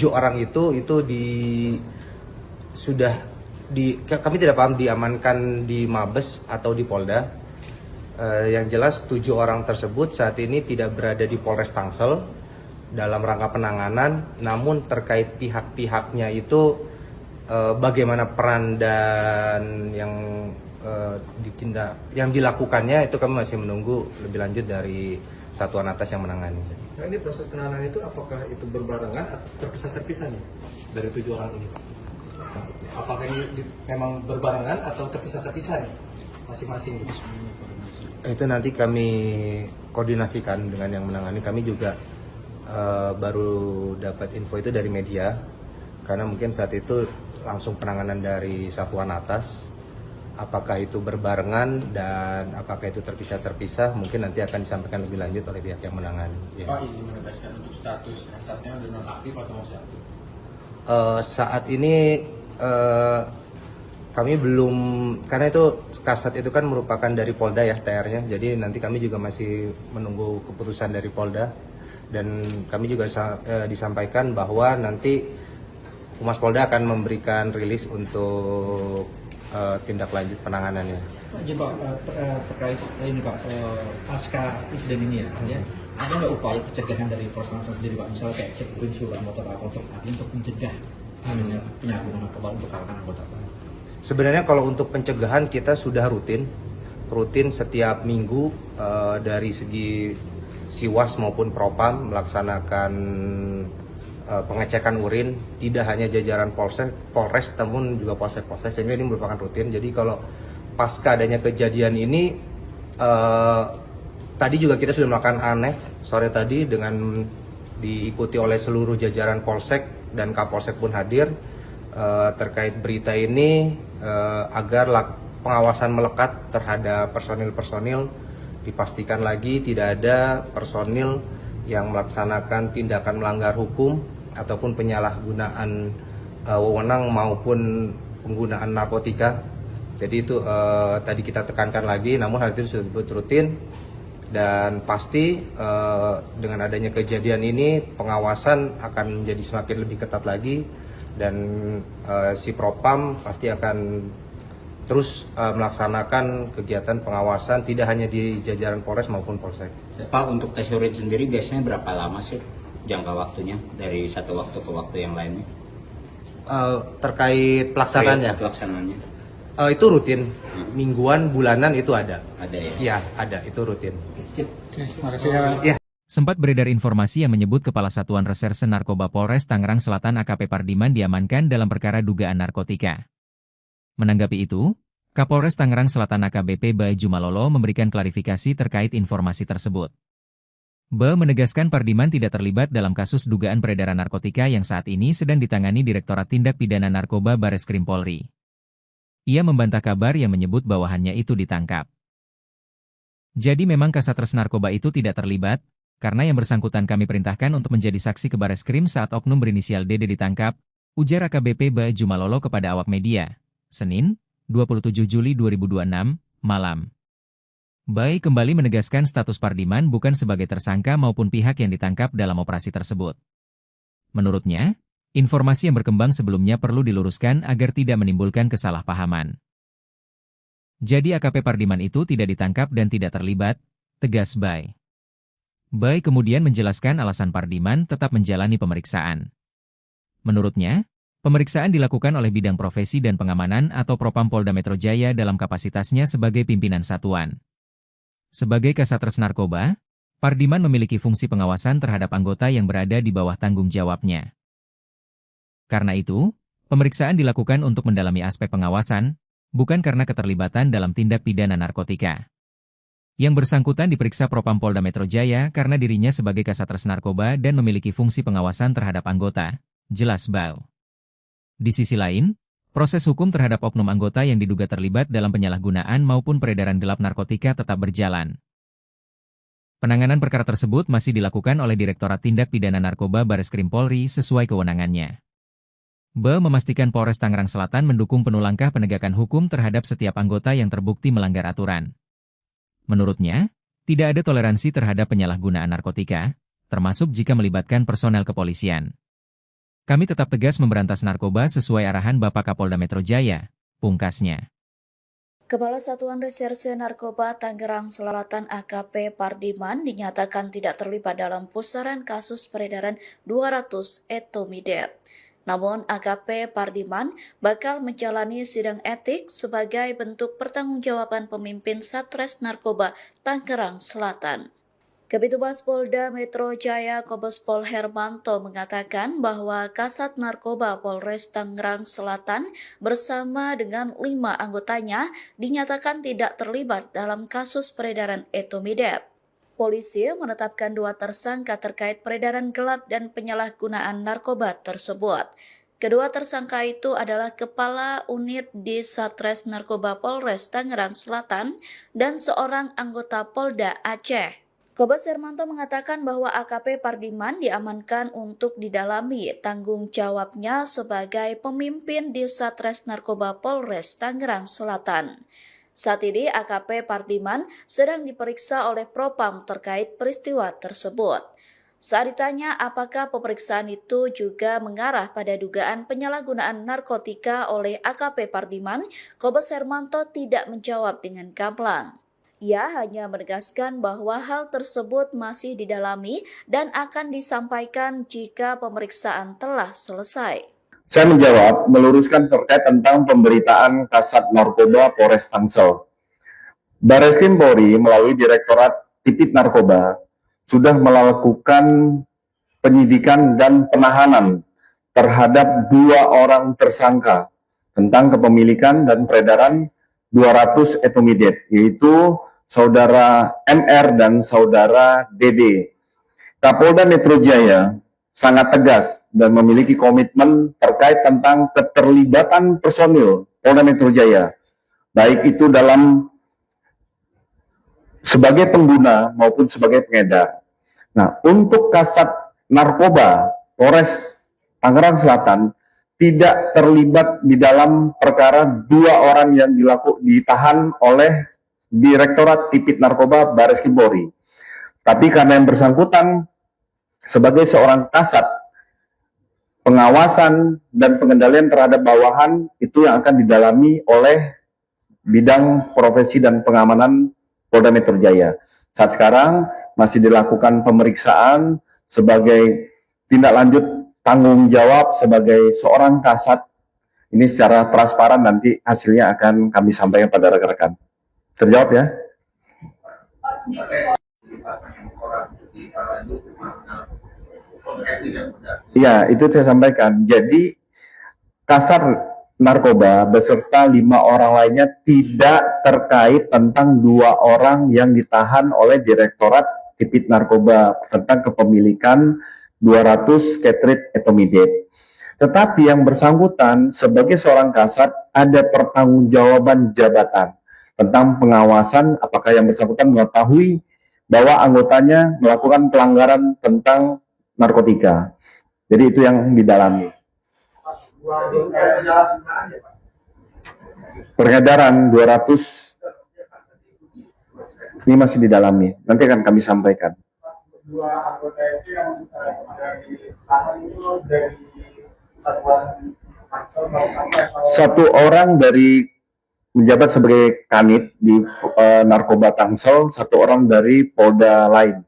orang itu kami tidak paham diamankan di Mabes atau di Polda. Yang jelas 7 orang tersebut saat ini tidak berada di Polres Tangsel dalam rangka penanganan, namun terkait pihak-pihaknya itu bagaimana peran dan yang dilakukannya itu kami masih menunggu lebih lanjut dari satuan atas yang menangani. Nah, ini proses penanganan itu apakah itu berbarengan atau terpisah-terpisah nih dari 7 orang ini? Apakah ini memang berbarengan atau terpisah-terpisah nih masing-masing? Itu nanti kami koordinasikan dengan yang menangani. Kami juga baru dapat info itu dari media, karena mungkin saat itu langsung penanganan dari satuan atas apakah itu berbarengan dan apakah itu terpisah-terpisah mungkin nanti akan disampaikan lebih lanjut oleh pihak yang menangani. Ya. Pak, ini menegaskan untuk status kasatnya udah nonaktif atau masih aktif? Saat ini kami belum, karena itu kasat itu kan merupakan dari Polda ya TR-nya, jadi nanti kami juga masih menunggu keputusan dari Polda dan kami juga disampaikan bahwa nanti Humas Polda akan memberikan rilis untuk tindak lanjut penanganannya. Jadi Pak, terkait ini Pak, pasca insiden ini ya, ada nggak upaya pencegahan dari Polres Tangsel sendiri Pak, misalnya kayak cek urin seluruh anggota Pak untuk mencegah penyalahgunaan narkoba untuk kalangan anggota Pak? Sebenarnya kalau untuk pencegahan kita sudah rutin setiap minggu dari segi Siwas maupun Propam melaksanakan pengecekan urin, tidak hanya jajaran Polres namun juga polsek-polsek, sehingga ini merupakan rutin. Jadi kalau pasca adanya kejadian ini tadi juga kita sudah melakukan ANEF sore tadi dengan diikuti oleh seluruh jajaran polsek dan Kapolsek pun hadir terkait berita ini agar pengawasan melekat terhadap personil-personil, dipastikan lagi tidak ada personil yang melaksanakan tindakan melanggar hukum ataupun penyalahgunaan wewenang maupun penggunaan narkotika. Jadi itu tadi kita tekankan lagi, namun hal itu sudah rutin dan pasti dengan adanya kejadian ini pengawasan akan menjadi semakin lebih ketat lagi dan si Propam pasti akan terus melaksanakan kegiatan pengawasan tidak hanya di jajaran Polres maupun Polsek. Pak, untuk tes urin sendiri biasanya berapa lama sih jangka waktunya dari satu waktu ke waktu yang lainnya? Terkait pelaksanaannya? Pelaksanaannya. Itu rutin, mingguan, bulanan itu ada. Ada ya? Iya, ada, itu rutin. Terima kasih ya. Sempat beredar informasi yang menyebut Kepala Satuan Reserse Narkoba Polres Tangerang Selatan AKP Pardiman diamankan dalam perkara dugaan narkotika. Menanggapi itu, Kapolres Tangerang Selatan AKBP Bae Jumalolo memberikan klarifikasi terkait informasi tersebut. Bae menegaskan Pardiman tidak terlibat dalam kasus dugaan peredaran narkotika yang saat ini sedang ditangani Direktorat Tindak Pidana Narkoba Bareskrim Polri. Ia membantah kabar yang menyebut bawahannya itu ditangkap. Jadi memang Kasatres Narkoba itu tidak terlibat, karena yang bersangkutan kami perintahkan untuk menjadi saksi ke Bareskrim saat oknum berinisial DD ditangkap, ujar AKBP Bae Jumalolo kepada awak media, Senin, 27 Juli 2026, malam. Bae kembali menegaskan status Pardiman bukan sebagai tersangka maupun pihak yang ditangkap dalam operasi tersebut. Menurutnya, informasi yang berkembang sebelumnya perlu diluruskan agar tidak menimbulkan kesalahpahaman. Jadi AKP Pardiman itu tidak ditangkap dan tidak terlibat, tegas Bae. Bae kemudian menjelaskan alasan Pardiman tetap menjalani pemeriksaan. Menurutnya, pemeriksaan dilakukan oleh Bidang Profesi dan Pengamanan atau Propam Polda Metro Jaya dalam kapasitasnya sebagai pimpinan satuan. Sebagai Kasatres Narkoba, Pardiman memiliki fungsi pengawasan terhadap anggota yang berada di bawah tanggung jawabnya. Karena itu, pemeriksaan dilakukan untuk mendalami aspek pengawasan, bukan karena keterlibatan dalam tindak pidana narkotika. Yang bersangkutan diperiksa Propam Polda Metro Jaya karena dirinya sebagai Kasatres Narkoba dan memiliki fungsi pengawasan terhadap anggota, jelas Bae. Di sisi lain, proses hukum terhadap oknum anggota yang diduga terlibat dalam penyalahgunaan maupun peredaran gelap narkotika tetap berjalan. Penanganan perkara tersebut masih dilakukan oleh Direktorat Tindak Pidana Narkoba Bareskrim Polri sesuai kewenangannya. Bae memastikan Polres Tangerang Selatan mendukung penuh langkah penegakan hukum terhadap setiap anggota yang terbukti melanggar aturan. Menurutnya, tidak ada toleransi terhadap penyalahgunaan narkotika, termasuk jika melibatkan personel kepolisian. Kami tetap tegas memberantas narkoba sesuai arahan Bapak Kapolda Metro Jaya, pungkasnya. Kepala Satuan Reserse Narkoba Tangerang Selatan AKP Pardiman dinyatakan tidak terlibat dalam pusaran kasus peredaran 200 etomidate. Namun AKP Pardiman bakal menjalani sidang etik sebagai bentuk pertanggungjawaban pemimpin Satres Narkoba Tangerang Selatan. Kabitumas Polda Metro Jaya Kombes Pol Hermanto mengatakan bahwa Kasat Narkoba Polres Tangerang Selatan bersama dengan 5 anggotanya dinyatakan tidak terlibat dalam kasus peredaran etomidate. Polisi menetapkan 2 tersangka terkait peredaran gelap dan penyalahgunaan narkoba tersebut. Kedua tersangka itu adalah Kepala Unit di Satres Narkoba Polres Tangerang Selatan dan seorang anggota Polda Aceh. Kombes Hermanto mengatakan bahwa AKP Pardiman diamankan untuk didalami tanggung jawabnya sebagai pemimpin di Satres Narkoba Polres Tangerang Selatan. Saat ini AKP Pardiman sedang diperiksa oleh Propam terkait peristiwa tersebut. Saat ditanya apakah pemeriksaan itu juga mengarah pada dugaan penyalahgunaan narkotika oleh AKP Pardiman, Kombes Hermanto tidak menjawab dengan gamblang. Ia hanya menegaskan bahwa hal tersebut masih didalami dan akan disampaikan jika pemeriksaan telah selesai. Saya menjawab, meluruskan terkait tentang pemberitaan Kasat Narkoba Polres Tangsel. Bareskrim Polri melalui Direktorat Tipit Narkoba sudah melakukan penyidikan dan penahanan terhadap 2 orang tersangka tentang kepemilikan dan peredaran 200 etomidate, yaitu Saudara MR dan Saudara DD. Kapolda Metro Jaya sangat tegas dan memiliki komitmen terkait tentang keterlibatan personil Polda Metro Jaya, baik itu dalam sebagai pengguna maupun sebagai pengedar. Nah, untuk Kasat Narkoba Polres Tangerang Selatan tidak terlibat di dalam perkara 2 orang yang ditahan oleh Direktorat Tipit Narkoba Bareskrim Polri. Tapi karena yang bersangkutan sebagai seorang kasat, pengawasan dan pengendalian terhadap bawahan itu yang akan didalami oleh bidang profesi dan pengamanan Polda Metro Jaya. Saat sekarang masih dilakukan pemeriksaan sebagai tindak lanjut tanggung jawab sebagai seorang kasat. Ini secara transparan nanti hasilnya akan kami sampaikan pada rekan-rekan. Terjawab ya? Iya, itu saya sampaikan. Jadi Kasat Narkoba beserta 5 orang lainnya tidak terkait tentang 2 orang yang ditahan oleh Direktorat Tipit Narkoba tentang kepemilikan 200 Ketrit etomidate. Tetapi yang bersangkutan sebagai seorang kasat ada pertanggungjawaban jabatan tentang pengawasan apakah yang bersangkutan mengetahui bahwa anggotanya melakukan pelanggaran tentang narkotika. Jadi itu yang didalami. Peredaran 200 ini masih didalami. Nanti akan kami sampaikan. 2 anggota itu yang ditahan itu dari satuan Tangsel satu orang dari menjabat sebagai kanit di Narkoba Tangsel, 1 orang dari Polda lain.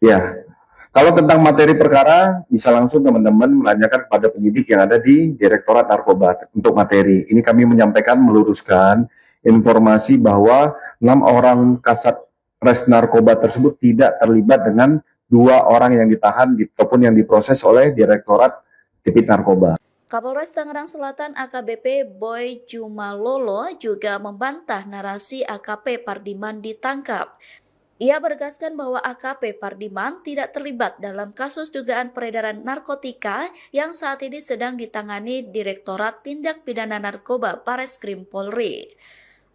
Ya. Kalau tentang materi perkara, bisa langsung teman-teman menanyakan kepada penyidik yang ada di Direktorat Narkoba untuk materi. Ini kami menyampaikan, meluruskan informasi bahwa 6 orang kasat res narkoba tersebut tidak terlibat dengan 2 orang yang ditahan ataupun yang diproses oleh Direktorat Tipit Narkoba. Kapolres Tangerang Selatan AKBP Boy Jumalolo juga membantah narasi AKP Pardiman ditangkap. Ia menegaskan bahwa AKP Pardiman tidak terlibat dalam kasus dugaan peredaran narkotika yang saat ini sedang ditangani Direktorat Tindak Pidana Narkoba Bareskrim Polri.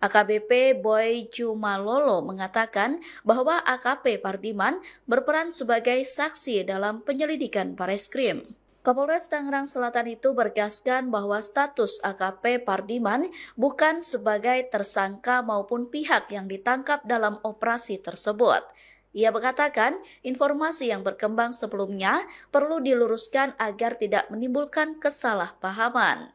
AKBP Boy Jumalolo mengatakan bahwa AKP Pardiman berperan sebagai saksi dalam penyelidikan Bareskrim. Kapolres Tangerang Selatan itu bergaskan bahwa status AKP Pardiman bukan sebagai tersangka maupun pihak yang ditangkap dalam operasi tersebut. Ia mengatakan informasi yang berkembang sebelumnya perlu diluruskan agar tidak menimbulkan kesalahpahaman.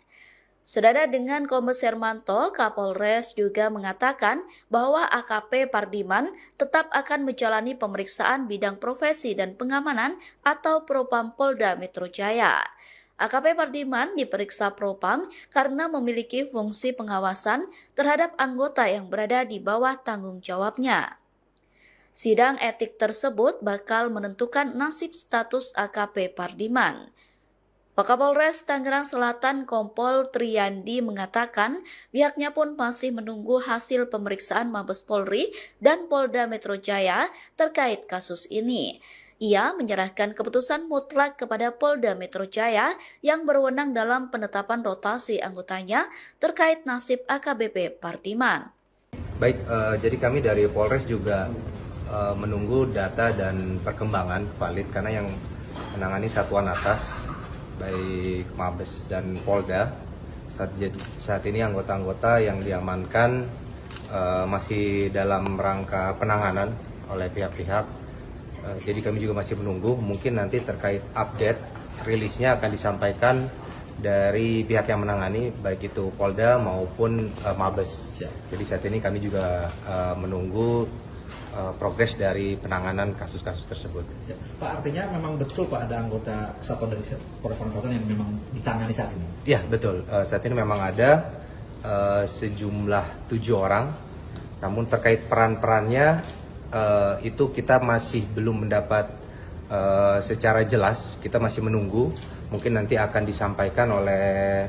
Senada dengan Kombes Hermanto, Kapolres juga mengatakan bahwa AKP Pardiman tetap akan menjalani pemeriksaan bidang profesi dan pengamanan atau Propam Polda Metro Jaya. AKP Pardiman diperiksa Propam karena memiliki fungsi pengawasan terhadap anggota yang berada di bawah tanggung jawabnya. Sidang etik tersebut bakal menentukan nasib status AKP Pardiman. Wakapolres Tangerang Selatan Kompol Triyandi mengatakan pihaknya pun masih menunggu hasil pemeriksaan Mabes Polri dan Polda Metro Jaya terkait kasus ini. Ia menyerahkan keputusan mutlak kepada Polda Metro Jaya yang berwenang dalam penetapan rotasi anggotanya terkait nasib AKBP Pardiman. Baik, jadi kami dari Polres juga menunggu data dan perkembangan valid karena yang menangani satuan atas baik Mabes dan Polda saat ini anggota-anggota yang diamankan masih dalam rangka penanganan oleh pihak-pihak. Jadi kami juga masih menunggu, mungkin nanti terkait update rilisnya akan disampaikan dari pihak yang menangani baik itu Polda maupun Mabes. Jadi saat ini kami juga menunggu progres dari penanganan kasus-kasus tersebut. Pak, artinya memang betul Pak ada anggota kesatuan dari Polres Tangerang Selatan yang memang ditangani saat ini? Ya betul, saat ini memang ada sejumlah 7 orang, namun terkait peran-perannya itu kita masih belum mendapat secara jelas, kita masih menunggu, mungkin nanti akan disampaikan oleh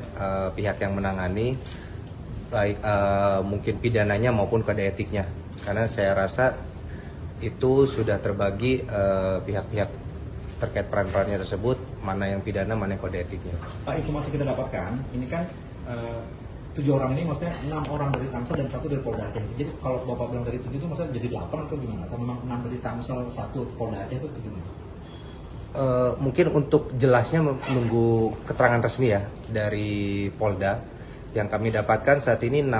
pihak yang menangani, baik mungkin pidananya maupun kode etiknya, karena saya rasa itu sudah terbagi pihak-pihak terkait peran-perannya tersebut, mana yang pidana, mana yang kode etiknya. Pak, informasi kita dapatkan, ini kan 7 orang ini maksudnya 6 orang dari Tangsel dan 1 dari Polda Aceh. Jadi kalau Bapak bilang dari 7 itu maksudnya jadi 8 atau gimana? Atau memang 6 dari Tangsel, 1 Polda Aceh itu gimana? Mungkin untuk jelasnya menunggu keterangan resmi ya dari Polda. Yang kami dapatkan saat ini 7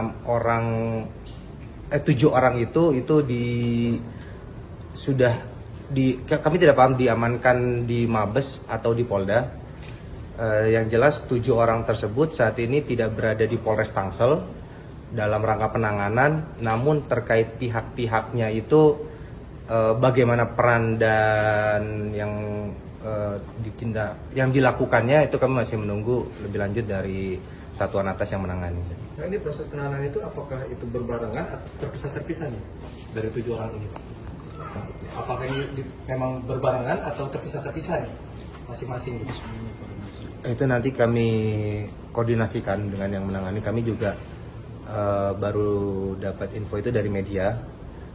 orang itu kami tidak paham diamankan di Mabes atau di Polda. Yang jelas 7 orang tersebut saat ini tidak berada di Polres Tangsel dalam rangka penanganan, namun terkait pihak-pihaknya itu bagaimana peran dan yang dilakukannya itu kami masih menunggu lebih lanjut dari satuan atas yang menangani. Nah, ini proses penanganan itu apakah itu berbarengan atau terpisah-terpisah nih dari 7 orang ini? Apakah ini memang berbarengan atau terpisah-terpisah nih masing-masing? Itu nanti kami koordinasikan dengan yang menangani. Kami juga baru dapat info itu dari media,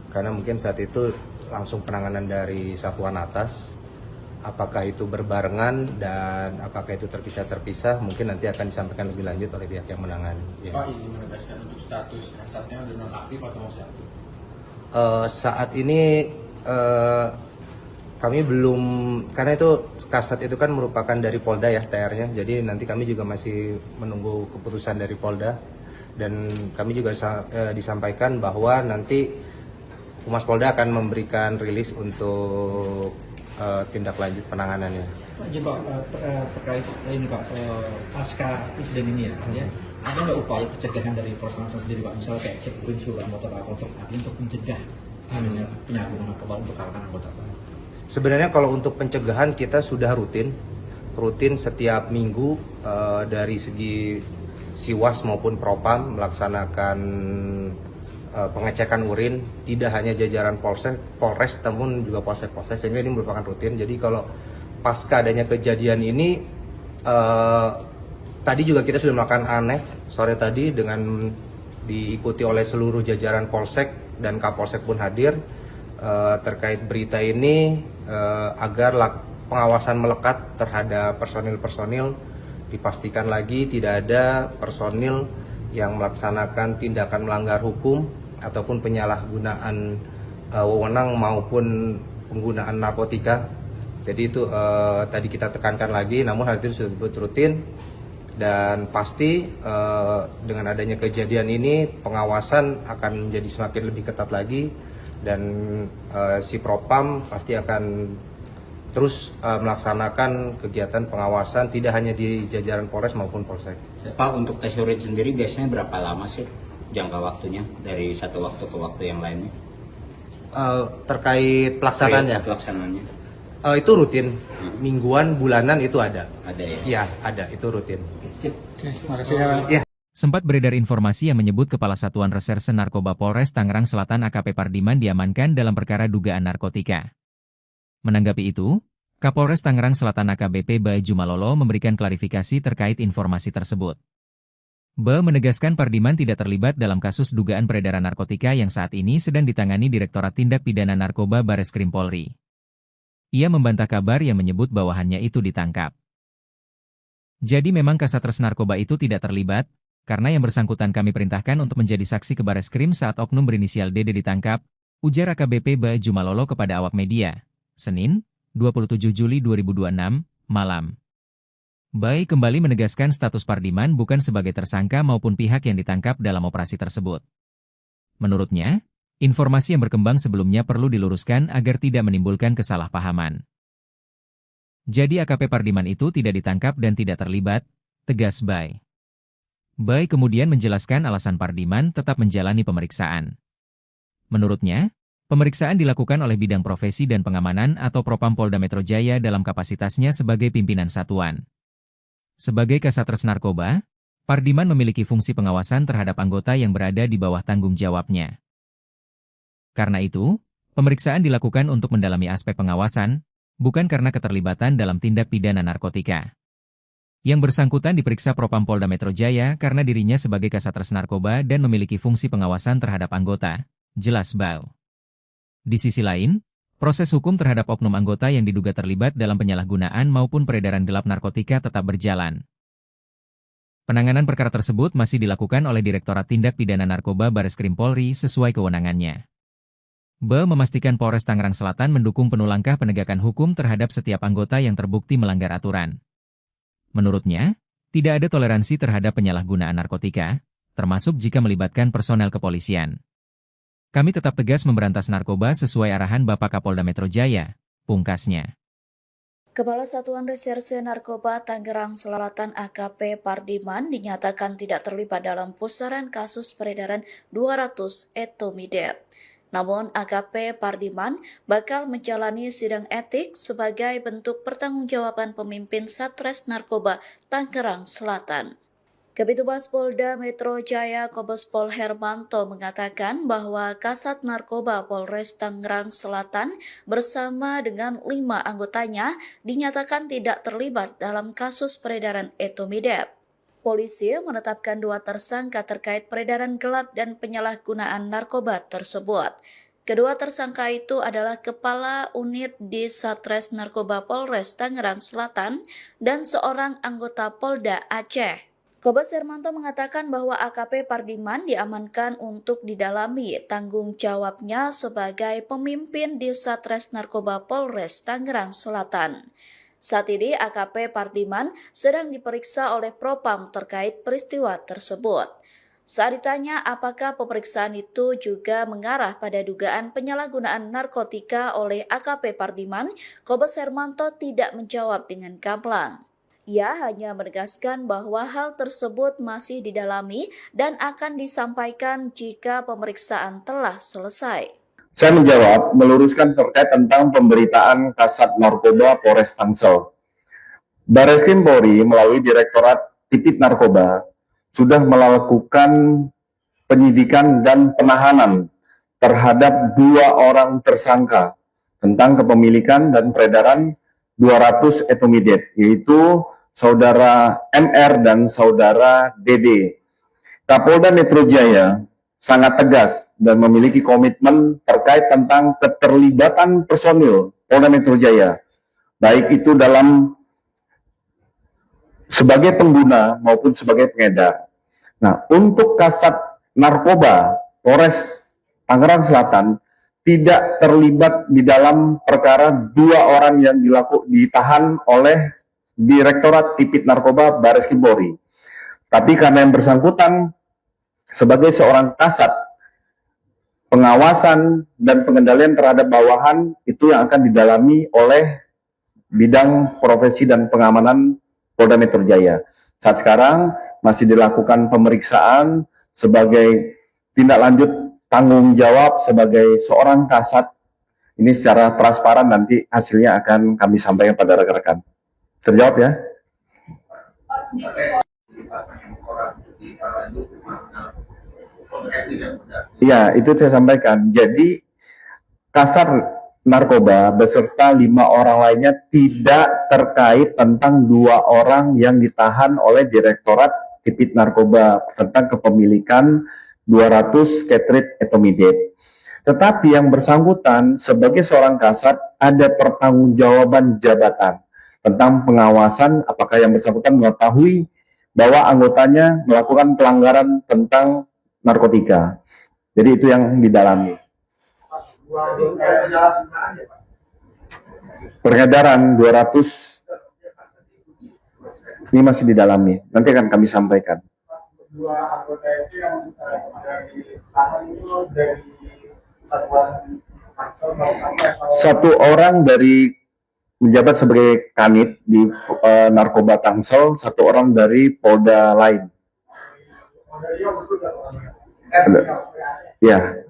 karena mungkin saat itu langsung penanganan dari satuan atas. Apakah itu berbarengan dan apakah itu terpisah-terpisah, mungkin nanti akan disampaikan lebih lanjut oleh pihak yang menangani. Pak, ini menegaskan untuk status kasatnya sudah nonaktif atau masih aktif? Saat ini kami belum, karena itu kasat itu kan merupakan dari Polda ya TR-nya, jadi nanti kami juga masih menunggu keputusan dari Polda, dan kami juga disampaikan bahwa nanti Humas Polda akan memberikan rilis untuk tindak lanjut penanganannya. Pak, jadi Pak, terkait ini Pak, pasca insiden ini ya, ada nggak upaya pencegahan dari Polres Tangerang sendiri Pak, misalnya kayak cek urin seluruh anggota Pak untuk mencegah penyalahgunaan narkoba untuk kalangan anggota Pak? Sebenarnya kalau untuk pencegahan kita sudah rutin setiap minggu dari segi Siwas maupun Propam melaksanakan pengecekan urin, tidak hanya jajaran Polres namun juga polsek-polsek, sehingga ini merupakan rutin. Jadi kalau pasca adanya kejadian ini, tadi juga kita sudah melakukan ANEF sore tadi dengan diikuti oleh seluruh jajaran Polsek dan Kapolsek pun hadir terkait berita ini, agar pengawasan melekat terhadap personil-personil, dipastikan lagi tidak ada personil yang melaksanakan tindakan melanggar hukum ataupun penyalahgunaan wewenang maupun penggunaan narkotika. Jadi itu tadi kita tekankan lagi, namun hal itu sudah rutin, dan pasti dengan adanya kejadian ini pengawasan akan menjadi semakin lebih ketat lagi, dan si Propam pasti akan terus melaksanakan kegiatan pengawasan tidak hanya di jajaran Polres maupun Polsek. Pak, untuk tes urin sendiri biasanya berapa lama sih jangka waktunya dari satu waktu ke waktu yang lainnya? Terkait pelaksanaannya? Itu rutin, mingguan, bulanan itu ada. Ada ya? Iya, ada, itu rutin. Terima kasih ya. Sempat beredar informasi yang menyebut Kepala Satuan Reserse Narkoba Polres Tangerang Selatan AKP Pardiman diamankan dalam perkara dugaan narkotika. Menanggapi itu, Kapolres Tangerang Selatan AKBP Baju Malolo memberikan klarifikasi terkait informasi tersebut. Menegaskan Pardiman tidak terlibat dalam kasus dugaan peredaran narkotika yang saat ini sedang ditangani Direktorat Tindak Pidana Narkoba Bareskrim Polri. Ia membantah kabar yang menyebut bawahannya itu ditangkap. Jadi memang Kasatgas Narkoba itu tidak terlibat, karena yang bersangkutan kami perintahkan untuk menjadi saksi ke Bareskrim saat oknum berinisial DD ditangkap, ujar AKBP Baju Malolo kepada awak media, Senin, 27 Juli 2026, malam. Bai kembali menegaskan status Pardiman bukan sebagai tersangka maupun pihak yang ditangkap dalam operasi tersebut. Menurutnya, informasi yang berkembang sebelumnya perlu diluruskan agar tidak menimbulkan kesalahpahaman. Jadi AKP Pardiman itu tidak ditangkap dan tidak terlibat, tegas Bai. Bai kemudian menjelaskan alasan Pardiman tetap menjalani pemeriksaan. Menurutnya, pemeriksaan dilakukan oleh Bidang Profesi dan Pengamanan atau Propam Polda Metro Jaya dalam kapasitasnya sebagai pimpinan satuan. Sebagai Kasatgas Narkoba, Pardiman memiliki fungsi pengawasan terhadap anggota yang berada di bawah tanggung jawabnya. Karena itu, pemeriksaan dilakukan untuk mendalami aspek pengawasan, bukan karena keterlibatan dalam tindak pidana narkotika. Yang bersangkutan diperiksa Propam Polda Metro Jaya karena dirinya sebagai Kasatgas Narkoba dan memiliki fungsi pengawasan terhadap anggota, jelas Bau. Di sisi lain, proses hukum terhadap oknum anggota yang diduga terlibat dalam penyalahgunaan maupun peredaran gelap narkotika tetap berjalan. Penanganan perkara tersebut masih dilakukan oleh Direktorat Tindak Pidana Narkoba Bareskrim Polri sesuai kewenangannya. Ba memastikan Polres Tangerang Selatan mendukung penuh langkah penegakan hukum terhadap setiap anggota yang terbukti melanggar aturan. Menurutnya, tidak ada toleransi terhadap penyalahgunaan narkotika, termasuk jika melibatkan personel kepolisian. Kami tetap tegas memberantas narkoba sesuai arahan Bapak Kapolda Metro Jaya, pungkasnya. Kepala Satuan Reserse Narkoba Tangerang Selatan AKP Pardiman dinyatakan tidak terlibat dalam pusaran kasus peredaran 200 etomidate. Namun AKP Pardiman bakal menjalani sidang etik sebagai bentuk pertanggungjawaban pemimpin Satres Narkoba Tangerang Selatan. Kabitumas Polda Metro Jaya Kombes Pol Hermanto mengatakan bahwa Kasat Narkoba Polres Tangerang Selatan bersama dengan 5 anggotanya dinyatakan tidak terlibat dalam kasus peredaran etomidate. Polisi menetapkan 2 tersangka terkait peredaran gelap dan penyalahgunaan narkoba tersebut. Kedua tersangka itu adalah Kepala Unit di Satres Narkoba Polres Tangerang Selatan dan seorang anggota Polda Aceh. Kombes Hermanto mengatakan bahwa AKP Pardiman diamankan untuk didalami tanggung jawabnya sebagai pemimpin di Satres Narkoba Polres Tangerang Selatan. Saat ini AKP Pardiman sedang diperiksa oleh Propam terkait peristiwa tersebut. Saat ditanya apakah pemeriksaan itu juga mengarah pada dugaan penyalahgunaan narkotika oleh AKP Pardiman, Kombes Hermanto tidak menjawab dengan gamblang. Ia hanya menegaskan bahwa hal tersebut masih didalami dan akan disampaikan jika pemeriksaan telah selesai. Saya menjawab, meluruskan terkait tentang pemberitaan Kasat Narkoba Polres Tangsel. Bareskrim Polri melalui Direktorat Tipit Narkoba sudah melakukan penyidikan dan penahanan terhadap 2 orang tersangka tentang kepemilikan dan peredaran 200 etomidate, yaitu Saudara MR dan Saudara DD. Kapolda Metro Jaya sangat tegas dan memiliki komitmen terkait tentang keterlibatan personil Polda Metro Jaya, baik itu dalam sebagai pengguna maupun sebagai pengedar. Nah, untuk Kasat Narkoba Polres Tangerang Selatan tidak terlibat di dalam perkara 2 orang yang ditahan oleh Direktorat Tipit Narkoba Bareskrim Polri. Tapi karena yang bersangkutan sebagai seorang kasat, pengawasan dan pengendalian terhadap bawahan itu yang akan didalami oleh Bidang Profesi dan Pengamanan Polda Metro Jaya. Saat sekarang masih dilakukan pemeriksaan sebagai tindak lanjut tanggung jawab sebagai seorang kasat. Ini secara transparan nanti hasilnya akan kami sampaikan pada rekan-rekan. Terjawab ya? Iya, itu saya sampaikan. Jadi Kasat Narkoba beserta 5 orang lainnya tidak terkait tentang 2 orang yang ditahan oleh Direktorat Tipit Narkoba tentang kepemilikan 200 cartridge etomidate. Tetapi yang bersangkutan sebagai seorang kasat ada pertanggungjawaban jabatan tentang pengawasan apakah yang bersangkutan mengetahui bahwa anggotanya melakukan pelanggaran tentang narkotika. Jadi itu yang didalami. Peredaran 200 ini masih didalami. Nanti akan kami sampaikan. Dua anggota itu yang dari tahan itu dari satuan Tangsel atau Satu orang dari menjabat sebagai kanit di narkoba Tangsel, satu orang dari Polda lain. Ya.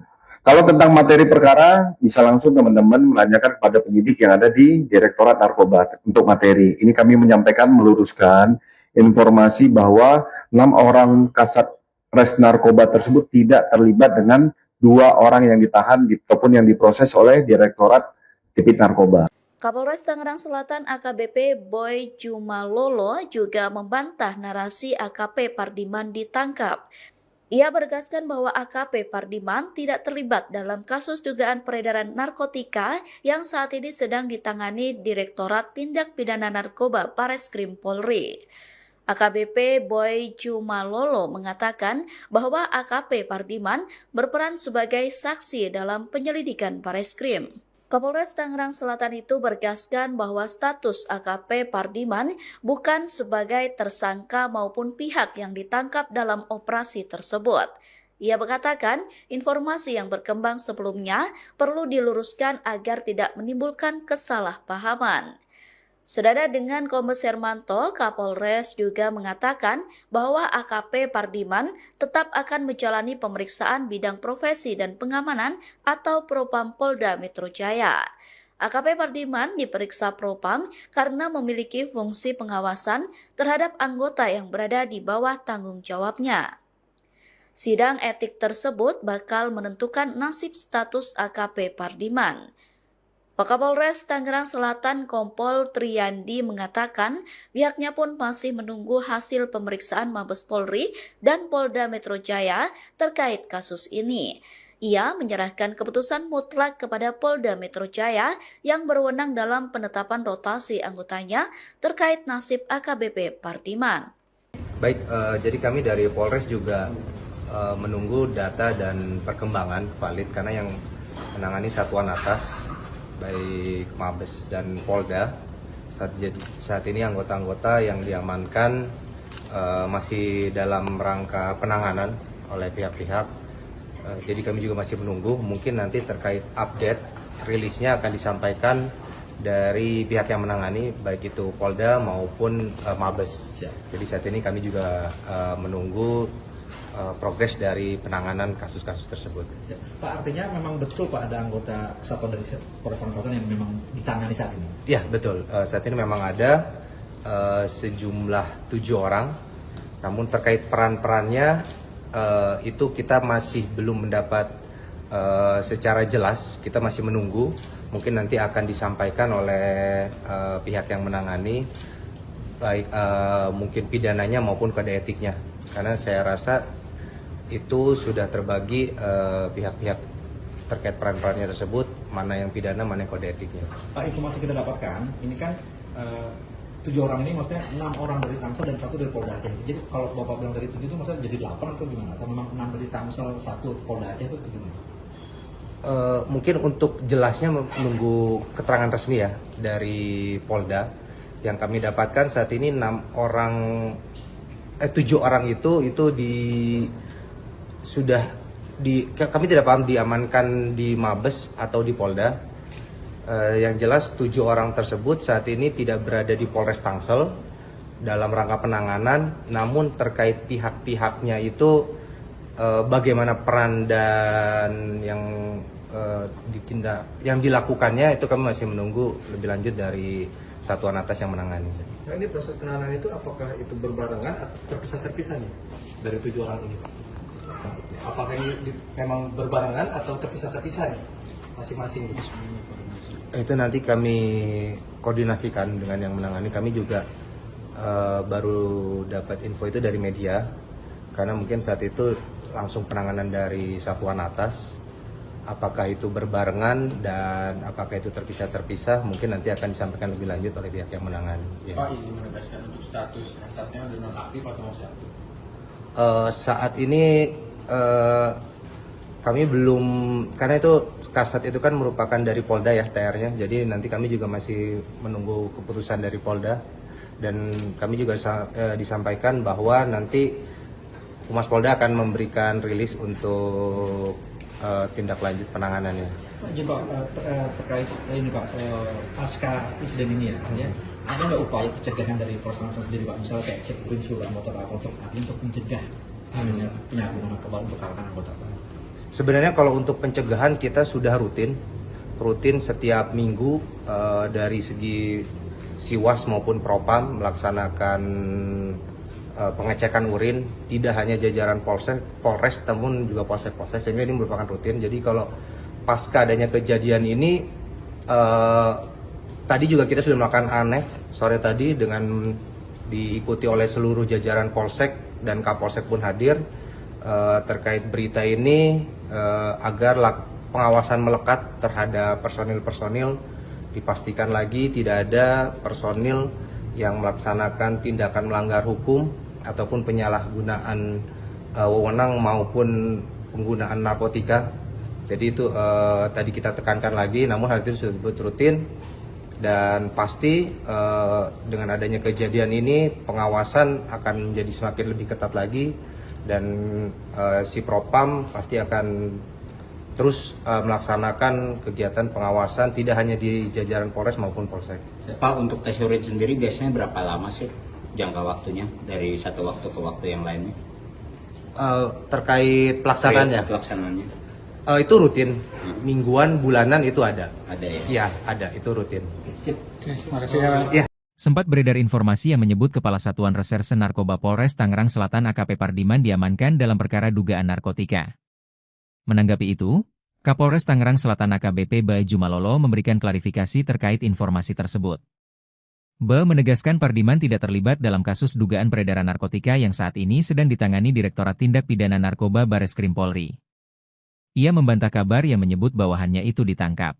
Kalau tentang materi perkara, bisa langsung teman-teman menanyakan kepada penyidik yang ada di Direktorat Narkoba untuk materi. Ini kami menyampaikan, meluruskan informasi bahwa 6 orang kasat res narkoba tersebut tidak terlibat dengan 2 orang yang ditahan ataupun yang diproses oleh Direktorat Tipit Narkoba. Kapolres Tangerang Selatan AKBP Boy Jumalolo juga membantah narasi AKP Pardiman ditangkap. Ia menegaskan bahwa AKP Pardiman tidak terlibat dalam kasus dugaan peredaran narkotika yang saat ini sedang ditangani Direktorat Tindak Pidana Narkoba Bareskrim Polri. AKBP Boy Jumalolo mengatakan bahwa AKP Pardiman berperan sebagai saksi dalam penyelidikan Bareskrim. Kapolres Tangerang Selatan itu bergaskan bahwa status AKP Pardiman bukan sebagai tersangka maupun pihak yang ditangkap dalam operasi tersebut. Ia mengatakan informasi yang berkembang sebelumnya perlu diluruskan agar tidak menimbulkan kesalahpahaman. Senada dengan Kombes Hermanto, Kapolres juga mengatakan bahwa AKP Pardiman tetap akan menjalani pemeriksaan bidang profesi dan pengamanan atau Propam Polda Metro Jaya. AKP Pardiman diperiksa Propam karena memiliki fungsi pengawasan terhadap anggota yang berada di bawah tanggung jawabnya. Sidang etik tersebut bakal menentukan nasib status AKP Pardiman. Wakapolres Tangerang Selatan Kompol Triyandi mengatakan pihaknya pun masih menunggu hasil pemeriksaan Mabes Polri dan Polda Metro Jaya terkait kasus ini. Ia menyerahkan keputusan mutlak kepada Polda Metro Jaya yang berwenang dalam penetapan rotasi anggotanya terkait nasib AKBP Pardiman. Baik, jadi kami dari Polres juga menunggu data dan perkembangan valid karena yang menangani satuan atas baik Mabes dan Polda saat ini anggota-anggota yang diamankan masih dalam rangka penanganan oleh pihak-pihak. Jadi kami juga masih menunggu, mungkin nanti terkait update rilisnya akan disampaikan dari pihak yang menangani baik itu Polda maupun Mabes. Jadi saat ini kami juga menunggu progres dari penanganan kasus-kasus tersebut. Pak, artinya memang betul Pak ada anggota kesatuan dari Polres Selatan yang memang ditangani saat ini? Ya betul, saat ini memang ada sejumlah 7 orang, namun terkait peran-perannya itu kita masih belum mendapat secara jelas, kita masih menunggu, mungkin nanti akan disampaikan oleh pihak yang menangani, baik mungkin pidananya maupun kode etiknya, karena saya rasa itu sudah terbagi pihak-pihak terkait peran-perannya tersebut, mana yang pidana, mana yang kode etiknya. Pak, informasi kita dapatkan, ini kan 7 orang ini maksudnya 6 orang dari Tangsel dan 1 dari Polda Aceh. Jadi kalau Bapak bilang dari 7 itu maksudnya jadi 8 atau gimana? Atau memang 6 dari Tangsel, 1 Polda Aceh itu gimana? Mungkin untuk jelasnya menunggu keterangan resmi ya dari Polda. Yang kami dapatkan saat ini 7 orang itu kami tidak paham diamankan di Mabes atau di Polda. Yang jelas 7 orang tersebut saat ini tidak berada di Polres Tangsel dalam rangka penanganan, namun terkait pihak-pihaknya itu bagaimana peran dan yang dilakukannya itu kami masih menunggu lebih lanjut dari satuan atas yang menangani. Nah, ini proses penanganan itu apakah itu berbarengan atau terpisah-terpisah nih dari 7 orang ini? Apakah ini memang berbarengan atau terpisah-terpisah nih masing-masing? Itu nanti kami koordinasikan dengan yang menangani. Kami juga baru dapat info itu dari media, karena mungkin saat itu langsung penanganan dari satuan atas Apakah itu berbarengan dan apakah itu terpisah-terpisah mungkin nanti akan disampaikan lebih lanjut oleh pihak yang menangani. Ya. Pak, ini menegaskan untuk status kasatnya udah nonaktif atau masih aktif? Saat ini kami belum, karena itu kasat itu kan merupakan dari Polda ya TR-nya, jadi nanti kami juga masih menunggu keputusan dari Polda dan kami juga disampaikan bahwa nanti Humas Polda akan memberikan rilis untuk tindak lanjut penanganannya. Pak, jadi Pak, terkait ini Pak, pasca insiden ini ya, ada nggak upaya pencegahan dari Polres Tangsel sendiri Pak, misalnya kayak cek urin seluruh anggota Pak untuk mencegah penyalahgunaan narkoba untuk kalangan anggota Pak? Sebenarnya kalau untuk pencegahan kita sudah rutin setiap minggu dari segi Siwas maupun Propam melaksanakan pengecekan urin, tidak hanya jajaran Polres namun juga Polsek, sehingga ini merupakan rutin. Jadi kalau pasca adanya kejadian ini tadi juga kita sudah melakukan ANEF sore tadi dengan diikuti oleh seluruh jajaran Polsek dan Kapolsek pun hadir terkait berita ini agar pengawasan melekat terhadap personil-personil, dipastikan lagi tidak ada personil yang melaksanakan tindakan melanggar hukum ataupun penyalahgunaan wewenang maupun penggunaan narkotika. Jadi itu tadi kita tekankan lagi, namun hal itu sudah rutin dan pasti dengan adanya kejadian ini pengawasan akan menjadi semakin lebih ketat lagi dan si Propam pasti akan terus melaksanakan kegiatan pengawasan tidak hanya di jajaran Polres maupun Polsek. Pak, untuk tes urin sendiri biasanya berapa lama sih jangka waktunya dari satu waktu ke waktu yang lainnya? Terkait pelaksanaannya? Pelaksanaannya. Itu rutin, mingguan, bulanan itu ada. Ada ya? Iya, ada, itu rutin. Terima kasih ya. Sempat beredar informasi yang menyebut Kepala Satuan Reserse Narkoba Polres Tangerang Selatan AKP Pardiman diamankan dalam perkara dugaan narkotika. Menanggapi itu, Kapolres Tangerang Selatan AKBP Bae Jumalolo memberikan klarifikasi terkait informasi tersebut. Bae menegaskan Pardiman tidak terlibat dalam kasus dugaan peredaran narkotika yang saat ini sedang ditangani Direktorat Tindak Pidana Narkoba Bareskrim Polri. Ia membantah kabar yang menyebut bawahannya itu ditangkap.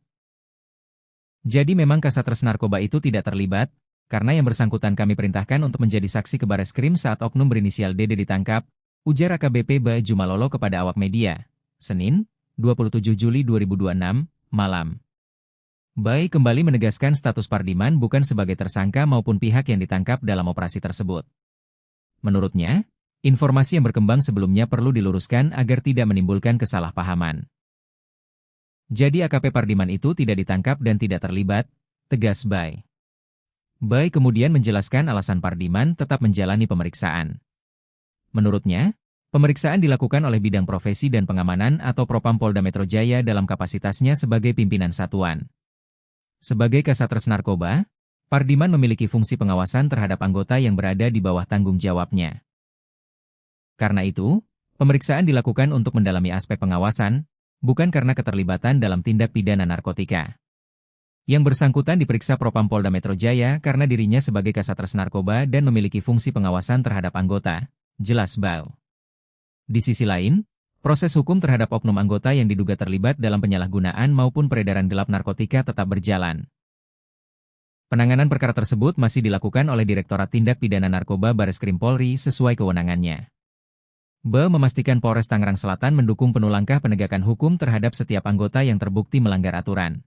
Jadi memang Kasatres Narkoba itu tidak terlibat, karena yang bersangkutan kami perintahkan untuk menjadi saksi ke Bareskrim saat oknum berinisial DD ditangkap, ujar AKBP Bae Jumalolo kepada awak media, Senin, 27 Juli 2026, malam. Bae kembali menegaskan status Pardiman bukan sebagai tersangka maupun pihak yang ditangkap dalam operasi tersebut. Menurutnya, informasi yang berkembang sebelumnya perlu diluruskan agar tidak menimbulkan kesalahpahaman. Jadi AKP Pardiman itu tidak ditangkap dan tidak terlibat, tegas Bae. Bae kemudian menjelaskan alasan Pardiman tetap menjalani pemeriksaan. Menurutnya, pemeriksaan dilakukan oleh Bidang Profesi dan Pengamanan atau Propam Polda Metro Jaya dalam kapasitasnya sebagai pimpinan satuan. Sebagai Kasatres Narkoba, Pardiman memiliki fungsi pengawasan terhadap anggota yang berada di bawah tanggung jawabnya. Karena itu, pemeriksaan dilakukan untuk mendalami aspek pengawasan, bukan karena keterlibatan dalam tindak pidana narkotika. Yang bersangkutan diperiksa Propam Polda Metro Jaya karena dirinya sebagai Kasatres Narkoba dan memiliki fungsi pengawasan terhadap anggota, jelas Bae. Di sisi lain, proses hukum terhadap oknum anggota yang diduga terlibat dalam penyalahgunaan maupun peredaran gelap narkotika tetap berjalan. Penanganan perkara tersebut masih dilakukan oleh Direktorat Tindak Pidana Narkoba Bareskrim Polri sesuai kewenangannya. Bae memastikan Polres Tangerang Selatan mendukung penuh langkah penegakan hukum terhadap setiap anggota yang terbukti melanggar aturan.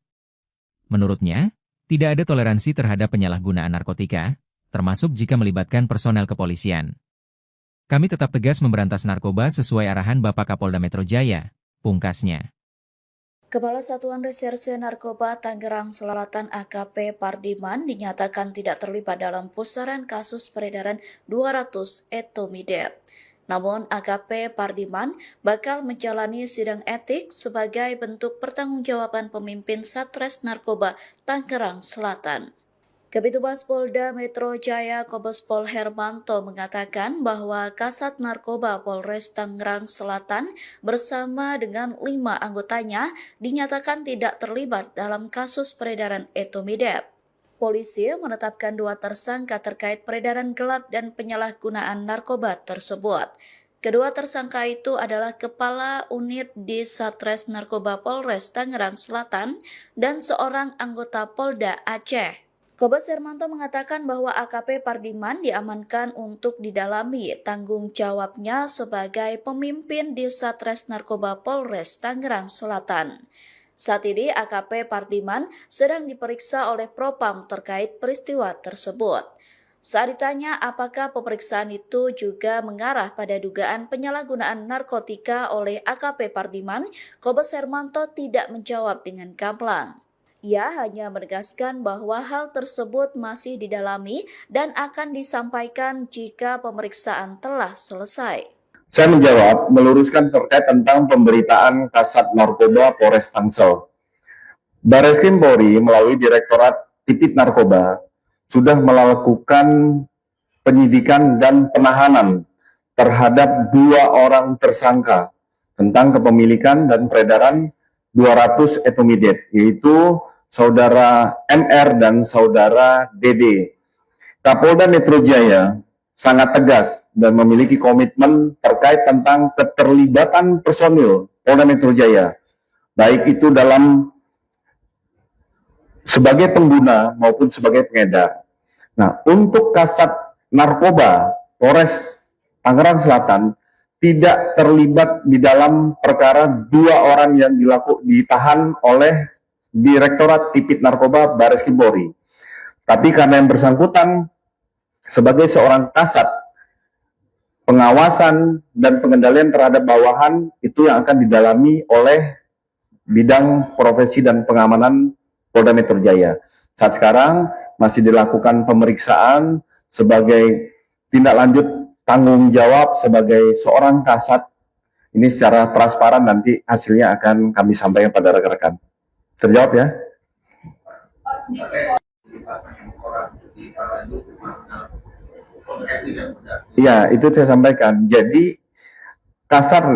Menurutnya, tidak ada toleransi terhadap penyalahgunaan narkotika, termasuk jika melibatkan personel kepolisian. Kami tetap tegas memberantas narkoba sesuai arahan Bapak Kapolda Metro Jaya, pungkasnya. Kepala Satuan Reserse Narkoba Tangerang Selatan AKP Pardiman dinyatakan tidak terlibat dalam pusaran kasus peredaran 200 etomidate. Namun AKP Pardiman bakal menjalani sidang etik sebagai bentuk pertanggungjawaban pemimpin Satres Narkoba Tangerang Selatan. Kabitumas Polda Metro Jaya Kombes Pol Hermanto mengatakan bahwa Kasat Narkoba Polres Tangerang Selatan bersama dengan 5 anggotanya dinyatakan tidak terlibat dalam kasus peredaran etomidate. Polisi menetapkan 2 tersangka terkait peredaran gelap dan penyalahgunaan narkoba tersebut. Kedua tersangka itu adalah Kepala Unit di Satres Narkoba Polres Tangerang Selatan dan seorang anggota Polda Aceh. Kombes Hermanto mengatakan bahwa AKP Pardiman diamankan untuk didalami tanggung jawabnya sebagai pemimpin di Satres Narkoba Polres Tangerang Selatan. Saat ini AKP Pardiman sedang diperiksa oleh Propam terkait peristiwa tersebut. Saat ditanya apakah pemeriksaan itu juga mengarah pada dugaan penyalahgunaan narkotika oleh AKP Pardiman, Kombes Hermanto tidak menjawab dengan gamblang. Ia hanya menegaskan bahwa hal tersebut masih didalami dan akan disampaikan jika pemeriksaan telah selesai. Saya menjawab, meluruskan terkait tentang pemberitaan Kasat Narkoba Polres Tangsel. Bareskrim Polri melalui Direktorat Tipit Narkoba sudah melakukan penyidikan dan penahanan terhadap 2 orang tersangka tentang kepemilikan dan peredaran 200 etomidate, yaitu Saudara MR dan Saudara DD. Kapolda Metro Jaya sangat tegas dan memiliki komitmen terkait tentang keterlibatan personil Polda Metro Jaya, baik itu dalam sebagai pengguna maupun sebagai pengedar. Nah, untuk Kasat Narkoba Polres Tangerang Selatan tidak terlibat di dalam perkara 2 orang yang ditahan oleh Direktorat Tipit Narkoba Bareskrim Polri. Tapi karena yang bersangkutan sebagai seorang kasat, pengawasan dan pengendalian terhadap bawahan itu yang akan didalami oleh bidang profesi dan pengamanan Polda Metro Jaya. Saat sekarang masih dilakukan pemeriksaan sebagai tindak lanjut tanggung jawab sebagai seorang kasat. Ini secara transparan, nanti hasilnya akan kami sampaikan pada rekan-rekan. Terjawab ya? Iya, itu saya sampaikan. Jadi Kasat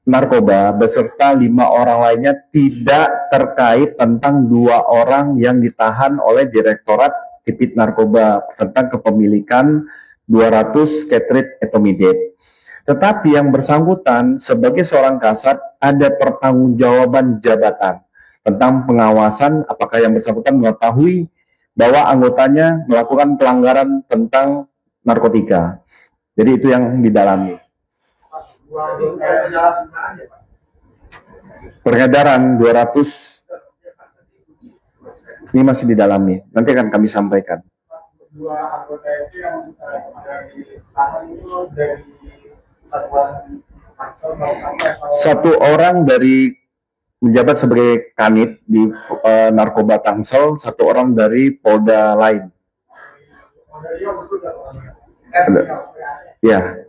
Narkoba beserta 5 orang lainnya tidak terkait tentang 2 orang yang ditahan oleh Direktorat Tipit Narkoba tentang kepemilikan 200 Ketrit etomidate. Tetapi yang bersangkutan sebagai seorang kasat ada pertanggungjawaban jabatan tentang pengawasan apakah yang bersangkutan mengetahui bahwa anggotanya melakukan pelanggaran tentang narkotika. Jadi itu yang didalami. Peredaran 200 ini masih didalami. Nanti akan kami sampaikan. 2 anggota itu yang ditahan itu dari satuan Tangsel atau 1 orang dari menjabat sebagai kanit di Narkoba Tangsel, 1 orang dari Polda lain. Ya.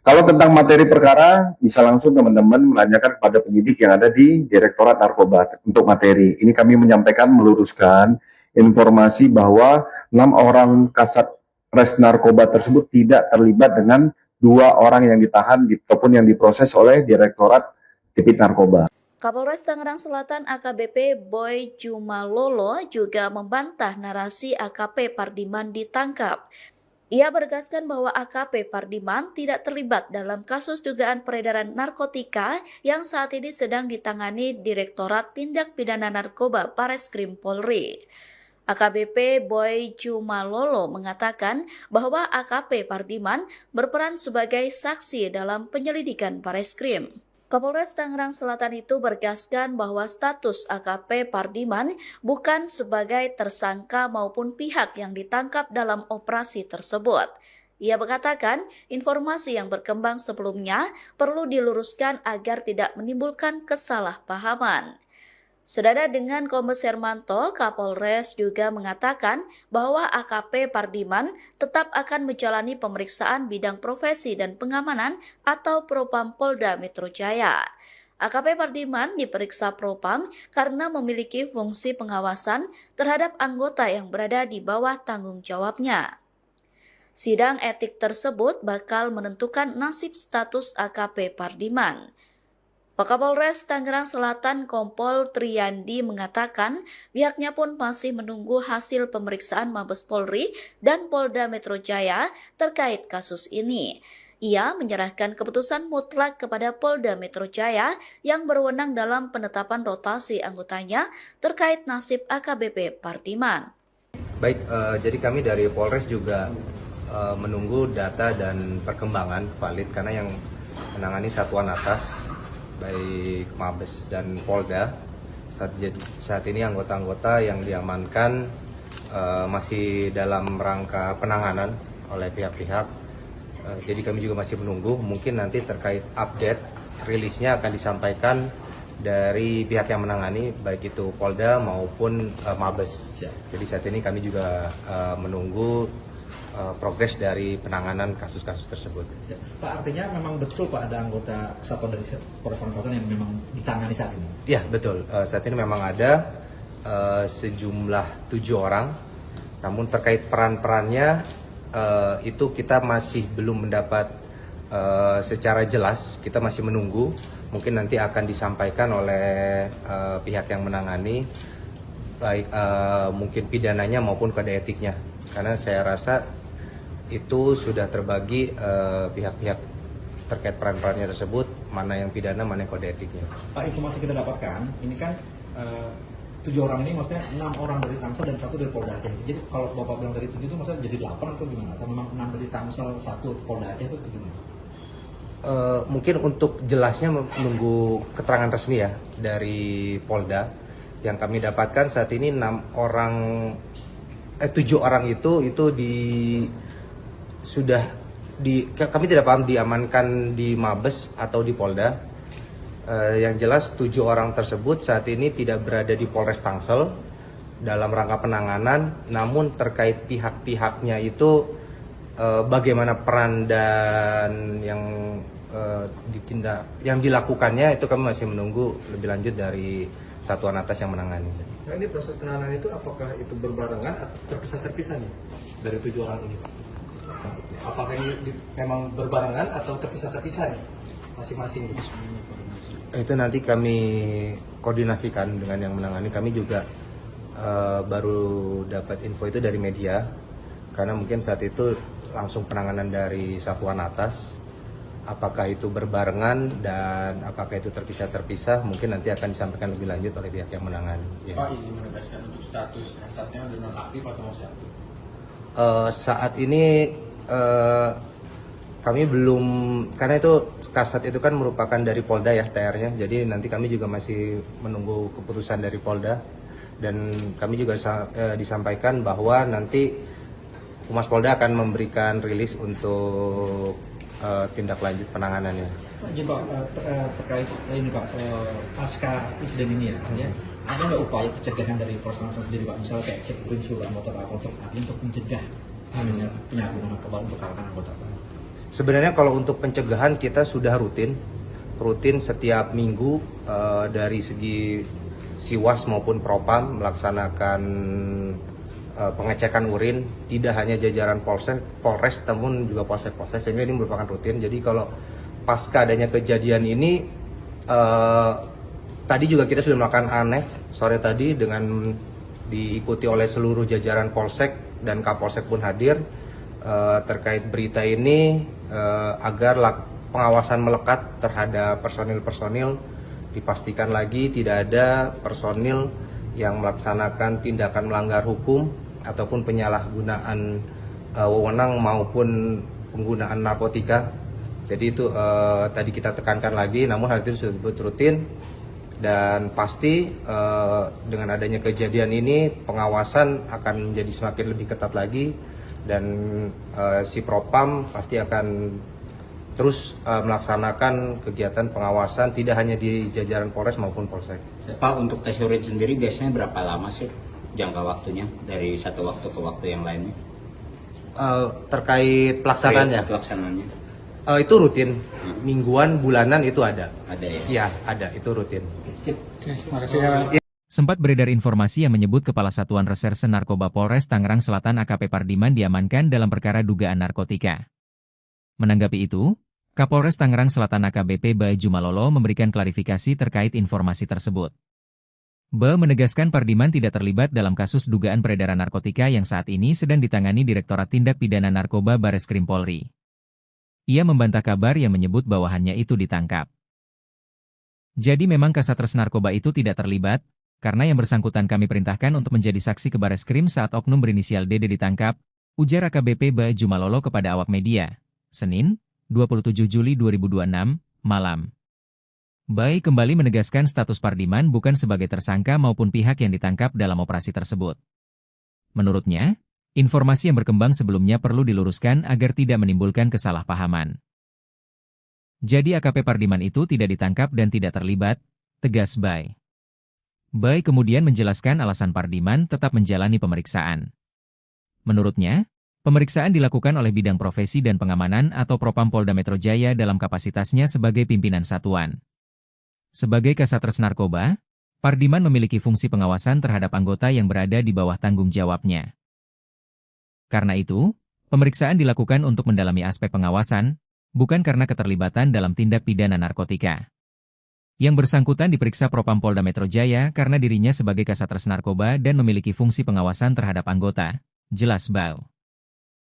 Kalau tentang materi perkara, bisa langsung teman-teman menanyakan kepada penyidik yang ada di Direktorat Narkoba untuk materi. Ini kami menyampaikan, meluruskan informasi bahwa 6 orang kasat res narkoba tersebut tidak terlibat dengan 2 orang yang ditahan ataupun yang diproses oleh Direktorat Tipit Narkoba. Kapolres Tangerang Selatan AKBP Boy Jumalolo juga membantah narasi AKP Pardiman ditangkap. Ia menegaskan bahwa AKP Pardiman tidak terlibat dalam kasus dugaan peredaran narkotika yang saat ini sedang ditangani Direktorat Tindak Pidana Narkoba Bareskrim Polri. AKBP Boy Jumalolo mengatakan bahwa AKP Pardiman berperan sebagai saksi dalam penyelidikan Bareskrim. Kapolres Tangerang Selatan itu bergaskan bahwa status AKP Pardiman bukan sebagai tersangka maupun pihak yang ditangkap dalam operasi tersebut. Ia mengatakan informasi yang berkembang sebelumnya perlu diluruskan agar tidak menimbulkan kesalahpahaman. Senada dengan Kombes Hermanto, Kapolres juga mengatakan bahwa AKP Pardiman tetap akan menjalani pemeriksaan bidang profesi dan pengamanan atau Propam Polda Metro Jaya. AKP Pardiman diperiksa Propam karena memiliki fungsi pengawasan terhadap anggota yang berada di bawah tanggung jawabnya. Sidang etik tersebut bakal menentukan nasib status AKP Pardiman. Wakapolres Tangerang Selatan Kompol Triyandi mengatakan pihaknya pun masih menunggu hasil pemeriksaan Mabes Polri dan Polda Metro Jaya terkait kasus ini. Ia menyerahkan keputusan mutlak kepada Polda Metro Jaya yang berwenang dalam penetapan rotasi anggotanya terkait nasib AKBP Pardiman. Baik, jadi kami dari Polres juga menunggu data dan perkembangan valid karena yang menangani satuan atas baik Mabes dan Polda saat ini anggota-anggota yang diamankan masih dalam rangka penanganan oleh pihak-pihak. Jadi kami juga masih menunggu, mungkin nanti terkait update rilisnya akan disampaikan dari pihak yang menangani baik itu Polda maupun Mabes. Jadi saat ini kami juga menunggu progres dari penanganan kasus-kasus tersebut. Pak, artinya memang betul Pak ada anggota satuan dari Polres Tangerang Selatan yang memang ditangani saat ini? Ya betul, saat ini memang ada sejumlah 7 orang, namun terkait peran-perannya itu kita masih belum mendapat secara jelas, kita masih menunggu, mungkin nanti akan disampaikan oleh pihak yang menangani, baik mungkin pidananya maupun kode etiknya, karena saya rasa itu sudah terbagi pihak-pihak terkait peran-perannya tersebut, mana yang pidana, mana yang kode etiknya. Pak, informasi kita dapatkan, ini kan 7 orang ini maksudnya 6 orang dari Tangsel dan 1 dari Polda Aceh. Jadi kalau Bapak bilang dari 7 itu maksudnya jadi 8 atau gimana? Atau memang 6 dari Tangsel, 1 Polda Aceh itu gimana? Mungkin untuk jelasnya menunggu keterangan resmi ya dari Polda. Yang kami dapatkan saat ini 7 orang itu kami tidak paham diamankan di Mabes atau di Polda. Yang jelas 7 orang tersebut saat ini tidak berada di Polres Tangsel dalam rangka penanganan, namun terkait pihak-pihaknya itu bagaimana peran dan yang dilakukannya itu kami masih menunggu lebih lanjut dari satuan atas yang menangani. Nah, ini proses penanganan itu apakah itu berbarengan atau terpisah-terpisah nih dari 7 orang ini? Apakah ini memang berbarengan atau terpisah-terpisah nih masing-masing? Itu nanti kami koordinasikan dengan yang menangani. Kami juga baru dapat info itu dari media, karena mungkin saat itu langsung penanganan dari satuan atas. Apakah itu berbarengan dan apakah itu terpisah-terpisah, mungkin nanti akan disampaikan lebih lanjut oleh pihak yang menangani. Ya. Pak, ini menegaskan untuk status kasatnya dengan aktif atau masih aktif? Saat ini kami belum, karena itu kasat itu kan merupakan dari Polda ya TR-nya, jadi nanti kami juga masih menunggu keputusan dari Polda, dan kami juga disampaikan bahwa nanti Humas Polda akan memberikan rilis untuk tindak lanjut penanganannya. Pak, terkait ini Pak, pasca insiden ini ya, ada nggak upaya pencegahan dari Polres Tangsel sendiri Pak, misalnya kayak cek urin seluruh anggota Pak untuk mencegah penyalahgunaan narkoba untuk kalangan anggota Pak? Sebenarnya kalau untuk pencegahan kita sudah rutin setiap minggu dari segi Siwas maupun Propam melaksanakan pengecekan urin, tidak hanya jajaran Polres namun juga Polsek, sehingga ini merupakan rutin. Jadi kalau pasca adanya kejadian ini tadi juga kita sudah melakukan ANEF sore tadi dengan diikuti oleh seluruh jajaran Polsek dan Kapolsek pun hadir terkait berita ini agar pengawasan melekat terhadap personil-personil, dipastikan lagi tidak ada personil yang melaksanakan tindakan melanggar hukum ataupun penyalahgunaan wewenang maupun penggunaan narkotika. Jadi itu tadi kita tekankan lagi, namun hal itu sudah rutin dan pasti dengan adanya kejadian ini pengawasan akan menjadi semakin lebih ketat lagi, dan si Propam pasti akan terus melaksanakan kegiatan pengawasan tidak hanya di jajaran Polres maupun Polsek. Pak, untuk tes urin sendiri biasanya berapa lama sih jangka waktunya dari satu waktu ke waktu yang lainnya? Terkait pelaksanaannya? Pelaksanaannya. Itu rutin, mingguan, bulanan itu ada. Ada ya? Iya, ada, itu rutin. Terima kasih ya. Sempat beredar informasi yang menyebut Kepala Satuan Reserse Narkoba Polres Tangerang Selatan AKP Pardiman diamankan dalam perkara dugaan narkotika. Menanggapi itu, Kapolres Tangerang Selatan AKBP Bae Jumalolo memberikan klarifikasi terkait informasi tersebut. Bae menegaskan Pardiman tidak terlibat dalam kasus dugaan peredaran narkotika yang saat ini sedang ditangani Direktorat Tindak Pidana Narkoba Bareskrim Polri. Ia membantah kabar yang menyebut bawahannya itu ditangkap. Jadi memang Kasat Narkoba itu tidak terlibat, karena yang bersangkutan kami perintahkan untuk menjadi saksi ke Bareskrim saat oknum berinisial DD ditangkap, ujar AKBP Ba Jumalolo kepada awak media, Senin, 27 Juli 2026, malam. Bai kembali menegaskan status Pardiman bukan sebagai tersangka maupun pihak yang ditangkap dalam operasi tersebut. Menurutnya, informasi yang berkembang sebelumnya perlu diluruskan agar tidak menimbulkan kesalahpahaman. Jadi AKP Pardiman itu tidak ditangkap dan tidak terlibat, tegas Bai. Bai kemudian menjelaskan alasan Pardiman tetap menjalani pemeriksaan. Menurutnya, pemeriksaan dilakukan oleh Bidang Profesi dan Pengamanan atau Propam Polda Metro Jaya dalam kapasitasnya sebagai pimpinan satuan. Sebagai Kasat Narkoba, Pardiman memiliki fungsi pengawasan terhadap anggota yang berada di bawah tanggung jawabnya. Karena itu, pemeriksaan dilakukan untuk mendalami aspek pengawasan, bukan karena keterlibatan dalam tindak pidana narkotika. Yang bersangkutan diperiksa Propam Polda Metro Jaya karena dirinya sebagai Kasat Narkoba dan memiliki fungsi pengawasan terhadap anggota, jelas Bau.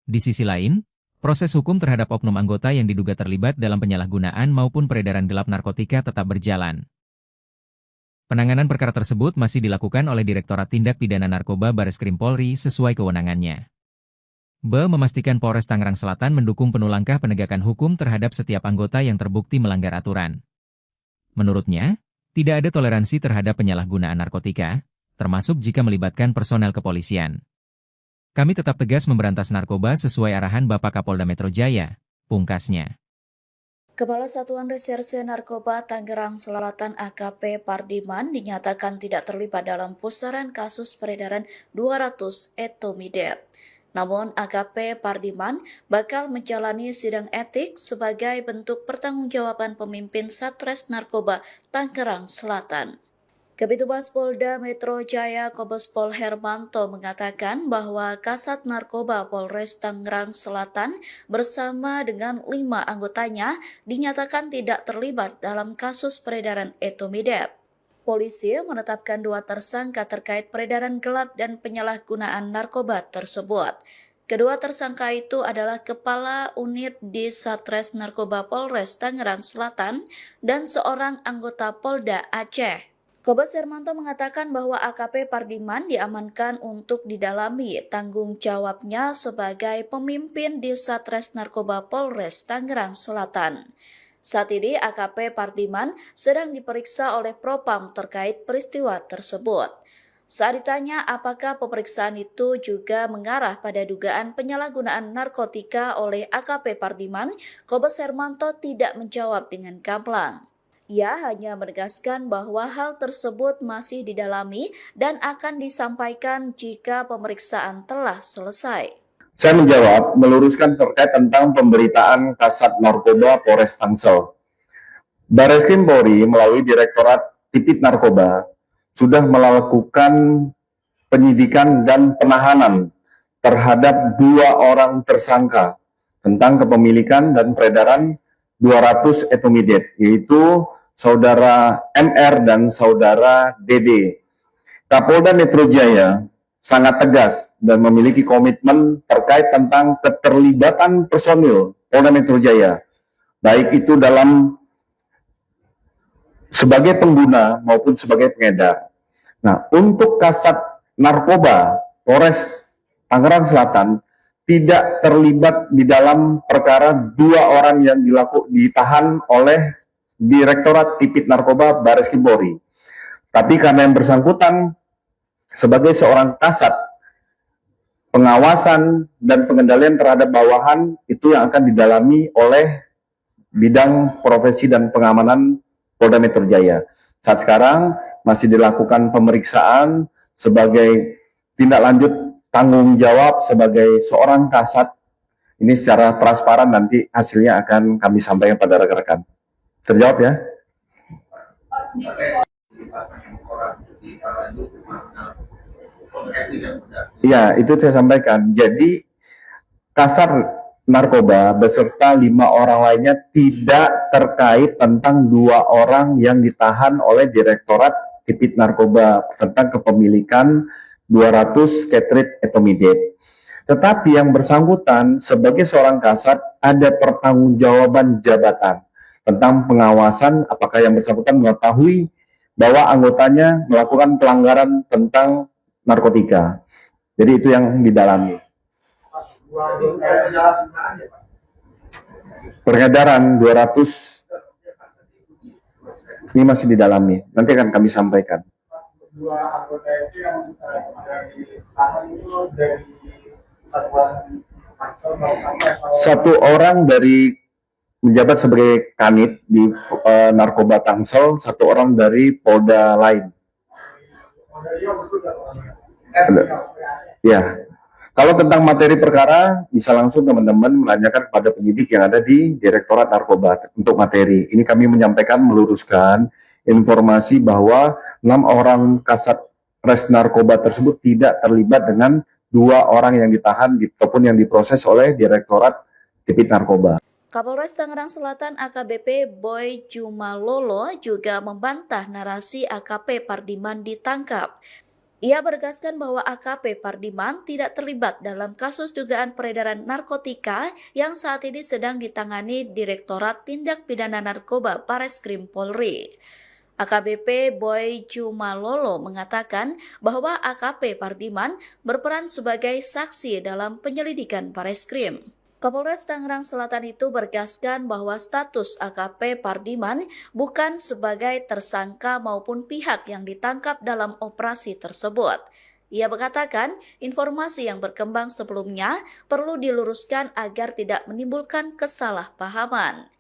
Di sisi lain, proses hukum terhadap oknum anggota yang diduga terlibat dalam penyalahgunaan maupun peredaran gelap narkotika tetap berjalan. Penanganan perkara tersebut masih dilakukan oleh Direktorat Tindak Pidana Narkoba Bareskrim Polri sesuai kewenangannya. Ba memastikan Polres Tangerang Selatan mendukung penuh langkah penegakan hukum terhadap setiap anggota yang terbukti melanggar aturan. Menurutnya, tidak ada toleransi terhadap penyalahgunaan narkotika, termasuk jika melibatkan personel kepolisian. Kami tetap tegas memberantas narkoba sesuai arahan Bapak Kapolda Metro Jaya, pungkasnya. Kepala Satuan Reserse Narkoba Tangerang Selatan AKP Pardiman dinyatakan tidak terlibat dalam pusaran kasus peredaran 200 etomidate. Namun AKP Pardiman bakal menjalani sidang etik sebagai bentuk pertanggungjawaban pemimpin Satres Narkoba Tangerang Selatan. Kabitumas Polda Metro Jaya Kombes Pol Hermanto mengatakan bahwa Kasat Narkoba Polres Tangerang Selatan bersama dengan 5 anggotanya dinyatakan tidak terlibat dalam kasus peredaran etomidate. Polisi menetapkan 2 tersangka terkait peredaran gelap dan penyalahgunaan narkoba tersebut. Kedua tersangka itu adalah Kepala Unit di Satres Narkoba Polres Tangerang Selatan dan seorang anggota Polda Aceh. Kombes Hermanto mengatakan bahwa AKP Pardiman diamankan untuk didalami tanggung jawabnya sebagai pemimpin di Satres Narkoba Polres Tangerang Selatan. Saat ini AKP Pardiman sedang diperiksa oleh Propam terkait peristiwa tersebut. Saat ditanya apakah pemeriksaan itu juga mengarah pada dugaan penyalahgunaan narkotika oleh AKP Pardiman, Kombes Hermanto tidak menjawab dengan gamblang. Ia hanya menegaskan bahwa hal tersebut masih didalami dan akan disampaikan jika pemeriksaan telah selesai. Saya menjawab, meluruskan terkait tentang pemberitaan Kasat Narkoba Polres Tangsel. Bareskrim Polri melalui Direktorat Tipit Narkoba sudah melakukan penyidikan dan penahanan terhadap 2 orang tersangka tentang kepemilikan dan peredaran 200 etomidate, yaitu Saudara MR dan Saudara DD. Kapolda Metro Jaya sangat tegas dan memiliki komitmen terkait tentang keterlibatan personil Polda Metro Jaya, baik itu dalam sebagai pengguna maupun sebagai pengedar. Nah, untuk Kasat Narkoba Polres Tangerang Selatan tidak terlibat di dalam perkara 2 orang yang ditahan oleh Direktorat Tipit Narkoba Bareskrim Polri. Tapi karena yang bersangkutan sebagai seorang kasat, pengawasan dan pengendalian terhadap bawahan itu yang akan didalami oleh Bidang Profesi dan Pengamanan Polda Metro Jaya. Saat sekarang masih dilakukan pemeriksaan sebagai tindak lanjut tanggung jawab sebagai seorang kasat. Ini secara transparan nanti hasilnya akan kami sampaikan pada rekan-rekan. Terjawab ya? Iya, itu saya sampaikan. Jadi Kasat Narkoba beserta 5 orang lainnya tidak terkait tentang 2 orang yang ditahan oleh Direktorat Tipit Narkoba tentang kepemilikan 200 Ketrit etomidate. Tetapi yang bersangkutan sebagai seorang kasat ada pertanggungjawaban jabatan tentang pengawasan apakah yang bersangkutan mengetahui bahwa anggotanya melakukan pelanggaran tentang narkotika. Jadi itu yang didalami. Peredaran 200 ini masih didalami. Nanti akan kami sampaikan. Dua anggota itu yang ditahan itu dari satuan Tangsel atau Satu orang dari menjabat sebagai kanit di narkoba Tangsel, satu orang dari Polda lain. Ya, kalau tentang materi perkara bisa langsung teman-teman menanyakan kepada penyidik yang ada di Direktorat Narkoba untuk materi. Ini kami menyampaikan meluruskan informasi bahwa 6 orang kasat res narkoba tersebut tidak terlibat dengan 2 orang yang ditahan ataupun yang diproses oleh Direktorat Tipit Narkoba. Kapolres Tangerang Selatan AKBP Boy Jumalolo juga membantah narasi AKP Pardiman ditangkap. Ia menegaskan bahwa AKP Pardiman tidak terlibat dalam kasus dugaan peredaran narkotika yang saat ini sedang ditangani Direktorat Tindak Pidana Narkoba Bareskrim Polri. AKBP Boy Jumalolo mengatakan bahwa AKP Pardiman berperan sebagai saksi dalam penyelidikan Bareskrim. Kapolres Tangerang Selatan itu bergaskan bahwa status AKP Pardiman bukan sebagai tersangka maupun pihak yang ditangkap dalam operasi tersebut. Ia mengatakan informasi yang berkembang sebelumnya perlu diluruskan agar tidak menimbulkan kesalahpahaman.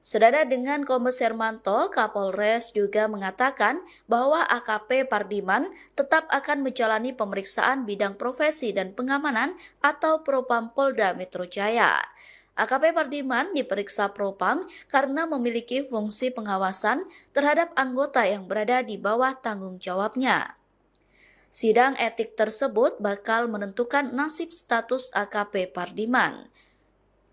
Senada dengan Kombes Hermanto, Kapolres juga mengatakan bahwa AKP Pardiman tetap akan menjalani pemeriksaan bidang profesi dan pengamanan atau Propam Polda Metro Jaya. AKP Pardiman diperiksa Propam karena memiliki fungsi pengawasan terhadap anggota yang berada di bawah tanggung jawabnya. Sidang etik tersebut bakal menentukan nasib status AKP Pardiman.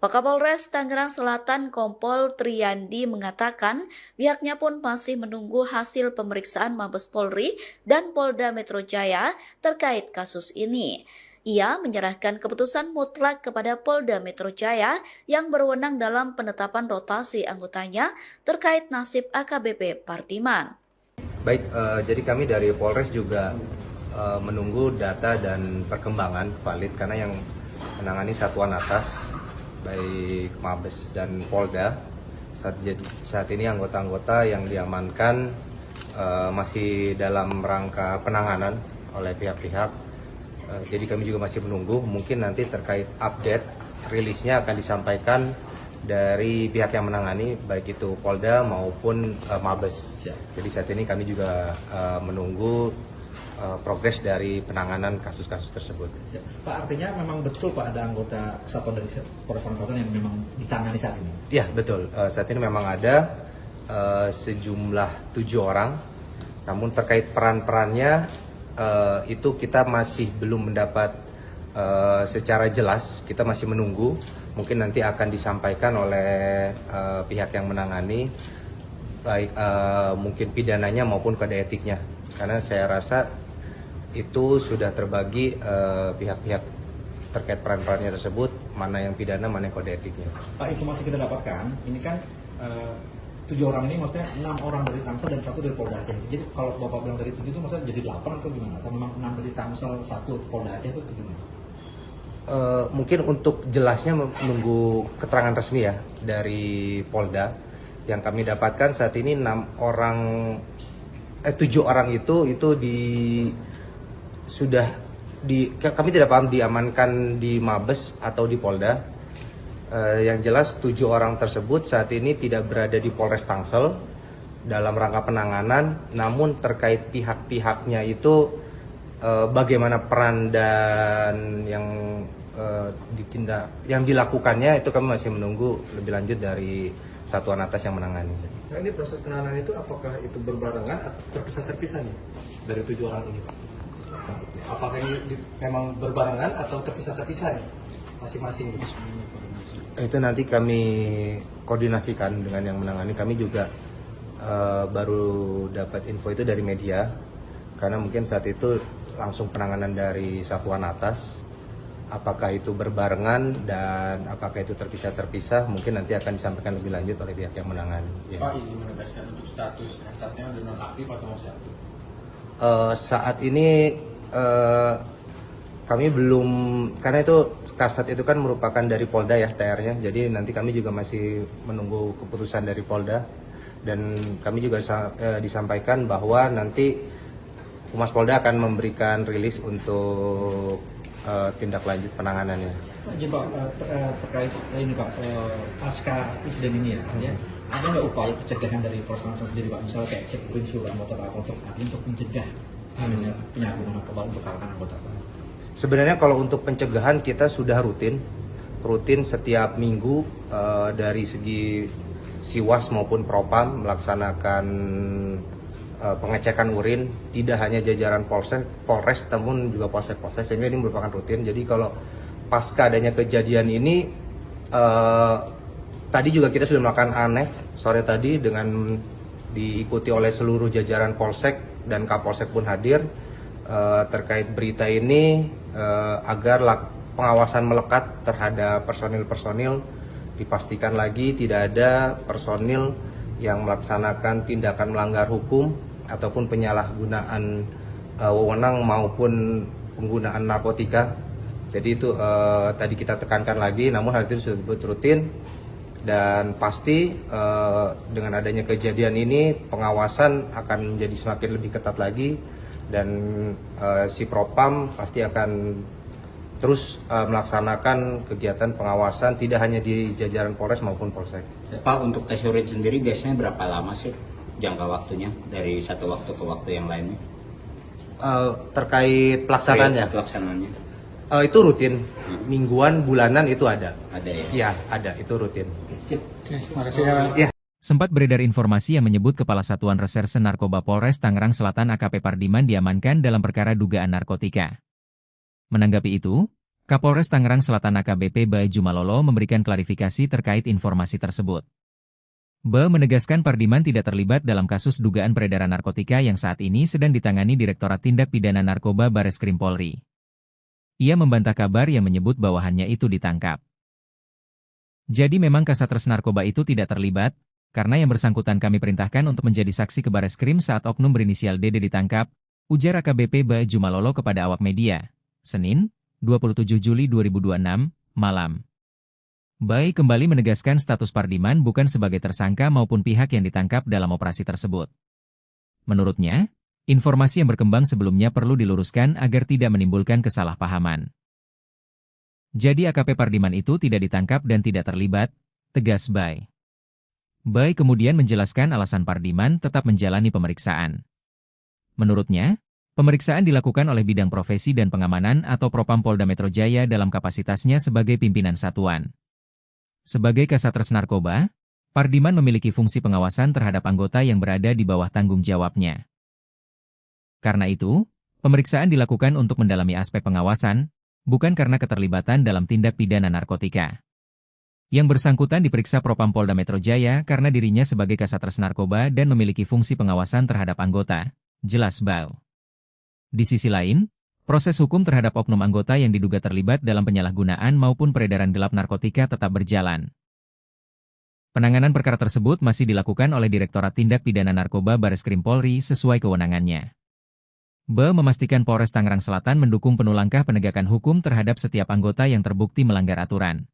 Wakapolres Tangerang Selatan Kompol Triyandi mengatakan pihaknya pun masih menunggu hasil pemeriksaan Mabes Polri dan Polda Metro Jaya terkait kasus ini. Ia menyerahkan keputusan mutlak kepada Polda Metro Jaya yang berwenang dalam penetapan rotasi anggotanya terkait nasib AKBP Pardiman. Baik, jadi kami dari Polres juga menunggu data dan perkembangan valid karena yang menangani satuan atas baik Mabes dan Polda saat ini anggota-anggota yang diamankan masih dalam rangka penanganan oleh pihak-pihak. Jadi kami juga masih menunggu, mungkin nanti terkait update rilisnya akan disampaikan dari pihak yang menangani baik itu Polda maupun Mabes. Jadi saat ini kami juga menunggu progres dari penanganan kasus-kasus tersebut. Pak, artinya memang betul Pak ada anggota kesatuan dari Polres Tangerang Selatan yang memang ditangani saat ini? Ya betul, saat ini memang ada sejumlah 7 orang, namun terkait peran-perannya itu kita masih belum mendapat secara jelas, kita masih menunggu, mungkin nanti akan disampaikan oleh pihak yang menangani, baik mungkin pidananya maupun kode etiknya, karena saya rasa itu sudah terbagi pihak-pihak terkait peran-perannya tersebut, mana yang pidana, mana yang kode etiknya. Pak, informasi kita dapatkan, ini kan 7 orang ini maksudnya 6 orang dari Tangsel dan 1 dari Polda Aceh. Jadi kalau Bapak bilang dari 7 itu maksudnya jadi 8 atau gimana? Atau memang 6 dari Tangsel, 1 Polda Aceh itu gimana? Mungkin untuk jelasnya menunggu keterangan resmi ya dari Polda. Yang kami dapatkan saat ini 7 orang itu kami tidak paham diamankan di Mabes atau di Polda. Yang jelas 7 orang tersebut saat ini tidak berada di Polres Tangsel dalam rangka penanganan, namun terkait pihak-pihaknya itu bagaimana peran dan yang dilakukannya itu kami masih menunggu lebih lanjut dari satuan atas yang menangani. Nah, ini proses penanganan itu apakah itu berbarengan atau terpisah-terpisah nih dari 7 orang ini? Apakah ini memang berbarengan atau terpisah-terpisah nih masing-masing? Itu nanti kami koordinasikan dengan yang menangani. Kami juga baru dapat info itu dari media, karena mungkin saat itu langsung penanganan dari satuan atas Apakah itu berbarengan dan apakah itu terpisah-terpisah mungkin nanti akan disampaikan lebih lanjut oleh pihak yang menangani. Ya. Pak, ini menegaskan untuk status kasatnya udah nonaktif atau masih aktif? Saat ini kami belum, karena itu kasat itu kan merupakan dari Polda ya TR-nya, jadi nanti kami juga masih menunggu keputusan dari Polda dan kami juga disampaikan bahwa nanti Humas Polda akan memberikan rilis untuk tindak lanjut penanganannya. Jadi Pak, terkait ini Pak, pasca insiden ini ya, ada nggak upaya pencegahan dari Polres Tangsel sendiri Pak, misalnya kayak cek urin seluruh anggota Pak untuk mencegah penyalahgunaan narkoba untuk kalangan anggota Pak? Sebenarnya kalau untuk pencegahan kita sudah rutin setiap minggu dari segi Siwas maupun Propam melaksanakan pengecekan urin, tidak hanya jajaran Polres namun juga Polsek, sehingga ini merupakan rutin. Jadi kalau pasca adanya kejadian ini tadi juga kita sudah melakukan ANEF sore tadi dengan diikuti oleh seluruh jajaran Polsek dan Kapolsek pun hadir terkait berita ini agar pengawasan melekat terhadap personil-personil, dipastikan lagi tidak ada personil yang melaksanakan tindakan melanggar hukum ataupun penyalahgunaan wewenang maupun penggunaan narkotika. Jadi itu tadi kita tekankan lagi, namun hal itu sudah rutin dan pasti dengan adanya kejadian ini pengawasan akan menjadi semakin lebih ketat lagi dan si Propam pasti akan terus melaksanakan kegiatan pengawasan tidak hanya di jajaran Polres maupun Polsek. Pak, untuk tes urin sendiri biasanya berapa lama sih jangka waktunya dari satu waktu ke waktu yang lainnya? Terkait pelaksanaannya? Pelaksanaannya. Itu rutin, mingguan, bulanan itu ada. Ada ya? Iya, ada, itu rutin. Terima kasih. Sempat beredar informasi yang menyebut Kepala Satuan Reserse Narkoba Polres Tangerang Selatan AKP Pardiman diamankan dalam perkara dugaan narkotika. Menanggapi itu, Kapolres Tangerang Selatan AKBP Bae Jumalolo memberikan klarifikasi terkait informasi tersebut. Bae menegaskan Pardiman tidak terlibat dalam kasus dugaan peredaran narkotika yang saat ini sedang ditangani Direktorat Tindak Pidana Narkoba Bareskrim Polri. Ia membantah kabar yang menyebut bawahannya itu ditangkap. Jadi memang Kasatres Narkoba itu tidak terlibat, karena yang bersangkutan kami perintahkan untuk menjadi saksi ke Bareskrim saat oknum berinisial DD ditangkap, ujar AKBP Bae Jumalolo kepada awak media, Senin, 27 Juli 2026, malam. Bae kembali menegaskan status Pardiman bukan sebagai tersangka maupun pihak yang ditangkap dalam operasi tersebut. Menurutnya, informasi yang berkembang sebelumnya perlu diluruskan agar tidak menimbulkan kesalahpahaman. Jadi AKP Pardiman itu tidak ditangkap dan tidak terlibat, tegas Bae. Bae kemudian menjelaskan alasan Pardiman tetap menjalani pemeriksaan. Menurutnya, pemeriksaan dilakukan oleh Bidang Profesi dan Pengamanan atau Propam Polda Metro Jaya dalam kapasitasnya sebagai pimpinan satuan. Sebagai Kasatres Narkoba, Pardiman memiliki fungsi pengawasan terhadap anggota yang berada di bawah tanggung jawabnya. Karena itu, pemeriksaan dilakukan untuk mendalami aspek pengawasan, bukan karena keterlibatan dalam tindak pidana narkotika. Yang bersangkutan diperiksa Propam Polda Metro Jaya karena dirinya sebagai Kasatres Narkoba dan memiliki fungsi pengawasan terhadap anggota, jelas Bae. Di sisi lain, proses hukum terhadap oknum anggota yang diduga terlibat dalam penyalahgunaan maupun peredaran gelap narkotika tetap berjalan. Penanganan perkara tersebut masih dilakukan oleh Direktorat Tindak Pidana Narkoba Bareskrim Polri sesuai kewenangannya. Bae memastikan Polres Tangerang Selatan mendukung penuh langkah penegakan hukum terhadap setiap anggota yang terbukti melanggar aturan.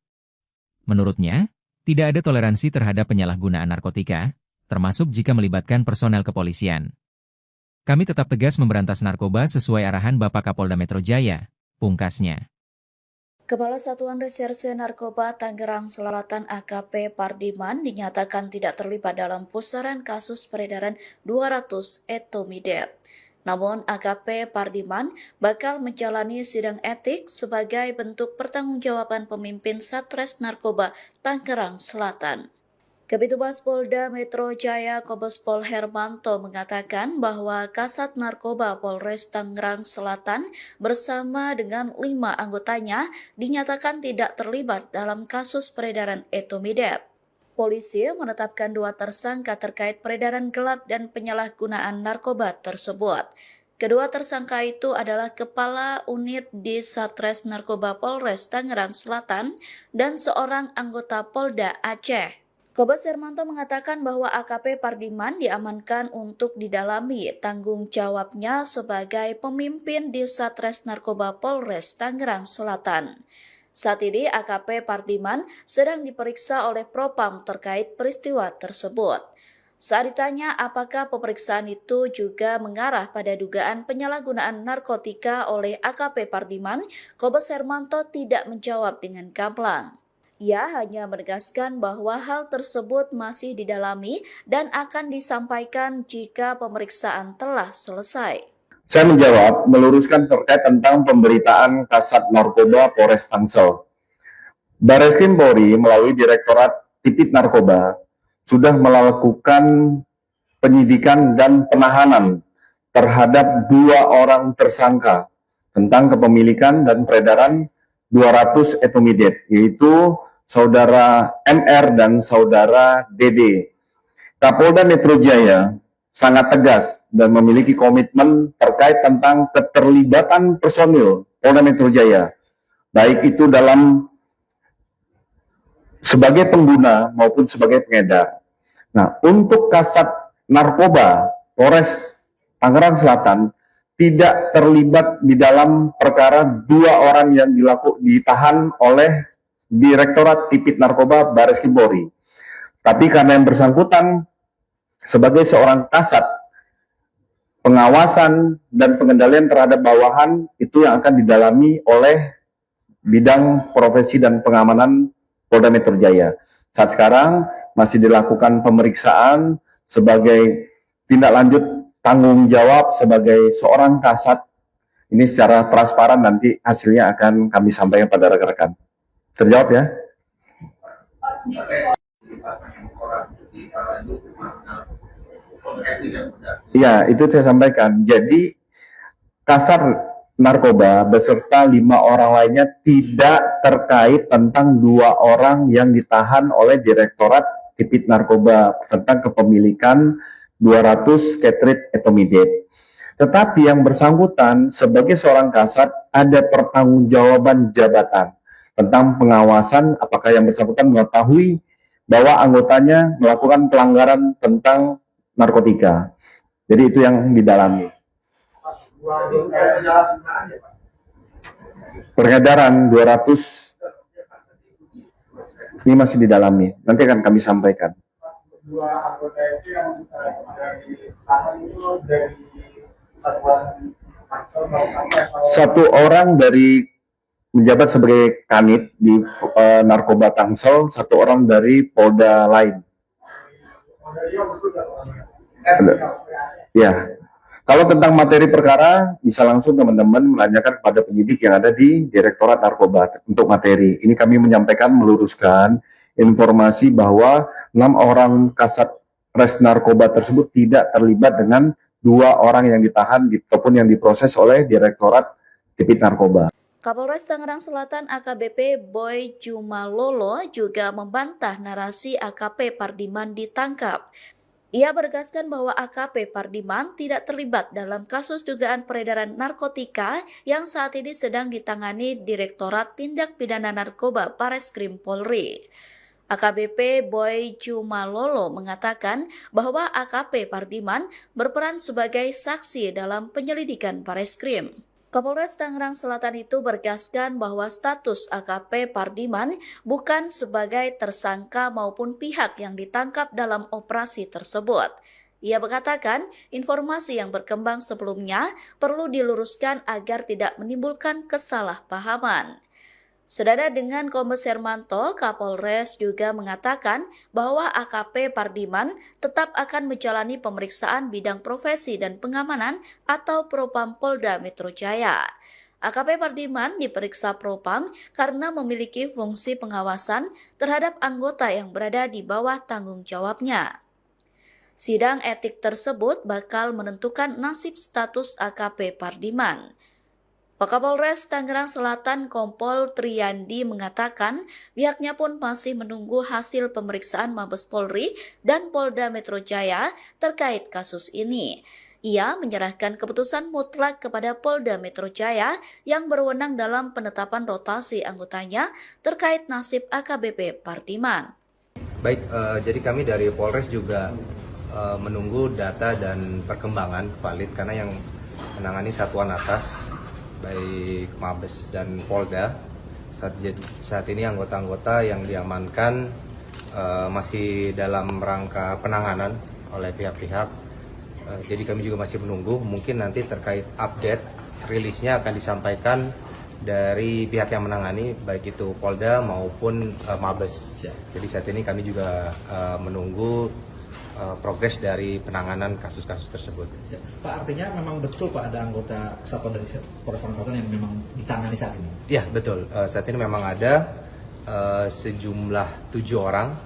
Menurutnya, tidak ada toleransi terhadap penyalahgunaan narkotika, termasuk jika melibatkan personel kepolisian. Kami tetap tegas memberantas narkoba sesuai arahan Bapak Kapolda Metro Jaya, pungkasnya. Kepala Satuan Reserse Narkoba Tangerang Selatan AKP Pardiman dinyatakan tidak terlibat dalam pusaran kasus peredaran 200 etomidate. Namun AKP Pardiman bakal menjalani sidang etik sebagai bentuk pertanggungjawaban pemimpin Satres Narkoba Tangerang Selatan. Kabitumas Polda Metro Jaya Kombes Pol Hermanto mengatakan bahwa Kasat Narkoba Polres Tangerang Selatan bersama dengan 5 anggotanya dinyatakan tidak terlibat dalam kasus peredaran etomidate. Polisi menetapkan 2 tersangka terkait peredaran gelap dan penyalahgunaan narkoba tersebut. Kedua tersangka itu adalah Kepala Unit di Satres Narkoba Polres Tangerang Selatan dan seorang anggota Polda Aceh. Kombes Hermanto mengatakan bahwa AKP Pardiman diamankan untuk didalami tanggung jawabnya sebagai pemimpin di Satres Narkoba Polres Tangerang Selatan. Saat ini AKP Pardiman sedang diperiksa oleh Propam terkait peristiwa tersebut. Saat ditanya apakah pemeriksaan itu juga mengarah pada dugaan penyalahgunaan narkotika oleh AKP Pardiman, Kombes Hermanto tidak menjawab dengan gamblang. Ia hanya menegaskan bahwa hal tersebut masih didalami dan akan disampaikan jika pemeriksaan telah selesai. Saya menjawab, meluruskan terkait tentang pemberitaan Kasat Narkoba Polres Tangsel. Bareskrim Polri melalui Direktorat Tipit Narkoba sudah melakukan penyidikan dan penahanan terhadap 2 orang tersangka tentang kepemilikan dan peredaran 200 etomidate, yaitu Saudara MR dan Saudara DD. Kapolda Metro Jaya sangat tegas dan memiliki komitmen terkait tentang keterlibatan personil Polda Metro Jaya, baik itu dalam sebagai pengguna maupun sebagai pengedar. Nah, untuk Kasat Narkoba Polres Tangerang Selatan tidak terlibat di dalam perkara 2 orang yang ditahan oleh Direktorat Tipit Narkoba Bareskrim Polri. Tapi karena yang bersangkutan sebagai seorang kasat, pengawasan dan pengendalian terhadap bawahan itu yang akan didalami oleh bidang profesi dan pengamanan Polda Metro Jaya. Saat sekarang masih dilakukan pemeriksaan sebagai tindak lanjut tanggung jawab sebagai seorang kasat. Ini secara transparan nanti hasilnya akan kami sampaikan pada rekan-rekan. Terjawab ya? Iya, itu saya sampaikan. Jadi Kasat Narkoba beserta 5 orang lainnya tidak terkait tentang 2 orang yang ditahan oleh Direktorat Tipit Narkoba tentang kepemilikan 200 Ketrit etomidate. Tetapi yang bersangkutan sebagai seorang kasat ada pertanggungjawaban jabatan tentang pengawasan apakah yang bersangkutan mengetahui bahwa anggotanya melakukan pelanggaran tentang narkotika. Jadi itu yang didalami. Peredaran 200 ini masih didalami. Nanti akan kami sampaikan. 2 anggota itu yang ditahan itu dari satuan Tangsel satu orang dari menjabat sebagai kanit di Narkoba Tangsel, 1 orang dari Polda lain. Ya. Kalau tentang materi perkara, bisa langsung teman-teman menanyakan kepada penyidik yang ada di Direktorat Narkoba untuk materi. Ini kami menyampaikan, meluruskan informasi bahwa 6 orang kasat res narkoba tersebut tidak terlibat dengan 2 orang yang ditahan ataupun yang diproses oleh Direktorat Tipit Narkoba. Kapolres Tangerang Selatan AKBP Boy Jumalolo juga membantah narasi AKP Pardiman ditangkap. Ia menegaskan bahwa AKP Pardiman tidak terlibat dalam kasus dugaan peredaran narkotika yang saat ini sedang ditangani Direktorat Tindak Pidana Narkoba Bareskrim Polri. AKBP Boy Jumalolo mengatakan bahwa AKP Pardiman berperan sebagai saksi dalam penyelidikan Bareskrim. Kapolres Tangerang Selatan itu bergaskan bahwa status AKP Pardiman bukan sebagai tersangka maupun pihak yang ditangkap dalam operasi tersebut. Ia mengatakan informasi yang berkembang sebelumnya perlu diluruskan agar tidak menimbulkan kesalahpahaman. Senada dengan Kombes Hermanto, Kapolres juga mengatakan bahwa AKP Pardiman tetap akan menjalani pemeriksaan bidang profesi dan pengamanan atau Propam Polda Metro Jaya. AKP Pardiman diperiksa Propam karena memiliki fungsi pengawasan terhadap anggota yang berada di bawah tanggung jawabnya. Sidang etik tersebut bakal menentukan nasib status AKP Pardiman. Wakapolres Tangerang Selatan Kompol Triyandi mengatakan pihaknya pun masih menunggu hasil pemeriksaan Mabes Polri dan Polda Metro Jaya terkait kasus ini. Ia menyerahkan keputusan mutlak kepada Polda Metro Jaya yang berwenang dalam penetapan rotasi anggotanya terkait nasib AKBP Pardiman. Baik, jadi kami dari Polres juga menunggu data dan perkembangan valid karena yang menangani satuan atas baik Mabes dan Polda saat ini anggota-anggota yang diamankan masih dalam rangka penanganan oleh pihak-pihak. Jadi kami juga masih menunggu, mungkin nanti terkait update rilisnya akan disampaikan dari pihak yang menangani baik itu Polda maupun Mabes. Jadi saat ini kami juga menunggu progres dari penanganan kasus-kasus tersebut. Pak, artinya memang betul Pak ada anggota kesatuan dari Polres Selatan yang memang ditangani saat ini? Ya betul, saat ini memang ada sejumlah 7 orang,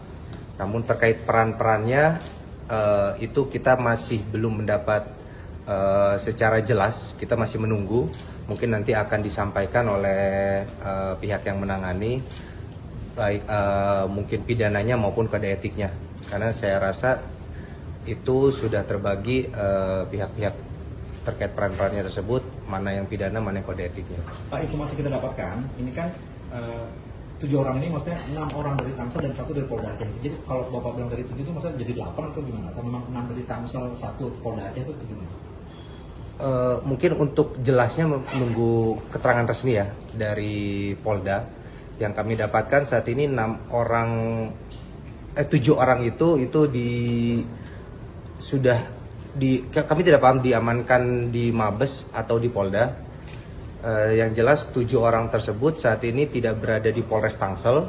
namun terkait peran-perannya itu kita masih belum mendapat secara jelas, kita masih menunggu, mungkin nanti akan disampaikan oleh pihak yang menangani, baik mungkin pidananya maupun kode etiknya, karena saya rasa itu sudah terbagi pihak-pihak terkait peran-perannya tersebut, mana yang pidana, mana yang kode etiknya. Pak, informasi kita dapatkan, ini kan 7 orang ini maksudnya 6 orang dari Tangsel dan 1 dari Polda Aceh. Jadi kalau Bapak bilang dari 7 itu maksudnya jadi 8 atau gimana? Atau memang 6 dari Tangsel, 1 Polda Aceh itu gimana? Mungkin untuk jelasnya menunggu keterangan resmi ya dari Polda. Yang kami dapatkan saat ini 7 orang itu kami tidak paham diamankan di Mabes atau di Polda. Yang jelas 7 orang tersebut saat ini tidak berada di Polres Tangsel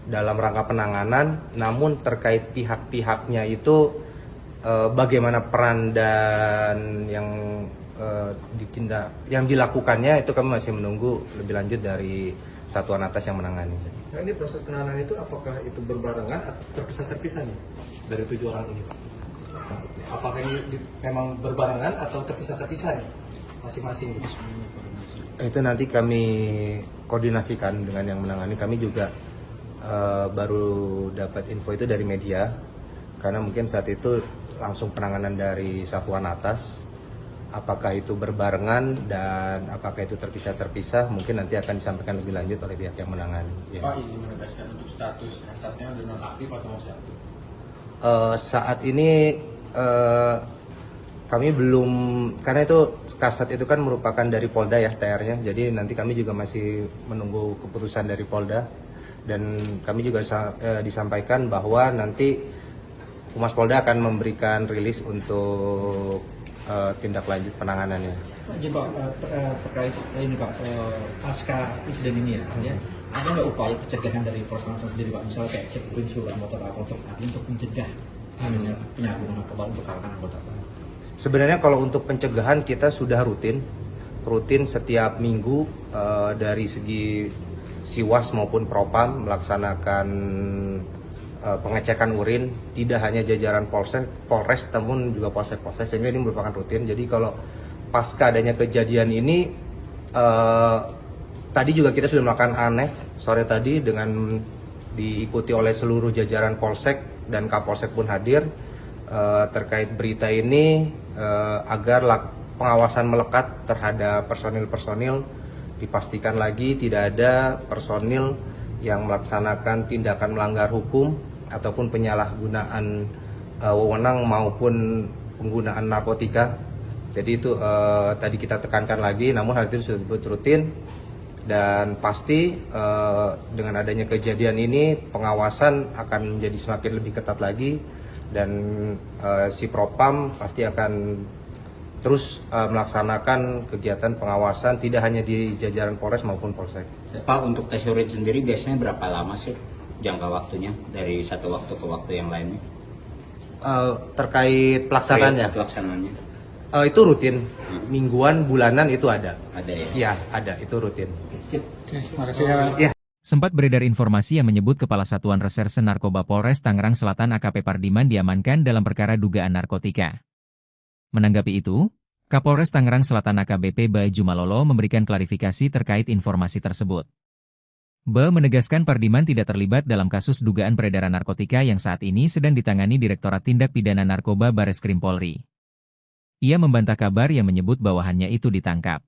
dalam rangka penanganan, namun terkait pihak-pihaknya itu bagaimana peran dan yang dilakukannya itu kami masih menunggu lebih lanjut dari satuan atas yang menangani. Nah, ini proses penanganan itu apakah itu berbarengan atau terpisah-terpisah nih dari 7 orang ini? Apakah ini memang berbarengan atau terpisah-terpisah nih masing-masing? Itu nanti kami koordinasikan dengan yang menangani. Kami juga baru dapat info itu dari media, karena mungkin saat itu langsung penanganan dari satuan atas. Apakah itu berbarengan dan apakah itu terpisah-terpisah, mungkin nanti akan disampaikan lebih lanjut oleh pihak yang menangani. Pak, ini menegaskan untuk status kasatnya sudah nonaktif atau masih aktif? Saat ini kami belum, karena itu kasat itu kan merupakan dari Polda ya TR-nya, jadi nanti kami juga masih menunggu keputusan dari Polda, dan kami juga disampaikan bahwa nanti Humas Polda akan memberikan rilis untuk tindak lanjut penanganannya. Jadi Pak, terkait ini Pak, pasca insiden ini ya, ada nggak upaya pencegahan dari Polres Tangsel sendiri Pak, misalnya kayak cek urin seluruh anggota untuk mencegah penyalahgunaan narkoba untuk kalangan anggota? Sebenarnya kalau untuk pencegahan kita sudah rutin setiap minggu dari segi Siwas maupun Propam melaksanakan pengecekan urin, tidak hanya jajaran Polres namun juga Polsek, sehingga ini merupakan rutin. Jadi kalau pasca adanya kejadian ini, tadi juga kita sudah melakukan ANEF sore tadi dengan diikuti oleh seluruh jajaran Polsek dan Kapolsek pun hadir terkait berita ini, agar pengawasan melekat terhadap personil-personil, dipastikan lagi tidak ada personil yang melaksanakan tindakan melanggar hukum ataupun penyalahgunaan wewenang maupun penggunaan narkotika. Jadi itu tadi kita tekankan lagi, namun hal itu sudah rutin, dan pasti dengan adanya kejadian ini pengawasan akan menjadi semakin lebih ketat lagi, dan si Propam pasti akan terus melaksanakan kegiatan pengawasan tidak hanya di jajaran Polres maupun Polsek. Pak, untuk tes urin sendiri biasanya berapa lama sih jangka waktunya dari satu waktu ke waktu yang lainnya? Terkait pelaksanaannya? Itu rutin, mingguan, bulanan itu ada. Ada ya? Iya, ada, itu rutin. Terima kasih ya. Sempat beredar informasi yang menyebut Kepala Satuan Reserse Narkoba Polres Tangerang Selatan AKP Pardiman diamankan dalam perkara dugaan narkotika. Menanggapi itu, Kapolres Tangerang Selatan AKBP Baju Malolo memberikan klarifikasi terkait informasi tersebut. Menegaskan Pardiman tidak terlibat dalam kasus dugaan peredaran narkotika yang saat ini sedang ditangani Direktorat Tindak Pidana Narkoba Bareskrim Polri. Ia membantah kabar yang menyebut bawahannya itu ditangkap.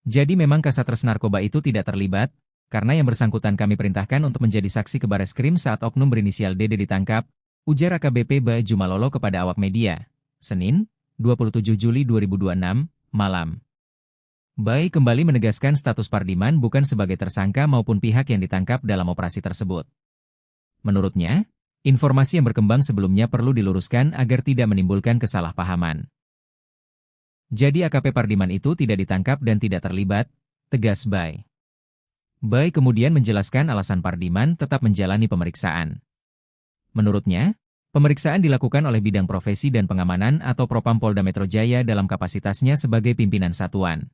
Jadi memang Kasatgas Narkoba itu tidak terlibat, karena yang bersangkutan kami perintahkan untuk menjadi saksi ke Bareskrim saat oknum berinisial DD ditangkap, ujar AKBP Baju Malolo kepada awak media, Senin, 27 Juli 2026, malam. Bai kembali menegaskan status Pardiman bukan sebagai tersangka maupun pihak yang ditangkap dalam operasi tersebut. Menurutnya, informasi yang berkembang sebelumnya perlu diluruskan agar tidak menimbulkan kesalahpahaman. Jadi AKP Pardiman itu tidak ditangkap dan tidak terlibat, tegas Bai. Bai kemudian menjelaskan alasan Pardiman tetap menjalani pemeriksaan. Menurutnya, pemeriksaan dilakukan oleh Bidang Profesi dan Pengamanan atau Propam Polda Metro Jaya dalam kapasitasnya sebagai pimpinan satuan.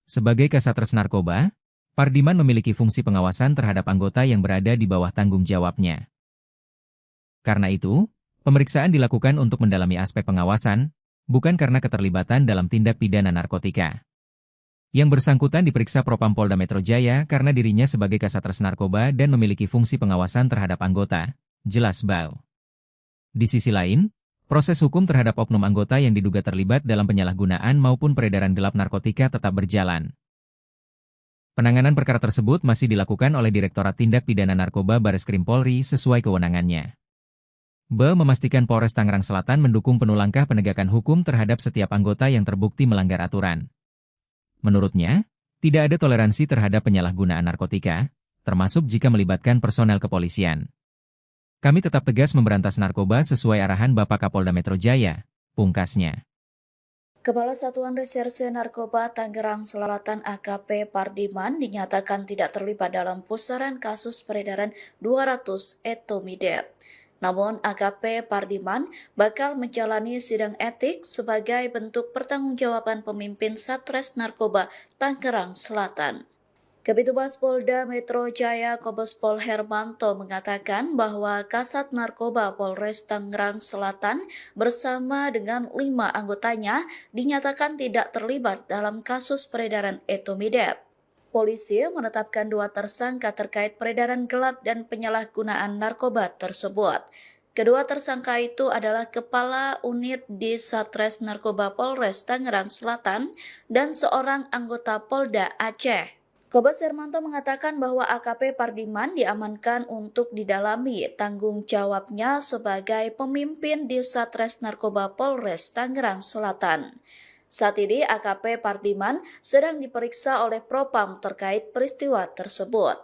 Sebagai Kasatgas Narkoba, Pardiman memiliki fungsi pengawasan terhadap anggota yang berada di bawah tanggung jawabnya. Karena itu, pemeriksaan dilakukan untuk mendalami aspek pengawasan, bukan karena keterlibatan dalam tindak pidana narkotika. Yang bersangkutan diperiksa Propam Polda Metro Jaya karena dirinya sebagai Kasatgas Narkoba dan memiliki fungsi pengawasan terhadap anggota, jelas Bau. Di sisi lain, proses hukum terhadap oknum anggota yang diduga terlibat dalam penyalahgunaan maupun peredaran gelap narkotika tetap berjalan. Penanganan perkara tersebut masih dilakukan oleh Direktorat Tindak Pidana Narkoba Bareskrim Polri sesuai kewenangannya. Ba memastikan Polres Tangerang Selatan mendukung penuh langkah penegakan hukum terhadap setiap anggota yang terbukti melanggar aturan. Menurutnya, tidak ada toleransi terhadap penyalahgunaan narkotika, termasuk jika melibatkan personel kepolisian. Kami tetap tegas memberantas narkoba sesuai arahan Bapak Kapolda Metro Jaya, pungkasnya. Kepala Satuan Reserse Narkoba Tangerang Selatan AKP Pardiman dinyatakan tidak terlibat dalam pusaran kasus peredaran 200 etomidate. Namun AKP Pardiman bakal menjalani sidang etik sebagai bentuk pertanggungjawaban pemimpin Satres Narkoba Tangerang Selatan. Kabitumas Polda Metro Jaya Kombes Pol Hermanto mengatakan bahwa Kasat Narkoba Polres Tangerang Selatan bersama dengan 5 anggotanya dinyatakan tidak terlibat dalam kasus peredaran etomidate. Polisi menetapkan 2 tersangka terkait peredaran gelap dan penyalahgunaan narkoba tersebut. Kedua tersangka itu adalah Kepala Unit di Satres Narkoba Polres Tangerang Selatan dan seorang anggota Polda Aceh. Kombes Hermanto mengatakan bahwa AKP Pardiman diamankan untuk didalami tanggung jawabnya sebagai pemimpin di Satres Narkoba Polres Tangerang Selatan. Saat ini AKP Pardiman sedang diperiksa oleh Propam terkait peristiwa tersebut.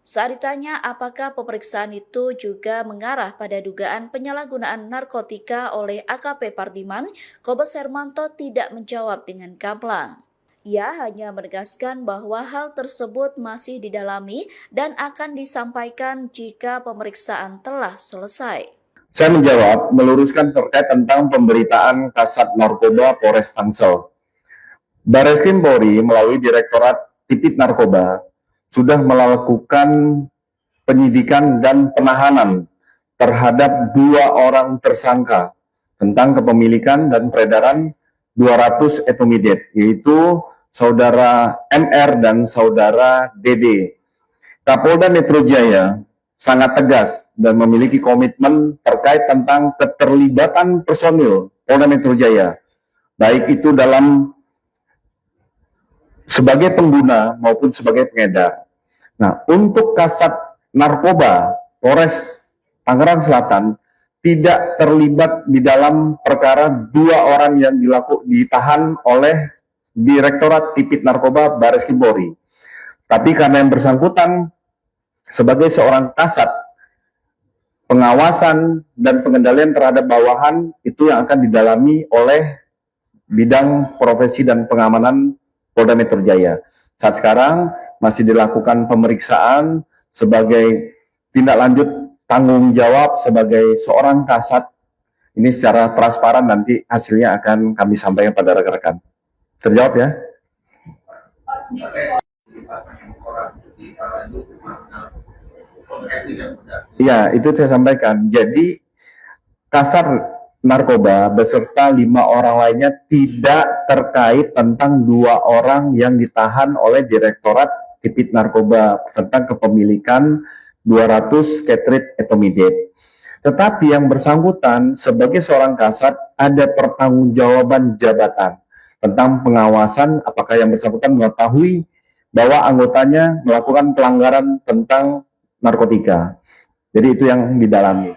Saat ditanya apakah pemeriksaan itu juga mengarah pada dugaan penyalahgunaan narkotika oleh AKP Pardiman, Kombes Hermanto tidak menjawab dengan gamblang. Ia hanya menegaskan bahwa hal tersebut masih didalami dan akan disampaikan jika pemeriksaan telah selesai. Saya menjawab, meluruskan terkait tentang pemberitaan Kasat Narkoba Polres Tangsel. Bareskrim Polri melalui Direktorat Tipit Narkoba sudah melakukan penyidikan dan penahanan terhadap 2 orang tersangka tentang kepemilikan dan peredaran 200 etomidate, yaitu Saudara MR dan Saudara DD. Kapolda Metro Jaya sangat tegas dan memiliki komitmen terkait tentang keterlibatan personil Polda Metro Jaya, baik itu dalam sebagai pengguna maupun sebagai pengedar. Nah, untuk Kasat Narkoba Polres Tangerang Selatan tidak terlibat di dalam perkara 2 orang yang ditahan oleh Direktorat Tipit Narkoba Bareskrim Polri. Tapi karena yang bersangkutan sebagai seorang kasat, pengawasan dan pengendalian terhadap bawahan itu yang akan didalami oleh Bidang Profesi dan Pengamanan Polda Metro Jaya. Saat sekarang masih dilakukan pemeriksaan sebagai tindak lanjut tanggung jawab sebagai seorang kasat. Ini secara transparan nanti hasilnya akan kami sampaikan pada rekan-rekan. Terjawab ya? Iya, itu saya sampaikan. Jadi Kasat Narkoba beserta 5 orang lainnya tidak terkait tentang 2 orang yang ditahan oleh Direktorat Tipit Narkoba tentang kepemilikan 200 Ketrit etomidate. Tetapi yang bersangkutan sebagai seorang kasat ada pertanggungjawaban jabatan tentang pengawasan apakah yang bersangkutan mengetahui bahwa anggotanya melakukan pelanggaran tentang narkotika. Jadi itu yang didalami.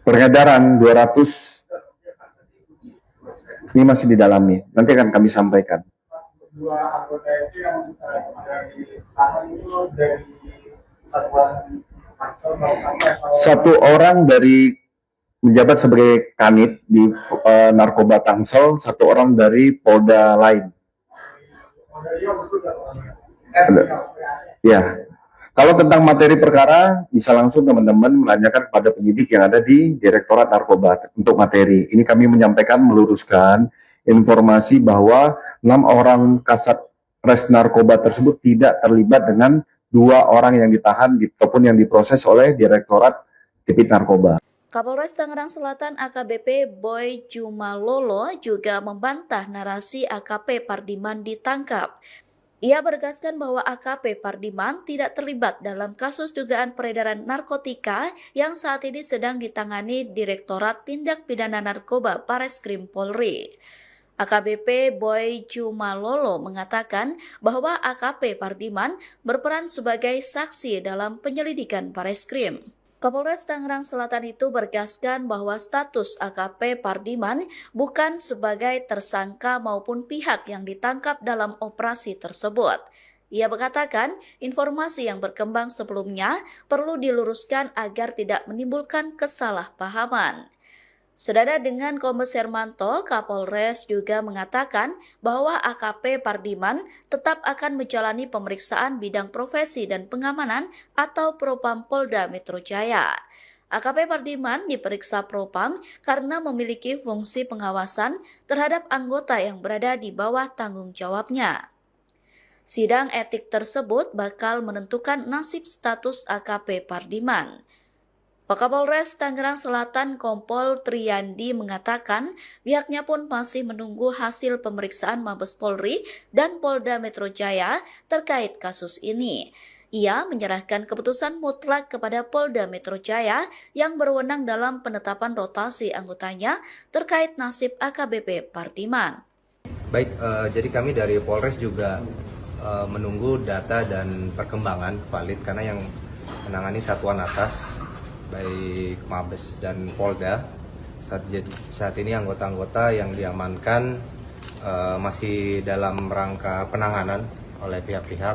Peredaran 200 ini masih didalami. Nanti akan kami sampaikan. Dua anggota itu yang dari tahan itu dari satuan Tangsel satu orang dari menjabat sebagai kanit di narkoba Tangsel, satu orang dari Polda lain. Ya, kalau tentang materi perkara bisa langsung teman-teman menanyakan kepada penyidik yang ada di Direktorat Narkoba untuk materi. Ini kami menyampaikan meluruskan informasi bahwa 6 orang kasat res narkoba tersebut tidak terlibat dengan 2 orang yang ditahan ataupun yang diproses oleh Direktorat Tipit Narkoba. Kapolres Tangerang Selatan AKBP Boy Jumalolo juga membantah narasi AKP Pardiman ditangkap. Ia menegaskan bahwa AKP Pardiman tidak terlibat dalam kasus dugaan peredaran narkotika yang saat ini sedang ditangani Direktorat Tindak Pidana Narkoba Bareskrim Polri. AKBP Boy Jumalolo mengatakan bahwa AKP Pardiman berperan sebagai saksi dalam penyelidikan Bareskrim. Kapolres Tangerang Selatan itu bergaskan bahwa status AKP Pardiman bukan sebagai tersangka maupun pihak yang ditangkap dalam operasi tersebut. Ia mengatakan informasi yang berkembang sebelumnya perlu diluruskan agar tidak menimbulkan kesalahpahaman. Senada dengan Kombes Hermanto, Kapolres juga mengatakan bahwa AKP Pardiman tetap akan menjalani pemeriksaan bidang profesi dan pengamanan atau Propam Polda Metro Jaya. AKP Pardiman diperiksa Propam karena memiliki fungsi pengawasan terhadap anggota yang berada di bawah tanggung jawabnya. Sidang etik tersebut bakal menentukan nasib status AKP Pardiman. Wakapolres Tangerang Selatan Kompol Triyandi mengatakan pihaknya pun masih menunggu hasil pemeriksaan Mabes Polri dan Polda Metro Jaya terkait kasus ini. Ia menyerahkan keputusan mutlak kepada Polda Metro Jaya yang berwenang dalam penetapan rotasi anggotanya terkait nasib AKBP Pardiman. Baik, jadi kami dari Polres juga menunggu data dan perkembangan valid karena yang menangani satuan atas baik Mabes dan Polda saat ini anggota-anggota yang diamankan masih dalam rangka penanganan oleh pihak-pihak.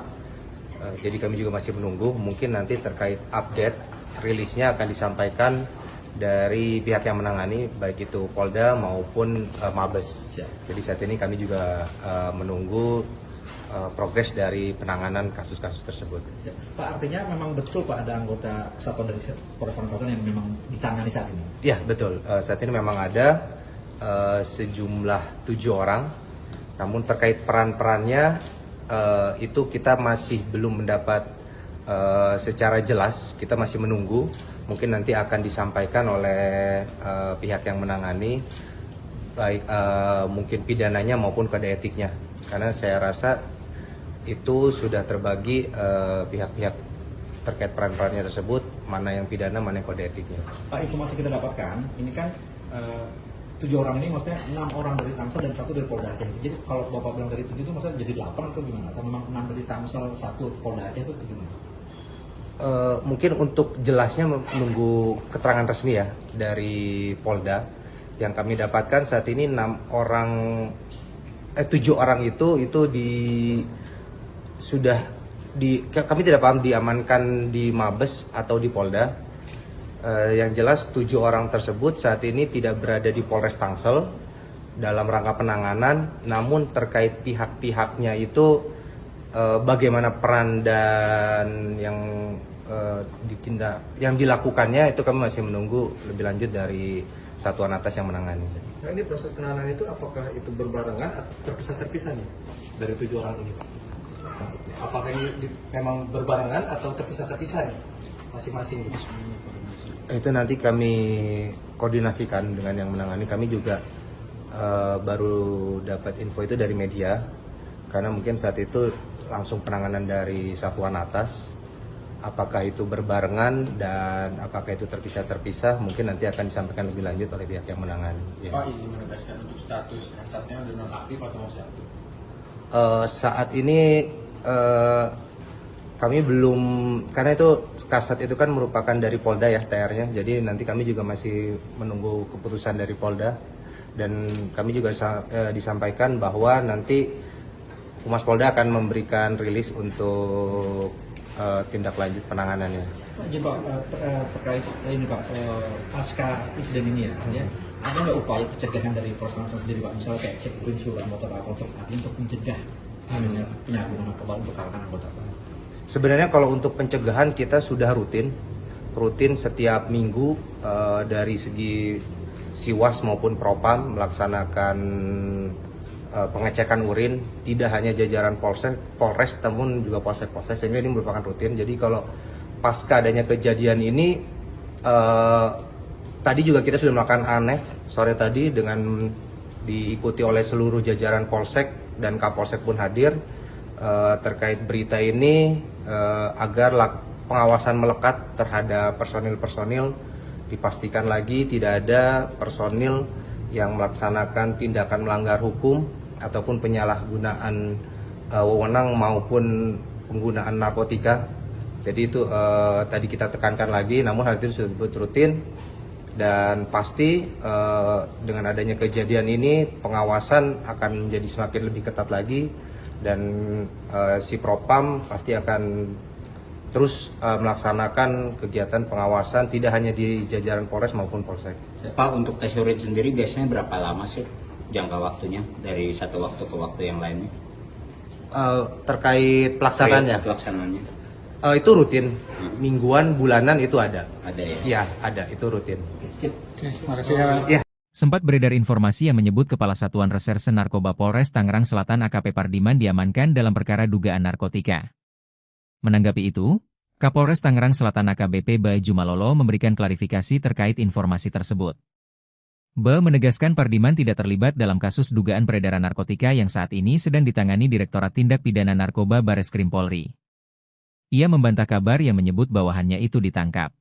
Jadi kami juga masih menunggu, mungkin nanti terkait update rilisnya akan disampaikan dari pihak yang menangani baik itu Polda maupun Mabes. Jadi saat ini kami juga menunggu progres dari penanganan kasus-kasus tersebut. Pak, artinya memang betul Pak ada anggota kesatuan dari Polres Selatan yang memang ditangani saat ini? Ya betul, saat ini memang ada sejumlah 7 orang, namun terkait peran-perannya itu kita masih belum mendapat secara jelas, kita masih menunggu, mungkin nanti akan disampaikan oleh pihak yang menangani, baik mungkin pidananya maupun kode etiknya, karena saya rasa itu sudah terbagi pihak-pihak terkait peran-perannya tersebut, mana yang pidana, mana yang kode etiknya. Pak, informasi kita dapatkan, ini kan 7 orang ini maksudnya 6 orang dari Tangsel dan 1 dari Polda Aceh. Jadi kalau Bapak bilang dari 7 itu maksudnya jadi 8 atau gimana? Atau memang 6 dari Tangsel, 1 Polda Aceh itu gimana? Mungkin untuk jelasnya menunggu keterangan resmi ya dari Polda. Yang kami dapatkan saat ini 7 orang itu kami tidak paham diamankan di Mabes atau di Polda. Yang jelas 7 orang tersebut saat ini tidak berada di Polres Tangsel dalam rangka penanganan, namun terkait pihak-pihaknya itu bagaimana peran dan yang dilakukannya itu kami masih menunggu lebih lanjut dari satuan atas yang menangani. Nah, ini proses penanganan itu apakah itu berbarengan atau terpisah-terpisah nih dari 7 orang ini? Apakah ini memang berbarengan atau terpisah-terpisah nih masing-masing? Itu nanti kami koordinasikan dengan yang menangani. Kami juga baru dapat info itu dari media, karena mungkin saat itu langsung penanganan dari satuan atas Apakah itu berbarengan dan apakah itu terpisah-terpisah mungkin nanti akan disampaikan lebih lanjut oleh pihak yang menangani. Ya. Pak, ini menegaskan untuk status kasatnya udah nonaktif atau masih aktif? Saat ini kami belum, karena itu kasat itu kan merupakan dari Polda ya TR-nya, jadi nanti kami juga masih menunggu keputusan dari Polda dan kami juga disampaikan bahwa nanti Humas Polda akan memberikan rilis untuk tindak lanjut penanganannya. Jadi Pak, terkait ini Pak, pasca insiden ini ya, ada nggak upaya pencegahan dari Polres Tangsel sendiri Pak? Misalnya kayak cek urin seluruh anggota Pak untuk mencegah penyalahgunaan narkoba untuk kalangan anggota Pak? Sebenarnya kalau untuk pencegahan kita sudah rutin setiap minggu dari segi Siwas maupun Propam melaksanakan pengecekan urin, tidak hanya jajaran Polres namun juga Polsek, sehingga ini merupakan rutin. Jadi kalau pasca adanya kejadian ini tadi juga kita sudah melakukan ANEF sore tadi dengan diikuti oleh seluruh jajaran Polsek dan Kapolsek pun hadir terkait berita ini agar pengawasan melekat terhadap personil-personil, dipastikan lagi tidak ada personil yang melaksanakan tindakan melanggar hukum ataupun penyalahgunaan wewenang maupun penggunaan narkotika. Jadi itu tadi kita tekankan lagi, namun hal itu sudah rutin dan pasti dengan adanya kejadian ini pengawasan akan menjadi semakin lebih ketat lagi dan si Propam pasti akan terus melaksanakan kegiatan pengawasan tidak hanya di jajaran Polres maupun Polsek. Pak, untuk tes urin sendiri biasanya berapa lama sih jangka waktunya dari satu waktu ke waktu yang lainnya? Terkait pelaksanaannya? Pelaksanaannya. Itu rutin, mingguan, bulanan itu ada. Ada ya? Iya, ada, itu rutin. Terima kasih ya. Sempat beredar informasi yang menyebut Kepala Satuan Reserse Narkoba Polres Tangerang Selatan AKP Pardiman diamankan dalam perkara dugaan narkotika. Menanggapi itu, Kapolres Tangerang Selatan AKBP Bae Jumalolo memberikan klarifikasi terkait informasi tersebut. Bae menegaskan Pardiman tidak terlibat dalam kasus dugaan peredaran narkotika yang saat ini sedang ditangani Direktorat Tindak Pidana Narkoba Bareskrim Polri. Ia membantah kabar yang menyebut bawahannya itu ditangkap.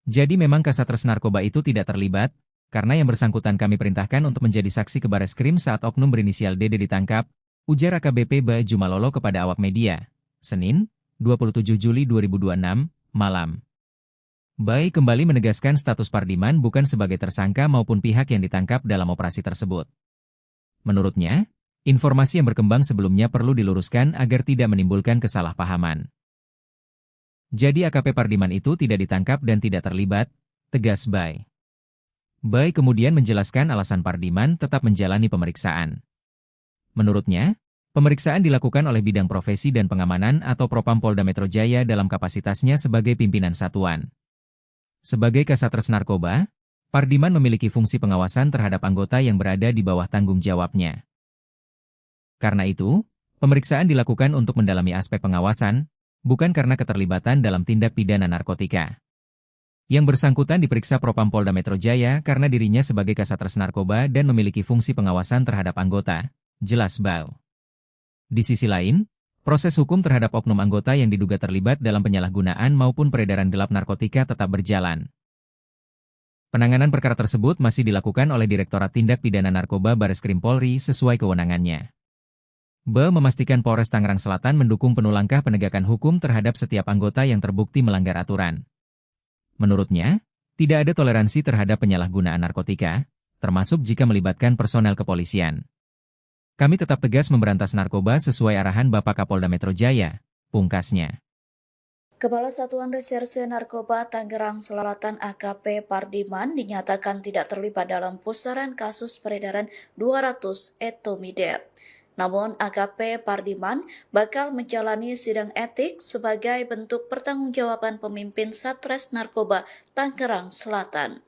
Jadi memang Kasatres Narkoba itu tidak terlibat, karena yang bersangkutan kami perintahkan untuk menjadi saksi ke Bareskrim saat oknum berinisial DD ditangkap, ujar AKBP Bae Jumalolo kepada awak media, Senin, 27 Juli 2026, malam. Bae kembali menegaskan status Pardiman bukan sebagai tersangka maupun pihak yang ditangkap dalam operasi tersebut. Menurutnya, informasi yang berkembang sebelumnya perlu diluruskan agar tidak menimbulkan kesalahpahaman. Jadi AKP Pardiman itu tidak ditangkap dan tidak terlibat, tegas Bae. Bae kemudian menjelaskan alasan Pardiman tetap menjalani pemeriksaan. Menurutnya, pemeriksaan dilakukan oleh Bidang Profesi dan Pengamanan atau Propam Polda Metro Jaya dalam kapasitasnya sebagai pimpinan satuan. Sebagai Kasatres Narkoba, Pardiman memiliki fungsi pengawasan terhadap anggota yang berada di bawah tanggung jawabnya. Karena itu, pemeriksaan dilakukan untuk mendalami aspek pengawasan, bukan karena keterlibatan dalam tindak pidana narkotika. Yang bersangkutan diperiksa Propam Polda Metro Jaya karena dirinya sebagai Kasatres Narkoba dan memiliki fungsi pengawasan terhadap anggota, jelas Bae. Di sisi lain, proses hukum terhadap oknum anggota yang diduga terlibat dalam penyalahgunaan maupun peredaran gelap narkotika tetap berjalan. Penanganan perkara tersebut masih dilakukan oleh Direktorat Tindak Pidana Narkoba Bareskrim Polri sesuai kewenangannya. Bae memastikan Polres Tangerang Selatan mendukung penuh langkah penegakan hukum terhadap setiap anggota yang terbukti melanggar aturan. Menurutnya, tidak ada toleransi terhadap penyalahgunaan narkotika, termasuk jika melibatkan personel kepolisian. Kami tetap tegas memberantas narkoba sesuai arahan Bapak Kapolda Metro Jaya, pungkasnya. Kepala Satuan Reserse Narkoba Tangerang Selatan AKP Pardiman dinyatakan tidak terlibat dalam pusaran kasus peredaran 200 etomidate. Namun AKP Pardiman bakal menjalani sidang etik sebagai bentuk pertanggungjawaban pemimpin Satres Narkoba Tangerang Selatan.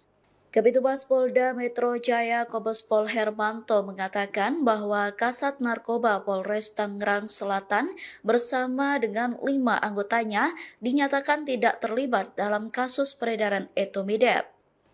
Kabitumas Polda Metro Jaya Kombes Pol Hermanto mengatakan bahwa Kasat Narkoba Polres Tangerang Selatan bersama dengan 5 anggotanya dinyatakan tidak terlibat dalam kasus peredaran etomidate.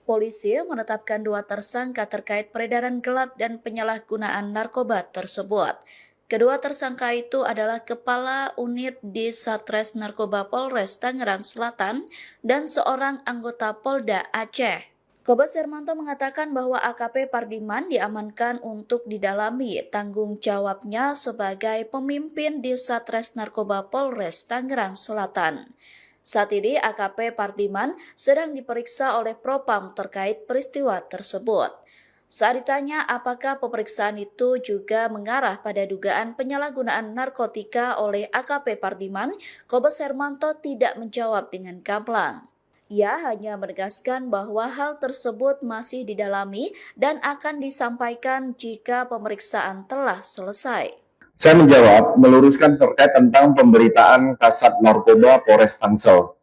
Polisi menetapkan 2 tersangka terkait peredaran gelap dan penyalahgunaan narkoba tersebut. Kedua tersangka itu adalah Kepala Unit di Satres Narkoba Polres Tangerang Selatan dan seorang anggota Polda Aceh. Kombes Hermanto mengatakan bahwa AKP Pardiman diamankan untuk didalami tanggung jawabnya sebagai pemimpin di Satres Narkoba Polres Tangerang Selatan. Saat ini AKP Pardiman sedang diperiksa oleh Propam terkait peristiwa tersebut. Saat ditanya apakah pemeriksaan itu juga mengarah pada dugaan penyalahgunaan narkotika oleh AKP Pardiman, Kombes Hermanto tidak menjawab dengan gamblang. Ia hanya menegaskan bahwa hal tersebut masih didalami dan akan disampaikan jika pemeriksaan telah selesai. Saya menjawab, meluruskan terkait tentang pemberitaan Kasat Narkoba Polres Tangsel.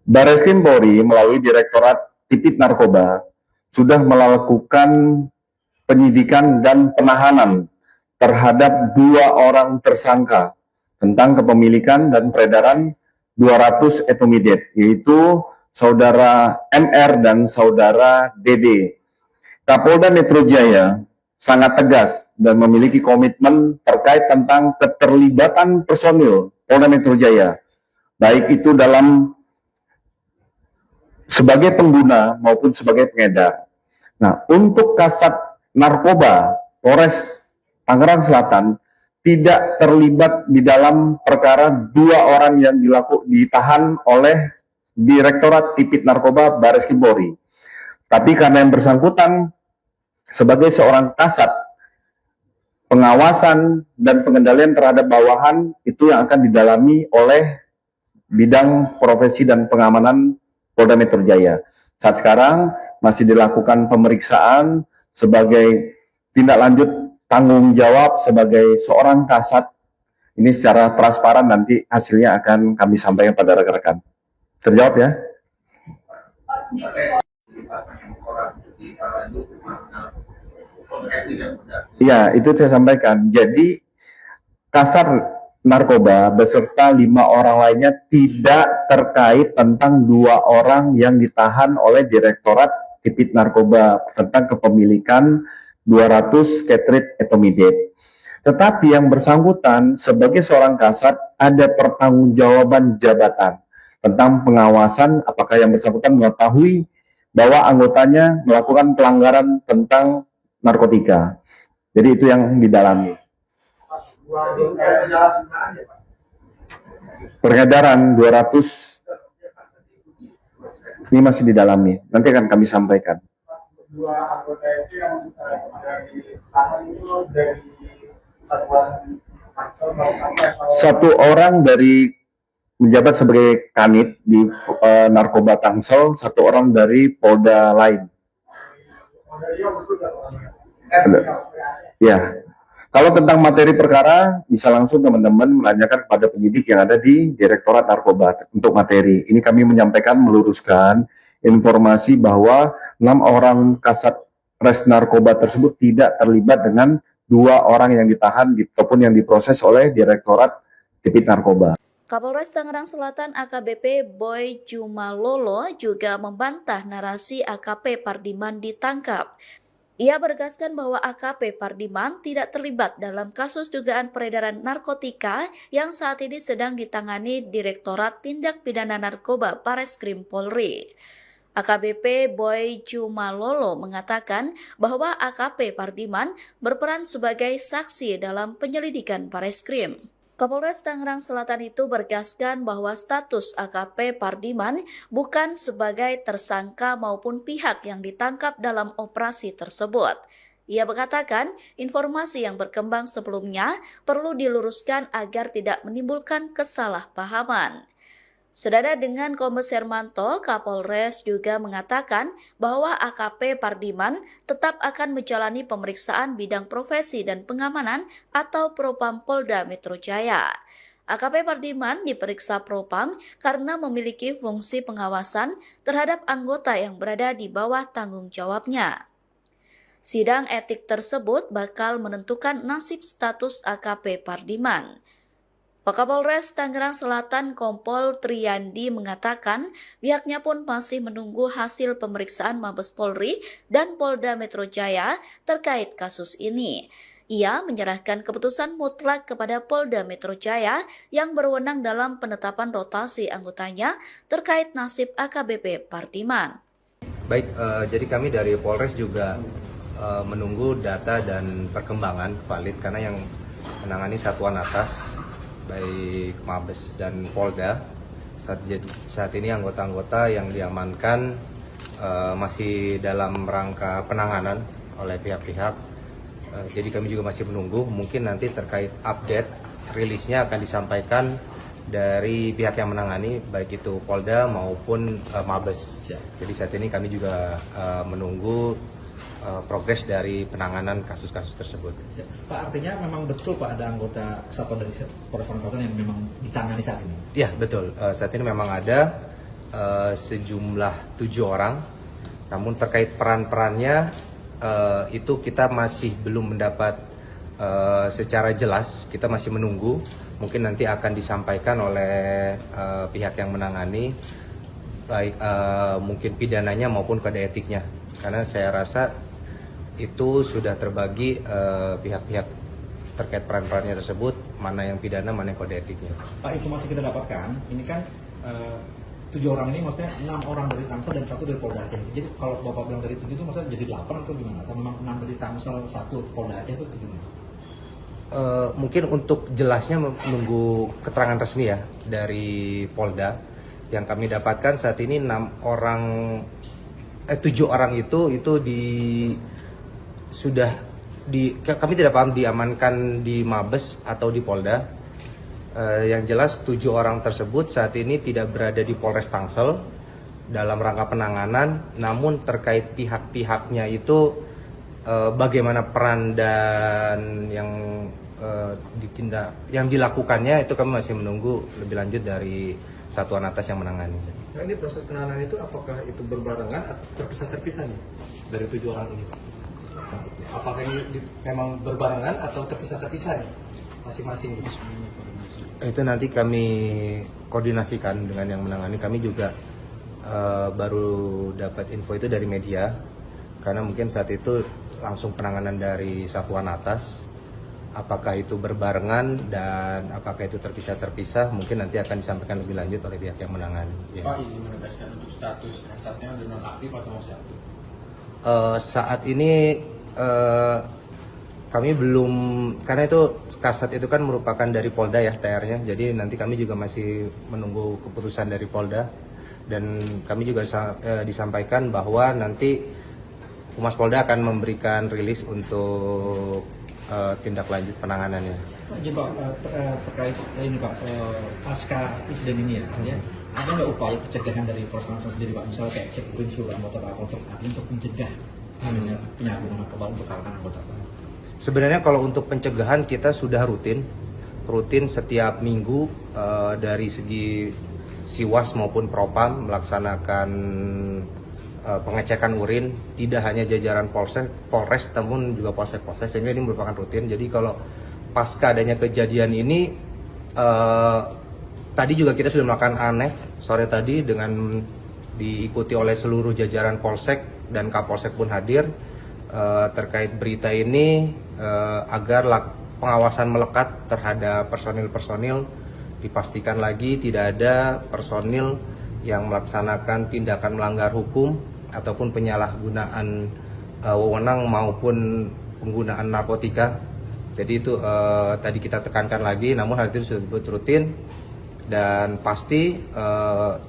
Bareskrim Polri melalui Direktorat Tipit Narkoba sudah melakukan penyidikan dan penahanan terhadap 2 orang tersangka tentang kepemilikan dan peredaran 200 etomidate, yaitu Saudara MR dan Saudara DD. Kapolda Metro Jaya sangat tegas dan memiliki komitmen terkait tentang keterlibatan personil Polda Metro Jaya, baik itu dalam sebagai pengguna maupun sebagai pengedar. Nah, untuk Kasat Narkoba Polres Tangerang Selatan tidak terlibat di dalam perkara 2 orang yang ditahan oleh Direktorat Tipit Narkoba Bareskrim Polri. Tapi karena yang bersangkutan sebagai seorang kasat, pengawasan dan pengendalian terhadap bawahan itu yang akan didalami oleh bidang profesi dan pengamanan Polda Metro Jaya. Saat sekarang masih dilakukan pemeriksaan sebagai tindak lanjut tanggung jawab sebagai seorang kasat. Ini secara transparan, nanti hasilnya akan kami sampaikan pada rekan-rekan. Terjawab ya? Iya, itu saya sampaikan. Jadi Kasat Narkoba beserta 5 orang lainnya tidak terkait tentang 2 orang yang ditahan oleh Direktorat Tipit Narkoba tentang kepemilikan 200 Ketrit etomidate. Tetapi yang bersangkutan sebagai seorang kasat ada pertanggungjawaban jabatan tentang pengawasan apakah yang bersangkutan mengetahui bahwa anggotanya melakukan pelanggaran tentang narkotika. Jadi itu yang didalami. Peredaran 200 ini masih didalami. Nanti akan kami sampaikan. 2 anggota itu yang ditahan itu dari satuan Tangsel atau 1 orang dari menjabat sebagai kanit di Narkoba Tangsel, 1 orang dari Polda lain. Ya. Kalau tentang materi perkara, bisa langsung teman-teman menanyakan kepada penyidik yang ada di Direktorat Narkoba untuk materi. Ini kami menyampaikan, meluruskan informasi bahwa 6 orang Kasat Res Narkoba tersebut tidak terlibat dengan 2 orang yang ditahan ataupun yang diproses oleh Direktorat Tipit Narkoba. Kapolres Tangerang Selatan AKBP Boy Jumalolo juga membantah narasi AKP Pardiman ditangkap. Ia menegaskan bahwa AKP Pardiman tidak terlibat dalam kasus dugaan peredaran narkotika yang saat ini sedang ditangani Direktorat Tindak Pidana Narkoba Bareskrim Polri. AKBP Boy Jumalolo mengatakan bahwa AKP Pardiman berperan sebagai saksi dalam penyelidikan Bareskrim. Kapolres Tangerang Selatan itu bergaskan bahwa status AKP Pardiman bukan sebagai tersangka maupun pihak yang ditangkap dalam operasi tersebut. Ia mengatakan informasi yang berkembang sebelumnya perlu diluruskan agar tidak menimbulkan kesalahpahaman. Senada dengan Kombes Hermanto, Kapolres juga mengatakan bahwa AKP Pardiman tetap akan menjalani pemeriksaan bidang profesi dan pengamanan atau Propam Polda Metro Jaya. AKP Pardiman diperiksa Propam karena memiliki fungsi pengawasan terhadap anggota yang berada di bawah tanggung jawabnya. Sidang etik tersebut bakal menentukan nasib status AKP Pardiman. Wakapolres Tangerang Selatan Kompol Triyandi mengatakan pihaknya pun masih menunggu hasil pemeriksaan Mabes Polri dan Polda Metro Jaya terkait kasus ini. Ia menyerahkan keputusan mutlak kepada Polda Metro Jaya yang berwenang dalam penetapan rotasi anggotanya terkait nasib AKBP Pardiman. Baik, jadi kami dari Polres juga menunggu data dan perkembangan valid karena yang menangani satuan atas baik Mabes dan Polda saat ini anggota-anggota yang diamankan masih dalam rangka penanganan oleh pihak-pihak. Jadi kami juga masih menunggu, mungkin nanti terkait update rilisnya akan disampaikan dari pihak yang menangani baik itu Polda maupun Mabes. Jadi saat ini kami juga menunggu progres dari penanganan kasus-kasus tersebut. Pak, artinya memang betul Pak ada anggota kesatuan dari Polres Tangerang Selatan yang memang ditangani saat ini? Ya betul, saat ini memang ada sejumlah 7 orang, namun terkait peran-perannya itu kita masih belum mendapat secara jelas, kita masih menunggu, mungkin nanti akan disampaikan oleh pihak yang menangani, baik mungkin pidananya maupun kode etiknya, karena saya rasa itu sudah terbagi pihak-pihak terkait peran-perannya tersebut, mana yang pidana, mana yang kode etiknya. Pak, informasi kita dapatkan, ini kan 7 orang ini maksudnya 6 orang dari Tangsel dan 1 dari Polda Aceh. Jadi kalau Bapak bilang dari 7 itu maksudnya jadi 8 atau gimana? Atau memang 6 dari Tangsel, 1 Polda Aceh itu gimana? Mungkin untuk jelasnya menunggu keterangan resmi ya dari Polda. Yang kami dapatkan saat ini 7 orang itu kami tidak paham diamankan di Mabes atau di Polda. Yang jelas 7 orang tersebut saat ini tidak berada di Polres Tangsel dalam rangka penanganan, namun terkait pihak-pihaknya itu bagaimana peran dan yang dilakukannya itu kami masih menunggu lebih lanjut dari satuan atas yang menangani. Nah, ini proses penanganan itu apakah itu berbarengan atau terpisah-terpisah nih dari 7 orang ini? Apakah ini memang berbarengan atau terpisah-terpisah nih masing-masing? Itu nanti kami koordinasikan dengan yang menangani. Kami juga baru dapat info itu dari media, karena mungkin saat itu langsung penanganan dari satuan atas. Apakah itu berbarengan dan apakah itu terpisah-terpisah, mungkin nanti akan disampaikan lebih lanjut oleh pihak yang menangani. Ya. Pak, ini menegaskan untuk status kasatnya dengan aktif atau masih aktif? Saat ini kami belum, karena itu kasat itu kan merupakan dari Polda ya TR-nya, jadi nanti kami juga masih menunggu keputusan dari Polda, dan kami juga disampaikan bahwa nanti Humas Polda akan memberikan rilis untuk tindak lanjut penanganannya. Jadi Pak, terkait ini Pak, pasca insiden ini ya, ada nggak upaya pencegahan dari Polres Tangsel sendiri Pak, misalnya kayak cek urin seluruh anggota Pak untuk mencegah penyalahgunaan narkoba untuk kalangan anggota Pak? Sebenarnya kalau untuk pencegahan kita sudah rutin setiap minggu dari segi Siwas maupun Propam melaksanakan pengecekan urin, tidak hanya jajaran Polres namun juga Polsek, sehingga ini merupakan rutin. Jadi kalau pasca adanya kejadian ini tadi juga kita sudah melakukan ANEF sore tadi dengan diikuti oleh seluruh jajaran Polsek dan Kapolsek pun hadir terkait berita ini agar pengawasan melekat terhadap personil-personil, dipastikan lagi tidak ada personil yang melaksanakan tindakan melanggar hukum ataupun penyalahgunaan wewenang maupun penggunaan narkotika. Jadi itu tadi kita tekankan lagi, namun hal itu sudah rutin dan pasti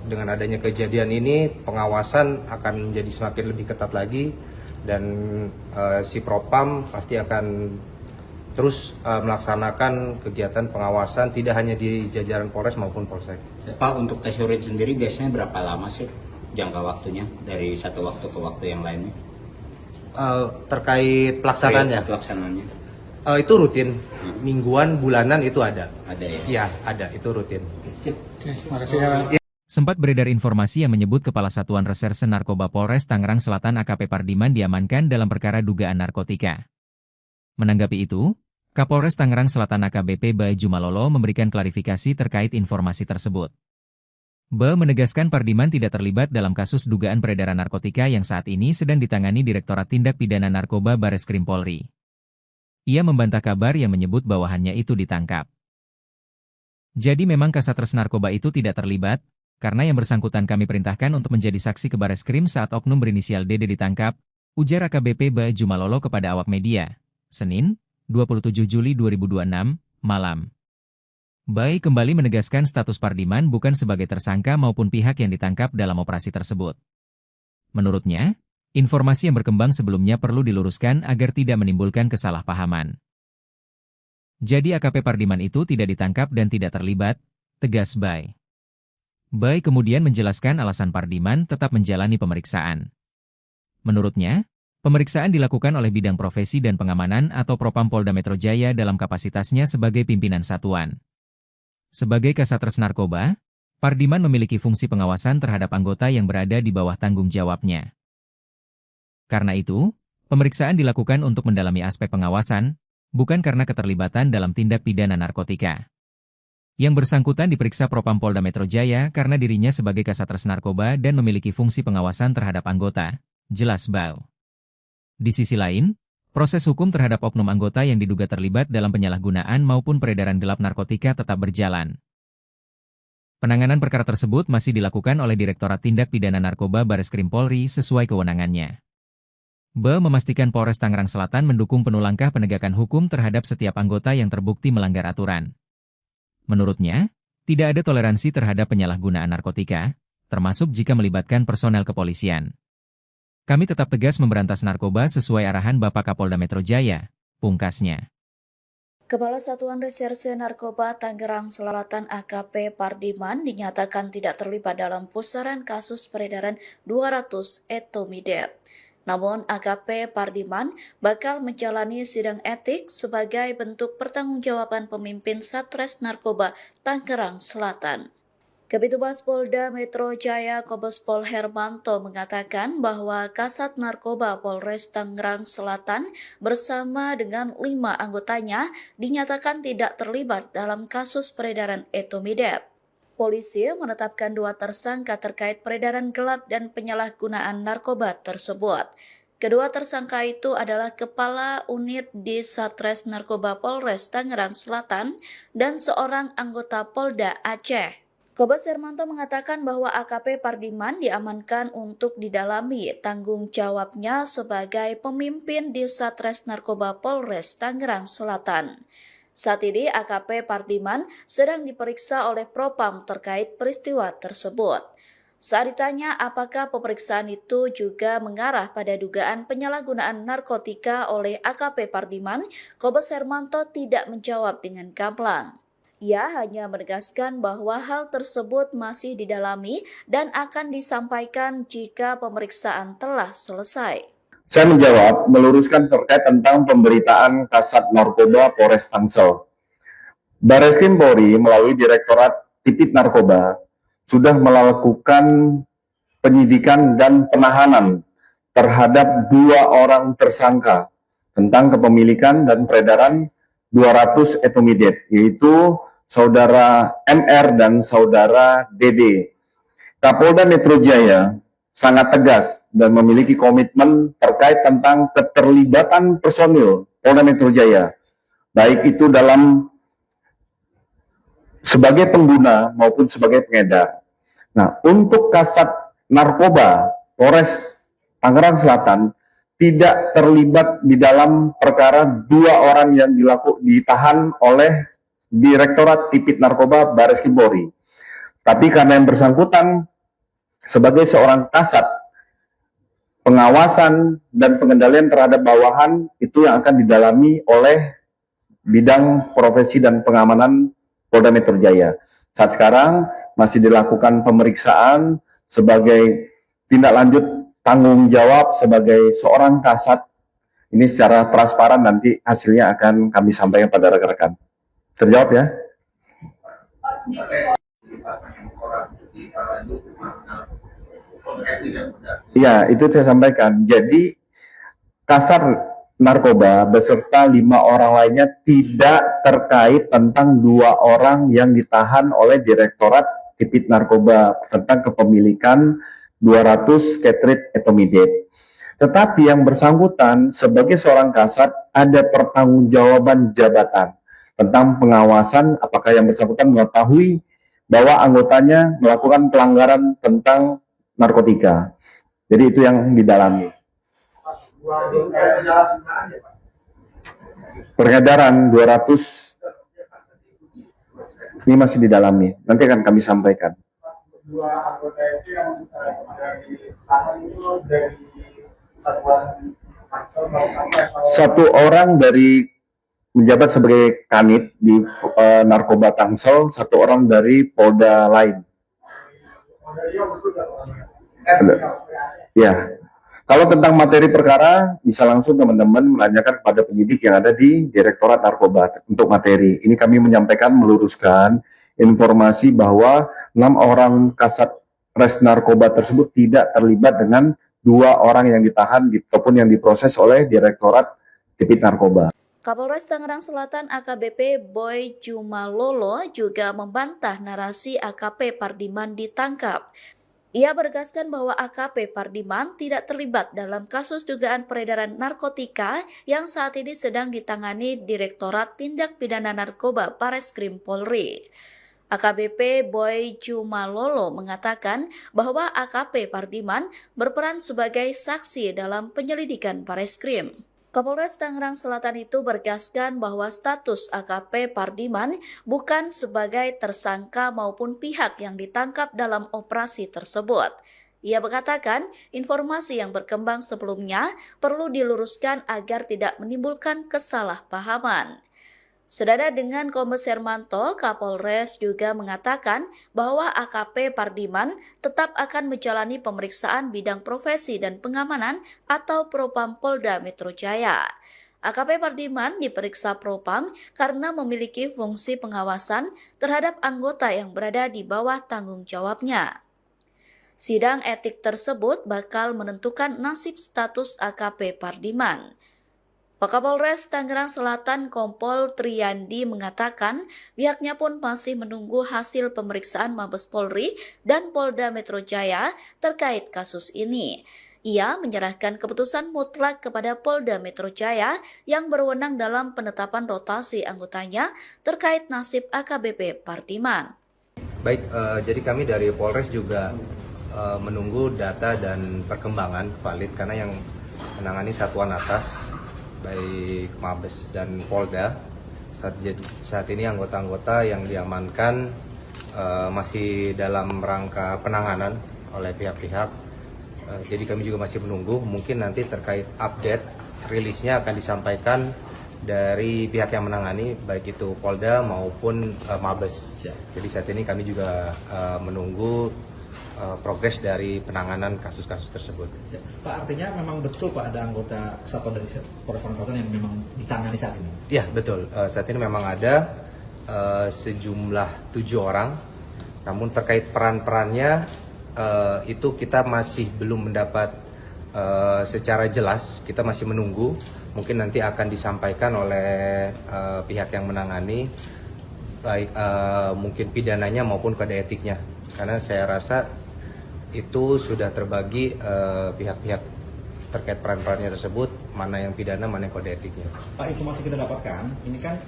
dengan adanya kejadian ini pengawasan akan menjadi semakin lebih ketat lagi, dan si Propam pasti akan terus melaksanakan kegiatan pengawasan tidak hanya di jajaran Polres maupun Polsek. Pak, untuk tes urin sendiri biasanya berapa lama sih jangka waktunya dari satu waktu ke waktu yang lainnya? Terkait pelaksanaannya? Pelaksanaannya. Itu rutin, mingguan, bulanan itu ada. Ada ya? Iya, ada, itu rutin. Terima kasih ya. Sempat beredar informasi yang menyebut Kepala Satuan Reserse Narkoba Polres Tangerang Selatan AKP Pardiman diamankan dalam perkara dugaan narkotika. Menanggapi itu, Kapolres Tangerang Selatan AKBP Bae Jumalolo memberikan klarifikasi terkait informasi tersebut. Bae menegaskan Pardiman tidak terlibat dalam kasus dugaan peredaran narkotika yang saat ini sedang ditangani Direktorat Tindak Pidana Narkoba Bareskrim Polri. Ia membantah kabar yang menyebut bawahannya itu ditangkap. Jadi memang Kasatgas Narkoba itu tidak terlibat, karena yang bersangkutan kami perintahkan untuk menjadi saksi ke Bareskrim saat oknum berinisial DD ditangkap, ujar AKBP Ba Jumalolo kepada awak media, Senin, 27 Juli 2026, malam. Bai kembali menegaskan status Pardiman bukan sebagai tersangka maupun pihak yang ditangkap dalam operasi tersebut. Menurutnya, informasi yang berkembang sebelumnya perlu diluruskan agar tidak menimbulkan kesalahpahaman. Jadi AKP Pardiman itu tidak ditangkap dan tidak terlibat, tegas Bai. Bai kemudian menjelaskan alasan Pardiman tetap menjalani pemeriksaan. Menurutnya, pemeriksaan dilakukan oleh Bidang Profesi dan Pengamanan atau Propam Polda Metro Jaya dalam kapasitasnya sebagai pimpinan satuan. Sebagai Kasatgas Narkoba, Pardiman memiliki fungsi pengawasan terhadap anggota yang berada di bawah tanggung jawabnya. Karena itu, pemeriksaan dilakukan untuk mendalami aspek pengawasan, bukan karena keterlibatan dalam tindak pidana narkotika. Yang bersangkutan diperiksa Propam Polda Metro Jaya karena dirinya sebagai Kasatgas Narkoba dan memiliki fungsi pengawasan terhadap anggota, jelas Bau. Di sisi lain, proses hukum terhadap oknum anggota yang diduga terlibat dalam penyalahgunaan maupun peredaran gelap narkotika tetap berjalan. Penanganan perkara tersebut masih dilakukan oleh Direktorat Tindak Pidana Narkoba Bareskrim Polri sesuai kewenangannya. Ba memastikan Polres Tangerang Selatan mendukung penuh langkah penegakan hukum terhadap setiap anggota yang terbukti melanggar aturan. Menurutnya, tidak ada toleransi terhadap penyalahgunaan narkotika, termasuk jika melibatkan personel kepolisian. Kami tetap tegas memberantas narkoba sesuai arahan Bapak Kapolda Metro Jaya, pungkasnya. Kepala Satuan Reserse Narkoba Tangerang Selatan AKP Pardiman dinyatakan tidak terlibat dalam pusaran kasus peredaran 200 etomidate. Namun AKP Pardiman bakal menjalani sidang etik sebagai bentuk pertanggungjawaban pemimpin Satres Narkoba Tangerang Selatan. Kabitumas Polda Metro Jaya Kombes Pol Hermanto mengatakan bahwa Kasat Narkoba Polres Tangerang Selatan bersama dengan 5 anggotanya dinyatakan tidak terlibat dalam kasus peredaran etomidate. Polisi menetapkan 2 tersangka terkait peredaran gelap dan penyalahgunaan narkoba tersebut. Kedua tersangka itu adalah Kepala Unit di Satres Narkoba Polres Tangerang Selatan dan seorang anggota Polda Aceh. Kombes Hermanto mengatakan bahwa AKP Pardiman diamankan untuk didalami tanggung jawabnya sebagai pemimpin di Satres Narkoba Polres Tangerang Selatan. Saat ini AKP Pardiman sedang diperiksa oleh Propam terkait peristiwa tersebut. Saat ditanya apakah pemeriksaan itu juga mengarah pada dugaan penyalahgunaan narkotika oleh AKP Pardiman, Kombes Hermanto tidak menjawab dengan gamblang. Ia hanya menegaskan bahwa hal tersebut masih didalami dan akan disampaikan jika pemeriksaan telah selesai. Saya menjawab, meluruskan terkait tentang pemberitaan Kasat Narkoba Polres Tangsel. Bareskrim Polri melalui Direktorat Tipit Narkoba sudah melakukan penyidikan dan penahanan terhadap 2 orang tersangka tentang kepemilikan dan peredaran 200 etomidate, yaitu Saudara MR dan Saudara DD. Kapolda Metro Jaya sangat tegas dan memiliki komitmen terkait tentang keterlibatan personil Polda Metro Jaya, baik itu dalam sebagai pengguna maupun sebagai pengedar. Nah, untuk Kasat Narkoba Polres Tangerang Selatan tidak terlibat di dalam perkara 2 orang yang ditahan oleh Direktorat Tipit Narkoba Bareskrim Polri. Tapi karena yang bersangkutan sebagai seorang kasat, pengawasan dan pengendalian terhadap bawahan itu yang akan didalami oleh Bidang Profesi dan Pengamanan Polda Metro Jaya. Saat sekarang masih dilakukan pemeriksaan sebagai tindak lanjut tanggung jawab sebagai seorang kasat. Ini secara transparan nanti hasilnya akan kami sampaikan pada rekan-rekan. Terjawab ya? Iya, itu saya sampaikan. Jadi Kasat Narkoba beserta 5 orang lainnya tidak terkait tentang 2 orang yang ditahan oleh Direktorat Tipit Narkoba tentang kepemilikan 200 Ketrit etomidate. Tetapi yang bersangkutan sebagai seorang kasat ada pertanggungjawaban jabatan tentang pengawasan apakah yang bersangkutan mengetahui bahwa anggotanya melakukan pelanggaran tentang narkotika. Jadi itu yang didalami. Peredaran 200 ini masih didalami. Nanti akan kami sampaikan. Dua anggota itu yang ditahan itu dari satuan Tangsel atau Satu orang dari menjabat sebagai kanit di narkoba Tangsel, satu orang dari Polda lain. Ya. Kalau tentang materi perkara, bisa langsung teman-teman menanyakan kepada penyidik yang ada di Direktorat Narkoba untuk materi. Ini kami menyampaikan, meluruskan informasi bahwa 6 orang kasat res narkoba tersebut tidak terlibat dengan 2 orang yang ditahan ataupun yang diproses oleh Direktorat Tipit Narkoba. Kapolres Tangerang Selatan AKBP Boy Jumalolo juga membantah narasi AKP Pardiman ditangkap. Ia menegaskan bahwa AKP Pardiman tidak terlibat dalam kasus dugaan peredaran narkotika yang saat ini sedang ditangani Direktorat Tindak Pidana Narkoba Bareskrim Polri. AKBP Boy Jumalolo mengatakan bahwa AKP Pardiman berperan sebagai saksi dalam penyelidikan Bareskrim. Kapolres Tangerang Selatan itu bergaskan bahwa status AKP Pardiman bukan sebagai tersangka maupun pihak yang ditangkap dalam operasi tersebut. Ia mengatakan informasi yang berkembang sebelumnya perlu diluruskan agar tidak menimbulkan kesalahpahaman. Senada dengan Kombes Hermanto, Kapolres juga mengatakan bahwa AKP Pardiman tetap akan menjalani pemeriksaan bidang profesi dan pengamanan atau Propam Polda Metro Jaya. AKP Pardiman diperiksa Propam karena memiliki fungsi pengawasan terhadap anggota yang berada di bawah tanggung jawabnya. Sidang etik tersebut bakal menentukan nasib status AKP Pardiman. Wakapolres Tangerang Selatan Kompol Triyandi mengatakan pihaknya pun masih menunggu hasil pemeriksaan Mabes Polri dan Polda Metro Jaya terkait kasus ini. Ia menyerahkan keputusan mutlak kepada Polda Metro Jaya yang berwenang dalam penetapan rotasi anggotanya terkait nasib AKBP Pardiman. Baik, jadi kami dari Polres juga menunggu data dan perkembangan valid karena yang menangani satuan atas baik Mabes dan Polda saat ini anggota-anggota yang diamankan masih dalam rangka penanganan oleh pihak-pihak. Jadi kami juga masih menunggu, mungkin nanti terkait update rilisnya akan disampaikan dari pihak yang menangani baik itu Polda maupun Mabes. Jadi saat ini kami juga menunggu progres dari penanganan kasus-kasus tersebut. Pak, artinya memang betul Pak ada anggota kesatuan dari Polres Tangerang Selatan yang memang ditangani saat ini? Ya betul, saat ini memang ada sejumlah 7 orang, namun terkait peran-perannya itu kita masih belum mendapat secara jelas, kita masih menunggu, mungkin nanti akan disampaikan oleh pihak yang menangani, baik mungkin pidananya maupun kode etiknya, karena saya rasa itu sudah terbagi pihak-pihak terkait peran-perannya tersebut, mana yang pidana, mana yang kode etiknya. Pak, informasi kita dapatkan, ini kan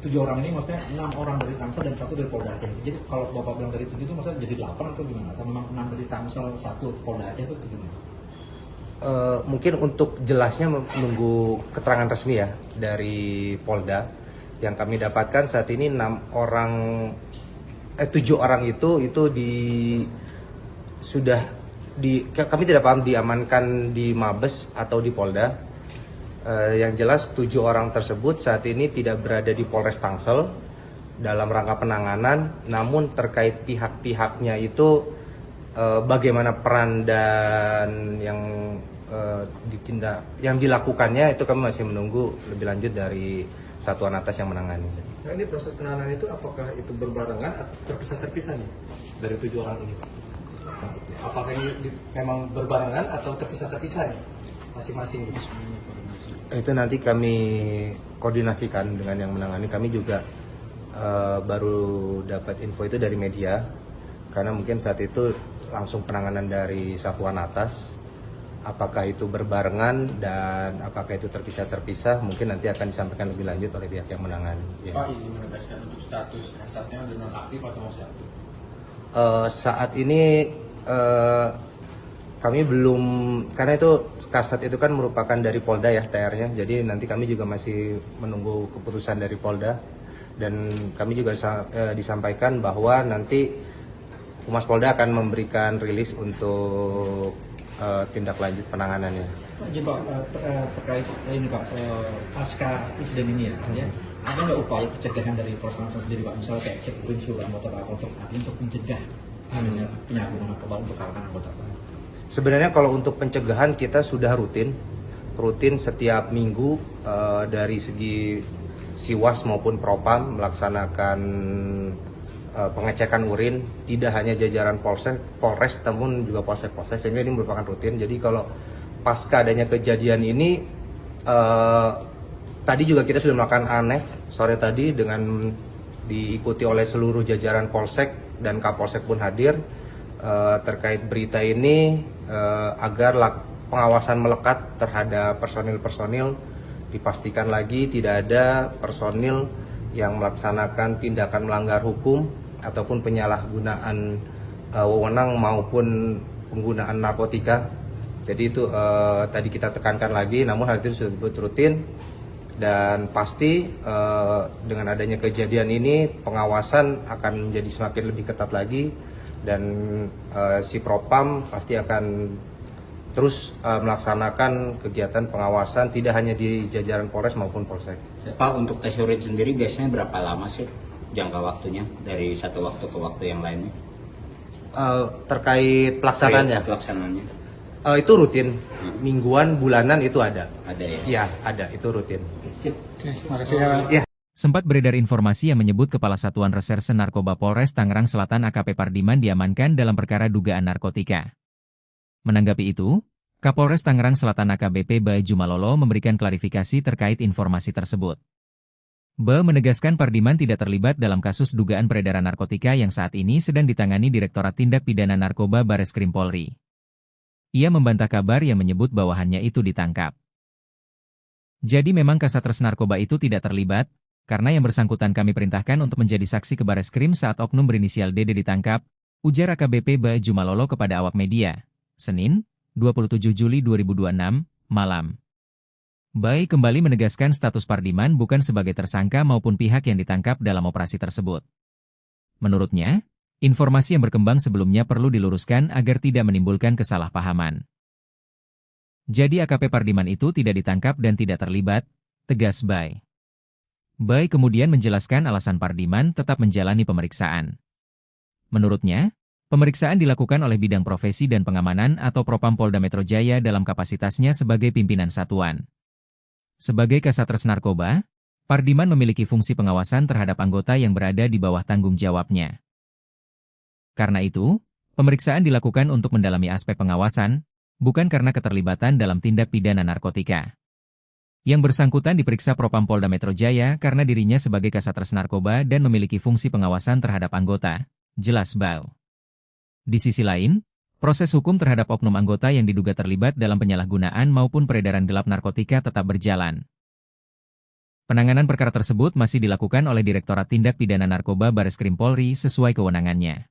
7 orang ini maksudnya 6 orang dari Tangsel dan 1 dari Polda Aceh. Jadi kalau Bapak bilang dari 7 itu maksudnya jadi 8 atau gimana? Atau memang 6 dari Tangsel, 1 Polda Aceh itu gimana? Mungkin untuk jelasnya menunggu keterangan resmi ya dari Polda. Yang kami dapatkan saat ini 7 orang itu kami tidak paham diamankan di Mabes atau di Polda. Yang jelas 7 orang tersebut saat ini tidak berada di Polres Tangsel dalam rangka penanganan, namun terkait pihak-pihaknya itu bagaimana peran dan yang dilakukannya itu kami masih menunggu lebih lanjut dari satuan atas yang menangani. Nah, ini proses penanganan itu apakah itu berbarengan atau terpisah-terpisah nih dari 7 orang ini? Apakah ini memang berbarengan atau terpisah-terpisah nih masing-masing? Itu nanti kami koordinasikan dengan yang menangani. Kami juga baru dapat info itu dari media, karena mungkin saat itu langsung penanganan dari satuan atas apakah itu berbarengan dan apakah itu terpisah-terpisah mungkin nanti akan disampaikan lebih lanjut oleh pihak yang menangani. Ya. Pak, ini menegaskan untuk status kasatnya udah nonaktif atau masih aktif? Saat ini kami belum, karena itu kasat itu kan merupakan dari Polda ya TR-nya, jadi nanti kami juga masih menunggu keputusan dari Polda dan kami juga disampaikan bahwa nanti Humas Polda akan memberikan rilis untuk tindak lanjut penanganannya. Jadi Pak, terkait ini Pak, pasca insiden ini ya, ada nggak upaya pencegahan dari Polres Tangsel sendiri Pak, misalnya kayak cek urin seluruh anggota Pak untuk mencegah penyalahgunaan narkoba untuk kalangan anggota Pak? Sebenarnya kalau untuk pencegahan kita sudah rutin setiap minggu dari segi Siwas maupun Propam melaksanakan pengecekan urin, tidak hanya jajaran Polres namun juga polsek-polsek, sehingga ini merupakan rutin. Jadi kalau pasca adanya kejadian ini tadi juga kita sudah melakukan ANEF sore tadi dengan diikuti oleh seluruh jajaran polsek dan Kapolsek pun hadir terkait berita ini agar pengawasan melekat terhadap personil-personil, dipastikan lagi tidak ada personil yang melaksanakan tindakan melanggar hukum ataupun penyalahgunaan wewenang maupun penggunaan narkotika. Jadi itu tadi kita tekankan lagi, namun hal itu sudah rutin dan pasti dengan adanya kejadian ini pengawasan akan menjadi semakin lebih ketat lagi dan si Propam pasti akan terus melaksanakan kegiatan pengawasan tidak hanya di jajaran Polres maupun Polsek. Pak, untuk tes urin sendiri biasanya berapa lama sih jangka waktunya dari satu waktu ke waktu yang lainnya? Terkait pelaksanaannya? Pelaksanaannya. Itu rutin, mingguan, bulanan itu ada. Ada ya? Iya, ada, itu rutin. Terima kasih ya. Sempat beredar informasi yang menyebut Kepala Satuan Reserse Narkoba Polres Tangerang Selatan AKP Pardiman diamankan dalam perkara dugaan narkotika. Menanggapi itu, Kapolres Tangerang Selatan AKBP Bae Jumalolo memberikan klarifikasi terkait informasi tersebut. Bae menegaskan Pardiman tidak terlibat dalam kasus dugaan peredaran narkotika yang saat ini sedang ditangani Direktorat Tindak Pidana Narkoba Bareskrim Polri. Ia membantah kabar yang menyebut bawahannya itu ditangkap. Jadi memang Kasatres Narkoba itu tidak terlibat, karena yang bersangkutan kami perintahkan untuk menjadi saksi ke Bareskrim saat oknum berinisial DD ditangkap, ujar AKBP Bae Jumalolo kepada awak media, Senin, 27 Juli 2026, malam. Bae kembali menegaskan status Pardiman bukan sebagai tersangka maupun pihak yang ditangkap dalam operasi tersebut. Menurutnya, informasi yang berkembang sebelumnya perlu diluruskan agar tidak menimbulkan kesalahpahaman. Jadi AKP Pardiman itu tidak ditangkap dan tidak terlibat, tegas Bae. Bae kemudian menjelaskan alasan Pardiman tetap menjalani pemeriksaan. Menurutnya, pemeriksaan dilakukan oleh Bidang Profesi dan Pengamanan atau Propam Polda Metro Jaya dalam kapasitasnya sebagai pimpinan satuan. Sebagai Kasatres Narkoba, Pardiman memiliki fungsi pengawasan terhadap anggota yang berada di bawah tanggung jawabnya. Karena itu, pemeriksaan dilakukan untuk mendalami aspek pengawasan, bukan karena keterlibatan dalam tindak pidana narkotika. Yang bersangkutan diperiksa Propam Polda Metro Jaya karena dirinya sebagai Kasatres Narkoba dan memiliki fungsi pengawasan terhadap anggota, jelas Bae. Di sisi lain, proses hukum terhadap oknum anggota yang diduga terlibat dalam penyalahgunaan maupun peredaran gelap narkotika tetap berjalan. Penanganan perkara tersebut masih dilakukan oleh Direktorat Tindak Pidana Narkoba Bareskrim Polri sesuai kewenangannya.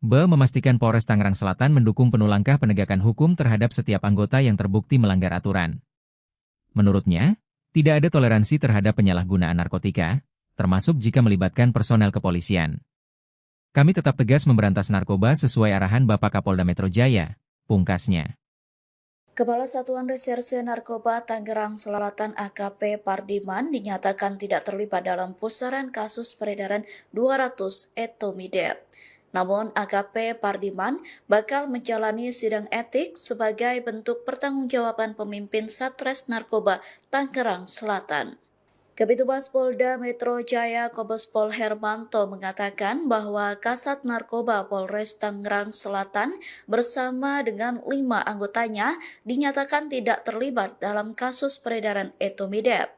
Bae memastikan Polres Tangerang Selatan mendukung penuh langkah penegakan hukum terhadap setiap anggota yang terbukti melanggar aturan. Menurutnya, tidak ada toleransi terhadap penyalahgunaan narkotika, termasuk jika melibatkan personel kepolisian. Kami tetap tegas memberantas narkoba sesuai arahan Bapak Kapolda Metro Jaya, pungkasnya. Kepala Satuan Reserse Narkoba Tangerang Selatan AKP Pardiman dinyatakan tidak terlibat dalam pusaran kasus peredaran 200 etomidate. Namun AKP Pardiman bakal menjalani sidang etik sebagai bentuk pertanggungjawaban pemimpin Satres Narkoba Tangerang Selatan. Kabitumas Polda Metro Jaya Kombes Pol Hermanto mengatakan bahwa Kasat Narkoba Polres Tangerang Selatan bersama dengan 5 anggotanya dinyatakan tidak terlibat dalam kasus peredaran etomidate.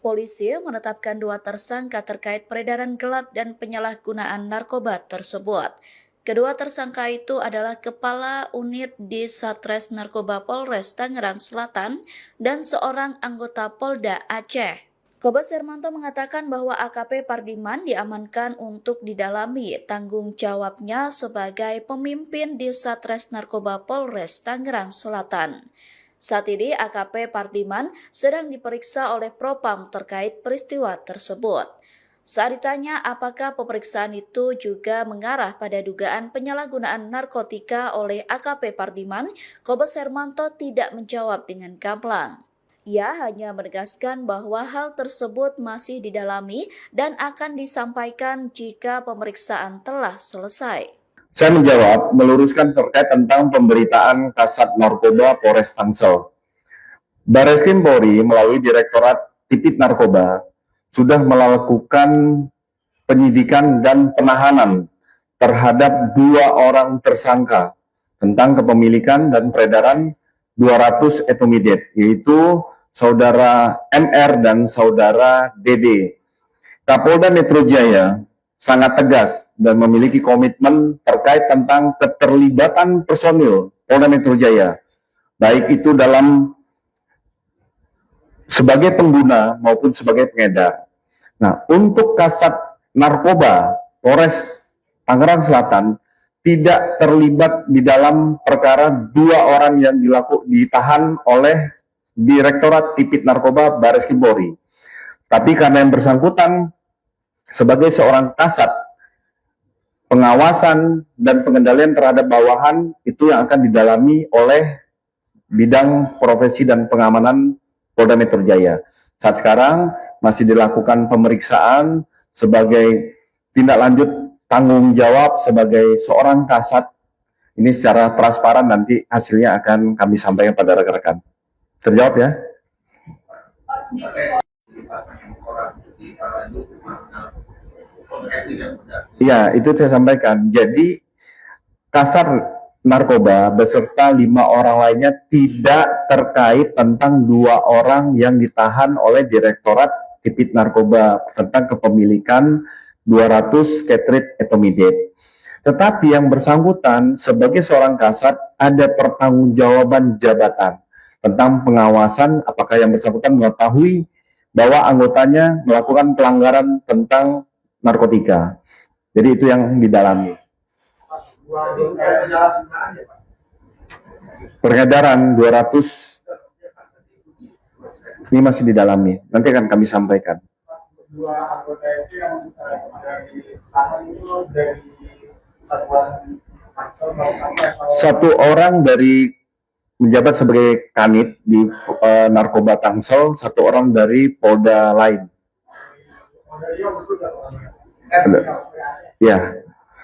Polisi menetapkan 2 tersangka terkait peredaran gelap dan penyalahgunaan narkoba tersebut. Kedua tersangka itu adalah Kepala Unit di Satres Narkoba Polres Tangerang Selatan dan seorang anggota Polda Aceh. Kombes Hermanto mengatakan bahwa AKP Pardiman diamankan untuk didalami tanggung jawabnya sebagai pemimpin di Satres Narkoba Polres Tangerang Selatan. Saat ini AKP Pardiman sedang diperiksa oleh Propam terkait peristiwa tersebut. Saat ditanya apakah pemeriksaan itu juga mengarah pada dugaan penyalahgunaan narkotika oleh AKP Pardiman, Kombes Hermanto tidak menjawab dengan gamblang. Ia hanya menegaskan bahwa hal tersebut masih didalami dan akan disampaikan jika pemeriksaan telah selesai. Saya menjawab, meluruskan terkait tentang pemberitaan Kasat Narkoba Polres Tangsel. Bareskrim Polri melalui Direktorat Tipit Narkoba sudah melakukan penyidikan dan penahanan terhadap 2 orang tersangka tentang kepemilikan dan peredaran 200 etomidate, yaitu Saudara MR dan Saudara DD. Kapolda Metro Jaya sangat tegas dan memiliki komitmen terkait tentang keterlibatan personil Polda Metro Jaya, baik itu dalam sebagai pengguna maupun sebagai pengedar. Nah, untuk Kasat Narkoba Polres Tangerang Selatan tidak terlibat di dalam perkara 2 orang yang ditahan oleh Direktorat Tipit Narkoba Bareskrim Polri. Tapi karena yang bersangkutan sebagai seorang kasat, pengawasan dan pengendalian terhadap bawahan itu yang akan didalami oleh bidang profesi dan pengamanan Polda Metro Jaya. Saat sekarang masih dilakukan pemeriksaan sebagai tindak lanjut tanggung jawab sebagai seorang kasat. Ini secara transparan nanti hasilnya akan kami sampaikan pada rekan-rekan. Terjawab ya? Iya, itu saya sampaikan. Jadi Kasat Narkoba beserta 5 orang lainnya tidak terkait tentang 2 orang yang ditahan oleh Direktorat Tipit Narkoba tentang kepemilikan 200 Ketrit etomidate. Tetapi yang bersangkutan sebagai seorang kasat ada pertanggungjawaban jabatan tentang pengawasan apakah yang bersangkutan mengetahui bahwa anggotanya melakukan pelanggaran tentang narkotika. Jadi itu yang didalami. Peredaran 200 ini masih didalami. Nanti akan kami sampaikan. 2 anggota itu yang ditahan itu dari satuan Tangsel satu orang dari menjabat sebagai kanit di Narkoba Tangsel, 1 orang dari Polda lain. Ya.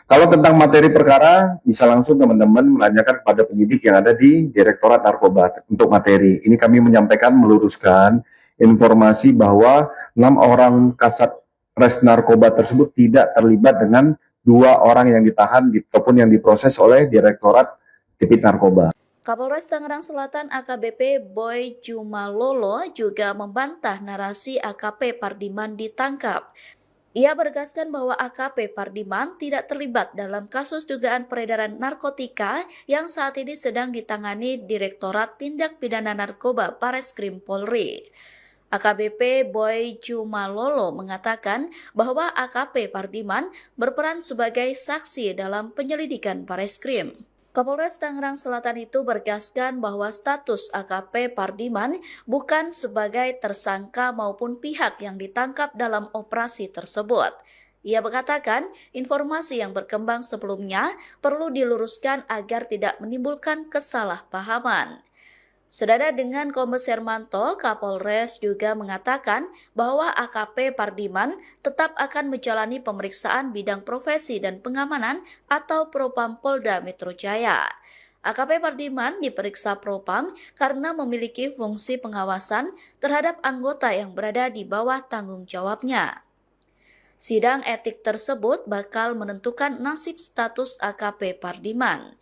Kalau tentang materi perkara, bisa langsung teman-teman menanyakan kepada penyidik yang ada di Direktorat Narkoba untuk materi. Ini kami menyampaikan, meluruskan informasi bahwa 6 orang kasat res narkoba tersebut tidak terlibat dengan 2 orang yang ditahan ataupun yang diproses oleh Direktorat Tipit Narkoba. Kapolres Tangerang Selatan AKBP Boy Jumalolo juga membantah narasi AKP Pardiman ditangkap. Ia menegaskan bahwa AKP Pardiman tidak terlibat dalam kasus dugaan peredaran narkotika yang saat ini sedang ditangani Direktorat Tindak Pidana Narkoba Bareskrim Polri. AKBP Boy Jumalolo mengatakan bahwa AKP Pardiman berperan sebagai saksi dalam penyelidikan Bareskrim. Kapolres Tangerang Selatan itu bergaskan bahwa status AKP Pardiman bukan sebagai tersangka maupun pihak yang ditangkap dalam operasi tersebut. Ia mengatakan informasi yang berkembang sebelumnya perlu diluruskan agar tidak menimbulkan kesalahpahaman. Senada dengan Kombes Hermanto, Kapolres juga mengatakan bahwa AKP Pardiman tetap akan menjalani pemeriksaan bidang profesi dan pengamanan atau Propam Polda Metro Jaya. AKP Pardiman diperiksa Propam karena memiliki fungsi pengawasan terhadap anggota yang berada di bawah tanggung jawabnya. Sidang etik tersebut bakal menentukan nasib status AKP Pardiman.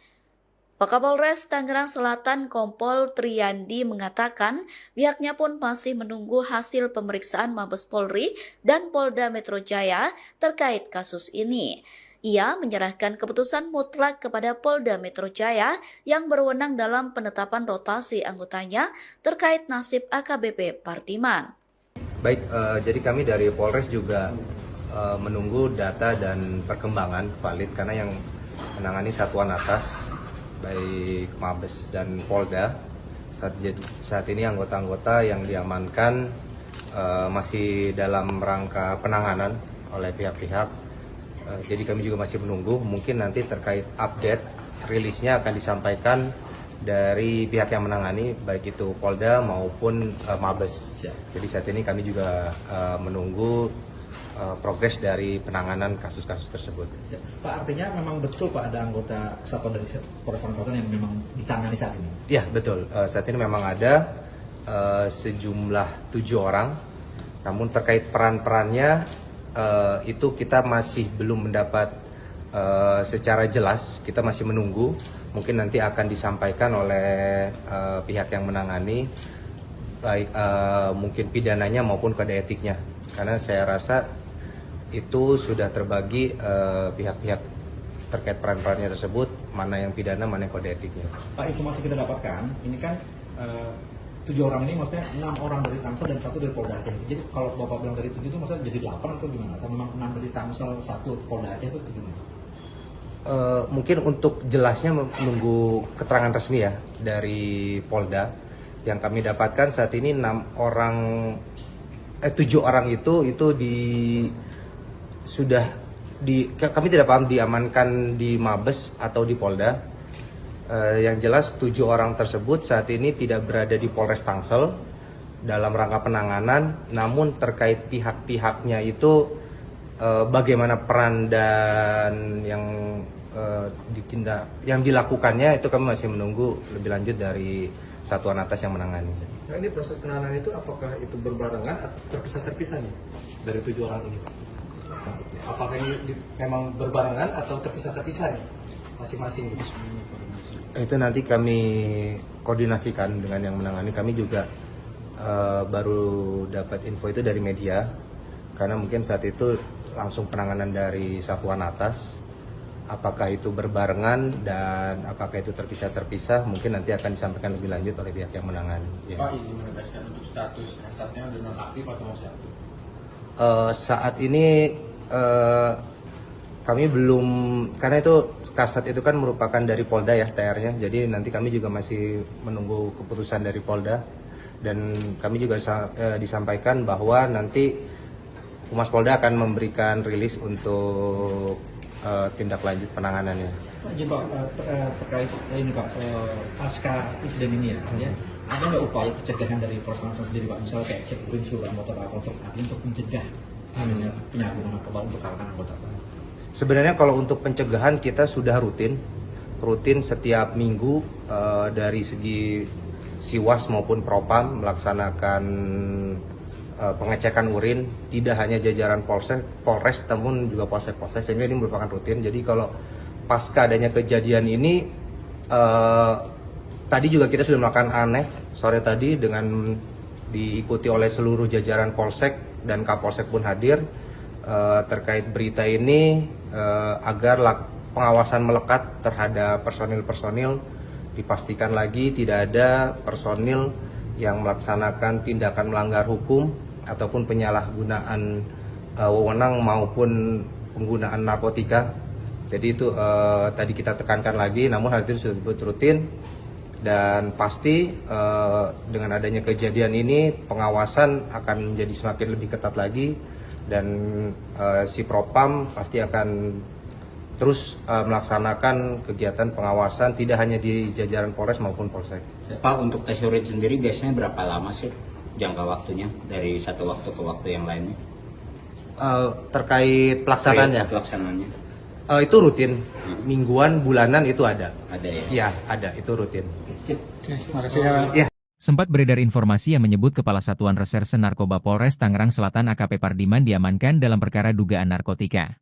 Wakapolres Tangerang Selatan Kompol Triyandi mengatakan pihaknya pun masih menunggu hasil pemeriksaan Mabes Polri dan Polda Metro Jaya terkait kasus ini. Ia menyerahkan keputusan mutlak kepada Polda Metro Jaya yang berwenang dalam penetapan rotasi anggotanya terkait nasib AKBP Pardiman. Baik, jadi kami dari Polres juga menunggu data dan perkembangan valid karena yang menangani satuan atas baik Mabes dan Polda saat ini anggota-anggota yang diamankan masih dalam rangka penanganan oleh pihak-pihak. Jadi kami juga masih menunggu, mungkin nanti terkait update rilisnya akan disampaikan dari pihak yang menangani baik itu Polda maupun Mabes. Jadi saat ini kami juga menunggu progres dari penanganan kasus-kasus tersebut. Pak, artinya memang betul Pak ada anggota satuan dari Polres Selatan yang memang ditangani saat ini? Ya betul, saat ini memang ada sejumlah 7 orang, namun terkait peran-perannya itu kita masih belum mendapat secara jelas, kita masih menunggu, mungkin nanti akan disampaikan oleh pihak yang menangani, baik mungkin pidananya maupun kode etiknya, karena saya rasa itu sudah terbagi pihak-pihak terkait peran-perannya tersebut, mana yang pidana, mana yang kode etiknya. Pak, informasi kita dapatkan, ini kan 7 orang ini maksudnya 6 orang dari Tangsel dan 1 dari Polda Aceh. Jadi kalau Bapak bilang dari 7 itu maksudnya jadi 8 atau gimana? Atau memang 6 dari Tangsel, 1 Polda Aceh itu gimana? Mungkin untuk jelasnya menunggu keterangan resmi ya dari Polda. Yang kami dapatkan saat ini 7 orang itu kami tidak paham diamankan di Mabes atau di Polda. Yang jelas 7 orang tersebut saat ini tidak berada di Polres Tangsel dalam rangka penanganan, namun terkait pihak-pihaknya itu bagaimana peran dan yang dilakukannya itu kami masih menunggu lebih lanjut dari satuan atas yang menangani. Nah, ini proses penanganan itu apakah itu berbarengan atau terpisah-terpisah nih dari 7 orang ini? Apakah ini memang berbarengan atau terpisah-terpisah nih masing-masing? Itu nanti kami koordinasikan dengan yang menangani. Kami juga baru dapat info itu dari media, karena mungkin saat itu langsung penanganan dari satuan atas. Apakah itu berbarengan dan apakah itu terpisah-terpisah, mungkin nanti akan disampaikan lebih lanjut oleh pihak yang menangani. Pak, ini menegaskan untuk status kasatnya sudah nonaktif atau masih aktif? Saat ini kami belum, karena itu kasat itu kan merupakan dari Polda ya TR-nya, jadi nanti kami juga masih menunggu keputusan dari Polda, dan kami juga disampaikan bahwa nanti Humas Polda akan memberikan rilis untuk tindak lanjut penanganannya. Jadi Pak, terkait ini Pak, pasca insiden ini ya, ada nggak upaya pencegahan dari Polres Tangsel sendiri Pak, misalnya kayak cek urin seluruh anggota Pak untuk mencegah penyalahgunaan narkoba untuk kalangan anggota Pak? Sebenarnya kalau untuk pencegahan kita sudah rutin setiap minggu dari segi Siwas maupun Propam melaksanakan pengecekan urin, tidak hanya jajaran Polres namun juga Polsek, sehingga ini merupakan rutin. Jadi kalau pasca adanya kejadian ini, tadi juga kita sudah melakukan ANEF sore tadi dengan diikuti oleh seluruh jajaran Polsek dan Kapolsek pun hadir terkait berita ini, agar pengawasan melekat terhadap personil-personil, dipastikan lagi tidak ada personil yang melaksanakan tindakan melanggar hukum ataupun penyalahgunaan wewenang maupun penggunaan narkotika. Jadi itu tadi kita tekankan lagi, namun hal itu sudah rutin, dan pasti dengan adanya kejadian ini pengawasan akan menjadi semakin lebih ketat lagi, dan si Propam pasti akan terus melaksanakan kegiatan pengawasan tidak hanya di jajaran Polres maupun Polsek. Pak, untuk tes urin sendiri biasanya berapa lama sih jangka waktunya dari satu waktu ke waktu yang lainnya? Terkait pelaksanaannya? Itu rutin, mingguan, bulanan itu ada. Ada ya? Iya, ada, itu rutin. Terima kasih ya. Sempat beredar informasi yang menyebut Kepala Satuan Reserse Narkoba Polres Tangerang Selatan AKP Pardiman diamankan dalam perkara dugaan narkotika.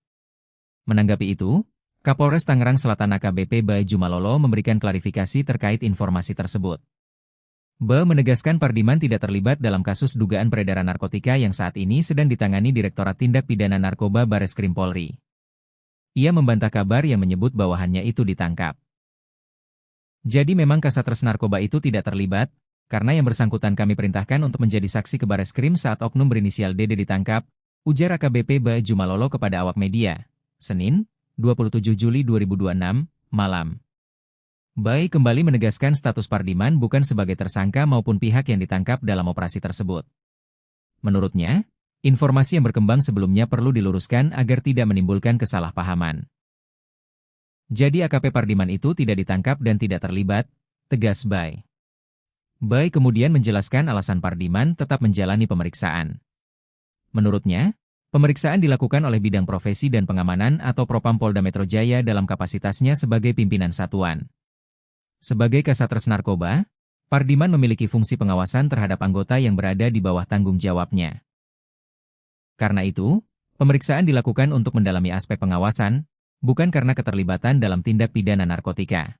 Menanggapi itu, Kapolres Tangerang Selatan AKBP Baju Malolo memberikan klarifikasi terkait informasi tersebut. Menegaskan Pardiman tidak terlibat dalam kasus dugaan peredaran narkotika yang saat ini sedang ditangani Direktorat Tindak Pidana Narkoba Bareskrim Polri. Ia membantah kabar yang menyebut bawahannya itu ditangkap. Jadi memang Kasatgas Narkoba itu tidak terlibat, karena yang bersangkutan kami perintahkan untuk menjadi saksi ke Bareskrim saat oknum berinisial DD ditangkap, ujar AKBP Baju Malolo kepada awak media, Senin, 27 Juli 2026, malam. Bai kembali menegaskan status Pardiman bukan sebagai tersangka maupun pihak yang ditangkap dalam operasi tersebut. Menurutnya, informasi yang berkembang sebelumnya perlu diluruskan agar tidak menimbulkan kesalahpahaman. Jadi AKP Pardiman itu tidak ditangkap dan tidak terlibat, tegas Bai. Bai kemudian menjelaskan alasan Pardiman tetap menjalani pemeriksaan. Menurutnya, pemeriksaan dilakukan oleh Bidang Profesi dan Pengamanan atau Propam Polda Metro Jaya dalam kapasitasnya sebagai pimpinan satuan. Sebagai Kasatgas Narkoba, Pardiman memiliki fungsi pengawasan terhadap anggota yang berada di bawah tanggung jawabnya. Karena itu, pemeriksaan dilakukan untuk mendalami aspek pengawasan, bukan karena keterlibatan dalam tindak pidana narkotika.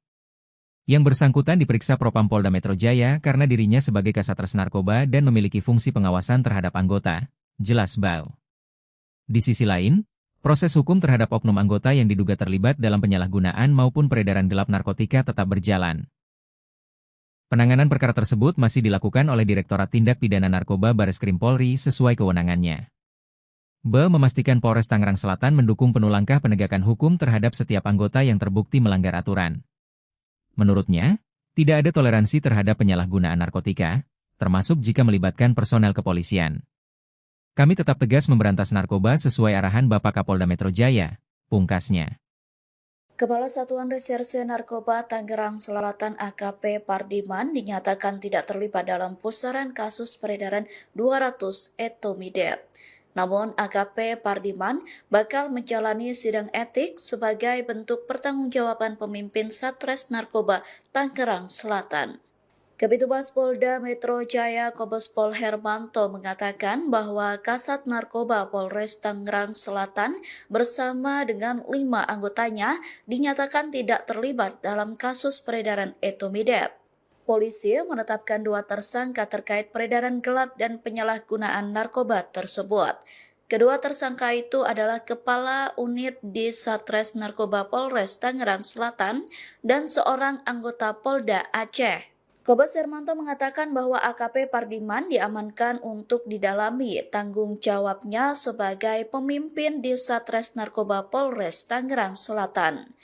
Yang bersangkutan diperiksa Propam Polda Metro Jaya karena dirinya sebagai Kasatgas Narkoba dan memiliki fungsi pengawasan terhadap anggota, jelas Bau. Di sisi lain, proses hukum terhadap oknum anggota yang diduga terlibat dalam penyalahgunaan maupun peredaran gelap narkotika tetap berjalan. Penanganan perkara tersebut masih dilakukan oleh Direktorat Tindak Pidana Narkoba Bareskrim Polri sesuai kewenangannya. Ba memastikan Polres Tangerang Selatan mendukung penuh langkah penegakan hukum terhadap setiap anggota yang terbukti melanggar aturan. Menurutnya, tidak ada toleransi terhadap penyalahgunaan narkotika, termasuk jika melibatkan personel kepolisian. Kami tetap tegas memberantas narkoba sesuai arahan Bapak Kapolda Metro Jaya, pungkasnya. Kepala Satuan Reserse Narkoba Tangerang Selatan AKP Pardiman dinyatakan tidak terlibat dalam pusaran kasus peredaran 200 etomidate. Namun AKP Pardiman bakal menjalani sidang etik sebagai bentuk pertanggungjawaban pemimpin Satres Narkoba Tangerang Selatan. Kabitumas Polda Metro Jaya Kombes Pol Hermanto mengatakan bahwa Kasat Narkoba Polres Tangerang Selatan bersama dengan 5 anggotanya dinyatakan tidak terlibat dalam kasus peredaran etomidate. Polisi menetapkan 2 tersangka terkait peredaran gelap dan penyalahgunaan narkoba tersebut. Kedua tersangka itu adalah Kepala Unit di Satres Narkoba Polres Tangerang Selatan dan seorang anggota Polda Aceh. Kombes Hermanto mengatakan bahwa AKP Pardiman diamankan untuk didalami tanggung jawabnya sebagai pemimpin di Satres Narkoba Polres Tangerang Selatan.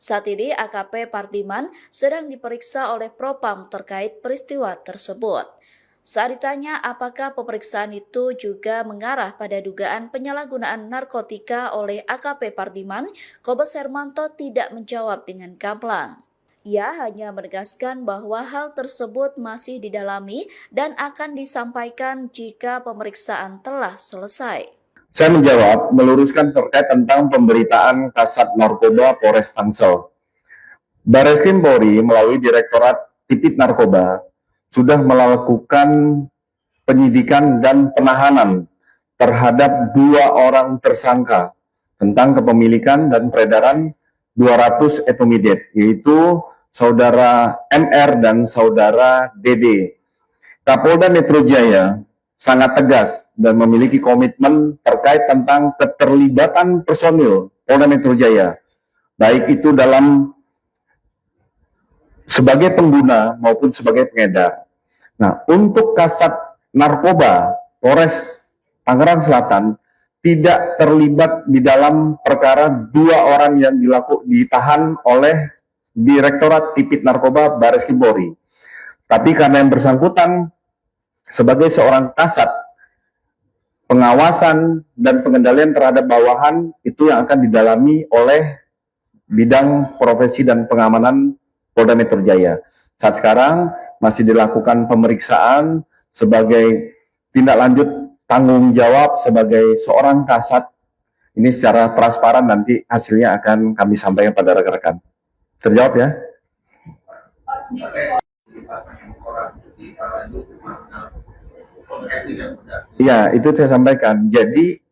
Saat ini AKP Pardiman sedang diperiksa oleh Propam terkait peristiwa tersebut. Saat ditanya apakah pemeriksaan itu juga mengarah pada dugaan penyalahgunaan narkotika oleh AKP Pardiman, Kombes Hermanto tidak menjawab dengan gamblang. Ia hanya menegaskan bahwa hal tersebut masih didalami dan akan disampaikan jika pemeriksaan telah selesai. Saya menjawab, meluruskan terkait tentang pemberitaan Kasat Narkoba Polres Tangsel. Bareskrim Polri melalui Direktorat Tipit Narkoba sudah melakukan penyidikan dan penahanan terhadap 2 orang tersangka tentang kepemilikan dan peredaran 200 etomidate, yaitu Saudara MR dan Saudara DD. Kapolda Metro Jaya sangat tegas dan memiliki komitmen terkait tentang keterlibatan personil Polda Metro Jaya, baik itu dalam sebagai pengguna maupun sebagai pengedar. Nah, untuk Kasat Narkoba Polres Tangerang Selatan tidak terlibat di dalam perkara 2 orang yang ditahan oleh Direktorat Tipit Narkoba Bareskrim Polri. Tapi karena yang bersangkutan sebagai seorang kasat, pengawasan dan pengendalian terhadap bawahan itu yang akan didalami oleh Bidang Profesi dan Pengamanan Polda Metro Jaya. Saat sekarang masih dilakukan pemeriksaan sebagai tindak lanjut tanggung jawab sebagai seorang kasat. Ini secara transparan nanti hasilnya akan kami sampaikan pada rekan-rekan. Terjawab ya? Iya, itu saya sampaikan. Jadi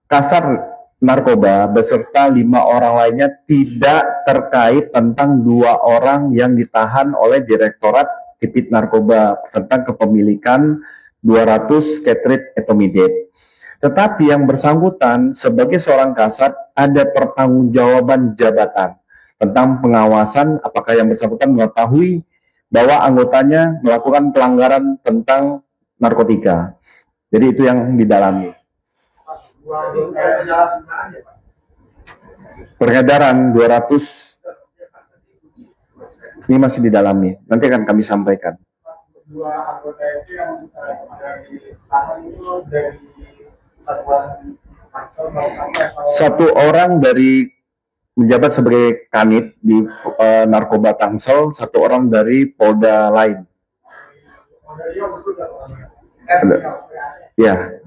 Kasat Narkoba beserta 5 orang lainnya tidak terkait tentang 2 orang yang ditahan oleh Direktorat Tipit Narkoba tentang kepemilikan 200 Ketrit etomidate. Tetapi yang bersangkutan sebagai seorang kasat ada pertanggungjawaban jabatan tentang pengawasan apakah yang bersangkutan mengetahui bahwa anggotanya melakukan pelanggaran tentang narkotika. Jadi itu yang didalami. Peredaran 200 ini masih didalami. Nanti akan kami sampaikan. Dua anggota itu yang dari tahan itu dari satuan Tangsel satu orang dari menjabat sebagai kanit di narkoba Tangsel, satu orang dari Polda lain. Ya,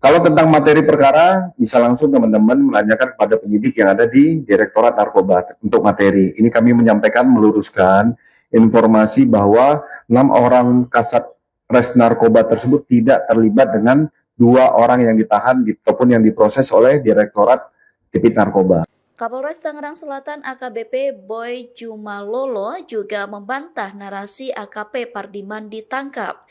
kalau tentang materi perkara bisa langsung teman-teman menanyakan kepada penyidik yang ada di Direktorat Narkoba untuk materi. Ini kami menyampaikan meluruskan informasi bahwa 6 orang kasat res narkoba tersebut tidak terlibat dengan 2 orang yang ditahan ataupun yang diproses oleh Direktorat Tipit Narkoba. Kapolres Tangerang Selatan AKBP Boy Jumalolo juga membantah narasi AKP Pardiman ditangkap.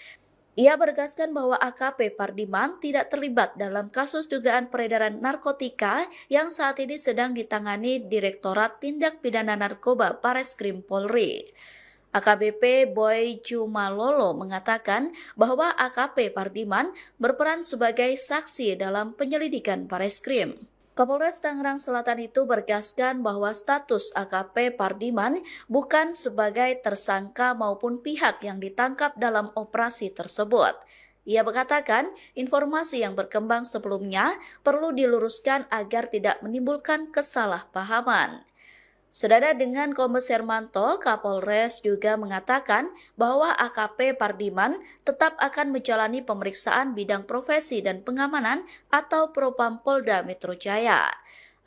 Ia menegaskan bahwa AKP Pardiman tidak terlibat dalam kasus dugaan peredaran narkotika yang saat ini sedang ditangani Direktorat Tindak Pidana Narkoba Bareskrim Polri. AKBP Boy Jumalolo mengatakan bahwa AKP Pardiman berperan sebagai saksi dalam penyelidikan Bareskrim. Kapolres Tangerang Selatan itu bergaskan bahwa status AKP Pardiman bukan sebagai tersangka maupun pihak yang ditangkap dalam operasi tersebut. Ia mengatakan informasi yang berkembang sebelumnya perlu diluruskan agar tidak menimbulkan kesalahpahaman. Senada dengan Kombes Hermanto, Kapolres juga mengatakan bahwa AKP Pardiman tetap akan menjalani pemeriksaan bidang profesi dan pengamanan atau Propam Polda Metro Jaya.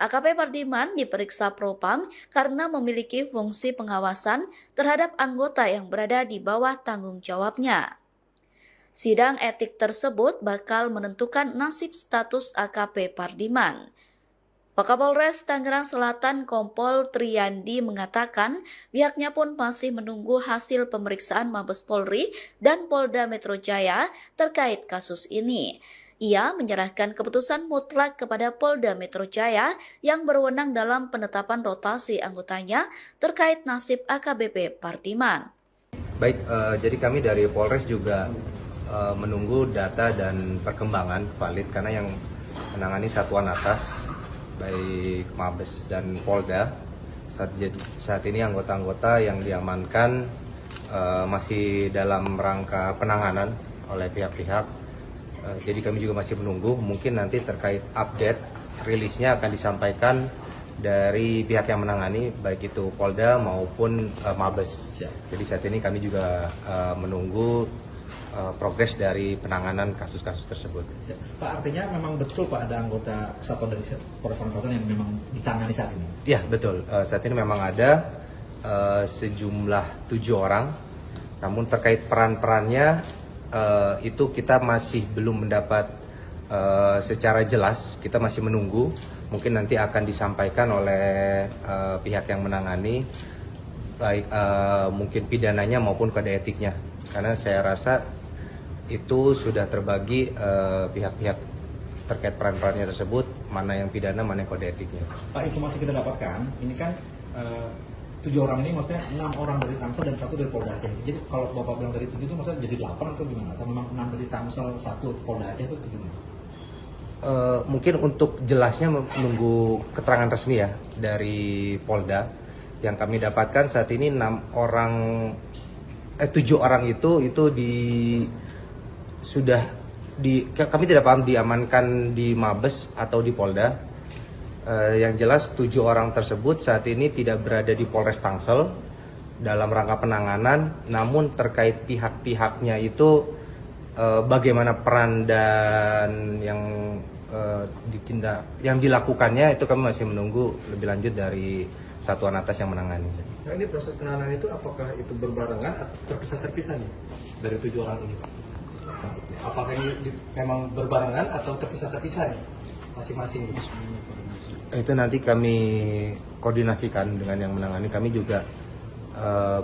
AKP Pardiman diperiksa Propam karena memiliki fungsi pengawasan terhadap anggota yang berada di bawah tanggung jawabnya. Sidang etik tersebut bakal menentukan nasib status AKP Pardiman. Wakapolres Tangerang Selatan Kompol Triyandi mengatakan pihaknya pun masih menunggu hasil pemeriksaan Mabes Polri dan Polda Metro Jaya terkait kasus ini. Ia menyerahkan keputusan mutlak kepada Polda Metro Jaya yang berwenang dalam penetapan rotasi anggotanya terkait nasib AKBP Pardiman. Baik, jadi kami dari Polres juga menunggu data dan perkembangan valid karena yang menangani satuan atas baik Mabes dan Polda saat ini anggota-anggota yang diamankan masih dalam rangka penanganan oleh pihak-pihak. Jadi kami juga masih menunggu, mungkin nanti terkait update rilisnya akan disampaikan dari pihak yang menangani baik itu Polda maupun Mabes. Jadi saat ini kami juga menunggu progres dari penanganan kasus-kasus tersebut. Pak, artinya memang betul Pak ada anggota kesatuan dari Polres Selatan yang memang ditangani saat ini? Ya betul, saat ini memang ada sejumlah 7 orang, namun terkait peran-perannya itu kita masih belum mendapat secara jelas, kita masih menunggu, mungkin nanti akan disampaikan oleh pihak yang menangani, baik mungkin pidananya maupun kode etiknya, karena saya rasa itu sudah terbagi pihak-pihak terkait peran-perannya tersebut, mana yang pidana, mana yang kode etiknya. Pak, informasi kita dapatkan, ini kan 7 orang ini maksudnya 6 orang dari Tangsel dan 1 dari Polda Aceh. Jadi kalau Bapak bilang dari 7 itu maksudnya jadi 8 atau gimana? Atau memang 6 dari Tangsel, 1 Polda Aceh itu gimana? Mungkin untuk jelasnya menunggu keterangan resmi ya dari Polda. Yang kami dapatkan saat ini 7 orang itu kami tidak paham diamankan di Mabes atau di Polda. Yang jelas 7 orang tersebut saat ini tidak berada di Polres Tangsel dalam rangka penanganan, namun terkait pihak-pihaknya itu bagaimana peran dan yang dilakukannya itu kami masih menunggu lebih lanjut dari satuan atas yang menangani. Nah, ini proses penanganan itu apakah itu berbarengan atau terpisah-terpisah nih dari 7 orang ini? Apakah ini memang berbarengan atau terpisah-terpisah nih masing-masing? Itu nanti kami koordinasikan dengan yang menangani. Kami juga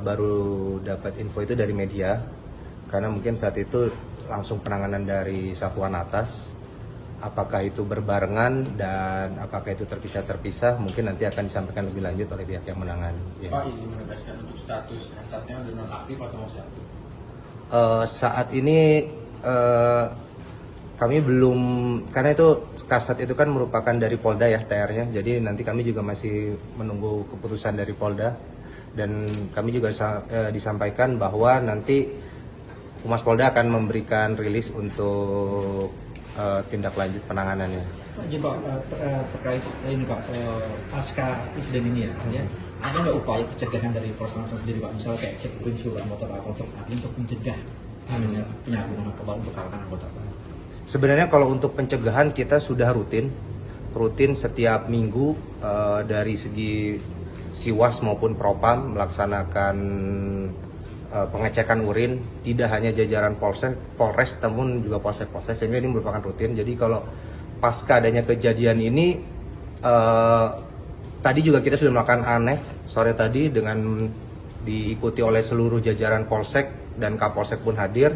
baru dapat info itu dari media, karena mungkin saat itu langsung penanganan dari satuan atas Apakah itu berbarengan dan apakah itu terpisah-terpisah mungkin nanti akan disampaikan lebih lanjut oleh pihak yang menangani. Ya. Pak, ini menegaskan untuk status kasatnya udah nonaktif atau masih aktif? Saat ini kami belum, karena itu kasat itu kan merupakan dari Polda ya TR-nya, jadi nanti kami juga masih menunggu keputusan dari Polda dan kami juga disampaikan bahwa nanti Humas Polda akan memberikan rilis untuk tindak lanjut penanganannya. Pak, jadi Pak, terkait ini Pak, pasca insiden ini ya, ada nggak upaya pencegahan dari Polres Tangsel sendiri Pak, misalnya kayak cek urin seluruh anggota Pak untuk mencegah penyalahgunaan narkoba untuk kalangan anggota Pak? Sebenarnya kalau untuk pencegahan kita sudah rutin setiap minggu dari segi Siwas maupun Propam melaksanakan pengecekan urin, tidak hanya jajaran Polres namun juga Polsek, sehingga ini merupakan rutin. Jadi kalau pasca adanya kejadian ini tadi juga kita sudah melakukan ANEF sore tadi dengan diikuti oleh seluruh jajaran Polsek dan Kapolsek pun hadir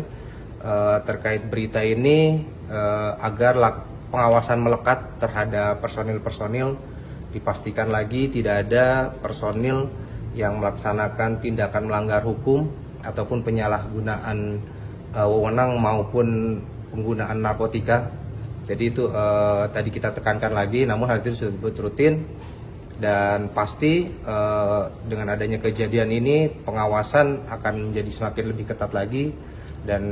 terkait berita ini agar pengawasan melekat terhadap personil-personil, dipastikan lagi tidak ada personil yang melaksanakan tindakan melanggar hukum ataupun penyalahgunaan wewenang maupun penggunaan narkotika. Jadi itu tadi kita tekankan lagi, namun hal itu sudah rutin dan pasti dengan adanya kejadian ini pengawasan akan menjadi semakin lebih ketat lagi dan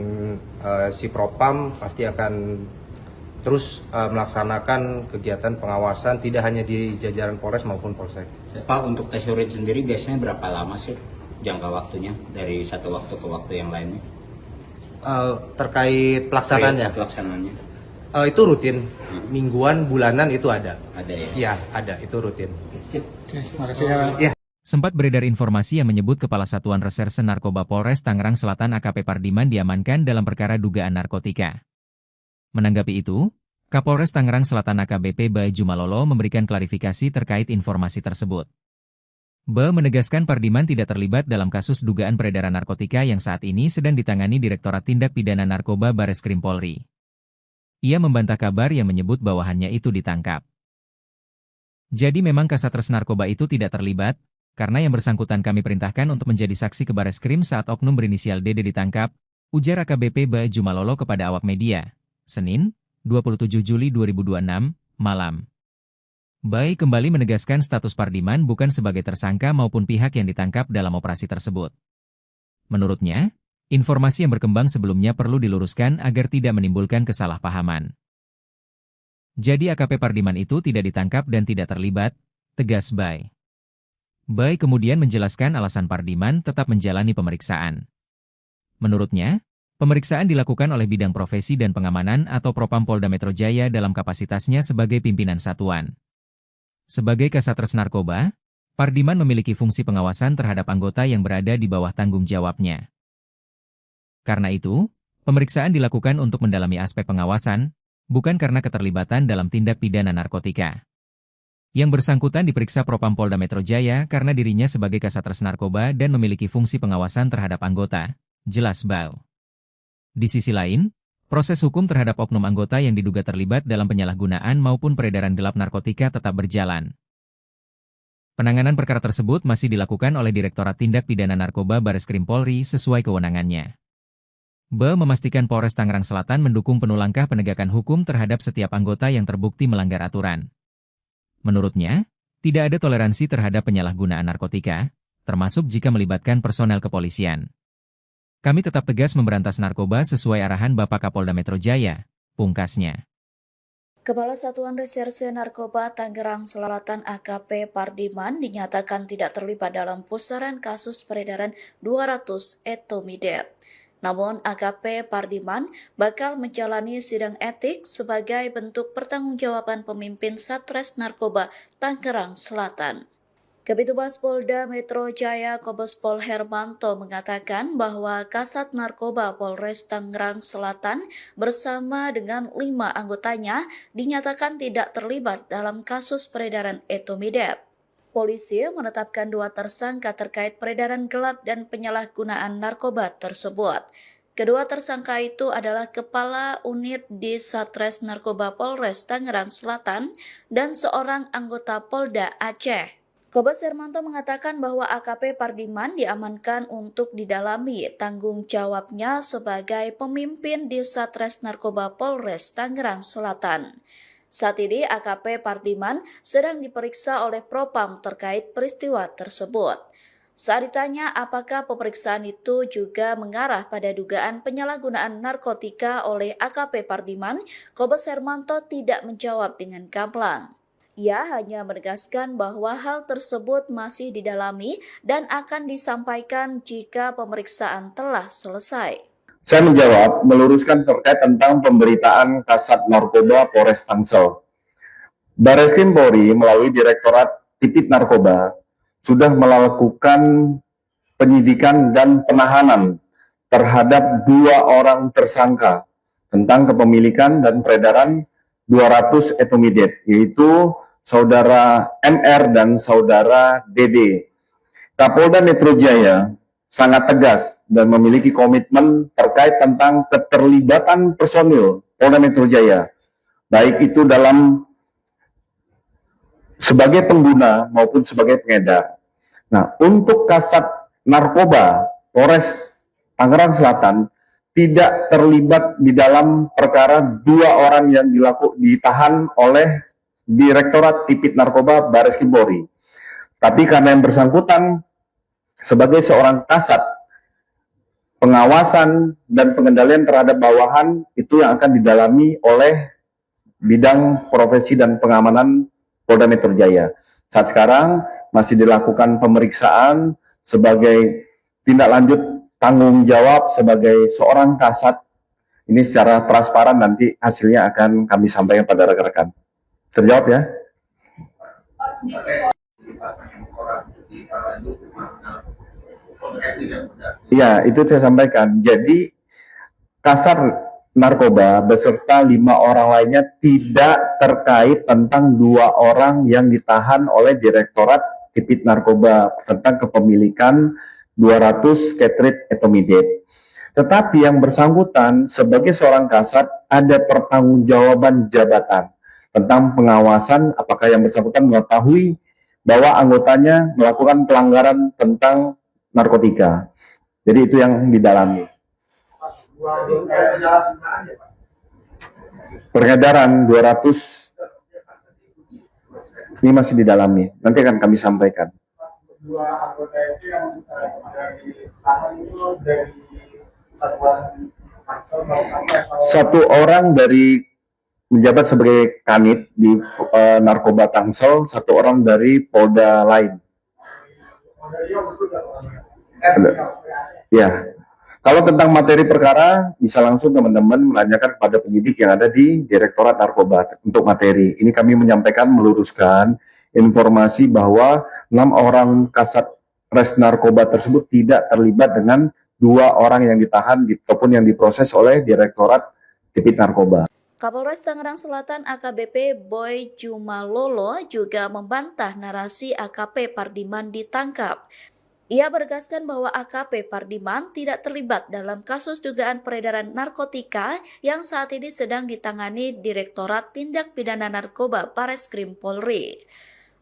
si Propam pasti akan terus melaksanakan kegiatan pengawasan tidak hanya di jajaran Polres maupun Polsek. Pak, untuk tes urin sendiri biasanya berapa lama sih jangka waktunya dari satu waktu ke waktu yang lainnya? Terkait pelaksanaannya? Pelaksanaannya. Itu rutin, mingguan, bulanan itu ada. Ada ya? Iya, ada, itu rutin. Terima kasih ya. Sempat beredar informasi yang menyebut Kepala Satuan Reserse Narkoba Polres Tangerang Selatan AKP Pardiman diamankan dalam perkara dugaan narkotika. Menanggapi itu, Kapolres Tangerang Selatan AKBP Bae Jumalolo memberikan klarifikasi terkait informasi tersebut. Bae menegaskan Pardiman tidak terlibat dalam kasus dugaan peredaran narkotika yang saat ini sedang ditangani Direktorat Tindak Pidana Narkoba Bareskrim Polri. Ia membantah kabar yang menyebut bawahannya itu ditangkap. Jadi memang Kasatres Narkoba itu tidak terlibat, karena yang bersangkutan kami perintahkan untuk menjadi saksi ke Bareskrim saat oknum berinisial DD ditangkap, ujar AKBP Bae Jumalolo kepada awak media, Senin, 27 Juli 2026, malam. Bae kembali menegaskan status Pardiman bukan sebagai tersangka maupun pihak yang ditangkap dalam operasi tersebut. Menurutnya, informasi yang berkembang sebelumnya perlu diluruskan agar tidak menimbulkan kesalahpahaman. Jadi AKP Pardiman itu tidak ditangkap dan tidak terlibat, tegas Bae. Bae kemudian menjelaskan alasan Pardiman tetap menjalani pemeriksaan. Menurutnya, pemeriksaan dilakukan oleh Bidang Profesi dan Pengamanan atau Propam Polda Metro Jaya dalam kapasitasnya sebagai pimpinan satuan. Sebagai Kasatres Narkoba, Pardiman memiliki fungsi pengawasan terhadap anggota yang berada di bawah tanggung jawabnya. Karena itu, pemeriksaan dilakukan untuk mendalami aspek pengawasan, bukan karena keterlibatan dalam tindak pidana narkotika. Yang bersangkutan diperiksa Propam Polda Metro Jaya karena dirinya sebagai Kasatres Narkoba dan memiliki fungsi pengawasan terhadap anggota, jelas Bae. Di sisi lain, proses hukum terhadap oknum anggota yang diduga terlibat dalam penyalahgunaan maupun peredaran gelap narkotika tetap berjalan. Penanganan perkara tersebut masih dilakukan oleh Direktorat Tindak Pidana Narkoba Bareskrim Polri sesuai kewenangannya. Bae memastikan Polres Tangerang Selatan mendukung penuh langkah penegakan hukum terhadap setiap anggota yang terbukti melanggar aturan. Menurutnya, tidak ada toleransi terhadap penyalahgunaan narkotika, termasuk jika melibatkan personel kepolisian. Kami tetap tegas memberantas narkoba sesuai arahan Bapak Kapolda Metro Jaya, pungkasnya. Kepala Satuan Reserse Narkoba Tangerang Selatan AKP Pardiman dinyatakan tidak terlibat dalam pusaran kasus peredaran 200 etomidate. Namun AKP Pardiman bakal menjalani sidang etik sebagai bentuk pertanggungjawaban pemimpin Satres Narkoba Tangerang Selatan. Kabitumas Polda Metro Jaya Kombes Pol Hermanto mengatakan bahwa Kasat Narkoba Polres Tangerang Selatan bersama dengan 5 anggotanya dinyatakan tidak terlibat dalam kasus peredaran etomidate. Polisi menetapkan 2 tersangka terkait peredaran gelap dan penyalahgunaan narkoba tersebut. Kedua tersangka itu adalah Kepala Unit di Satres Narkoba Polres Tangerang Selatan dan seorang anggota Polda Aceh. Kombes Hermanto mengatakan bahwa AKP Pardiman diamankan untuk didalami tanggung jawabnya sebagai pemimpin di Satres Narkoba Polres Tangerang Selatan. Saat ini AKP Pardiman sedang diperiksa oleh Propam terkait peristiwa tersebut. Saat ditanya apakah pemeriksaan itu juga mengarah pada dugaan penyalahgunaan narkotika oleh AKP Pardiman, Kombes Hermanto tidak menjawab dengan gamblang. Ia hanya menegaskan bahwa hal tersebut masih didalami dan akan disampaikan jika pemeriksaan telah selesai. Saya menjawab, meluruskan terkait tentang pemberitaan Kasat Narkoba Polres Tangsel. Bareskrim Polri melalui Direktorat Tipit Narkoba sudah melakukan penyidikan dan penahanan terhadap 2 orang tersangka tentang kepemilikan dan peredaran 200 etomidate, yaitu Saudara MR dan Saudara DD. Kapolda Metro Jaya sangat tegas dan memiliki komitmen terkait tentang keterlibatan personil Polda Metro Jaya, baik itu dalam sebagai pengguna maupun sebagai pengedar. Nah, untuk Kasat Narkoba Polres Tangerang Selatan tidak terlibat di dalam perkara 2 orang yang ditahan oleh Direktorat Tipit Narkoba Bareskrim Polri. Tapi karena yang bersangkutan sebagai seorang kasat, pengawasan dan pengendalian terhadap bawahan itu yang akan didalami oleh bidang profesi dan pengamanan Polda Metro Jaya. Saat sekarang masih dilakukan pemeriksaan sebagai tindak lanjut tanggung jawab sebagai seorang kasat. Ini secara transparan nanti hasilnya akan kami sampaikan pada rekan-rekan. Terjawab ya? Iya, itu saya sampaikan. Jadi Kasat Narkoba beserta 5 orang lainnya tidak terkait tentang 2 orang yang ditahan oleh Direktorat Tipit Narkoba tentang kepemilikan 200 Ketrit etomidate. Tetapi yang bersangkutan sebagai seorang kasat ada pertanggungjawaban jabatan tentang pengawasan apakah yang bersangkutan mengetahui bahwa anggotanya melakukan pelanggaran tentang narkotika. Jadi itu yang didalami. Peredaran 200 ini masih didalami. Nanti akan kami sampaikan. 2 anggota itu yang ditahan itu dari satuan Tangsel atau 1 orang dari menjabat sebagai kanit di Narkoba Tangsel, 1 orang dari Polda lain. Ya. Kalau tentang materi perkara, bisa langsung teman-teman menanyakan kepada penyidik yang ada di Direktorat Narkoba untuk materi. Ini kami menyampaikan, meluruskan informasi bahwa 6 orang Kasat Res Narkoba tersebut tidak terlibat dengan 2 orang yang ditahan ataupun yang diproses oleh Direktorat Tipit Narkoba. Kapolres Tangerang Selatan AKBP Boy Jumalolo juga membantah narasi AKP Pardiman ditangkap. Ia menegaskan bahwa AKP Pardiman tidak terlibat dalam kasus dugaan peredaran narkotika yang saat ini sedang ditangani Direktorat Tindak Pidana Narkoba Bareskrim Polri.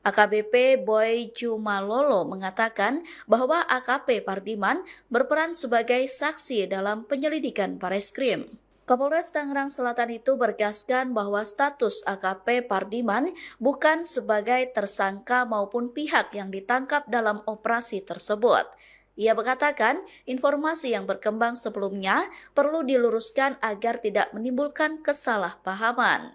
AKBP Boy Jumalolo mengatakan bahwa AKP Pardiman berperan sebagai saksi dalam penyelidikan Bareskrim. Kapolres Tangerang Selatan itu bergaskan bahwa status AKP Pardiman bukan sebagai tersangka maupun pihak yang ditangkap dalam operasi tersebut. Ia mengatakan informasi yang berkembang sebelumnya perlu diluruskan agar tidak menimbulkan kesalahpahaman.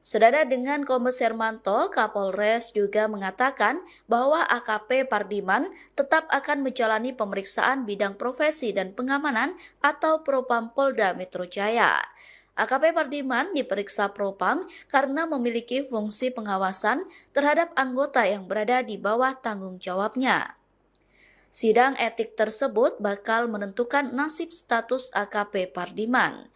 Senada dengan Kombes Hermanto, Kapolres juga mengatakan bahwa AKP Pardiman tetap akan menjalani pemeriksaan bidang profesi dan pengamanan atau Propam Polda Metro Jaya. AKP Pardiman diperiksa Propam karena memiliki fungsi pengawasan terhadap anggota yang berada di bawah tanggung jawabnya. Sidang etik tersebut bakal menentukan nasib status AKP Pardiman.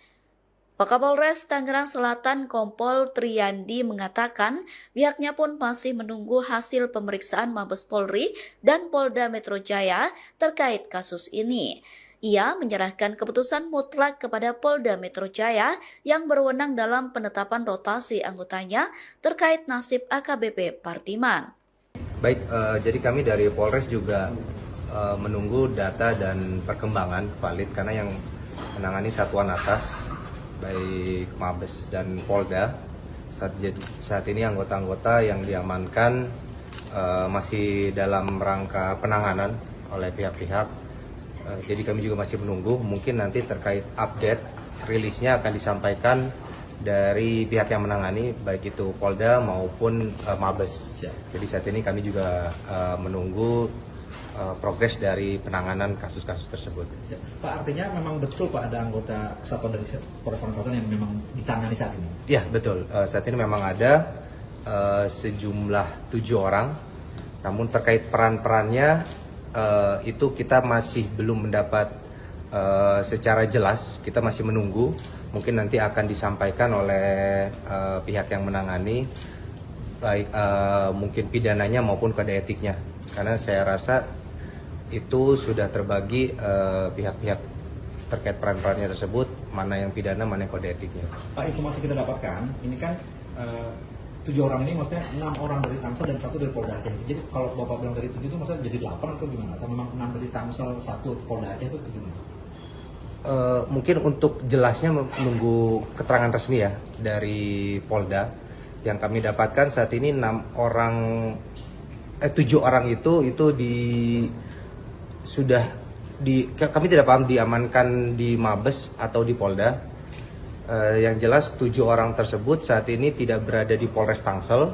Wakapolres Tangerang Selatan Kompol Triyandi mengatakan pihaknya pun masih menunggu hasil pemeriksaan Mabes Polri dan Polda Metro Jaya terkait kasus ini. Ia menyerahkan keputusan mutlak kepada Polda Metro Jaya yang berwenang dalam penetapan rotasi anggotanya terkait nasib AKBP Pardiman. Baik, jadi kami dari Polres juga menunggu data dan perkembangan valid karena yang menangani satuan atas baik Mabes dan Polda saat ini anggota-anggota yang diamankan masih dalam rangka penanganan oleh pihak-pihak. Jadi kami juga masih menunggu, mungkin nanti terkait update rilisnya akan disampaikan dari pihak yang menangani baik itu Polda maupun Mabes. Jadi saat ini kami juga menunggu progres dari penanganan kasus-kasus tersebut. Pak, artinya memang betul Pak ada anggota kesatuan dari Polres Tangerang Selatan yang memang ditangani saat ini? Ya betul, saat ini memang ada sejumlah 7 orang, namun terkait peran-perannya itu kita masih belum mendapat secara jelas, kita masih menunggu, mungkin nanti akan disampaikan oleh pihak yang menangani, baik mungkin pidananya maupun kode etiknya, karena saya rasa itu sudah terbagi pihak-pihak terkait peran-perannya tersebut, mana yang pidana, mana yang kode etiknya. Pak, informasi kita dapatkan, ini kan 7 orang ini maksudnya 6 orang dari Tangsel dan 1 dari Polda Aceh. Jadi kalau Bapak bilang dari 7 itu maksudnya jadi 8 atau gimana? Atau memang 6 dari Tangsel, 1 Polda Aceh itu gimana? Mungkin untuk jelasnya menunggu keterangan resmi ya dari Polda. Yang kami dapatkan saat ini 7 orang itu kami tidak paham diamankan di Mabes atau di Polda. Yang jelas 7 orang tersebut saat ini tidak berada di Polres Tangsel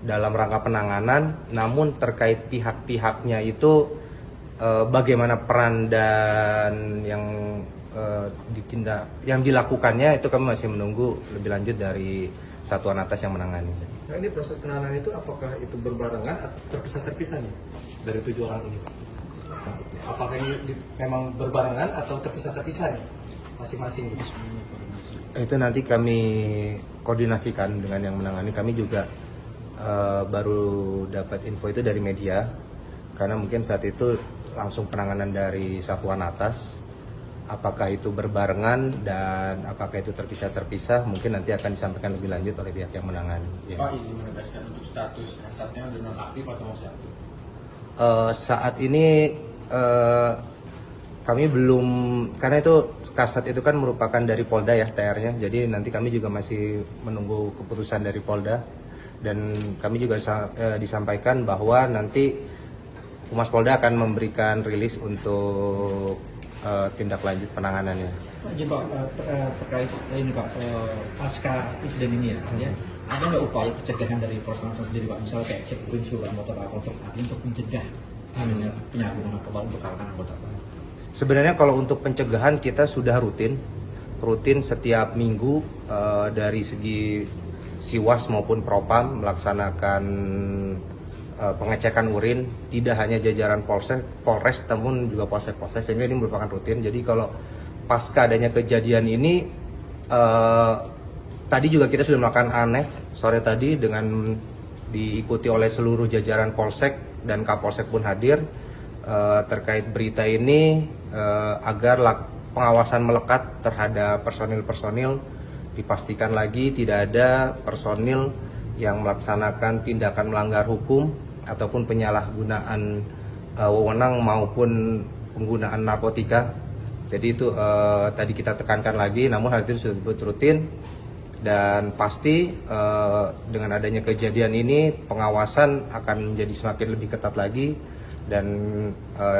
dalam rangka penanganan, namun terkait pihak-pihaknya itu bagaimana peran dan yang dilakukannya itu kami masih menunggu lebih lanjut dari satuan atas yang menangani. Nah, ini proses penanganan itu apakah itu berbarengan atau terpisah-terpisah nih dari 7 orang ini? Apakah ini memang berbarengan atau terpisah-terpisah nih masing-masing? Itu nanti kami koordinasikan dengan yang menangani. Kami juga baru dapat info itu dari media, karena mungkin saat itu langsung penanganan dari satuan atas. Apakah itu berbarengan dan apakah itu terpisah-terpisah, mungkin nanti akan disampaikan lebih lanjut oleh pihak yang menangani. Ya. Pak, ini menegaskan untuk status kasatnya dengan aktif atau masih aktif? Saat ini kami belum, karena itu kasat itu kan merupakan dari Polda ya TR-nya, jadi nanti kami juga masih menunggu keputusan dari Polda, dan kami juga disampaikan bahwa nanti Humas Polda akan memberikan rilis untuk tindak lanjut penanganannya. Pak, terkait ini Pak, pasca insiden ini ya, ada nggak upaya pencegahan dari Polres Tangsel sendiri Pak, misalnya kayak cek urin seluruh anggota Pak untuk mencegah penyalahgunaan narkoba untuk kalangan anggota Pak? Sebenarnya kalau untuk pencegahan kita sudah rutin setiap minggu dari segi Siwas maupun Propam melaksanakan pengecekan urin, tidak hanya jajaran Polres namun juga Polsek, sehingga ini merupakan rutin. Jadi kalau pasca adanya kejadian ini, tadi juga kita sudah melakukan ANEF sore tadi dengan diikuti oleh seluruh jajaran Polsek dan Kapolsek pun hadir terkait berita ini, agar pengawasan melekat terhadap personil-personil, dipastikan lagi tidak ada personil yang melaksanakan tindakan melanggar hukum ataupun penyalahgunaan wewenang maupun penggunaan narkotika. Jadi itu tadi kita tekankan lagi, namun hal itu sudah rutin, dan pasti dengan adanya kejadian ini pengawasan akan menjadi semakin lebih ketat lagi, dan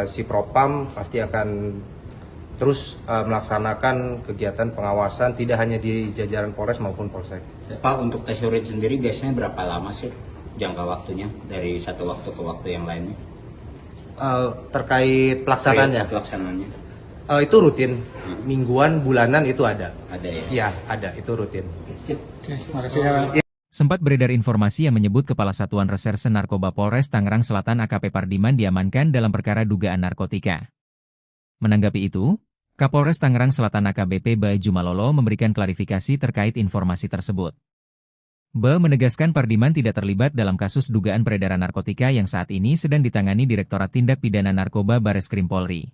si Propam pasti akan terus melaksanakan kegiatan pengawasan tidak hanya di jajaran Polres maupun Polsek. Pak, untuk tes urin sendiri biasanya berapa lama sih jangka waktunya dari satu waktu ke waktu yang lainnya? Terkait pelaksanaannya? Pelaksanaannya. Itu rutin, mingguan, bulanan itu ada. Ada ya? Iya, ada, itu rutin. Terima kasih. Sempat beredar informasi yang menyebut Kepala Satuan Reserse Narkoba Polres Tangerang Selatan AKP Pardiman diamankan dalam perkara dugaan narkotika. Menanggapi itu, Kapolres Tangerang Selatan AKBP Bae Jumalolo memberikan klarifikasi terkait informasi tersebut. Bae menegaskan Pardiman tidak terlibat dalam kasus dugaan peredaran narkotika yang saat ini sedang ditangani Direktorat Tindak Pidana Narkoba Bareskrim Polri.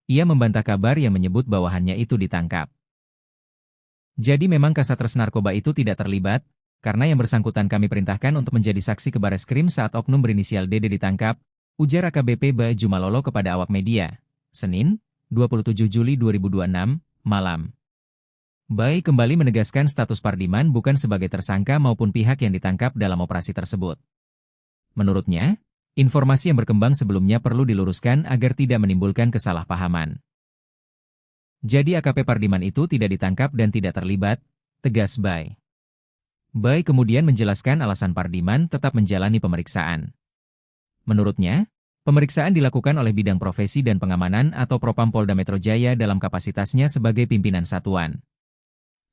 Ia membantah kabar yang menyebut bawahannya itu ditangkap. Jadi memang Kasatgas Narkoba itu tidak terlibat, karena yang bersangkutan kami perintahkan untuk menjadi saksi ke Bareskrim saat oknum berinisial DD ditangkap, ujar AKBP Ba Jumalolo kepada awak media, Senin, 27 Juli 2026, malam. Bai kembali menegaskan status Pardiman bukan sebagai tersangka maupun pihak yang ditangkap dalam operasi tersebut. Menurutnya, informasi yang berkembang sebelumnya perlu diluruskan agar tidak menimbulkan kesalahpahaman. Jadi AKP Pardiman itu tidak ditangkap dan tidak terlibat, tegas Bai. Bai kemudian menjelaskan alasan Pardiman tetap menjalani pemeriksaan. Menurutnya, pemeriksaan dilakukan oleh Bidang Profesi dan Pengamanan atau Propam Polda Metro Jaya dalam kapasitasnya sebagai pimpinan satuan.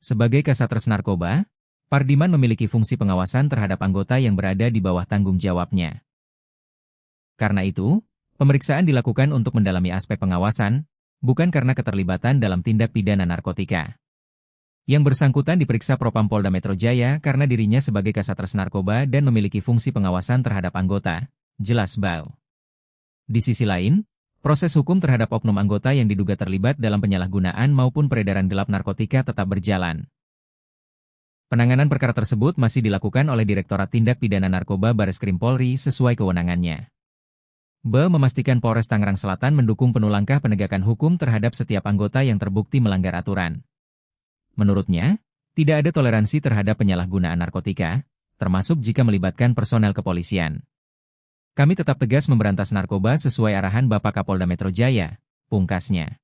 Sebagai Kasatgas Narkoba, Pardiman memiliki fungsi pengawasan terhadap anggota yang berada di bawah tanggung jawabnya. Karena itu, pemeriksaan dilakukan untuk mendalami aspek pengawasan, bukan karena keterlibatan dalam tindak pidana narkotika. Yang bersangkutan diperiksa Propam Polda Metro Jaya karena dirinya sebagai Kasatgas Narkoba dan memiliki fungsi pengawasan terhadap anggota, jelas Bau. Di sisi lain, proses hukum terhadap oknum anggota yang diduga terlibat dalam penyalahgunaan maupun peredaran gelap narkotika tetap berjalan. Penanganan perkara tersebut masih dilakukan oleh Direktorat Tindak Pidana Narkoba Bareskrim Polri sesuai kewenangannya. Ba memastikan Polres Tangerang Selatan mendukung penuh langkah penegakan hukum terhadap setiap anggota yang terbukti melanggar aturan. Menurutnya, tidak ada toleransi terhadap penyalahgunaan narkotika, termasuk jika melibatkan personel kepolisian. Kami tetap tegas memberantas narkoba sesuai arahan Bapak Kapolda Metro Jaya, pungkasnya.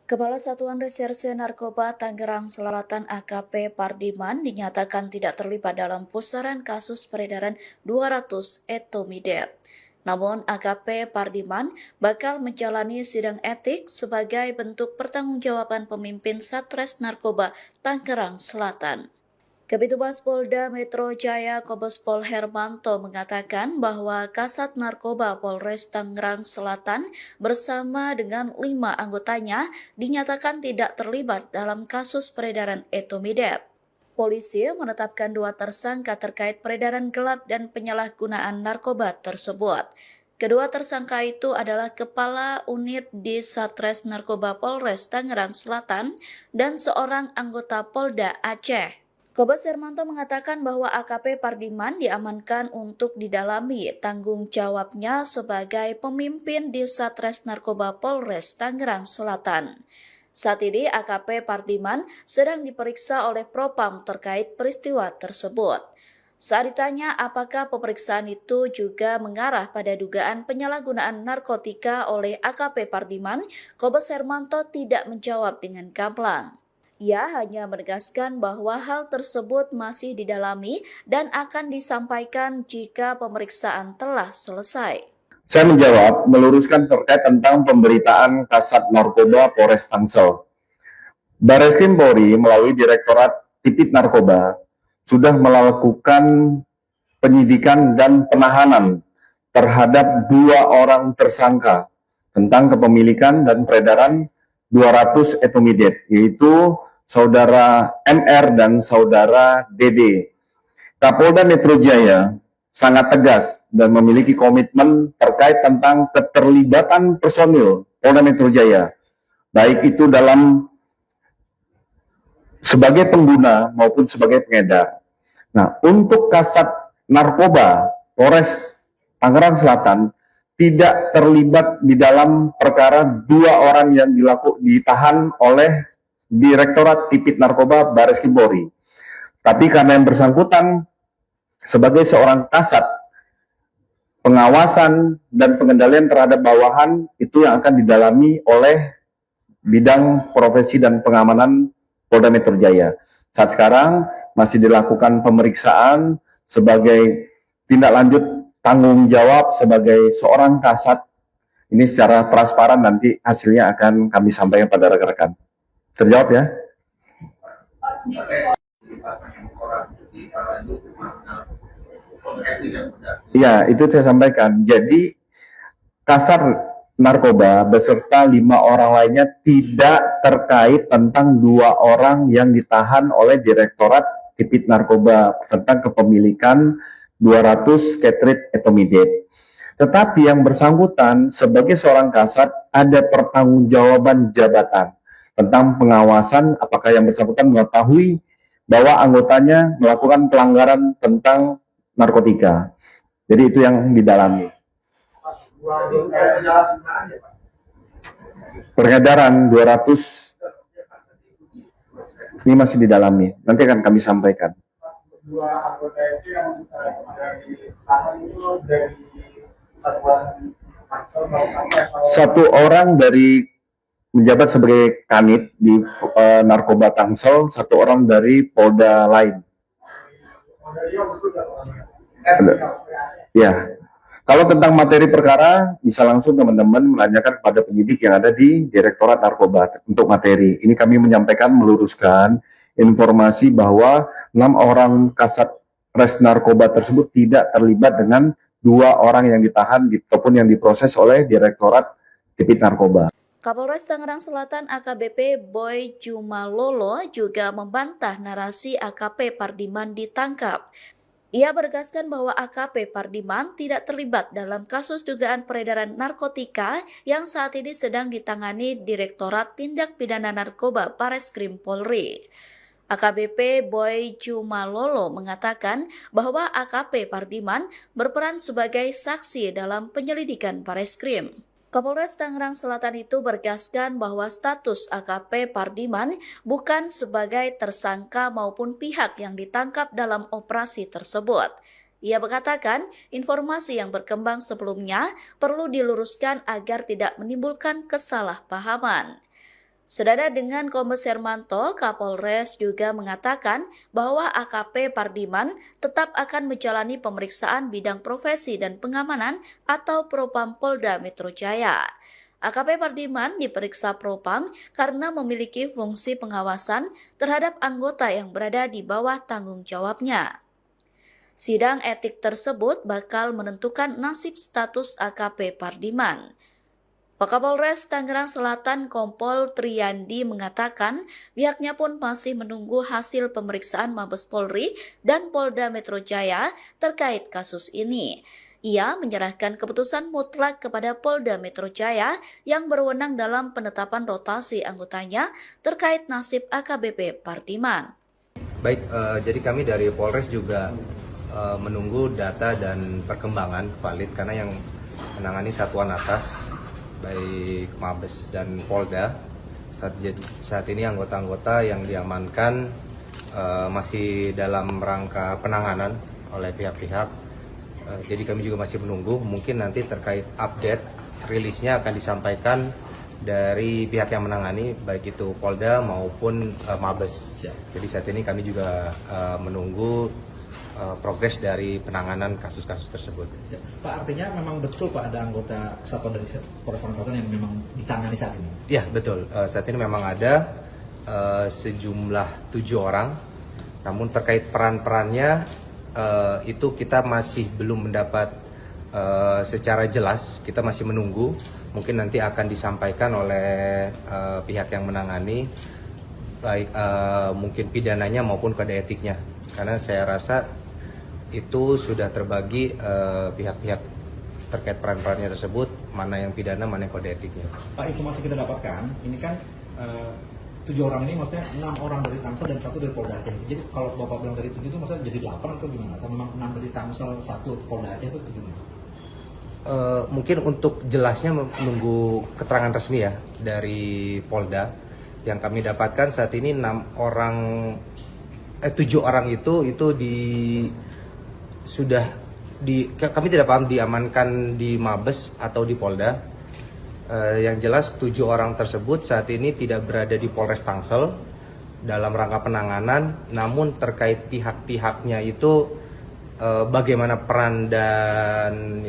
Kepala Satuan Reserse Narkoba Tangerang Selatan AKP Pardiman dinyatakan tidak terlibat dalam pusaran kasus peredaran 200 etomidate. Namun AKP Pardiman bakal menjalani sidang etik sebagai bentuk pertanggungjawaban pemimpin Satres Narkoba Tangerang Selatan. Kabitumas Polda Metro Jaya Kombes Pol Hermanto mengatakan bahwa Kasat Narkoba Polres Tangerang Selatan bersama dengan 5 anggotanya dinyatakan tidak terlibat dalam kasus peredaran etomidate. Polisi menetapkan 2 tersangka terkait peredaran gelap dan penyalahgunaan narkoba tersebut. Kedua tersangka itu adalah Kepala Unit di Satres Narkoba Polres Tangerang Selatan dan seorang anggota Polda Aceh. Kombes Hermanto mengatakan bahwa AKP Pardiman diamankan untuk didalami tanggung jawabnya sebagai pemimpin di Satres Narkoba Polres Tangerang Selatan. Saat ini AKP Pardiman sedang diperiksa oleh Propam terkait peristiwa tersebut. Saat ditanya apakah pemeriksaan itu juga mengarah pada dugaan penyalahgunaan narkotika oleh AKP Pardiman, Kombes Hermanto tidak menjawab dengan gamblang. Ia hanya menegaskan bahwa hal tersebut masih didalami dan akan disampaikan jika pemeriksaan telah selesai. Saya menjawab, meluruskan terkait tentang pemberitaan Kasat Narkoba Polres Tangsel. Bareskrim Polri melalui Direktorat Tipit Narkoba sudah melakukan penyidikan dan penahanan terhadap 2 orang tersangka tentang kepemilikan dan peredaran 200 etomidate, yaitu Saudara MR dan Saudara DD. Kapolda Metro Jaya sangat tegas dan memiliki komitmen terkait tentang keterlibatan personil Polda Metro Jaya, baik itu dalam sebagai pengguna maupun sebagai pengedar. Nah, untuk Kasat Narkoba Polres Tangerang Selatan tidak terlibat di dalam perkara 2 orang yang ditahan oleh Direktorat Tipit Narkoba Bareskrim Polri. Tapi karena yang bersangkutan sebagai seorang kasat, pengawasan dan pengendalian terhadap bawahan itu yang akan didalami oleh Bidang Profesi dan Pengamanan Polda Metro Jaya. Saat sekarang masih dilakukan pemeriksaan sebagai tindak lanjut tanggung jawab sebagai seorang kasat. Ini secara transparan nanti hasilnya akan kami sampaikan pada rekan-rekan. Terjawab ya? Iya, itu saya sampaikan. Jadi Kasat Narkoba beserta 5 orang lainnya tidak terkait tentang 2 orang yang ditahan oleh Direktorat Tipit Narkoba tentang kepemilikan 200 Ketrit etomidate. Tetapi yang bersangkutan sebagai seorang kasat ada pertanggungjawaban jabatan tentang pengawasan apakah yang bersangkutan mengetahui bahwa anggotanya melakukan pelanggaran tentang narkotika. Jadi itu yang didalami. Peredaran 200 ini masih didalami. Nanti akan kami sampaikan. Dua anggota itu yang ditahan itu dari satuan Tangsel atau Satu orang dari menjabat sebagai kanit di narkoba Tangsel, satu orang dari Polda lain. Ya, kalau tentang materi perkara bisa langsung teman-teman menanyakan kepada penyidik yang ada di Direktorat Narkoba untuk materi. Ini kami menyampaikan meluruskan informasi bahwa 6 orang kasat res narkoba tersebut tidak terlibat dengan 2 orang yang ditahan ataupun yang diproses oleh Direktorat Tipit Narkoba. Kapolres Tangerang Selatan AKBP Boy Jumalolo juga membantah narasi AKP Pardiman ditangkap. Ia menegaskan bahwa AKP Pardiman tidak terlibat dalam kasus dugaan peredaran narkotika yang saat ini sedang ditangani Direktorat Tindak Pidana Narkoba Bareskrim Polri. AKBP Boy Jumalolo mengatakan bahwa AKP Pardiman berperan sebagai saksi dalam penyelidikan Bareskrim. Kapolres Tangerang Selatan itu bergaskan bahwa status AKP Pardiman bukan sebagai tersangka maupun pihak yang ditangkap dalam operasi tersebut. Ia mengatakan informasi yang berkembang sebelumnya perlu diluruskan agar tidak menimbulkan kesalahpahaman. Senada dengan Kombes Hermanto, Kapolres juga mengatakan bahwa AKP Pardiman tetap akan menjalani pemeriksaan bidang profesi dan pengamanan atau Propam Polda Metro Jaya. AKP Pardiman diperiksa Propam karena memiliki fungsi pengawasan terhadap anggota yang berada di bawah tanggung jawabnya. Sidang etik tersebut bakal menentukan nasib status AKP Pardiman. Wakapolres Tangerang Selatan Kompol Triyandi mengatakan pihaknya pun masih menunggu hasil pemeriksaan Mabes Polri dan Polda Metro Jaya terkait kasus ini. Ia menyerahkan keputusan mutlak kepada Polda Metro Jaya yang berwenang dalam penetapan rotasi anggotanya terkait nasib AKBP Pardiman. Baik, jadi kami dari Polres juga menunggu data dan perkembangan valid karena yang menangani satuan atas baik Mabes dan Polda saat ini anggota-anggota yang diamankan masih dalam rangka penanganan oleh pihak-pihak. Jadi kami juga masih menunggu, mungkin nanti terkait update rilisnya akan disampaikan dari pihak yang menangani baik itu Polda maupun Mabes. Jadi saat ini kami juga menunggu progres dari penanganan kasus-kasus tersebut. Pak, artinya memang betul Pak ada anggota kesatuan dari Polres Tangerang Selatan yang memang ditangani saat ini? Ya betul, saat ini memang ada sejumlah 7 orang, namun terkait peran-perannya itu kita masih belum mendapat secara jelas, kita masih menunggu, mungkin nanti akan disampaikan oleh pihak yang menangani, baik mungkin pidananya maupun kode etiknya, karena saya rasa itu sudah terbagi pihak-pihak terkait peran-perannya tersebut, mana yang pidana, mana yang kode etiknya. Pak, informasi kita dapatkan, ini kan 7 orang ini maksudnya 6 orang dari Tangsel dan 1 dari Polda Aceh. Jadi kalau Bapak bilang dari 7 itu maksudnya jadi 8 atau gimana? Atau memang 6 dari Tangsel, 1 Polda Aceh itu gimana? Mungkin untuk jelasnya menunggu keterangan resmi ya dari Polda. Yang kami dapatkan saat ini 7 orang itu kami tidak paham diamankan di Mabes atau di Polda. Yang jelas 7 orang tersebut saat ini tidak berada di Polres Tangsel dalam rangka penanganan, namun terkait pihak-pihaknya itu bagaimana peran dan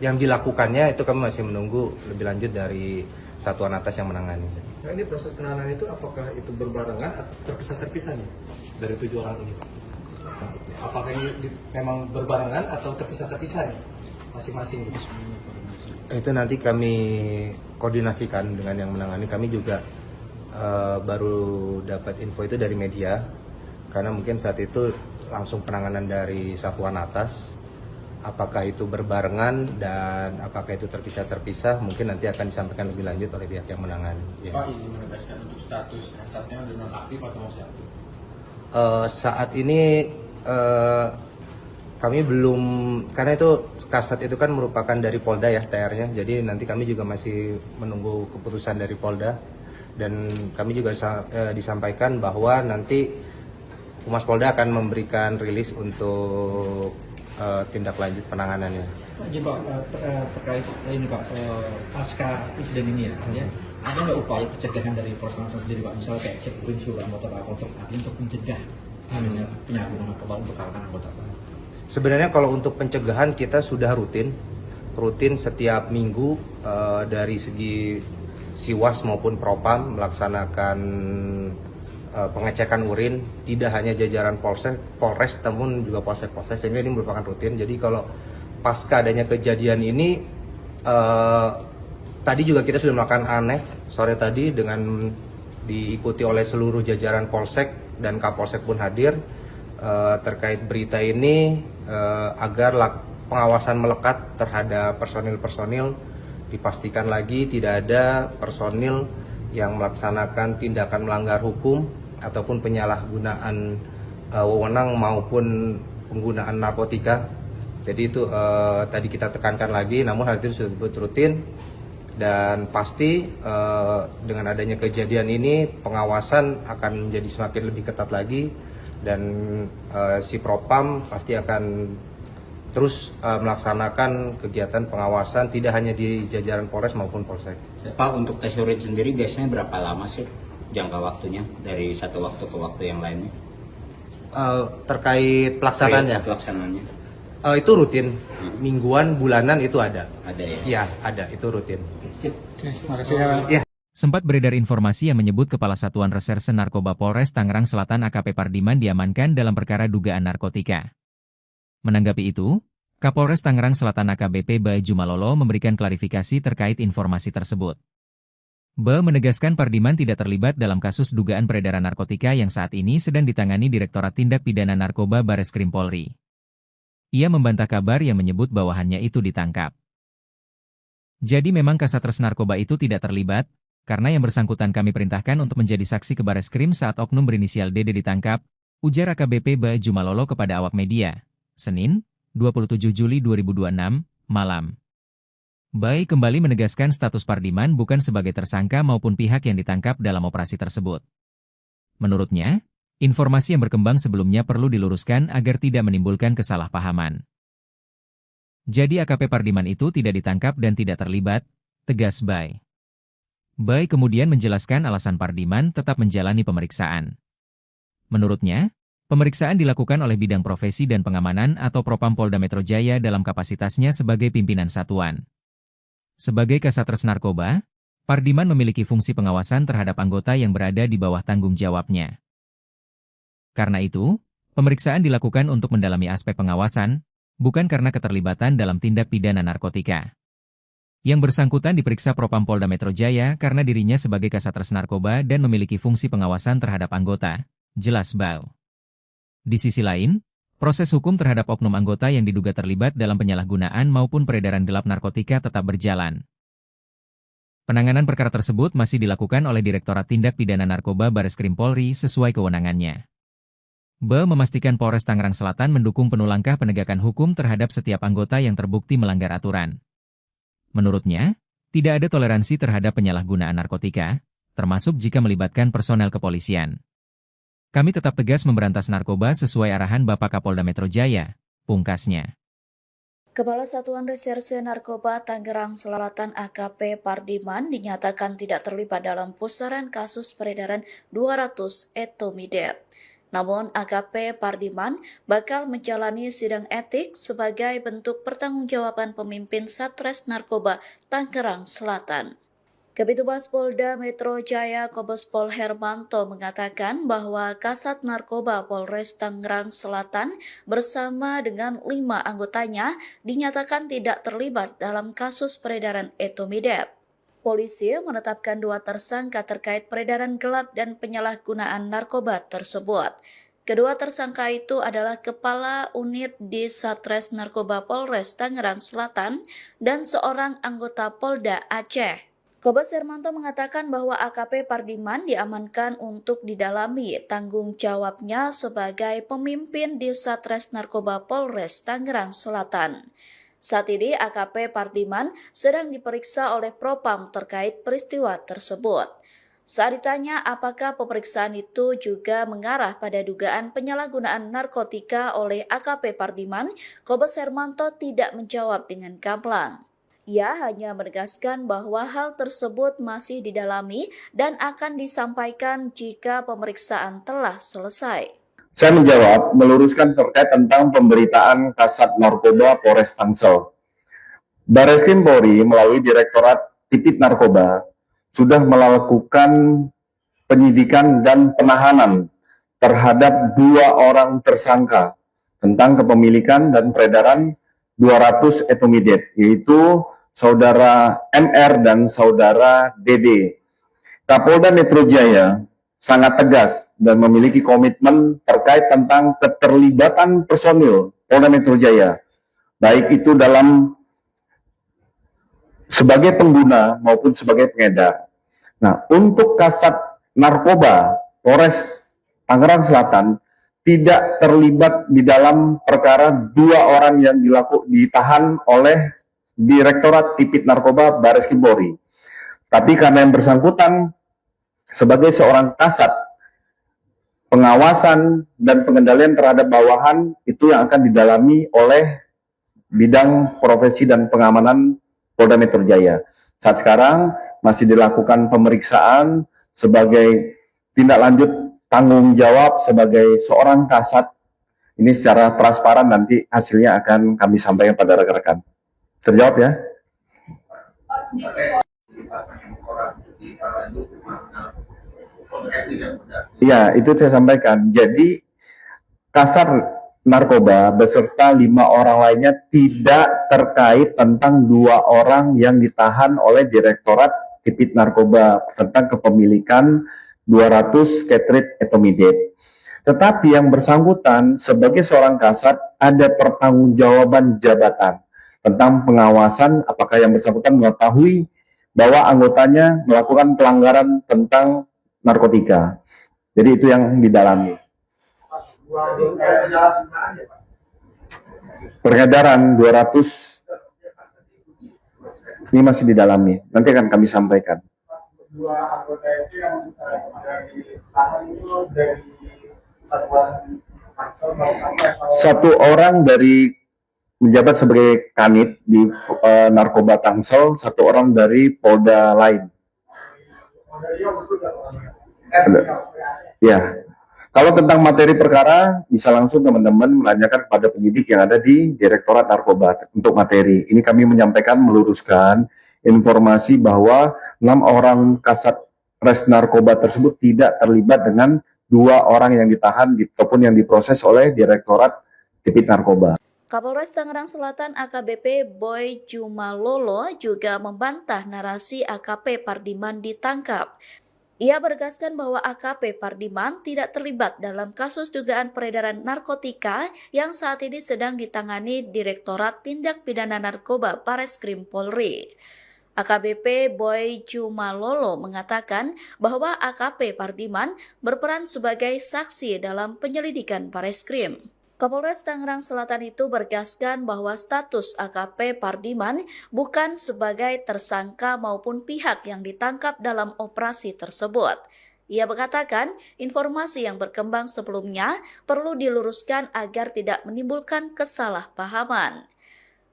yang dilakukannya itu kami masih menunggu lebih lanjut dari satuan atas yang menangani. Nah, ini proses penanganan itu apakah itu berbarengan atau terpisah-terpisah nih dari 7 orang ini? Apakah ini memang berbarengan atau terpisah-terpisah nih masing-masing? Itu nanti kami koordinasikan dengan yang menangani. Kami juga baru dapat info itu dari media, karena mungkin saat itu langsung penanganan dari satuan atas Apakah itu berbarengan dan apakah itu terpisah-terpisah mungkin nanti akan disampaikan lebih lanjut oleh pihak yang menangani. Ya. Pak, ini menegaskan untuk status kasatnya udah nonaktif atau masih aktif? Saat ini kami belum, karena itu kasat itu kan merupakan dari Polda ya TR-nya, jadi nanti kami juga masih menunggu keputusan dari Polda dan kami juga disampaikan bahwa nanti Humas Polda akan memberikan rilis untuk tindak lanjut penanganannya. Jadi Pak, terkait ini Pak, pasca insiden ini ya, ada nggak upaya pencegahan dari Polres Tangsel sendiri Pak, misalnya kayak cek urin seluruh anggota Pak untuk mencegah penyalahgunaan narkoba untuk kalangan anggota Pak? Sebenarnya kalau untuk pencegahan kita sudah rutin setiap minggu dari segi Siwas maupun Propam melaksanakan pengecekan urin, tidak hanya jajaran Polres namun juga Polsek, sehingga ini merupakan rutin. Jadi kalau pasca adanya kejadian ini, tadi juga kita sudah melakukan ANEF sore tadi dengan diikuti oleh seluruh jajaran Polsek dan Kapolsek pun hadir terkait berita ini agar pengawasan melekat terhadap personil-personil, dipastikan lagi tidak ada personil yang melaksanakan tindakan melanggar hukum ataupun penyalahgunaan wewenang maupun penggunaan narkotika. Jadi itu tadi kita tekankan lagi, namun hal itu sudah rutin dan pasti dengan adanya kejadian ini pengawasan akan menjadi semakin lebih ketat lagi dan si Propam pasti akan terus melaksanakan kegiatan pengawasan tidak hanya di jajaran Polres maupun Polsek. Pak, untuk tes urin sendiri biasanya berapa lama sih jangka waktunya dari satu waktu ke waktu yang lainnya? Terkait pelaksanaannya? Pelaksanaannya. Itu rutin, mingguan, bulanan itu ada. Ada ya? Iya, ada, itu rutin. Terima kasih. Sempat beredar informasi yang menyebut Kepala Satuan Reserse Narkoba Polres Tangerang Selatan AKP Pardiman diamankan dalam perkara dugaan narkotika. Menanggapi itu, Kapolres Tangerang Selatan AKBP Bae Jumalolo memberikan klarifikasi terkait informasi tersebut. Bae menegaskan Pardiman tidak terlibat dalam kasus dugaan peredaran narkotika yang saat ini sedang ditangani Direktorat Tindak Pidana Narkoba Bareskrim Polri. Ia membantah kabar yang menyebut bawahannya itu ditangkap. Jadi memang Kasatres Narkoba itu tidak terlibat, karena yang bersangkutan kami perintahkan untuk menjadi saksi ke Bareskrim saat oknum berinisial DD ditangkap, ujar AKBP Bae Jumalolo kepada awak media, Senin, 27 Juli 2026, malam. Bae kembali menegaskan status Pardiman bukan sebagai tersangka maupun pihak yang ditangkap dalam operasi tersebut. Menurutnya, informasi yang berkembang sebelumnya perlu diluruskan agar tidak menimbulkan kesalahpahaman. Jadi AKP Pardiman itu tidak ditangkap dan tidak terlibat, tegas Bae. Bae kemudian menjelaskan alasan Pardiman tetap menjalani pemeriksaan. Menurutnya, pemeriksaan dilakukan oleh Bidang Profesi dan Pengamanan atau Propam Polda Metro Jaya dalam kapasitasnya sebagai pimpinan satuan. Sebagai Kasatres Narkoba, Pardiman memiliki fungsi pengawasan terhadap anggota yang berada di bawah tanggung jawabnya. Karena itu, pemeriksaan dilakukan untuk mendalami aspek pengawasan, bukan karena keterlibatan dalam tindak pidana narkotika. Yang bersangkutan diperiksa Propam Polda Metro Jaya karena dirinya sebagai Kasatres Narkoba dan memiliki fungsi pengawasan terhadap anggota, jelas Bae. Di sisi lain, proses hukum terhadap oknum anggota yang diduga terlibat dalam penyalahgunaan maupun peredaran gelap narkotika tetap berjalan. Penanganan perkara tersebut masih dilakukan oleh Direktorat Tindak Pidana Narkoba Bareskrim Polri sesuai kewenangannya. Bae memastikan Polres Tangerang Selatan mendukung penuh langkah penegakan hukum terhadap setiap anggota yang terbukti melanggar aturan. Menurutnya, tidak ada toleransi terhadap penyalahgunaan narkotika, termasuk jika melibatkan personel kepolisian. Kami tetap tegas memberantas narkoba sesuai arahan Bapak Kapolda Metro Jaya, pungkasnya. Kepala Satuan Reserse Narkoba Tangerang Selatan AKP Pardiman dinyatakan tidak terlibat dalam pusaran kasus peredaran 200 etomidate. Namun AKP Pardiman bakal menjalani sidang etik sebagai bentuk pertanggungjawaban pemimpin Satres Narkoba Tangerang Selatan. Kabitumas Polda Metro Jaya Kombes Pol Hermanto mengatakan bahwa Kasat Narkoba Polres Tangerang Selatan bersama dengan 5 anggotanya dinyatakan tidak terlibat dalam kasus peredaran etomidate. Polisi menetapkan 2 tersangka terkait peredaran gelap dan penyalahgunaan narkoba tersebut. Kedua tersangka itu adalah Kepala Unit di Satres Narkoba Polres Tangerang Selatan dan seorang anggota Polda Aceh. Kombes Hermanto mengatakan bahwa AKP Pardiman diamankan untuk didalami tanggung jawabnya sebagai pemimpin di Satres Narkoba Polres Tangerang Selatan. Saat ini AKP Pardiman sedang diperiksa oleh Propam terkait peristiwa tersebut. Saat ditanya apakah pemeriksaan itu juga mengarah pada dugaan penyalahgunaan narkotika oleh AKP Pardiman, Kombes Hermanto tidak menjawab dengan gamblang. Ia hanya menegaskan bahwa hal tersebut masih didalami dan akan disampaikan jika pemeriksaan telah selesai. Saya menjawab, meluruskan terkait tentang pemberitaan Kasat Narkoba Polres Tangsel. Bareskrim Polri melalui Direktorat Tipit Narkoba sudah melakukan penyidikan dan penahanan terhadap 2 orang tersangka tentang kepemilikan dan peredaran 200 etomidate, yaitu Saudara MR dan Saudara DD. Kapolda Metro Jaya sangat tegas dan memiliki komitmen terkait tentang keterlibatan personil Polda Metro Jaya, baik itu dalam sebagai pengguna maupun sebagai pengedar. Nah, untuk Kasat Narkoba Polres Tangerang Selatan tidak terlibat di dalam perkara 2 orang yang ditahan oleh Direktorat Tipit Narkoba Bareskrim Polri. Tapi karena yang bersangkutan sebagai seorang kasat, pengawasan dan pengendalian terhadap bawahan itu yang akan didalami oleh bidang profesi dan pengamanan Polda Metro Jaya. Saat sekarang masih dilakukan pemeriksaan sebagai tindak lanjut tanggung jawab sebagai seorang kasat. Ini secara transparan nanti hasilnya akan kami sampaikan pada rekan-rekan. Terjawab ya? Iya, itu saya sampaikan. Jadi Kasat Narkoba beserta 5 orang lainnya tidak terkait tentang 2 orang yang ditahan oleh Direktorat Tipit Narkoba tentang kepemilikan 200 Ketrit etomidate. Tetapi yang bersangkutan sebagai seorang kasat ada pertanggungjawaban jabatan tentang pengawasan apakah yang bersangkutan mengetahui bahwa anggotanya melakukan pelanggaran tentang narkotika. Jadi itu yang didalami. Peredaran 200 ini masih didalami. Nanti akan kami sampaikan. 2 anggota itu yang ditahan itu dari satuan Tangsel satu orang dari menjabat sebagai kanit di Narkoba Tangsel, 1 orang dari Polda lain. Ya. Kalau tentang materi perkara, bisa langsung teman-teman menanyakan kepada penyidik yang ada di Direktorat Narkoba untuk materi. Ini kami menyampaikan, meluruskan informasi bahwa 6 orang kasat res narkoba tersebut tidak terlibat dengan 2 orang yang ditahan ataupun yang diproses oleh Direktorat Tipit Narkoba. Kapolres Tangerang Selatan AKBP Boy Jumalolo juga membantah narasi AKP Pardiman ditangkap. Ia menegaskan bahwa AKP Pardiman tidak terlibat dalam kasus dugaan peredaran narkotika yang saat ini sedang ditangani Direktorat Tindak Pidana Narkoba Bareskrim Polri. AKBP Boy Jumalolo mengatakan bahwa AKP Pardiman berperan sebagai saksi dalam penyelidikan Bareskrim. Kapolres Tangerang Selatan itu bergaskan bahwa status AKP Pardiman bukan sebagai tersangka maupun pihak yang ditangkap dalam operasi tersebut. Ia mengatakan informasi yang berkembang sebelumnya perlu diluruskan agar tidak menimbulkan kesalahpahaman.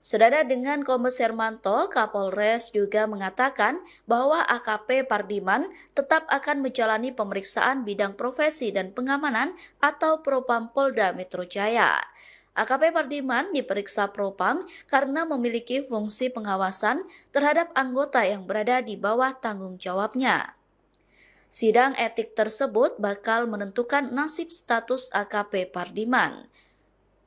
Senada dengan Kombes Hermanto, Kapolres juga mengatakan bahwa AKP Pardiman tetap akan menjalani pemeriksaan bidang profesi dan pengamanan atau Propam Polda Metro Jaya. AKP Pardiman diperiksa Propam karena memiliki fungsi pengawasan terhadap anggota yang berada di bawah tanggung jawabnya. Sidang etik tersebut bakal menentukan nasib status AKP Pardiman.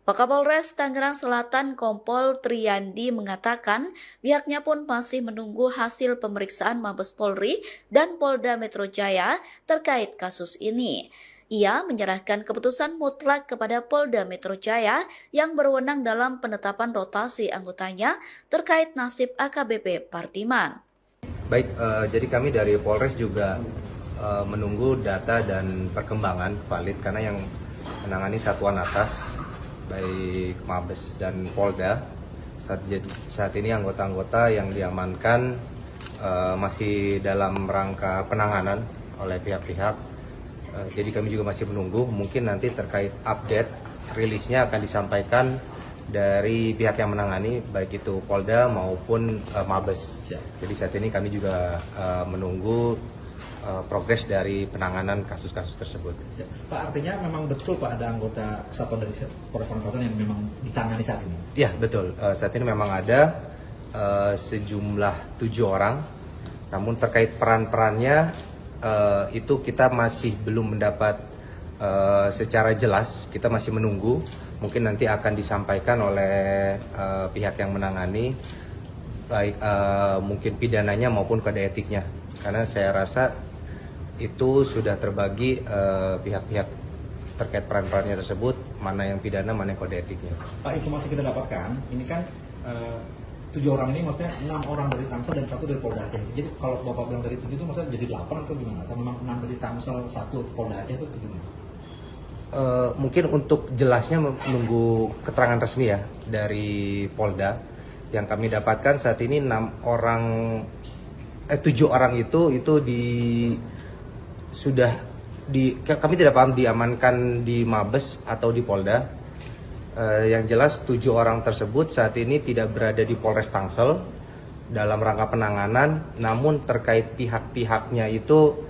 Wakapolres Tangerang Selatan Kompol Triyandi mengatakan pihaknya pun masih menunggu hasil pemeriksaan Mabes Polri dan Polda Metro Jaya terkait kasus ini. Ia menyerahkan keputusan mutlak kepada Polda Metro Jaya yang berwenang dalam penetapan rotasi anggotanya terkait nasib AKBP Pardiman. Baik, jadi kami dari Polres juga menunggu data dan perkembangan valid karena yang menangani satuan atas baik Mabes dan Polda saat ini anggota-anggota yang diamankan masih dalam rangka penanganan oleh pihak-pihak. Jadi kami juga masih menunggu, mungkin nanti terkait update rilisnya akan disampaikan dari pihak yang menangani baik itu Polda maupun Mabes. Jadi saat ini kami juga menunggu progres dari penanganan kasus-kasus tersebut. Pak, artinya memang betul Pak ada anggota kesatuan dari Polres Tangerang Selatan yang memang ditangani saat ini? Ya betul, saat ini memang ada sejumlah 7 orang, namun terkait peran-perannya itu kita masih belum mendapat secara jelas, kita masih menunggu, mungkin nanti akan disampaikan oleh pihak yang menangani, baik mungkin pidananya maupun kode etiknya, karena saya rasa itu sudah terbagi pihak-pihak terkait peran-perannya tersebut, mana yang pidana, mana yang kode etiknya. Pak, informasi kita dapatkan, ini kan 7 orang ini maksudnya 6 orang dari Tangsel dan 1 dari Polda Aceh. Jadi kalau Bapak bilang dari 7 itu maksudnya jadi 8 atau gimana? Atau memang 6 dari Tangsel, 1 Polda Aceh itu gimana? Mungkin untuk jelasnya menunggu keterangan resmi ya dari Polda. Yang kami dapatkan saat ini 7 orang itu kami tidak paham diamankan di Mabes atau di Polda. Yang jelas 7 orang tersebut saat ini tidak berada di Polres Tangsel dalam rangka penanganan, namun terkait pihak-pihaknya itu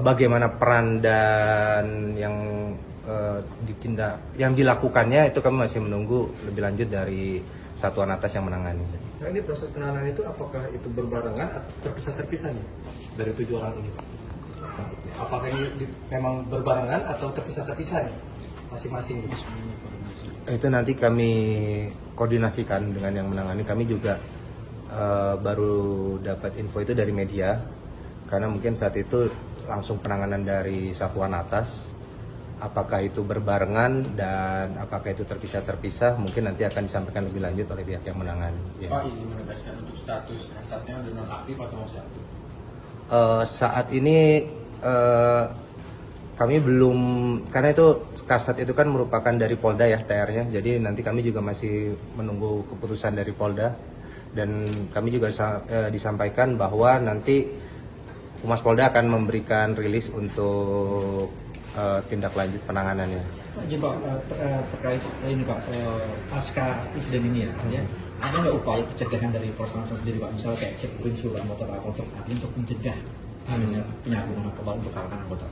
bagaimana peran dan yang dilakukannya itu kami masih menunggu lebih lanjut dari satuan atas yang menangani. Nah, ini proses penanganan itu apakah itu berbarengan atau terpisah-terpisah nih dari 7 orang ini? Apakah ini memang berbarengan atau terpisah-terpisah nih masing-masing? Itu nanti kami koordinasikan dengan yang menangani. Kami juga baru dapat info itu dari media, karena mungkin saat itu langsung penanganan dari satuan atas. Apakah itu berbarengan dan apakah itu terpisah-terpisah, mungkin nanti akan disampaikan lebih lanjut oleh pihak yang menangani. Pak, ini menegaskan untuk status kasatnya sudah nonaktif atau masih aktif? Saat ini kami belum, karena itu kasat itu kan merupakan dari Polda ya TR-nya, jadi nanti kami juga masih menunggu keputusan dari Polda, dan kami juga disampaikan bahwa nanti Humas Polda akan memberikan rilis untuk tindak lanjut penanganannya. Jadi Pak, terkait ini Pak, pasca insiden ini ya, ada nggak upaya pencegahan dari Polres Tangerang sendiri Pak, misalnya kayak cek urin seluruh anggota untuk mencegah penyalahgunaan narkoba untuk kalangan anggota?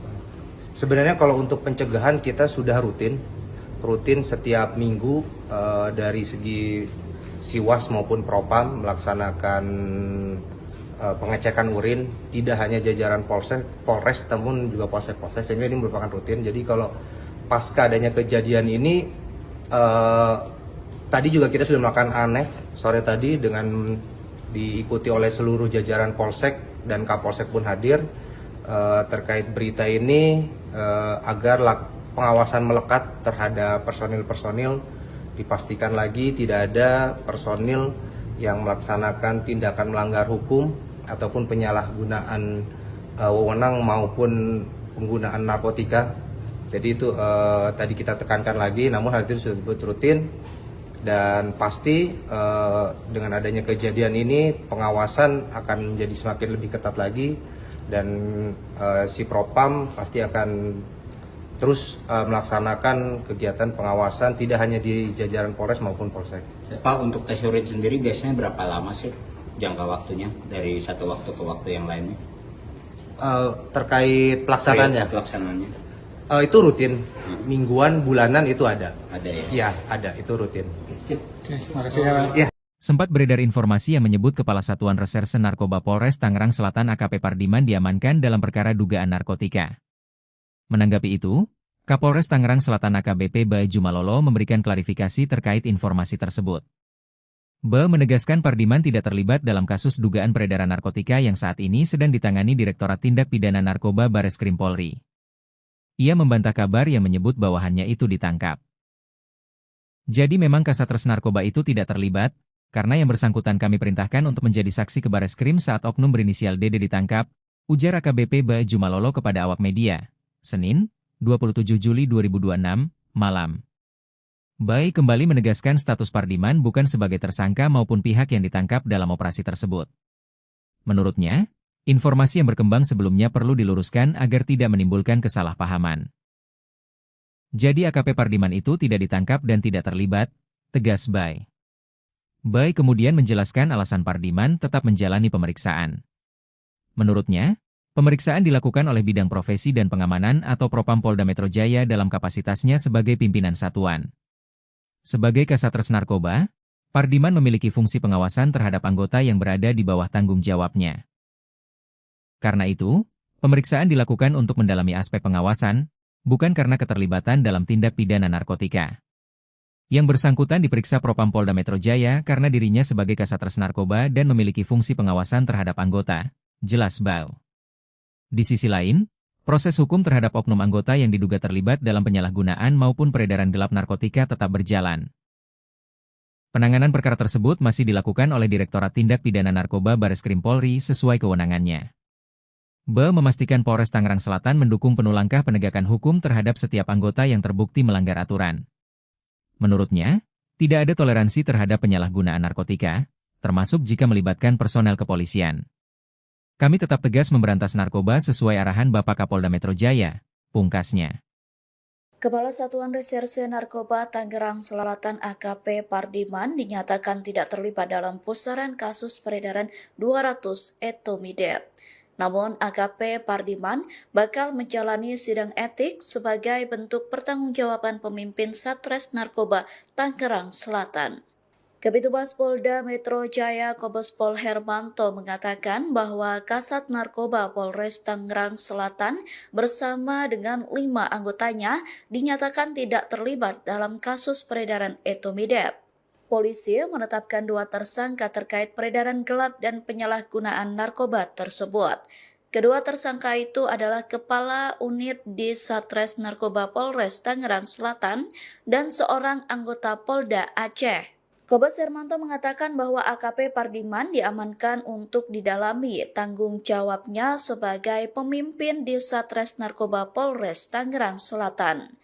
Sebenarnya kalau untuk pencegahan kita sudah rutin setiap minggu dari segi Siwas maupun Propam melaksanakan pengecekan urin, tidak hanya jajaran Polres namun juga Polsek, sehingga ini merupakan rutin. Jadi kalau pasca adanya kejadian ini, tadi juga kita sudah melakukan ANEF sore tadi dengan diikuti oleh seluruh jajaran Polsek dan Kapolsek pun hadir terkait berita ini, agar pengawasan melekat terhadap personil-personil, dipastikan lagi tidak ada personil yang melaksanakan tindakan melanggar hukum ataupun penyalahgunaan wewenang maupun penggunaan narkotika. Jadi itu tadi kita tekankan lagi, namun hal itu sudah rutin, dan pasti dengan adanya kejadian ini pengawasan akan menjadi semakin lebih ketat lagi, dan si Propam pasti akan terus melaksanakan kegiatan pengawasan tidak hanya di jajaran Polres maupun Polsek. Pak, untuk tes urin sendiri biasanya berapa lama sih jangka waktunya dari satu waktu ke waktu yang lainnya? Terkait pelaksanaannya? Itu rutin, mingguan, bulanan itu ada. Ada ya? Iya, ada, itu rutin. Terima kasih ya. Sempat beredar informasi yang menyebut Kepala Satuan Reserse Narkoba Polres Tangerang Selatan AKP Pardiman diamankan dalam perkara dugaan narkotika. Menanggapi itu, Kapolres Tangerang Selatan AKBP Baju Malolo memberikan klarifikasi terkait informasi tersebut. Menegaskan Pardiman tidak terlibat dalam kasus dugaan peredaran narkotika yang saat ini sedang ditangani Direktorat Tindak Pidana Narkoba Bareskrim Polri. Ia membantah kabar yang menyebut bawahannya itu ditangkap. Jadi memang Kasatgas Narkoba itu tidak terlibat, karena yang bersangkutan kami perintahkan untuk menjadi saksi ke Bareskrim saat oknum berinisial DD ditangkap, ujar AKBP Baju Malolo kepada awak media, Senin, 27 Juli 2026, malam. Bai kembali menegaskan status Pardiman bukan sebagai tersangka maupun pihak yang ditangkap dalam operasi tersebut. Menurutnya, informasi yang berkembang sebelumnya perlu diluruskan agar tidak menimbulkan kesalahpahaman. Jadi AKP Pardiman itu tidak ditangkap dan tidak terlibat, tegas Bai. Bai kemudian menjelaskan alasan Pardiman tetap menjalani pemeriksaan. Menurutnya, pemeriksaan dilakukan oleh Bidang Profesi dan Pengamanan atau Propam Polda Metro Jaya dalam kapasitasnya sebagai pimpinan satuan. Sebagai Kasatgas Narkoba, Pardiman memiliki fungsi pengawasan terhadap anggota yang berada di bawah tanggung jawabnya. Karena itu, pemeriksaan dilakukan untuk mendalami aspek pengawasan, bukan karena keterlibatan dalam tindak pidana narkotika. Yang bersangkutan diperiksa Propam Polda Metro Jaya karena dirinya sebagai Kasatgas Narkoba dan memiliki fungsi pengawasan terhadap anggota, jelas Bau. Di sisi lain, proses hukum terhadap oknum anggota yang diduga terlibat dalam penyalahgunaan maupun peredaran gelap narkotika tetap berjalan. Penanganan perkara tersebut masih dilakukan oleh Direktorat Tindak Pidana Narkoba Bareskrim Polri sesuai kewenangannya. Ba memastikan Polres Tangerang Selatan mendukung penuh langkah penegakan hukum terhadap setiap anggota yang terbukti melanggar aturan. Menurutnya, tidak ada toleransi terhadap penyalahgunaan narkotika, termasuk jika melibatkan personel kepolisian. Kami tetap tegas memberantas narkoba sesuai arahan Bapak Kapolda Metro Jaya, pungkasnya. Kepala Satuan Reserse Narkoba Tangerang Selatan AKP Pardiman dinyatakan tidak terlibat dalam pusaran kasus peredaran 200 etomidate. Namun AKP Pardiman bakal menjalani sidang etik sebagai bentuk pertanggungjawaban pemimpin Satres Narkoba Tangerang Selatan. Kabitumas Polda Metro Jaya Kombes Pol Hermanto mengatakan bahwa Kasat Narkoba Polres Tangerang Selatan bersama dengan 5 anggotanya dinyatakan tidak terlibat dalam kasus peredaran etomidate. Polisi menetapkan 2 tersangka terkait peredaran gelap dan penyalahgunaan narkoba tersebut. Kedua tersangka itu adalah Kepala Unit di Satres Narkoba Polres Tangerang Selatan dan seorang anggota Polda Aceh. Kombes Hermanto mengatakan bahwa AKP Pardiman diamankan untuk didalami tanggung jawabnya sebagai pemimpin di Satres Narkoba Polres Tangerang Selatan.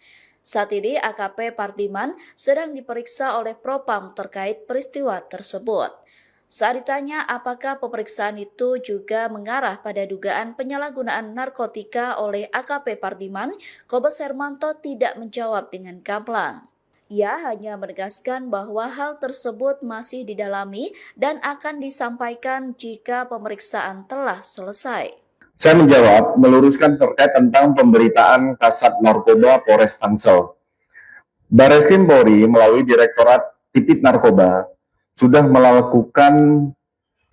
Saat ini AKP Pardiman sedang diperiksa oleh Propam terkait peristiwa tersebut. Saat ditanya apakah pemeriksaan itu juga mengarah pada dugaan penyalahgunaan narkotika oleh AKP Pardiman, Kombes Hermanto tidak menjawab dengan gamblang. Ia hanya menegaskan bahwa hal tersebut masih didalami dan akan disampaikan jika pemeriksaan telah selesai. Saya menjawab, meluruskan terkait tentang pemberitaan Kasat Narkoba Polres Tangsel. Bareskrim Polri melalui Direktorat Tipit Narkoba sudah melakukan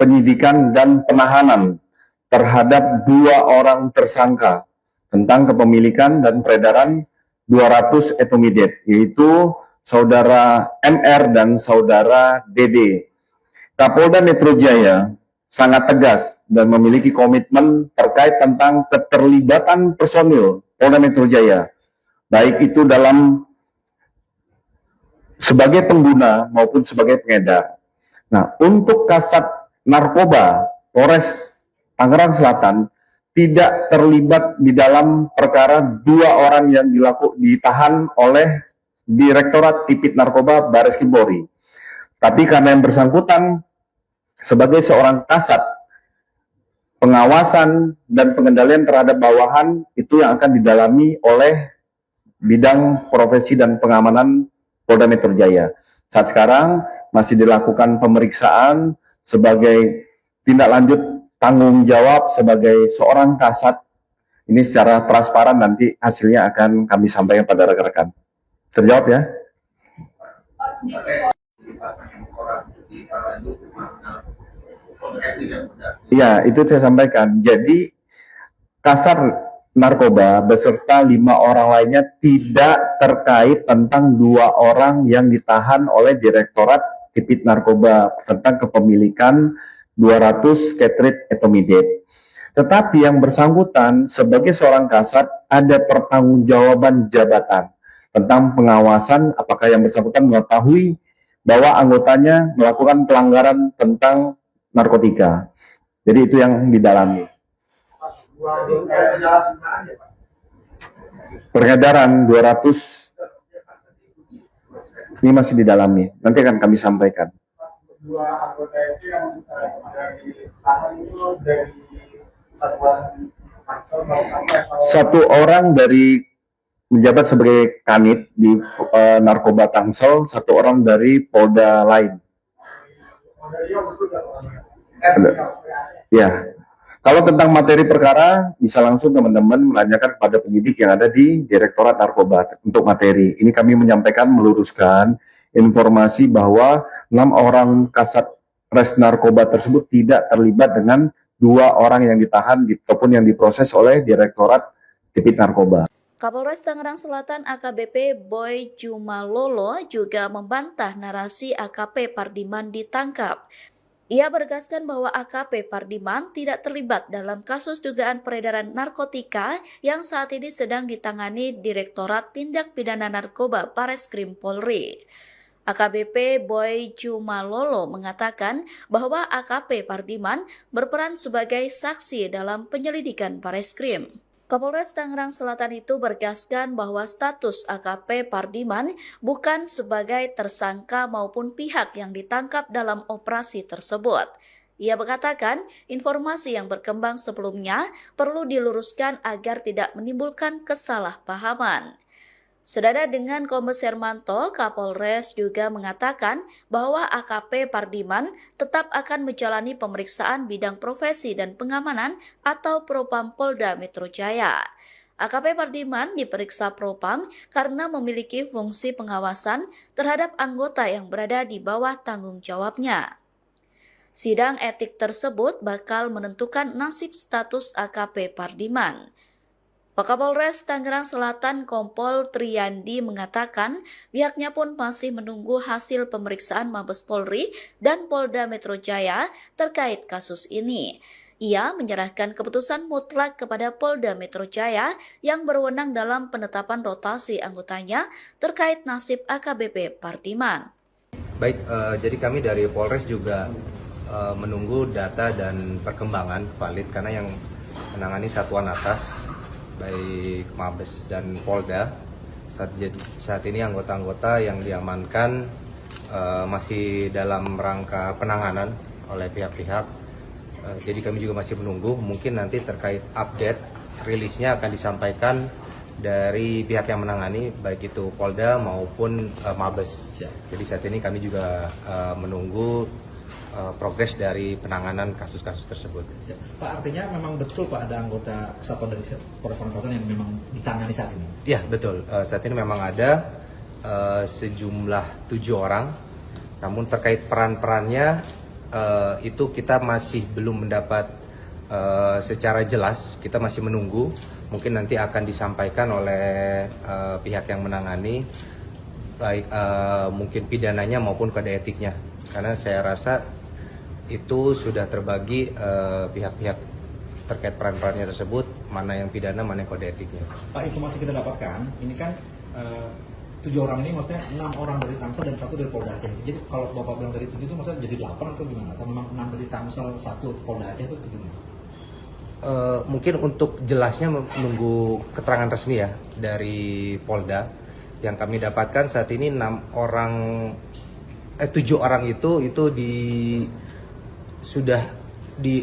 penyidikan dan penahanan terhadap 2 orang tersangka tentang kepemilikan dan peredaran 200 etomidate, yaitu Saudara MR dan Saudara DD. Kapolda Metro Jaya sangat tegas dan memiliki komitmen terkait tentang keterlibatan personil Polda Metro Jaya, baik itu dalam sebagai pengguna maupun sebagai pengedar. Nah, untuk Kasat Narkoba Polres Tangerang Selatan tidak terlibat di dalam perkara 2 orang yang ditahan oleh Direktorat Tipit Narkoba Bareskrim Polri. Tapi karena yang bersangkutan sebagai seorang kasat, pengawasan dan pengendalian terhadap bawahan itu yang akan didalami oleh Bidang Profesi dan Pengamanan Polda Metro Jaya. Saat sekarang masih dilakukan pemeriksaan sebagai tindak lanjut tanggung jawab sebagai seorang kasat. Ini secara transparan nanti hasilnya akan kami sampaikan pada rekan-rekan. Terjawab ya? Iya, itu saya sampaikan. Jadi Kasat Narkoba beserta 5 orang lainnya tidak terkait tentang 2 orang yang ditahan oleh Direktorat Tipit Narkoba tentang kepemilikan 200 cartridge etomidate. Tetapi yang bersangkutan sebagai seorang kasat ada pertanggungjawaban jabatan tentang pengawasan apakah yang bersangkutan mengetahui bahwa anggotanya melakukan pelanggaran tentang narkotika. Jadi itu yang didalami. Peredaran 200 ini masih didalami. Nanti akan kami sampaikan. Dua anggota itu yang dari tahan itu dari satuan Tangsel atau Satu orang dari menjabat sebagai kanit di narkoba Tangsel, satu orang dari Polda lain. Ya. Kalau tentang materi perkara, bisa langsung teman-teman menanyakan kepada penyidik yang ada di Direktorat Narkoba untuk materi. Ini kami menyampaikan, meluruskan informasi bahwa 6 orang kasat res narkoba tersebut tidak terlibat dengan 2 orang yang ditahan ataupun yang diproses oleh Direktorat Tipit Narkoba. Kapolres Tangerang Selatan AKBP Boy Jumalolo juga membantah narasi AKP Pardiman ditangkap. Ia menegaskan bahwa AKP Pardiman tidak terlibat dalam kasus dugaan peredaran narkotika yang saat ini sedang ditangani Direktorat Tindak Pidana Narkoba Bareskrim Polri. AKBP Boy Jumalolo mengatakan bahwa AKP Pardiman berperan sebagai saksi dalam penyelidikan Bareskrim. Kapolres Tangerang Selatan itu bergaskan bahwa status AKP Pardiman bukan sebagai tersangka maupun pihak yang ditangkap dalam operasi tersebut. Ia mengatakan informasi yang berkembang sebelumnya perlu diluruskan agar tidak menimbulkan kesalahpahaman. Senada dengan Kombes Hermanto, Kapolres juga mengatakan bahwa AKP Pardiman tetap akan menjalani pemeriksaan bidang profesi dan pengamanan atau Propam Polda Metro Jaya. AKP Pardiman diperiksa Propam karena memiliki fungsi pengawasan terhadap anggota yang berada di bawah tanggung jawabnya. Sidang etik tersebut bakal menentukan nasib status AKP Pardiman. Wakapolres Tangerang Selatan Kompol Triyandi mengatakan pihaknya pun masih menunggu hasil pemeriksaan Mabes Polri dan Polda Metro Jaya terkait kasus ini. Ia menyerahkan keputusan mutlak kepada Polda Metro Jaya yang berwenang dalam penetapan rotasi anggotanya terkait nasib AKBP Pardiman. Baik, jadi kami dari Polres juga menunggu data dan perkembangan valid karena yang menangani satuan atas baik Mabes dan Polda saat ini anggota-anggota yang diamankan masih dalam rangka penanganan oleh pihak-pihak. Jadi kami juga masih menunggu, mungkin nanti terkait update rilisnya akan disampaikan dari pihak yang menangani baik itu Polda maupun Mabes. Jadi saat ini kami juga menunggu progres dari penanganan kasus-kasus tersebut. Pak, artinya memang betul Pak ada anggota kesatuan dari Polres Tangerang Selatan yang memang ditangani saat ini? Ya betul, saat ini memang ada sejumlah 7 orang, namun terkait peran-perannya itu kita masih belum mendapat secara jelas, kita masih menunggu, mungkin nanti akan disampaikan oleh pihak yang menangani, baik mungkin pidananya maupun kode etiknya, karena saya rasa itu sudah terbagi pihak-pihak terkait peran-perannya tersebut, mana yang pidana, mana yang kode etiknya. Pak, informasi kita dapatkan, ini kan 7 orang ini maksudnya 6 orang dari Tangsel dan 1 dari Polda Aceh. Jadi kalau Bapak bilang dari 7 itu maksudnya jadi 8 atau gimana? Atau memang 6 dari Tangsel, 1 Polda Aceh itu gimana? Mungkin untuk jelasnya menunggu keterangan resmi ya dari Polda. Yang kami dapatkan saat ini 7 orang itu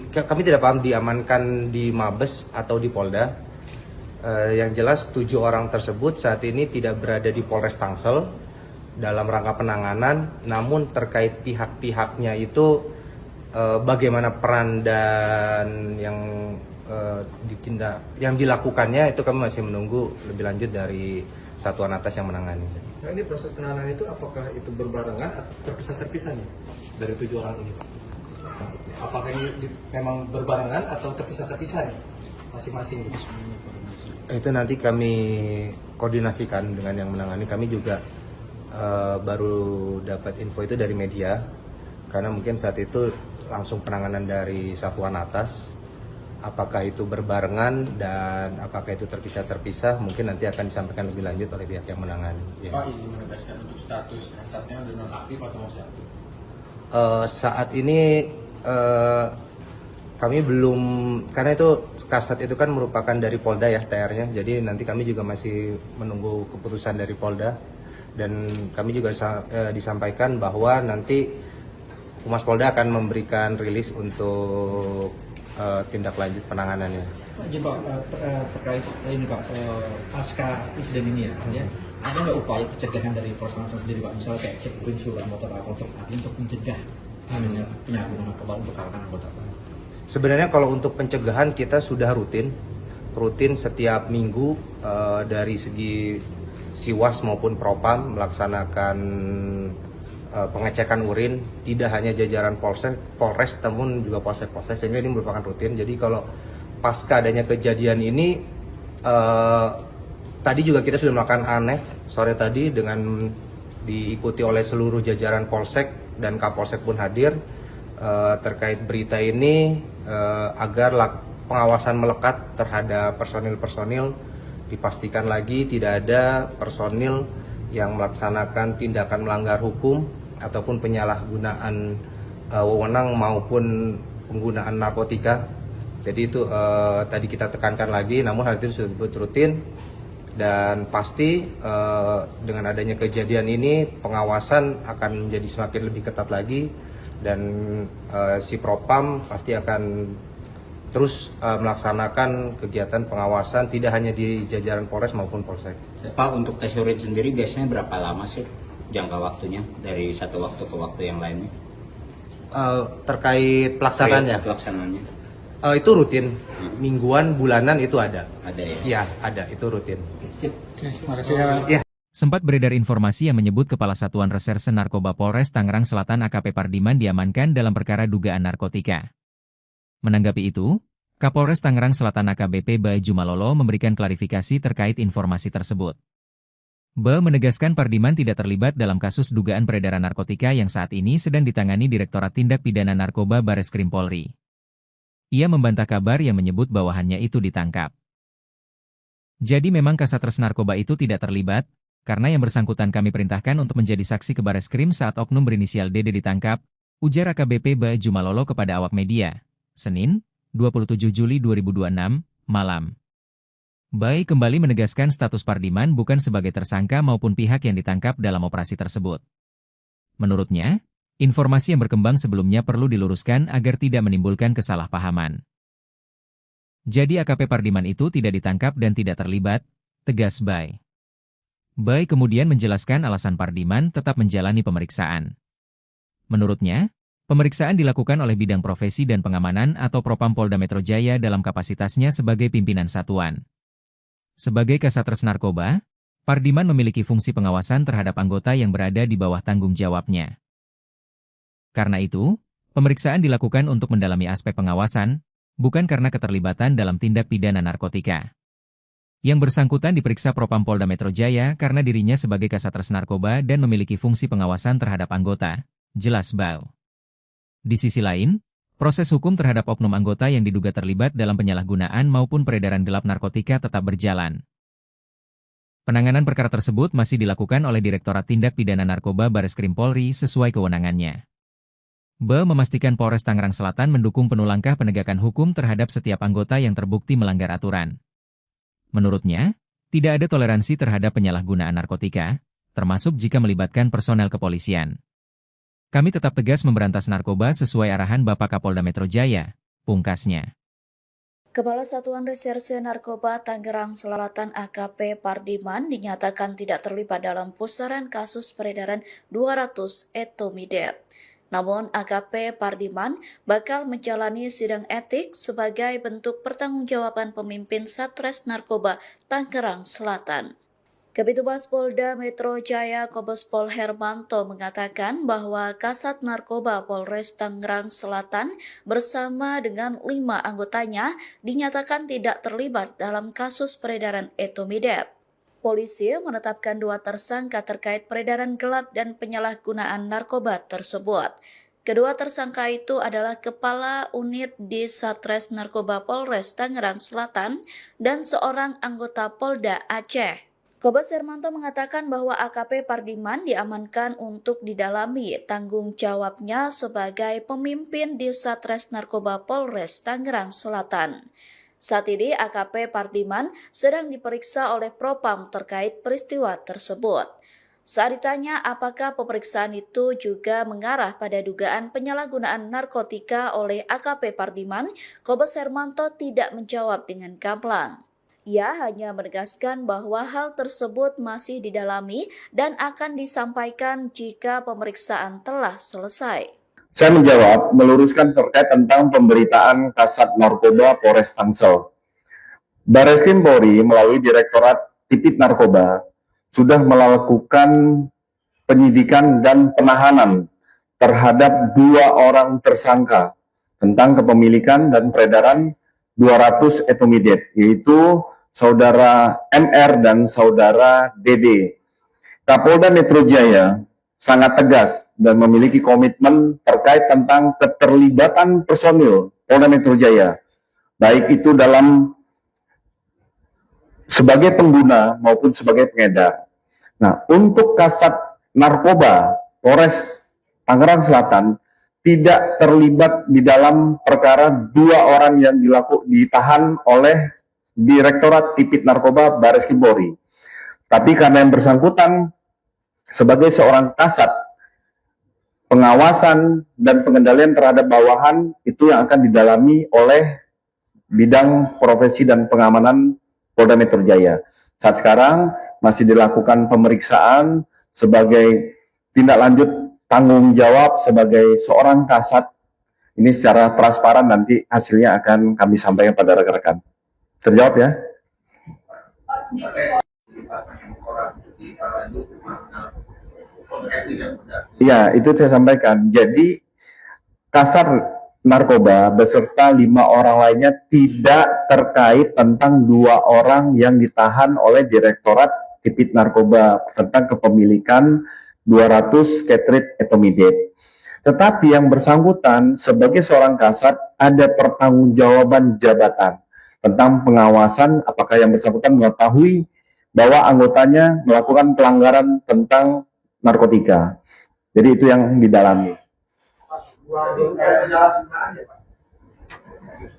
kami tidak paham diamankan di Mabes atau di Polda. Yang jelas 7 orang tersebut saat ini tidak berada di Polres Tangsel dalam rangka penanganan, namun terkait pihak-pihaknya itu bagaimana peran dan yang dilakukannya itu kami masih menunggu lebih lanjut dari satuan atas yang menangani. Nah, ini proses penanganan itu apakah itu berbarengan atau terpisah-terpisah nih dari 7 orang ini? Apakah ini memang berbarengan atau terpisah-terpisah nih masing-masing? Itu nanti kami koordinasikan dengan yang menangani. Kami juga baru dapat info itu dari media, karena mungkin saat itu langsung penanganan dari satuan atas Apakah itu berbarengan dan apakah itu terpisah-terpisah mungkin nanti akan disampaikan lebih lanjut oleh pihak yang menangani. Ya. Pak, ini menegaskan untuk status kasatnya udah nonaktif atau masih aktif? Saat ini kami belum, karena itu kasat itu kan merupakan dari Polda ya TR-nya, jadi nanti kami juga masih menunggu keputusan dari Polda dan kami juga disampaikan bahwa nanti Humas Polda akan memberikan rilis untuk tindak lanjut penanganannya. Pak, jadi Pak, terkait ini Pak, pasca insiden ini ya, ada nggak upaya pencegahan dari Polres Tangsel sendiri Pak, misalnya kayak cek urin seluruh anggota Pak untuk mencegah penyalahgunaan narkoba untuk kalangan anggota Pak? Sebenarnya kalau untuk pencegahan kita sudah rutin setiap minggu dari segi Siwas maupun Propam melaksanakan pengecekan urin, tidak hanya jajaran Polres namun juga Polsek, sehingga ini merupakan rutin. Jadi kalau pasca adanya kejadian ini tadi juga kita sudah melakukan ANEF sore tadi dengan diikuti oleh seluruh jajaran Polsek dan Kapolsek pun hadir terkait berita ini agar pengawasan melekat terhadap personil-personil, dipastikan lagi tidak ada personil yang melaksanakan tindakan melanggar hukum ataupun penyalahgunaan wewenang maupun penggunaan narkotika. Jadi itu tadi kita tekankan lagi, namun hal itu sudah rutin dan pasti dengan adanya kejadian ini pengawasan akan menjadi semakin lebih ketat lagi dan si Propam pasti akan terus melaksanakan kegiatan pengawasan tidak hanya di jajaran Polres maupun Polsek. Pak, untuk tes urin sendiri biasanya berapa lama sih jangka waktunya dari satu waktu ke waktu yang lainnya? Terkait pelaksanaannya? Pelaksanaannya. Itu rutin, mingguan, bulanan itu ada. Ada ya? Iya, ada, itu rutin. Terima kasih ya. Sempat beredar informasi yang menyebut Kepala Satuan Reserse Narkoba Polres Tangerang Selatan AKP Pardiman diamankan dalam perkara dugaan narkotika. Menanggapi itu, Kapolres Tangerang Selatan AKBP Bae Jumalolo memberikan klarifikasi terkait informasi tersebut. Bae menegaskan Pardiman tidak terlibat dalam kasus dugaan peredaran narkotika yang saat ini sedang ditangani Direktorat Tindak Pidana Narkoba Bareskrim Polri. Ia membantah kabar yang menyebut bawahannya itu ditangkap. Jadi memang Kasatres Narkoba itu tidak terlibat, karena yang bersangkutan kami perintahkan untuk menjadi saksi ke Bareskrim saat oknum berinisial DD ditangkap, ujar AKBP Bae Jumalolo kepada awak media, Senin, 27 Juli 2026, malam. Bae kembali menegaskan status Pardiman bukan sebagai tersangka maupun pihak yang ditangkap dalam operasi tersebut. Menurutnya, informasi yang berkembang sebelumnya perlu diluruskan agar tidak menimbulkan kesalahpahaman. Jadi AKP Pardiman itu tidak ditangkap dan tidak terlibat, tegas Bae. Bae kemudian menjelaskan alasan Pardiman tetap menjalani pemeriksaan. Menurutnya, pemeriksaan dilakukan oleh Bidang Profesi dan Pengamanan atau Propam Polda Metro Jaya dalam kapasitasnya sebagai pimpinan satuan. Sebagai Kasatres Narkoba, Pardiman memiliki fungsi pengawasan terhadap anggota yang berada di bawah tanggung jawabnya. Karena itu, pemeriksaan dilakukan untuk mendalami aspek pengawasan, bukan karena keterlibatan dalam tindak pidana narkotika. Yang bersangkutan diperiksa Propam Polda Metro Jaya karena dirinya sebagai Kasatres Narkoba dan memiliki fungsi pengawasan terhadap anggota, jelas Bae. Di sisi lain, proses hukum terhadap oknum anggota yang diduga terlibat dalam penyalahgunaan maupun peredaran gelap narkotika tetap berjalan. Penanganan perkara tersebut masih dilakukan oleh Direktorat Tindak Pidana Narkoba Bareskrim Polri sesuai kewenangannya. Bae memastikan Polres Tangerang Selatan mendukung penuh langkah penegakan hukum terhadap setiap anggota yang terbukti melanggar aturan. Menurutnya, tidak ada toleransi terhadap penyalahgunaan narkotika, termasuk jika melibatkan personel kepolisian. Kami tetap tegas memberantas narkoba sesuai arahan Bapak Kapolda Metro Jaya, pungkasnya. Kepala Satuan Reserse Narkoba Tangerang Selatan AKP Pardiman dinyatakan tidak terlibat dalam pusaran kasus peredaran 200 etomidate. Namun AKP Pardiman bakal menjalani sidang etik sebagai bentuk pertanggungjawaban pemimpin Satres Narkoba Tangerang Selatan. Kabitumas Polda Metro Jaya Kombes Pol Hermanto mengatakan bahwa Kasat Narkoba Polres Tangerang Selatan bersama dengan 5 anggotanya dinyatakan tidak terlibat dalam kasus peredaran etomidate. Polisi menetapkan 2 tersangka terkait peredaran gelap dan penyalahgunaan narkoba tersebut. Kedua tersangka itu adalah Kepala Unit di Satres Narkoba Polres Tangerang Selatan dan seorang anggota Polda Aceh. Kombes Hermanto mengatakan bahwa AKP Pardiman diamankan untuk didalami tanggung jawabnya sebagai pemimpin di Satres Narkoba Polres Tangerang Selatan. Saat ini AKP Pardiman sedang diperiksa oleh Propam terkait peristiwa tersebut. Saat ditanya apakah pemeriksaan itu juga mengarah pada dugaan penyalahgunaan narkotika oleh AKP Pardiman, Kombes Hermanto tidak menjawab dengan gamblang. Ia hanya menegaskan bahwa hal tersebut masih didalami dan akan disampaikan jika pemeriksaan telah selesai. Saya menjawab, meluruskan terkait tentang pemberitaan Kasat Narkoba Polres Tangsel. Bareskrim Polri melalui Direktorat Tipit Narkoba sudah melakukan penyidikan dan penahanan terhadap 2 orang tersangka tentang kepemilikan dan peredaran 200 etomidate, yaitu Saudara MR dan Saudara DD. Kapolda Metro Jaya sangat tegas dan memiliki komitmen terkait tentang keterlibatan personil Polda Metro Jaya, baik itu dalam sebagai pengguna maupun sebagai pengedar. Nah, untuk Kasat Narkoba Polres Tangerang Selatan tidak terlibat di dalam perkara 2 orang yang ditahan oleh Direktorat Tipit Narkoba Bareskrim Polri. Tapi karena yang bersangkutan sebagai seorang kasat, pengawasan dan pengendalian terhadap bawahan itu yang akan didalami oleh bidang profesi dan pengamanan Polda Metro Jaya. Saat sekarang masih dilakukan pemeriksaan sebagai tindak lanjut tanggung jawab sebagai seorang kasat. Ini secara transparan, nanti hasilnya akan kami sampaikan pada rekan-rekan. Terjawab ya? Iya, itu saya sampaikan. Jadi Kasat Narkoba beserta 5 orang lainnya tidak terkait tentang 2 orang yang ditahan oleh Direktorat Tipit Narkoba tentang kepemilikan 200 Ketrit etomidate. Tetapi yang bersangkutan sebagai seorang kasat ada pertanggungjawaban jabatan tentang pengawasan apakah yang bersangkutan mengetahui bahwa anggotanya melakukan pelanggaran tentang narkotika. Jadi itu yang didalami.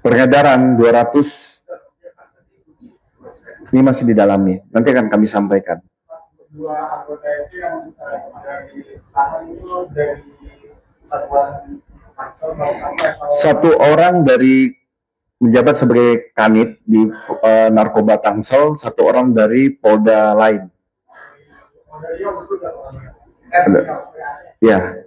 Peredaran 200 ini masih didalami. Nanti akan kami sampaikan. 2 anggota itu yang ditahan itu dari satuan Tangsel atau 1 orang dari menjabat sebagai kanit di Narkoba Tangsel, 1 orang dari Polda lain. Ya.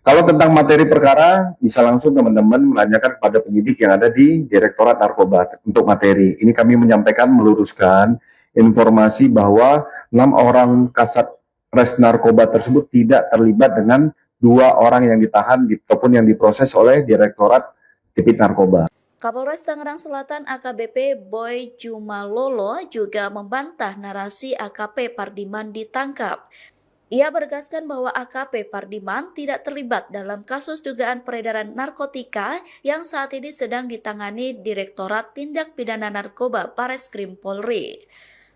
Kalau tentang materi perkara, bisa langsung teman-teman menanyakan kepada penyidik yang ada di Direktorat Narkoba untuk materi. Ini kami menyampaikan, meluruskan informasi bahwa 6 orang kasat res narkoba tersebut tidak terlibat dengan 2 orang yang ditahan ataupun yang diproses oleh Direktorat Tipit Narkoba. Kapolres Tangerang Selatan AKBP Boy Jumalolo juga membantah narasi AKP Pardiman ditangkap. Ia menegaskan bahwa AKP Pardiman tidak terlibat dalam kasus dugaan peredaran narkotika yang saat ini sedang ditangani Direktorat Tindak Pidana Narkoba Bareskrim Polri.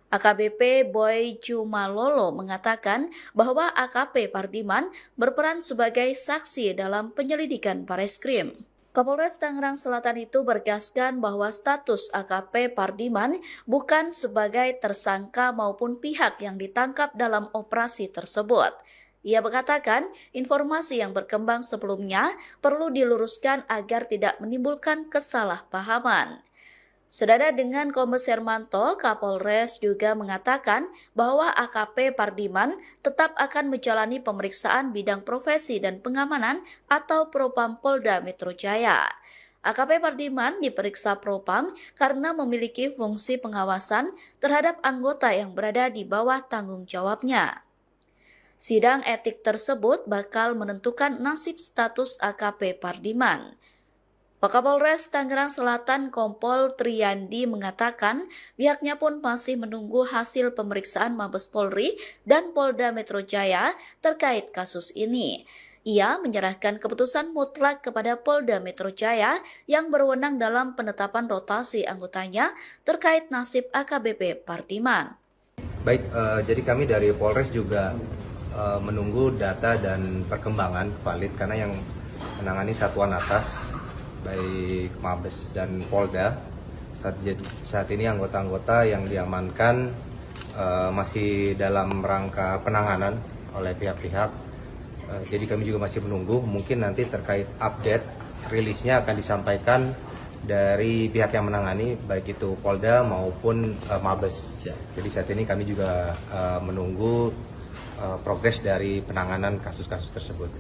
AKBP Boy Jumalolo mengatakan bahwa AKP Pardiman berperan sebagai saksi dalam penyelidikan Bareskrim. Kapolres Tangerang Selatan itu bergaskan bahwa status AKP Pardiman bukan sebagai tersangka maupun pihak yang ditangkap dalam operasi tersebut. Ia mengatakan informasi yang berkembang sebelumnya perlu diluruskan agar tidak menimbulkan kesalahpahaman. Senada dengan Kombes Hermanto, Kapolres juga mengatakan bahwa AKP Pardiman tetap akan menjalani pemeriksaan bidang profesi dan pengamanan atau Propam Polda Metro Jaya. AKP Pardiman diperiksa Propam karena memiliki fungsi pengawasan terhadap anggota yang berada di bawah tanggung jawabnya. Sidang etik tersebut bakal menentukan nasib status AKP Pardiman. Wakapolres Tangerang Selatan Kompol Triyandi mengatakan pihaknya pun masih menunggu hasil pemeriksaan Mabes Polri dan Polda Metro Jaya terkait kasus ini. Ia menyerahkan keputusan mutlak kepada Polda Metro Jaya yang berwenang dalam penetapan rotasi anggotanya terkait nasib AKBP Pardiman. Baik, jadi kami dari Polres juga menunggu data dan perkembangan valid karena yang menangani satuan atas baik Mabes dan Polda saat ini anggota-anggota yang diamankan masih dalam rangka penanganan oleh pihak-pihak. Jadi kami juga masih menunggu, mungkin nanti terkait update rilisnya akan disampaikan dari pihak yang menangani baik itu Polda maupun Mabes. Jadi saat ini kami juga menunggu progres dari penanganan kasus-kasus tersebut.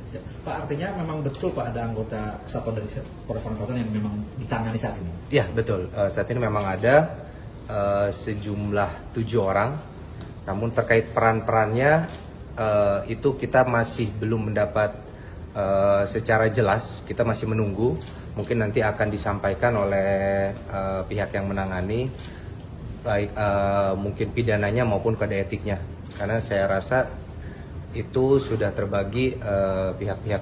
Pak, artinya memang betul Pak ada anggota kesatuan dari Polres Tangerang Selatan yang memang ditangani saat ini? Ya betul, saat ini memang ada sejumlah 7 orang, namun terkait peran-perannya itu kita masih belum mendapat secara jelas, kita masih menunggu, mungkin nanti akan disampaikan oleh pihak yang menangani, baik mungkin pidananya maupun kode etiknya, karena saya rasa itu sudah terbagi pihak-pihak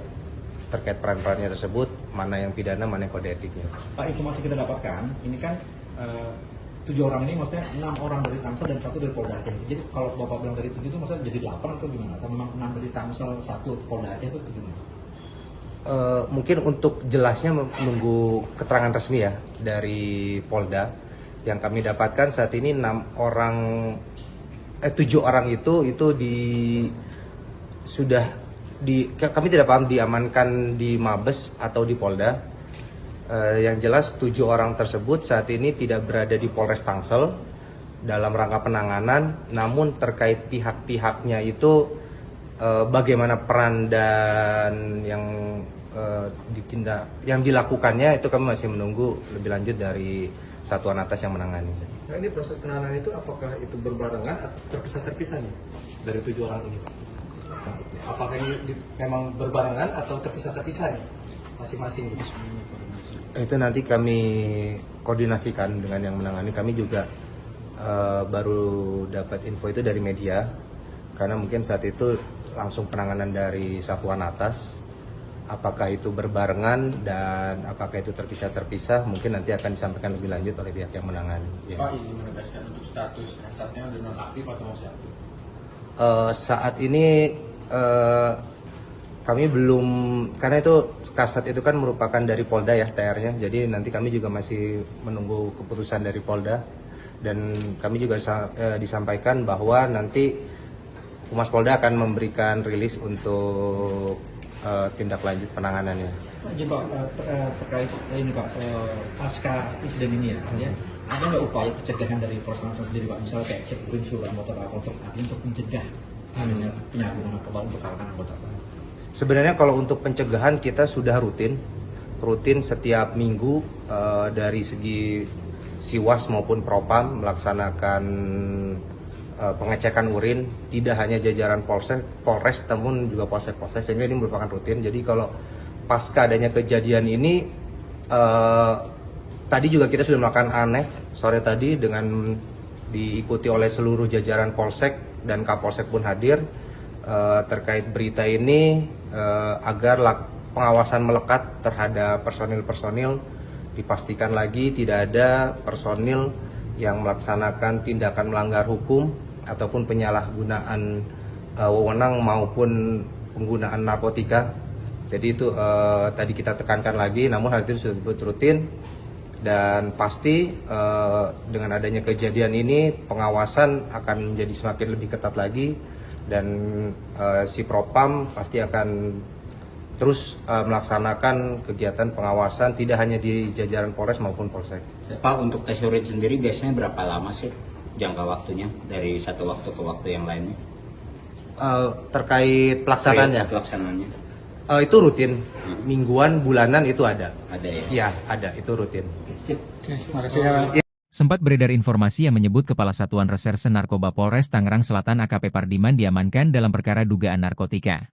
terkait peran-perannya tersebut, mana yang pidana, mana yang kode etiknya. Pak, informasi kita dapatkan, ini kan 7 orang ini maksudnya 6 orang dari Tangsel dan 1 dari Polda Aceh. Jadi kalau Bapak bilang dari 7 itu maksudnya jadi 8 atau gimana? Atau memang 6 dari Tangsel, 1 Polda Aceh itu gimana? Mungkin untuk jelasnya menunggu keterangan resmi ya dari Polda. Yang kami dapatkan saat ini 7 orang itu kami tidak paham diamankan di Mabes atau di Polda. Yang jelas 7 orang tersebut saat ini tidak berada di Polres Tangsel dalam rangka penanganan, namun terkait pihak-pihaknya itu bagaimana peran dan yang dilakukannya itu kami masih menunggu lebih lanjut dari satuan atas yang menangani. Nah, ini proses penanganan itu apakah itu berbarengan atau terpisah-terpisah nih dari 7 orang ini, Pak? Apakah ini memang berbarengan atau terpisah-terpisah nih masing-masing? Itu nanti kami koordinasikan dengan yang menangani. Kami juga baru dapat info itu dari media, karena mungkin saat itu langsung penanganan dari satuan atas. Apakah itu berbarengan dan apakah itu terpisah-terpisah, mungkin nanti akan disampaikan lebih lanjut oleh pihak yang menangani. Ya. Pak, ini menegaskan untuk status kasatnya dengan aktif atau masih aktif? Saat ini kami belum, karena itu kasat itu kan merupakan dari Polda ya TR-nya, jadi nanti kami juga masih menunggu keputusan dari Polda, dan kami juga disampaikan bahwa nanti Humas Polda akan memberikan rilis untuk tindak lanjut penanganannya. Pak, terkait ini Pak, pasca insiden ini ya, ada nggak upaya pencegahan dari Polres Tangsel sendiri Pak, misalnya kayak cek urin seluruh anggota Pak untuk mencegah penyalahgunaan narkoba untuk kalangan anggota Pak? Sebenarnya kalau untuk pencegahan kita sudah rutin setiap minggu dari segi Siwas maupun Propam melaksanakan pengecekan urin, tidak hanya jajaran Polres namun juga Polsek, sehingga ini merupakan rutin. Jadi kalau pasca adanya kejadian ini, tadi juga kita sudah melakukan ANEF sore tadi dengan diikuti oleh seluruh jajaran Polsek dan Kapolsek pun hadir terkait berita ini, agar pengawasan melekat terhadap personil-personil, dipastikan lagi tidak ada personil yang melaksanakan tindakan melanggar hukum ataupun penyalahgunaan wewenang maupun penggunaan narkotika. Jadi itu tadi kita tekankan lagi, namun hal itu sudah rutin, dan pasti dengan adanya kejadian ini pengawasan akan menjadi semakin lebih ketat lagi, dan si Propam pasti akan terus melaksanakan kegiatan pengawasan tidak hanya di jajaran Polres maupun Polsek. Pak, untuk tes urin sendiri biasanya berapa lama sih jangka waktunya dari satu waktu ke waktu yang lainnya? Terkait pelaksanaannya? Pelaksanaannya. Itu rutin, mingguan, bulanan itu ada. Ada ya? Iya, ada, itu rutin. Terima kasih ya. Sempat beredar informasi yang menyebut Kepala Satuan Reserse Narkoba Polres Tangerang Selatan AKP Pardiman diamankan dalam perkara dugaan narkotika.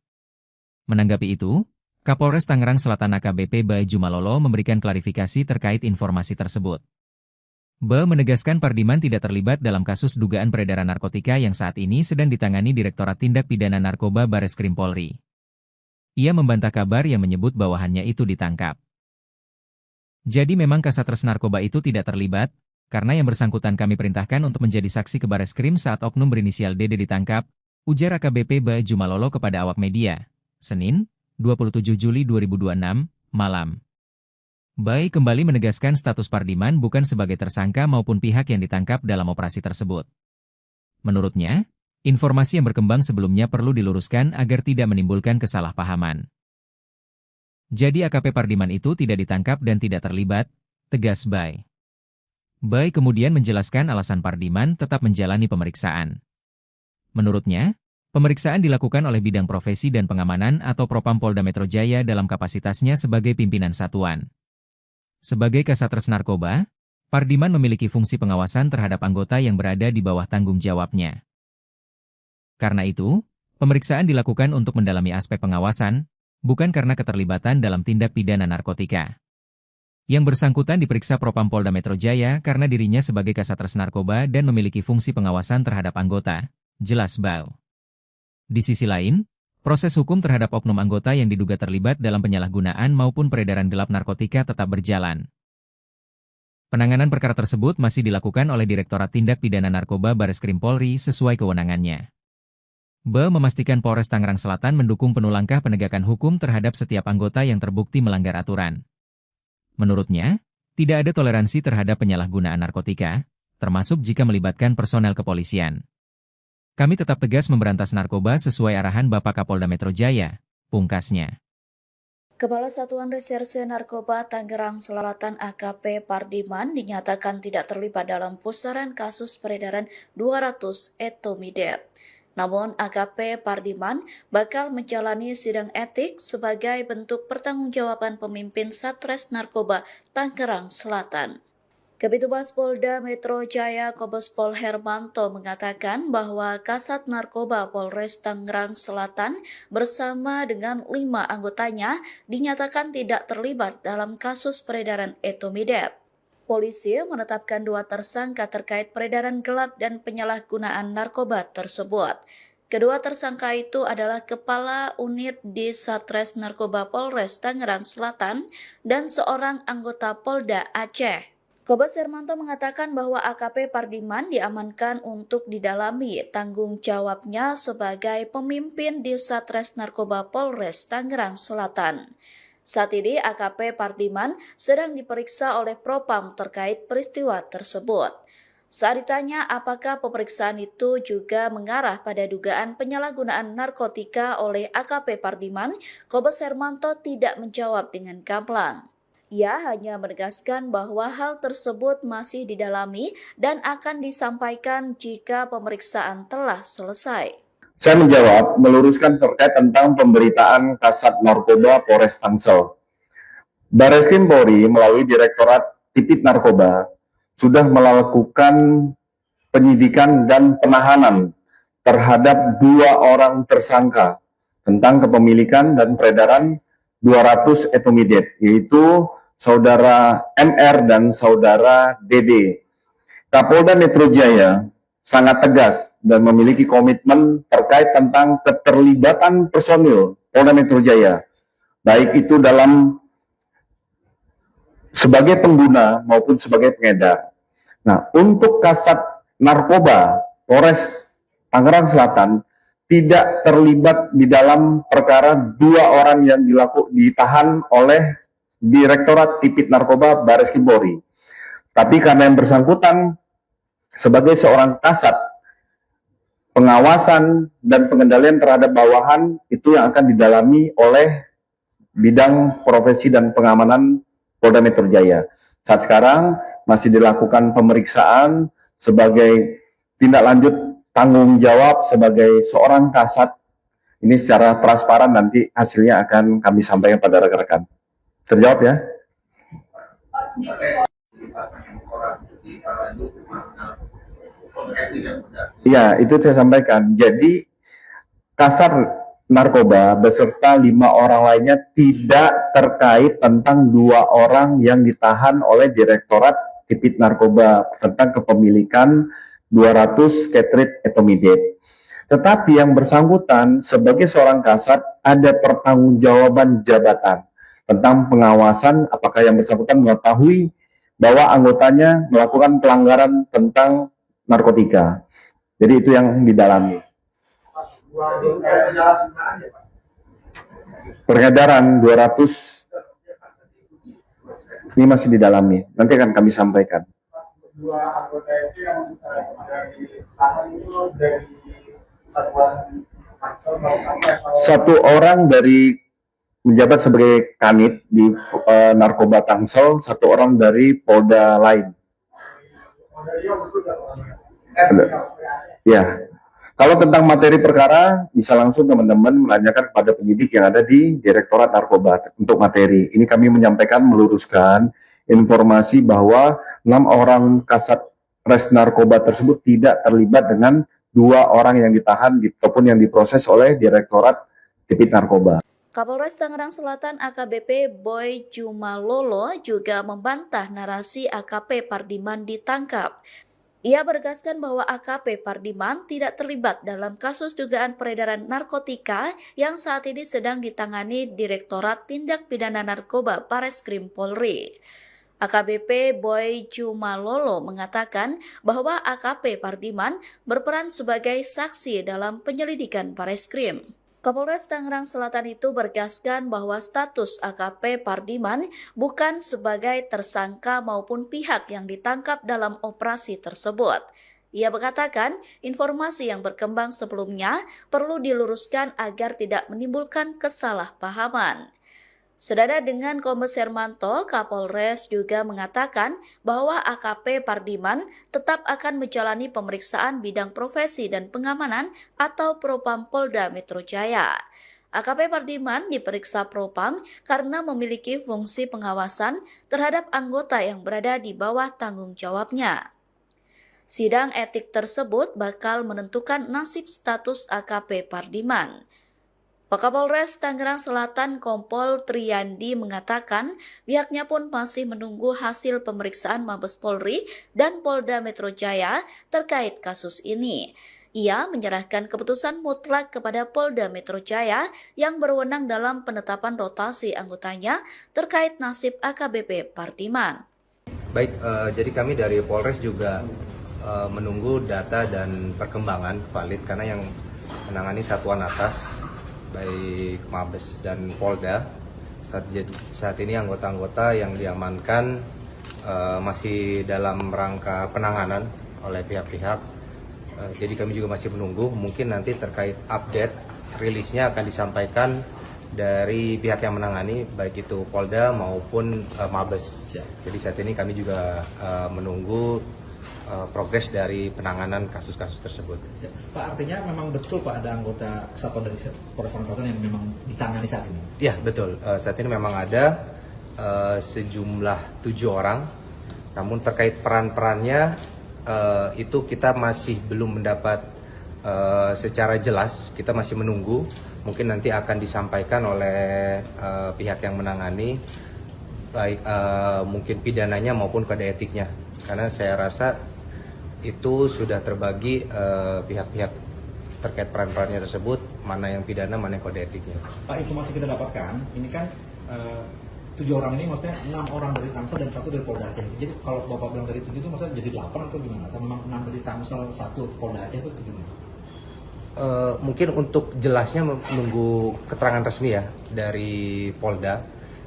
Menanggapi itu, Kapolres Tangerang Selatan AKBP Bae Jumalolo memberikan klarifikasi terkait informasi tersebut. Bae menegaskan Pardiman tidak terlibat dalam kasus dugaan peredaran narkotika yang saat ini sedang ditangani Direktorat Tindak Pidana Narkoba Bareskrim Polri. Ia membantah kabar yang menyebut bawahannya itu ditangkap. Jadi memang Kasat Narkoba itu tidak terlibat, karena yang bersangkutan kami perintahkan untuk menjadi saksi ke Bareskrim saat oknum berinisial DD ditangkap, ujar AKBP Ba Jumalolo kepada awak media, Senin, 27 Juli 2026, malam. Bai kembali menegaskan status Pardiman bukan sebagai tersangka maupun pihak yang ditangkap dalam operasi tersebut. Menurutnya, informasi yang berkembang sebelumnya perlu diluruskan agar tidak menimbulkan kesalahpahaman. Jadi AKP Pardiman itu tidak ditangkap dan tidak terlibat, tegas Bai. Bai kemudian menjelaskan alasan Pardiman tetap menjalani pemeriksaan. Menurutnya, pemeriksaan dilakukan oleh Bidang Profesi dan Pengamanan atau Propam Polda Metro Jaya dalam kapasitasnya sebagai pimpinan satuan. Sebagai Kasat Narkoba, Pardiman memiliki fungsi pengawasan terhadap anggota yang berada di bawah tanggung jawabnya. Karena itu, pemeriksaan dilakukan untuk mendalami aspek pengawasan, bukan karena keterlibatan dalam tindak pidana narkotika. Yang bersangkutan diperiksa Propam Polda Metro Jaya karena dirinya sebagai Kasat Narkoba dan memiliki fungsi pengawasan terhadap anggota, jelas Bau. Di sisi lain, proses hukum terhadap oknum anggota yang diduga terlibat dalam penyalahgunaan maupun peredaran gelap narkotika tetap berjalan. Penanganan perkara tersebut masih dilakukan oleh Direktorat Tindak Pidana Narkoba Bareskrim Polri sesuai kewenangannya. Ba memastikan Polres Tangerang Selatan mendukung penuh langkah penegakan hukum terhadap setiap anggota yang terbukti melanggar aturan. Menurutnya, tidak ada toleransi terhadap penyalahgunaan narkotika, termasuk jika melibatkan personel kepolisian. Kami tetap tegas memberantas narkoba sesuai arahan Bapak Kapolda Metro Jaya, pungkasnya. Kepala Satuan Reserse Narkoba Tangerang Selatan AKP Pardiman dinyatakan tidak terlibat dalam pusaran kasus peredaran 200 etomidate. Namun AKP Pardiman bakal menjalani sidang etik sebagai bentuk pertanggungjawaban pemimpin Satres Narkoba Tangerang Selatan. Kabitumas Polda Metro Jaya Kombes Pol Hermanto mengatakan bahwa Kasat Narkoba Polres Tangerang Selatan bersama dengan 5 anggotanya dinyatakan tidak terlibat dalam kasus peredaran etomidate. Polisi menetapkan 2 tersangka terkait peredaran gelap dan penyalahgunaan narkoba tersebut. Kedua tersangka itu adalah Kepala Unit di Satres Narkoba Polres Tangerang Selatan dan seorang anggota Polda Aceh. Kombes Hermanto mengatakan bahwa AKP Pardiman diamankan untuk didalami tanggung jawabnya sebagai pemimpin di Satres Narkoba Polres Tangerang Selatan. Saat ini AKP Pardiman sedang diperiksa oleh Propam terkait peristiwa tersebut. Saat ditanya apakah pemeriksaan itu juga mengarah pada dugaan penyalahgunaan narkotika oleh AKP Pardiman, Kombes Hermanto tidak menjawab dengan gamblang. Ia hanya menegaskan bahwa hal tersebut masih didalami dan akan disampaikan jika pemeriksaan telah selesai. Saya menjawab, meluruskan terkait tentang pemberitaan Kasat Narkoba Polres Tangsel. Bareskrim Polri melalui Direktorat Tipit Narkoba sudah melakukan penyidikan dan penahanan terhadap 2 orang tersangka tentang kepemilikan dan peredaran 200 etomidate, yaitu Saudara MR dan Saudara DD. Kapolda Metro Jaya sangat tegas dan memiliki komitmen terkait tentang keterlibatan personil Polda Metro Jaya, baik itu dalam sebagai pengguna maupun sebagai pengedar. Nah, untuk Kasat Narkoba Polres Tangerang Selatan tidak terlibat di dalam perkara 2 orang yang ditahan oleh Direktorat Tipit Narkoba Bareskrim Polri. Tapi karena yang bersangkutan sebagai seorang kasat, pengawasan dan pengendalian terhadap bawahan itu yang akan didalami oleh Bidang Profesi dan Pengamanan Polda Metro Jaya. Saat sekarang masih dilakukan pemeriksaan sebagai tindak lanjut tanggung jawab sebagai seorang kasat. Ini secara transparan nanti hasilnya akan kami sampaikan pada rekan-rekan. Terjawab ya? Iya, itu saya sampaikan. Jadi Kasat Narkoba beserta 5 orang lainnya tidak terkait tentang 2 orang yang ditahan oleh Direktorat Tipit Narkoba tentang kepemilikan 200 Ketrit etomidate. Tetapi yang bersangkutan sebagai seorang kasat ada pertanggungjawaban jabatan tentang pengawasan apakah yang bersangkutan mengetahui bahwa anggotanya melakukan pelanggaran tentang narkotika. Jadi itu yang didalami. Peredaran 200 ini masih didalami. Nanti akan kami sampaikan. Dua anggota itu yang ditahan itu dari satuan Tangsel atau Satu orang dari menjabat sebagai kanit di narkoba Tangsel, satu orang dari Polda lain. Ya, kalau tentang materi perkara bisa langsung teman-teman menanyakan kepada penyidik yang ada di Direktorat Narkoba untuk materi. Ini kami menyampaikan meluruskan informasi bahwa 6 orang kasat res narkoba tersebut tidak terlibat dengan 2 orang yang ditahan ataupun yang diproses oleh Direktorat Tipit Narkoba. Kapolres Tangerang Selatan AKBP Boy Jumalolo juga membantah narasi AKP Pardiman ditangkap. Ia menegaskan bahwa AKP Pardiman tidak terlibat dalam kasus dugaan peredaran narkotika yang saat ini sedang ditangani Direktorat Tindak Pidana Narkoba Bareskrim Polri. AKBP Boy Jumalolo mengatakan bahwa AKP Pardiman berperan sebagai saksi dalam penyelidikan Bareskrim. Kapolres Tangerang Selatan itu bergaskan bahwa status AKP Pardiman bukan sebagai tersangka maupun pihak yang ditangkap dalam operasi tersebut. Ia mengatakan informasi yang berkembang sebelumnya perlu diluruskan agar tidak menimbulkan kesalahpahaman. Senada dengan Kombes Hermanto, Kapolres juga mengatakan bahwa AKP Pardiman tetap akan menjalani pemeriksaan bidang profesi dan pengamanan atau Propam Polda Metro Jaya. AKP Pardiman diperiksa Propam karena memiliki fungsi pengawasan terhadap anggota yang berada di bawah tanggung jawabnya. Sidang etik tersebut bakal menentukan nasib status AKP Pardiman. Wakapolres Tangerang Selatan Kompol Triyandi mengatakan pihaknya pun masih menunggu hasil pemeriksaan Mabes Polri dan Polda Metro Jaya terkait kasus ini. Ia menyerahkan keputusan mutlak kepada Polda Metro Jaya yang berwenang dalam penetapan rotasi anggotanya terkait nasib AKBP Pardiman. Baik, jadi kami dari Polres juga menunggu data dan perkembangan valid karena yang menangani satuan atas baik Mabes dan Polda saat ini anggota-anggota yang diamankan masih dalam rangka penanganan oleh pihak-pihak. Jadi kami juga masih menunggu, mungkin nanti terkait update rilisnya akan disampaikan dari pihak yang menangani baik itu Polda maupun Mabes. Jadi saat ini kami juga menunggu progres dari penanganan kasus-kasus tersebut. Pak, artinya memang betul Pak ada anggota kesatuan dari Polres Tangerang Selatan yang memang ditangani saat ini? Ya betul, saat ini memang ada sejumlah 7 orang, namun terkait peran-perannya itu kita masih belum mendapat secara jelas, kita masih menunggu, mungkin nanti akan disampaikan oleh pihak yang menangani, baik mungkin pidananya maupun kode etiknya, karena saya rasa itu sudah terbagi pihak-pihak terkait peran-perannya tersebut, mana yang pidana, mana yang kode etiknya. Pak, informasi kita dapatkan, ini kan 7 orang ini maksudnya 6 orang dari Tangsel dan 1 dari Polda Aceh. Jadi kalau Bapak bilang dari 7 itu maksudnya jadi 8 atau gimana? Atau memang 6 dari Tangsel, 1 Polda Aceh itu gimana? Mungkin untuk jelasnya menunggu keterangan resmi ya dari Polda.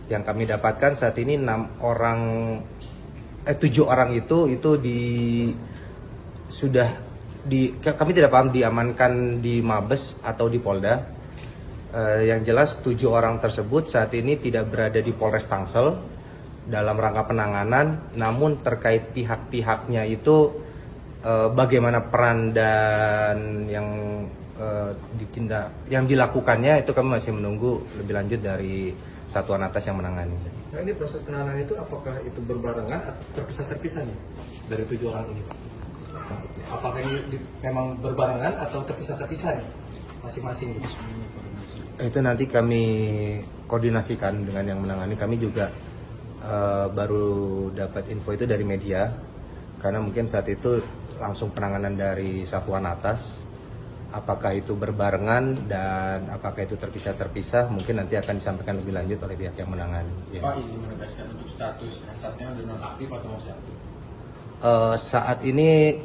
Yang kami dapatkan saat ini 7 orang itu kami tidak paham diamankan di Mabes atau di Polda. Yang jelas 7 orang tersebut saat ini tidak berada di Polres Tangsel dalam rangka penanganan, namun terkait pihak-pihaknya itu bagaimana peran dan yang dilakukannya itu kami masih menunggu lebih lanjut dari satuan atas yang menangani. Nah, ini proses penanganan itu apakah itu berbarengan atau terpisah-terpisah nih dari 7 orang ini? Apakah ini memang berbarengan atau terpisah-terpisah nih masing-masing? Itu nanti kami koordinasikan dengan yang menangani. Kami juga baru dapat info itu dari media, karena mungkin saat itu langsung penanganan dari satuan atas apakah itu berbarengan dan apakah itu terpisah-terpisah mungkin nanti akan disampaikan lebih lanjut oleh pihak yang menangani. Ya. Pak, ini menegaskan untuk status kasatnya udah nonaktif atau masih aktif? Saat ini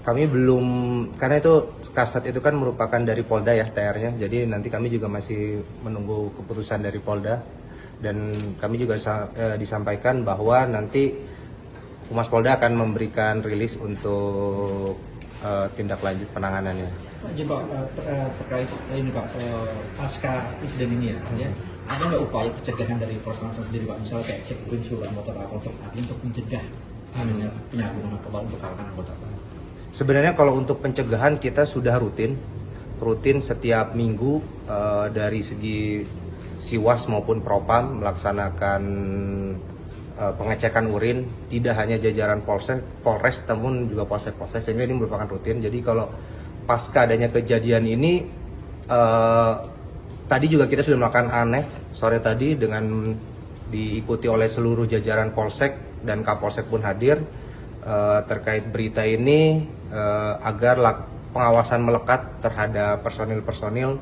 kami belum, karena itu kasat itu kan merupakan dari Polda ya TR-nya, jadi nanti kami juga masih menunggu keputusan dari Polda dan kami juga disampaikan bahwa nanti Humas Polda akan memberikan rilis untuk tindak lanjut penanganannya. Jadi Pak, terkait ini Pak, pasca insiden ini ya, ada nggak upaya pencegahan dari Polres Tangsel sendiri Pak, misalnya kayak cek urin seluruh anggota Pak untuk mencegah penyalahgunaan narkoba untuk kalangan anggota Pak? Sebenarnya kalau untuk pencegahan kita sudah rutin setiap minggu dari segi Siwas maupun Propam melaksanakan pengecekan urin, tidak hanya jajaran Polres namun juga Polsek, sehingga ini merupakan rutin. Jadi kalau pasca adanya kejadian ini, tadi juga kita sudah melakukan ANEF sore tadi dengan diikuti oleh seluruh jajaran Polsek dan Kapolsek pun hadir terkait berita ini agar pengawasan melekat terhadap personil-personil,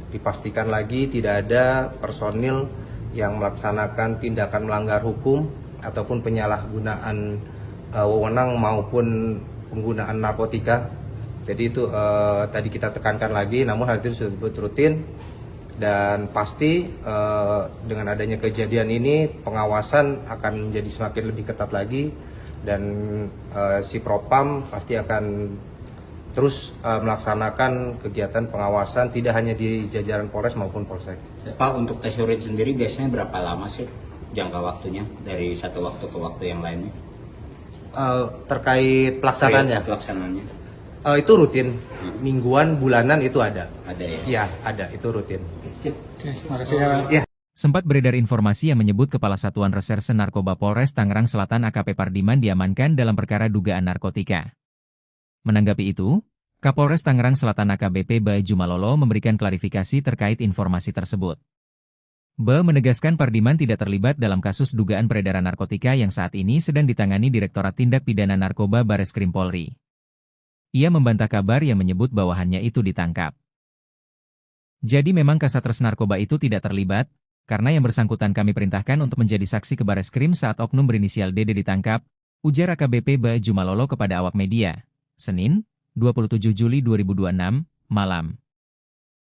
dipastikan lagi tidak ada personil yang melaksanakan tindakan melanggar hukum ataupun penyalahgunaan wewenang maupun penggunaan narkotika. Jadi itu tadi kita tekankan lagi, namun hal itu sudah rutin dan pasti dengan adanya kejadian ini pengawasan akan menjadi semakin lebih ketat lagi dan si Propam pasti akan terus melaksanakan kegiatan pengawasan tidak hanya di jajaran Polres maupun Polsek. Pak, untuk tes urin sendiri biasanya berapa lama sih jangka waktunya dari satu waktu ke waktu yang lainnya? Terkait pelaksanaannya? Pelaksanaannya. Itu rutin, mingguan, bulanan itu ada. Ada ya? Iya, ada, itu rutin. Terima kasih ya. Sempat beredar informasi yang menyebut Kepala Satuan Reserse Narkoba Polres Tangerang Selatan AKP Pardiman diamankan dalam perkara dugaan narkotika. Menanggapi itu, Kapolres Tangerang Selatan AKBP Bae Jumalolo memberikan klarifikasi terkait informasi tersebut. Bae menegaskan Pardiman tidak terlibat dalam kasus dugaan peredaran narkotika yang saat ini sedang ditangani Direktorat Tindak Pidana Narkoba Bareskrim Polri. Ia membantah kabar yang menyebut bawahannya itu ditangkap. Jadi memang Kasatres Narkoba itu tidak terlibat, karena yang bersangkutan kami perintahkan untuk menjadi saksi ke Bareskrim saat oknum berinisial DD ditangkap, ujar AKBP Bae Jumalolo kepada awak media, Senin, 27 Juli 2026, malam.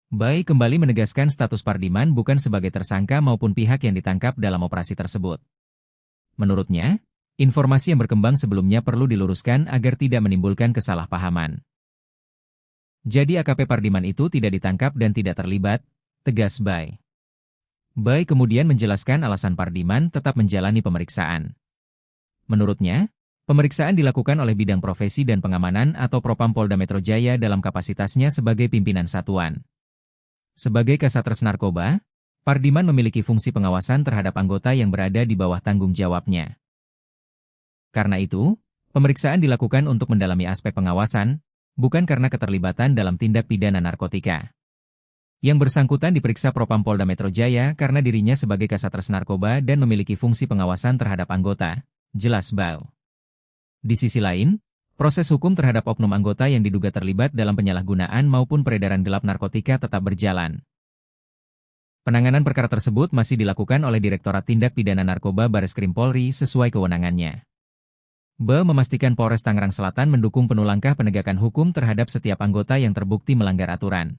Bae kembali menegaskan status Pardiman bukan sebagai tersangka maupun pihak yang ditangkap dalam operasi tersebut. Menurutnya, informasi yang berkembang sebelumnya perlu diluruskan agar tidak menimbulkan kesalahpahaman. Jadi AKP Pardiman itu tidak ditangkap dan tidak terlibat, tegas Bae. Bae kemudian menjelaskan alasan Pardiman tetap menjalani pemeriksaan. Menurutnya, pemeriksaan dilakukan oleh Bidang Profesi dan Pengamanan atau Propam Polda Metro Jaya dalam kapasitasnya sebagai pimpinan satuan. Sebagai Kasatres Narkoba, Pardiman memiliki fungsi pengawasan terhadap anggota yang berada di bawah tanggung jawabnya. Karena itu, pemeriksaan dilakukan untuk mendalami aspek pengawasan, bukan karena keterlibatan dalam tindak pidana narkotika. Yang bersangkutan diperiksa Propam Polda Metro Jaya karena dirinya sebagai Kasatres Narkoba dan memiliki fungsi pengawasan terhadap anggota, jelas Bae. Di sisi lain, proses hukum terhadap oknum anggota yang diduga terlibat dalam penyalahgunaan maupun peredaran gelap narkotika tetap berjalan. Penanganan perkara tersebut masih dilakukan oleh Direktorat Tindak Pidana Narkoba Bareskrim Polri sesuai kewenangannya. Bae memastikan Polres Tangerang Selatan mendukung penuh langkah penegakan hukum terhadap setiap anggota yang terbukti melanggar aturan.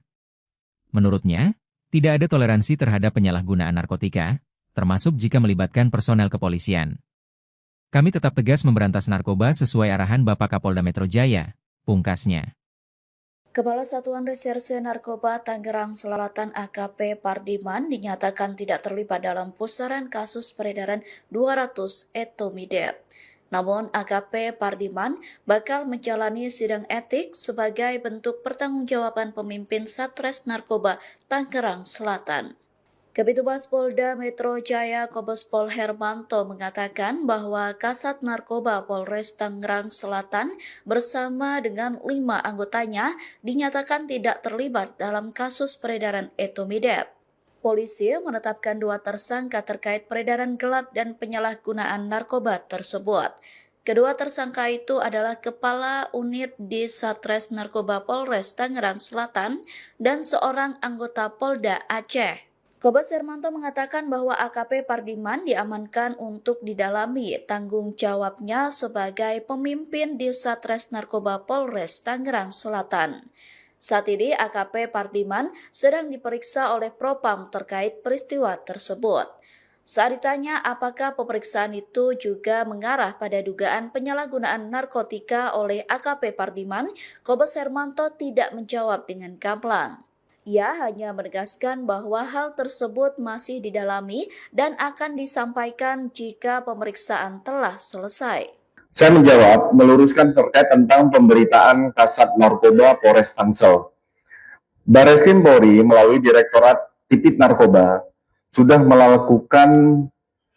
Menurutnya, tidak ada toleransi terhadap penyalahgunaan narkotika, termasuk jika melibatkan personel kepolisian. Kami tetap tegas memberantas narkoba sesuai arahan Bapak Kapolda Metro Jaya, pungkasnya. Kepala Satuan Reserse Narkoba Tangerang Selatan AKP Pardiman dinyatakan tidak terlibat dalam pusaran kasus peredaran 200 etomidate. Namun AKP Pardiman bakal menjalani sidang etik sebagai bentuk pertanggungjawaban pemimpin Satres Narkoba Tangerang Selatan. Kabitumas Polda Metro Jaya Kombes Pol Hermanto mengatakan bahwa Kasat Narkoba Polres Tangerang Selatan bersama dengan 5 anggotanya dinyatakan tidak terlibat dalam kasus peredaran etomidate. Polisi menetapkan 2 tersangka terkait peredaran gelap dan penyalahgunaan narkoba tersebut. Kedua tersangka itu adalah Kepala Unit di Satres Narkoba Polres Tangerang Selatan dan seorang anggota Polda Aceh. Kombes Hermanto mengatakan bahwa AKP Pardiman diamankan untuk didalami tanggung jawabnya sebagai pemimpin di Satres Narkoba Polres Tangerang Selatan. Saat ini AKP Pardiman sedang diperiksa oleh Propam terkait peristiwa tersebut. Saat ditanya apakah pemeriksaan itu juga mengarah pada dugaan penyalahgunaan narkotika oleh AKP Pardiman, Kombes Hermanto tidak menjawab dengan gamblang. Ia hanya menegaskan bahwa hal tersebut masih didalami dan akan disampaikan jika pemeriksaan telah selesai. Saya menjawab, meluruskan terkait tentang pemberitaan Kasat Narkoba Polres Tangsel. Bareskrim Polri melalui Direktorat Tipit Narkoba sudah melakukan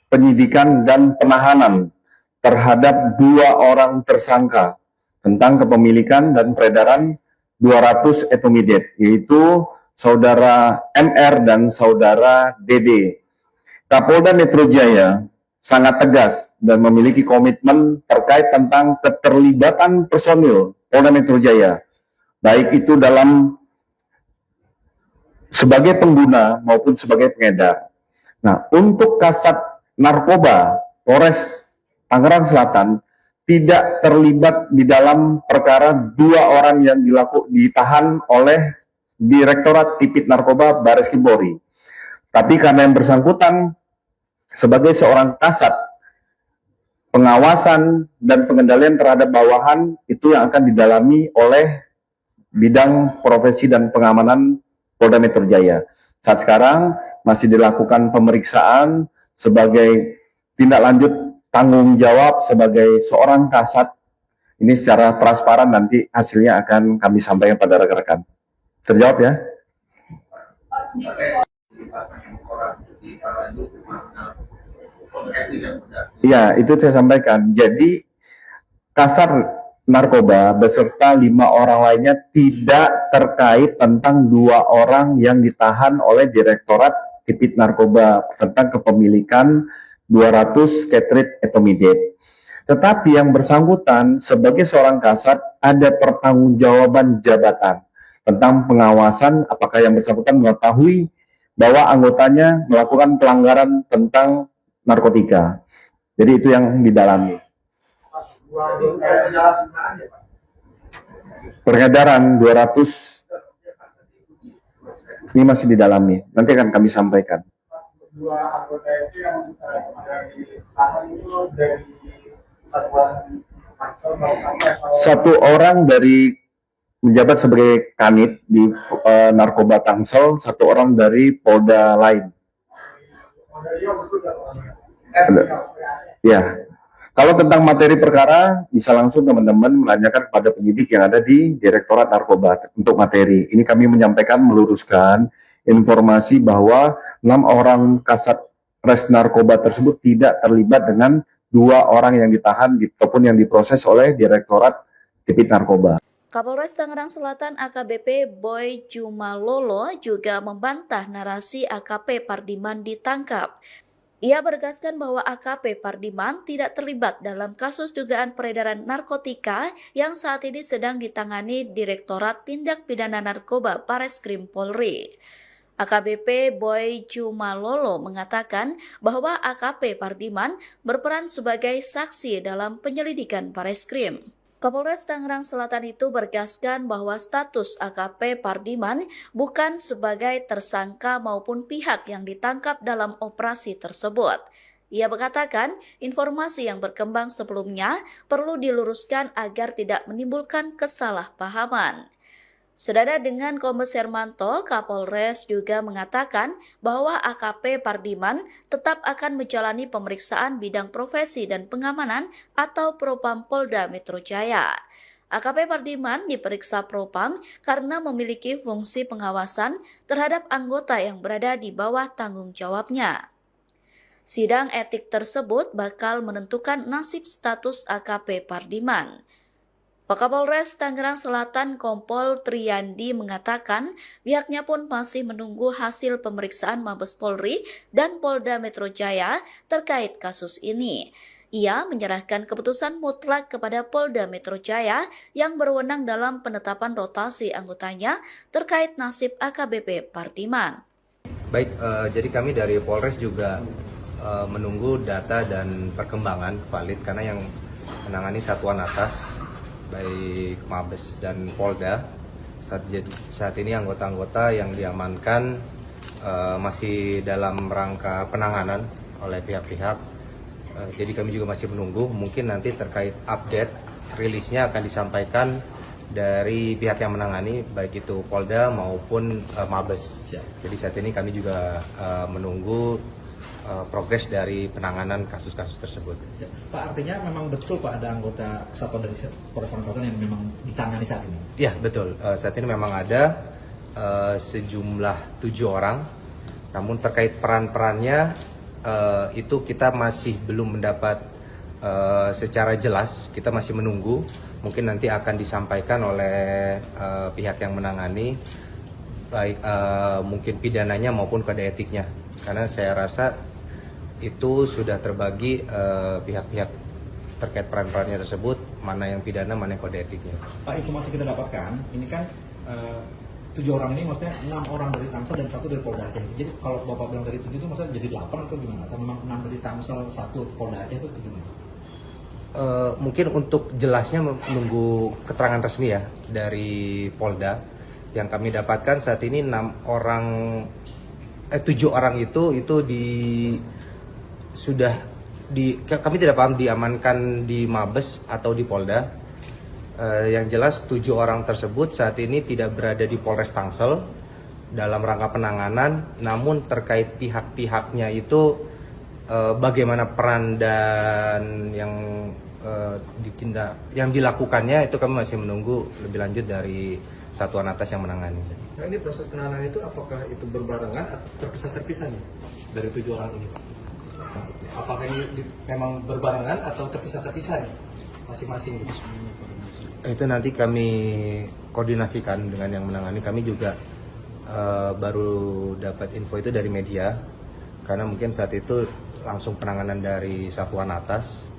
penyidikan dan penahanan terhadap 2 orang tersangka tentang kepemilikan dan peredaran 200 etomidate, yaitu Saudara MR dan Saudara DD. Kapolda Metro Jaya sangat tegas dan memiliki komitmen terkait tentang keterlibatan personil Polda Metro Jaya, baik itu dalam sebagai pengguna maupun sebagai pengedar. Nah, untuk Kasat Narkoba Polres Tangerang Selatan tidak terlibat di dalam perkara 2 orang yang ditahan oleh Direktorat Tipit Narkoba Bareskrim Polri. Tapi karena yang bersangkutan sebagai seorang kasat, pengawasan dan pengendalian terhadap bawahan itu yang akan didalami oleh bidang profesi dan pengamanan Polda Metro Jaya. Saat sekarang masih dilakukan pemeriksaan sebagai tindak lanjut tanggung jawab sebagai seorang kasat. Ini secara transparan nanti hasilnya akan kami sampaikan pada rekan-rekan. Terjawab ya? Iya, itu saya sampaikan. Jadi Kasat Narkoba beserta 5 orang lainnya tidak terkait tentang 2 orang yang ditahan oleh Direktorat Tipit Narkoba tentang kepemilikan 200 Ketrit etomidate. Tetapi yang bersangkutan sebagai seorang kasat ada pertanggungjawaban jabatan tentang pengawasan apakah yang bersangkutan mengetahui bahwa anggotanya melakukan pelanggaran tentang narkotika. Jadi itu yang didalami. Peredaran 200 ini masih didalami. Nanti akan kami sampaikan. 2 anggota itu yang ditahan itu dari satuan Tangsel satu orang dari menjabat sebagai kanit di Narkoba Tangsel, 1 orang dari Polda lain. Ya. Kalau tentang materi perkara, bisa langsung teman-teman menanyakan kepada penyidik yang ada di Direktorat Narkoba untuk materi. Ini kami menyampaikan, meluruskan informasi bahwa 6 orang kasat res narkoba tersebut tidak terlibat dengan 2 orang yang ditahan ataupun yang diproses oleh Direktorat Tipit Narkoba. Kapolres Tangerang Selatan AKBP Boy Jumalolo juga membantah narasi AKP Pardiman ditangkap. Ia menegaskan bahwa AKP Pardiman tidak terlibat dalam kasus dugaan peredaran narkotika yang saat ini sedang ditangani Direktorat Tindak Pidana Narkoba Bareskrim Polri. AKBP Boy Jumalolo mengatakan bahwa AKP Pardiman berperan sebagai saksi dalam penyelidikan Bareskrim. Kapolres Tangerang Selatan itu bergaskan bahwa status AKP Pardiman bukan sebagai tersangka maupun pihak yang ditangkap dalam operasi tersebut. Ia mengatakan informasi yang berkembang sebelumnya perlu diluruskan agar tidak menimbulkan kesalahpahaman. Senada dengan Kombes Hermanto, Kapolres juga mengatakan bahwa AKP Pardiman tetap akan menjalani pemeriksaan bidang profesi dan pengamanan atau Propam Polda Metro Jaya. AKP Pardiman diperiksa Propam karena memiliki fungsi pengawasan terhadap anggota yang berada di bawah tanggung jawabnya. Sidang etik tersebut bakal menentukan nasib status AKP Pardiman. Wakapolres Tangerang Selatan Kompol Triyandi mengatakan pihaknya pun masih menunggu hasil pemeriksaan Mabes Polri dan Polda Metro Jaya terkait kasus ini. Ia menyerahkan keputusan mutlak kepada Polda Metro Jaya yang berwenang dalam penetapan rotasi anggotanya terkait nasib AKBP Pardiman. Baik, jadi kami dari Polres juga menunggu data dan perkembangan valid karena yang menangani satuan atas baik Mabes dan Polda saat ini anggota-anggota yang diamankan masih dalam rangka penanganan oleh pihak-pihak. Jadi kami juga masih menunggu, mungkin nanti terkait update rilisnya akan disampaikan dari pihak yang menangani baik itu Polda maupun Mabes. Jadi saat ini kami juga menunggu progres dari penanganan kasus-kasus tersebut. Pak, artinya memang betul Pak ada anggota satuan dari Polres Selatan yang memang ditangani saat ini? Ya betul, saat ini memang ada sejumlah 7 orang, namun terkait peran-perannya itu kita masih belum mendapat secara jelas, kita masih menunggu, mungkin nanti akan disampaikan oleh pihak yang menangani, baik mungkin pidananya maupun kode etiknya, karena saya rasa itu sudah terbagi pihak-pihak terkait peran-perannya tersebut, mana yang pidana, mana yang kode etiknya. Pak, informasi kita dapatkan, ini kan 7 orang ini maksudnya 6 orang dari Tangsel dan 1 dari Polda Aceh. Jadi kalau Bapak bilang dari 7 itu maksudnya jadi 8 atau gimana? Atau memang 6 dari Tangsel, 1 Polda Aceh itu gimana? Mungkin untuk jelasnya menunggu keterangan resmi ya dari Polda. Yang kami dapatkan saat ini 7 orang itu kami tidak paham diamankan di Mabes atau di Polda. Yang jelas 7 orang tersebut saat ini tidak berada di Polres Tangsel dalam rangka penanganan, namun terkait pihak-pihaknya itu bagaimana peran dan yang dilakukannya itu kami masih menunggu lebih lanjut dari satuan atas yang menangani. Nah, ini proses penanganan itu apakah itu berbarengan atau terpisah-terpisah nih dari 7 orang ini? Apakah ini memang berbarengan atau terpisah-terpisah nih masing-masing? Itu nanti kami koordinasikan dengan yang menangani. Kami juga baru dapat info itu dari media, karena mungkin saat itu langsung penanganan dari satuan atas.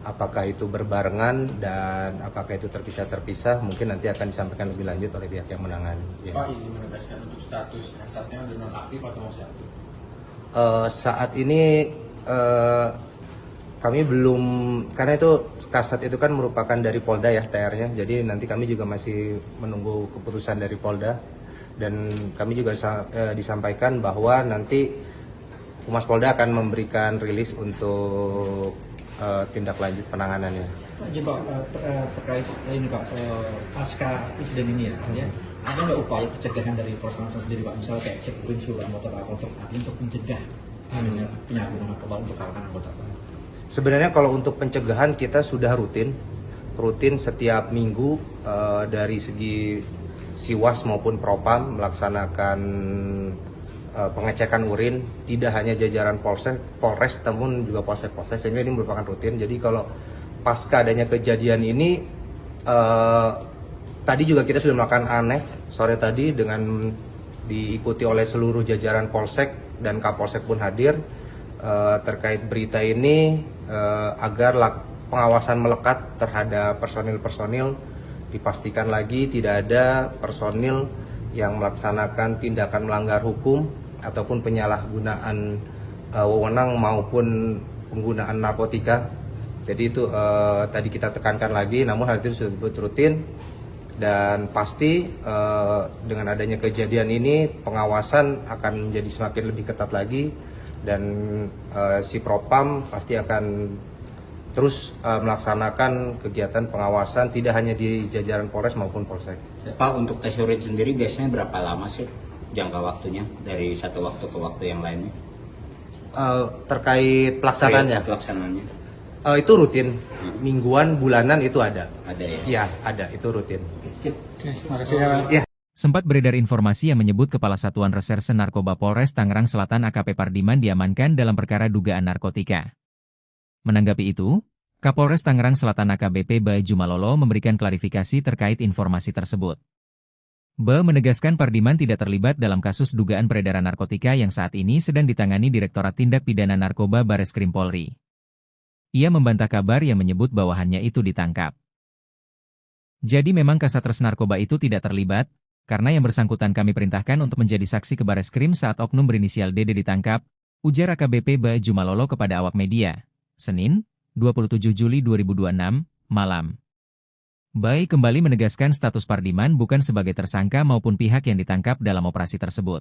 Apakah itu berbarengan dan apakah itu terpisah-terpisah, mungkin nanti akan disampaikan lebih lanjut oleh pihak yang menangani. Pak, ini menegaskan untuk status kasadnya sudah nonaktif atau masih aktif? Saat ini kami belum, karena itu kasat itu kan merupakan dari Polda ya TR-nya, jadi nanti kami juga masih menunggu keputusan dari Polda, dan kami juga disampaikan bahwa nanti Humas Polda akan memberikan rilis untuk tindak lanjut penanganannya. Jadi Pak, terkait ini Pak, pasca insiden ini ya, ada nggak upaya pencegahan dari Polres Tangsel sendiri Pak, misalnya kayak cek urin seluruh anggota untuk mencegah penyalahgunaan narkoba untuk kalangan anggota? Sebenarnya kalau untuk pencegahan kita sudah rutin setiap minggu dari segi Siwas maupun Propam melaksanakan pengecekan urin, tidak hanya jajaran Polres namun juga Polsek, sehingga ini merupakan rutin. Jadi kalau pasca adanya kejadian ini, tadi juga kita sudah melakukan ANEF sore tadi dengan diikuti oleh seluruh jajaran Polsek dan Kapolsek pun hadir terkait berita ini, agar pengawasan melekat terhadap personil-personil, dipastikan lagi tidak ada personil yang melaksanakan tindakan melanggar hukum ataupun penyalahgunaan wewenang maupun penggunaan narkotika. Jadi itu tadi kita tekankan lagi, namun hal itu sudah rutin, dan pasti dengan adanya kejadian ini pengawasan akan menjadi semakin lebih ketat lagi, dan si Propam pasti akan terus melaksanakan kegiatan pengawasan tidak hanya di jajaran Polres maupun Polsek. Pak, untuk tes urin sendiri biasanya berapa lama sih jangka waktunya dari satu waktu ke waktu yang lainnya? Terkait pelaksanaannya? Itu rutin, mingguan, bulanan itu ada. Ada ya? Iya, ada, itu rutin. Terima kasih ya. Sempat beredar informasi yang menyebut Kepala Satuan Reserse Narkoba Polres Tangerang Selatan AKP Pardiman diamankan dalam perkara dugaan narkotika. Menanggapi itu, Kapolres Tangerang Selatan AKBP Baju Malolo memberikan klarifikasi terkait informasi tersebut. Menegaskan Pardiman tidak terlibat dalam kasus dugaan peredaran narkotika yang saat ini sedang ditangani Direktorat Tindak Pidana Narkoba Bareskrim Polri. Ia membantah kabar yang menyebut bawahannya itu ditangkap. Jadi memang Kasatgas Narkoba itu tidak terlibat, karena yang bersangkutan kami perintahkan untuk menjadi saksi ke Bareskrim saat oknum berinisial DD ditangkap, ujar AKBP Baju Malolo kepada awak media, Senin, 27 Juli 2026, malam. Bai kembali menegaskan status Pardiman bukan sebagai tersangka maupun pihak yang ditangkap dalam operasi tersebut.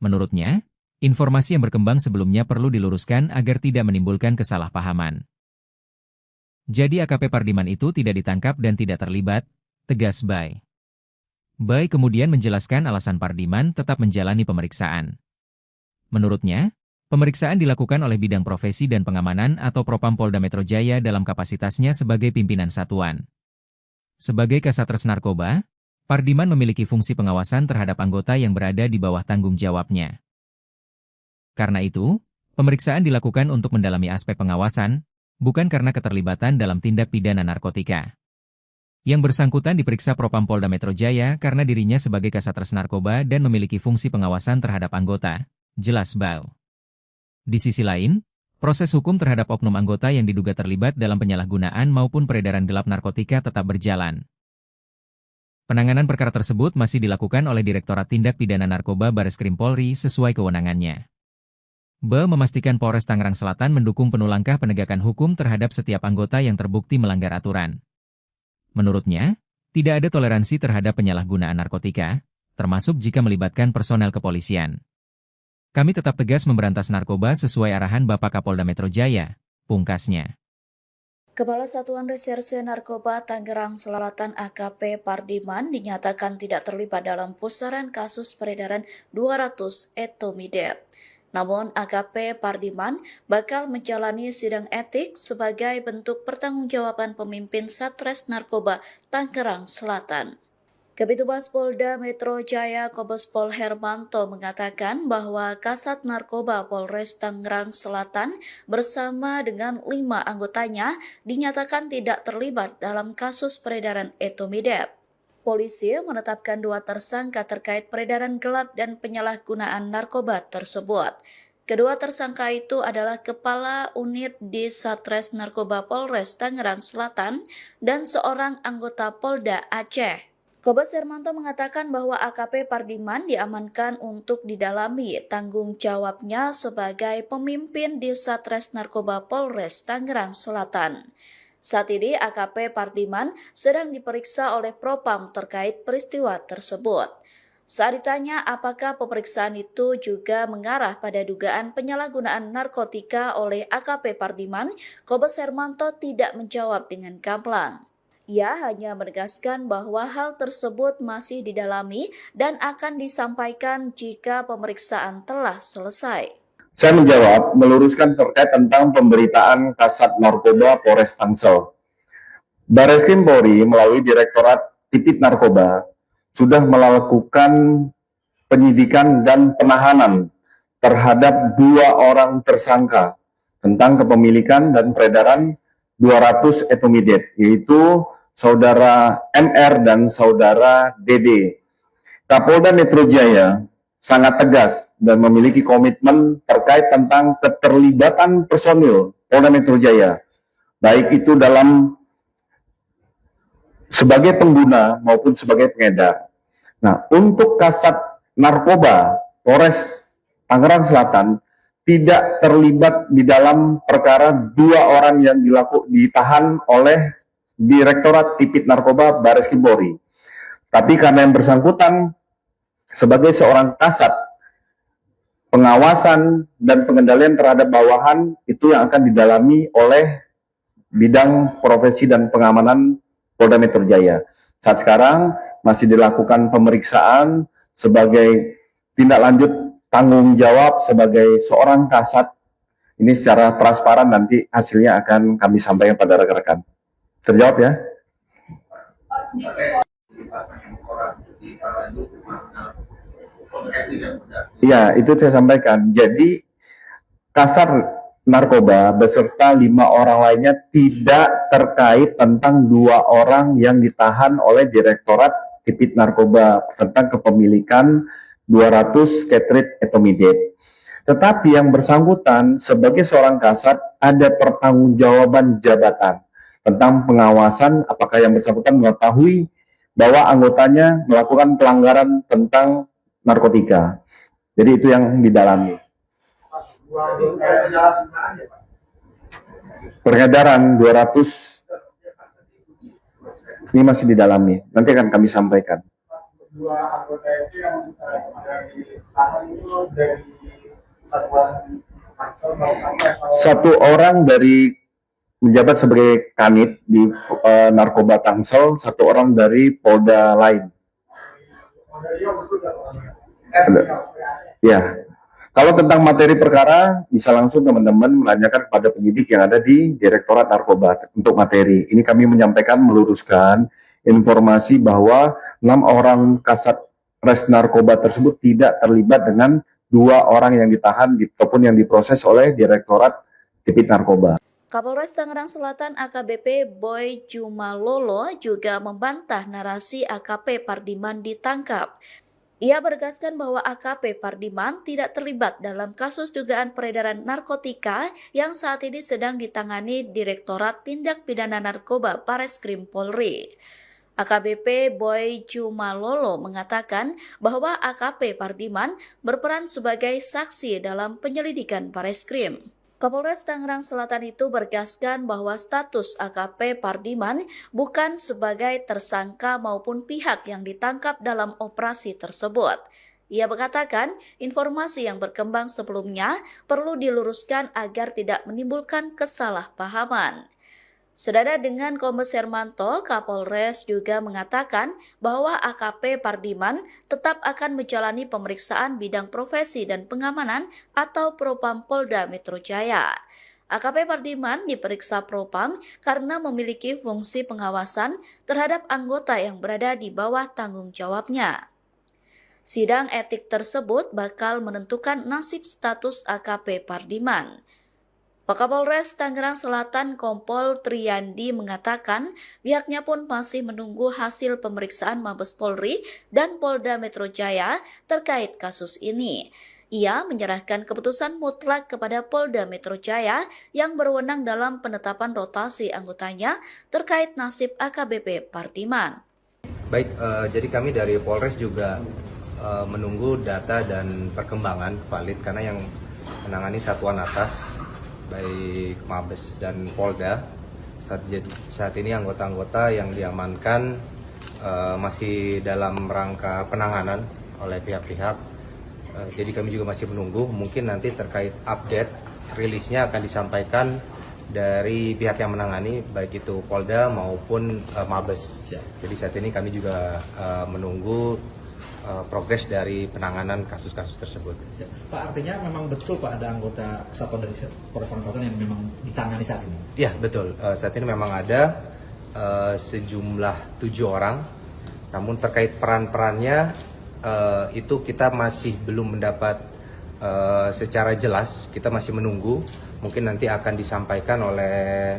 Menurutnya, informasi yang berkembang sebelumnya perlu diluruskan agar tidak menimbulkan kesalahpahaman. Jadi AKP Pardiman itu tidak ditangkap dan tidak terlibat, tegas Bai. Bai kemudian menjelaskan alasan Pardiman tetap menjalani pemeriksaan. Menurutnya, pemeriksaan dilakukan oleh Bidang Profesi dan Pengamanan atau Propam Polda Metro Jaya dalam kapasitasnya sebagai pimpinan satuan. Sebagai Kasatgas Narkoba, Pardiman memiliki fungsi pengawasan terhadap anggota yang berada di bawah tanggung jawabnya. Karena itu, pemeriksaan dilakukan untuk mendalami aspek pengawasan, bukan karena keterlibatan dalam tindak pidana narkotika. Yang bersangkutan diperiksa Propam Polda Metro Jaya karena dirinya sebagai Kasatgas Narkoba dan memiliki fungsi pengawasan terhadap anggota, jelas Bau. Di sisi lain, proses hukum terhadap oknum anggota yang diduga terlibat dalam penyalahgunaan maupun peredaran gelap narkotika tetap berjalan. Penanganan perkara tersebut masih dilakukan oleh Direktorat Tindak Pidana Narkoba Bareskrim Polri sesuai kewenangannya. Ba memastikan Polres Tangerang Selatan mendukung penuh langkah penegakan hukum terhadap setiap anggota yang terbukti melanggar aturan. Menurutnya, tidak ada toleransi terhadap penyalahgunaan narkotika, termasuk jika melibatkan personel kepolisian. Kami tetap tegas memberantas narkoba sesuai arahan Bapak Kapolda Metro Jaya, pungkasnya. Kepala Satuan Reserse Narkoba Tangerang Selatan AKP Pardiman dinyatakan tidak terlibat dalam pusaran kasus peredaran 200 etomidate. Namun AKP Pardiman bakal menjalani sidang etik sebagai bentuk pertanggungjawaban pemimpin Satres Narkoba Tangerang Selatan. Kabitumas Polda Metro Jaya Kombes Pol Hermanto mengatakan bahwa Kasat Narkoba Polres Tangerang Selatan bersama dengan 5 anggotanya dinyatakan tidak terlibat dalam kasus peredaran etomidate. Polisi menetapkan 2 tersangka terkait peredaran gelap dan penyalahgunaan narkoba tersebut. Kedua tersangka itu adalah Kepala Unit di Satres Narkoba Polres Tangerang Selatan dan seorang anggota Polda Aceh. Kombes Hermanto mengatakan bahwa AKP Pardiman diamankan untuk didalami tanggung jawabnya sebagai pemimpin di Satres Narkoba Polres Tangerang Selatan. Saat ini AKP Pardiman sedang diperiksa oleh Propam terkait peristiwa tersebut. Saat ditanya apakah pemeriksaan itu juga mengarah pada dugaan penyalahgunaan narkotika oleh AKP Pardiman, Kombes Hermanto tidak menjawab dengan gamblang. Ia hanya menegaskan bahwa hal tersebut masih didalami dan akan disampaikan jika pemeriksaan telah selesai. Saya menjawab, meluruskan terkait tentang pemberitaan Kasat Narkoba Polres Tangsel. Bareskrim Polri melalui Direktorat Tipit Narkoba sudah melakukan penyidikan dan penahanan terhadap 2 orang tersangka tentang kepemilikan dan peredaran 200 etomidate, yaitu Saudara MR dan Saudara DD. Kapolda Metro Jaya sangat tegas dan memiliki komitmen terkait tentang keterlibatan personil Polda Metro Jaya, baik itu dalam sebagai pengguna maupun sebagai pengedar. Nah, untuk Kasat Narkoba Polres Tangerang Selatan tidak terlibat di dalam perkara 2 orang yang ditahan oleh Direktorat Tipit Narkoba Bareskrim Polri. Tapi karena yang bersangkutan sebagai seorang kasat, pengawasan dan pengendalian terhadap bawahan itu yang akan didalami oleh Bidang Profesi dan Pengamanan Polda Metro Jaya. Saat sekarang masih dilakukan pemeriksaan sebagai tindak lanjut tanggung jawab sebagai seorang kasat. Ini secara transparan nanti hasilnya akan kami sampaikan pada rekan-rekan. Terjawab ya? Iya, itu saya sampaikan. Jadi Kasat Narkoba beserta 5 orang lainnya tidak terkait tentang 2 orang yang ditahan oleh Direktorat Tipit Narkoba tentang kepemilikan 200 cartridge etomidate. Tetapi yang bersangkutan sebagai seorang kasat ada pertanggungjawaban jabatan tentang pengawasan apakah yang bersangkutan mengetahui bahwa anggotanya melakukan pelanggaran tentang narkotika. Jadi itu yang didalami. Peredaran 200 ini masih didalami. Nanti akan kami sampaikan. Dua anggota itu yang dari tahan itu dari satuan Tangsel atau Satu orang dari menjabat sebagai kanit di narkoba Tangsel, satu orang dari Polda lain. Ya. Kalau tentang materi perkara, bisa langsung teman-teman menanyakan kepada penyidik yang ada di Direktorat Narkoba untuk materi. Ini kami menyampaikan, meluruskan informasi bahwa 6 orang kasat res narkoba tersebut tidak terlibat dengan 2 orang yang ditahan ataupun yang diproses oleh Direktorat Tipit Narkoba. Kapolres Tangerang Selatan AKBP Boy Jumalolo juga membantah narasi AKP Pardiman ditangkap. Ia menegaskan bahwa AKP Pardiman tidak terlibat dalam kasus dugaan peredaran narkotika yang saat ini sedang ditangani Direktorat Tindak Pidana Narkoba Bareskrim Polri. AKBP Boy Jumalolo mengatakan bahwa AKP Pardiman berperan sebagai saksi dalam penyelidikan Bareskrim. Kapolres Tangerang Selatan itu bergaskan bahwa status AKP Pardiman bukan sebagai tersangka maupun pihak yang ditangkap dalam operasi tersebut. Ia mengatakan informasi yang berkembang sebelumnya perlu diluruskan agar tidak menimbulkan kesalahpahaman. Senada dengan Kombes Hermanto, Kapolres juga mengatakan bahwa AKP Pardiman tetap akan menjalani pemeriksaan bidang profesi dan pengamanan atau Propam Polda Metro Jaya. AKP Pardiman diperiksa Propam karena memiliki fungsi pengawasan terhadap anggota yang berada di bawah tanggung jawabnya. Sidang etik tersebut bakal menentukan nasib status AKP Pardiman. Wakapolres Tangerang Selatan Kompol Triyandi mengatakan pihaknya pun masih menunggu hasil pemeriksaan Mabes Polri dan Polda Metro Jaya terkait kasus ini. Ia menyerahkan keputusan mutlak kepada Polda Metro Jaya yang berwenang dalam penetapan rotasi anggotanya terkait nasib AKBP Pardiman. Baik, jadi kami dari Polres juga menunggu data dan perkembangan valid karena yang menangani satuan atas baik Mabes dan Polda saat ini anggota-anggota yang diamankan masih dalam rangka penanganan oleh pihak-pihak. Jadi kami juga masih menunggu, mungkin nanti terkait update rilisnya akan disampaikan dari pihak yang menangani baik itu Polda maupun Mabes. Jadi saat ini kami juga menunggu progres dari penanganan kasus-kasus tersebut. Pak, artinya memang betul Pak ada anggota kesatuan dari Polres Selatan yang memang ditangani saat ini? Ya betul, saat ini memang ada sejumlah 7 orang, namun terkait peran-perannya itu kita masih belum mendapat secara jelas, kita masih menunggu, mungkin nanti akan disampaikan oleh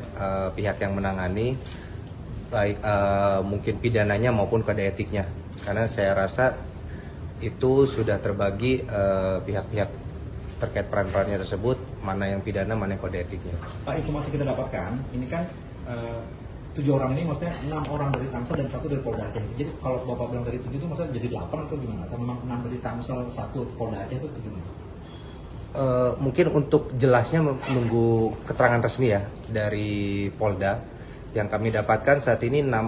pihak yang menangani, baik mungkin pidananya maupun kode etiknya, karena saya rasa itu sudah terbagi pihak-pihak terkait peran-perannya tersebut, mana yang pidana, mana yang kode etiknya. Pak, informasi kita dapatkan, ini kan 7 orang ini maksudnya 6 orang dari Tangsel dan 1 dari Polda Aceh. Jadi kalau Bapak bilang dari 7 itu maksudnya jadi 8 atau gimana? Atau memang 6 dari Tangsel, 1 Polda Aceh itu gimana? Mungkin untuk jelasnya menunggu keterangan resmi ya dari Polda. Yang kami dapatkan saat ini 7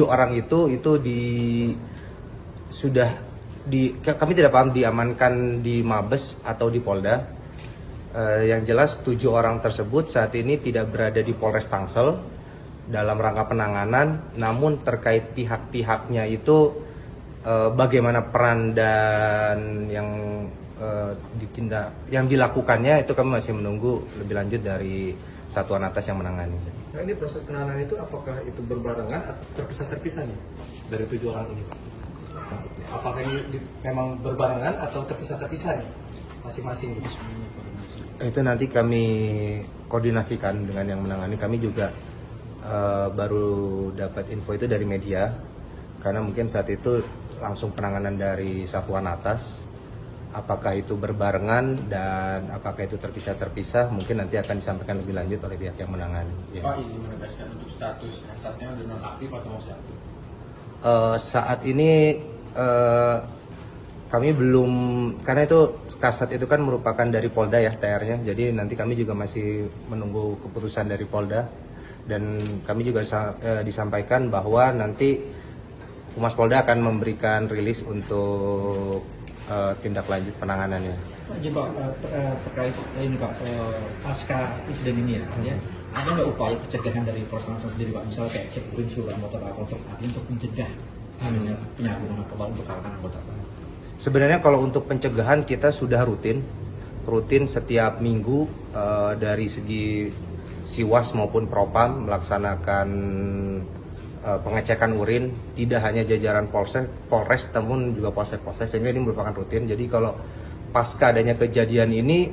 orang itu kami tidak paham diamankan di Mabes atau di Polda. Yang jelas 7 orang tersebut saat ini tidak berada di Polres Tangsel dalam rangka penanganan, namun terkait pihak-pihaknya itu bagaimana peran dan yang dilakukannya itu kami masih menunggu lebih lanjut dari satuan atas yang menangani. Nah, ini proses penanganan itu apakah itu berbarengan atau terpisah-terpisah nih dari 7 orang ini? Apakah ini memang berbarengan atau terpisah-terpisah nih masing-masing? Itu nanti kami koordinasikan dengan yang menangani. Kami juga baru dapat info itu dari media, karena mungkin saat itu langsung penanganan dari satuan atas Apakah itu berbarengan dan apakah itu terpisah-terpisah mungkin nanti akan disampaikan lebih lanjut oleh pihak yang menangani. Ya. Pak, ini menegaskan untuk status kasatnya udah nonaktif atau masih aktif? Saat ini kami belum, karena itu kasat itu kan merupakan dari Polda ya TR-nya, jadi nanti kami juga masih menunggu keputusan dari Polda dan kami juga disampaikan bahwa nanti Humas Polda akan memberikan rilis untuk tindak lanjut penanganannya. Pak, jadi Pak, terkait ini Pak, pasca insiden ini ya, ada nggak upaya pencegahan dari Polres Tangsel sendiri Pak, misalnya kayak cek urin seluruh anggota Pak untuk mencegah penyalahgunaan narkoba untuk kalangan anggota Pak? Sebenarnya kalau untuk pencegahan kita sudah rutin setiap minggu dari segi Siwas maupun Propam melaksanakan pengecekan urin, tidak hanya jajaran Polres namun juga Polsek, sehingga ini merupakan rutin. Jadi kalau pasca adanya kejadian ini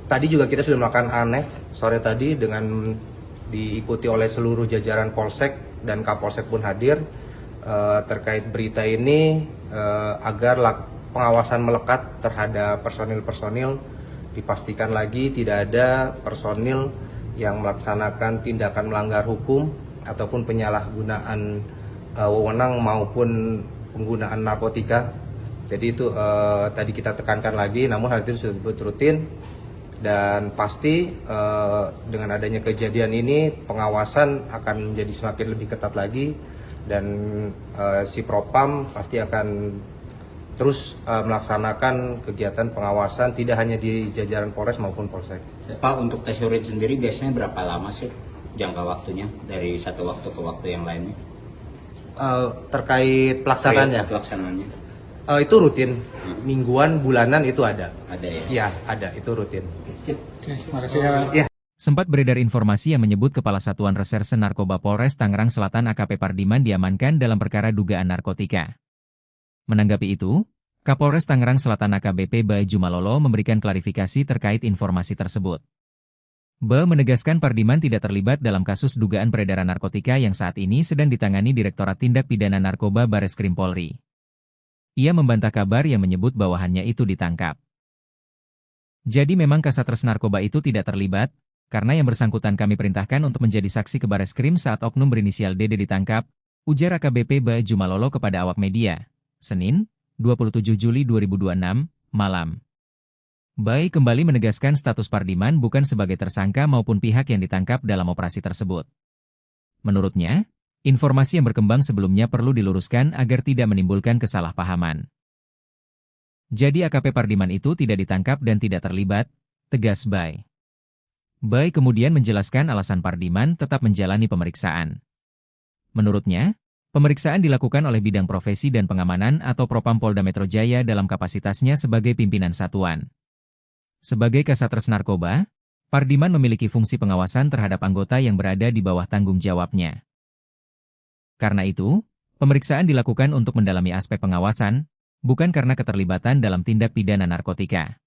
tadi juga kita sudah melakukan ANEF sore tadi dengan diikuti oleh seluruh jajaran Polsek dan Kapolsek pun hadir terkait berita ini agar pengawasan melekat terhadap personil-personil, dipastikan lagi tidak ada personil yang melaksanakan tindakan melanggar hukum ataupun penyalahgunaan wewenang maupun penggunaan narkotika. Jadi itu tadi kita tekankan lagi, namun hal itu sudah rutin dan pasti dengan adanya kejadian ini pengawasan akan menjadi semakin lebih ketat lagi dan si Propam pasti akan terus melaksanakan kegiatan pengawasan tidak hanya di jajaran Polres maupun Polsek. Pak, untuk tes urin sendiri biasanya berapa lama sih jangka waktunya dari satu waktu ke waktu yang lainnya? Terkait pelaksanaannya? Pelaksanaannya. Itu rutin, mingguan, bulanan itu ada. Ada ya? Iya, ada, itu rutin. Terima kasih ya. Sempat beredar informasi yang menyebut Kepala Satuan Reserse Narkoba Polres Tangerang Selatan AKP Pardiman diamankan dalam perkara dugaan narkotika. Menanggapi itu, Kapolres Tangerang Selatan AKBP Bae Jumalolo memberikan klarifikasi terkait informasi tersebut. Bae menegaskan Pardiman tidak terlibat dalam kasus dugaan peredaran narkotika yang saat ini sedang ditangani Direktorat Tindak Pidana Narkoba Bareskrim Polri. Ia membantah kabar yang menyebut bawahannya itu ditangkap. Jadi memang Kasatres Narkoba itu tidak terlibat, karena yang bersangkutan kami perintahkan untuk menjadi saksi ke Bareskrim saat oknum berinisial DD ditangkap, ujar AKBP Bae Jumalolo kepada awak media, Senin, 27 Juli 2026, malam. Bae kembali menegaskan status Pardiman bukan sebagai tersangka maupun pihak yang ditangkap dalam operasi tersebut. Menurutnya, informasi yang berkembang sebelumnya perlu diluruskan agar tidak menimbulkan kesalahpahaman. Jadi AKP Pardiman itu tidak ditangkap dan tidak terlibat, tegas Bae. Bae kemudian menjelaskan alasan Pardiman tetap menjalani pemeriksaan. Menurutnya, pemeriksaan dilakukan oleh Bidang Profesi dan Pengamanan atau Propam Polda Metro Jaya dalam kapasitasnya sebagai pimpinan satuan. Sebagai Kasatres Narkoba, Pardiman memiliki fungsi pengawasan terhadap anggota yang berada di bawah tanggung jawabnya. Karena itu, pemeriksaan dilakukan untuk mendalami aspek pengawasan, bukan karena keterlibatan dalam tindak pidana narkotika.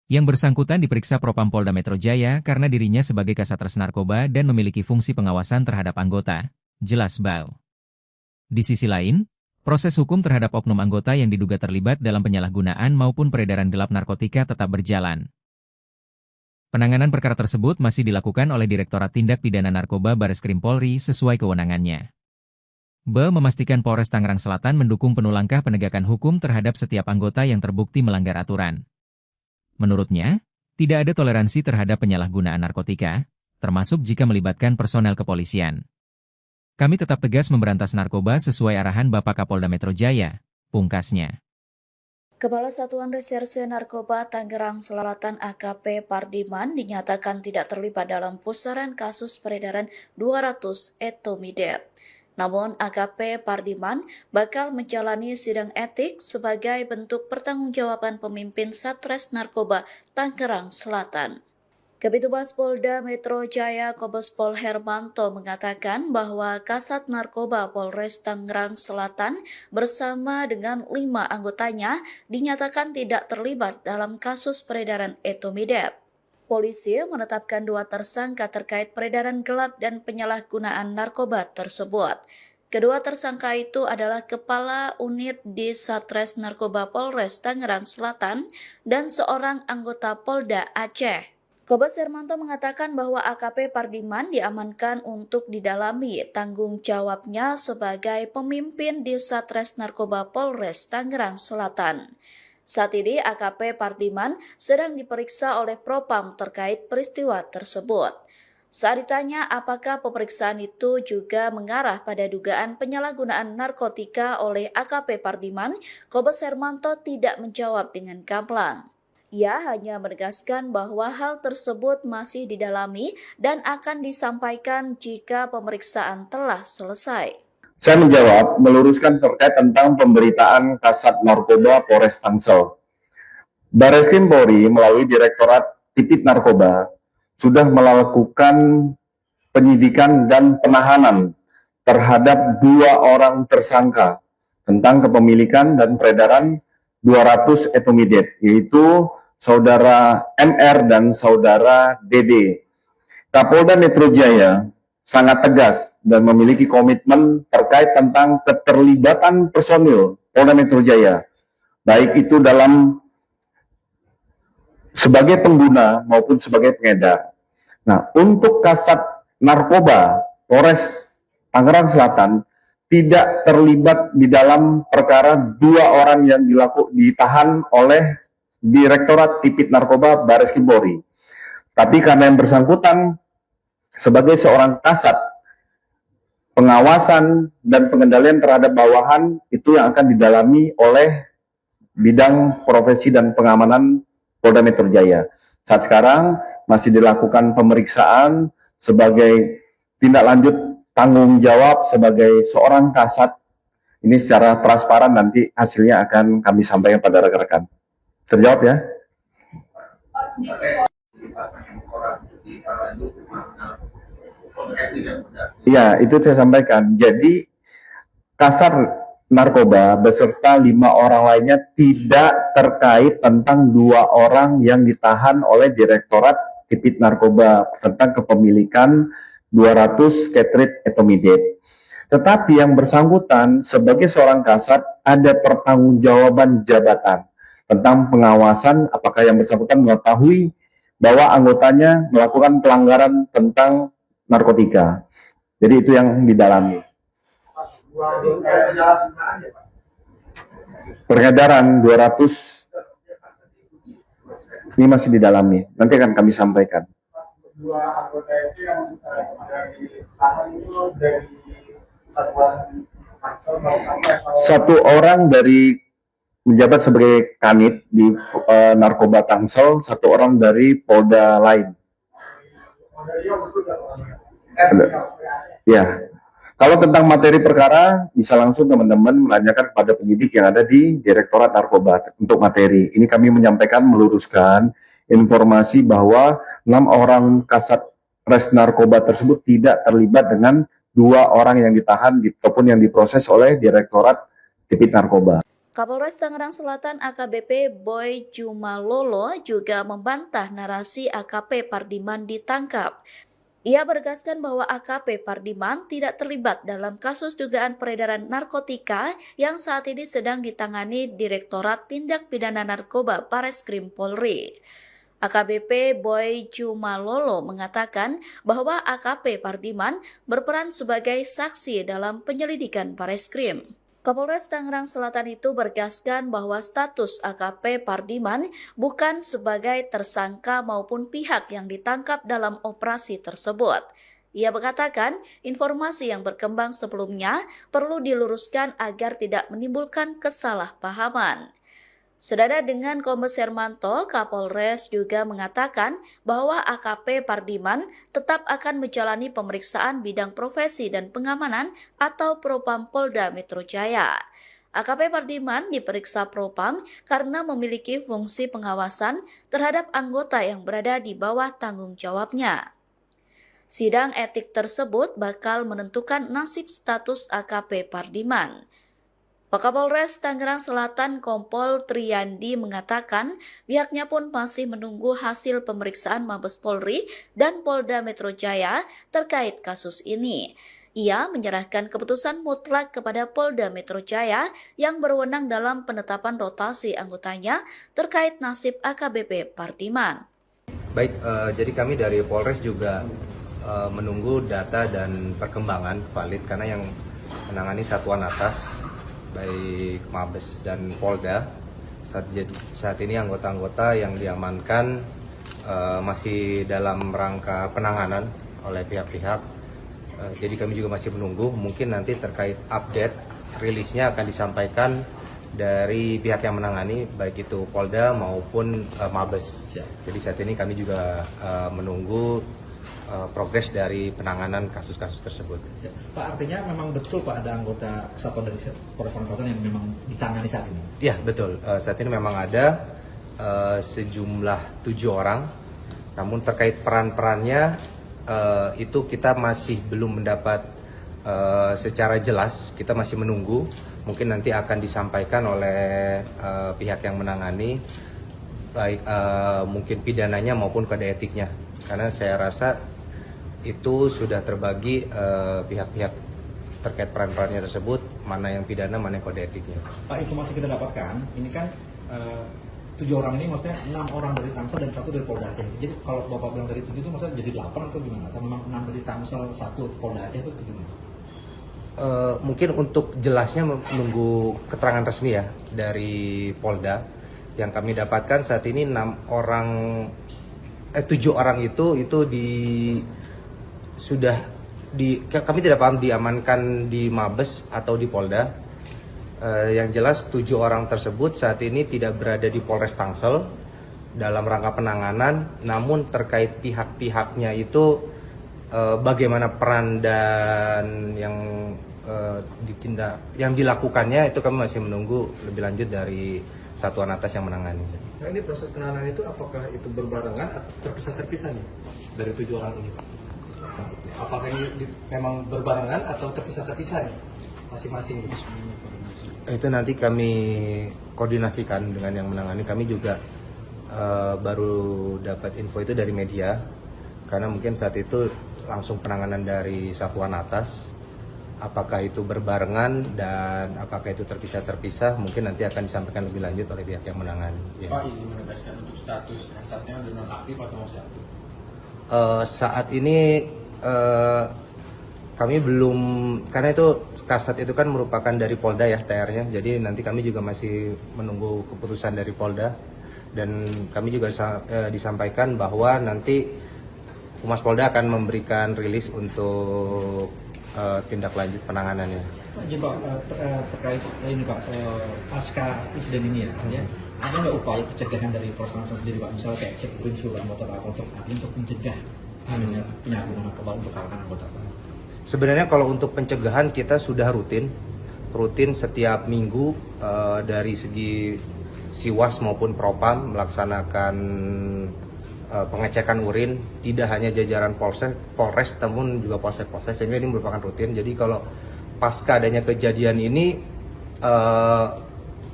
Yang bersangkutan diperiksa Propam Polda Metro Jaya karena dirinya sebagai Kasatres Narkoba dan memiliki fungsi pengawasan terhadap anggota, jelas Bae. Di sisi lain, proses hukum terhadap oknum anggota yang diduga terlibat dalam penyalahgunaan maupun peredaran gelap narkotika tetap berjalan. Penanganan perkara tersebut masih dilakukan oleh Direktorat Tindak Pidana Narkoba Bareskrim Polri sesuai kewenangannya. Bae memastikan Polres Tangerang Selatan mendukung penuh langkah penegakan hukum terhadap setiap anggota yang terbukti melanggar aturan. Menurutnya, tidak ada toleransi terhadap penyalahgunaan narkotika, termasuk jika melibatkan personel kepolisian. Kami tetap tegas memberantas narkoba sesuai arahan Bapak Kapolda Metro Jaya, pungkasnya. Kepala Satuan Reserse Narkoba Tangerang Selatan AKP Pardiman dinyatakan tidak terlibat dalam pusaran kasus peredaran 200 etomidate. Namun AKP Pardiman bakal menjalani sidang etik sebagai bentuk pertanggungjawaban pemimpin Satres Narkoba Tangerang Selatan. Kabitumas Polda Metro Jaya Kombes Pol Hermanto mengatakan bahwa Kasat Narkoba Polres Tangerang Selatan bersama dengan 5 anggotanya dinyatakan tidak terlibat dalam kasus peredaran etomidate. Polisi menetapkan 2 tersangka terkait peredaran gelap dan penyalahgunaan narkoba tersebut. Kedua tersangka itu adalah Kepala Unit di Satres Narkoba Polres Tangerang Selatan dan seorang anggota Polda Aceh. Kombes Hermanto mengatakan bahwa AKP Pardiman diamankan untuk didalami tanggung jawabnya sebagai pemimpin di Satres Narkoba Polres Tangerang Selatan. Saat ini AKP Pardiman sedang diperiksa oleh Propam terkait peristiwa tersebut. Saat ditanya apakah pemeriksaan itu juga mengarah pada dugaan penyalahgunaan narkotika oleh AKP Pardiman, Kombes Hermanto tidak menjawab dengan gamblang. Ia hanya menegaskan bahwa hal tersebut masih didalami dan akan disampaikan jika pemeriksaan telah selesai. Saya menjawab, meluruskan terkait tentang pemberitaan Kasat Narkoba Polres Tangsel. Bareskrim Polri melalui Direktorat Tipit Narkoba sudah melakukan penyidikan dan penahanan terhadap 2 orang tersangka tentang kepemilikan dan peredaran 200 etomidate, yaitu Saudara MR dan Saudara DD. Kapolda Metro Jaya sangat tegas dan memiliki komitmen terkait tentang keterlibatan personil Polda Metro Jaya, baik itu dalam sebagai pengguna maupun sebagai pengedar. Nah, untuk Kasat Narkoba Polres Tangerang Selatan tidak terlibat di dalam perkara 2 orang yang ditahan oleh Direktorat Tipit Narkoba Bareskrim Polri. Tapi karena yang bersangkutan sebagai seorang kasat, pengawasan dan pengendalian terhadap bawahan itu yang akan didalami oleh bidang profesi dan pengamanan Polda Metro Jaya. Saat sekarang masih dilakukan pemeriksaan sebagai tindak lanjut tanggung jawab sebagai seorang kasat. Ini secara transparan nanti hasilnya akan kami sampaikan pada rekan-rekan. Terjawab ya? Iya, itu saya sampaikan. Jadi Kasat Narkoba beserta 5 orang lainnya tidak terkait tentang 2 orang yang ditahan oleh Direktorat Tipit Narkoba tentang kepemilikan 200 Ketrit etomidate. Tetapi yang bersangkutan sebagai seorang kasat ada pertanggungjawaban jabatan tentang pengawasan apakah yang bersangkutan mengetahui bahwa anggotanya melakukan pelanggaran tentang narkotika. Jadi itu yang didalami. Peredaran 200 ini masih didalami. Nanti akan kami sampaikan. 2 anggota itu yang ditahan itu dari satuan Tangsel atau 1 orang dari menjabat sebagai kanit di Narkoba Tangsel, 1 orang dari Polda lain. Ya. Kalau tentang materi perkara, bisa langsung teman-teman menanyakan kepada penyidik yang ada di Direktorat Narkoba untuk materi. Ini kami menyampaikan, meluruskan informasi bahwa 6 orang kasat res narkoba tersebut tidak terlibat dengan 2 orang yang ditahan ataupun yang diproses oleh Direktorat Tipit Narkoba. Kapolres Tangerang Selatan AKBP Boy Jumalolo juga membantah narasi AKP Pardiman ditangkap. Ia menegaskan bahwa AKP Pardiman tidak terlibat dalam kasus dugaan peredaran narkotika yang saat ini sedang ditangani Direktorat Tindak Pidana Narkoba Bareskrim Polri. AKBP Boy Jumalolo mengatakan bahwa AKP Pardiman berperan sebagai saksi dalam penyelidikan Bareskrim. Kapolres Tangerang Selatan itu bergaskan bahwa status AKP Pardiman bukan sebagai tersangka maupun pihak yang ditangkap dalam operasi tersebut. Ia mengatakan informasi yang berkembang sebelumnya perlu diluruskan agar tidak menimbulkan kesalahpahaman. Senada dengan Kombes Hermanto, Kapolres juga mengatakan bahwa AKP Pardiman tetap akan menjalani pemeriksaan bidang profesi dan pengamanan atau Propam Polda Metro Jaya. AKP Pardiman diperiksa Propam karena memiliki fungsi pengawasan terhadap anggota yang berada di bawah tanggung jawabnya. Sidang etik tersebut bakal menentukan nasib status AKP Pardiman. Wakapolres Tangerang Selatan Kompol Triyandi mengatakan pihaknya pun masih menunggu hasil pemeriksaan Mabes Polri dan Polda Metro Jaya terkait kasus ini. Ia menyerahkan keputusan mutlak kepada Polda Metro Jaya yang berwenang dalam penetapan rotasi anggotanya terkait nasib AKBP Pardiman. Baik, jadi kami dari Polres juga menunggu data dan perkembangan valid karena yang menangani satuan atas baik Mabes dan Polda saat ini anggota-anggota yang diamankan masih dalam rangka penanganan oleh pihak-pihak. Jadi kami juga masih menunggu, mungkin nanti terkait update rilisnya akan disampaikan dari pihak yang menangani baik itu Polda maupun Mabes. Jadi saat ini kami juga menunggu progres dari penanganan kasus-kasus tersebut. Pak, artinya memang betul Pak ada anggota kesatuan dari Polres Tangerang Selatan yang memang ditangani saat ini? Ya betul, saat ini memang ada sejumlah 7 orang, namun terkait peran-perannya itu kita masih belum mendapat secara jelas, kita masih menunggu, mungkin nanti akan disampaikan oleh pihak yang menangani, baik mungkin pidananya maupun kode etiknya, karena saya rasa itu sudah terbagi pihak-pihak terkait peran-perannya tersebut, mana yang pidana, mana yang kode etiknya. Pak, informasi kita dapatkan, ini kan 7 orang ini maksudnya 6 orang dari Tangsel dan 1 dari Polda Aceh. Jadi kalau Bapak bilang dari 7 itu maksudnya jadi 8 atau gimana? Atau memang 6 dari Tangsel, 1 Polda Aceh itu gimana? Mungkin untuk jelasnya menunggu keterangan resmi ya dari Polda. Yang kami dapatkan saat ini 7 orang itu kami tidak paham diamankan di Mabes atau di Polda. Yang jelas 7 orang tersebut saat ini tidak berada di Polres Tangsel dalam rangka penanganan, namun terkait pihak-pihaknya itu bagaimana peran dan yang dilakukannya itu kami masih menunggu lebih lanjut dari satuan atas yang menangani. Nah, ini proses penanganan itu apakah itu berbarengan atau terpisah-terpisah nih dari 7 orang ini Pak? Apakah ini memang berbarengan atau terpisah-terpisah nih masing-masing gitu? Itu nanti kami koordinasikan dengan yang menangani. Kami juga baru dapat info itu dari media, karena mungkin saat itu langsung penanganan dari satuan atas. Apakah itu berbarengan dan apakah itu terpisah-terpisah, mungkin nanti akan disampaikan lebih lanjut oleh pihak yang menangani. Ya. Pak, ini menegaskan untuk status kasatnya dengan aktif atau masih aktif? Saat ini kami belum, karena itu kasat itu kan merupakan dari Polda ya TR-nya, jadi nanti kami juga masih menunggu keputusan dari Polda, dan kami juga disampaikan bahwa nanti Humas Polda akan memberikan rilis untuk tindak lanjut penanganannya. Pak, terkait ini Pak, pasca insiden ini ya, ada nggak upaya pencegahan dari Polres Tangsel sendiri Pak, misalnya kayak cek urin seluruh anggota Pak untuk mencegah penyalahgunaan narkoba untuk kalangan anggota Pak? Sebenarnya kalau untuk pencegahan kita sudah rutin setiap minggu dari segi Siwas maupun Propam melaksanakan pengecekan urin, tidak hanya jajaran Polres namun juga Polsek, sehingga ini merupakan rutin. Jadi kalau pasca adanya kejadian ini,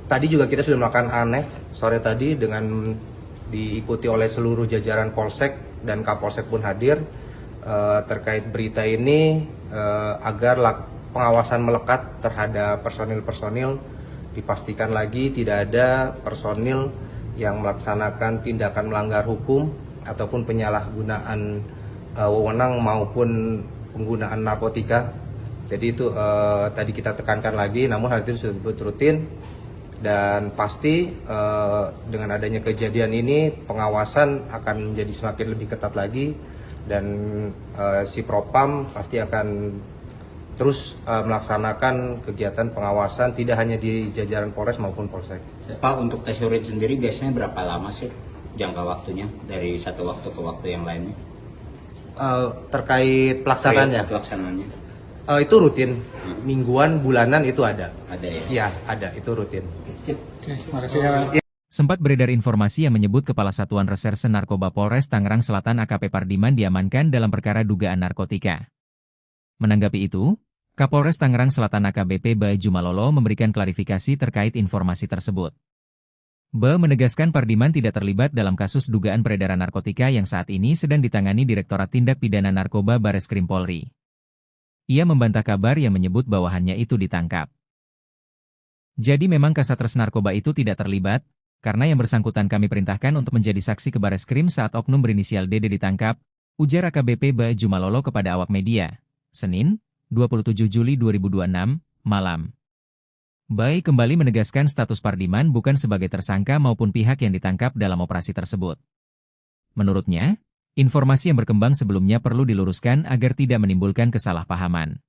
tadi juga kita sudah melakukan ANEF sore tadi dengan diikuti oleh seluruh jajaran Polsek dan Kapolsek pun hadir terkait berita ini, agar pengawasan melekat terhadap personil-personil, dipastikan lagi tidak ada personil yang melaksanakan tindakan melanggar hukum ataupun penyalahgunaan wewenang maupun penggunaan narkotika. Jadi itu tadi kita tekankan lagi, namun hal itu sudah rutin, dan pasti dengan adanya kejadian ini pengawasan akan menjadi semakin lebih ketat lagi, dan si Propam pasti akan terus melaksanakan kegiatan pengawasan tidak hanya di jajaran Polres maupun Polsek. Pak, untuk tes urin sendiri biasanya berapa lama sih jangka waktunya dari satu waktu ke waktu yang lainnya? Terkait pelaksanaannya? Pelaksanaannya. Itu rutin, mingguan, bulanan itu ada. Ada ya? Iya, ada, itu rutin. Terima kasih ya. Sempat beredar informasi yang menyebut Kepala Satuan Reserse Narkoba Polres Tangerang Selatan AKP Pardiman diamankan dalam perkara dugaan narkotika. Menanggapi itu, Kapolres Tangerang Selatan AKBP Bae Jumalolo memberikan klarifikasi terkait informasi tersebut. Bae menegaskan Pardiman tidak terlibat dalam kasus dugaan peredaran narkotika yang saat ini sedang ditangani Direktorat Tindak Pidana Narkoba Bareskrim Polri. Ia membantah kabar yang menyebut bawahannya itu ditangkap. Jadi memang Kasat Narkoba itu tidak terlibat, karena yang bersangkutan kami perintahkan untuk menjadi saksi ke Bareskrim saat oknum berinisial DD ditangkap, ujar AKBP Ba Jumalolo kepada awak media, Senin, 27 Juli 2026, malam. Bai kembali menegaskan status Pardiman bukan sebagai tersangka maupun pihak yang ditangkap dalam operasi tersebut. Menurutnya, informasi yang berkembang sebelumnya perlu diluruskan agar tidak menimbulkan kesalahpahaman.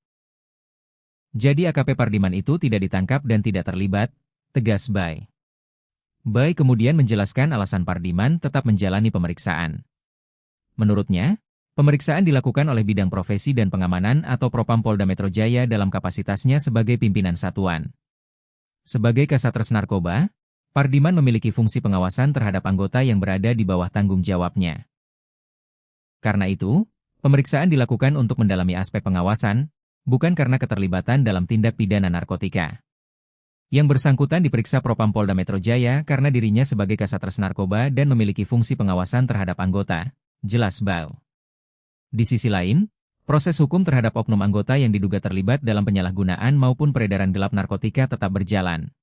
Jadi AKP Pardiman itu tidak ditangkap dan tidak terlibat, tegas Bai. Bai kemudian menjelaskan alasan Pardiman tetap menjalani pemeriksaan. Menurutnya, pemeriksaan dilakukan oleh Bidang Profesi dan Pengamanan atau Propam Polda Metro Jaya dalam kapasitasnya sebagai pimpinan satuan. Sebagai Kasat Narkoba, Pardiman memiliki fungsi pengawasan terhadap anggota yang berada di bawah tanggung jawabnya. Karena itu, pemeriksaan dilakukan untuk mendalami aspek pengawasan, bukan karena keterlibatan dalam tindak pidana narkotika. Yang bersangkutan diperiksa Propam Polda Metro Jaya karena dirinya sebagai Kasat Narkoba dan memiliki fungsi pengawasan terhadap anggota, jelas Bau. Di sisi lain, proses hukum terhadap oknum anggota yang diduga terlibat dalam penyalahgunaan maupun peredaran gelap narkotika tetap berjalan.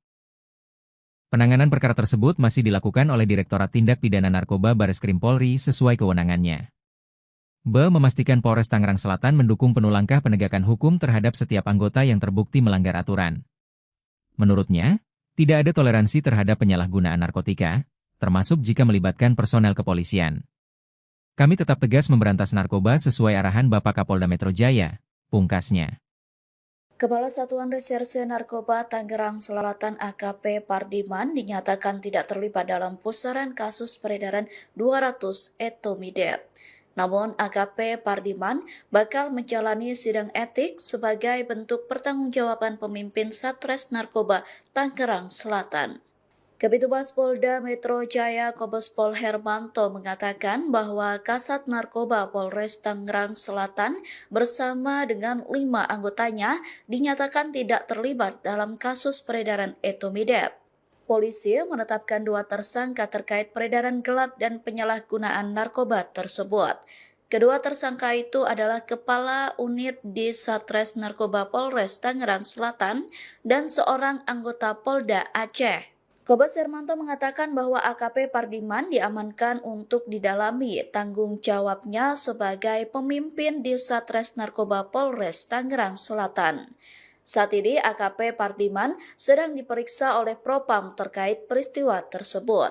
Penanganan perkara tersebut masih dilakukan oleh Direktorat Tindak Pidana Narkoba Bareskrim Polri sesuai kewenangannya. Ba memastikan Polres Tangerang Selatan mendukung penuh langkah penegakan hukum terhadap setiap anggota yang terbukti melanggar aturan. Menurutnya, tidak ada toleransi terhadap penyalahgunaan narkotika, termasuk jika melibatkan personel kepolisian. Kami tetap tegas memberantas narkoba sesuai arahan Bapak Kapolda Metro Jaya, pungkasnya. Kepala Satuan Reserse Narkoba Tangerang Selatan AKP Pardiman dinyatakan tidak terlibat dalam pusaran kasus peredaran 200 etomidate. Namun AKP Pardiman bakal menjalani sidang etik sebagai bentuk pertanggungjawaban pemimpin Satres Narkoba Tangerang Selatan. Kabitumas Polda Metro Jaya Kombes Pol Hermanto mengatakan bahwa Kasat Narkoba Polres Tangerang Selatan bersama dengan 5 anggotanya dinyatakan tidak terlibat dalam kasus peredaran etomidate. Polisi menetapkan 2 tersangka terkait peredaran gelap dan penyalahgunaan narkoba tersebut. Kedua tersangka itu adalah Kepala Unit di Satres Narkoba Polres Tangerang Selatan dan seorang anggota Polda Aceh. Kombes Hermanto mengatakan bahwa AKP Pardiman diamankan untuk didalami tanggung jawabnya sebagai pemimpin di Satres Narkoba Polres Tangerang Selatan. Saat ini AKP Pardiman sedang diperiksa oleh Propam terkait peristiwa tersebut.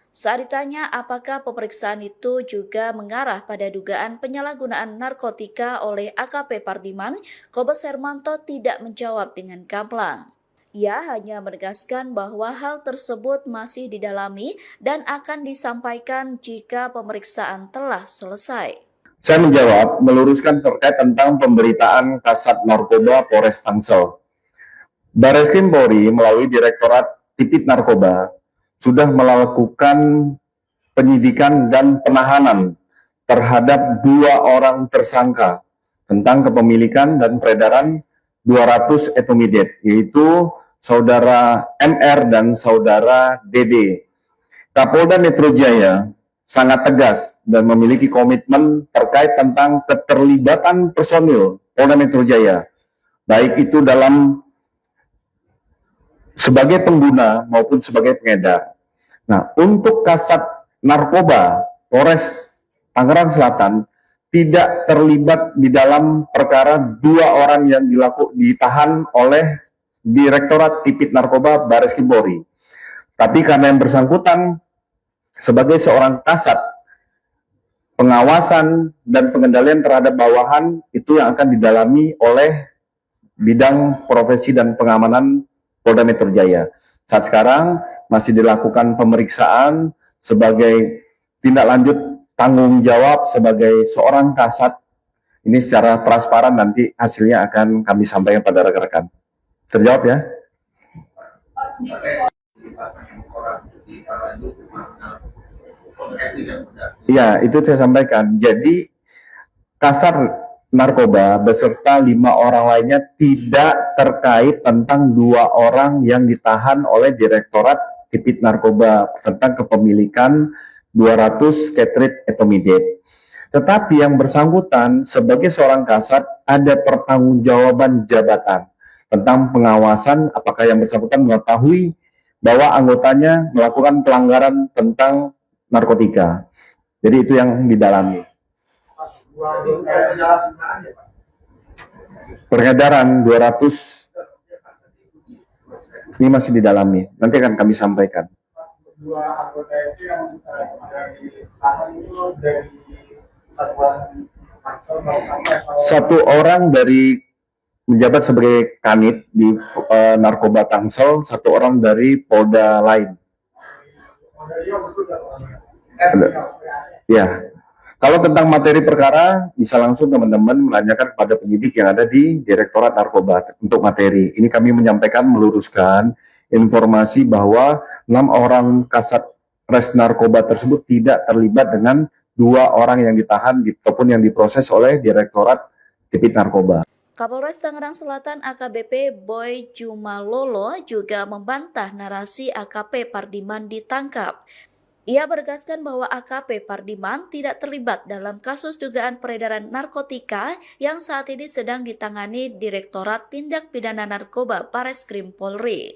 Saat ditanya apakah pemeriksaan itu juga mengarah pada dugaan penyalahgunaan narkotika oleh AKP Pardiman, Kombes Hermanto tidak menjawab dengan gamblang. Ia hanya menegaskan bahwa hal tersebut masih didalami dan akan disampaikan jika pemeriksaan telah selesai. Saya menjawab, meluruskan terkait tentang pemberitaan Kasat Narkoba Polres Tangsel. Bareskrim Polri melalui Direktorat Tipit Narkoba sudah melakukan penyidikan dan penahanan terhadap 2 orang tersangka tentang kepemilikan dan peredaran 200 etomidate, yaitu Saudara MR dan Saudara DD. Kapolda Metro Jaya sangat tegas dan memiliki komitmen terkait tentang keterlibatan personil Polda Metro Jaya, baik itu dalam sebagai pengguna maupun sebagai pengedar. Nah, untuk Kasat Narkoba Polres Tangerang Selatan tidak terlibat di dalam perkara 2 orang yang ditahan oleh Direktorat Tipit Narkoba Bareskrim Polri. Tapi karena yang bersangkutan sebagai seorang kasat, pengawasan dan pengendalian terhadap bawahan itu yang akan didalami oleh Bidang Profesi dan Pengamanan Polda Metro Jaya. Saat sekarang masih dilakukan pemeriksaan sebagai tindak lanjut tanggung jawab sebagai seorang kasat. Ini secara transparan nanti hasilnya akan kami sampaikan pada rekan-rekan. Terjawab ya? Iya, itu saya sampaikan. Jadi Kasat Narkoba beserta 5 orang lainnya tidak terkait tentang 2 orang yang ditahan oleh Direktorat Tipit Narkoba tentang kepemilikan 200 Ketrit etomidate. Tetapi yang bersangkutan sebagai seorang kasat ada pertanggungjawaban jabatan tentang pengawasan apakah yang bersangkutan mengetahui bahwa anggotanya melakukan pelanggaran tentang narkotika. Jadi itu yang didalami. Peredaran 200 ini masih didalami. Nanti akan kami sampaikan. Dua anggota itu yang ditahan itu dari satuan Tangsel atau Satu orang dari menjabat sebagai kanit di narkoba Tangsel, satu orang dari Polda lain. Ya, kalau tentang materi perkara bisa langsung teman-teman menanyakan kepada penyidik yang ada di Direktorat Narkoba untuk materi. Ini kami menyampaikan meluruskan informasi bahwa 6 orang kasat res narkoba tersebut tidak terlibat dengan 2 orang yang ditahan ataupun yang diproses oleh Direktorat Tipit Narkoba. Kapolres Tangerang Selatan AKBP Boy Jumalolo juga membantah narasi AKP Pardiman ditangkap. Ia menegaskan bahwa AKP Pardiman tidak terlibat dalam kasus dugaan peredaran narkotika yang saat ini sedang ditangani Direktorat Tindak Pidana Narkoba Bareskrim Polri.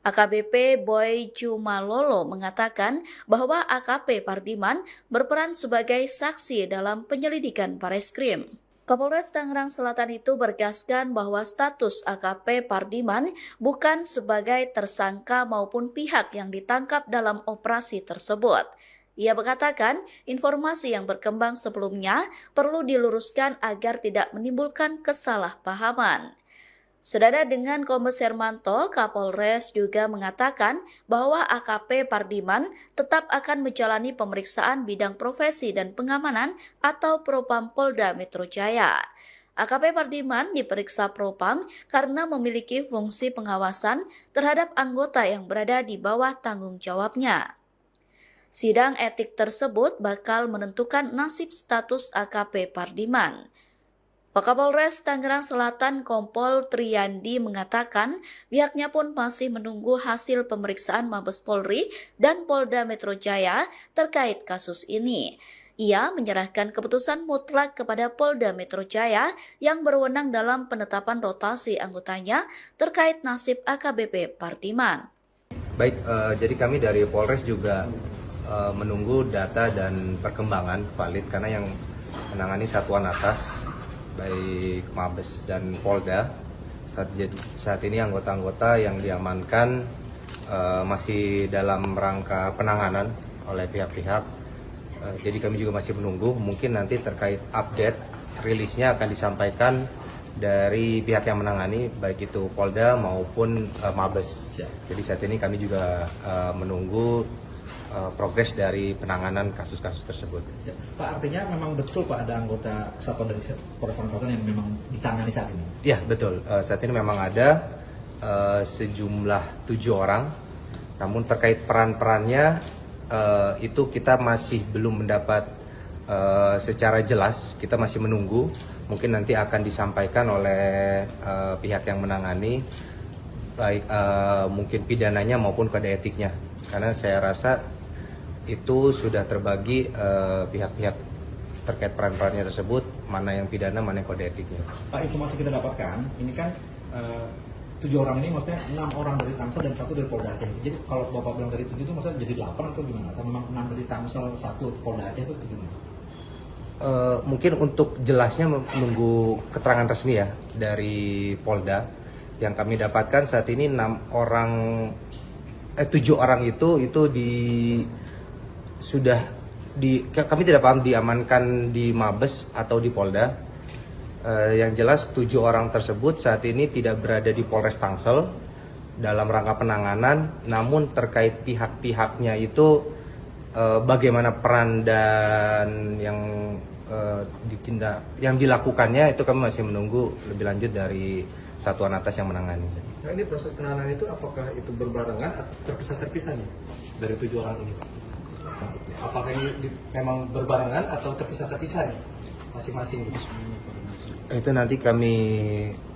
AKBP Boy Jumalolo mengatakan bahwa AKP Pardiman berperan sebagai saksi dalam penyelidikan Bareskrim. Kapolres Tangerang Selatan itu bergaskan bahwa status AKP Pardiman bukan sebagai tersangka maupun pihak yang ditangkap dalam operasi tersebut. Ia mengatakan informasi yang berkembang sebelumnya perlu diluruskan agar tidak menimbulkan kesalahpahaman. Senada dengan Kombes Hermanto, Kapolres juga mengatakan bahwa AKP Pardiman tetap akan menjalani pemeriksaan bidang profesi dan pengamanan atau Propam Polda Metro Jaya. AKP Pardiman diperiksa Propam karena memiliki fungsi pengawasan terhadap anggota yang berada di bawah tanggung jawabnya. Sidang etik tersebut bakal menentukan nasib status AKP Pardiman. Wakapolres Tangerang Selatan Kompol Triyandi mengatakan pihaknya pun masih menunggu hasil pemeriksaan Mabes Polri dan Polda Metro Jaya terkait kasus ini. Ia menyerahkan keputusan mutlak kepada Polda Metro Jaya yang berwenang dalam penetapan rotasi anggotanya terkait nasib AKBP Pardiman. Baik, jadi kami dari Polres juga menunggu data dan perkembangan valid karena yang menangani satuan atas baik Mabes dan Polda saat ini anggota-anggota yang diamankan masih dalam rangka penanganan oleh pihak-pihak. Jadi kami juga masih menunggu, mungkin nanti terkait update rilisnya akan disampaikan dari pihak yang menangani baik itu Polda maupun Mabes. Jadi saat ini kami juga menunggu progres dari penanganan kasus-kasus tersebut. Pak, artinya memang betul Pak ada anggota kesatuan dari Polres Tangerang Selatan yang memang ditangani saat ini? Ya betul, saat ini memang ada sejumlah 7 orang, namun terkait peran-perannya itu kita masih belum mendapat secara jelas, kita masih menunggu, mungkin nanti akan disampaikan oleh pihak yang menangani, baik mungkin pidananya maupun kode etiknya, karena saya rasa itu sudah terbagi pihak-pihak terkait peran-perannya tersebut, mana yang pidana, mana yang kode etiknya. Pak, informasi kita dapatkan, ini kan 7 orang ini maksudnya 6 orang dari Tangsel dan 1 dari Polda Aceh. Jadi kalau Bapak bilang dari 7 itu maksudnya jadi 8 atau gimana? Atau memang 6 dari Tangsel, 1 Polda Aceh itu gimana? Mungkin untuk jelasnya menunggu keterangan resmi ya dari Polda. Yang kami dapatkan saat ini 7 orang itu kami tidak paham diamankan di Mabes atau di Polda. Yang jelas 7 orang tersebut saat ini tidak berada di Polres Tangsel dalam rangka penanganan, namun terkait pihak-pihaknya itu bagaimana peran dan yang dilakukannya itu kami masih menunggu lebih lanjut dari satuan atas yang menangani. Nah, ini proses penanganan itu apakah itu berbarengan atau terpisah-terpisah nih dari 7 orang ini? Apakah ini memang berbarengan atau terpisah-terpisah nih masing-masing? Itu nanti kami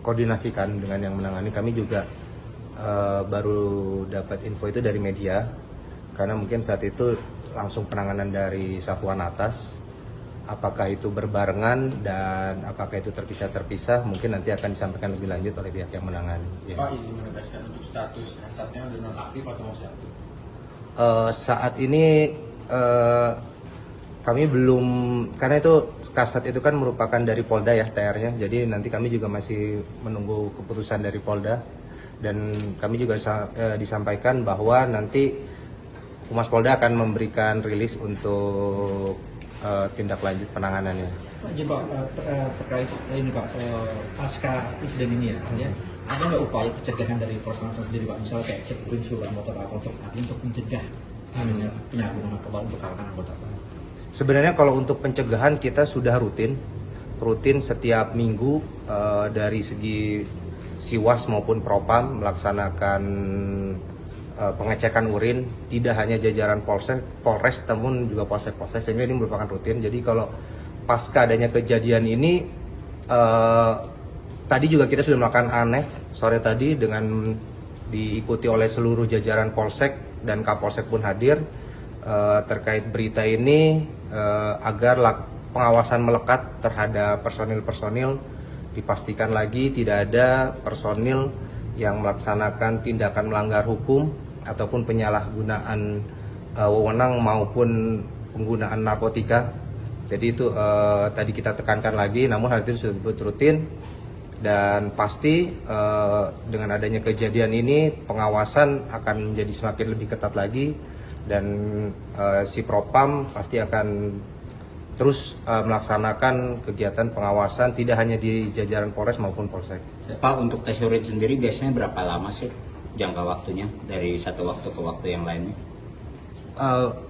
koordinasikan dengan yang menangani. Kami juga baru dapat info itu dari media, karena mungkin saat itu langsung penanganan dari satuan atas Apakah itu berbarengan dan apakah itu terpisah-terpisah mungkin nanti akan disampaikan lebih lanjut oleh pihak yang menangani. Ya. Pak, ini menegaskan untuk status kasatnya udah nonaktif atau masih aktif? Saat ini kami belum, karena itu kasat itu kan merupakan dari Polda ya TR-nya, jadi nanti kami juga masih menunggu keputusan dari Polda dan kami juga disampaikan bahwa nanti Humas Polda akan memberikan rilis untuk tindak lanjut penanganannya. Pak, jadi Pak, terkait ini Pak, pasca insiden ini ya, ada nggak upaya pencegahan dari Polres Tangsel sendiri Pak, misalnya kayak cek urin seluruh anggota Pak untuk mencegah penyalahgunaan narkoba untuk kalangan anggota Pak? Sebenarnya kalau untuk pencegahan kita sudah rutin setiap minggu dari segi Siwas maupun Propam melaksanakan pengecekan urin, tidak hanya jajaran Polres namun juga Polsek, sehingga ini merupakan rutin. Jadi kalau pasca adanya kejadian ini, tadi juga kita sudah melakukan ANEF sore tadi dengan diikuti oleh seluruh jajaran Polsek dan Kapolsek pun hadir terkait berita ini agar pengawasan melekat terhadap personil-personil, dipastikan lagi tidak ada personil yang melaksanakan tindakan melanggar hukum ataupun penyalahgunaan wewenang maupun penggunaan narkotika. Jadi itu tadi kita tekankan lagi, namun hal itu sudah rutin dan pasti dengan adanya kejadian ini pengawasan akan menjadi semakin lebih ketat lagi dan si Propam pasti akan terus melaksanakan kegiatan pengawasan tidak hanya di jajaran Polres maupun Polsek. Pak, untuk tes urin sendiri biasanya berapa lama sih jangka waktunya dari satu waktu ke waktu yang lainnya?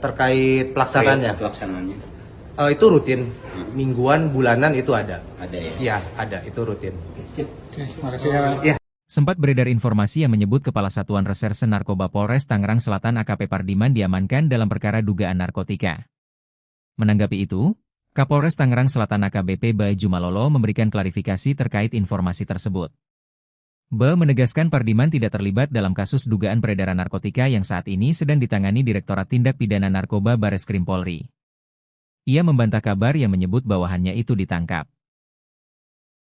Terkait pelaksanaannya? Pelaksanaannya. Itu rutin, mingguan, bulanan itu ada. Ada ya? Iya, ada, itu rutin. Terima kasih ya. Sempat beredar informasi yang menyebut Kepala Satuan Reserse Narkoba Polres Tangerang Selatan AKP Pardiman diamankan dalam perkara dugaan narkotika. Menanggapi itu, Kapolres Tangerang Selatan AKBP Bae Jumalolo memberikan klarifikasi terkait informasi tersebut. Bae menegaskan Pardiman tidak terlibat dalam kasus dugaan peredaran narkotika yang saat ini sedang ditangani Direktorat Tindak Pidana Narkoba Bareskrim Polri. Ia membantah kabar yang menyebut bawahannya itu ditangkap.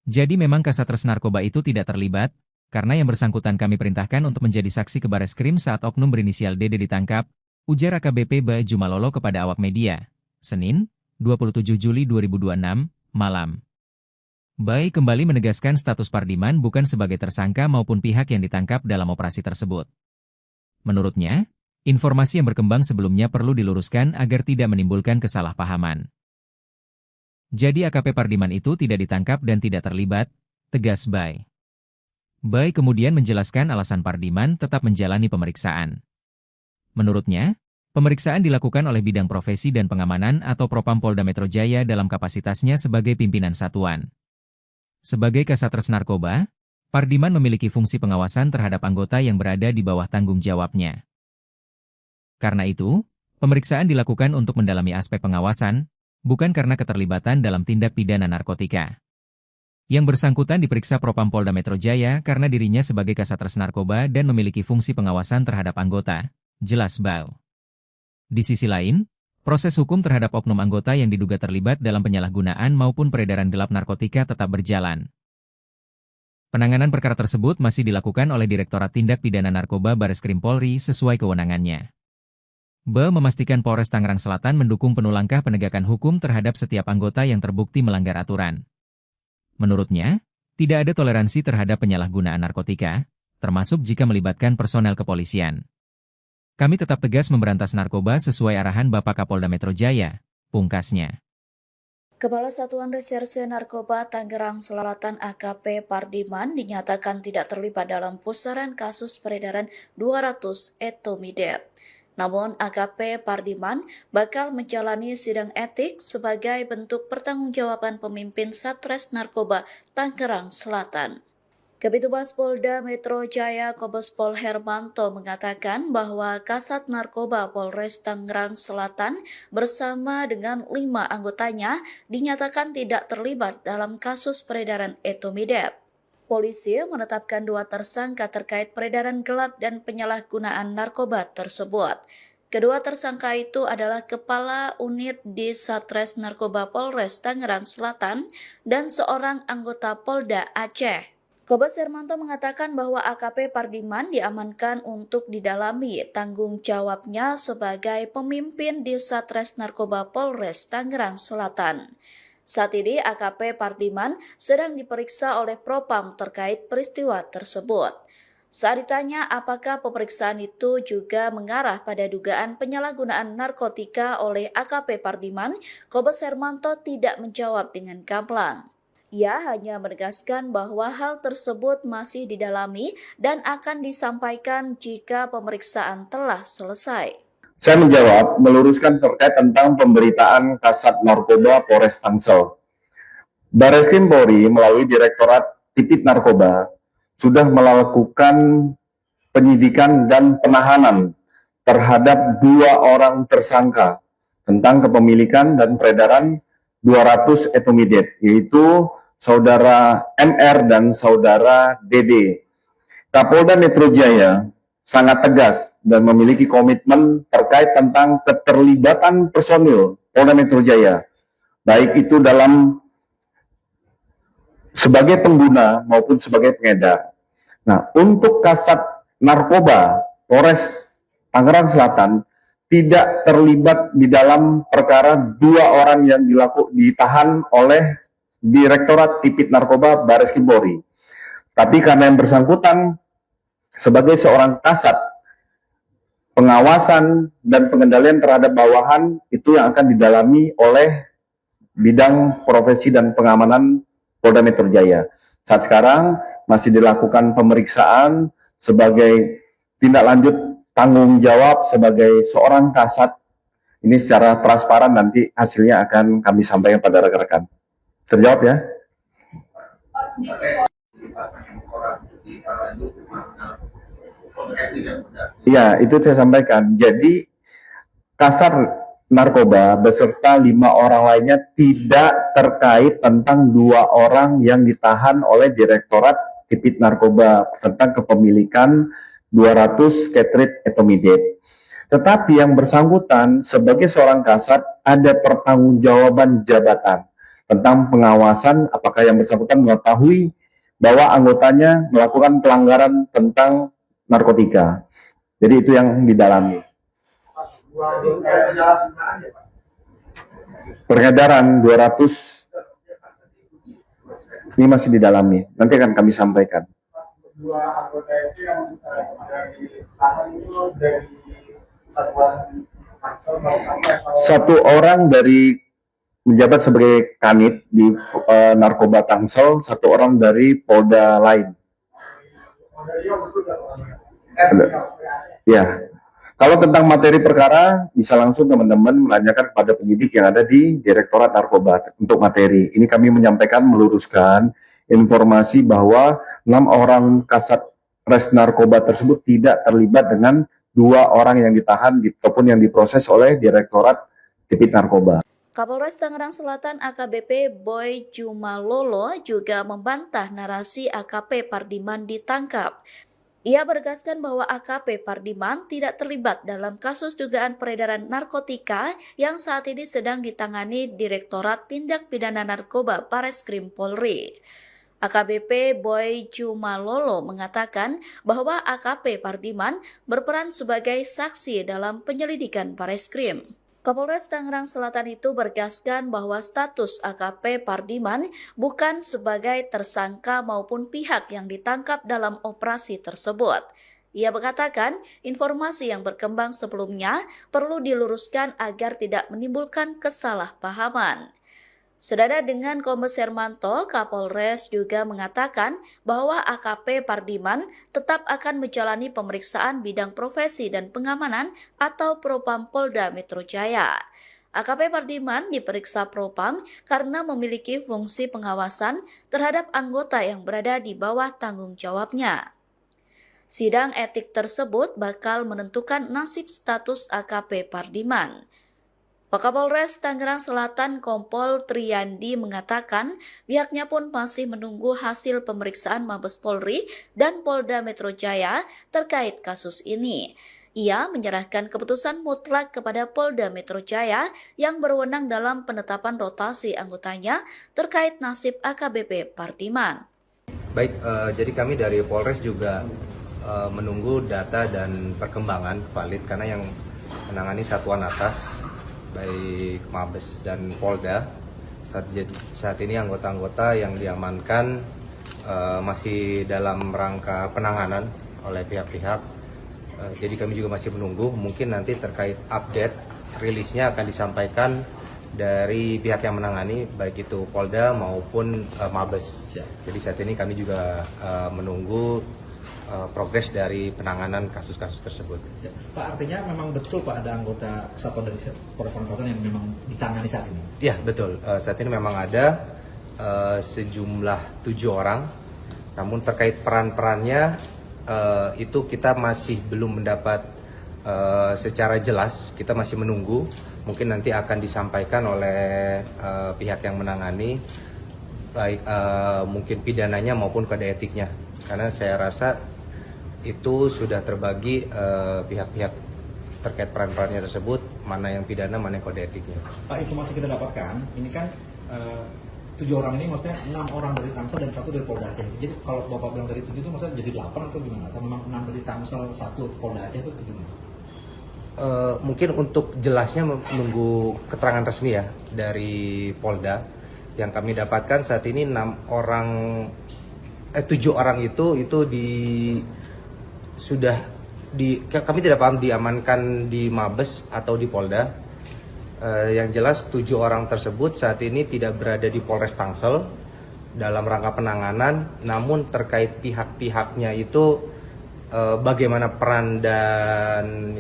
Jadi memang Kasatres Narkoba itu tidak terlibat, karena yang bersangkutan kami perintahkan untuk menjadi saksi ke Bareskrim saat oknum berinisial DD ditangkap, ujar AKBP Bae Jumalolo kepada awak media, Senin, 27 Juli 2026, malam. Bae kembali menegaskan status Pardiman bukan sebagai tersangka maupun pihak yang ditangkap dalam operasi tersebut. Menurutnya, informasi yang berkembang sebelumnya perlu diluruskan agar tidak menimbulkan kesalahpahaman. Jadi AKP Pardiman itu tidak ditangkap dan tidak terlibat, tegas Bae. Bae kemudian menjelaskan alasan Pardiman tetap menjalani pemeriksaan. Menurutnya, pemeriksaan dilakukan oleh Bidang Profesi dan Pengamanan atau Propam Polda Metro Jaya dalam kapasitasnya sebagai pimpinan satuan. Sebagai Kasatres Narkoba, Pardiman memiliki fungsi pengawasan terhadap anggota yang berada di bawah tanggung jawabnya. Karena itu, pemeriksaan dilakukan untuk mendalami aspek pengawasan, bukan karena keterlibatan dalam tindak pidana narkotika. Yang bersangkutan diperiksa Propam Polda Metro Jaya karena dirinya sebagai Kasatres Narkoba dan memiliki fungsi pengawasan terhadap anggota, jelas Bae. Di sisi lain, proses hukum terhadap oknum anggota yang diduga terlibat dalam penyalahgunaan maupun peredaran gelap narkotika tetap berjalan. Penanganan perkara tersebut masih dilakukan oleh Direktorat Tindak Pidana Narkoba Bareskrim Polri sesuai kewenangannya. Bae memastikan Polres Tangerang Selatan mendukung penuh langkah penegakan hukum terhadap setiap anggota yang terbukti melanggar aturan. Menurutnya, tidak ada toleransi terhadap penyalahgunaan narkotika, termasuk jika melibatkan personel kepolisian. Kami tetap tegas memberantas narkoba sesuai arahan Bapak Kapolda Metro Jaya, pungkasnya. Kepala Satuan Reserse Narkoba Tangerang Selatan AKP Pardiman dinyatakan tidak terlibat dalam pusaran kasus peredaran 200 etomidate. Namun AKP Pardiman bakal menjalani sidang etik sebagai bentuk pertanggungjawaban pemimpin Satres Narkoba Tangerang Selatan. Kabitumas Polda Metro Jaya Kombes Pol Hermanto mengatakan bahwa Kasat Narkoba Polres Tangerang Selatan bersama dengan 5 anggotanya dinyatakan tidak terlibat dalam kasus peredaran etomidate. Polisi menetapkan 2 tersangka terkait peredaran gelap dan penyalahgunaan narkoba tersebut. Kedua tersangka itu adalah Kepala Unit di Satres Narkoba Polres Tangerang Selatan dan seorang anggota Polda Aceh. Kombes Hermanto mengatakan bahwa AKP Pardiman diamankan untuk didalami tanggung jawabnya sebagai pemimpin di Satres Narkoba Polres Tangerang Selatan. Saat ini AKP Pardiman sedang diperiksa oleh Propam terkait peristiwa tersebut. Saat ditanya apakah pemeriksaan itu juga mengarah pada dugaan penyalahgunaan narkotika oleh AKP Pardiman, Kombes Hermanto tidak menjawab dengan gamblang. Ia hanya menegaskan bahwa hal tersebut masih didalami dan akan disampaikan jika pemeriksaan telah selesai. Saya menjawab, meluruskan terkait tentang pemberitaan Kasat Narkoba Polres Tangsel. Bareskrim Polri melalui Direktorat Tipit Narkoba sudah melakukan penyidikan dan penahanan terhadap 2 orang tersangka tentang kepemilikan dan peredaran 200 etomidate, yaitu Saudara MR dan Saudara DD. Kapolda Metro Jaya sangat tegas dan memiliki komitmen terkait tentang keterlibatan personil Polda Metro Jaya, baik itu dalam sebagai pengguna maupun sebagai pengedar. Nah, untuk Kasat Narkoba Polres Tangerang Selatan tidak terlibat di dalam perkara 2 orang yang ditahan oleh Direktorat Tipit Narkoba Bareskrim Polri. Tapi karena yang bersangkutan sebagai seorang kasat, pengawasan dan pengendalian terhadap bawahan itu yang akan didalami oleh bidang profesi dan pengamanan Polda Metro Jaya. Saat sekarang masih dilakukan pemeriksaan sebagai tindak lanjut tanggung jawab sebagai seorang kasat. Ini secara transparan nanti hasilnya akan kami sampaikan pada rekan-rekan. Terjawab ya? Iya, itu saya sampaikan. Jadi Kasat Narkoba beserta 5 orang lainnya tidak terkait tentang 2 orang yang ditahan oleh Direktorat Tipit Narkoba tentang kepemilikan 200 ketrit etomidate. Tetapi yang bersangkutan sebagai seorang kasat ada pertanggungjawaban jabatan tentang pengawasan apakah yang bersangkutan mengetahui bahwa anggotanya melakukan pelanggaran tentang narkotika. Jadi itu yang didalami. Peredaran 200 ini masih didalami. Nanti akan kami sampaikan. 2 anggota itu yang ditahan itu dari satuan Tangsel satu orang dari menjabat sebagai kanit di Narkoba Tangsel, 1 orang dari Polda lain. Ya, kalau tentang materi perkara bisa langsung teman-teman menanyakan kepada penyidik yang ada di Direktorat Narkoba untuk materi. Ini kami menyampaikan meluruskan informasi bahwa 6 orang kasat res narkoba tersebut tidak terlibat dengan 2 orang yang ditahan ataupun yang diproses oleh Direktorat Tipit Narkoba. Kapolres Tangerang Selatan AKBP Boy Jumalolo juga membantah narasi AKP Pardiman ditangkap. Ia menegaskan bahwa AKP Pardiman tidak terlibat dalam kasus dugaan peredaran narkotika yang saat ini sedang ditangani Direktorat Tindak Pidana Narkoba Bareskrim Polri. AKBP Boy Jumalolo mengatakan bahwa AKP Pardiman berperan sebagai saksi dalam penyelidikan Bareskrim. Kapolres Tangerang Selatan itu bergaskan bahwa status AKP Pardiman bukan sebagai tersangka maupun pihak yang ditangkap dalam operasi tersebut. Ia mengatakan informasi yang berkembang sebelumnya perlu diluruskan agar tidak menimbulkan kesalahpahaman. Senada dengan Kombes Hermanto, Kapolres juga mengatakan bahwa AKP Pardiman tetap akan menjalani pemeriksaan bidang profesi dan pengamanan atau Propam Polda Metro Jaya. AKP Pardiman diperiksa Propam karena memiliki fungsi pengawasan terhadap anggota yang berada di bawah tanggung jawabnya. Sidang etik tersebut bakal menentukan nasib status AKP Pardiman. Wakapolres Tangerang Selatan Kompol Triyandi mengatakan pihaknya pun masih menunggu hasil pemeriksaan Mabes Polri dan Polda Metro Jaya terkait kasus ini. Ia menyerahkan keputusan mutlak kepada Polda Metro Jaya yang berwenang dalam penetapan rotasi anggotanya terkait nasib AKBP Pardiman. Baik, jadi kami dari Polres juga menunggu data dan perkembangan valid karena yang menangani satuan atas baik Mabes dan Polda saat ini anggota-anggota yang diamankan masih dalam rangka penanganan oleh pihak-pihak. Jadi kami juga masih menunggu, mungkin nanti terkait update rilisnya akan disampaikan dari pihak yang menangani baik itu Polda maupun Mabes. Jadi saat ini kami juga menunggu progres dari penanganan kasus-kasus tersebut. Pak, artinya memang betul Pak ada anggota satuan dari Polres Selatan yang memang ditangani saat ini? Ya betul, saat ini memang ada sejumlah 7 orang, namun terkait peran-perannya itu kita masih belum mendapat secara jelas, kita masih menunggu, mungkin nanti akan disampaikan oleh pihak yang menangani, baik mungkin pidananya maupun kode etiknya, karena saya rasa itu sudah terbagi pihak-pihak terkait peran-perannya tersebut, mana yang pidana, mana yang kode etiknya. Pak, informasi kita dapatkan, ini kan 7 orang ini maksudnya 6 orang dari Tangsel dan 1 dari Polda Aceh. Jadi kalau Bapak bilang dari 7 itu maksudnya jadi 8 atau gimana? Atau memang 6 dari Tangsel, 1 Polda Aceh itu gimana? Mungkin untuk jelasnya menunggu keterangan resmi ya dari Polda. Yang kami dapatkan saat ini 7 orang itu kami tidak paham diamankan di Mabes atau di Polda. Yang jelas 7 orang tersebut saat ini tidak berada di Polres Tangsel dalam rangka penanganan, namun terkait pihak-pihaknya itu bagaimana peran dan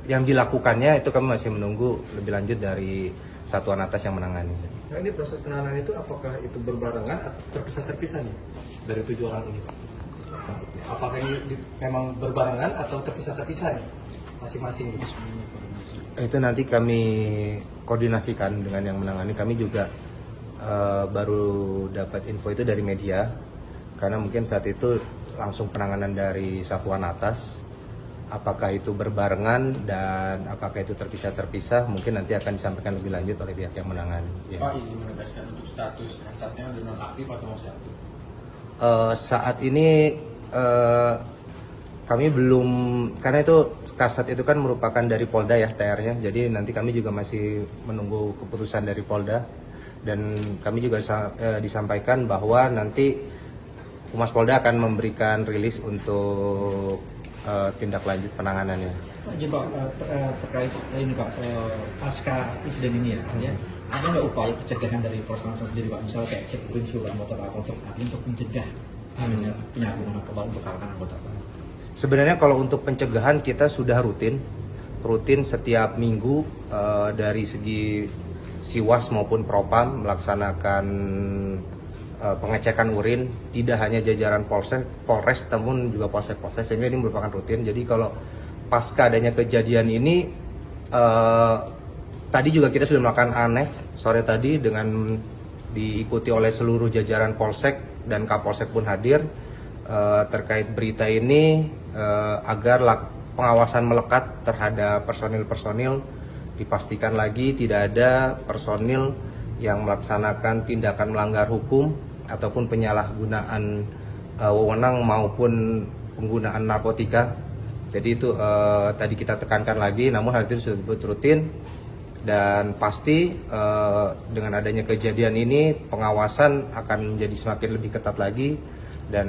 yang dilakukannya itu kami masih menunggu lebih lanjut dari satuan atas yang menangani. Nah, ini proses penanganan itu apakah itu berbarengan atau terpisah-terpisah nih dari 7 orang ini? Apakah ini memang berbarengan atau terpisah-terpisah nih masing-masing? Itu nanti kami koordinasikan dengan yang menangani. Kami juga baru dapat info itu dari media, karena mungkin saat itu langsung penanganan dari satuan atas. Apakah itu berbarengan dan apakah itu terpisah-terpisah, mungkin nanti akan disampaikan lebih lanjut oleh pihak yang menangani. Pak, ini menegaskan untuk status kasatnya sudah nonaktif atau masih aktif? Saat ini kami belum, karena itu kasat itu kan merupakan dari Polda ya TR-nya, jadi nanti kami juga masih menunggu keputusan dari Polda, dan kami juga disampaikan bahwa nanti Humas Polda akan memberikan rilis untuk tindak lanjut penanganannya. Jadi Pak, terkait ini Pak, pasca insiden ini ya, ada nggak upaya pencegahan dari Polres Tangsel sendiri Pak, misalnya kayak cek urin seluruh anggota Pak untuk mencegah penyalahgunaan narkoba untuk kalangan anggota Pak? Sebenarnya kalau untuk pencegahan kita sudah rutin setiap minggu dari segi Siwas maupun Propam melaksanakan pengecekan urin, tidak hanya jajaran Polres namun juga Polsek, sehingga ini merupakan rutin. Jadi kalau pasca adanya kejadian ini, tadi juga kita sudah melakukan ANEF sore tadi dengan diikuti oleh seluruh jajaran Polsek dan Kapolsek pun hadir terkait berita ini, agar pengawasan melekat terhadap personil-personil, dipastikan lagi tidak ada personil yang melaksanakan tindakan melanggar hukum ataupun penyalahgunaan wewenang maupun penggunaan narkotika. Jadi itu tadi kita tekankan lagi, namun hal itu sudah rutin, dan pasti dengan adanya kejadian ini pengawasan akan menjadi semakin lebih ketat lagi, dan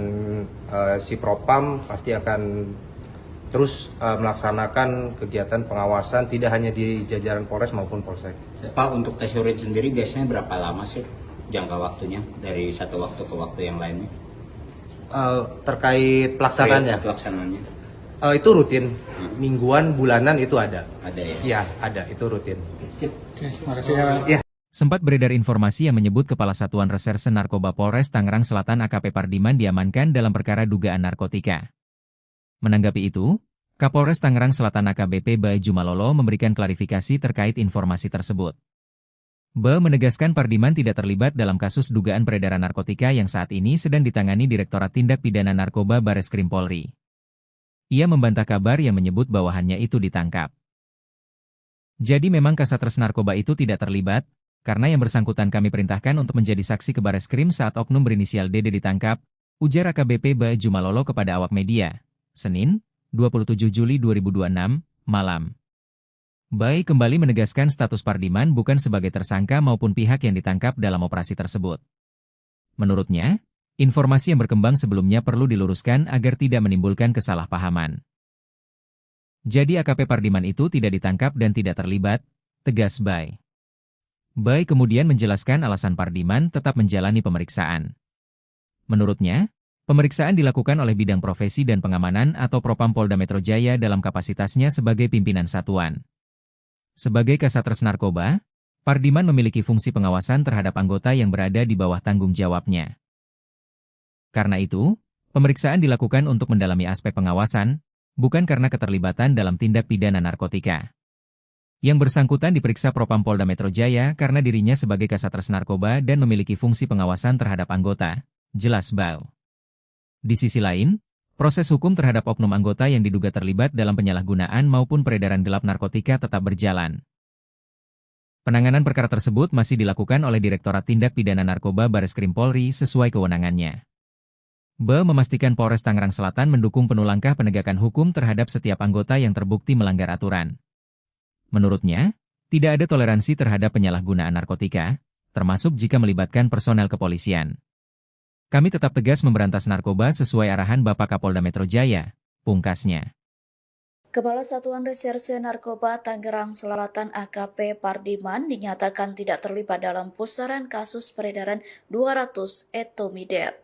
si Propam pasti akan terus melaksanakan kegiatan pengawasan tidak hanya di jajaran Polres maupun Polsek. Pak, untuk tes urin sendiri biasanya berapa lama sih jangka waktunya dari satu waktu ke waktu yang lainnya? Terkait pelaksanaannya? Itu rutin, mingguan, bulanan itu ada. Ada ya? Iya, ada, itu rutin. Terima kasih ya. Sempat beredar informasi yang menyebut Kepala Satuan Reserse Narkoba Polres Tangerang Selatan AKP Pardiman diamankan dalam perkara dugaan narkotika. Menanggapi itu, Kapolres Tangerang Selatan AKBP Bae Jumalolo memberikan klarifikasi terkait informasi tersebut. Bae menegaskan Pardiman tidak terlibat dalam kasus dugaan peredaran narkotika yang saat ini sedang ditangani Direktorat Tindak Pidana Narkoba Bareskrim Polri. Ia membantah kabar yang menyebut bawahannya itu ditangkap. Jadi memang Kasatgas Narkoba itu tidak terlibat, karena yang bersangkutan kami perintahkan untuk menjadi saksi ke Bareskrim saat oknum berinisial DD ditangkap, ujar AKBP Baju Malolo kepada awak media, Senin, 27 Juli 2026, malam. Bai kembali menegaskan status Pardiman bukan sebagai tersangka maupun pihak yang ditangkap dalam operasi tersebut. Menurutnya, informasi yang berkembang sebelumnya perlu diluruskan agar tidak menimbulkan kesalahpahaman. Jadi AKP Pardiman itu tidak ditangkap dan tidak terlibat, tegas Bai. Bai kemudian menjelaskan alasan Pardiman tetap menjalani pemeriksaan. Menurutnya, pemeriksaan dilakukan oleh Bidang Profesi dan Pengamanan atau Propam Polda Metro Jaya dalam kapasitasnya sebagai pimpinan satuan. Sebagai Kasatgas Narkoba, Pardiman memiliki fungsi pengawasan terhadap anggota yang berada di bawah tanggung jawabnya. Karena itu, pemeriksaan dilakukan untuk mendalami aspek pengawasan, bukan karena keterlibatan dalam tindak pidana narkotika. Yang bersangkutan diperiksa Propam Polda Metro Jaya karena dirinya sebagai Kasatgas Narkoba dan memiliki fungsi pengawasan terhadap anggota, jelas Bau. Di sisi lain, proses hukum terhadap oknum anggota yang diduga terlibat dalam penyalahgunaan maupun peredaran gelap narkotika tetap berjalan. Penanganan perkara tersebut masih dilakukan oleh Direktorat Tindak Pidana Narkoba Bareskrim Polri sesuai kewenangannya. Ba memastikan Polres Tangerang Selatan mendukung penuh langkah penegakan hukum terhadap setiap anggota yang terbukti melanggar aturan. Menurutnya, tidak ada toleransi terhadap penyalahgunaan narkotika, termasuk jika melibatkan personel kepolisian. Kami tetap tegas memberantas narkoba sesuai arahan Bapak Kapolda Metro Jaya, pungkasnya. Kepala Satuan Reserse Narkoba Tangerang Selatan AKP Pardiman dinyatakan tidak terlibat dalam pusaran kasus peredaran 200 etomidate.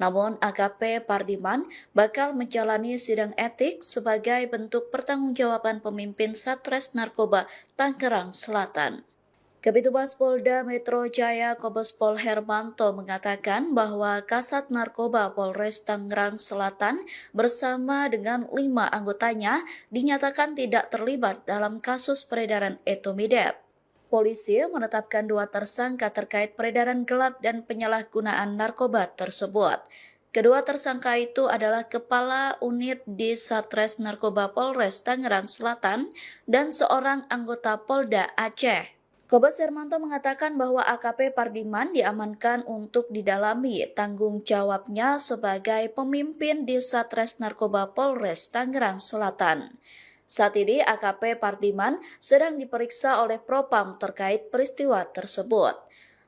Namun AKP Pardiman bakal menjalani sidang etik sebagai bentuk pertanggungjawaban pemimpin Satres Narkoba Tangerang Selatan. Kabitumas Polda Metro Jaya Kombes Pol Hermanto mengatakan bahwa Kasat Narkoba Polres Tangerang Selatan bersama dengan 5 anggotanya dinyatakan tidak terlibat dalam kasus peredaran etomidate. Polisi menetapkan 2 tersangka terkait peredaran gelap dan penyalahgunaan narkoba tersebut. Kedua tersangka itu adalah Kepala Unit di Satres Narkoba Polres Tangerang Selatan dan seorang anggota Polda Aceh. Kombes Hermanto mengatakan bahwa AKP Pardiman diamankan untuk didalami tanggung jawabnya sebagai pemimpin di Satres Narkoba Polres Tangerang Selatan. Saat ini AKP Pardiman sedang diperiksa oleh Propam terkait peristiwa tersebut.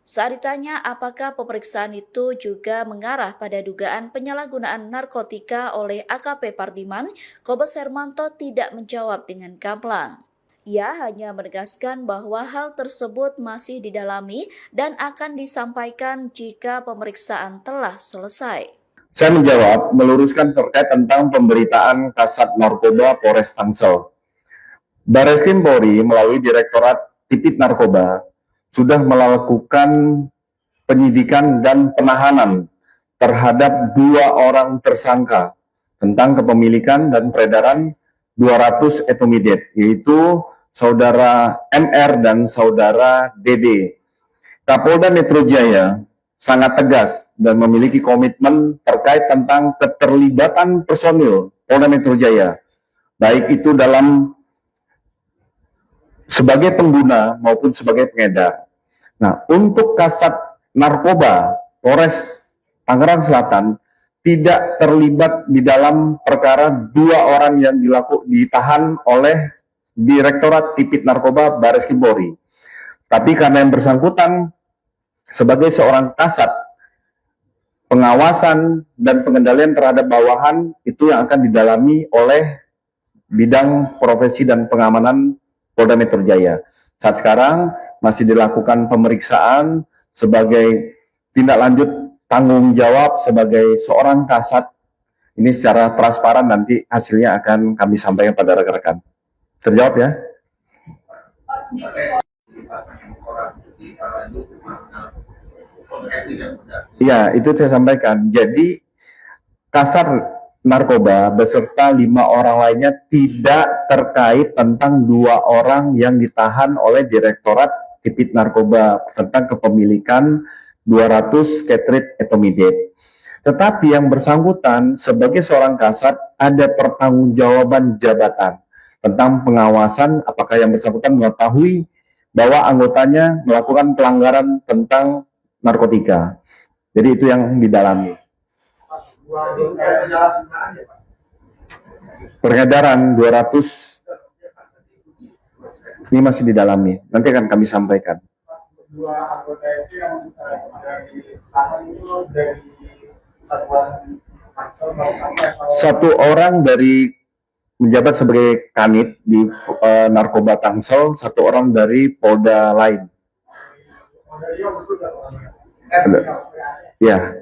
Saat ditanya apakah pemeriksaan itu juga mengarah pada dugaan penyalahgunaan narkotika oleh AKP Pardiman, Kombes Hermanto tidak menjawab dengan gamblang. Ia hanya menegaskan bahwa hal tersebut masih didalami dan akan disampaikan jika pemeriksaan telah selesai. Saya menjawab, meluruskan terkait tentang pemberitaan Kasat Narkoba Polres Tangsel. Bareskrim Polri melalui Direktorat Tipit Narkoba sudah melakukan penyidikan dan penahanan terhadap 2 orang tersangka tentang kepemilikan dan peredaran 200 etomidate, yaitu Saudara MR dan Saudara DD. Kapolda Metro Jaya sangat tegas dan memiliki komitmen terkait tentang keterlibatan personil Polda Metro Jaya, baik itu dalam sebagai pengguna maupun sebagai pengedar. Nah, untuk Kasat Narkoba Polres Tangerang Selatan tidak terlibat di dalam perkara 2 orang yang ditahan oleh Direktorat Tipit Narkoba Bareskrim Polri. Tapi karena yang bersangkutan sebagai seorang kasat, pengawasan dan pengendalian terhadap bawahan itu yang akan didalami oleh Bidang Profesi dan Pengamanan Polda Metro Jaya. Saat sekarang masih dilakukan pemeriksaan sebagai tindak lanjut tanggung jawab sebagai seorang kasat. Ini secara transparan nanti hasilnya akan kami sampaikan pada rekan-rekan. Terjawab ya? Iya, itu saya sampaikan. Jadi Kasat Narkoba beserta 5 orang lainnya tidak terkait tentang 2 orang yang ditahan oleh Direktorat Tipit Narkoba tentang kepemilikan 200 Ketrit etomidate. Tetapi yang bersangkutan sebagai seorang kasat ada pertanggungjawaban jabatan tentang pengawasan apakah yang bersangkutan mengetahui bahwa anggotanya melakukan pelanggaran tentang narkotika. Jadi itu yang didalami. Peredaran 200 ini masih didalami. Nanti akan kami sampaikan. Dua anggota itu yang dari tahan itu dari satuan Tangsel atau Satu orang dari menjabat sebagai kanit di narkoba Tangsel, satu orang dari Polda lain. Ya.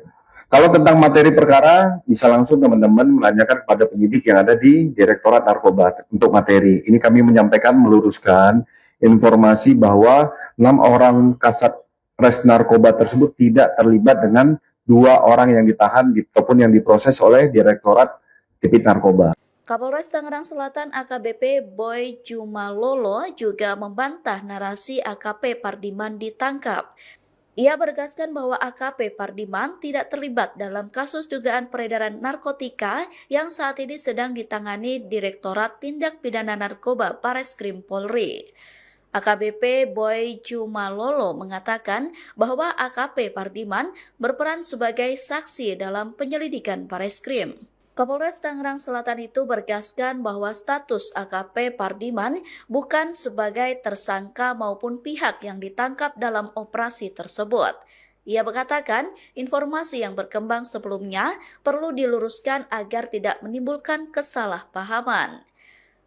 Kalau tentang materi perkara, bisa langsung teman-teman menanyakan kepada penyidik yang ada di Direktorat Narkoba untuk materi. Ini kami menyampaikan, meluruskan informasi bahwa 6 orang kasat res narkoba tersebut tidak terlibat dengan 2 orang yang ditahan ataupun yang diproses oleh Direktorat Tipit Narkoba. Kapolres Tangerang Selatan AKBP Boy Jumalolo juga membantah narasi AKP Pardiman ditangkap. Ia menegaskan bahwa AKP Pardiman tidak terlibat dalam kasus dugaan peredaran narkotika yang saat ini sedang ditangani Direktorat Tindak Pidana Narkoba Bareskrim Polri. AKBP Boy Jumalolo mengatakan bahwa AKP Pardiman berperan sebagai saksi dalam penyelidikan Bareskrim. Kapolres Tangerang Selatan itu bergaskan bahwa status AKP Pardiman bukan sebagai tersangka maupun pihak yang ditangkap dalam operasi tersebut. Ia mengatakan informasi yang berkembang sebelumnya perlu diluruskan agar tidak menimbulkan kesalahpahaman.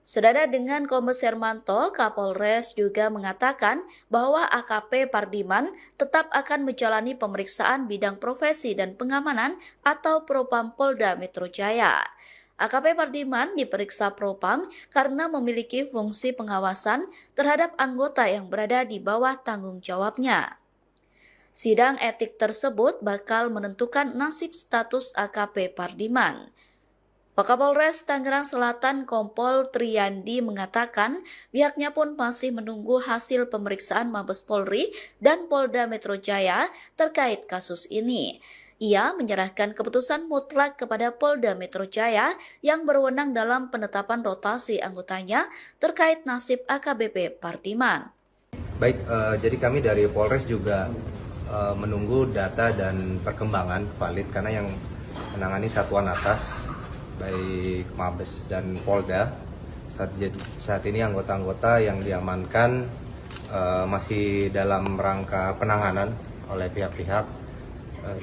Senada dengan Kombes Hermanto, Kapolres juga mengatakan bahwa AKP Pardiman tetap akan menjalani pemeriksaan bidang profesi dan pengamanan atau Propam Polda Metro Jaya. AKP Pardiman diperiksa Propam karena memiliki fungsi pengawasan terhadap anggota yang berada di bawah tanggung jawabnya. Sidang etik tersebut bakal menentukan nasib status AKP Pardiman. Wakapolres Tangerang Selatan Kompol Triyandi mengatakan pihaknya pun masih menunggu hasil pemeriksaan Mabes Polri dan Polda Metro Jaya terkait kasus ini. Ia menyerahkan keputusan mutlak kepada Polda Metro Jaya yang berwenang dalam penetapan rotasi anggotanya terkait nasib AKBP Pardiman. Baik, jadi kami dari Polres juga menunggu data dan perkembangan valid karena yang menangani satuan atas baik Mabes dan Polda saat ini anggota-anggota yang diamankan masih dalam rangka penanganan oleh pihak-pihak.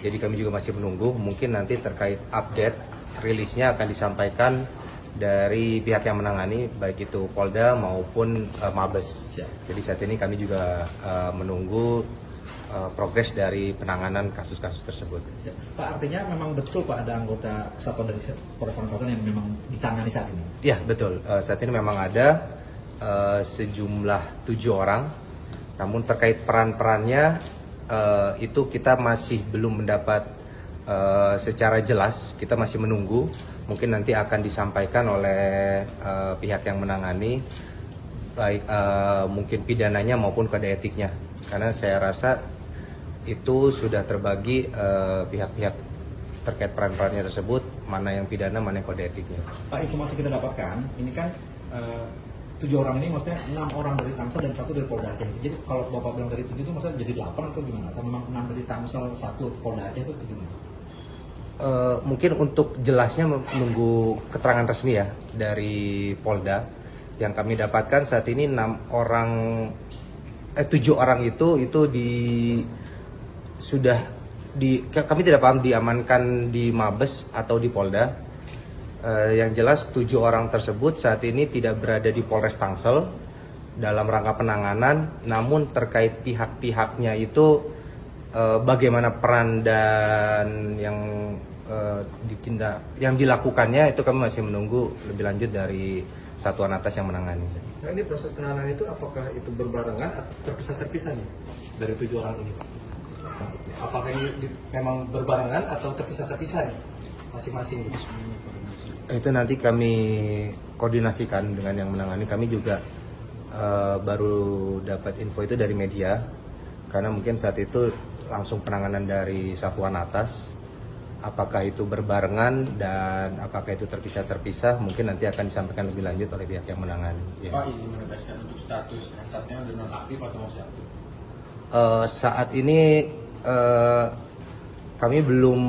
Jadi kami juga masih menunggu, mungkin nanti terkait update rilisnya akan disampaikan dari pihak yang menangani baik itu Polda maupun Mabes. Jadi saat ini kami juga menunggu progres dari penanganan kasus-kasus tersebut. Pak, artinya memang betul Pak ada anggota kesatuan dari Polres Tangerang Selatan yang memang ditangani saat ini? Ya betul, saat ini memang ada sejumlah 7 orang, namun terkait peran-perannya itu kita masih belum mendapat secara jelas, kita masih menunggu, mungkin nanti akan disampaikan oleh pihak yang menangani, baik mungkin pidananya maupun kode etiknya, karena saya rasa itu sudah terbagi pihak-pihak terkait peran-perannya tersebut, mana yang pidana, mana yang kode etiknya. Pak, informasi kita dapatkan, ini kan 7 orang ini maksudnya 6 orang dari Tangsel dan 1 dari Polda Aceh. Jadi kalau Bapak bilang dari 7 itu maksudnya jadi 8 atau gimana? Atau memang 6 dari Tangsel, 1 Polda Aceh itu gimana? Mungkin untuk jelasnya menunggu keterangan resmi ya dari Polda. Yang kami dapatkan saat ini 7 orang itu kami tidak paham diamankan di Mabes atau di Polda. Yang jelas 7 orang tersebut saat ini tidak berada di Polres Tangsel dalam rangka penanganan, namun terkait pihak-pihaknya itu bagaimana peran dan yang dilakukannya itu kami masih menunggu lebih lanjut dari satuan atas yang menangani. Nah, ini proses penanganan itu apakah itu berbarengan atau terpisah-terpisah nih dari 7 orang ini? Apakah ini memang berbarengan atau terpisah-terpisah nih masing-masing? Itu nanti kami koordinasikan dengan yang menangani. Kami juga baru dapat info itu dari media, karena mungkin saat itu langsung penanganan dari satuan atas Apakah itu berbarengan dan apakah itu terpisah-terpisah mungkin nanti akan disampaikan lebih lanjut oleh pihak yang menangani. Ya. Pak, ini menegaskan untuk status kasatnya udah nonaktif atau masih aktif? Saat ini kami belum,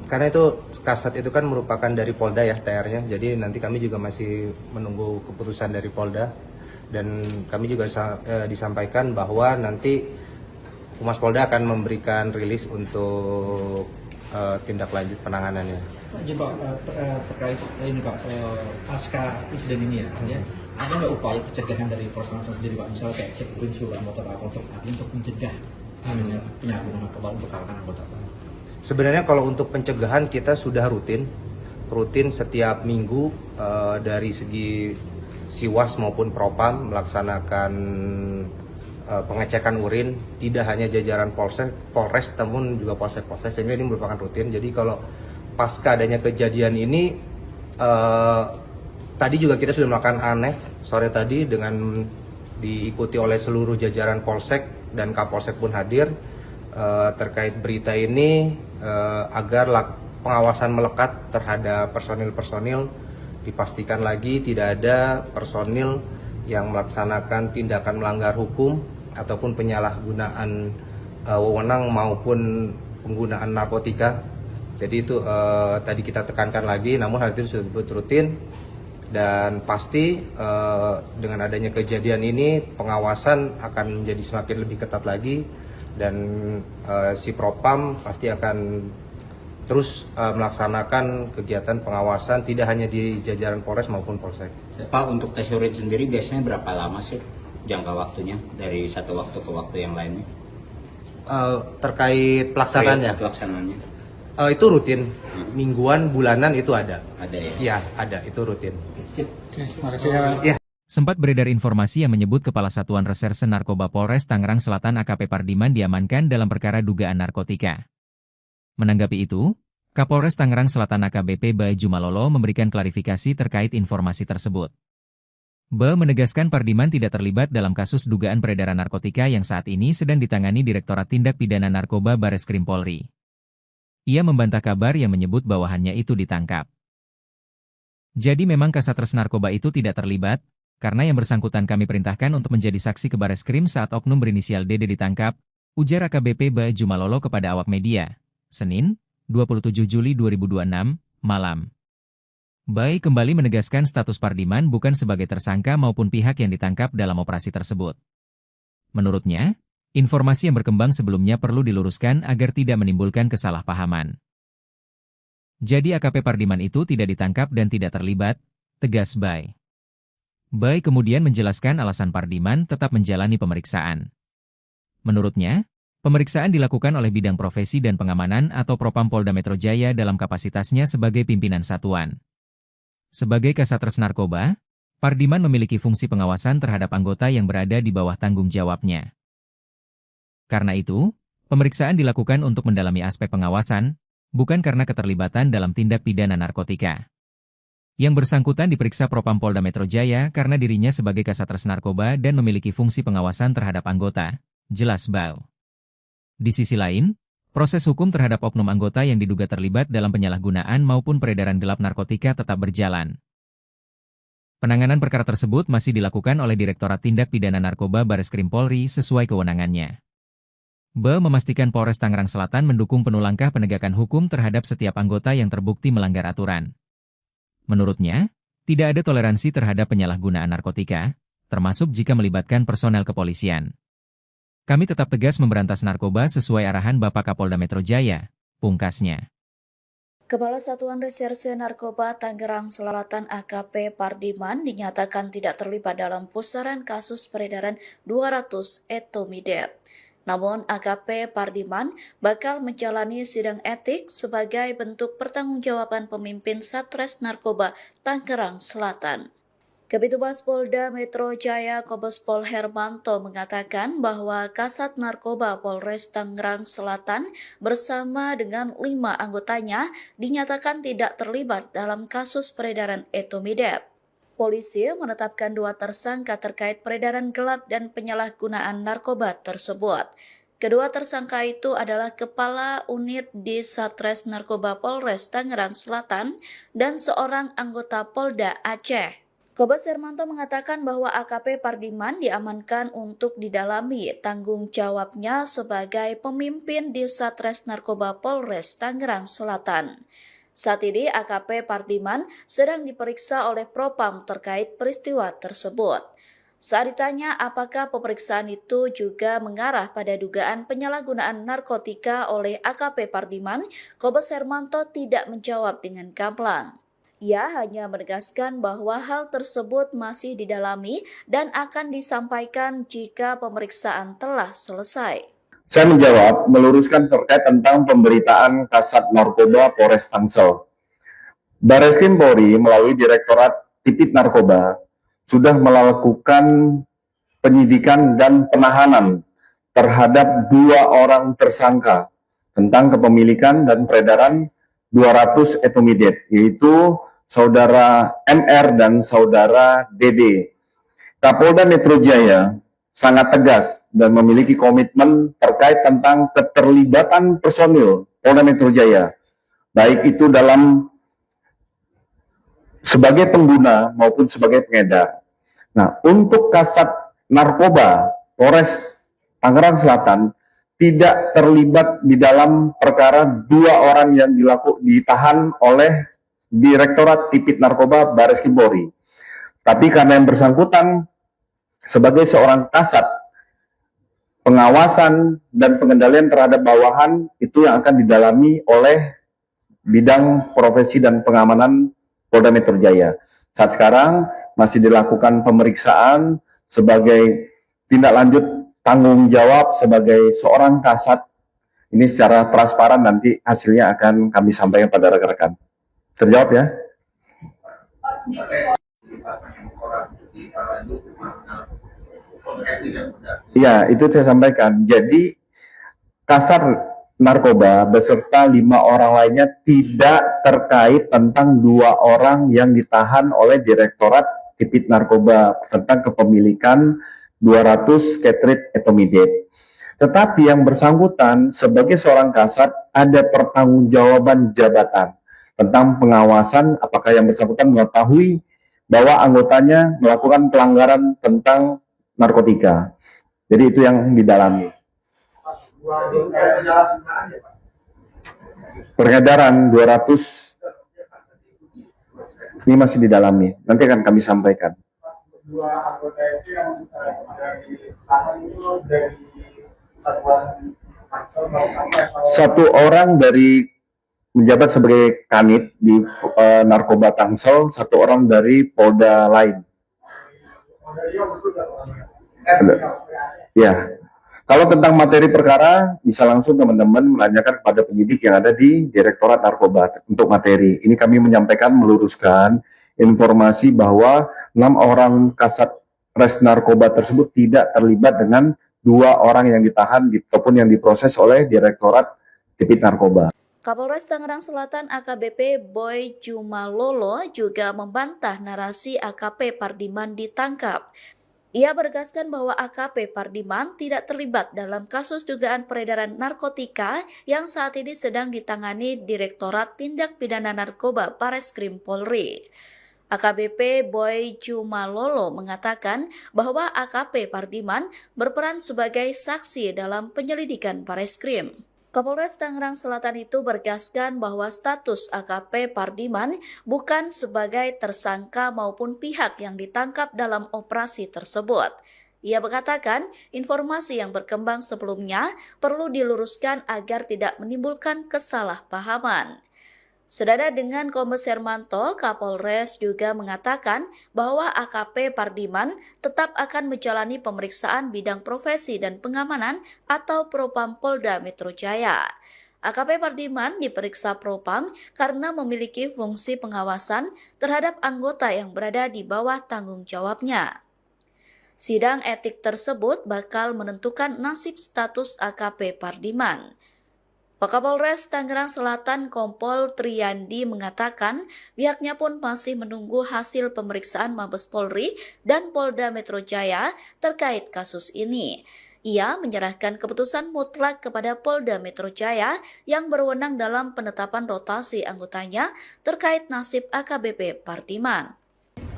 karena itu kasat itu kan merupakan dari Polda ya TR-nya, jadi nanti kami juga masih menunggu keputusan dari Polda dan kami juga disampaikan bahwa nanti Humas Polda akan memberikan rilis untuk tindak lanjut penanganannya. Jadi Pak, terkait ini Pak, pasca insiden ini ya, ada nggak upaya pencegahan dari Polres Tangsel sendiri Pak? Misalnya kayak cek urin seluruh anggota Pak untuk mencegah penyalahgunaan narkoba untuk kalangan anggota Pak. Sebenarnya kalau untuk pencegahan kita sudah rutin setiap minggu dari segi Siwas maupun Propam melaksanakan pengecekan urin, tidak hanya jajaran Polres namun juga Polsek, sehingga ini merupakan rutin. Jadi kalau pasca adanya kejadian ini tadi juga kita sudah melakukan ANEF sore tadi dengan diikuti oleh seluruh jajaran Polsek dan Kapolsek pun hadir terkait berita ini agar pengawasan melekat terhadap personil-personil, dipastikan lagi tidak ada personil yang melaksanakan tindakan melanggar hukum ataupun penyalahgunaan wewenang maupun penggunaan narkotika. Jadi itu tadi kita tekankan lagi, namun hal itu sudah rutin dan pasti dengan adanya kejadian ini pengawasan akan menjadi semakin lebih ketat lagi dan si Propam pasti akan terus melaksanakan kegiatan pengawasan tidak hanya di jajaran Polres maupun Polsek. Pak, untuk tes urin sendiri biasanya berapa lama sih jangka waktunya dari satu waktu ke waktu yang lainnya? Terkait pelaksanaannya? Pelaksanaannya. Itu rutin, mingguan, bulanan itu ada. Ada ya? Iya, ada, itu rutin. Oke, makasih ya. Sempat beredar informasi yang menyebut Kepala Satuan Reserse Narkoba Polres Tangerang Selatan AKP Pardiman diamankan dalam perkara dugaan narkotika. Menanggapi itu, Kapolres Tangerang Selatan AKBP Bae Jumalolo memberikan klarifikasi terkait informasi tersebut. Bae menegaskan Pardiman tidak terlibat dalam kasus dugaan peredaran narkotika yang saat ini sedang ditangani Direktorat Tindak Pidana Narkoba Bareskrim Polri. Ia membantah kabar yang menyebut bawahannya itu ditangkap. Jadi memang Kasatres Narkoba itu tidak terlibat, karena yang bersangkutan kami perintahkan untuk menjadi saksi ke Bareskrim saat oknum berinisial DD ditangkap, ujar AKBP Bae Jumalolo kepada awak media, Senin, 27 Juli 2026, malam. Bae kembali menegaskan status Pardiman bukan sebagai tersangka maupun pihak yang ditangkap dalam operasi tersebut. Menurutnya, informasi yang berkembang sebelumnya perlu diluruskan agar tidak menimbulkan kesalahpahaman. Jadi AKP Pardiman itu tidak ditangkap dan tidak terlibat, tegas Bae. Bae kemudian menjelaskan alasan Pardiman tetap menjalani pemeriksaan. Menurutnya, pemeriksaan dilakukan oleh Bidang Profesi dan Pengamanan atau Propam Polda Metro Jaya dalam kapasitasnya sebagai pimpinan satuan. Sebagai Kasatres Narkoba, Pardiman memiliki fungsi pengawasan terhadap anggota yang berada di bawah tanggung jawabnya. Karena itu, pemeriksaan dilakukan untuk mendalami aspek pengawasan, bukan karena keterlibatan dalam tindak pidana narkotika. Yang bersangkutan diperiksa Propam Polda Metro Jaya karena dirinya sebagai Kasatres Narkoba dan memiliki fungsi pengawasan terhadap anggota, jelas Bae. Di sisi lain, proses hukum terhadap oknum anggota yang diduga terlibat dalam penyalahgunaan maupun peredaran gelap narkotika tetap berjalan. Penanganan perkara tersebut masih dilakukan oleh Direktorat Tindak Pidana Narkoba Bareskrim Polri sesuai kewenangannya. Bae memastikan Polres Tangerang Selatan mendukung penuh langkah penegakan hukum terhadap setiap anggota yang terbukti melanggar aturan. Menurutnya, tidak ada toleransi terhadap penyalahgunaan narkotika, termasuk jika melibatkan personel kepolisian. Kami tetap tegas memberantas narkoba sesuai arahan Bapak Kapolda Metro Jaya, pungkasnya. Kepala Satuan Reserse Narkoba Tangerang Selatan AKP Pardiman dinyatakan tidak terlibat dalam pusaran kasus peredaran 200 etomidate. Namun AKP Pardiman bakal menjalani sidang etik sebagai bentuk pertanggungjawaban pemimpin Satres Narkoba Tangerang Selatan. Kabitumas Polda Metro Jaya Kombes Pol Hermanto mengatakan bahwa Kasat Narkoba Polres Tangerang Selatan bersama dengan 5 anggotanya dinyatakan tidak terlibat dalam kasus peredaran etomidate. Polisi menetapkan 2 tersangka terkait peredaran gelap dan penyalahgunaan narkoba tersebut. Kedua tersangka itu adalah Kepala Unit di Satres Narkoba Polres Tangerang Selatan dan seorang anggota Polda Aceh. Kombes Hermanto mengatakan bahwa AKP Pardiman diamankan untuk didalami tanggung jawabnya sebagai pemimpin di Satres Narkoba Polres Tangerang Selatan. Saat ini AKP Pardiman sedang diperiksa oleh Propam terkait peristiwa tersebut. Saat ditanya apakah pemeriksaan itu juga mengarah pada dugaan penyalahgunaan narkotika oleh AKP Pardiman, Kombes Hermanto tidak menjawab dengan gamblang. Ia hanya menegaskan bahwa hal tersebut masih didalami dan akan disampaikan jika pemeriksaan telah selesai. Saya menjawab, meluruskan terkait tentang pemberitaan Kasat Narkoba Polres Tangsel. Bareskrim Polri melalui Direktorat Tipit Narkoba sudah melakukan penyidikan dan penahanan terhadap 2 orang tersangka tentang kepemilikan dan peredaran 200 etomidate, yaitu Saudara MR dan Saudara DD. Kapolda Metro Jaya sangat tegas dan memiliki komitmen terkait tentang keterlibatan personil Polda Metro Jaya, baik itu dalam sebagai pengguna maupun sebagai pengedar. Nah, untuk Kasat Narkoba Polres Tangerang Selatan tidak terlibat di dalam perkara 2 orang yang ditahan oleh Direktorat Tipit Narkoba Bareskrim Polri. Tapi karena yang bersangkutan sebagai seorang kasat, pengawasan dan pengendalian terhadap bawahan itu yang akan didalami oleh bidang profesi dan pengamanan Polda Metro Jaya. Saat sekarang masih dilakukan pemeriksaan sebagai tindak lanjut tanggung jawab sebagai seorang kasat. Ini secara transparan, nanti hasilnya akan kami sampaikan pada rekan-rekan. Terjawab ya? Iya, itu saya sampaikan. Jadi Kasat Narkoba beserta 5 orang lainnya tidak terkait tentang 2 orang yang ditahan oleh Direktorat Tipit Narkoba tentang kepemilikan 200 Ketrit etomidate. Tetapi yang bersangkutan sebagai seorang kasat ada pertanggungjawaban jabatan tentang pengawasan apakah yang bersangkutan mengetahui bahwa anggotanya melakukan pelanggaran tentang narkotika. Jadi itu yang didalami. Peredaran 200 ini masih didalami. Nanti akan kami sampaikan. 2 anggota itu yang ditahan itu dari satuan Tangsel atau 1 orang dari menjabat sebagai kanit di Narkoba Tangsel, 1 orang dari Polda lain. Ya. Kalau tentang materi perkara, bisa langsung teman-teman menanyakan kepada penyidik yang ada di Direktorat Narkoba untuk materi. Ini kami menyampaikan, meluruskan informasi bahwa 6 orang kasat res narkoba tersebut tidak terlibat dengan 2 orang yang ditahan ataupun yang diproses oleh Direktorat Tipit Narkoba. Kapolres Tangerang Selatan AKBP Boy Jumalolo juga membantah narasi AKP Pardiman ditangkap. Ia menegaskan bahwa AKP Pardiman tidak terlibat dalam kasus dugaan peredaran narkotika yang saat ini sedang ditangani Direktorat Tindak Pidana Narkoba Bareskrim Polri. AKBP Boy Jumalolo mengatakan bahwa AKP Pardiman berperan sebagai saksi dalam penyelidikan Bareskrim. Kapolres Tangerang Selatan itu bergaskan bahwa status AKP Pardiman bukan sebagai tersangka maupun pihak yang ditangkap dalam operasi tersebut. Ia mengatakan informasi yang berkembang sebelumnya perlu diluruskan agar tidak menimbulkan kesalahpahaman. Senada dengan Kombes Hermanto, Kapolres juga mengatakan bahwa AKP Pardiman tetap akan menjalani pemeriksaan bidang profesi dan pengamanan atau Propam Polda Metro Jaya. AKP Pardiman diperiksa Propam karena memiliki fungsi pengawasan terhadap anggota yang berada di bawah tanggung jawabnya. Sidang etik tersebut bakal menentukan nasib status AKP Pardiman. Wakapolres Tangerang Selatan Kompol Triyandi mengatakan pihaknya pun masih menunggu hasil pemeriksaan Mabes Polri dan Polda Metro Jaya terkait kasus ini. Ia menyerahkan keputusan mutlak kepada Polda Metro Jaya yang berwenang dalam penetapan rotasi anggotanya terkait nasib AKBP Pardiman.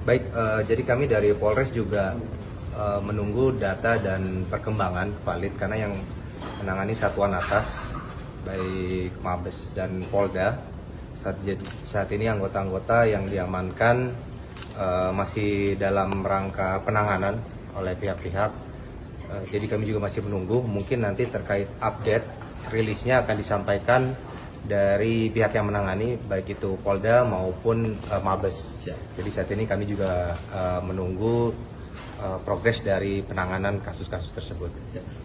Baik, jadi kami dari Polres juga menunggu data dan perkembangan valid karena yang menangani satuan atas baik Mabes dan Polda saat ini anggota-anggota yang diamankan masih dalam rangka penanganan oleh pihak-pihak. Jadi kami juga masih menunggu, mungkin nanti terkait update rilisnya akan disampaikan dari pihak yang menangani baik itu Polda maupun Mabes. Jadi saat ini kami juga menunggu progres dari penanganan kasus-kasus tersebut.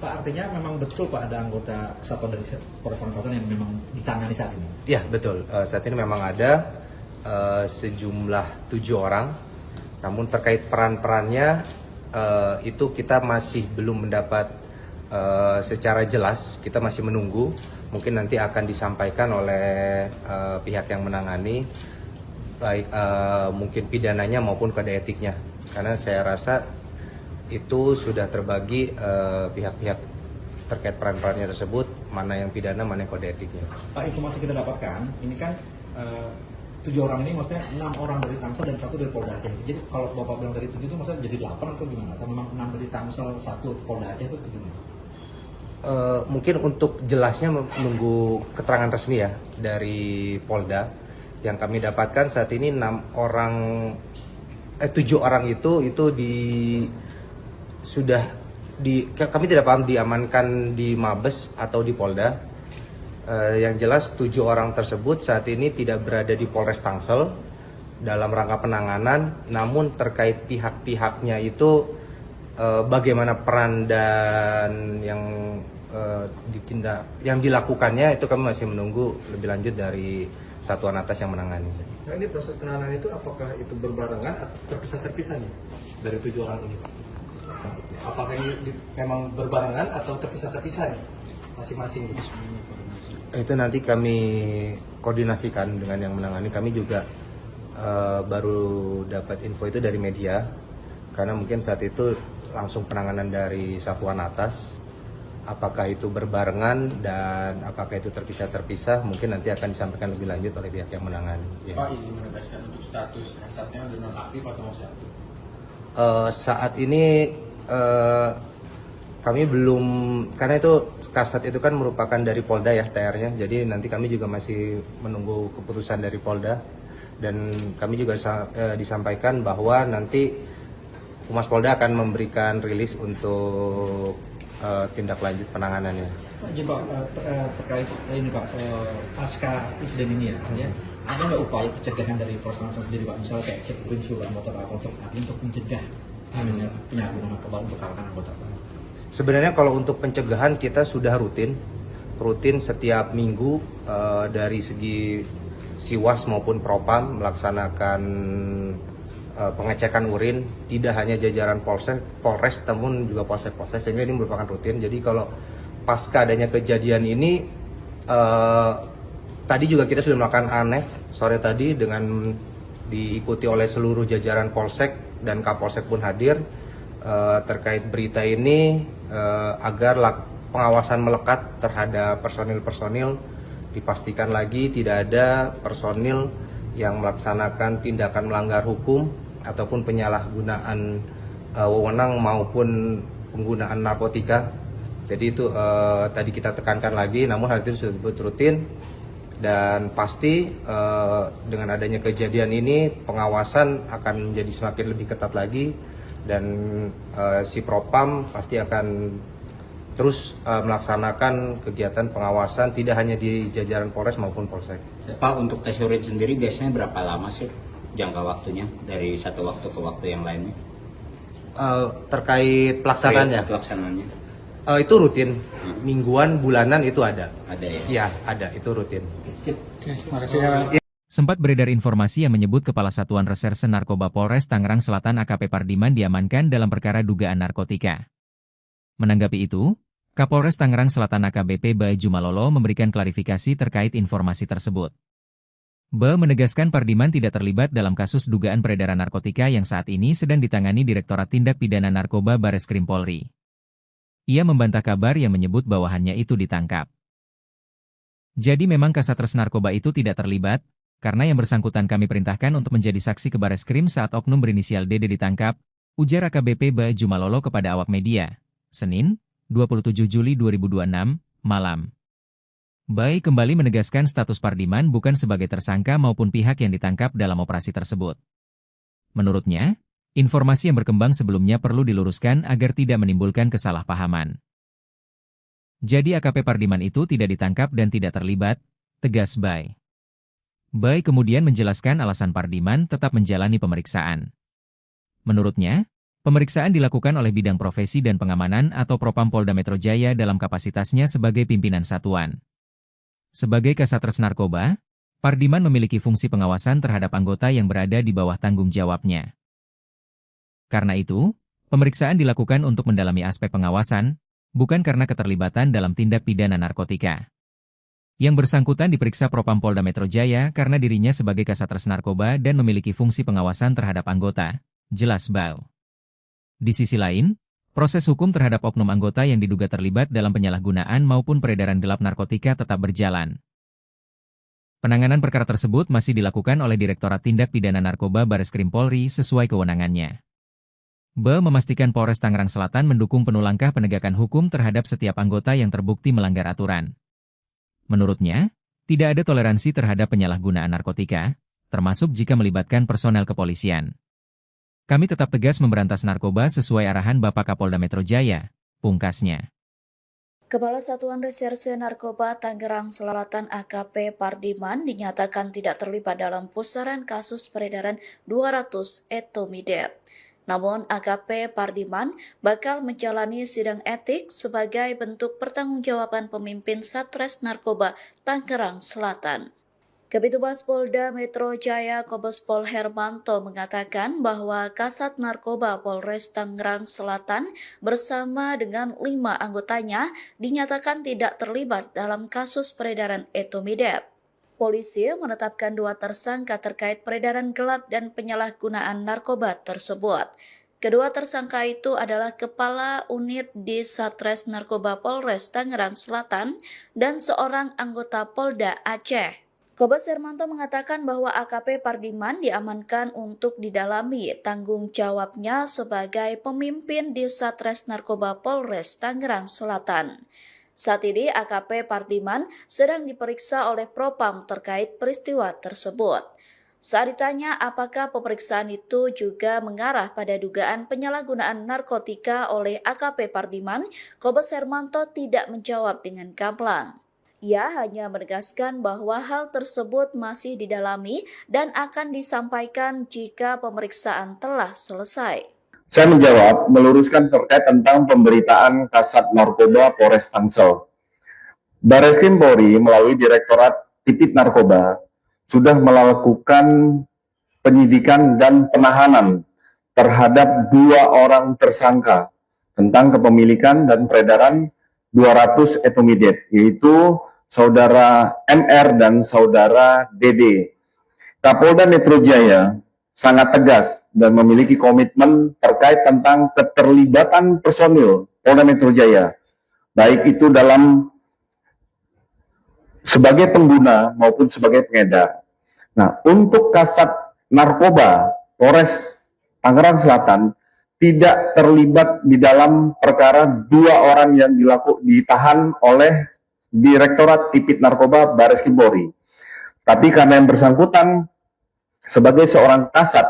Pak, artinya memang betul Pak ada anggota kesatuan dari Polres Tangerang Selatan yang memang ditangani saat ini? Ya betul, saat ini memang ada sejumlah 7 orang, namun terkait peran-perannya itu kita masih belum mendapat secara jelas, kita masih menunggu, mungkin nanti akan disampaikan oleh pihak yang menangani, baik mungkin pidananya maupun kode etiknya, karena saya rasa itu sudah terbagi pihak-pihak terkait peran-perannya tersebut, mana yang pidana, mana yang kode etiknya. Pak, informasi kita dapatkan, ini kan 7 orang ini maksudnya 6 orang dari Tangsel dan 1 dari Polda Aceh. Jadi kalau Bapak bilang dari 7 itu maksudnya jadi 8 atau gimana? Atau memang 6 dari Tangsel, 1 Polda Aceh itu gimana? Mungkin untuk jelasnya menunggu keterangan resmi ya dari Polda. Yang kami dapatkan saat ini 7 orang itu kami tidak paham diamankan di Mabes atau di Polda. Yang jelas 7 orang tersebut saat ini tidak berada di Polres Tangsel dalam rangka penanganan, namun terkait pihak-pihaknya itu bagaimana peran dan yang dilakukannya itu kami masih menunggu lebih lanjut dari satuan atas yang menangani. Nah, ini proses penanganan itu apakah itu berbarengan atau terpisah-terpisah nih dari 7 orang ini? Apakah ini memang berbarengan atau terpisah-terpisah nih masing-masing? Itu nanti kami koordinasikan dengan yang menangani. Kami juga baru dapat info itu dari media, karena mungkin saat itu langsung penanganan dari satuan atas. Apakah itu berbarengan dan apakah itu terpisah-terpisah, mungkin nanti akan disampaikan lebih lanjut oleh pihak yang menangani. Ya. Pak, ini menegaskan untuk status kasatnya udah nonaktif atau masih aktif? Saat ini kami belum, karena itu kasat itu kan merupakan dari Polda ya TR-nya, jadi nanti kami juga masih menunggu keputusan dari Polda, dan kami juga disampaikan bahwa nanti Humas Polda akan memberikan rilis untuk tindak lanjut penanganannya. Pak, terkait ini Pak, pasca insiden ini ya, ada nggak upaya pencegahan dari Polres Tangsel sendiri Pak, misalnya kayak cek urin suhu anggota untuk mencegah penyalahgunaan narkoba untuk kalangan anggota Pak? Sebenarnya kalau untuk pencegahan kita sudah rutin setiap minggu dari segi Siwas maupun Propam melaksanakan pengecekan urin, tidak hanya jajaran Polres namun juga Polsek, sehingga ini merupakan rutin. Jadi kalau pasca adanya kejadian ini, tadi juga kita sudah melakukan ANEF sore tadi dengan diikuti oleh seluruh jajaran Polsek dan Kapolsek pun hadir terkait berita ini, agar pengawasan melekat terhadap personil-personil, dipastikan lagi tidak ada personil yang melaksanakan tindakan melanggar hukum ataupun penyalahgunaan wewenang maupun penggunaan narkotika. Jadi itu tadi kita tekankan lagi, namun hal itu sudah disebut rutin, dan pasti dengan adanya kejadian ini pengawasan akan menjadi semakin lebih ketat lagi, dan si Propam pasti akan terus melaksanakan kegiatan pengawasan tidak hanya di jajaran Polres maupun Polsek. Pak, untuk tes urin sendiri biasanya berapa lama sih jangka waktunya dari satu waktu ke waktu yang lainnya? Terkait pelaksanaannya? Pelaksanaannya. Itu rutin, mingguan, bulanan itu ada. Ada ya? Iya, ada, itu rutin. Terima kasih ya. Sempat beredar informasi yang menyebut Kepala Satuan Reserse Narkoba Polres Tangerang Selatan AKP Pardiman diamankan dalam perkara dugaan narkotika. Menanggapi itu, Kapolres Tangerang Selatan AKBP Bae Jumalolo memberikan klarifikasi terkait informasi tersebut. Bae menegaskan Pardiman tidak terlibat dalam kasus dugaan peredaran narkotika yang saat ini sedang ditangani Direktorat Tindak Pidana Narkoba Bareskrim Polri. Ia membantah kabar yang menyebut bawahannya itu ditangkap. Jadi memang Kasatgas Narkoba itu tidak terlibat, karena yang bersangkutan kami perintahkan untuk menjadi saksi ke Bareskrim saat oknum berinisial DD ditangkap, ujar AKBP Ba Jumalolo kepada awak media, Senin, 27 Juli 2026, malam. Bai kembali menegaskan status Pardiman bukan sebagai tersangka maupun pihak yang ditangkap dalam operasi tersebut. Menurutnya, informasi yang berkembang sebelumnya perlu diluruskan agar tidak menimbulkan kesalahpahaman. Jadi AKP Pardiman itu tidak ditangkap dan tidak terlibat, tegas Bai. Bai kemudian menjelaskan alasan Pardiman tetap menjalani pemeriksaan. Menurutnya, pemeriksaan dilakukan oleh Bidang Profesi dan Pengamanan atau Propam Polda Metro Jaya dalam kapasitasnya sebagai pimpinan satuan. Sebagai Kasatgas Narkoba, Pardiman memiliki fungsi pengawasan terhadap anggota yang berada di bawah tanggung jawabnya. Karena itu, pemeriksaan dilakukan untuk mendalami aspek pengawasan, bukan karena keterlibatan dalam tindak pidana narkotika. Yang bersangkutan diperiksa Propam Polda Metro Jaya karena dirinya sebagai Kasatgas Narkoba dan memiliki fungsi pengawasan terhadap anggota, jelas Bau. Di sisi lain, proses hukum terhadap oknum anggota yang diduga terlibat dalam penyalahgunaan maupun peredaran gelap narkotika tetap berjalan. Penanganan perkara tersebut masih dilakukan oleh Direktorat Tindak Pidana Narkoba Bareskrim Polri sesuai kewenangannya. Ba memastikan Polres Tangerang Selatan mendukung penuh langkah penegakan hukum terhadap setiap anggota yang terbukti melanggar aturan. Menurutnya, tidak ada toleransi terhadap penyalahgunaan narkotika, termasuk jika melibatkan personel kepolisian. Kami tetap tegas memberantas narkoba sesuai arahan Bapak Kapolda Metro Jaya, pungkasnya. Kepala Satuan Reserse Narkoba Tangerang Selatan AKP Pardiman dinyatakan tidak terlibat dalam pusaran kasus peredaran 200 etomidet. Namun AKP Pardiman bakal menjalani sidang etik sebagai bentuk pertanggungjawaban pemimpin Satres Narkoba Tangerang Selatan. Kabitumas Polda Metro Jaya Kombes Pol Hermanto mengatakan bahwa Kasat Narkoba Polres Tangerang Selatan bersama dengan 5 anggotanya dinyatakan tidak terlibat dalam kasus peredaran etomidet. Polisi menetapkan 2 tersangka terkait peredaran gelap dan penyalahgunaan narkoba tersebut. Kedua tersangka itu adalah Kepala Unit di Satres Narkoba Polres Tangerang Selatan dan seorang anggota Polda Aceh. Kombes Hermanto mengatakan bahwa AKP Pardiman diamankan untuk didalami tanggung jawabnya sebagai pemimpin di Satres Narkoba Polres Tangerang Selatan. Saat ini AKP Pardiman sedang diperiksa oleh Propam terkait peristiwa tersebut. Saat ditanya apakah pemeriksaan itu juga mengarah pada dugaan penyalahgunaan narkotika oleh AKP Pardiman, Kombes Hermanto tidak menjawab dengan gamblang. Ia hanya menegaskan bahwa hal tersebut masih didalami dan akan disampaikan jika pemeriksaan telah selesai. Saya menjawab, meluruskan terkait tentang pemberitaan Kasat Narkoba Polres Tangsel. Bareskrim Polri melalui Direktorat Tipit Narkoba sudah melakukan penyidikan dan penahanan terhadap 2 orang tersangka tentang kepemilikan dan peredaran 200 etomidet, yaitu Saudara MR dan Saudara DD. Kapolda Metro Jaya sangat tegas dan memiliki komitmen terkait tentang keterlibatan personil Polda Metro Jaya, baik itu dalam sebagai pengguna maupun sebagai pengedar. Nah, untuk Kasat Narkoba Polres Tangerang Selatan tidak terlibat di dalam perkara 2 orang yang ditahan oleh Direktorat Tipit Narkoba Bareskrim Polri. Tapi karena yang bersangkutan sebagai seorang kasat,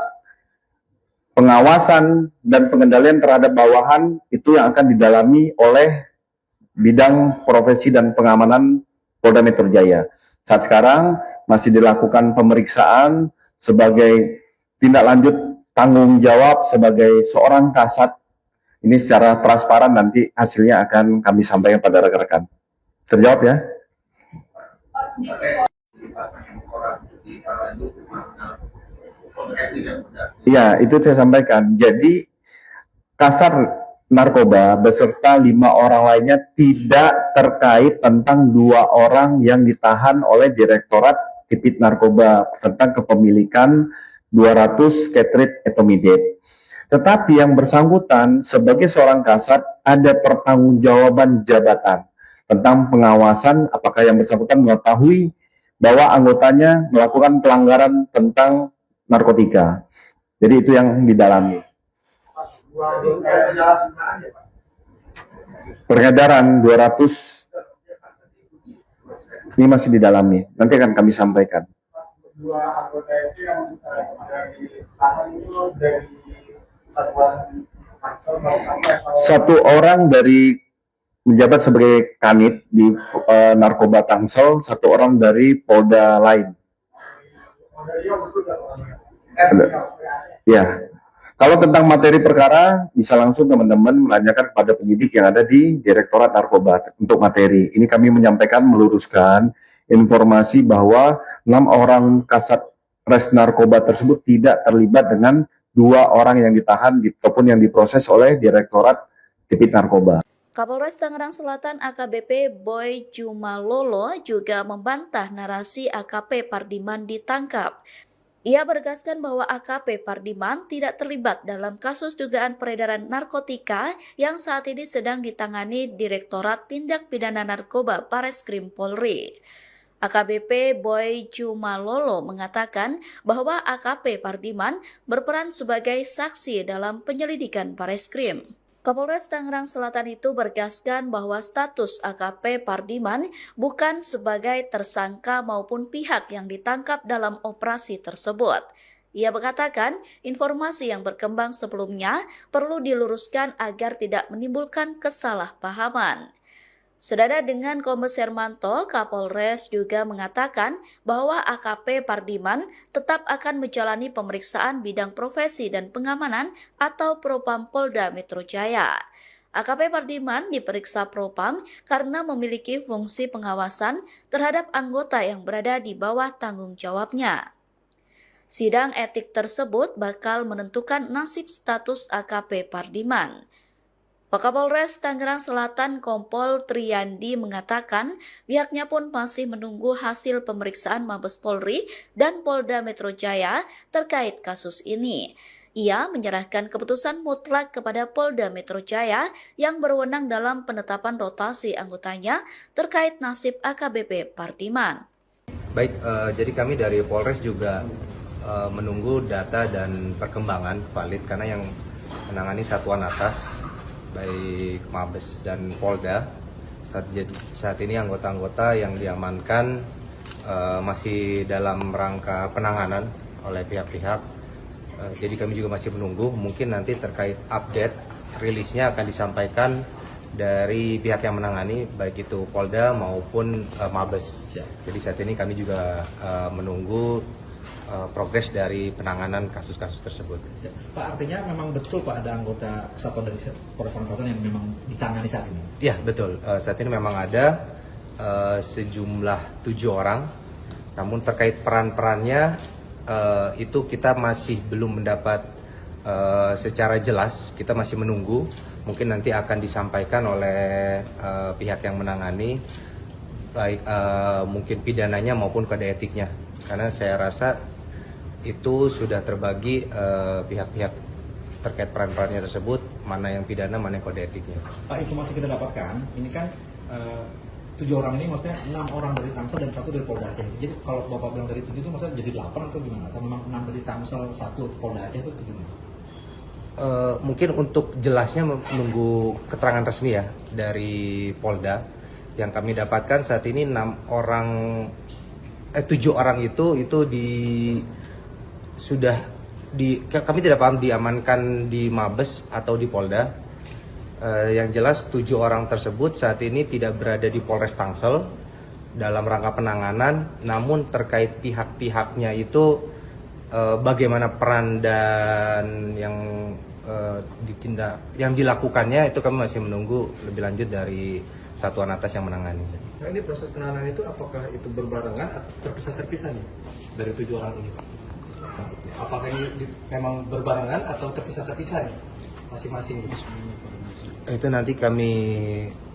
pengawasan dan pengendalian terhadap bawahan itu yang akan didalami oleh Bidang Profesi dan Pengamanan Polda Metro Jaya. Saat sekarang masih dilakukan pemeriksaan sebagai tindak lanjut tanggung jawab sebagai seorang kasat. Ini secara transparan nanti hasilnya akan kami sampaikan pada rekan-rekan. Terjawab ya? Iya, itu saya sampaikan. Jadi Kasat Narkoba beserta 5 orang lainnya tidak terkait tentang 2 orang yang ditahan oleh Direktorat Tipit Narkoba tentang kepemilikan 200 ketrit etomidet. Tetapi yang bersangkutan sebagai seorang kasat ada pertanggungjawaban jabatan tentang pengawasan apakah yang bersangkutan mengetahui bahwa anggotanya melakukan pelanggaran tentang narkotika. Jadi itu yang didalami. Peredaran 200 ini masih didalami. Nanti akan kami sampaikan. Dua anggota itu yang ditahan itu dari satuan Tangsel atau Satu orang dari menjabat sebagai kanit di narkoba Tangsel, satu orang dari Polda lain. Ya. Kalau tentang materi perkara, bisa langsung teman-teman menanyakan kepada penyidik yang ada di Direktorat Narkoba untuk materi. Ini kami menyampaikan, meluruskan informasi bahwa 6 orang kasat res narkoba tersebut tidak terlibat dengan 2 orang yang ditahan ataupun yang diproses oleh Direktorat Tipit Narkoba. Kapolres Tangerang Selatan AKBP Boy Jumalolo juga membantah narasi AKP Pardiman ditangkap. Ia menegaskan bahwa AKP Pardiman tidak terlibat dalam kasus dugaan peredaran narkotika yang saat ini sedang ditangani Direktorat Tindak Pidana Narkoba Bareskrim Polri. AKBP Boy Jumalolo mengatakan bahwa AKP Pardiman berperan sebagai saksi dalam penyelidikan Bareskrim. Kapolres Tangerang Selatan itu bergaskan bahwa status AKP Pardiman bukan sebagai tersangka maupun pihak yang ditangkap dalam operasi tersebut. Ia mengatakan informasi yang berkembang sebelumnya perlu diluruskan agar tidak menimbulkan kesalahpahaman. Senada dengan Kombes Hermanto, Kapolres juga mengatakan bahwa AKP Pardiman tetap akan menjalani pemeriksaan bidang profesi dan pengamanan atau Propam Polda Metro Jaya. AKP Pardiman diperiksa Propam karena memiliki fungsi pengawasan terhadap anggota yang berada di bawah tanggung jawabnya. Sidang etik tersebut bakal menentukan nasib status AKP Pardiman. Wakapolres Tangerang Selatan Kompol Triyandi mengatakan pihaknya pun masih menunggu hasil pemeriksaan Mabes Polri dan Polda Metro Jaya terkait kasus ini. Ia menyerahkan keputusan mutlak kepada Polda Metro Jaya yang berwenang dalam penetapan rotasi anggotanya terkait nasib AKBP Pardiman. Baik, jadi kami dari Polres juga menunggu data dan perkembangan valid karena yang menangani satuan atas baik Mabes dan Polda saat ini anggota-anggota yang diamankan masih dalam rangka penanganan oleh pihak-pihak. Jadi kami juga masih menunggu, mungkin nanti terkait update rilisnya akan disampaikan dari pihak yang menangani baik itu Polda maupun Mabes. Jadi saat ini kami juga menunggu progres dari penanganan kasus-kasus tersebut. Pak, artinya memang betul Pak ada anggota kesatuan dari Polres Tangerang Selatan yang memang ditangani saat ini? Ya betul, saat ini memang ada sejumlah 7 orang, namun terkait peran-perannya itu kita masih belum mendapat secara jelas, kita masih menunggu, mungkin nanti akan disampaikan oleh pihak yang menangani, baik mungkin pidananya maupun kode etiknya, karena saya rasa itu sudah terbagi pihak-pihak terkait peran-perannya tersebut, mana yang pidana, mana yang kode etiknya. Pak, informasi kita dapatkan, ini kan 7 orang ini maksudnya 6 orang dari Tangsel dan 1 dari Polda Aceh. Jadi kalau Bapak bilang dari 7 itu maksudnya jadi 8 atau gimana? Atau memang 6 dari Tangsel, 1 Polda Aceh itu gimana? Mungkin untuk jelasnya menunggu keterangan resmi ya dari Polda. Yang kami dapatkan saat ini 7 orang itu kami tidak paham diamankan di Mabes atau di Polda. Yang jelas 7 orang tersebut saat ini tidak berada di Polres Tangsel dalam rangka penanganan, namun terkait pihak-pihaknya itu bagaimana peran dan yang dilakukannya itu kami masih menunggu lebih lanjut dari satuan atas yang menangani. Nah, ini proses penanganan itu apakah itu berbarengan atau terpisah-terpisah nih dari 7 orang ini? Apakah ini memang berbarengan atau terpisah-terpisah nih masing-masing? Itu nanti kami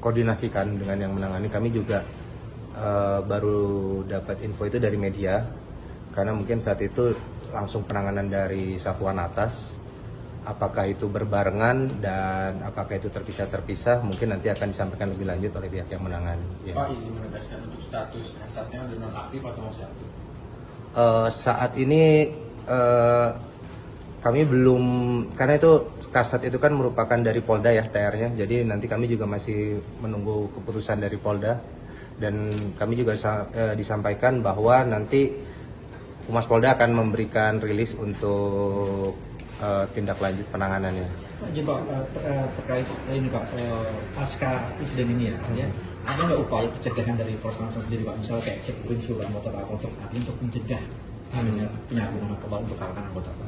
koordinasikan dengan yang menangani. Kami juga baru dapat info itu dari media, karena mungkin saat itu langsung penanganan dari satuan atas apakah itu berbarengan dan apakah itu terpisah-terpisah mungkin nanti akan disampaikan lebih lanjut oleh pihak yang menangani. Ya. Pak, ini menegaskan untuk status kasatnya udah nonaktif atau masih aktif? Saat ini kami belum, karena itu kasat itu kan merupakan dari Polda ya TR-nya, jadi nanti kami juga masih menunggu keputusan dari Polda dan kami juga disampaikan bahwa nanti Humas Polda akan memberikan rilis untuk tindak lanjut penanganannya. Jadi Pak, terkait ini Pak, pasca insiden ini ya, ada nggak upaya pencegahan dari Polres Tangsel sendiri Pak, misalnya kayak cek urin seluruh anggota Pak untuk mencegah penyalahgunaan narkoba untuk kalangan anggota Pak?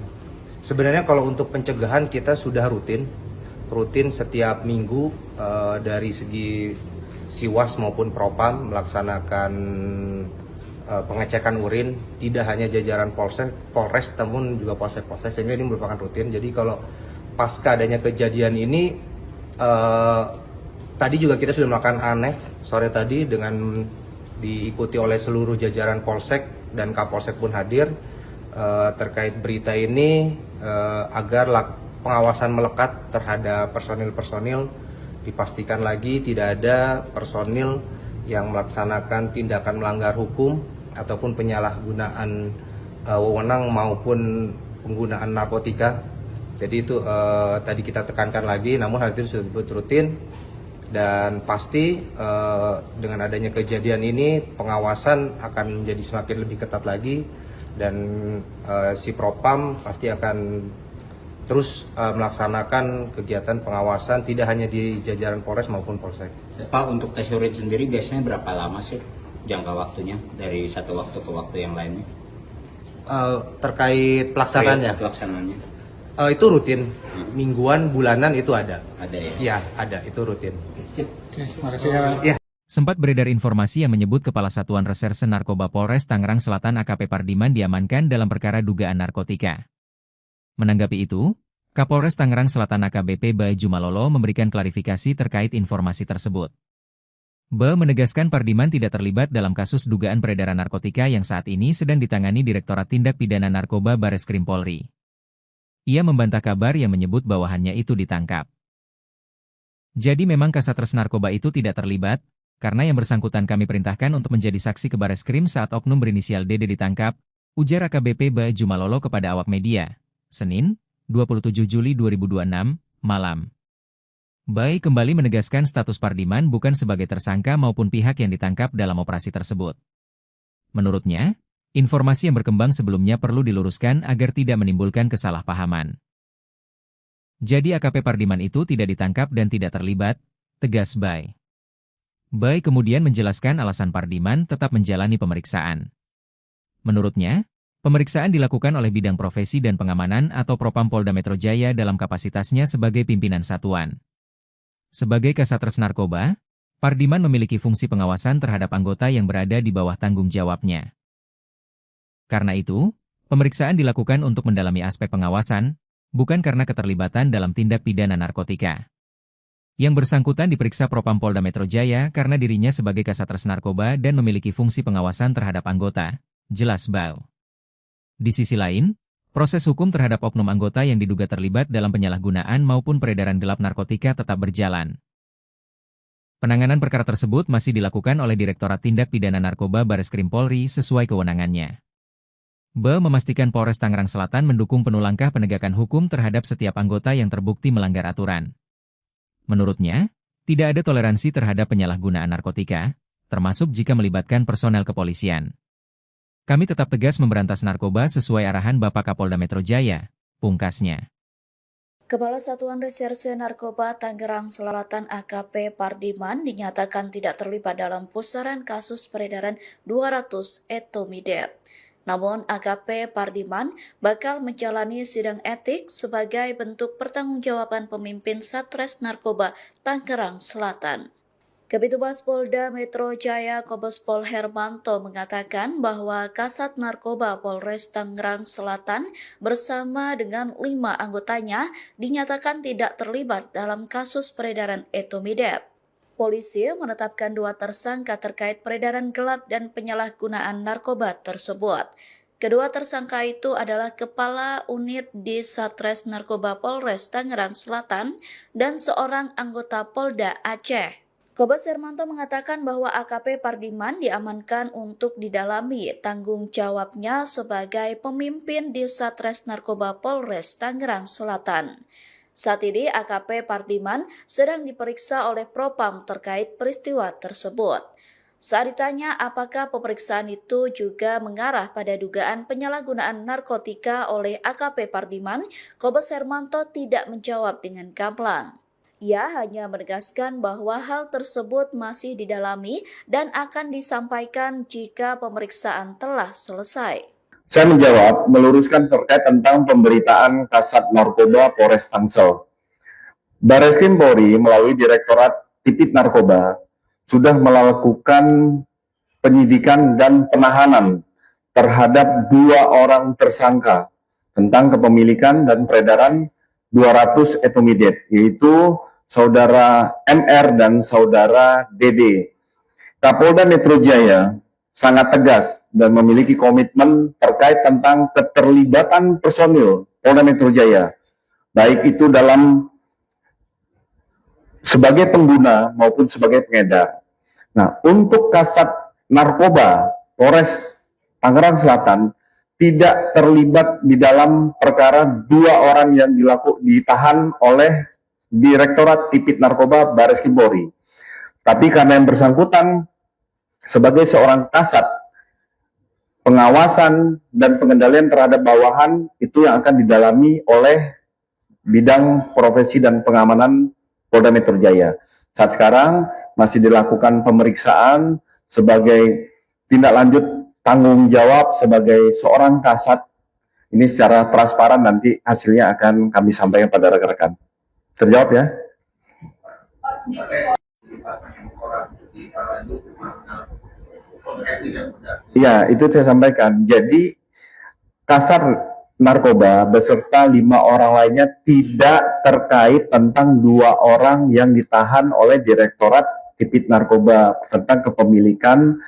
Sebenarnya kalau untuk pencegahan kita sudah rutin setiap minggu dari segi Siwas maupun Propam melaksanakan pengecekan urin, tidak hanya jajaran Polres namun juga polsek-polsek, sehingga ini merupakan rutin. Jadi kalau pasca adanya kejadian ini tadi juga kita sudah melakukan ANEF sore tadi dengan diikuti oleh seluruh jajaran polsek dan Kapolsek pun hadir terkait berita ini agar pengawasan melekat terhadap personil-personil, dipastikan lagi tidak ada personil yang melaksanakan tindakan melanggar hukum ataupun penyalahgunaan wewenang maupun penggunaan narkotika. Jadi itu tadi kita tekankan lagi, namun hal itu sudah disebut rutin dan pasti dengan adanya kejadian ini pengawasan akan menjadi semakin lebih ketat lagi dan si Propam pasti akan terus melaksanakan kegiatan pengawasan tidak hanya di jajaran Polres maupun Polsek. Pak, untuk tes urin sendiri biasanya berapa lama sih jangka waktunya dari satu waktu ke waktu yang lainnya? Terkait pelaksanaannya? Pelaksanaannya. Itu rutin, mingguan, bulanan itu ada. Ada ya? Iya, ada, itu rutin. Terima kasih ya. Sempat beredar informasi yang menyebut Kepala Satuan Reserse Narkoba Polres Tangerang Selatan AKP Pardiman diamankan dalam perkara dugaan narkotika. Menanggapi itu, Kapolres Tangerang Selatan AKBP Bae Jumalolo memberikan klarifikasi terkait informasi tersebut. Bae menegaskan Pardiman tidak terlibat dalam kasus dugaan peredaran narkotika yang saat ini sedang ditangani Direktorat Tindak Pidana Narkoba Bareskrim Polri. Ia membantah kabar yang menyebut bawahannya itu ditangkap. Jadi memang Kasatres Narkoba itu tidak terlibat, karena yang bersangkutan kami perintahkan untuk menjadi saksi ke Bareskrim saat oknum berinisial DD ditangkap, ujar AKBP Bae Jumalolo kepada awak media, Senin, 27 Juli 2026, malam. Bae kembali menegaskan status Pardiman bukan sebagai tersangka maupun pihak yang ditangkap dalam operasi tersebut. Menurutnya, informasi yang berkembang sebelumnya perlu diluruskan agar tidak menimbulkan kesalahpahaman. Jadi AKP Pardiman itu tidak ditangkap dan tidak terlibat, tegas Bae. Bae kemudian menjelaskan alasan Pardiman tetap menjalani pemeriksaan. Menurutnya, pemeriksaan dilakukan oleh Bidang Profesi dan Pengamanan atau Propam Polda Metro Jaya dalam kapasitasnya sebagai pimpinan satuan. Sebagai Kasatres Narkoba, Pardiman memiliki fungsi pengawasan terhadap anggota yang berada di bawah tanggung jawabnya. Karena itu, pemeriksaan dilakukan untuk mendalami aspek pengawasan, bukan karena keterlibatan dalam tindak pidana narkotika. Yang bersangkutan diperiksa Propam Polda Metro Jaya karena dirinya sebagai Kasatres Narkoba dan memiliki fungsi pengawasan terhadap anggota, jelas Bae. Di sisi lain, proses hukum terhadap oknum anggota yang diduga terlibat dalam penyalahgunaan maupun peredaran gelap narkotika tetap berjalan. Penanganan perkara tersebut masih dilakukan oleh Direktorat Tindak Pidana Narkoba Bareskrim Polri sesuai kewenangannya. Bae memastikan Polres Tangerang Selatan mendukung penuh langkah penegakan hukum terhadap setiap anggota yang terbukti melanggar aturan. Menurutnya, tidak ada toleransi terhadap penyalahgunaan narkotika, termasuk jika melibatkan personel kepolisian. Kami tetap tegas memberantas narkoba sesuai arahan Bapak Kapolda Metro Jaya, pungkasnya. Kepala Satuan Reserse Narkoba Tangerang Selatan AKP Pardiman dinyatakan tidak terlibat dalam pusaran kasus peredaran 200 etomidate. Namun AKP Pardiman bakal menjalani sidang etik sebagai bentuk pertanggungjawaban pemimpin Satres Narkoba Tangerang Selatan. Kabitumas Polda Metro Jaya Kombes Pol Hermanto mengatakan bahwa Kasat Narkoba Polres Tangerang Selatan bersama dengan 5 anggotanya dinyatakan tidak terlibat dalam kasus peredaran etomidate. Polisi menetapkan 2 tersangka terkait peredaran gelap dan penyalahgunaan narkoba tersebut. Kedua tersangka itu adalah Kepala Unit di Satres Narkoba Polres Tangerang Selatan dan seorang anggota Polda Aceh. Kombes Hermanto mengatakan bahwa AKP Pardiman diamankan untuk didalami tanggung jawabnya sebagai pemimpin di Satres Narkoba Polres Tangerang Selatan. Saat ini AKP Pardiman sedang diperiksa oleh Propam terkait peristiwa tersebut. Saat ditanya apakah pemeriksaan itu juga mengarah pada dugaan penyalahgunaan narkotika oleh AKP Pardiman, Kombes Hermanto tidak menjawab dengan gamblang. Ia hanya menegaskan bahwa hal tersebut masih didalami dan akan disampaikan jika pemeriksaan telah selesai. Saya menjawab, meluruskan terkait tentang pemberitaan Kasat Narkoba Polres Tangsel. Bareskrim Polri melalui Direktorat Tipit Narkoba sudah melakukan penyidikan dan penahanan terhadap 2 orang tersangka tentang kepemilikan dan peredaran 200 etomidate, yaitu Saudara MR dan Saudara DD. Kapolda Metro Jaya sangat tegas dan memiliki komitmen terkait tentang keterlibatan personil Polda Metro Jaya, baik itu dalam sebagai pengguna maupun sebagai pengedar. Nah, untuk Kasat Narkoba Polres Tangerang Selatan tidak terlibat di dalam perkara 2 orang yang ditahan oleh Direktorat Tipit Narkoba Bareskrim Polri. Tapi karena yang bersangkutan sebagai seorang kasat, pengawasan dan pengendalian terhadap bawahan itu yang akan didalami oleh bidang profesi dan pengamanan Polda Metro Jaya. Saat sekarang masih dilakukan pemeriksaan sebagai tindak lanjut tanggung jawab sebagai seorang kasat. Ini secara transparan nanti hasilnya akan kami sampaikan pada rekan-rekan. Terjawab ya? Iya, itu saya sampaikan. Jadi Kasat Narkoba beserta 5 orang lainnya tidak terkait tentang 2 orang yang ditahan oleh Direktorat Tipit Narkoba tentang kepemilikan